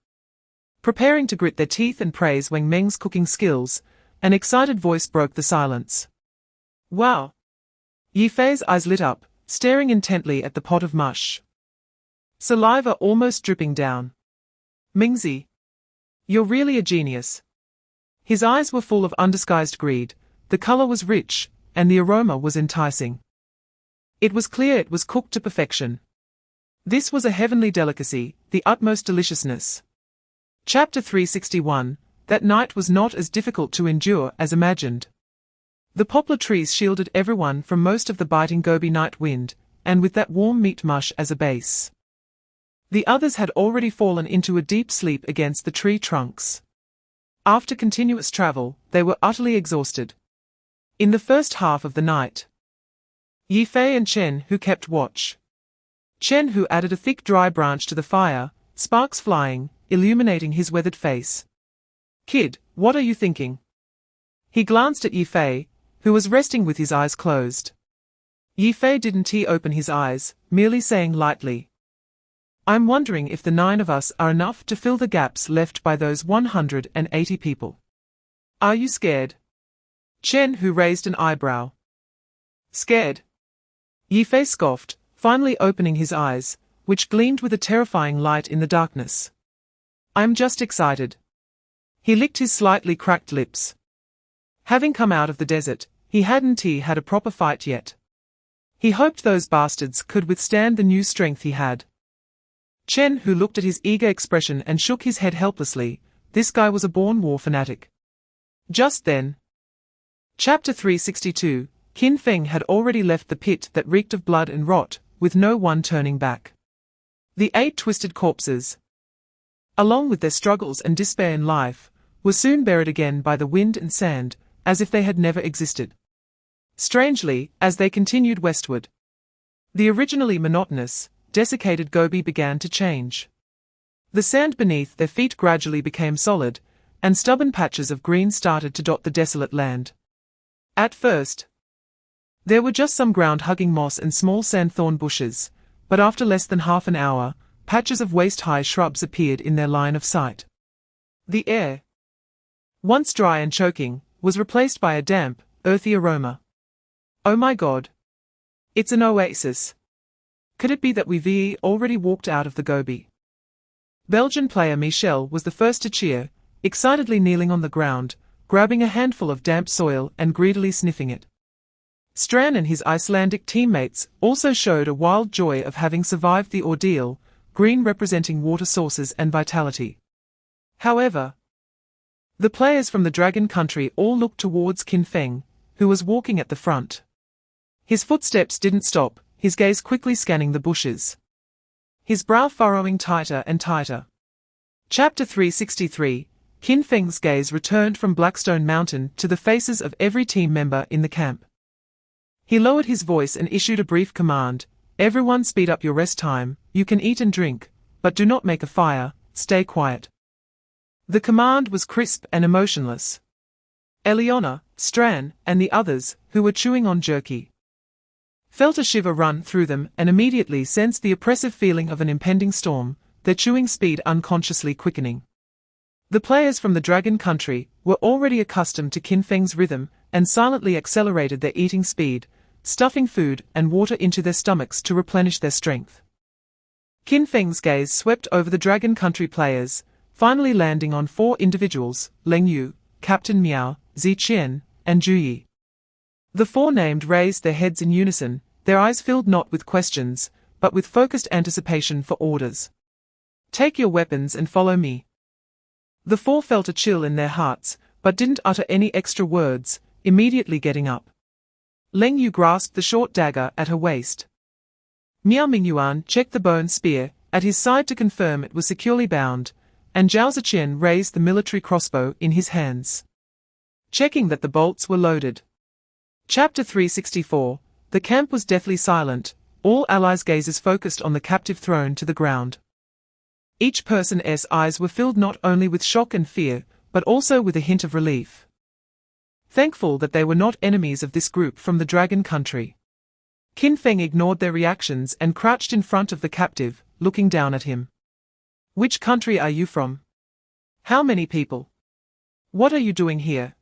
preparing to grit their teeth and praise Wang Meng's cooking skills, an excited voice broke the silence. Wow! Yi Fei's eyes lit up, staring intently at the pot of mush, saliva almost dripping down. Mingzi, you're really a genius. His eyes were full of undisguised greed, the color was rich, and the aroma was enticing. It was clear it was cooked to perfection. This was a heavenly delicacy, the utmost deliciousness. Chapter 361, that night was not as difficult to endure as imagined. The poplar trees shielded everyone from most of the biting Gobi night wind, and with that warm meat mush as a base, the others had already fallen into a deep sleep against the tree trunks. After continuous travel, they were utterly exhausted. In the first half of the night, Yi Fei and Chen Hu kept watch. Chen Hu added a thick dry branch to the fire, sparks flying, illuminating his weathered face. Kid, what are you thinking? He glanced at Yi Fei, who was resting with his eyes closed. Yi Fei didn't open his eyes, merely saying lightly, I'm wondering if the 9 of us are enough to fill the gaps left by those 180 people. Are you scared? Chen Hu raised an eyebrow. Scared? Yi Fei scoffed, finally opening his eyes, which gleamed with a terrifying light in the darkness. I'm just excited. He licked his slightly cracked lips. Having come out of the desert, he hadn't had a proper fight yet. He hoped those bastards could withstand the new strength he had. Chen Hu looked at his eager expression and shook his head helplessly. This guy was a born war fanatic. Just then. Chapter 362, Qin Feng had already left the pit that reeked of blood and rot, with no one turning back. The 8 twisted corpses, along with their struggles and despair in life, were soon buried again by the wind and sand, as if they had never existed. Strangely, as they continued westward, the originally monotonous, desiccated Gobi began to change. The sand beneath their feet gradually became solid, and stubborn patches of green started to dot the desolate land. At first, there were just some ground-hugging moss and small sandthorn bushes, but after less than half an hour, patches of waist-high shrubs appeared in their line of sight. The air, once dry and choking, was replaced by a damp, earthy aroma. Oh my God! It's an oasis. Could it be that we've already walked out of the Gobi? Belgian player Michel was the first to cheer, excitedly kneeling on the ground, grabbing a handful of damp soil and greedily sniffing it. Stran and his Icelandic teammates also showed a wild joy of having survived the ordeal, green representing water sources and vitality. However, the players from the Dragon Country all looked towards Qin Feng, who was walking at the front. His footsteps didn't stop, his gaze quickly scanning the bushes, his brow furrowing tighter and tighter. Chapter 363, Qin Feng's gaze returned from Blackstone Mountain to the faces of every team member in the camp. He lowered his voice and issued a brief command, everyone speed up your rest time, you can eat and drink, but do not make a fire, stay quiet. The command was crisp and emotionless. Eliona, Stran, and the others, who were chewing on jerky, felt a shiver run through them and immediately sensed the oppressive feeling of an impending storm, their chewing speed unconsciously quickening. The players from the Dragon Country were already accustomed to Qin Feng's rhythm and silently accelerated their eating speed, stuffing food and water into their stomachs to replenish their strength. Qin Feng's gaze swept over the Dragon Country players, finally landing on 4 individuals, Leng Yu, Captain Miao, Ziqian, and Zhu Yi. The 4 named raised their heads in unison, their eyes filled not with questions, but with focused anticipation for orders. Take your weapons and follow me. The 4 felt a chill in their hearts, but didn't utter any extra words, immediately getting up. Leng Yu grasped the short dagger at her waist. Miao Mingyuan checked the bone spear at his side to confirm it was securely bound, and Zhao Ziqian raised the military crossbow in his hands, checking that the bolts were loaded. Chapter 364, the camp was deathly silent, all allies' gazes focused on the captive thrown to the ground. Each person's eyes were filled not only with shock and fear, but also with a hint of relief. thankful that they were not enemies of this group from the dragon country. Qin Feng ignored their reactions and crouched in front of the captive, looking down at him. Which country are you from? How many people? What are you doing here?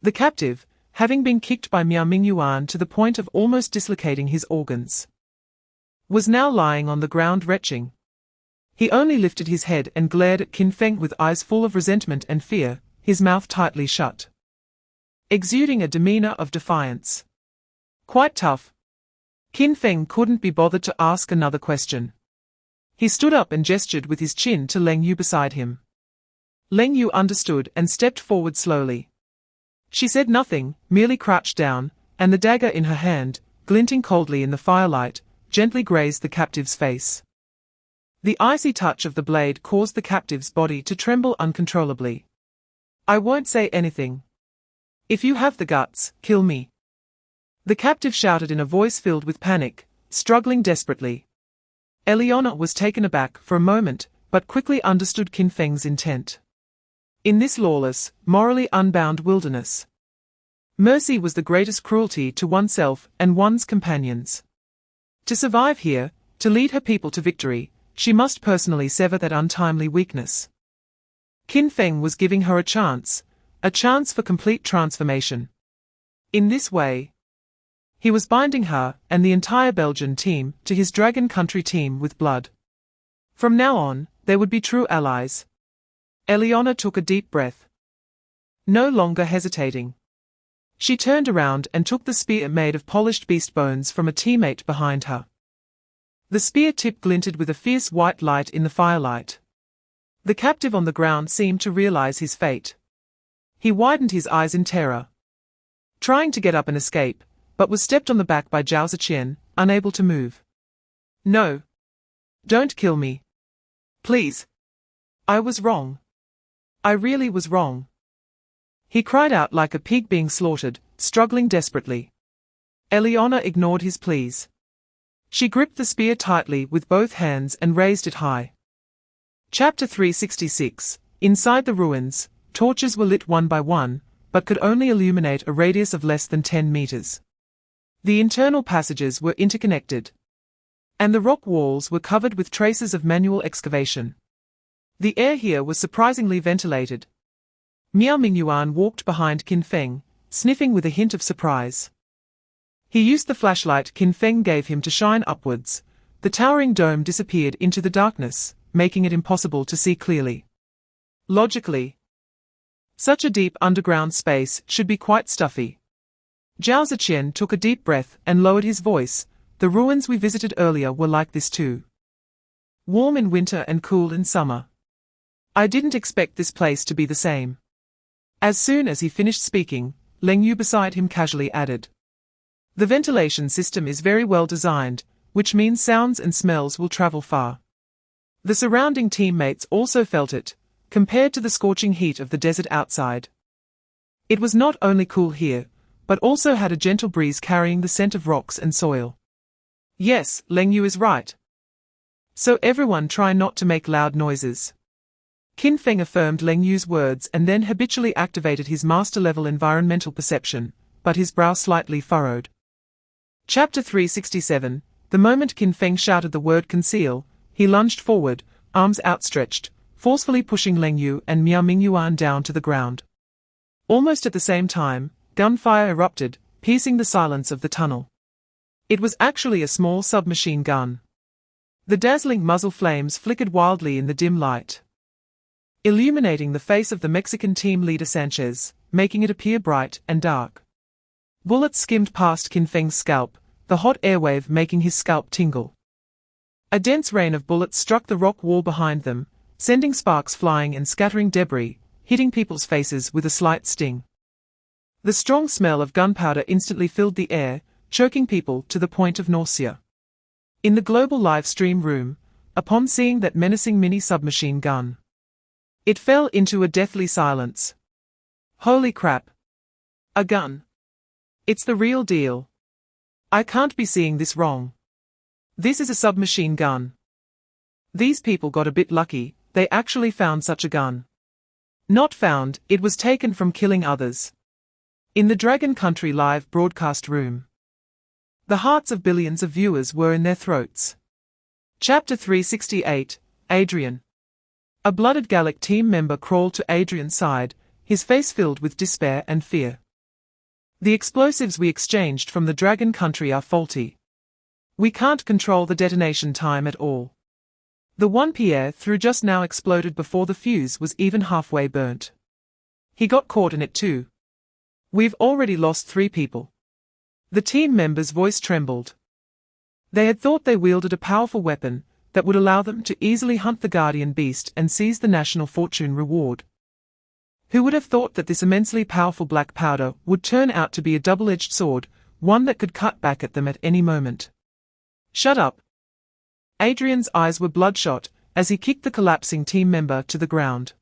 The captive, having been kicked by Miao Mingyuan to the point of almost dislocating his organs, was now lying on the ground retching. He only lifted his head and glared at Qin Feng with eyes full of resentment and fear, his mouth tightly shut, exuding a demeanor of defiance. Quite tough. Qin Feng couldn't be bothered to ask another question. He stood up and gestured with his chin to Leng Yu beside him. Leng Yu understood and stepped forward slowly. She said nothing, merely crouched down, and the dagger in her hand, glinting coldly in the firelight, gently grazed the captive's face. The icy touch of the blade caused the captive's body to tremble uncontrollably. I won't say anything. If you have the guts, kill me. The captive shouted in a voice filled with panic, struggling desperately. Eliona was taken aback for a moment, but quickly understood Qin Feng's intent. In this lawless, morally unbound wilderness, mercy was the greatest cruelty to oneself and one's companions. To survive here, to lead her people to victory, she must personally sever that untimely weakness. Qin Feng was giving her a chance for complete transformation. In this way, he was binding her and the entire Belgian team to his Dragon Country team with blood. From now on, they would be true allies. Eliona took a deep breath. No longer hesitating, she turned around and took the spear made of polished beast bones from a teammate behind her. The spear tip glinted with a fierce white light in the firelight. The captive on the ground seemed to realize his fate. He widened his eyes in terror, trying to get up and escape, but was stepped on the back by Zhao Ziqian, unable to move. No. Don't kill me. Please. I was wrong. I really was wrong. He cried out like a pig being slaughtered, struggling desperately. Eliona ignored his pleas. She gripped the spear tightly with both hands and raised it high. Chapter 366. Inside the ruins, torches were lit one by one, but could only illuminate a radius of less than 10 meters. The internal passages were interconnected, and the rock walls were covered with traces of manual excavation. The air here was surprisingly ventilated. Miao Mingyuan walked behind Qin Feng, sniffing with a hint of surprise. He used the flashlight Qin Feng gave him to shine upwards. The towering dome disappeared into the darkness, making it impossible to see clearly. Logically, such a deep underground space should be quite stuffy. Zhao Ziqian took a deep breath and lowered his voice. The ruins we visited earlier were like this too. Warm in winter and cool in summer. I didn't expect this place to be the same. As soon as he finished speaking, Leng Yu beside him casually added, the ventilation system is very well designed, which means sounds and smells will travel far. The surrounding teammates also felt it, compared to the scorching heat of the desert outside. It was not only cool here, but also had a gentle breeze carrying the scent of rocks and soil. Yes, Leng Yu is right. So everyone try not to make loud noises. Qin Feng affirmed Leng Yu's words and then habitually activated his master-level environmental perception, but his brow slightly furrowed. Chapter 367. The moment Qin Feng shouted the word conceal, he lunged forward, arms outstretched, forcefully pushing Leng Yu and Miao Mingyuan down to the ground. Almost at the same time, gunfire erupted, piercing the silence of the tunnel. It was actually a small submachine gun. The dazzling muzzle flames flickered wildly in the dim light, illuminating the face of the Mexican team leader Sanchez, making it appear bright and dark. Bullets skimmed past Qin Feng's scalp, the hot airwave making his scalp tingle. A dense rain of bullets struck the rock wall behind them, sending sparks flying and scattering debris, hitting people's faces with a slight sting. The strong smell of gunpowder instantly filled the air, choking people to the point of nausea. In the global livestream room, upon seeing that menacing mini-submachine gun, it fell into a deathly silence. Holy crap! A gun! It's the real deal. I can't be seeing this wrong. This is a submachine gun. These people got a bit lucky, they actually found such a gun. Not found, it was taken from killing others. In the Dragon Country live broadcast room. The hearts of billions of viewers were in their throats. Chapter 368, Adrian. A blooded Gallic team member crawled to Adrian's side, his face filled with despair and fear. The explosives we exchanged from the Dragon Country are faulty. We can't control the detonation time at all. The one Pierre threw just now exploded before the fuse was even halfway burnt. He got caught in it too. We've already lost 3 people. The team member's voice trembled. They had thought they wielded a powerful weapon that would allow them to easily hunt the guardian beast and seize the national fortune reward. Who would have thought that this immensely powerful black powder would turn out to be a double-edged sword, one that could cut back at them at any moment? Shut up. Adrian's eyes were bloodshot as he kicked the collapsing team member to the ground.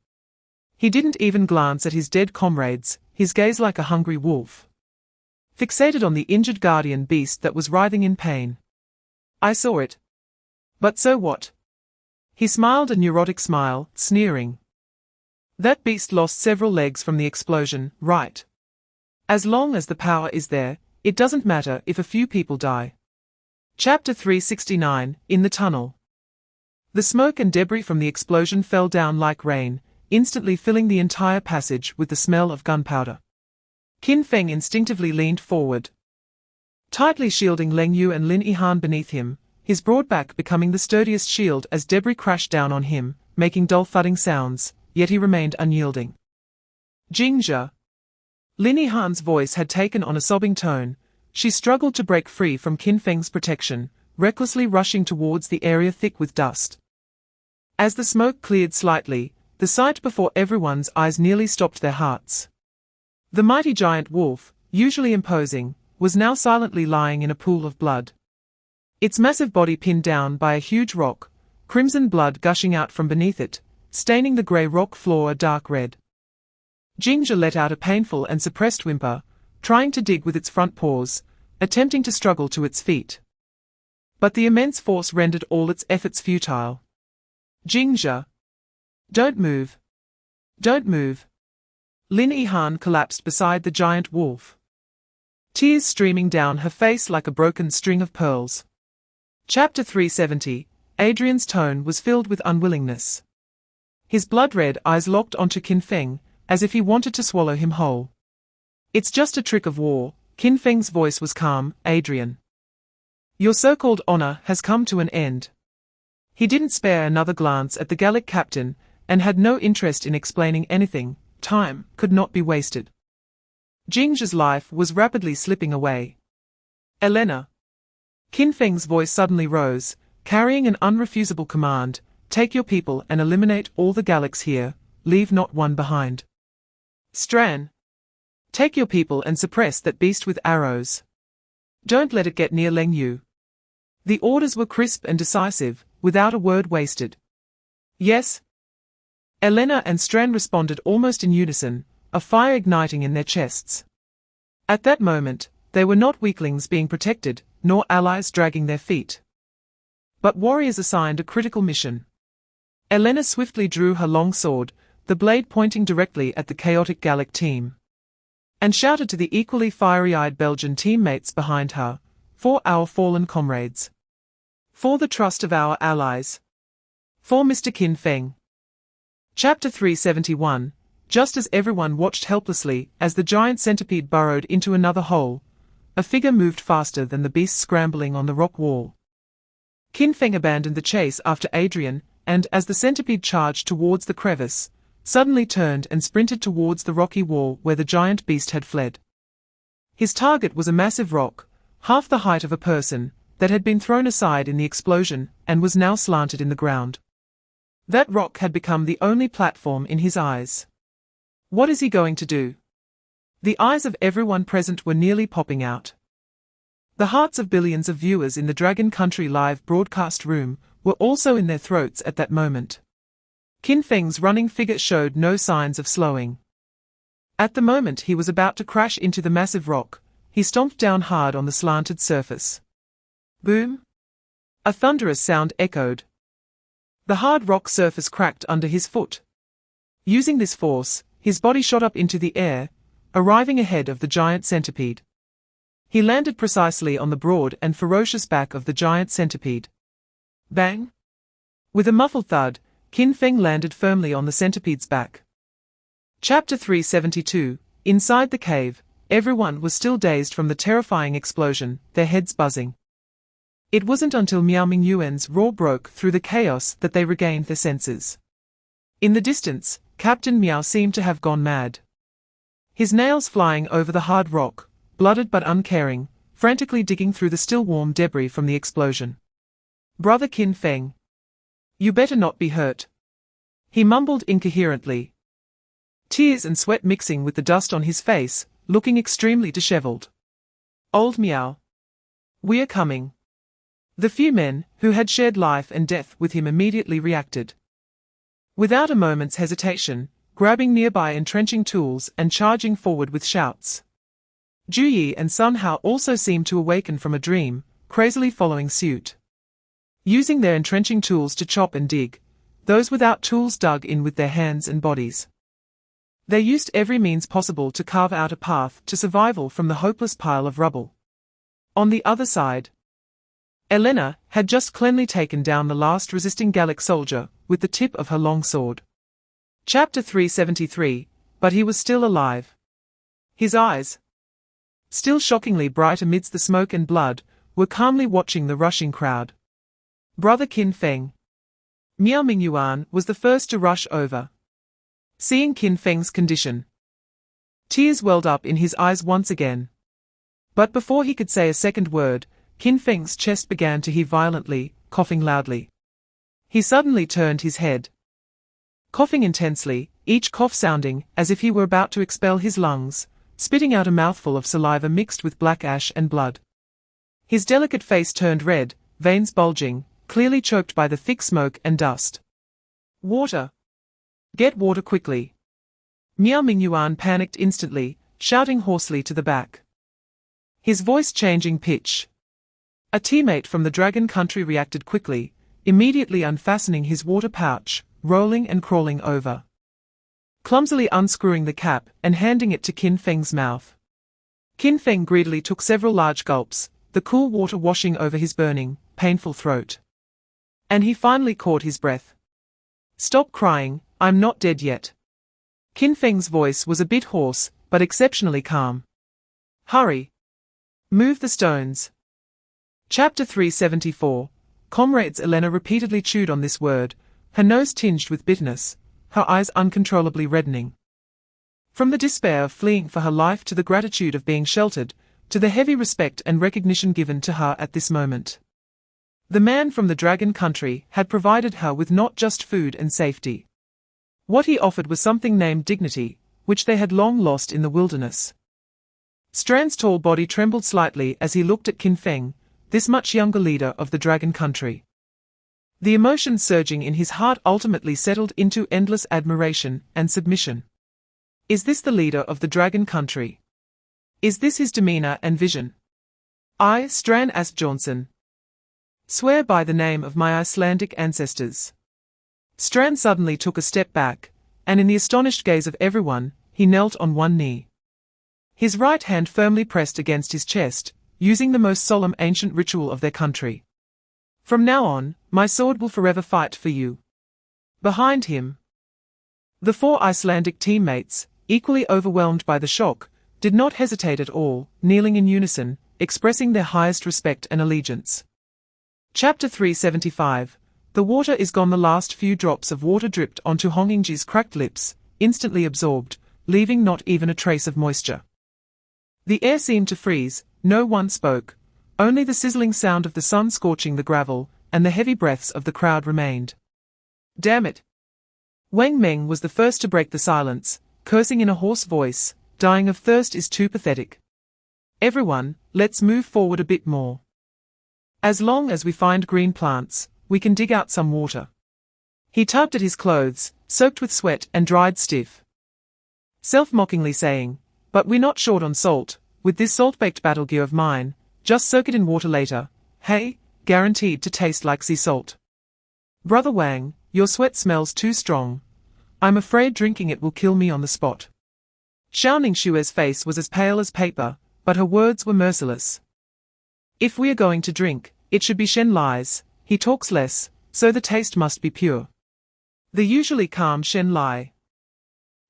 He didn't even glance at his dead comrades, his gaze like a hungry wolf, fixated on the injured guardian beast that was writhing in pain. I saw it. But so what? He smiled a neurotic smile, sneering. That beast lost several legs from the explosion, right? As long as the power is there, it doesn't matter if a few people die. Chapter 369, In the Tunnel. The smoke and debris from the explosion fell down like rain, instantly filling the entire passage with the smell of gunpowder. Qin Feng instinctively leaned forward, tightly shielding Leng Yu and Lin Yihan beneath him, his broad back becoming the sturdiest shield as debris crashed down on him, making dull thudding sounds, yet he remained unyielding. Jingzhe. Lin Yihan's voice had taken on a sobbing tone. She struggled to break free from Qin Feng's protection, recklessly rushing towards the area thick with dust. As the smoke cleared slightly, the sight before everyone's eyes nearly stopped their hearts. The mighty giant wolf, usually imposing, was now silently lying in a pool of blood. Its massive body pinned down by a huge rock, crimson blood gushing out from beneath it, staining the grey rock floor a dark red. Jingzhe let out a painful and suppressed whimper, trying to dig with its front paws, attempting to struggle to its feet. But the immense force rendered all its efforts futile. Jingzhe. Don't move. Don't move. Lin Yihan collapsed beside the giant wolf, tears streaming down her face like a broken string of pearls. Chapter 370, Adrian's tone was filled with unwillingness. His blood-red eyes locked onto Qin Feng, as if he wanted to swallow him whole. It's just a trick of war, Qin Feng's voice was calm, Adrian. Your so-called honor has come to an end. He didn't spare another glance at the Gallic captain, and had no interest in explaining anything. Time could not be wasted. Jingzhe's life was rapidly slipping away. Elena. Qin Feng's voice suddenly rose, carrying an unrefusable command: take your people and eliminate all the Gallics here, leave not one behind. Stran. Take your people and suppress that beast with arrows. Don't let it get near Leng Yu. The orders were crisp and decisive, without a word wasted. Yes. Elena and Stran responded almost in unison, a fire igniting in their chests. At that moment, they were not weaklings being protected, nor allies dragging their feet, but warriors assigned a critical mission. Elena swiftly drew her long sword, the blade pointing directly at the chaotic Gallic team, and shouted to the equally fiery-eyed Belgian teammates behind her, for our fallen comrades. For the trust of our allies. For Mr. Qin Feng. Chapter 371, Just as everyone watched helplessly as the giant centipede burrowed into another hole, a figure moved faster than the beast scrambling on the rock wall. Qin Feng abandoned the chase after Adrian, and as the centipede charged towards the crevice, suddenly turned and sprinted towards the rocky wall where the giant beast had fled. His target was a massive rock, half the height of a person, that had been thrown aside in the explosion and was now slanted in the ground. That rock had become the only platform in his eyes. What is he going to do? The eyes of everyone present were nearly popping out. The hearts of billions of viewers in the Dragon Country live broadcast room were also in their throats at that moment. Qin Feng's running figure showed no signs of slowing. At the moment he was about to crash into the massive rock, he stomped down hard on the slanted surface. Boom! A thunderous sound echoed. The hard rock surface cracked under his foot. Using this force, his body shot up into the air, arriving ahead of the giant centipede. He landed precisely on the broad and ferocious back of the giant centipede. Bang! With a muffled thud, Qin Feng landed firmly on the centipede's back. Chapter 372. Inside the cave, everyone was still dazed from the terrifying explosion, their heads buzzing. It wasn't until Miao Mingyuan's roar broke through the chaos that they regained their senses. In the distance, Captain Miao seemed to have gone mad. His nails flying over the hard rock, blooded but uncaring, frantically digging through the still warm debris from the explosion. "Brother Qin Feng. You better not be hurt," he mumbled incoherently. Tears and sweat mixing with the dust on his face, looking extremely disheveled. "Old Miao. We are coming." The few men who had shared life and death with him immediately reacted. Without a moment's hesitation, grabbing nearby entrenching tools and charging forward with shouts. Ju Yi and Sun Hao also seemed to awaken from a dream, crazily following suit. Using their entrenching tools to chop and dig, those without tools dug in with their hands and bodies. They used every means possible to carve out a path to survival from the hopeless pile of rubble. On the other side, Elena had just cleanly taken down the last resisting Gallic soldier with the tip of her long sword. Chapter 373. But he was still alive. His eyes, still shockingly bright amidst the smoke and blood, were calmly watching the rushing crowd. Brother Qin Feng. Miao Mingyuan was the first to rush over. Seeing Qin Feng's condition, tears welled up in his eyes once again. But before he could say a second word, Qin Feng's chest began to heave violently, coughing loudly. He suddenly turned his head, coughing intensely, each cough sounding as if he were about to expel his lungs, spitting out a mouthful of saliva mixed with black ash and blood. His delicate face turned red, veins bulging, clearly choked by the thick smoke and dust. "Water! Get water quickly!" Miao Mingyuan panicked instantly, shouting hoarsely to the back, his voice changing pitch. A teammate from the Dragon Country reacted quickly, immediately unfastening his water pouch, rolling and crawling over, clumsily unscrewing the cap and handing it to Qin Feng's mouth. Qin Feng greedily took several large gulps, the cool water washing over his burning, painful throat. And he finally caught his breath. "Stop crying, I'm not dead yet." Qin Feng's voice was a bit hoarse, but exceptionally calm. "Hurry! Move the stones." Chapter 374. Comrades. Elena repeatedly chewed on this word, her nose tinged with bitterness, her eyes uncontrollably reddening. From the despair of fleeing for her life to the gratitude of being sheltered, to the heavy respect and recognition given to her at this moment. The man from the Dragon Country had provided her with not just food and safety. What he offered was something named dignity, which they had long lost in the wilderness. Stran's tall body trembled slightly as he looked at Qin Feng, this much younger leader of the Dragon Country. The emotions surging in his heart ultimately settled into endless admiration and submission. Is this the leader of the Dragon Country? Is this his demeanor and vision? I, Stran Asbjornsson, swear by the name of my Icelandic ancestors. Stran suddenly took a step back, and in the astonished gaze of everyone, he knelt on one knee. His right hand firmly pressed against his chest, using the most solemn ancient ritual of their country. "From now on, my sword will forever fight for you." Behind him, the four Icelandic teammates, equally overwhelmed by the shock, did not hesitate at all, kneeling in unison, expressing their highest respect and allegiance. Chapter 375. The water is gone. The last few drops of water dripped onto Hongjingji's cracked lips, instantly absorbed, leaving not even a trace of moisture. The air seemed to freeze, no one spoke, only the sizzling sound of the sun scorching the gravel, and the heavy breaths of the crowd remained. "Damn it!" Wang Meng was the first to break the silence, cursing in a hoarse voice, "Dying of thirst is too pathetic. Everyone, let's move forward a bit more. As long as we find green plants, we can dig out some water." He tugged at his clothes, soaked with sweat and dried stiff, self-mockingly saying, "But we're not short on salt, with this salt-baked battle gear of mine, just soak it in water later, hey, guaranteed to taste like sea salt." "Brother Wang, your sweat smells too strong. I'm afraid drinking it will kill me on the spot." Xiao Shue's face was as pale as paper, but her words were merciless. If we are going to drink, it should be Shen Lai's. He talks less, so the taste must be pure. The usually calm Shen Lai,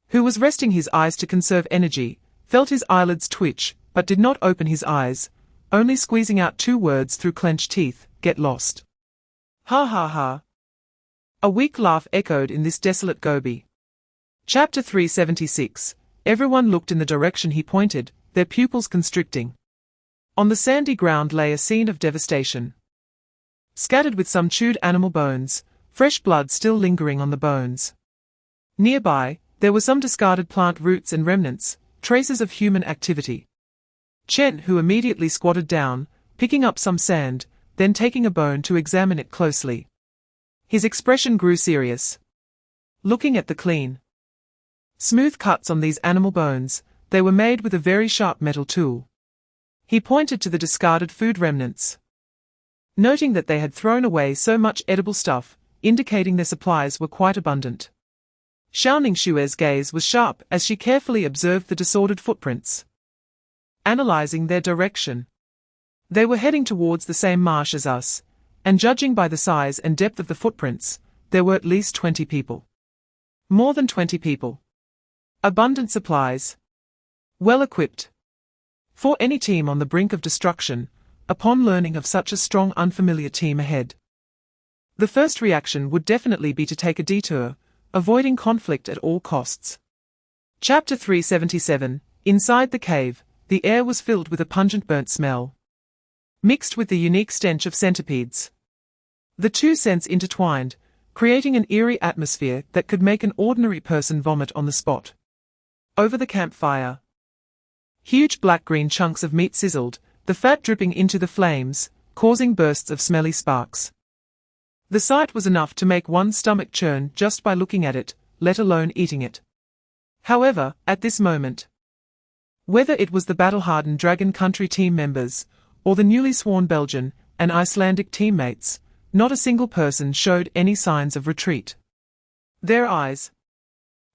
who was resting his eyes to conserve energy, felt his eyelids twitch, but did not open his eyes, only squeezing out 2 words through clenched teeth: get lost. Ha ha ha. A weak laugh echoed in this desolate gobi. Chapter 376. Everyone looked in the direction he pointed, their pupils constricting. On the sandy ground lay a scene of devastation. Scattered with some chewed animal bones, fresh blood still lingering on the bones. Nearby, there were some discarded plant roots and remnants, traces of human activity. Chen, who immediately squatted down, picking up some sand, then taking a bone to examine it closely. His expression grew serious. Looking at the clean, smooth cuts on these animal bones, they were made with a very sharp metal tool. He pointed to the discarded food remnants, noting that they had thrown away so much edible stuff, indicating their supplies were quite abundant. Xiao Shue's gaze was sharp as she carefully observed the disordered footprints, analyzing their direction. They were heading towards the same marsh as us, and judging by the size and depth of the footprints, there were at least 20 people. More than 20 people. Abundant supplies. Well equipped. For any team on the brink of destruction, upon learning of such a strong unfamiliar team ahead, the first reaction would definitely be to take a detour, avoiding conflict at all costs. Chapter 377. Inside the cave, the air was filled with a pungent burnt smell, mixed with the unique stench of centipedes. The 2 scents intertwined, creating an eerie atmosphere that could make an ordinary person vomit on the spot. Over the campfire, huge black-green chunks of meat sizzled, the fat dripping into the flames, causing bursts of smelly sparks. The sight was enough to make one's stomach churn just by looking at it, let alone eating it. However, at this moment, whether it was the battle-hardened Dragon Country team members, or the newly sworn Belgian and Icelandic teammates, not a single person showed any signs of retreat. Their eyes,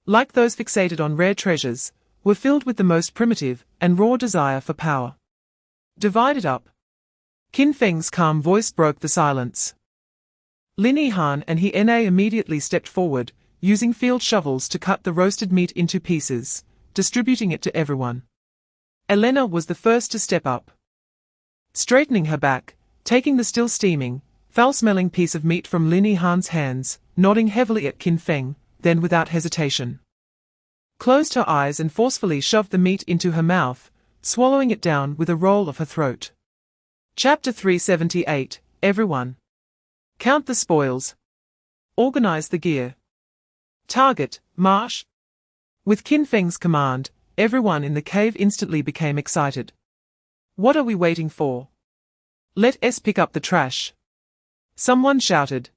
like those fixated on rare treasures, were filled with the most primitive and raw desire for power. Divided up. Qin Feng's calm voice broke the silence. Lin Yihan and He Na immediately stepped forward, using field shovels to cut the roasted meat into pieces, distributing it to everyone. Elena was the first to step up, straightening her back, taking the still steaming, foul-smelling piece of meat from Lin Yihan's hands, nodding heavily at Qin Feng, then without hesitation, closed her eyes and forcefully shoved the meat into her mouth, swallowing it down with a roll of her throat. Chapter 378. Everyone. Count the spoils. Organize the gear. Target, march. With Qin Feng's command, everyone in the cave instantly became excited. What are we waiting for? Let us pick up the trash. Someone shouted.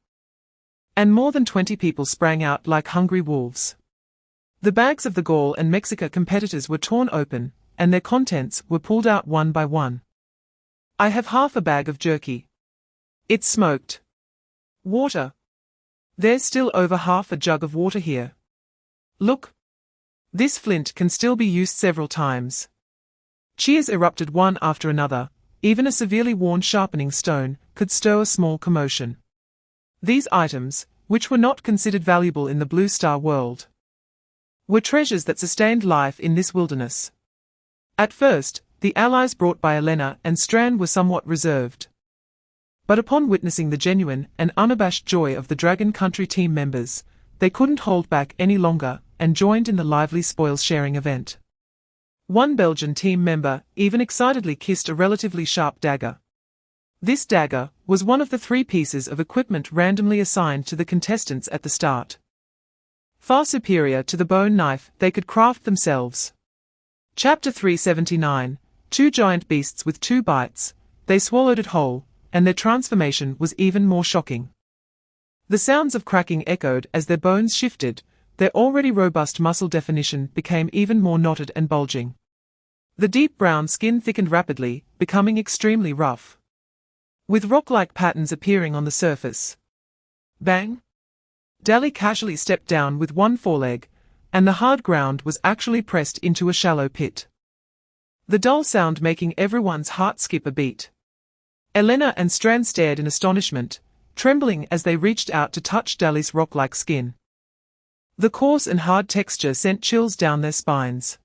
And more than 20 people sprang out like hungry wolves. The bags of the Gaul and Mexica competitors were torn open, and their contents were pulled out one by one. I have half a bag of jerky. It's smoked. Water. There's still over half a jug of water here. Look. This flint can still be used several times. Cheers erupted one after another. Even a severely worn sharpening stone could stir a small commotion. These items, which were not considered valuable in the Blue Star world, were treasures that sustained life in this wilderness. At first, the allies brought by Elena and Strand were somewhat reserved. But upon witnessing the genuine and unabashed joy of the Dragon Country team members, they couldn't hold back any longer and joined in the lively spoils-sharing event. One Belgian team member even excitedly kissed a relatively sharp dagger. This dagger was one of the 3 pieces of equipment randomly assigned to the contestants at the start. Far superior to the bone knife they could craft themselves. Chapter 379. 2 giant beasts with 2 bites. They swallowed it whole, and their transformation was even more shocking. The sounds of cracking echoed as their bones shifted, their already robust muscle definition became even more knotted and bulging. The deep brown skin thickened rapidly, becoming extremely rough, with rock-like patterns appearing on the surface. Bang! Dali casually stepped down with one foreleg, and the hard ground was actually pressed into a shallow pit. The dull sound making everyone's heart skip a beat. Elena and Strand stared in astonishment, trembling as they reached out to touch Dali's rock-like skin. The coarse and hard texture sent chills down their spines.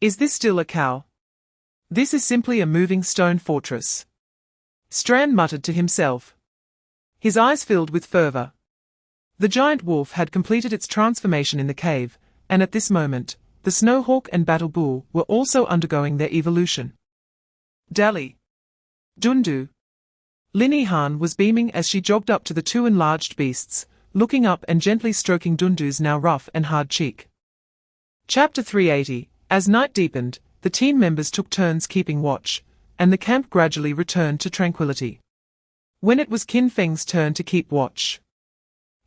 Is this still a cow? This is simply a moving stone fortress. Strand muttered to himself. His eyes filled with fervor. The giant wolf had completed its transformation in the cave, and at this moment, the snowhawk and battle bull were also undergoing their evolution. Dali. Dundu. Linihan was beaming as she jogged up to the two enlarged beasts, looking up and gently stroking Dundu's now rough and hard cheek. Chapter 380. As night deepened, the team members took turns keeping watch, and the camp gradually returned to tranquility. When it was Qin Feng's turn to keep watch,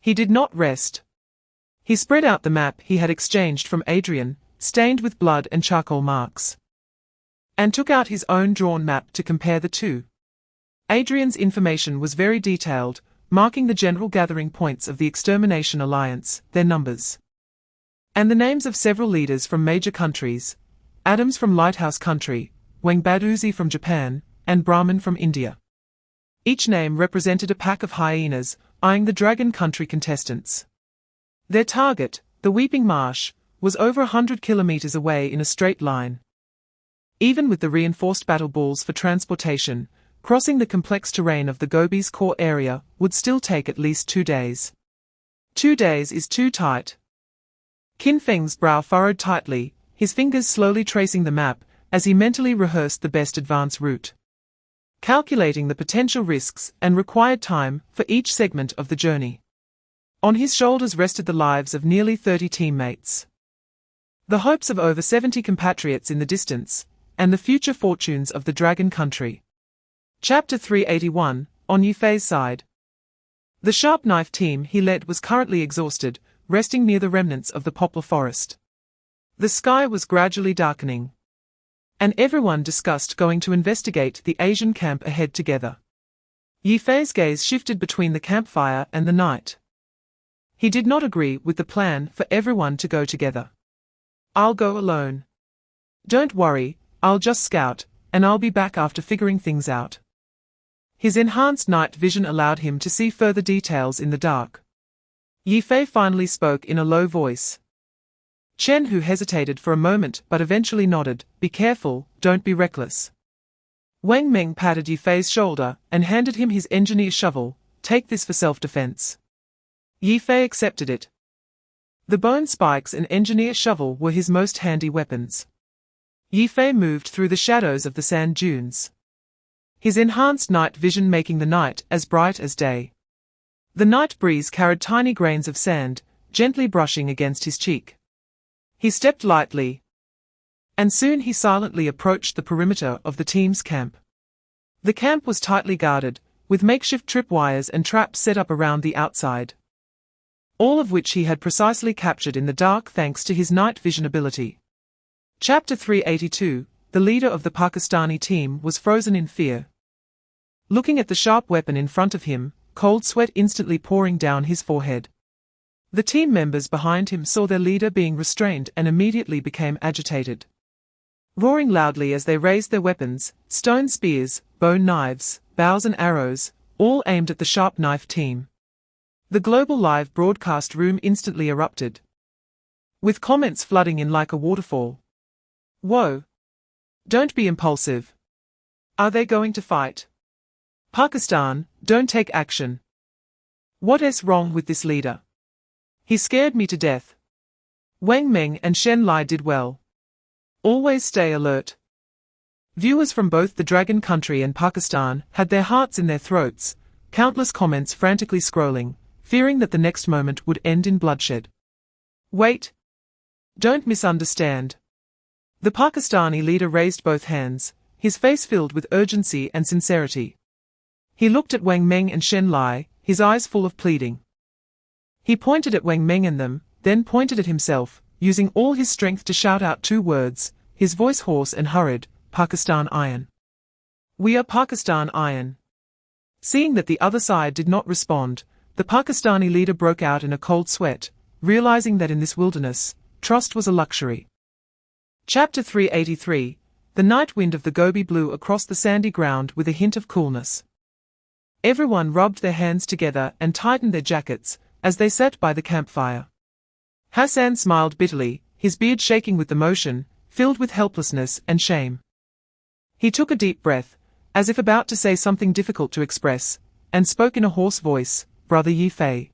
he did not rest. He spread out the map he had exchanged from Adrian, stained with blood and charcoal marks, and took out his own drawn map to compare the two. Adrian's information was very detailed, marking the general gathering points of the Extermination Alliance, their numbers, and the names of several leaders from major countries: Adams from Lighthouse Country, Wang Baduzi from Japan, and Brahman from India. Each name represented a pack of hyenas, eyeing the Dragon Country contestants. Their target, the Weeping Marsh, was over 100 kilometers away in a straight line. Even with the reinforced battle bulls for transportation, crossing the complex terrain of the Gobi's core area would still take at least 2 days. 2 days is too tight. Qin Feng's brow furrowed tightly, his fingers slowly tracing the map as he mentally rehearsed the best advance route, calculating the potential risks and required time for each segment of the journey. On his shoulders rested the lives of nearly 30 teammates, the hopes of over 70 compatriots in the distance, and the future fortunes of the Dragon Country. Chapter 381, on Yifei's side. The sharp knife team he led was currently exhausted, resting near the remnants of the poplar forest. The sky was gradually darkening, and everyone discussed going to investigate the Asian camp ahead together. Yifei's gaze shifted between the campfire and the night. He did not agree with the plan for everyone to go together. I'll go alone. Don't worry, I'll just scout, and I'll be back after figuring things out. His enhanced night vision allowed him to see further details in the dark. Yifei finally spoke in a low voice. Chen, who hesitated for a moment but eventually nodded, "Be careful, don't be reckless." Wang Meng patted Yifei's shoulder and handed him his engineer shovel. "Take this for self-defense." Yifei accepted it. The bone spikes and engineer shovel were his most handy weapons. Yifei moved through the shadows of the sand dunes, his enhanced night vision making the night as bright as day. The night breeze carried tiny grains of sand, gently brushing against his cheek. He stepped lightly, and soon he silently approached the perimeter of the team's camp. The camp was tightly guarded, with makeshift tripwires and traps set up around the outside, all of which he had precisely captured in the dark thanks to his night vision ability. Chapter 382, the leader of the Pakistani team was frozen in fear. Looking at the sharp weapon in front of him, cold sweat instantly pouring down his forehead. The team members behind him saw their leader being restrained and immediately became agitated, roaring loudly as they raised their weapons, stone spears, bone knives, bows and arrows, all aimed at the sharp knife team. The global live broadcast room instantly erupted, with comments flooding in like a waterfall. "Whoa! Don't be impulsive. Are they going to fight? Pakistan, don't take action. What is wrong with this leader? He scared me to death." Wang Meng and Shen Lai did well. Always stay alert. Viewers from both the Dragon Country and Pakistan had their hearts in their throats, countless comments frantically scrolling, fearing that the next moment would end in bloodshed. "Wait. Don't misunderstand." The Pakistani leader raised both hands, his face filled with urgency and sincerity. He looked at Wang Meng and Shen Lai, his eyes full of pleading. He pointed at Wang Meng and them, then pointed at himself, using all his strength to shout out 2 words, his voice hoarse and hurried: "Pakistan Iron. We are Pakistan Iron." Seeing that the other side did not respond, the Pakistani leader broke out in a cold sweat, realizing that in this wilderness, trust was a luxury. Chapter 383. The night wind of the Gobi blew across the sandy ground with a hint of coolness. Everyone rubbed their hands together and tightened their jackets as they sat by the campfire. Hassan smiled bitterly, his beard shaking with emotion, filled with helplessness and shame. He took a deep breath, as if about to say something difficult to express, and spoke in a hoarse voice, "Brother Yi Fei.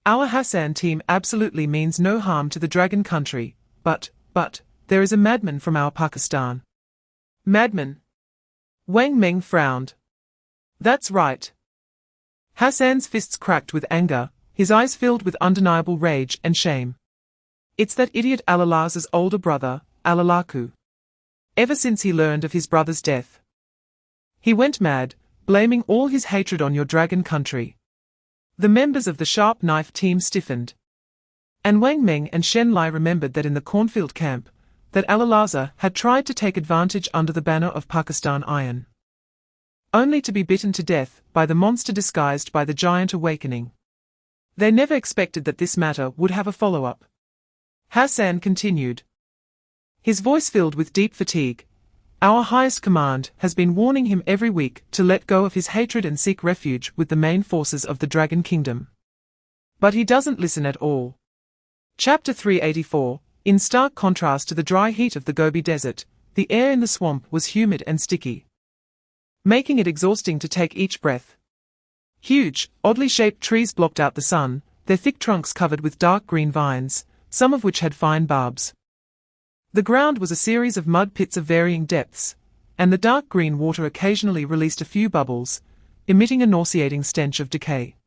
Our Hassan team absolutely means no harm to the Dragon Country, but, there is a madman from our Pakistan." "Madman?" Wang Meng frowned. "That's right." Hassan's fists cracked with anger, his eyes filled with undeniable rage and shame. "It's that idiot Alalaz's older brother, Alalaku. Ever since he learned of his brother's death, he went mad, blaming all his hatred on your Dragon Country." The members of the Sharp Knife team stiffened. And Wang Meng and Shen Lai remembered that in the cornfield camp, that Alalaza had tried to take advantage under the banner of Pakistan Iron, only to be bitten to death by the monster disguised by the giant awakening. They never expected that this matter would have a follow-up. Hassan continued, his voice filled with deep fatigue. "Our highest command has been warning him every week to let go of his hatred and seek refuge with the main forces of the Dragon Kingdom. But he doesn't listen at all." Chapter 384. In stark contrast to the dry heat of the Gobi Desert, the air in the swamp was humid and sticky, making it exhausting to take each breath. Huge, oddly shaped trees blocked out the sun, their thick trunks covered with dark green vines, some of which had fine barbs. The ground was a series of mud pits of varying depths, and the dark green water occasionally released a few bubbles, emitting a nauseating stench of decay.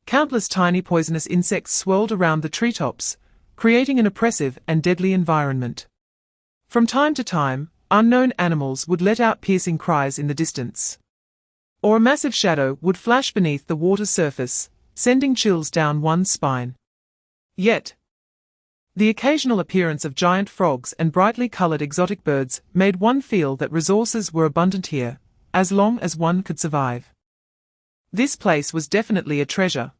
Countless tiny poisonous insects swirled around the treetops, creating an oppressive and deadly environment. From time to time, unknown animals would let out piercing cries in the distance, or a massive shadow would flash beneath the water's surface, sending chills down one's spine. Yet, the occasional appearance of giant frogs and brightly colored exotic birds made one feel that resources were abundant here, as long as one could survive. This place was definitely a treasure.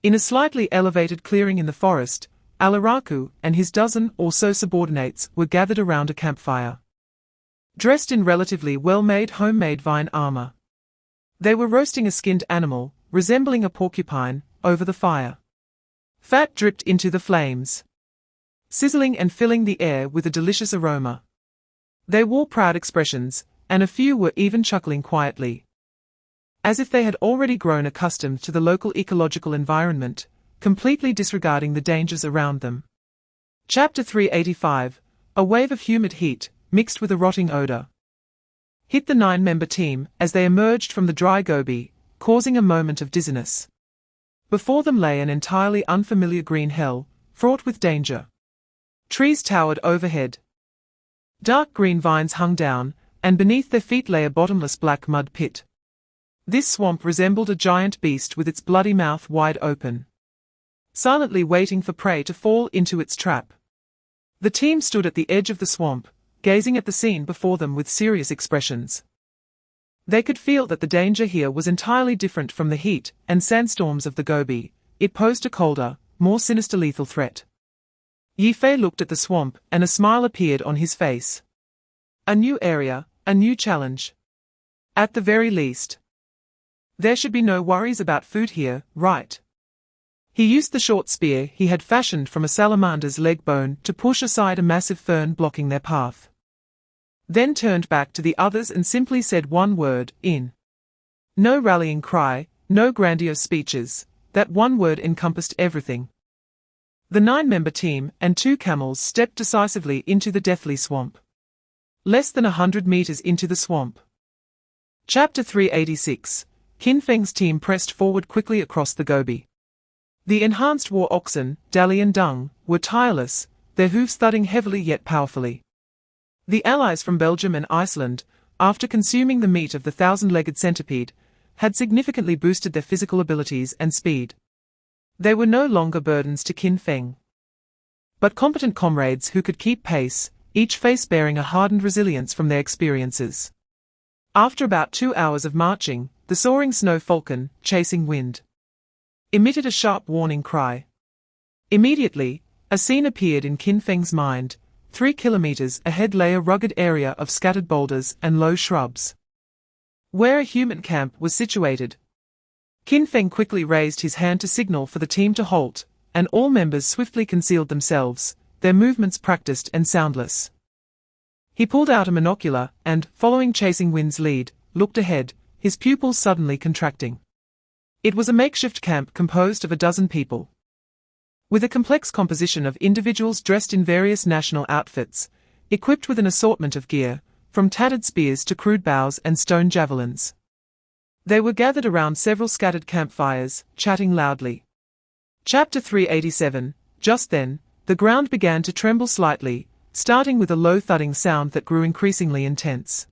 In a slightly elevated clearing in the forest, Alaraku and his dozen or so subordinates were gathered around a campfire, dressed in relatively well-made homemade vine armor. They were roasting a skinned animal, resembling a porcupine, over the fire. Fat dripped into the flames, sizzling and filling the air with a delicious aroma. They wore proud expressions, and a few were even chuckling quietly, as if they had already grown accustomed to the local ecological environment, completely disregarding the dangers around them. Chapter 385. A wave of humid heat, mixed with a rotting odor, hit the 9-member team as they emerged from the dry Gobi, causing a moment of dizziness. Before them lay an entirely unfamiliar green hell, fraught with danger. Trees towered overhead. Dark green vines hung down, and beneath their feet lay a bottomless black mud pit. This swamp resembled a giant beast with its bloody mouth wide open, silently waiting for prey to fall into its trap. The team stood at the edge of the swamp, gazing at the scene before them with serious expressions. They could feel that the danger here was entirely different from the heat and sandstorms of the Gobi. It posed a colder, more sinister lethal threat. Yi Fei looked at the swamp, and a smile appeared on his face. A new area, a new challenge. At the very least, there should be no worries about food here, right? He used the short spear he had fashioned from a salamander's leg bone to push aside a massive fern blocking their path. Then turned back to the others and simply said one word, "in." No rallying cry, no grandiose speeches, that one word encompassed everything. The 9-member team and 2 camels stepped decisively into the deathly swamp. Less than 100 meters into the swamp. Chapter 386. Qin Feng's team pressed forward quickly across the Gobi. The enhanced war oxen, Dali and Dung, were tireless, their hooves thudding heavily yet powerfully. The allies from Belgium and Iceland, after consuming the meat of the 1,000-legged centipede, had significantly boosted their physical abilities and speed. They were no longer burdens to Qin Feng, but competent comrades who could keep pace, each face bearing a hardened resilience from their experiences. After about 2 hours of marching, the soaring snow falcon, chasing wind, emitted a sharp warning cry. Immediately, A scene appeared in Qin Feng's mind. 3 kilometers ahead lay a rugged area of scattered boulders and low shrubs, where a human camp was situated. Qin Feng quickly raised his hand to signal for the team to halt, and all members swiftly concealed themselves, their movements practiced and soundless. He pulled out a monocular and, following Chasing Wind's lead, looked ahead, his pupils suddenly contracting. It was a makeshift camp composed of a dozen people, with a complex composition of individuals dressed in various national outfits, equipped with an assortment of gear, from tattered spears to crude bows and stone javelins. They were gathered around several scattered campfires, chatting loudly. Chapter 387. Just then, the ground began to tremble slightly, starting with a low thudding sound that grew increasingly intense.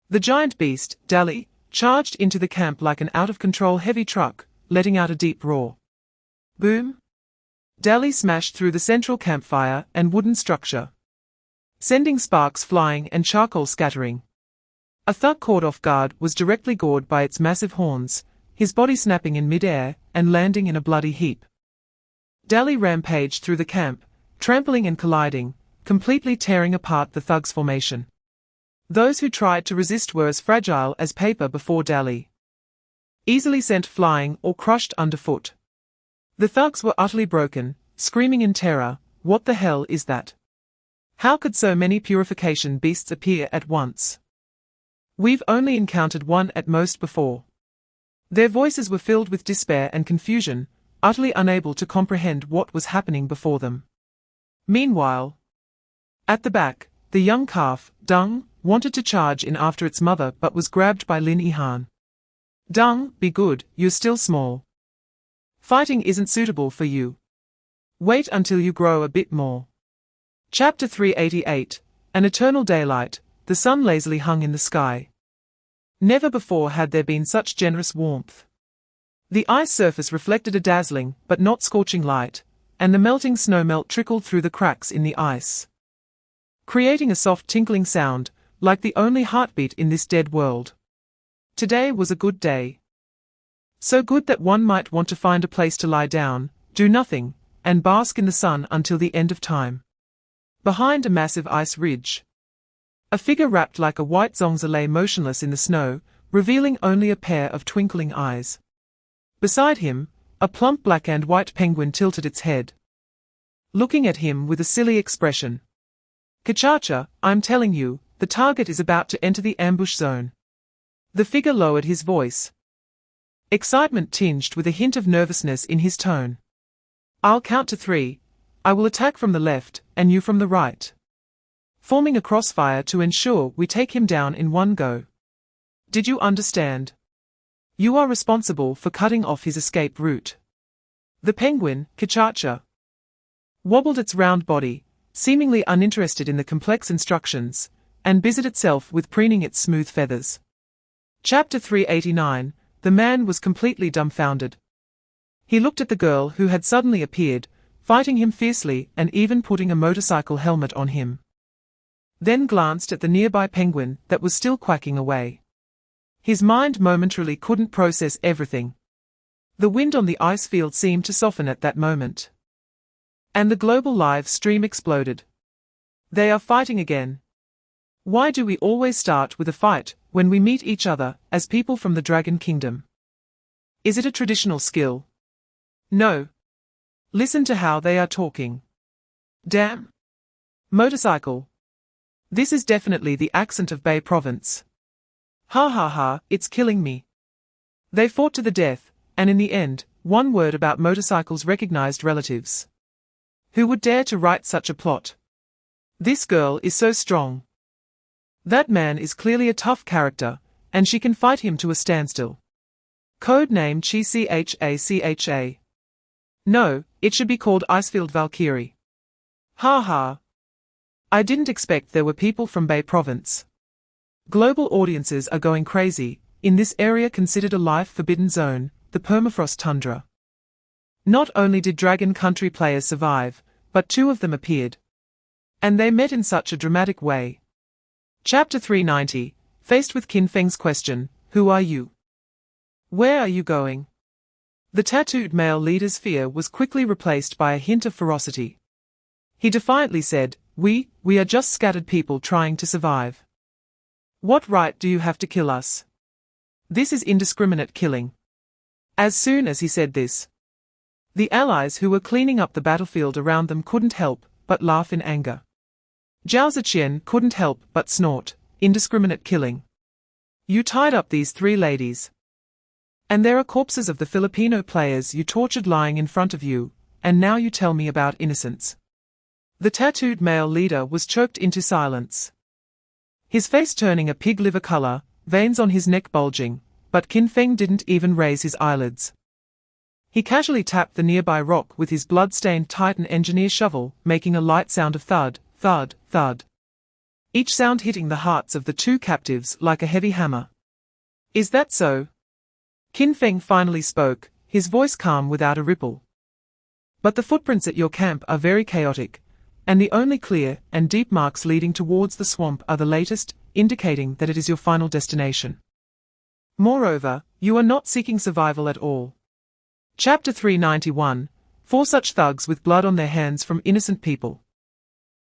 The giant beast, Dali, charged into the camp like an out-of-control heavy truck, letting out a deep roar. Boom! Dali smashed through the central campfire and wooden structure, sending sparks flying and charcoal scattering. A thug caught off guard was directly gored by its massive horns, his body snapping in mid-air and landing in a bloody heap. Dali rampaged through the camp, trampling and colliding, completely tearing apart the thug's formation. Those who tried to resist were as fragile as paper before Dali, easily sent flying or crushed underfoot. The thugs were utterly broken, screaming in terror, "What the hell is that? How could so many purification beasts appear at once? We've only encountered one at most before." Their voices were filled with despair and confusion, utterly unable to comprehend what was happening before them. Meanwhile, at the back, the young calf, Dung, wanted to charge in after its mother but was grabbed by Lin Yihan. "Dung, be good, you're still small. Fighting isn't suitable for you. Wait until you grow a bit more." Chapter 388. An eternal daylight. The sun lazily hung in the sky. Never before had there been such generous warmth. The ice surface reflected a dazzling but not scorching light, and the melting snow melt trickled through the cracks in the ice, creating a soft tinkling sound, like the only heartbeat in this dead world. Today was a good day. So good that one might want to find a place to lie down, do nothing, and bask in the sun until the end of time. Behind a massive ice ridge, a figure wrapped like a white zongzi lay motionless in the snow, revealing only a pair of twinkling eyes. Beside him, a plump black and white penguin tilted its head, looking at him with a silly expression. "Kachacha, I'm telling you, the target is about to enter the ambush zone." The figure lowered his voice, excitement tinged with a hint of nervousness in his tone. "I'll count to 3. I will attack from the left, and you from the right, forming a crossfire to ensure we take him down in one go. Did you understand? You are responsible for cutting off his escape route." The penguin, Kachacha, wobbled its round body, seemingly uninterested in the complex instructions, and busied itself with preening its smooth feathers. Chapter 389. The man was completely dumbfounded. He looked at the girl who had suddenly appeared, fighting him fiercely and even putting a motorcycle helmet on him. Then glanced at the nearby penguin that was still quacking away. His mind momentarily couldn't process everything. The wind on the ice field seemed to soften at that moment, and the global live stream exploded. They are fighting again. Why do we always start with a fight when we meet each other as people from the Dragon Kingdom? Is it a traditional skill? No. Listen to how they are talking. Damn. Motorcycle. This is definitely the accent of Bay Province. Ha ha ha, it's killing me. They fought to the death, and in the end, one word about motorcycles recognized relatives. Who would dare to write such a plot? This girl is so strong. That man is clearly a tough character, and she can fight him to a standstill. Code name Chi-Cha-Cha. No, it should be called Icefield Valkyrie. Ha ha. I didn't expect there were people from Bay Province. Global audiences are going crazy, in this area considered a life-forbidden zone, the permafrost tundra. Not only did Dragon Country players survive, but 2 of them appeared. And they met in such a dramatic way. Chapter 390. Faced with Qin Feng's question, "Who are you? Where are you going?" The tattooed male leader's fear was quickly replaced by a hint of ferocity. He defiantly said, we are just scattered people trying to survive. What right do you have to kill us? This is indiscriminate killing. As soon as he said this, the allies who were cleaning up the battlefield around them couldn't help but laugh in anger. Zhao Ziqian couldn't help but snort, indiscriminate killing. You tied up these 3 ladies. And there are corpses of the Filipino players you tortured lying in front of you, and now you tell me about innocence. The tattooed male leader was choked into silence. His face turning a pig liver color, veins on his neck bulging, but Qin Feng didn't even raise his eyelids. He casually tapped the nearby rock with his blood-stained Titan engineer shovel, making a light sound of thud, thud, thud. Each sound hitting the hearts of the 2 captives like a heavy hammer. Is that so? Qin Feng finally spoke, his voice calm without a ripple. But the footprints at your camp are very chaotic, and the only clear and deep marks leading towards the swamp are the latest, indicating that it is your final destination. Moreover, you are not seeking survival at all. Chapter 391, 4 such thugs with blood on their hands from innocent people.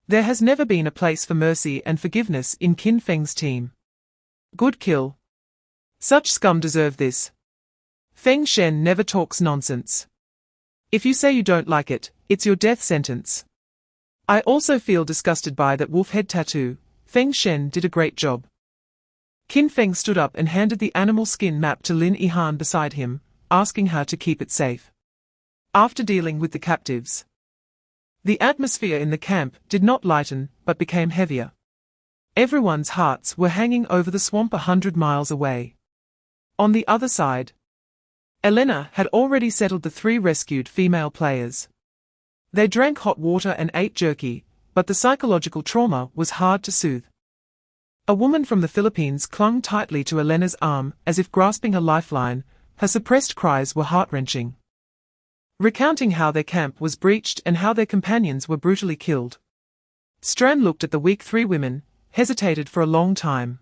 There has never been a place for mercy and forgiveness in Qin Feng's team. Good kill. Such scum deserve this. Feng Shen never talks nonsense. If you say you don't like it, it's your death sentence. I also feel disgusted by that wolf head tattoo. Feng Shen did a great job. Qin Feng stood up and handed the animal skin map to Lin Yihan beside him, asking her to keep it safe. After dealing with the captives, the atmosphere in the camp did not lighten, but became heavier. Everyone's hearts were hanging over the swamp 100 miles away. On the other side, Elena had already settled the 3 rescued female players. They drank hot water and ate jerky, but the psychological trauma was hard to soothe. A woman from the Philippines clung tightly to Elena's arm as if grasping a lifeline. Her suppressed cries were heart-wrenching, recounting how their camp was breached and how their companions were brutally killed. Stran looked at the weak 3 women, hesitated for a long time,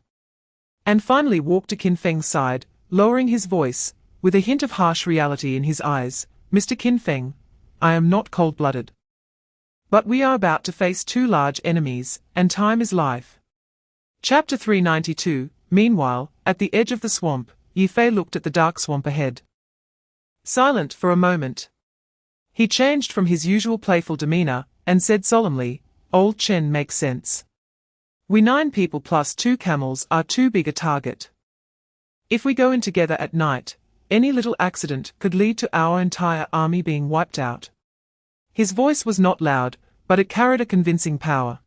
and finally walked to Qin Feng's side, lowering his voice, with a hint of harsh reality in his eyes. Mr. Qin Feng, I am not cold-blooded. But we are about to face 2 large enemies, and time is life. Chapter 392, meanwhile, at the edge of the swamp, Yi Fei looked at the dark swamp ahead. Silent for a moment, he changed from his usual playful demeanor, and said solemnly, Old Chen makes sense. We 9 people plus 2 camels are too big a target. If we go in together at night, any little accident could lead to our entire army being wiped out. His voice was not loud, but it carried a convincing power.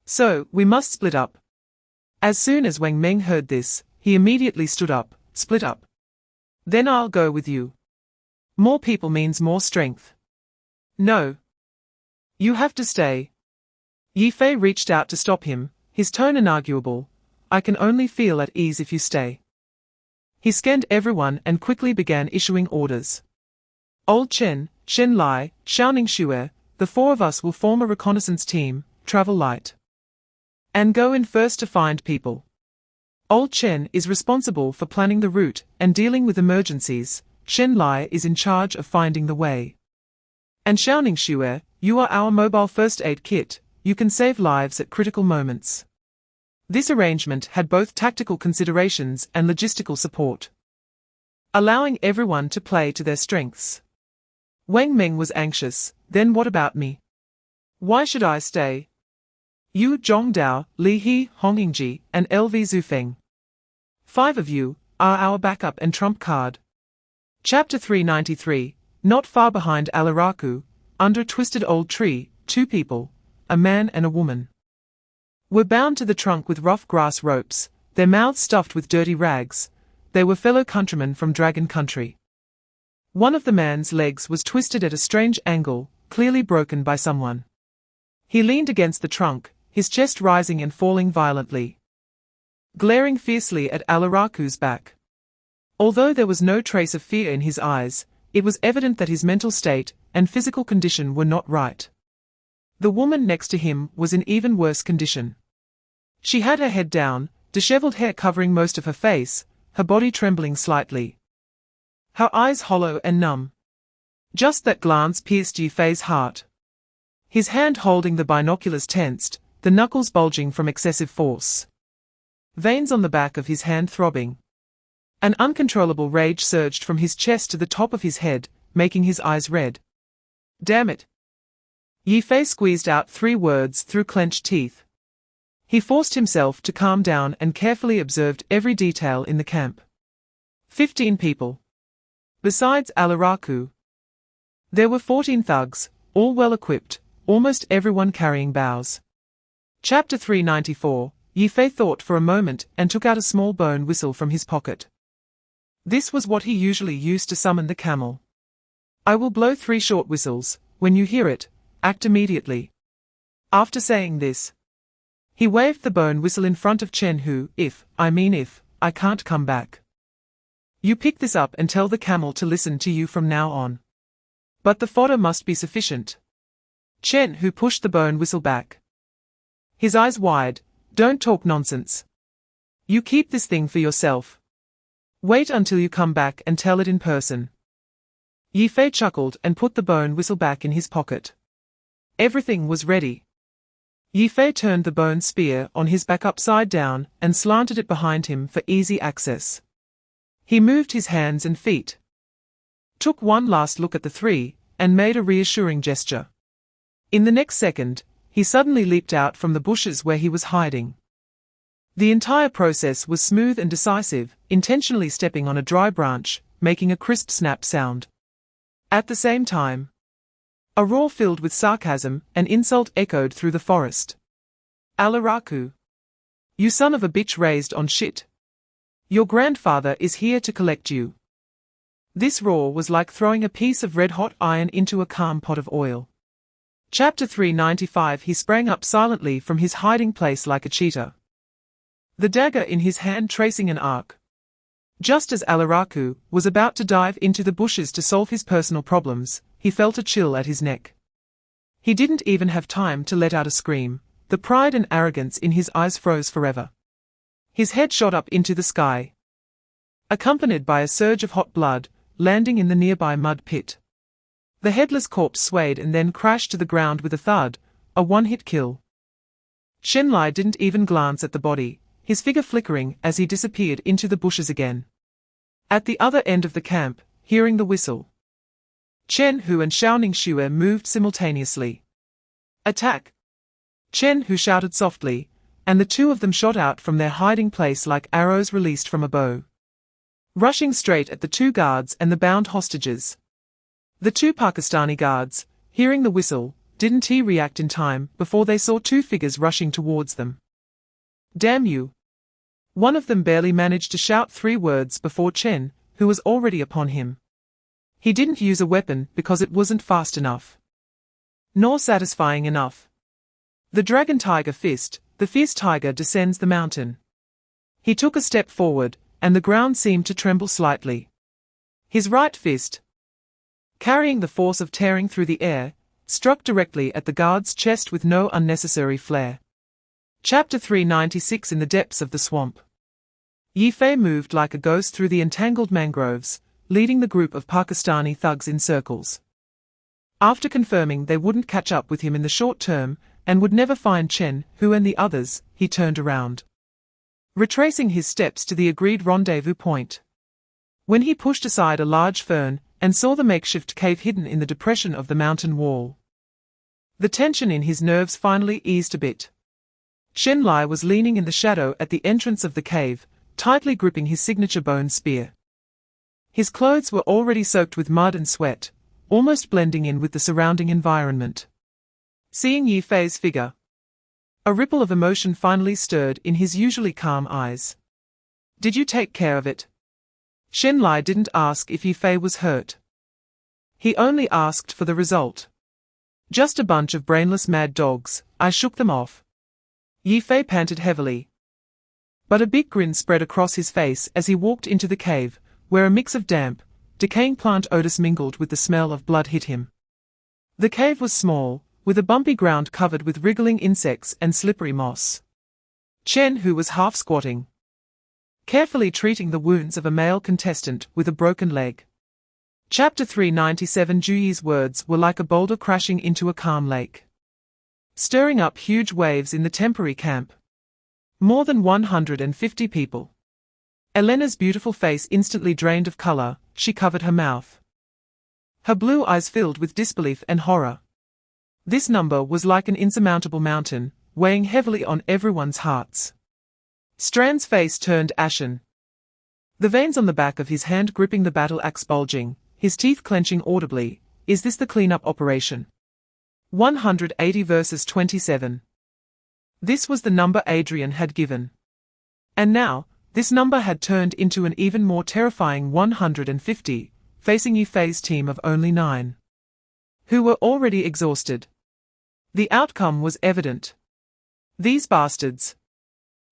So, we must split up. As soon as Wang Meng heard this, he immediately stood up. Split up. Then I'll go with you. More people means more strength. No. You have to stay. Yi Fei reached out to stop him, his tone inarguable. I can only feel at ease if you stay. He scanned everyone and quickly began issuing orders. Old Chen, Shen Lai, Xiaoning Xue, the 4 of us will form a reconnaissance team, travel light, and go in first to find people. Old Chen is responsible for planning the route and dealing with emergencies. Shen Lai is in charge of finding the way. And Xiaoning Xue, you are our mobile first aid kit, you can save lives at critical moments. This arrangement had both tactical considerations and logistical support, allowing everyone to play to their strengths. Wang Meng was anxious. Then what about me? Why should I stay? You, Zhongdao, Li He, Hong Yingji, and LV Zufeng. 5 of you are our backup and trump card. Chapter 393, not far behind Alaraku, under a twisted old tree, 2 people, a man and a woman, were bound to the trunk with rough grass ropes, their mouths stuffed with dirty rags. They were fellow countrymen from Dragon Country. One of the man's legs was twisted at a strange angle, clearly broken by someone. He leaned against the trunk, his chest rising and falling violently, glaring fiercely at Alaraku's back. Although there was no trace of fear in his eyes, it was evident that his mental state and physical condition were not right. The woman next to him was in even worse condition. She had her head down, disheveled hair covering most of her face, her body trembling slightly, her eyes hollow and numb. Just that glance pierced Yi Fei's heart. His hand holding the binoculars tensed, the knuckles bulging from excessive force. Veins on the back of his hand throbbing. An uncontrollable rage surged from his chest to the top of his head, making his eyes red. Damn it! Yi Fei squeezed out 3 words through clenched teeth. He forced himself to calm down and carefully observed every detail in the camp. 15 people. Besides Alaraku, there were 14 thugs, all well equipped, almost everyone carrying bows. Chapter 394. Yi Fei thought for a moment and took out a small bone whistle from his pocket. This was what he usually used to summon the camel. I will blow 3 short whistles. When you hear it, act immediately. After saying this, he waved the bone whistle in front of Chen Hu. If I can't come back. You pick this up and tell the camel to listen to you from now on. But the fodder must be sufficient. Chen Hu pushed the bone whistle back. His eyes wide. Don't talk nonsense. You keep this thing for yourself. Wait until you come back and tell it in person. Yi Fei chuckled and put the bone whistle back in his pocket. Everything was ready. Yi Fei turned the bone spear on his back upside down and slanted it behind him for easy access. He moved his hands and feet, took one last look at the 3, and made a reassuring gesture. In the next second, he suddenly leaped out from the bushes where he was hiding. The entire process was smooth and decisive, intentionally stepping on a dry branch, making a crisp snap sound. At the same time, a roar filled with sarcasm and insult echoed through the forest. Alaraku! You son of a bitch raised on shit! Your grandfather is here to collect you. This roar was like throwing a piece of red-hot iron into a calm pot of oil. Chapter 395. He sprang up silently from his hiding place like a cheetah, the dagger in his hand tracing an arc. Just as Alaraku was about to dive into the bushes to solve his personal problems, he felt a chill at his neck. He didn't even have time to let out a scream. The pride and arrogance in his eyes froze forever. His head shot up into the sky, accompanied by a surge of hot blood, landing in the nearby mud pit. The headless corpse swayed and then crashed to the ground with a thud, a one-hit kill. Shen Lai didn't even glance at the body, his figure flickering as he disappeared into the bushes again. At the other end of the camp, hearing the whistle, Chen Hu and Xiaoning Xue moved simultaneously. Attack! Chen Hu shouted softly, and the 2 of them shot out from their hiding place like arrows released from a bow, rushing straight at the 2 guards and the bound hostages. The 2 Pakistani guards, hearing the whistle, didn't react in time before they saw 2 figures rushing towards them. Damn you! One of them barely managed to shout 3 words before Chen, who was already upon him. He didn't use a weapon because it wasn't fast enough, nor satisfying enough. The dragon tiger fist, the fierce tiger descends the mountain. He took a step forward, and the ground seemed to tremble slightly. His right fist, carrying the force of tearing through the air, struck directly at the guard's chest with no unnecessary flair. Chapter 396. In the depths of the swamp, Yi Fei moved like a ghost through the entangled mangroves, leading the group of Pakistani thugs in circles. After confirming they wouldn't catch up with him in the short term, and would never find Chen Hu and the others, he turned around, retracing his steps to the agreed rendezvous point. When he pushed aside a large fern, and saw the makeshift cave hidden in the depression of the mountain wall, the tension in his nerves finally eased a bit. Shen Lai was leaning in the shadow at the entrance of the cave, tightly gripping his signature bone spear. His clothes were already soaked with mud and sweat, almost blending in with the surrounding environment. Seeing Yi Fei's figure, a ripple of emotion finally stirred in his usually calm eyes. Did you take care of it? Shen Lai didn't ask if Yi Fei was hurt. He only asked for the result. Just a bunch of brainless mad dogs, I shook them off. Yi Fei panted heavily, but a big grin spread across his face as he walked into the cave, where a mix of damp, decaying plant odors mingled with the smell of blood hit him. The cave was small, with a bumpy ground covered with wriggling insects and slippery moss. Chen Hu was half squatting, carefully treating the wounds of a male contestant with a broken leg. Chapter 397. Juyi's words were like a boulder crashing into a calm lake. stirring up huge waves in the temporary camp. More than 150 people. Elena's beautiful face instantly drained of color, she covered her mouth. Her blue eyes filled with disbelief and horror. This number was like an insurmountable mountain, weighing heavily on everyone's hearts. Strand's face turned ashen. The veins on the back of his hand gripping the battle axe bulging, his teeth clenching audibly. Is this the cleanup operation? 180 versus 27. This was the number Adrian had given. And now, this number had turned into an even more terrifying 150, facing Yifei's team of only 9. Who were already exhausted. The outcome was evident. These bastards.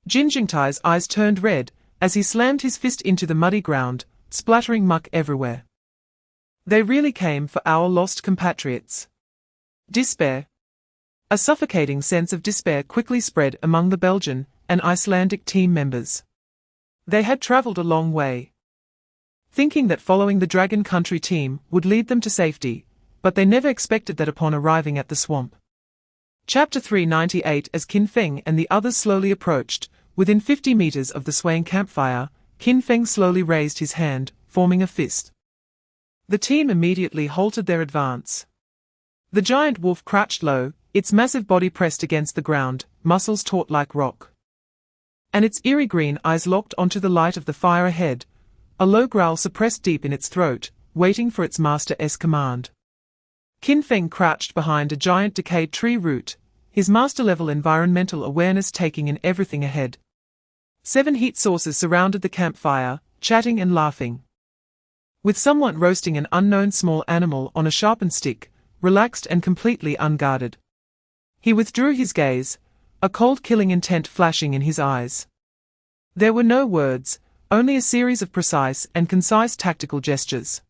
Jin Jingtai's eyes turned red, as he slammed his fist into the muddy ground, splattering muck everywhere. They really came for our lost compatriots. Despair. A suffocating sense of despair quickly spread among the Belgian and Icelandic team members. They had traveled a long way, thinking that following the Dragon Country team would lead them to safety, but they never expected that upon arriving at the swamp. Chapter 398. As Qin Feng and the others slowly approached, within 50 meters of the swaying campfire, Qin Feng slowly raised his hand, forming a fist. The team immediately halted their advance. The giant wolf crouched low, its massive body pressed against the ground, muscles taut like rock. And its eerie green eyes locked onto the light of the fire ahead, a low growl suppressed deep in its throat, waiting for its master's command. Qin Feng crouched behind a giant decayed tree root, his master-level environmental awareness taking in everything ahead. 7 heat sources surrounded the campfire, chatting and laughing. With someone roasting an unknown small animal on a sharpened stick, relaxed and completely unguarded. He withdrew his gaze, a cold killing intent flashing in his eyes. There were no words, only a series of precise and concise tactical gestures.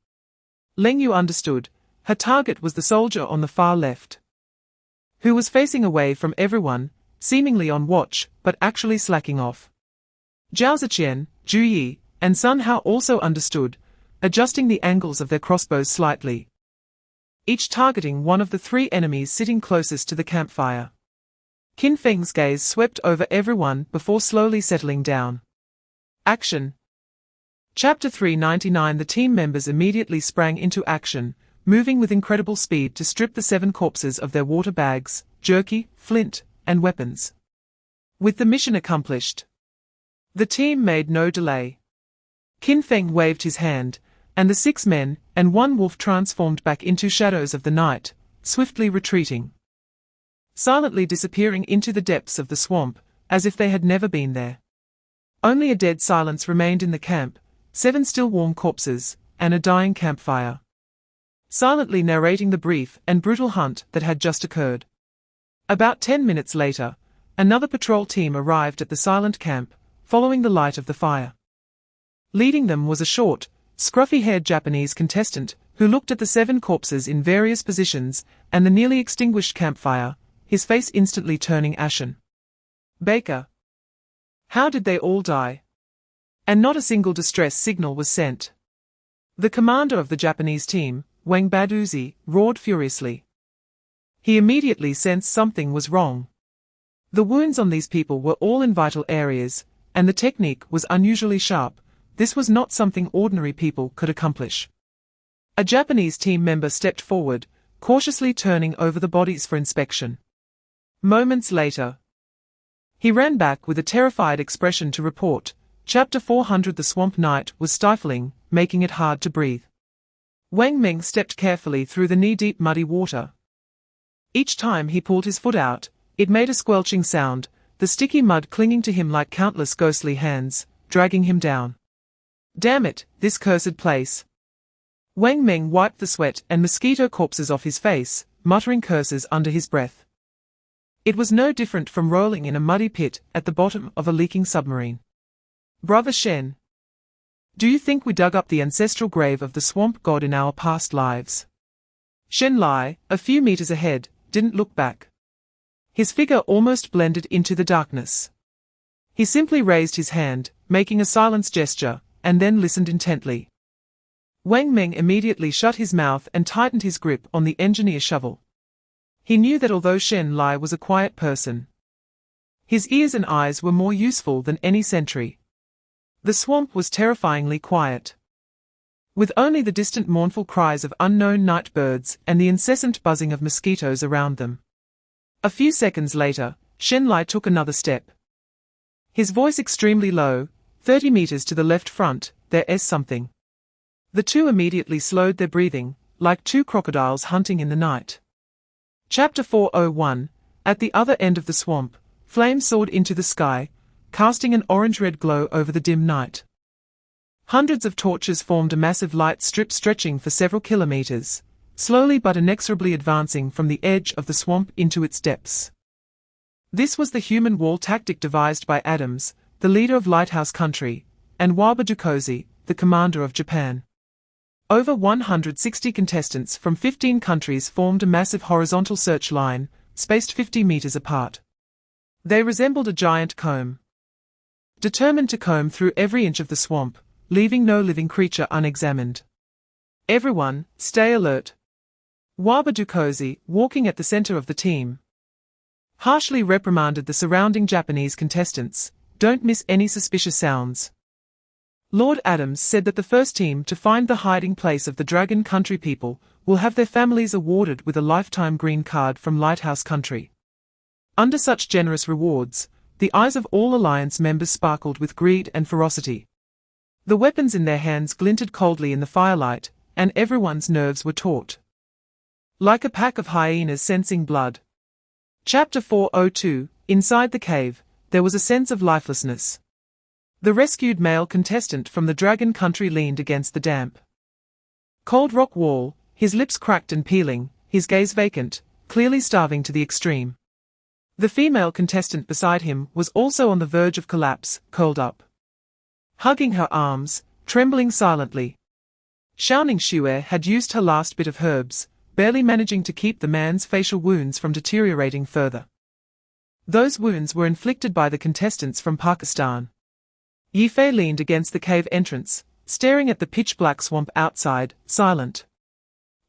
Leng Yu understood, her target was the soldier on the far left, who was facing away from everyone, seemingly on watch, but actually slacking off. Zhao Ziqian, Zhu Yi, and Sun Hao also understood, adjusting the angles of their crossbows slightly, each targeting one of the 3 enemies sitting closest to the campfire. Qin Feng's gaze swept over everyone before slowly settling down. Action. Chapter 399. The team members immediately sprang into action, moving with incredible speed to strip the 7 corpses of their water bags, jerky, flint, and weapons. With the mission accomplished, the team made no delay. Qin Feng waved his hand, and the 6 men and 1 wolf transformed back into shadows of the night, swiftly retreating, silently disappearing into the depths of the swamp, as if they had never been there. Only a dead silence remained in the camp, 7 still warm corpses, and a dying campfire, silently narrating the brief and brutal hunt that had just occurred. About 10 minutes later, another patrol team arrived at the silent camp, following the light of the fire. Leading them was a short, scruffy-haired Japanese contestant, who looked at the 7 corpses in various positions, and the nearly extinguished campfire, his face instantly turning ashen. Baker. How did they all die? And not a single distress signal was sent. The commander of the Japanese team, Wang Baduzi, roared furiously. He immediately sensed something was wrong. The wounds on these people were all in vital areas, and the technique was unusually sharp. This was not something ordinary people could accomplish. A Japanese team member stepped forward, cautiously turning over the bodies for inspection. Moments later, he ran back with a terrified expression to report, Chapter 400. The swamp night was stifling, making it hard to breathe. Wang Meng stepped carefully through the knee-deep muddy water. Each time he pulled his foot out, it made a squelching sound, the sticky mud clinging to him like countless ghostly hands, dragging him down. Damn it, this cursed place. Wang Meng wiped the sweat and mosquito corpses off his face, muttering curses under his breath. It was no different from rolling in a muddy pit at the bottom of a leaking submarine. Brother Shen, do you think we dug up the ancestral grave of the swamp god in our past lives? Shen Lai, a few meters ahead, didn't look back. His figure almost blended into the darkness. He simply raised his hand, making a silence gesture, and then listened intently. Wang Meng immediately shut his mouth and tightened his grip on the engineer shovel. He knew that although Shen Lai was a quiet person, his ears and eyes were more useful than any sentry. The swamp was terrifyingly quiet, with only the distant mournful cries of unknown night birds and the incessant buzzing of mosquitoes around them. A few seconds later, Shen Lai took another step. His voice extremely low, 30 meters to the left front, there's something. The two immediately slowed their breathing, like two crocodiles hunting in the night. Chapter 401. At the other end of the swamp, flames soared into the sky, casting an orange-red glow over the dim night. Hundreds of torches formed a massive light strip stretching for several kilometers, slowly but inexorably advancing from the edge of the swamp into its depths. This was the human wall tactic devised by Adams, the leader of Lighthouse Country, and Waba Dukosi, the commander of Japan. Over 160 contestants from 15 countries formed a massive horizontal search line, spaced 50 meters apart. They resembled a giant comb, determined to comb through every inch of the swamp, leaving no living creature unexamined. Everyone, stay alert. Waba Dukosi, walking at the center of the team, harshly reprimanded the surrounding Japanese contestants. Don't miss any suspicious sounds. Lord Adams said that the first team to find the hiding place of the Dragon Country people will have their families awarded with a lifetime green card from Lighthouse Country. Under such generous rewards, the eyes of all Alliance members sparkled with greed and ferocity. The weapons in their hands glinted coldly in the firelight, and everyone's nerves were taut, like a pack of hyenas sensing blood. Chapter 402. Inside the cave, there was a sense of lifelessness. The rescued male contestant from the Dragon Country leaned against the damp, cold rock wall, his lips cracked and peeling, his gaze vacant, clearly starving to the extreme. The female contestant beside him was also on the verge of collapse, curled up, hugging her arms, trembling silently. Xiaoning Xue had used her last bit of herbs, barely managing to keep the man's facial wounds from deteriorating further. Those wounds were inflicted by the contestants from Pakistan. Yi Fei leaned against the cave entrance, staring at the pitch-black swamp outside, silent.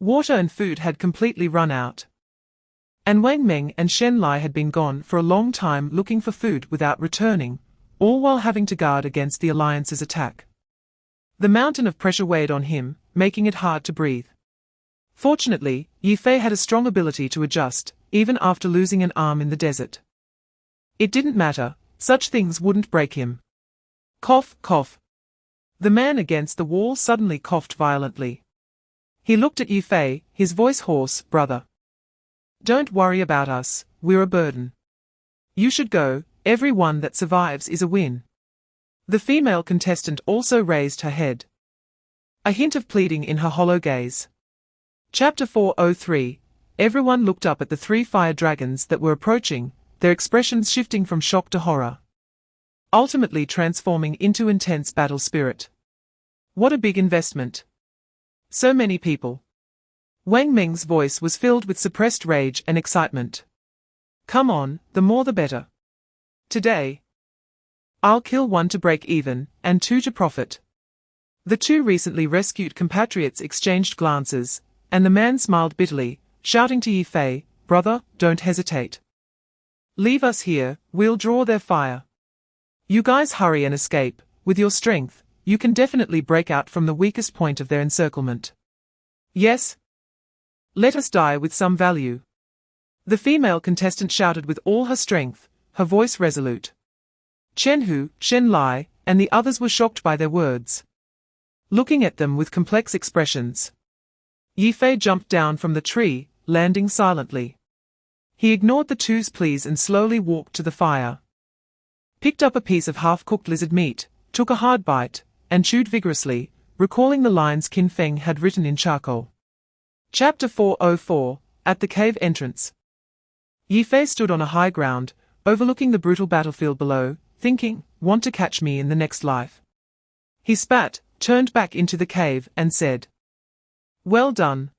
Water and food had completely run out, and Wang Meng and Shen Lai had been gone for a long time looking for food without returning, all while having to guard against the Alliance's attack. The mountain of pressure weighed on him, making it hard to breathe. Fortunately, Yi Fei had a strong ability to adjust, even after losing an arm in the desert. It didn't matter, such things wouldn't break him. Cough, cough. The man against the wall suddenly coughed violently. He looked at Yi Fei, his voice hoarse. Brother, don't worry about us, we're a burden. You should go, every one that survives is a win. The female contestant also raised her head, a hint of pleading in her hollow gaze. Chapter 403. Everyone looked up at the three fire dragons that were approaching, their expressions shifting from shock to horror, ultimately transforming into intense battle spirit. What a big investment. So many people. Wang Meng's voice was filled with suppressed rage and excitement. Come on, the more the better. Today, I'll kill one to break even, and two to profit. The two recently rescued compatriots exchanged glances, and the man smiled bitterly, shouting to Yi Fei, Brother, don't hesitate. Leave us here, we'll draw their fire. You guys hurry and escape. With your strength, you can definitely break out from the weakest point of their encirclement. Yes? Let us die with some value. The female contestant shouted with all her strength, her voice resolute. Chen Hu, Shen Lai, and the others were shocked by their words, looking at them with complex expressions. Yi Fei jumped down from the tree, landing silently. He ignored the two's pleas and slowly walked to the fire, picked up a piece of half-cooked lizard meat, took a hard bite, and chewed vigorously, recalling the lines Qin Feng had written in charcoal. Chapter 404. At the cave entrance, Yi Fei stood on a high ground, overlooking the brutal battlefield below, thinking, want to catch me in the next life. He spat, turned back into the cave, and said, well done.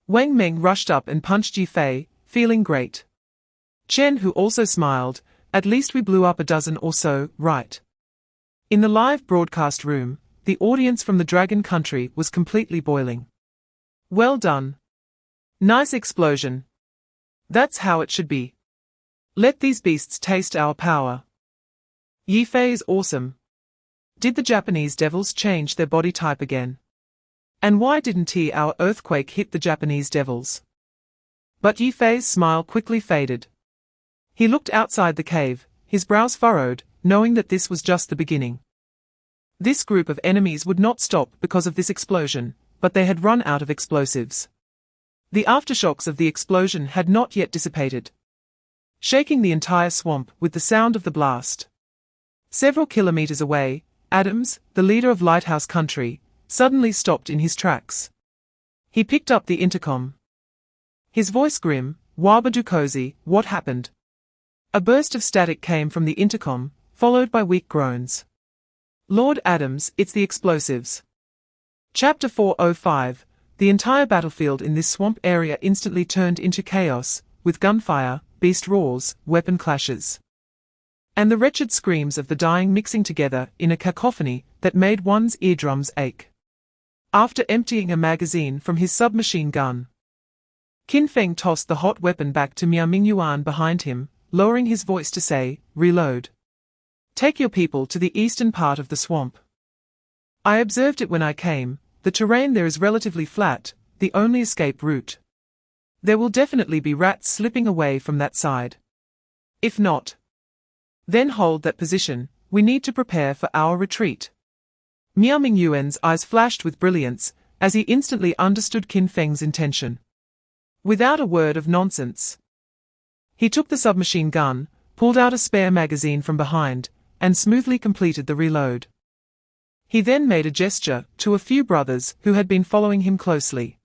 Wang Meng rushed up and punched Yi Fei, feeling great. Chen Hu also smiled, at least we blew up a dozen or so, right? In the live broadcast room, the audience from the Dragon Country was completely boiling. Well done. Nice explosion. That's how it should be. Let these beasts taste our power. Yifei is awesome. Did the Japanese devils change their body type again? And why didn't our earthquake hit the Japanese devils? But Yifei's smile quickly faded. He looked outside the cave, his brows furrowed, knowing that this was just the beginning. This group of enemies would not stop because of this explosion, but they had run out of explosives. The aftershocks of the explosion had not yet dissipated, shaking the entire swamp with the sound of the blast. Several kilometers away, Adams, the leader of Lighthouse Country, suddenly stopped in his tracks. He picked up the intercom. His voice grim, "Wabadukosi, what happened?" A burst of static came from the intercom, followed by weak groans. "Lord Adams, it's the explosives." Chapter 405. The entire battlefield in this swamp area instantly turned into chaos, with gunfire, beast roars, weapon clashes, and the wretched screams of the dying mixing together in a cacophony that made one's eardrums ache. After emptying a magazine from his submachine gun, Qin Feng tossed the hot weapon back to Miao Mingyuan behind him, lowering his voice to say, "Reload. Take your people to the eastern part of the swamp. I observed it when I came. The terrain there is relatively flat, the only escape route. There will definitely be rats slipping away from that side. If not, then hold that position. We need to prepare for our retreat." Miao Mingyuan's eyes flashed with brilliance, as he instantly understood Qin Feng's intention. Without a word of nonsense, he took the submachine gun, pulled out a spare magazine from behind, and smoothly completed the reload. He then made a gesture to a few brothers who had been following him closely.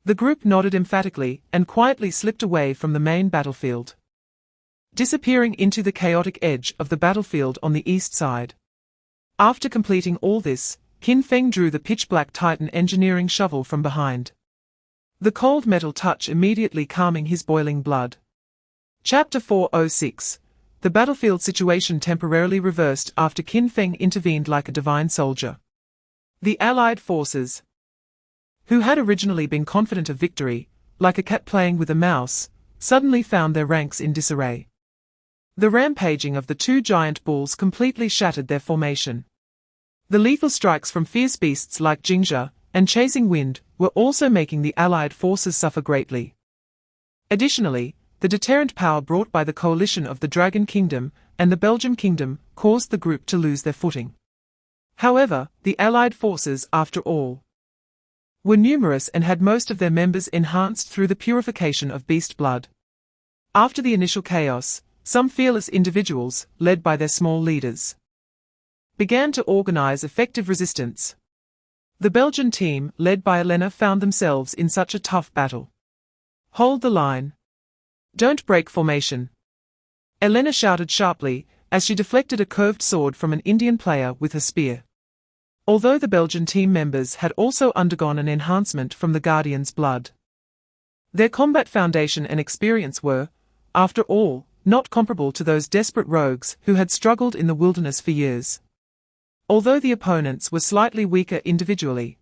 The group nodded emphatically and quietly slipped away from the main battlefield, disappearing into the chaotic edge of the battlefield on the east side. After completing all this, Qin Feng drew the pitch-black Titan engineering shovel from behind, the cold metal touch immediately calming his boiling blood. Chapter 406. The battlefield situation temporarily reversed after Qin Feng intervened like a divine soldier. The Allied forces, who had originally been confident of victory, like a cat playing with a mouse, suddenly found their ranks in disarray. The rampaging of the two giant bulls completely shattered their formation. The lethal strikes from fierce beasts like Jingzha and Chasing Wind were also making the Allied forces suffer greatly. Additionally, the deterrent power brought by the coalition of the Dragon Kingdom and the Belgium Kingdom caused the group to lose their footing. However, the Allied forces, after all, were numerous and had most of their members enhanced through the purification of beast blood. After the initial chaos, some fearless individuals, led by their small leaders, began to organize effective resistance. The Belgian team, led by Elena, found themselves in such a tough battle. "Hold the line. Don't break formation," Elena shouted sharply, as she deflected a curved sword from an Indian player with her spear. Although the Belgian team members had also undergone an enhancement from the Guardian's blood, their combat foundation and experience were, after all, not comparable to those desperate rogues who had struggled in the wilderness for years. Although the opponents were slightly weaker individually,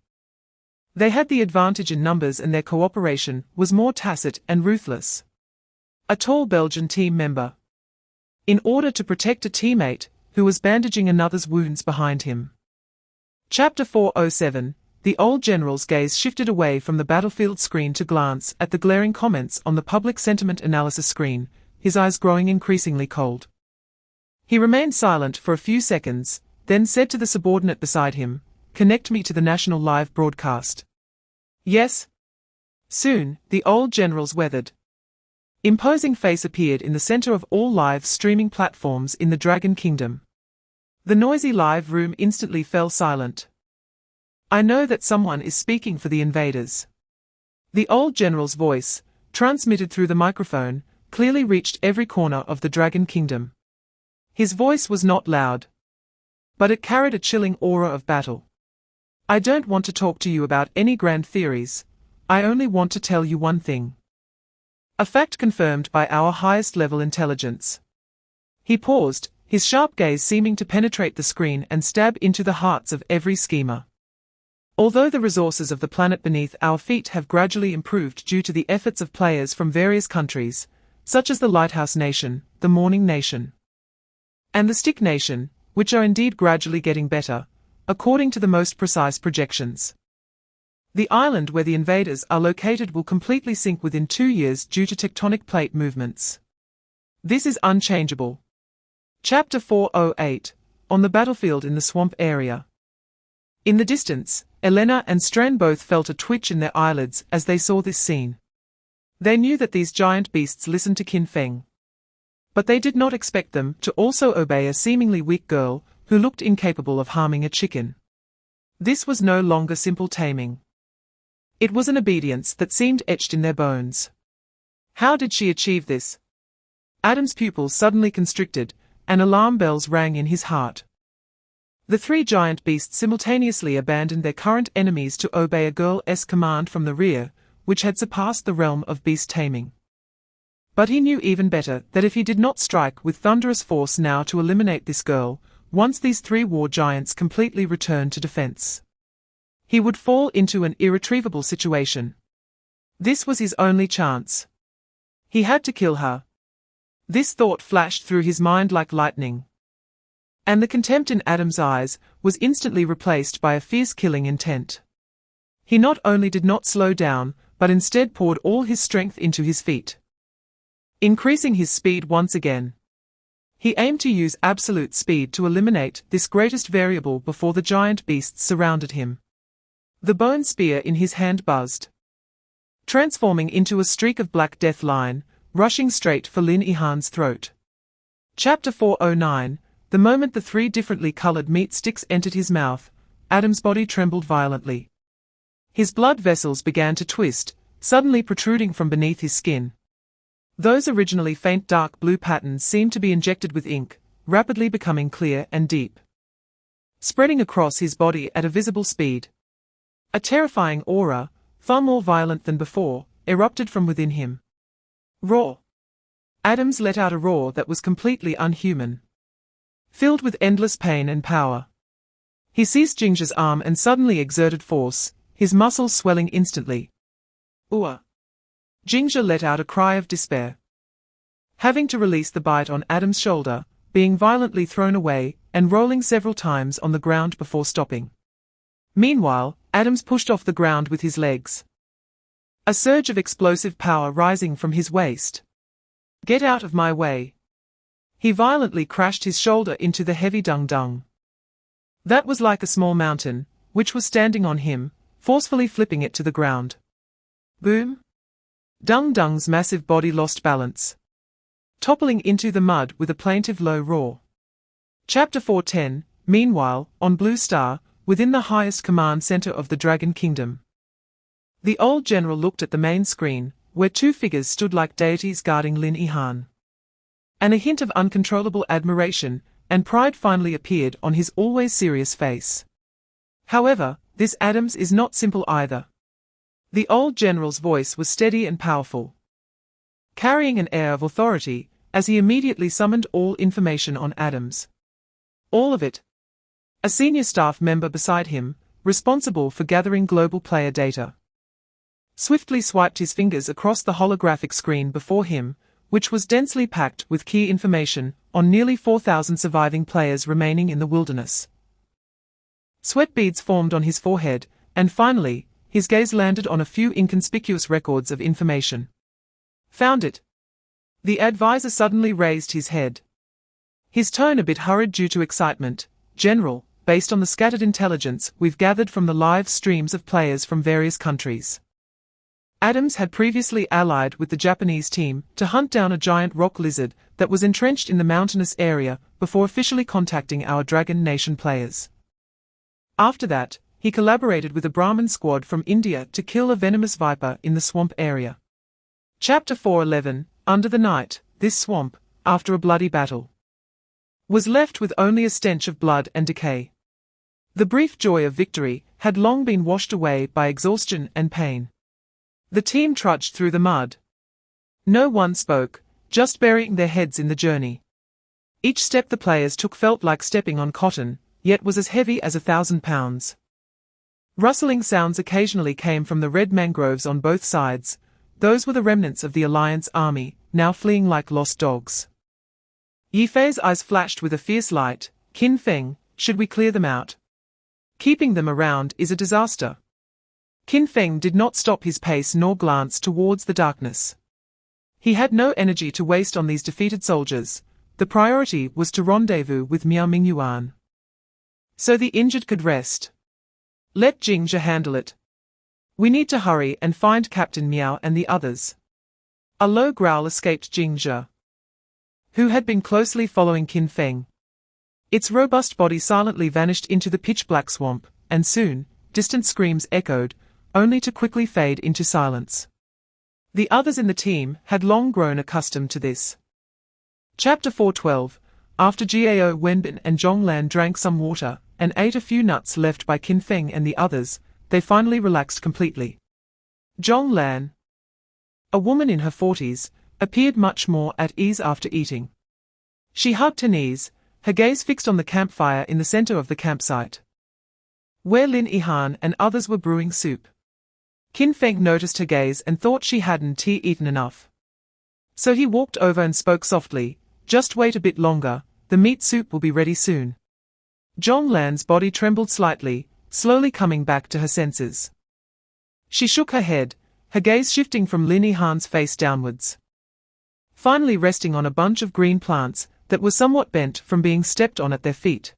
they had the advantage in numbers and their cooperation was more tacit and ruthless. A tall Belgian team member, in order to protect a teammate who was bandaging another's wounds behind him. Chapter 407. The old general's gaze shifted away from the battlefield screen to glance at the glaring comments on the public sentiment analysis screen, his eyes growing increasingly cold. He remained silent for a few seconds, then said to the subordinate beside him, "Connect me to the national live broadcast." "Yes." Soon, the old general's weathered, imposing face appeared in the center of all live streaming platforms in the Dragon Kingdom. The noisy live room instantly fell silent. "I know that someone is speaking for the invaders." The old general's voice, transmitted through the microphone, clearly reached every corner of the Dragon Kingdom. His voice was not loud, but it carried a chilling aura of battle. "I don't want to talk to you about any grand theories. I only want to tell you one thing. A fact confirmed by our highest level intelligence." He paused, his sharp gaze seeming to penetrate the screen and stab into the hearts of every schemer. Although the resources of the planet beneath our feet have gradually improved due to the efforts of players from various countries, such as the Lighthouse Nation, the Morning Nation, and the Stick Nation, which are indeed gradually getting better, according to the most precise projections. The island where the invaders are located will completely sink within 2 years due to tectonic plate movements. This is unchangeable. Chapter 408, On the Battlefield in the Swamp Area. In the distance, Elena and Stran both felt a twitch in their eyelids as they saw this scene. They knew that these giant beasts listened to Qin Feng. But they did not expect them to also obey a seemingly weak girl who looked incapable of harming a chicken. This was no longer simple taming. It was an obedience that seemed etched in their bones. How did she achieve this? Adam's pupils suddenly constricted, and alarm bells rang in his heart. The 3 giant beasts simultaneously abandoned their current enemies to obey a girl's command from the rear, which had surpassed the realm of beast taming. But he knew even better that if he did not strike with thunderous force now to eliminate this girl, once these 3 war giants completely returned to defense, he would fall into an irretrievable situation. This was his only chance. He had to kill her. This thought flashed through his mind like lightning. And the contempt in Adam's eyes was instantly replaced by a fierce killing intent. He not only did not slow down, but instead poured all his strength into his feet, increasing his speed once again. He aimed to use absolute speed to eliminate this greatest variable before the giant beasts surrounded him. The bone spear in his hand buzzed, transforming into a streak of black death line, rushing straight for Lin Yihan's throat. Chapter 409. The moment the 3 differently colored meat sticks entered his mouth, Adam's body trembled violently. His blood vessels began to twist, suddenly protruding from beneath his skin. Those originally faint dark blue patterns seemed to be injected with ink, rapidly becoming clear and deep, spreading across his body at a visible speed. A terrifying aura, far more violent than before, erupted from within him. Roar! Adams let out a roar that was completely unhuman, filled with endless pain and power. He seized Jingzha's arm and suddenly exerted force, his muscles swelling instantly. Ua! Jingzha let out a cry of despair, having to release the bite on Adam's shoulder, being violently thrown away, and rolling several times on the ground before stopping. Meanwhile, Adams pushed off the ground with his legs, a surge of explosive power rising from his waist. Get out of my way! He violently crashed his shoulder into the heavy dung. That was like a small mountain, which was standing on him, forcefully flipping it to the ground. Boom! Dung's massive body lost balance, toppling into the mud with a plaintive low roar. Chapter 410. Meanwhile, on Blue Star, within the highest command center of the Dragon Kingdom, the old general looked at the main screen, where 2 figures stood like deities guarding Lin Yihan. And a hint of uncontrollable admiration and pride finally appeared on his always serious face. However, this Adams is not simple either. The old general's voice was steady and powerful, carrying an air of authority, as he immediately summoned all information on Adams. All of it. A senior staff member beside him, responsible for gathering global player data, swiftly swiped his fingers across the holographic screen before him, which was densely packed with key information on nearly 4,000 surviving players remaining in the wilderness. Sweat beads formed on his forehead, and finally, his gaze landed on a few inconspicuous records of information. Found it. The advisor suddenly raised his head, his tone a bit hurried due to excitement. General, based on the scattered intelligence we've gathered from the live streams of players from various countries, Adams had previously allied with the Japanese team to hunt down a giant rock lizard that was entrenched in the mountainous area before officially contacting our Dragon Nation players. After that, he collaborated with a Brahmin squad from India to kill a venomous viper in the swamp area. Chapter 411. Under the night, this swamp, after a bloody battle, was left with only a stench of blood and decay. The brief joy of victory had long been washed away by exhaustion and pain. The team trudged through the mud. No one spoke, just burying their heads in the journey. Each step the players took felt like stepping on cotton, yet was as heavy as 1,000 pounds. Rustling sounds occasionally came from the red mangroves on both sides. Those were the remnants of the Alliance army, now fleeing like lost dogs. Ye Fei's eyes flashed with a fierce light. Qin Feng, should we clear them out? Keeping them around is a disaster. Qin Feng did not stop his pace nor glance towards the darkness. He had no energy to waste on these defeated soldiers. The priority was to rendezvous with Miao Mingyuan, so the injured could rest. Let Jingzhe handle it. We need to hurry and find Captain Miao and the others. A low growl escaped Jingzhe, who had been closely following Qin Feng. Its robust body silently vanished into the pitch-black swamp, and soon, distant screams echoed, only to quickly fade into silence. The others in the team had long grown accustomed to this. Chapter 4:12. After Gao Wenbin and Zhonglan drank some water, and ate a few nuts left by Qin Feng and the others, they finally relaxed completely. Zhonglan, a woman in her 40s, appeared much more at ease after eating. She hugged her knees, her gaze fixed on the campfire in the center of the campsite, where Lin Yihan and others were brewing soup. Qin Feng noticed her gaze and thought she hadn't eaten enough. So he walked over and spoke softly, "Just wait a bit longer, the meat soup will be ready soon." Zhonglan's body trembled slightly, slowly coming back to her senses. She shook her head, her gaze shifting from Lin Yihan's face downwards, finally resting on a bunch of green plants that was somewhat bent from being stepped on at their feet.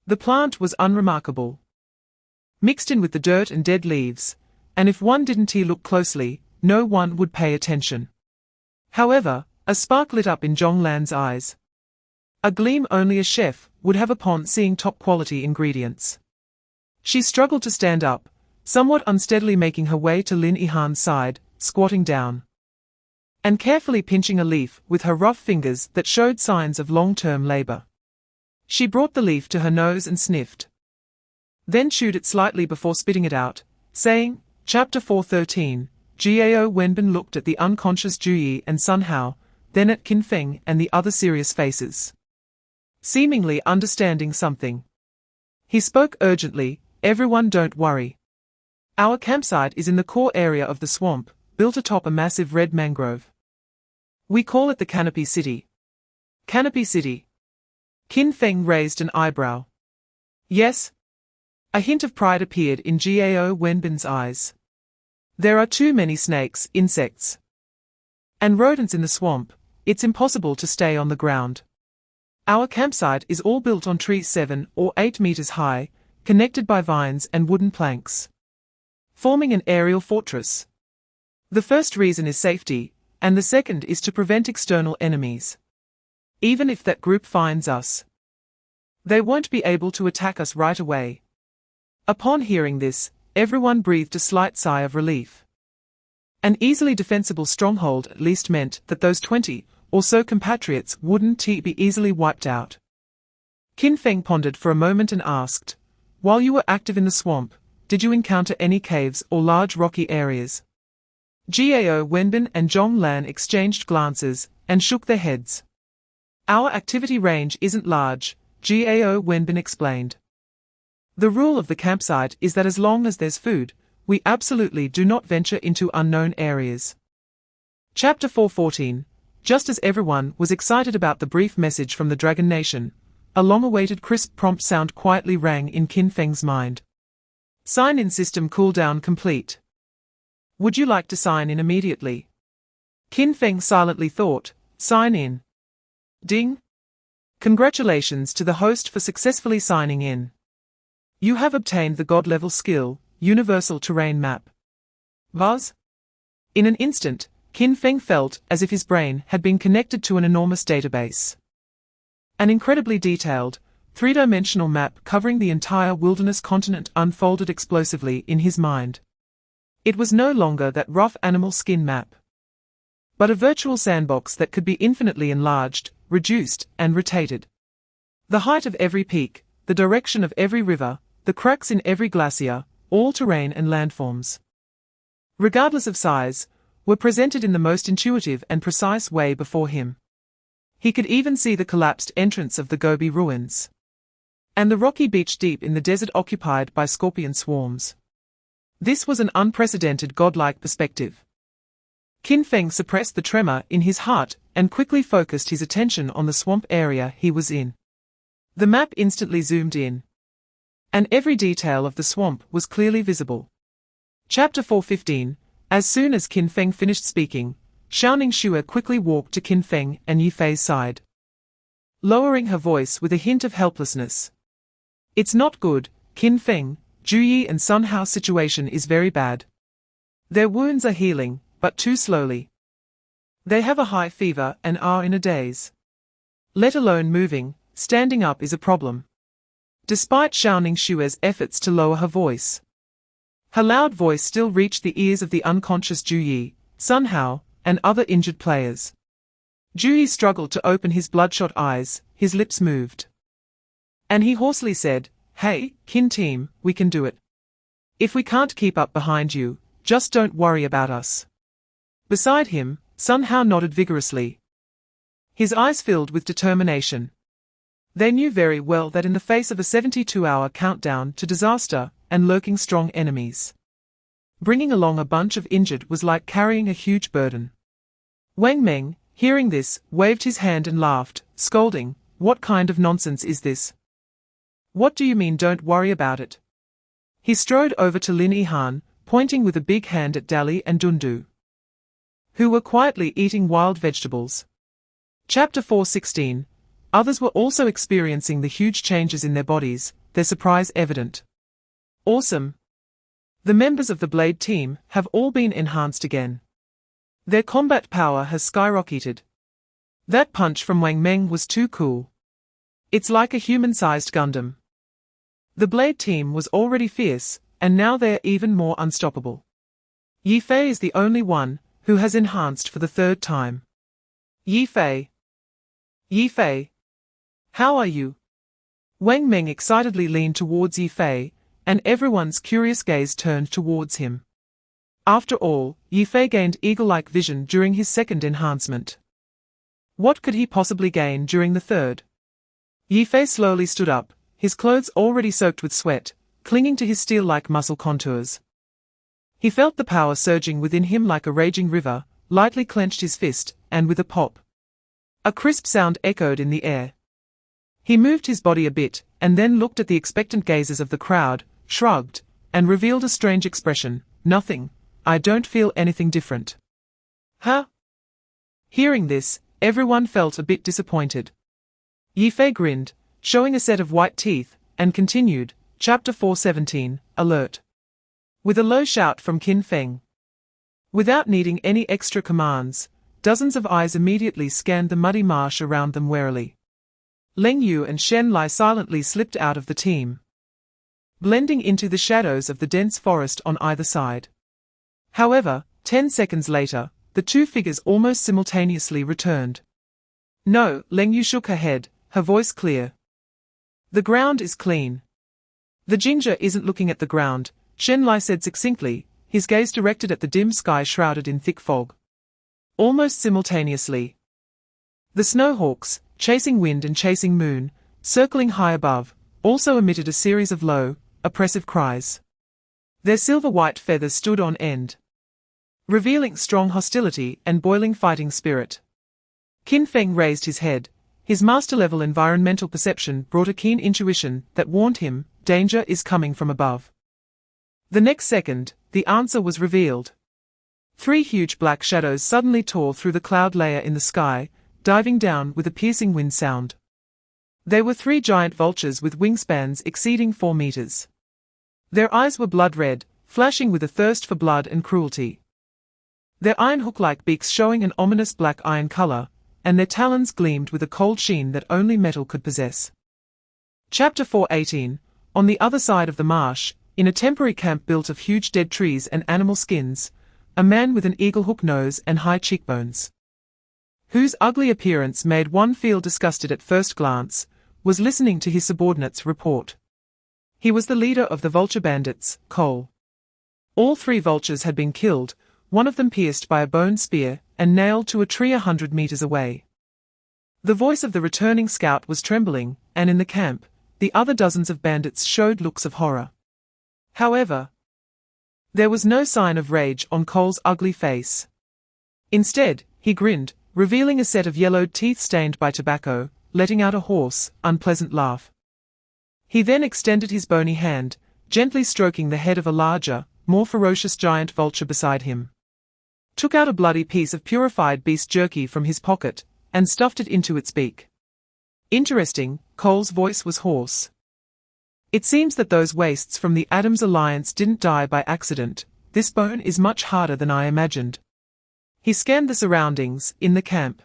The plant was unremarkable, mixed in with the dirt and dead leaves, and if one didn't look closely, no one would pay attention. However, a spark lit up in Zhonglan's eyes. A gleam only a chef would have upon seeing top-quality ingredients. She struggled to stand up, somewhat unsteadily making her way to Lin Yihan's side, squatting down, and carefully pinching a leaf with her rough fingers that showed signs of long-term labor. She brought the leaf to her nose and sniffed, then chewed it slightly before spitting it out, saying, Chapter 4:13. Gao Wenbin looked at the unconscious Juyi and Sun Hao, then at Qin Feng and the other serious faces, seemingly understanding something. He spoke urgently, "Everyone don't worry. Our campsite is in the core area of the swamp, built atop a massive red mangrove. We call it the Canopy City." Canopy City? Qin Feng raised an eyebrow. Yes? A hint of pride appeared in Gao Wenbin's eyes. There are too many snakes, insects, and rodents in the swamp. It's impossible to stay on the ground. Our campsite is all built on trees 7 or 8 meters high, connected by vines and wooden planks, forming an aerial fortress. The first reason is safety, and the second is to prevent external enemies. Even if that group finds us, they won't be able to attack us right away. Upon hearing this, everyone breathed a slight sigh of relief. An easily defensible stronghold at least meant that those 20 or so compatriots wouldn't be easily wiped out. Qin Feng pondered for a moment and asked, "While you were active in the swamp, did you encounter any caves or large rocky areas?" Gao Wenbin and Zhonglan exchanged glances and shook their heads. "Our activity range isn't large," Gao Wenbin explained. "The rule of the campsite is that as long as there's food, we absolutely do not venture into unknown areas." Chapter 4:14. Just as everyone was excited about the brief message from the Dragon Nation, a long-awaited crisp prompt sound quietly rang in Qin Feng's mind. "Sign-in system cooldown complete. Would you like to sign in immediately?" Qin Feng silently thought, "Sign in? Ding! Congratulations to the host for successfully signing in. You have obtained the God-level skill, Universal Terrain Map." Buzz? In an instant, Qin Feng felt as if his brain had been connected to an enormous database. An incredibly detailed, three-dimensional map covering the entire wilderness continent unfolded explosively in his mind. It was no longer that rough animal skin map, but a virtual sandbox that could be infinitely enlarged, reduced, and rotated. The height of every peak, the direction of every river, the cracks in every glacier, all terrain and landforms, regardless of size, were presented in the most intuitive and precise way before him. He could even see the collapsed entrance of the Gobi ruins, and the rocky beach deep in the desert occupied by scorpion swarms. This was an unprecedented godlike perspective. Qin Feng suppressed the tremor in his heart and quickly focused his attention on the swamp area he was in. The map instantly zoomed in, and every detail of the swamp was clearly visible. Chapter 4:15. As soon as Qin Feng finished speaking, Xiaoning Xue quickly walked to Qin Feng and Yi Fei's side, lowering her voice with a hint of helplessness. It's not good, Qin Feng. Zhu Yi and Sun Hao's situation is very bad. Their wounds are healing, but too slowly. They have a high fever and are in a daze. Let alone moving, standing up is a problem. Despite Xiaoning Xue's efforts to lower her voice, her loud voice still reached the ears of the unconscious Zhu Yi, Sun Hao, and other injured players. Zhu Yi struggled to open his bloodshot eyes, his lips moved, and he hoarsely said, "Hey, Qin team, we can do it. If we can't keep up behind you, just don't worry about us." Beside him, Sun Hao nodded vigorously, his eyes filled with determination. They knew very well that in the face of a 72-hour countdown to disaster and lurking strong enemies, bringing along a bunch of injured was like carrying a huge burden. Wang Meng, hearing this, waved his hand and laughed, scolding, "What kind of nonsense is this? What do you mean don't worry about it?" He strode over to Lin Yihan, pointing with a big hand at Dali and Dundu, who were quietly eating wild vegetables. Chapter 4:16. Others were also experiencing the huge changes in their bodies, their surprise evident. Awesome! The members of the Blade team have all been enhanced again. Their combat power has skyrocketed. That punch from Wang Meng was too cool. It's like a human-sized Gundam. The Blade team was already fierce, and now they're even more unstoppable. Yi Fei is the only one who has enhanced for the third time. Yi Fei. Yi Fei. How are you? Wang Meng excitedly leaned towards Yi Fei, and everyone's curious gaze turned towards him. After all, Yi Fei gained eagle-like vision during his second enhancement. What could he possibly gain during the third? Yi Fei slowly stood up, his clothes already soaked with sweat, clinging to his steel-like muscle contours. He felt the power surging within him like a raging river, lightly clenched his fist, and with a pop, a crisp sound echoed in the air. He moved his body a bit, and then looked at the expectant gazes of the crowd, shrugged, and revealed a strange expression. "Nothing. I don't feel anything different." Huh? Hearing this, everyone felt a bit disappointed. Yi Fei grinned, showing a set of white teeth, and continued, Chapter 4:17, Alert. With a low shout from Qin Feng, without needing any extra commands, dozens of eyes immediately scanned the muddy marsh around them warily. Leng Yu and Shen Lai silently slipped out of the team, blending into the shadows of the dense forest on either side. However, 10 seconds later, the two figures almost simultaneously returned. "No," Leng Yu shook her head, her voice clear. "The ground is clean." "The ginger isn't looking at the ground," Shen Lai said succinctly, his gaze directed at the dim sky shrouded in thick fog. Almost simultaneously, the snowhawks, chasing wind and chasing moon, circling high above, also emitted a series of low, oppressive cries. Their silver-white feathers stood on end, revealing strong hostility and boiling fighting spirit. Qin Feng raised his head. His master-level environmental perception brought a keen intuition that warned him, danger is coming from above. The next second, the answer was revealed. 3 huge black shadows suddenly tore through the cloud layer in the sky, diving down with a piercing wind sound. They were 3 giant vultures with wingspans exceeding 4 meters. Their eyes were blood-red, flashing with a thirst for blood and cruelty. Their iron hook-like beaks showing an ominous black iron color, and their talons gleamed with a cold sheen that only metal could possess. Chapter 4:18. On the other side of the marsh, in a temporary camp built of huge dead trees and animal skins, a man with an eagle-hook nose and high cheekbones, whose ugly appearance made one feel disgusted at first glance, was listening to his subordinates report. He was the leader of the vulture bandits, Cole. All 3 vultures had been killed, one of them pierced by a bone spear and nailed to a tree 100 meters away. The voice of the returning scout was trembling, and in the camp, the other dozens of bandits showed looks of horror. However, there was no sign of rage on Cole's ugly face. Instead, he grinned, revealing a set of yellowed teeth stained by tobacco, letting out a hoarse, unpleasant laugh. He then extended his bony hand, gently stroking the head of a larger, more ferocious giant vulture beside him. Took out a bloody piece of purified beast jerky from his pocket, and stuffed it into its beak. Interesting, Cole's voice was hoarse. It seems that those wastes from the Adams Alliance didn't die by accident. This bone is much harder than I imagined. He scanned the surroundings, in the camp.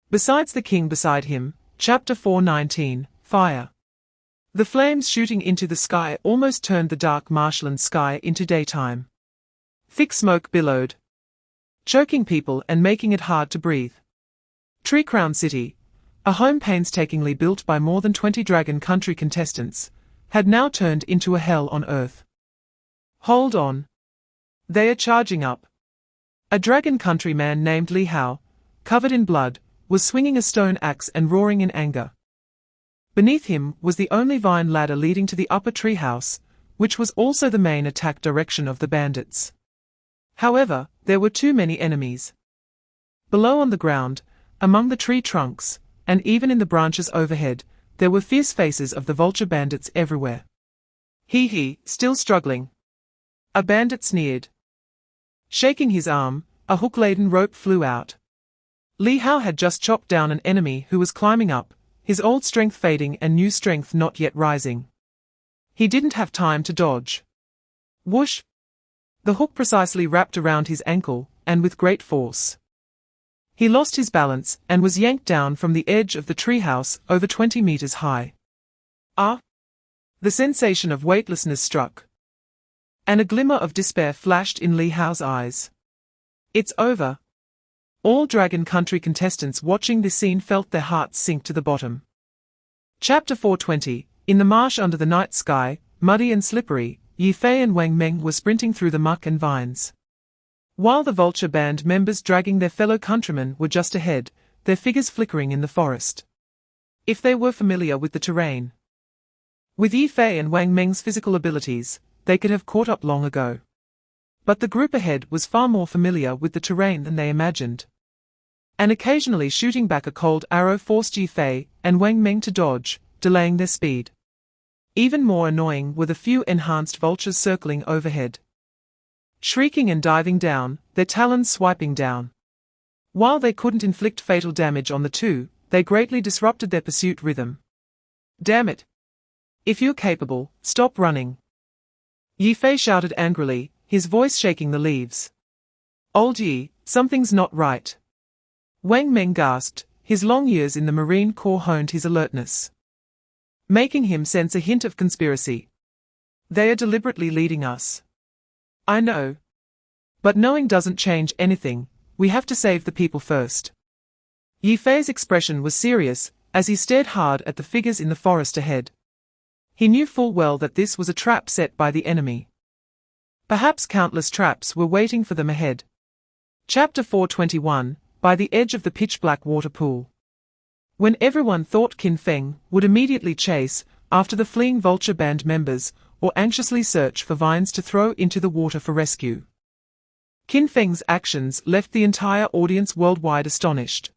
Besides the king beside him, Chapter 419, Fire. The flames shooting into the sky almost turned the dark marshland sky into daytime. Thick smoke billowed, choking people and making it hard to breathe. Tree Crown City, a home painstakingly built by more than 20 Dragon Country contestants, had now turned into a hell on Earth. Hold on. They are charging up. A Dragon Country man named Li Hao, covered in blood, was swinging a stone axe and roaring in anger. Beneath him was the only vine ladder leading to the upper treehouse, which was also the main attack direction of the bandits. However, there were too many enemies. Below on the ground, among the tree trunks, and even in the branches overhead, there were fierce faces of the vulture bandits everywhere. He, still struggling. A bandit sneered. Shaking his arm, a hook-laden rope flew out. Li Hao had just chopped down an enemy who was climbing up, his old strength fading and new strength not yet rising. He didn't have time to dodge. Whoosh! The hook precisely wrapped around his ankle, and with great force. He lost his balance and was yanked down from the edge of the treehouse over 20 meters high. Ah! The sensation of weightlessness struck. And a glimmer of despair flashed in Li Hao's eyes. It's over. All Dragon Country contestants watching this scene felt their hearts sink to the bottom. Chapter 420, in the marsh under the night sky, muddy and slippery, Yi Fei and Wang Meng were sprinting through the muck and vines. While the vulture band members dragging their fellow countrymen were just ahead, their figures flickering in the forest. If they were familiar with the terrain. With Yi Fei and Wang Meng's physical abilities, they could have caught up long ago. But the group ahead was far more familiar with the terrain than they imagined. And occasionally shooting back a cold arrow forced Yi Fei and Wang Meng to dodge, delaying their speed. Even more annoying were the few enhanced vultures circling overhead. Shrieking and diving down, their talons swiping down. While they couldn't inflict fatal damage on the two, they greatly disrupted their pursuit rhythm. Damn it! If you're capable, stop running! Yi Fei shouted angrily, his voice shaking the leaves. Old Yi, something's not right. Wang Meng gasped, his long years in the Marine Corps honed his alertness, making him sense a hint of conspiracy. They are deliberately leading us. I know. But knowing doesn't change anything, we have to save the people first. Yi Fei's expression was serious, as he stared hard at the figures in the forest ahead. He knew full well that this was a trap set by the enemy. Perhaps countless traps were waiting for them ahead. Chapter 421, by the edge of the pitch-black water pool. When everyone thought Qin Feng would immediately chase after the fleeing vulture band members, or anxiously search for vines to throw into the water for rescue, Qin Feng's actions left the entire audience worldwide astonished.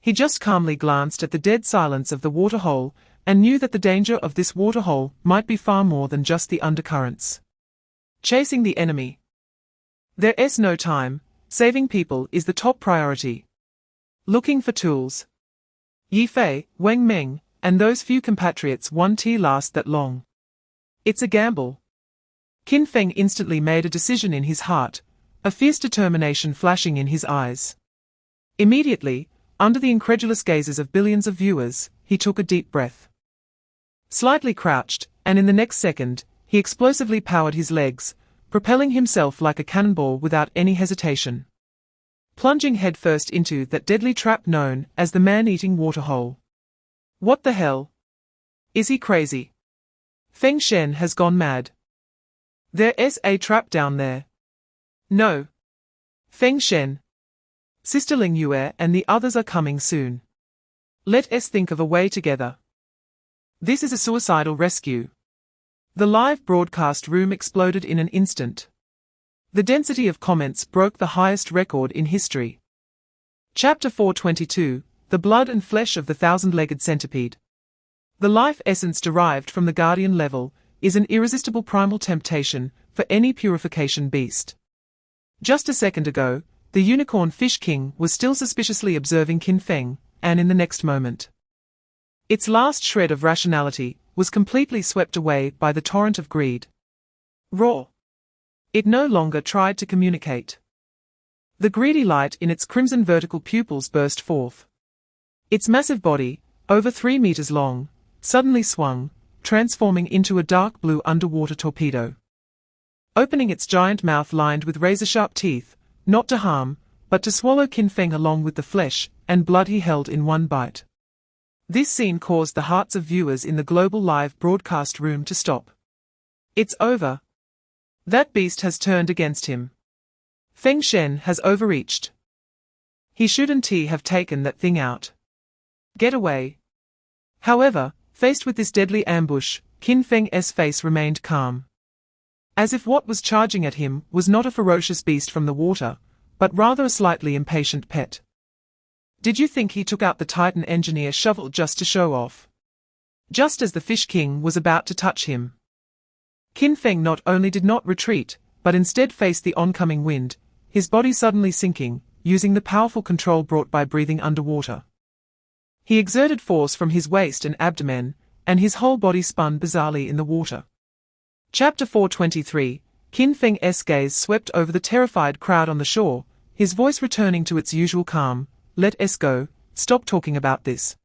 He just calmly glanced at the dead silence of the waterhole, and knew that the danger of this waterhole might be far more than just the undercurrents. Chasing the enemy. There's no time, saving people is the top priority. Looking for tools. Yi Fei, Wang Meng, and those few compatriots won't last that long. It's a gamble. Qin Feng instantly made a decision in his heart, a fierce determination flashing in his eyes. Immediately, under the incredulous gazes of billions of viewers, he took a deep breath. Slightly crouched, and in the next second, he explosively powered his legs, propelling himself like a cannonball without any hesitation. Plunging headfirst into that deadly trap known as the man-eating waterhole. What the hell? Is he crazy? Feng Shen has gone mad. There's a trap down there. No. Feng Shen. Sister Ling Yue and the others are coming soon. Let us think of a way together. This is a suicidal rescue. The live broadcast room exploded in an instant. The density of comments broke the highest record in history. Chapter 422, The Blood and Flesh of the Thousand-Legged Centipede. The life essence derived from the guardian level is an irresistible primal temptation for any purification beast. Just a second ago, the unicorn fish king was still suspiciously observing Qin Feng, and in the next moment, its last shred of rationality was completely swept away by the torrent of greed. Raw. It no longer tried to communicate. The greedy light in its crimson vertical pupils burst forth. Its massive body, over 3 meters long, suddenly swung, transforming into a dark blue underwater torpedo. Opening its giant mouth lined with razor-sharp teeth, not to harm, but to swallow Qin Feng along with the flesh and blood he held in one bite. This scene caused the hearts of viewers in the global live broadcast room to stop. It's over. That beast has turned against him. Feng Shen has overreached. He shouldn't have taken that thing out. Get away. However, faced with this deadly ambush, Qin Feng's face remained calm. As if what was charging at him was not a ferocious beast from the water, but rather a slightly impatient pet. Did you think he took out the Titan engineer shovel just to show off? Just as the Fish King was about to touch him, Qin Feng not only did not retreat, but instead faced the oncoming wind, his body suddenly sinking, using the powerful control brought by breathing underwater. He exerted force from his waist and abdomen, and his whole body spun bizarrely in the water. Chapter 423, Qin Feng's gaze swept over the terrified crowd on the shore, his voice returning to its usual calm. Let us go, stop talking about this.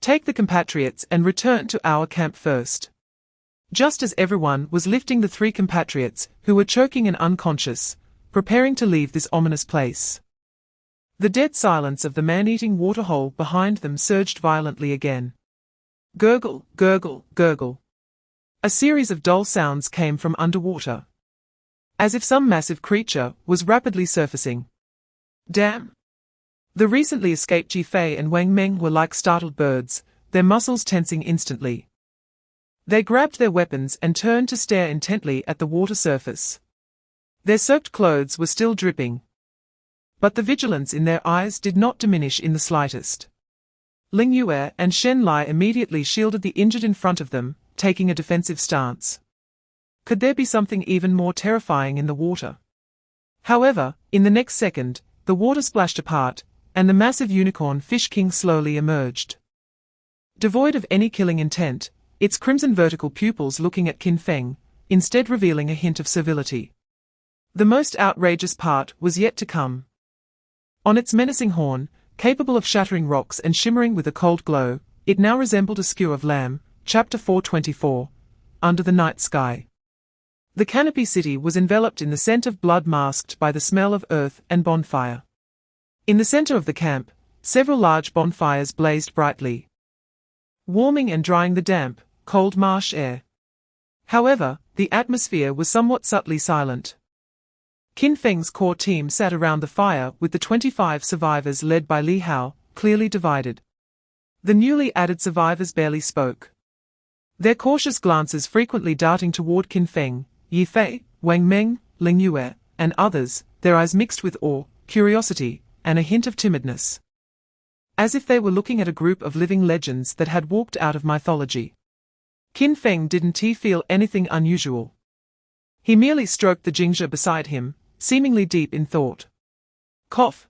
Take the compatriots and return to our camp first. Just as everyone was lifting the 3 compatriots who were choking and unconscious, preparing to leave this ominous place, the dead silence of the man-eating waterhole behind them surged violently again. Gurgle, gurgle, gurgle. A series of dull sounds came from underwater, as if some massive creature was rapidly surfacing. Damn! The recently escaped Ji Fei and Wang Meng were like startled birds, their muscles tensing instantly. They grabbed their weapons and turned to stare intently at the water surface. Their soaked clothes were still dripping, but the vigilance in their eyes did not diminish in the slightest. Ling Yue and Shen Lai immediately shielded the injured in front of them, taking a defensive stance. Could there be something even more terrifying in the water? However, in the next second, the water splashed apart, and the massive unicorn fish king slowly emerged. Devoid of any killing intent, its crimson vertical pupils looking at Qin Feng, instead revealing a hint of servility. The most outrageous part was yet to come. On its menacing horn, capable of shattering rocks and shimmering with a cold glow, it now resembled a skewer of lamb. Chapter 424, Under the Night Sky. The canopy city was enveloped in the scent of blood masked by the smell of earth and bonfire. In the center of the camp, several large bonfires blazed brightly, warming and drying the damp, cold marsh air. However, the atmosphere was somewhat subtly silent. Qin Feng's core team sat around the fire with the 25 survivors led by Li Hao, clearly divided. The newly added survivors barely spoke, their cautious glances frequently darting toward Qin Feng, Yi Fei, Wang Meng, Ling Yue, and others, their eyes mixed with awe, curiosity, and a hint of timidness. As if they were looking at a group of living legends that had walked out of mythology. Qin Feng didn't feel anything unusual. He merely stroked the Jingzhe beside him, seemingly deep in thought. Cough.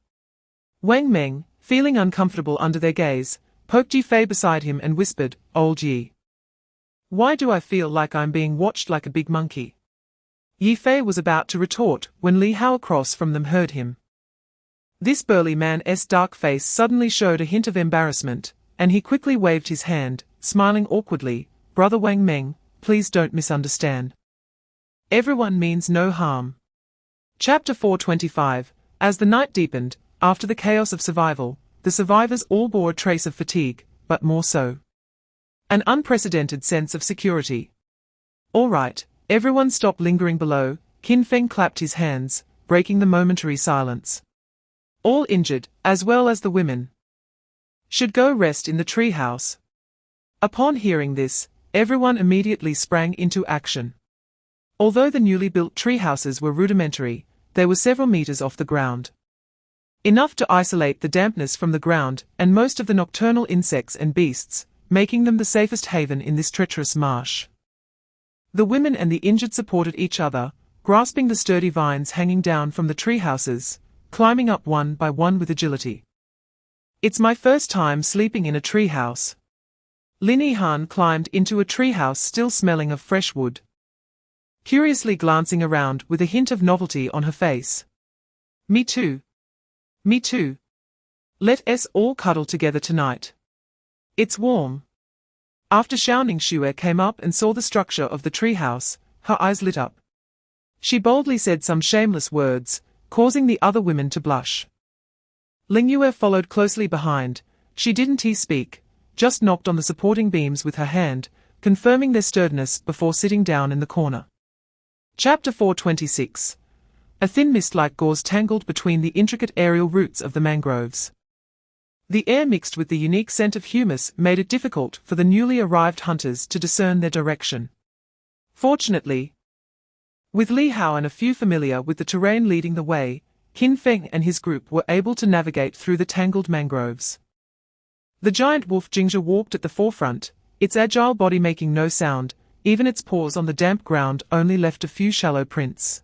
Wang Meng, feeling uncomfortable under their gaze, poked Yi Fei beside him and whispered, Old Yi. Why do I feel like I'm being watched like a big monkey? Yi Fei was about to retort when Li Hao across from them heard him. This burly man's dark face suddenly showed a hint of embarrassment, and he quickly waved his hand, smiling awkwardly. Brother Wang Meng, please don't misunderstand. Everyone means no harm. Chapter 425, As the night deepened, after the chaos of survival, the survivors all bore a trace of fatigue, but more so, an unprecedented sense of security. All right, everyone stop lingering below. Qin Feng clapped his hands, breaking the momentary silence. All injured, as well as the women, should go rest in the treehouse. Upon hearing this, everyone immediately sprang into action. Although the newly built tree houses were rudimentary, they were several meters off the ground. Enough to isolate the dampness from the ground and most of the nocturnal insects and beasts, making them the safest haven in this treacherous marsh. The women and the injured supported each other, grasping the sturdy vines hanging down from the tree houses, climbing up one by one with agility. It's my first time sleeping in a tree house. Lin Yihan climbed into a tree house still smelling of fresh wood, curiously glancing around with a hint of novelty on her face. Me too. Me too. Let us all cuddle together tonight. It's warm. After Xiaoning Xue came up and saw the structure of the treehouse, her eyes lit up. She boldly said some shameless words, causing the other women to blush. Ling Yue followed closely behind. She didn't speak, just knocked on the supporting beams with her hand, confirming their sturdiness before sitting down in the corner. Chapter 426. A thin mist-like gauze tangled between the intricate aerial roots of the mangroves. The air mixed with the unique scent of humus made it difficult for the newly arrived hunters to discern their direction. Fortunately, with Li Hao and a few familiar with the terrain leading the way, Qin Feng and his group were able to navigate through the tangled mangroves. The giant wolf Jingzhe walked at the forefront, its agile body making no sound, even its paws on the damp ground only left a few shallow prints.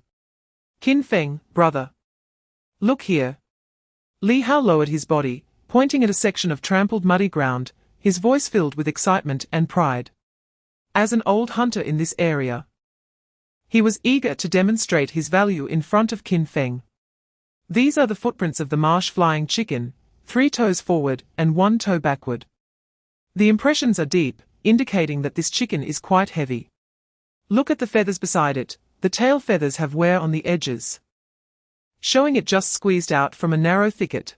Qin Feng, brother. Look here. Li Hao lowered his body, pointing at a section of trampled muddy ground, his voice filled with excitement and pride. As an old hunter in this area, he was eager to demonstrate his value in front of Qin Feng. These are the footprints of the marsh flying chicken, 3 toes forward and 1 toe backward. The impressions are deep, indicating that this chicken is quite heavy. Look at the feathers beside it. The tail feathers have wear on the edges, showing it just squeezed out from a narrow thicket.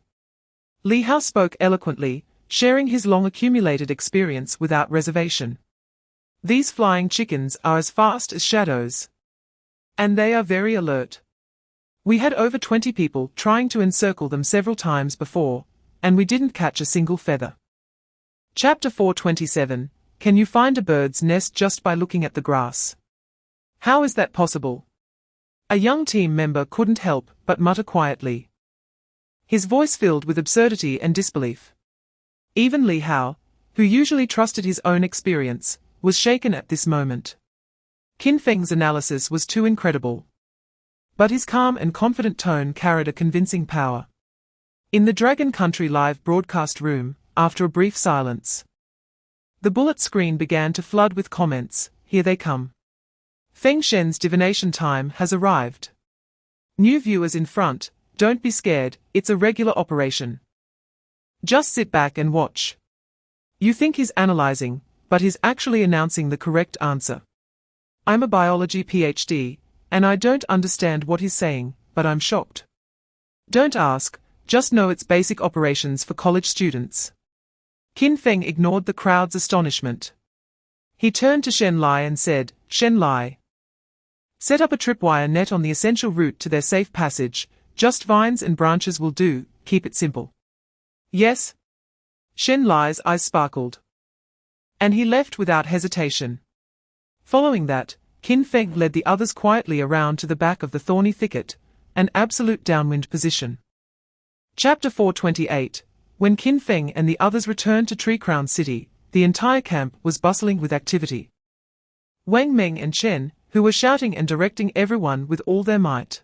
Li Hao spoke eloquently, sharing his long-accumulated experience without reservation. These flying chickens are as fast as shadows. And they are very alert. We had over 20 people trying to encircle them several times before, and we didn't catch a single feather. Chapter 427. Can you find a bird's nest just by looking at the grass? How is that possible? A young team member couldn't help but mutter quietly, his voice filled with absurdity and disbelief. Even Li Hao, who usually trusted his own experience, was shaken at this moment. Qin Feng's analysis was too incredible. But his calm and confident tone carried a convincing power. In the Dragon Country live broadcast room, after a brief silence, the bullet screen began to flood with comments. Here they come. Feng Shen's divination time has arrived. New viewers in front, don't be scared, it's a regular operation. Just sit back and watch. You think he's analyzing, but he's actually announcing the correct answer. I'm a biology PhD, and I don't understand what he's saying, but I'm shocked. Don't ask, just know it's basic operations for college students. Qin Feng ignored the crowd's astonishment. He turned to Shen Lai and said, Shen Lai, set up a tripwire net on the essential route to their safe passage. Just vines and branches will do, keep it simple. Yes? Shen Lai's eyes sparkled. And he left without hesitation. Following that, Qin Feng led the others quietly around to the back of the thorny thicket, an absolute downwind position. Chapter 428. When Qin Feng and the others returned to Tree Crown City, the entire camp was bustling with activity. Wang Meng and Chen, who were shouting and directing everyone with all their might.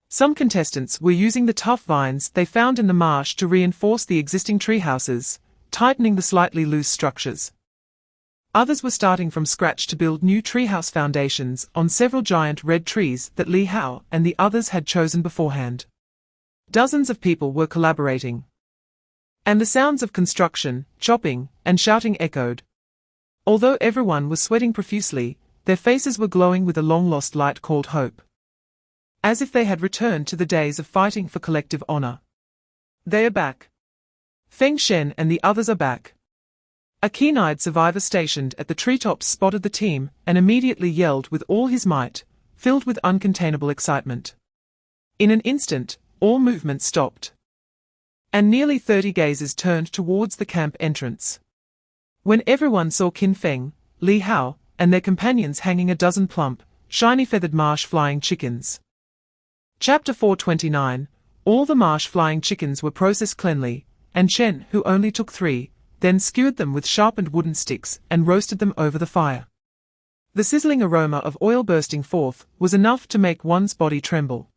Some contestants were using the tough vines they found in the marsh to reinforce the existing tree houses, tightening the slightly loose structures. Others were starting from scratch to build new treehouse foundations on several giant red trees that Li Hao and the others had chosen beforehand. Dozens of people were collaborating. And the sounds of construction, chopping, and shouting echoed. Although everyone was sweating profusely, their faces were glowing with a long-lost light called hope. As if they had returned to the days of fighting for collective honor. They are back. Feng Shen and the others are back. A keen-eyed survivor stationed at the treetops spotted the team and immediately yelled with all his might, filled with uncontainable excitement. In an instant, all movement stopped. And nearly 30 gazers turned towards the camp entrance. When everyone saw Qin Feng, Li Hao, and their companions hanging a dozen plump, shiny feathered marsh flying chickens. Chapter 429. All the marsh flying chickens were processed cleanly, and Chen, who only took 3, then skewered them with sharpened wooden sticks and roasted them over the fire. The sizzling aroma of oil bursting forth was enough to make one's body tremble.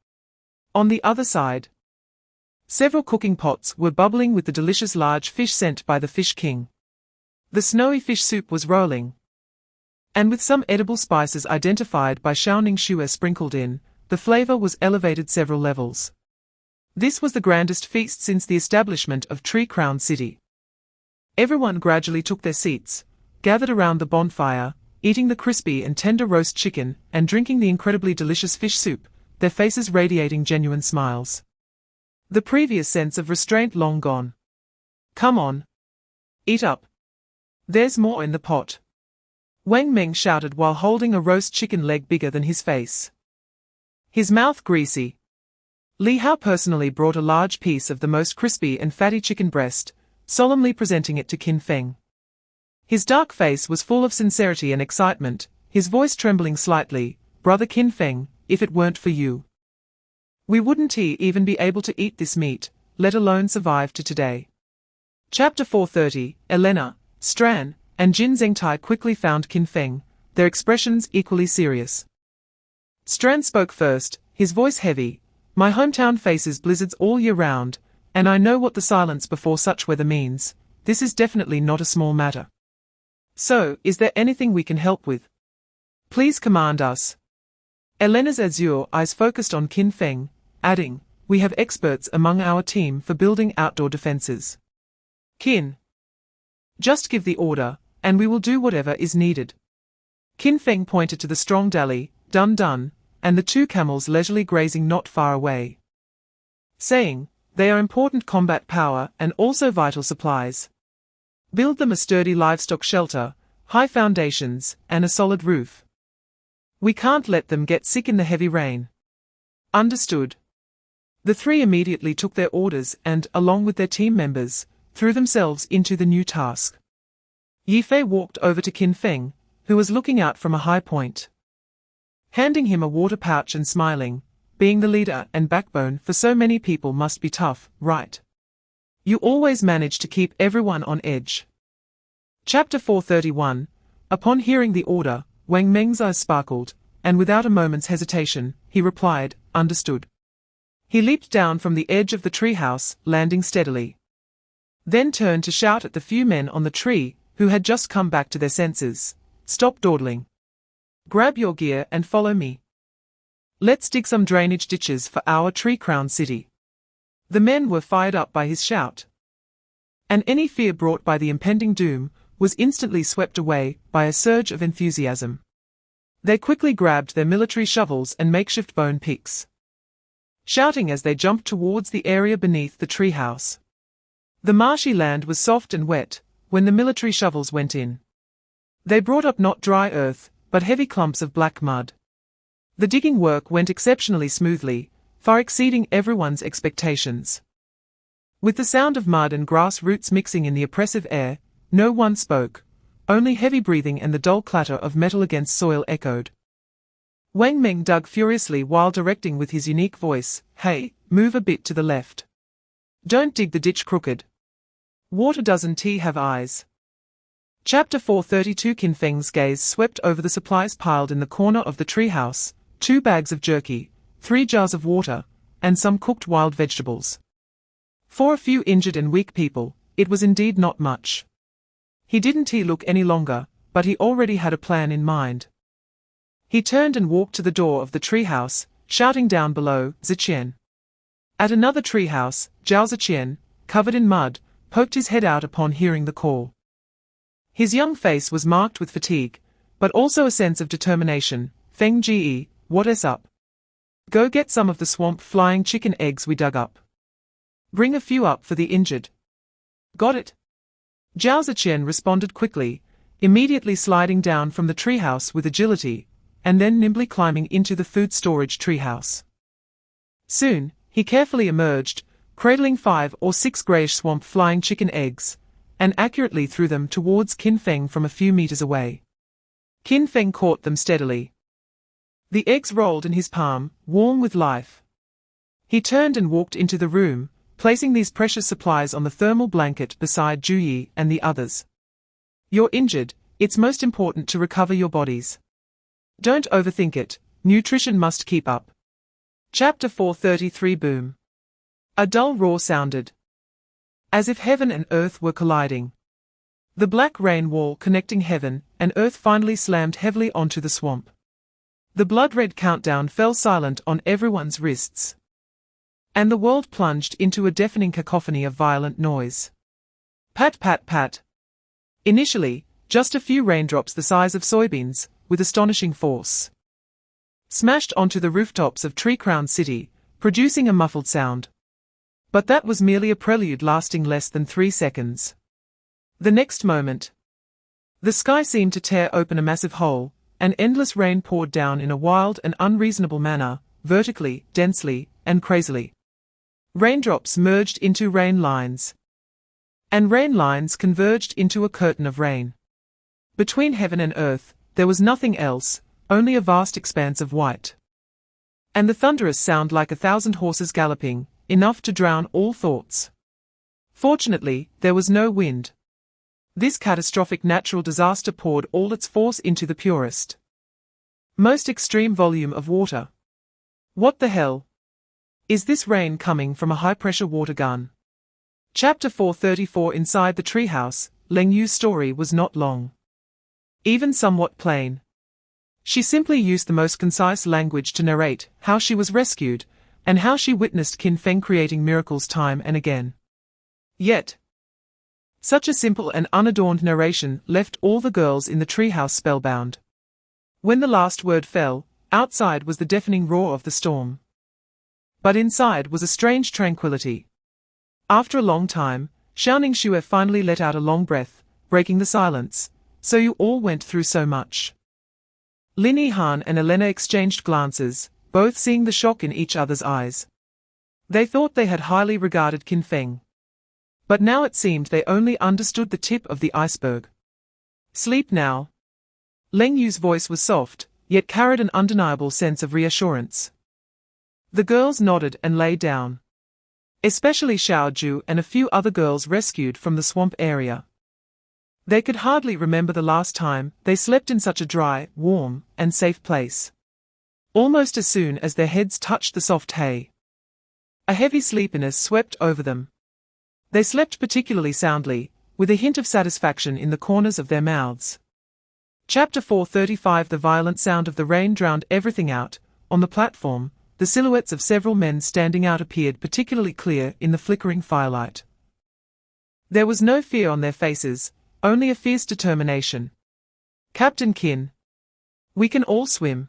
On the other side, several cooking pots were bubbling with the delicious large fish sent by the Fish King. The snowy fish soup was rolling, and with some edible spices identified by Xiaoning Shue sprinkled in, the flavor was elevated several levels. This was the grandest feast since the establishment of Tree Crown City. Everyone gradually took their seats, gathered around the bonfire, eating the crispy and tender roast chicken and drinking the incredibly delicious fish soup, their faces radiating genuine smiles. The previous sense of restraint long gone. Come on. Eat up. There's more in the pot. Wang Meng shouted while holding a roast chicken leg bigger than his face, his mouth greasy. Li Hao personally brought a large piece of the most crispy and fatty chicken breast, solemnly presenting it to Qin Feng. His dark face was full of sincerity and excitement, his voice trembling slightly. Brother Qin Feng, if it weren't for you, we wouldn't even be able to eat this meat, let alone survive to today. Chapter 430. Elena, Stran, and Jin Zhengtai quickly found Qin Feng, their expressions equally serious. Stran spoke first, his voice heavy. My hometown faces blizzards all year round, and I know what the silence before such weather means. This is definitely not a small matter. So, is there anything we can help with? Please command us. Elena's azure eyes focused on Qin Feng, adding, we have experts among our team for building outdoor defenses. Qin, just give the order, and we will do whatever is needed. Qin Feng pointed to the strong Dali, Dun Dun, and the 2 camels leisurely grazing not far away, saying, they are important combat power and also vital supplies. Build them a sturdy livestock shelter, high foundations, and a solid roof. We can't let them get sick in the heavy rain. Understood. The 3 immediately took their orders and, along with their team members, threw themselves into the new task. Yi Fei walked over to Qin Feng, who was looking out from a high point, handing him a water pouch and smiling. Being the leader and backbone for so many people must be tough, right? You always manage to keep everyone on edge. Chapter 431. Upon hearing the order, Wang Meng's eyes sparkled, and without a moment's hesitation, he replied, understood. He leaped down from the edge of the treehouse, landing steadily. Then turned to shout at the few men on the tree, who had just come back to their senses. Stop dawdling. Grab your gear and follow me. Let's dig some drainage ditches for our Tree Crown City. The men were fired up by his shout, and any fear brought by the impending doom was instantly swept away by a surge of enthusiasm. They quickly grabbed their military shovels and makeshift bone picks, shouting as they jumped towards the area beneath the treehouse. The marshy land was soft and wet when the military shovels went in. They brought up not dry earth, but heavy clumps of black mud. The digging work went exceptionally smoothly, far exceeding everyone's expectations. With the sound of mud and grass roots mixing in the oppressive air, no one spoke, only heavy breathing and the dull clatter of metal against soil echoed. Wang Meng dug furiously while directing with his unique voice, hey, move a bit to the left. Don't dig the ditch crooked. Water doesn't have eyes. Chapter 432. Qin Feng's gaze swept over the supplies piled in the corner of the treehouse, 2 bags of jerky, 3 jars of water, and some cooked wild vegetables. For a few injured and weak people, it was indeed not much. He didn't look any longer, but he already had a plan in mind. He turned and walked to the door of the treehouse, shouting down below, Ziqian. At another treehouse, Zhao Ziqian, covered in mud, poked his head out upon hearing the call. His young face was marked with fatigue, but also a sense of determination. Feng Ji, what's up? Go get some of the swamp flying chicken eggs we dug up. Bring a few up for the injured. Got it? Zhao Ziqian responded quickly, immediately sliding down from the treehouse with agility, and then nimbly climbing into the food storage treehouse. Soon, he carefully emerged, cradling 5 or 6 greyish swamp flying chicken eggs, and accurately threw them towards Qin Feng from a few meters away. Qin Feng caught them steadily. The eggs rolled in his palm, warm with life. He turned and walked into the room, placing these precious supplies on the thermal blanket beside Juyi and the others. You're injured, it's most important to recover your bodies. Don't overthink it, nutrition must keep up. Chapter 433 Boom. A dull roar sounded. As if heaven and earth were colliding. The black rain wall connecting heaven and earth finally slammed heavily onto the swamp. The blood-red countdown fell silent on everyone's wrists. And the world plunged into a deafening cacophony of violent noise. Pat pat pat. Initially, just a few raindrops the size of soybeans, with astonishing force. Smashed onto the rooftops of Tree Crown City, producing a muffled sound. But that was merely a prelude lasting less than 3 seconds. The next moment, the sky seemed to tear open a massive hole, and endless rain poured down in a wild and unreasonable manner, vertically, densely, and crazily. Raindrops merged into rain lines. And rain lines converged into a curtain of rain. Between heaven and earth, there was nothing else, only a vast expanse of white. And the thunderous sound like 1,000 horses galloping, enough to drown all thoughts. Fortunately, there was no wind. This catastrophic natural disaster poured all its force into the purest, most extreme volume of water. What the hell? Is this rain coming from a high-pressure water gun? Chapter 434 Inside the treehouse, Leng Yu's story was not long. Even somewhat plain. She simply used the most concise language to narrate how she was rescued, and how she witnessed Qin Feng creating miracles time and again. Yet, such a simple and unadorned narration left all the girls in the treehouse spellbound. When the last word fell, outside was the deafening roar of the storm. But inside was a strange tranquility. After a long time, Xiaoning Xue finally let out a long breath, breaking the silence. So you all went through so much. Lin Yihan and Elena exchanged glances, both seeing the shock in each other's eyes. They thought they had highly regarded Qin Feng. But now it seemed they only understood the tip of the iceberg. Sleep now. Leng Yu's voice was soft, yet carried an undeniable sense of reassurance. The girls nodded and lay down. Especially Xiaoju and a few other girls rescued from the swamp area. They could hardly remember the last time they slept in such a dry, warm, and safe place. Almost as soon as their heads touched the soft hay, a heavy sleepiness swept over them. They slept particularly soundly, with a hint of satisfaction in the corners of their mouths. Chapter 435 The violent sound of the rain drowned everything out. On the platform, the silhouettes of several men standing out appeared particularly clear in the flickering firelight. There was no fear on their faces, only a fierce determination. Captain Qin. We can all swim.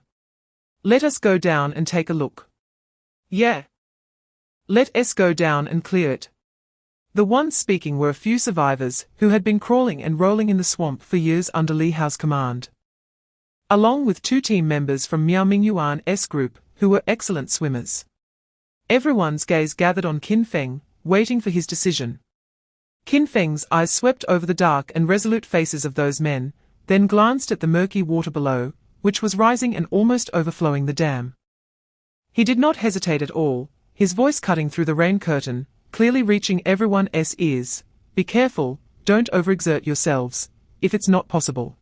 Let us go down and take a look. Yeah. Let us go down and clear it. The ones speaking were a few survivors who had been crawling and rolling in the swamp for years under Li Hao's command. Along with 2 team members from Miao Mingyuan's group, who were excellent swimmers. Everyone's gaze gathered on Qin Feng, waiting for his decision. Qin Feng's eyes swept over the dark and resolute faces of those men, then glanced at the murky water below, which was rising and almost overflowing the dam. He did not hesitate at all, his voice cutting through the rain curtain, clearly reaching everyone's ears. Be careful, don't overexert yourselves, if it's not possible.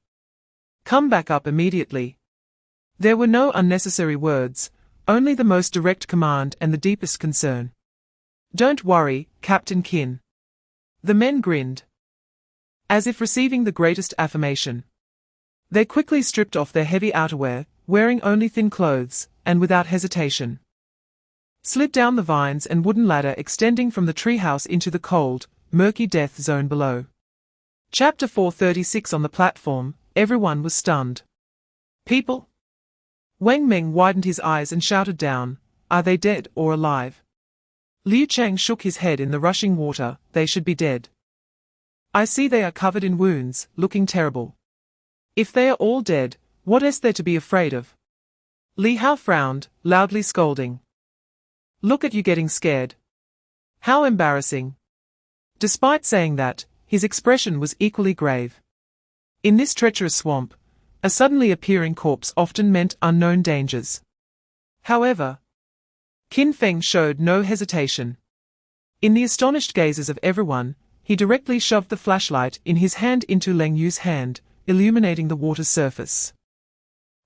Come back up immediately. There were no unnecessary words, only the most direct command and the deepest concern. Don't worry, Captain Qin. The men grinned, as if receiving the greatest affirmation. They quickly stripped off their heavy outerwear, wearing only thin clothes, and without hesitation slid down the vines and wooden ladder extending from the treehouse into the cold, murky death zone below. Chapter 436 On the platform, everyone was stunned. People? Wang Meng widened his eyes and shouted down, are they dead or alive? Liu Chang shook his head in the rushing water, they should be dead. I see they are covered in wounds, looking terrible. If they are all dead, what is there to be afraid of? Li Hao frowned, loudly scolding. Look at you getting scared. How embarrassing. Despite saying that, his expression was equally grave. In this treacherous swamp, a suddenly appearing corpse often meant unknown dangers. However, Qin Feng showed no hesitation. In the astonished gazes of everyone, he directly shoved the flashlight in his hand into Leng Yu's hand, illuminating the water's surface.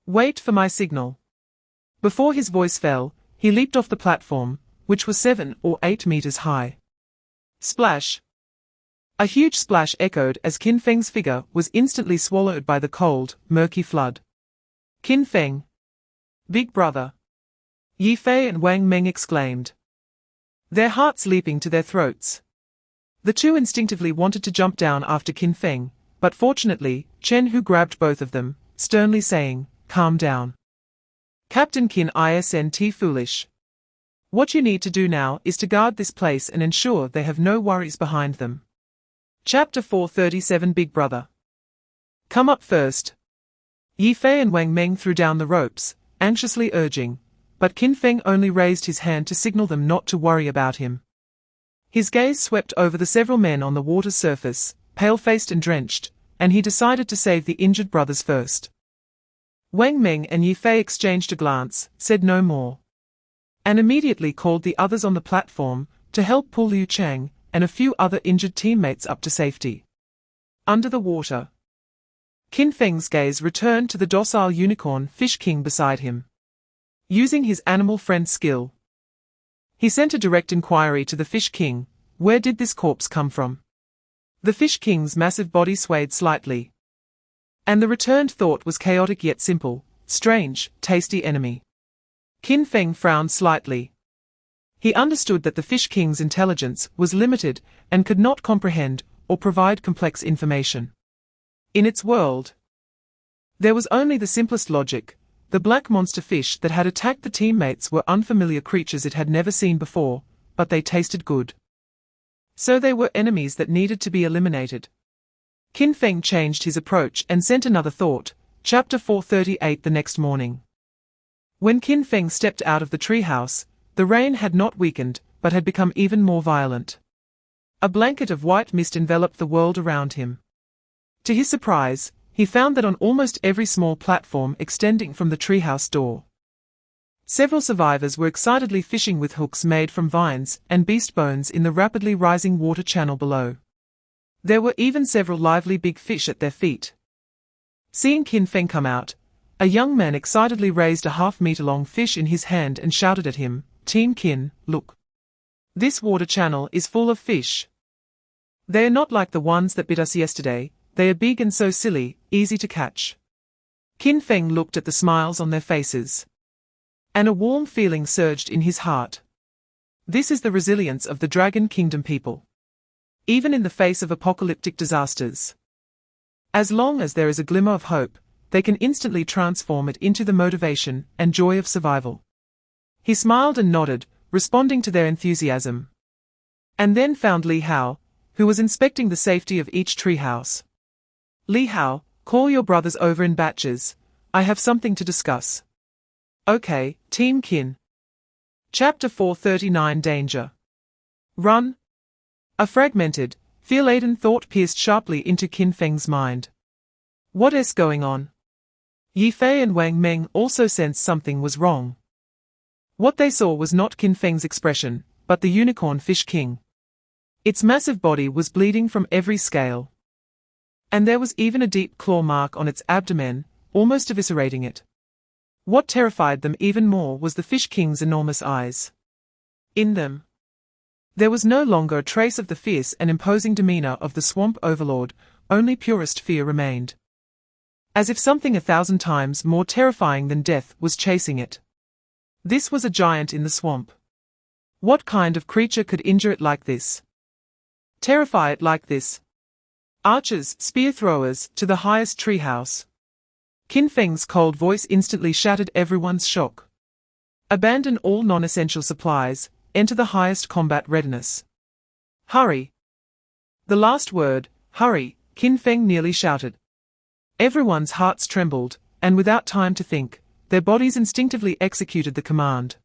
"Wait for my signal." Before his voice fell, he leaped off the platform, which was 7 or 8 meters high. Splash! A huge splash echoed as Qin Feng's figure was instantly swallowed by the cold, murky flood. "Qin Feng! Big brother!" Yi Fei and Wang Meng exclaimed, their hearts leaping to their throats. The two instinctively wanted to jump down after Qin Feng, but fortunately, Chen Hu grabbed both of them, sternly saying, "Calm down. Captain Qin isn't foolish. What you need to do now is to guard this place and ensure they have no worries behind them." Chapter 437 Big Brother. "Come up first." Yi Fei and Wang Meng threw down the ropes, anxiously urging, but Qin Feng only raised his hand to signal them not to worry about him. His gaze swept over the several men on the water's surface, pale-faced and drenched, and he decided to save the injured brothers first. Wang Meng and Yi Fei exchanged a glance, said no more, and immediately called the others on the platform to help pull Liu Chang and a few other injured teammates up to safety. Under the water, Qin Feng's gaze returned to the docile unicorn Fish King beside him. Using his animal friend skill, he sent a direct inquiry to the Fish King, where did this corpse come from? The Fish King's massive body swayed slightly, and the returned thought was chaotic yet simple: strange, tasty enemy. Qin Feng frowned slightly. He understood that the Fish King's intelligence was limited and could not comprehend or provide complex information. In its world, there was only the simplest logic. The black monster fish that had attacked the teammates were unfamiliar creatures it had never seen before, but they tasted good. So they were enemies that needed to be eliminated. Qin Feng changed his approach and sent another thought. Chapter 438 The next morning. When Qin Feng stepped out of the treehouse, the rain had not weakened, but had become even more violent. A blanket of white mist enveloped the world around him. To his surprise, he found that on almost every small platform extending from the treehouse door, several survivors were excitedly fishing with hooks made from vines and beast bones in the rapidly rising water channel below. There were even several lively big fish at their feet. Seeing Qin Feng come out, a young man excitedly raised a half-meter-long fish in his hand and shouted at him, "Team Qin, look. This water channel is full of fish. They are not like the ones that bit us yesterday. They are big and so silly, easy to catch." Qin Feng looked at the smiles on their faces, and a warm feeling surged in his heart. This is the resilience of the Dragon Kingdom people. Even in the face of apocalyptic disasters, as long as there is a glimmer of hope, they can instantly transform it into the motivation and joy of survival. He smiled and nodded, responding to their enthusiasm, and then found Li Hao, who was inspecting the safety of each treehouse. "Li Hao, call your brothers over in batches. I have something to discuss." "Okay, Team Qin." Chapter 439 Danger. Run. A fragmented, fear-laden thought pierced sharply into Qin Feng's mind. What is going on? Yi Fei and Wang Meng also sensed something was wrong. What they saw was not Qin Feng's expression, but the unicorn Fish King. Its massive body was bleeding from every scale, and there was even a deep claw mark on its abdomen, almost eviscerating it. What terrified them even more was the Fish King's enormous eyes. In them, there was no longer a trace of the fierce and imposing demeanor of the swamp overlord, only purest fear remained. As if something 1,000 times more terrifying than death was chasing it. This was a giant in the swamp. What kind of creature could injure it like this? Terrify it like this? Archers, spear throwers, to the highest treehouse. Qin Feng's cold voice instantly shattered everyone's shock. Abandon all non-essential supplies, enter the highest combat readiness. Hurry. The last word, hurry, Qin Feng nearly shouted. Everyone's hearts trembled, and without time to think, their bodies instinctively executed the command.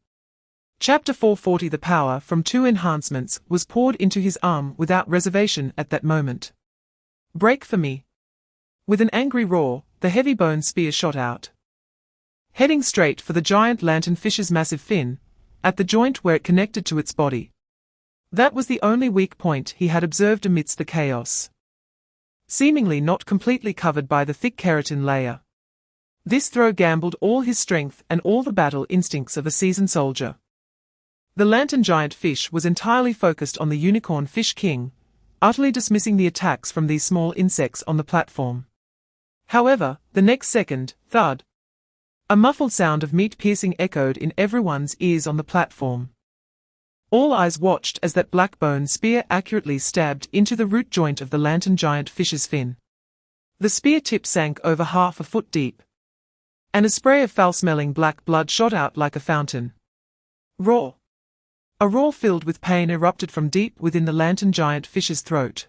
Chapter 440 The power from 2 enhancements was poured into his arm without reservation at that moment. Break for me. With an angry roar, the heavy bone spear shot out, heading straight for the giant lanternfish's massive fin, at the joint where it connected to its body. That was the only weak point he had observed amidst the chaos, seemingly not completely covered by the thick keratin layer. This throw gambled all his strength and all the battle instincts of a seasoned soldier. The lantern giant fish was entirely focused on the unicorn fish king, utterly dismissing the attacks from these small insects on the platform. However, the next second, thud! A muffled sound of meat-piercing echoed in everyone's ears on the platform. All eyes watched as that black bone spear accurately stabbed into the root joint of the lantern giant fish's fin. The spear tip sank over half a foot deep, and a spray of foul-smelling black blood shot out like a fountain. Roar! A roar filled with pain erupted from deep within the lantern giant fish's throat.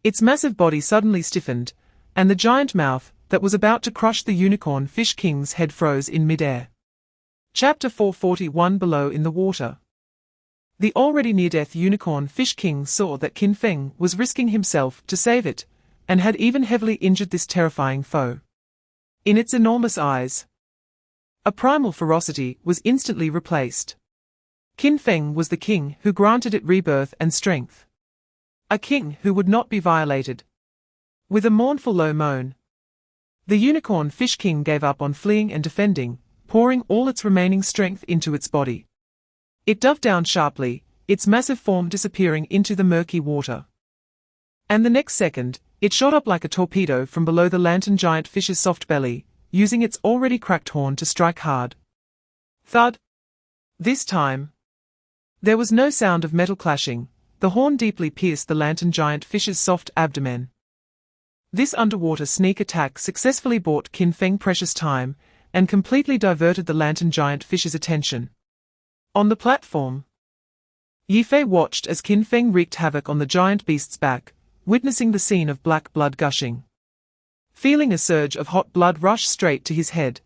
Its massive body suddenly stiffened, and the giant mouth that was about to crush the unicorn fish king's head froze in midair. Chapter 441. Below in the water. The already near-death unicorn fish king saw that Qin Feng was risking himself to save it, and had even heavily injured this terrifying foe. In its enormous eyes, a primal ferocity was instantly replaced. Qin Feng was the king who granted it rebirth and strength. A king who would not be violated. With a mournful low moan, the unicorn fish king gave up on fleeing and defending, pouring all its remaining strength into its body. It dove down sharply, its massive form disappearing into the murky water. And the next second, it shot up like a torpedo from below the lantern giant fish's soft belly, using its already cracked horn to strike hard. Thud! This time, there was no sound of metal clashing. The horn deeply pierced the lantern giant fish's soft abdomen. This underwater sneak attack successfully bought Qin Feng precious time, and completely diverted the lantern giant fish's attention. On the platform, Yifei watched as Qin Feng wreaked havoc on the giant beast's back, witnessing the scene of black blood gushing. Feeling a surge of hot blood rush straight to his head,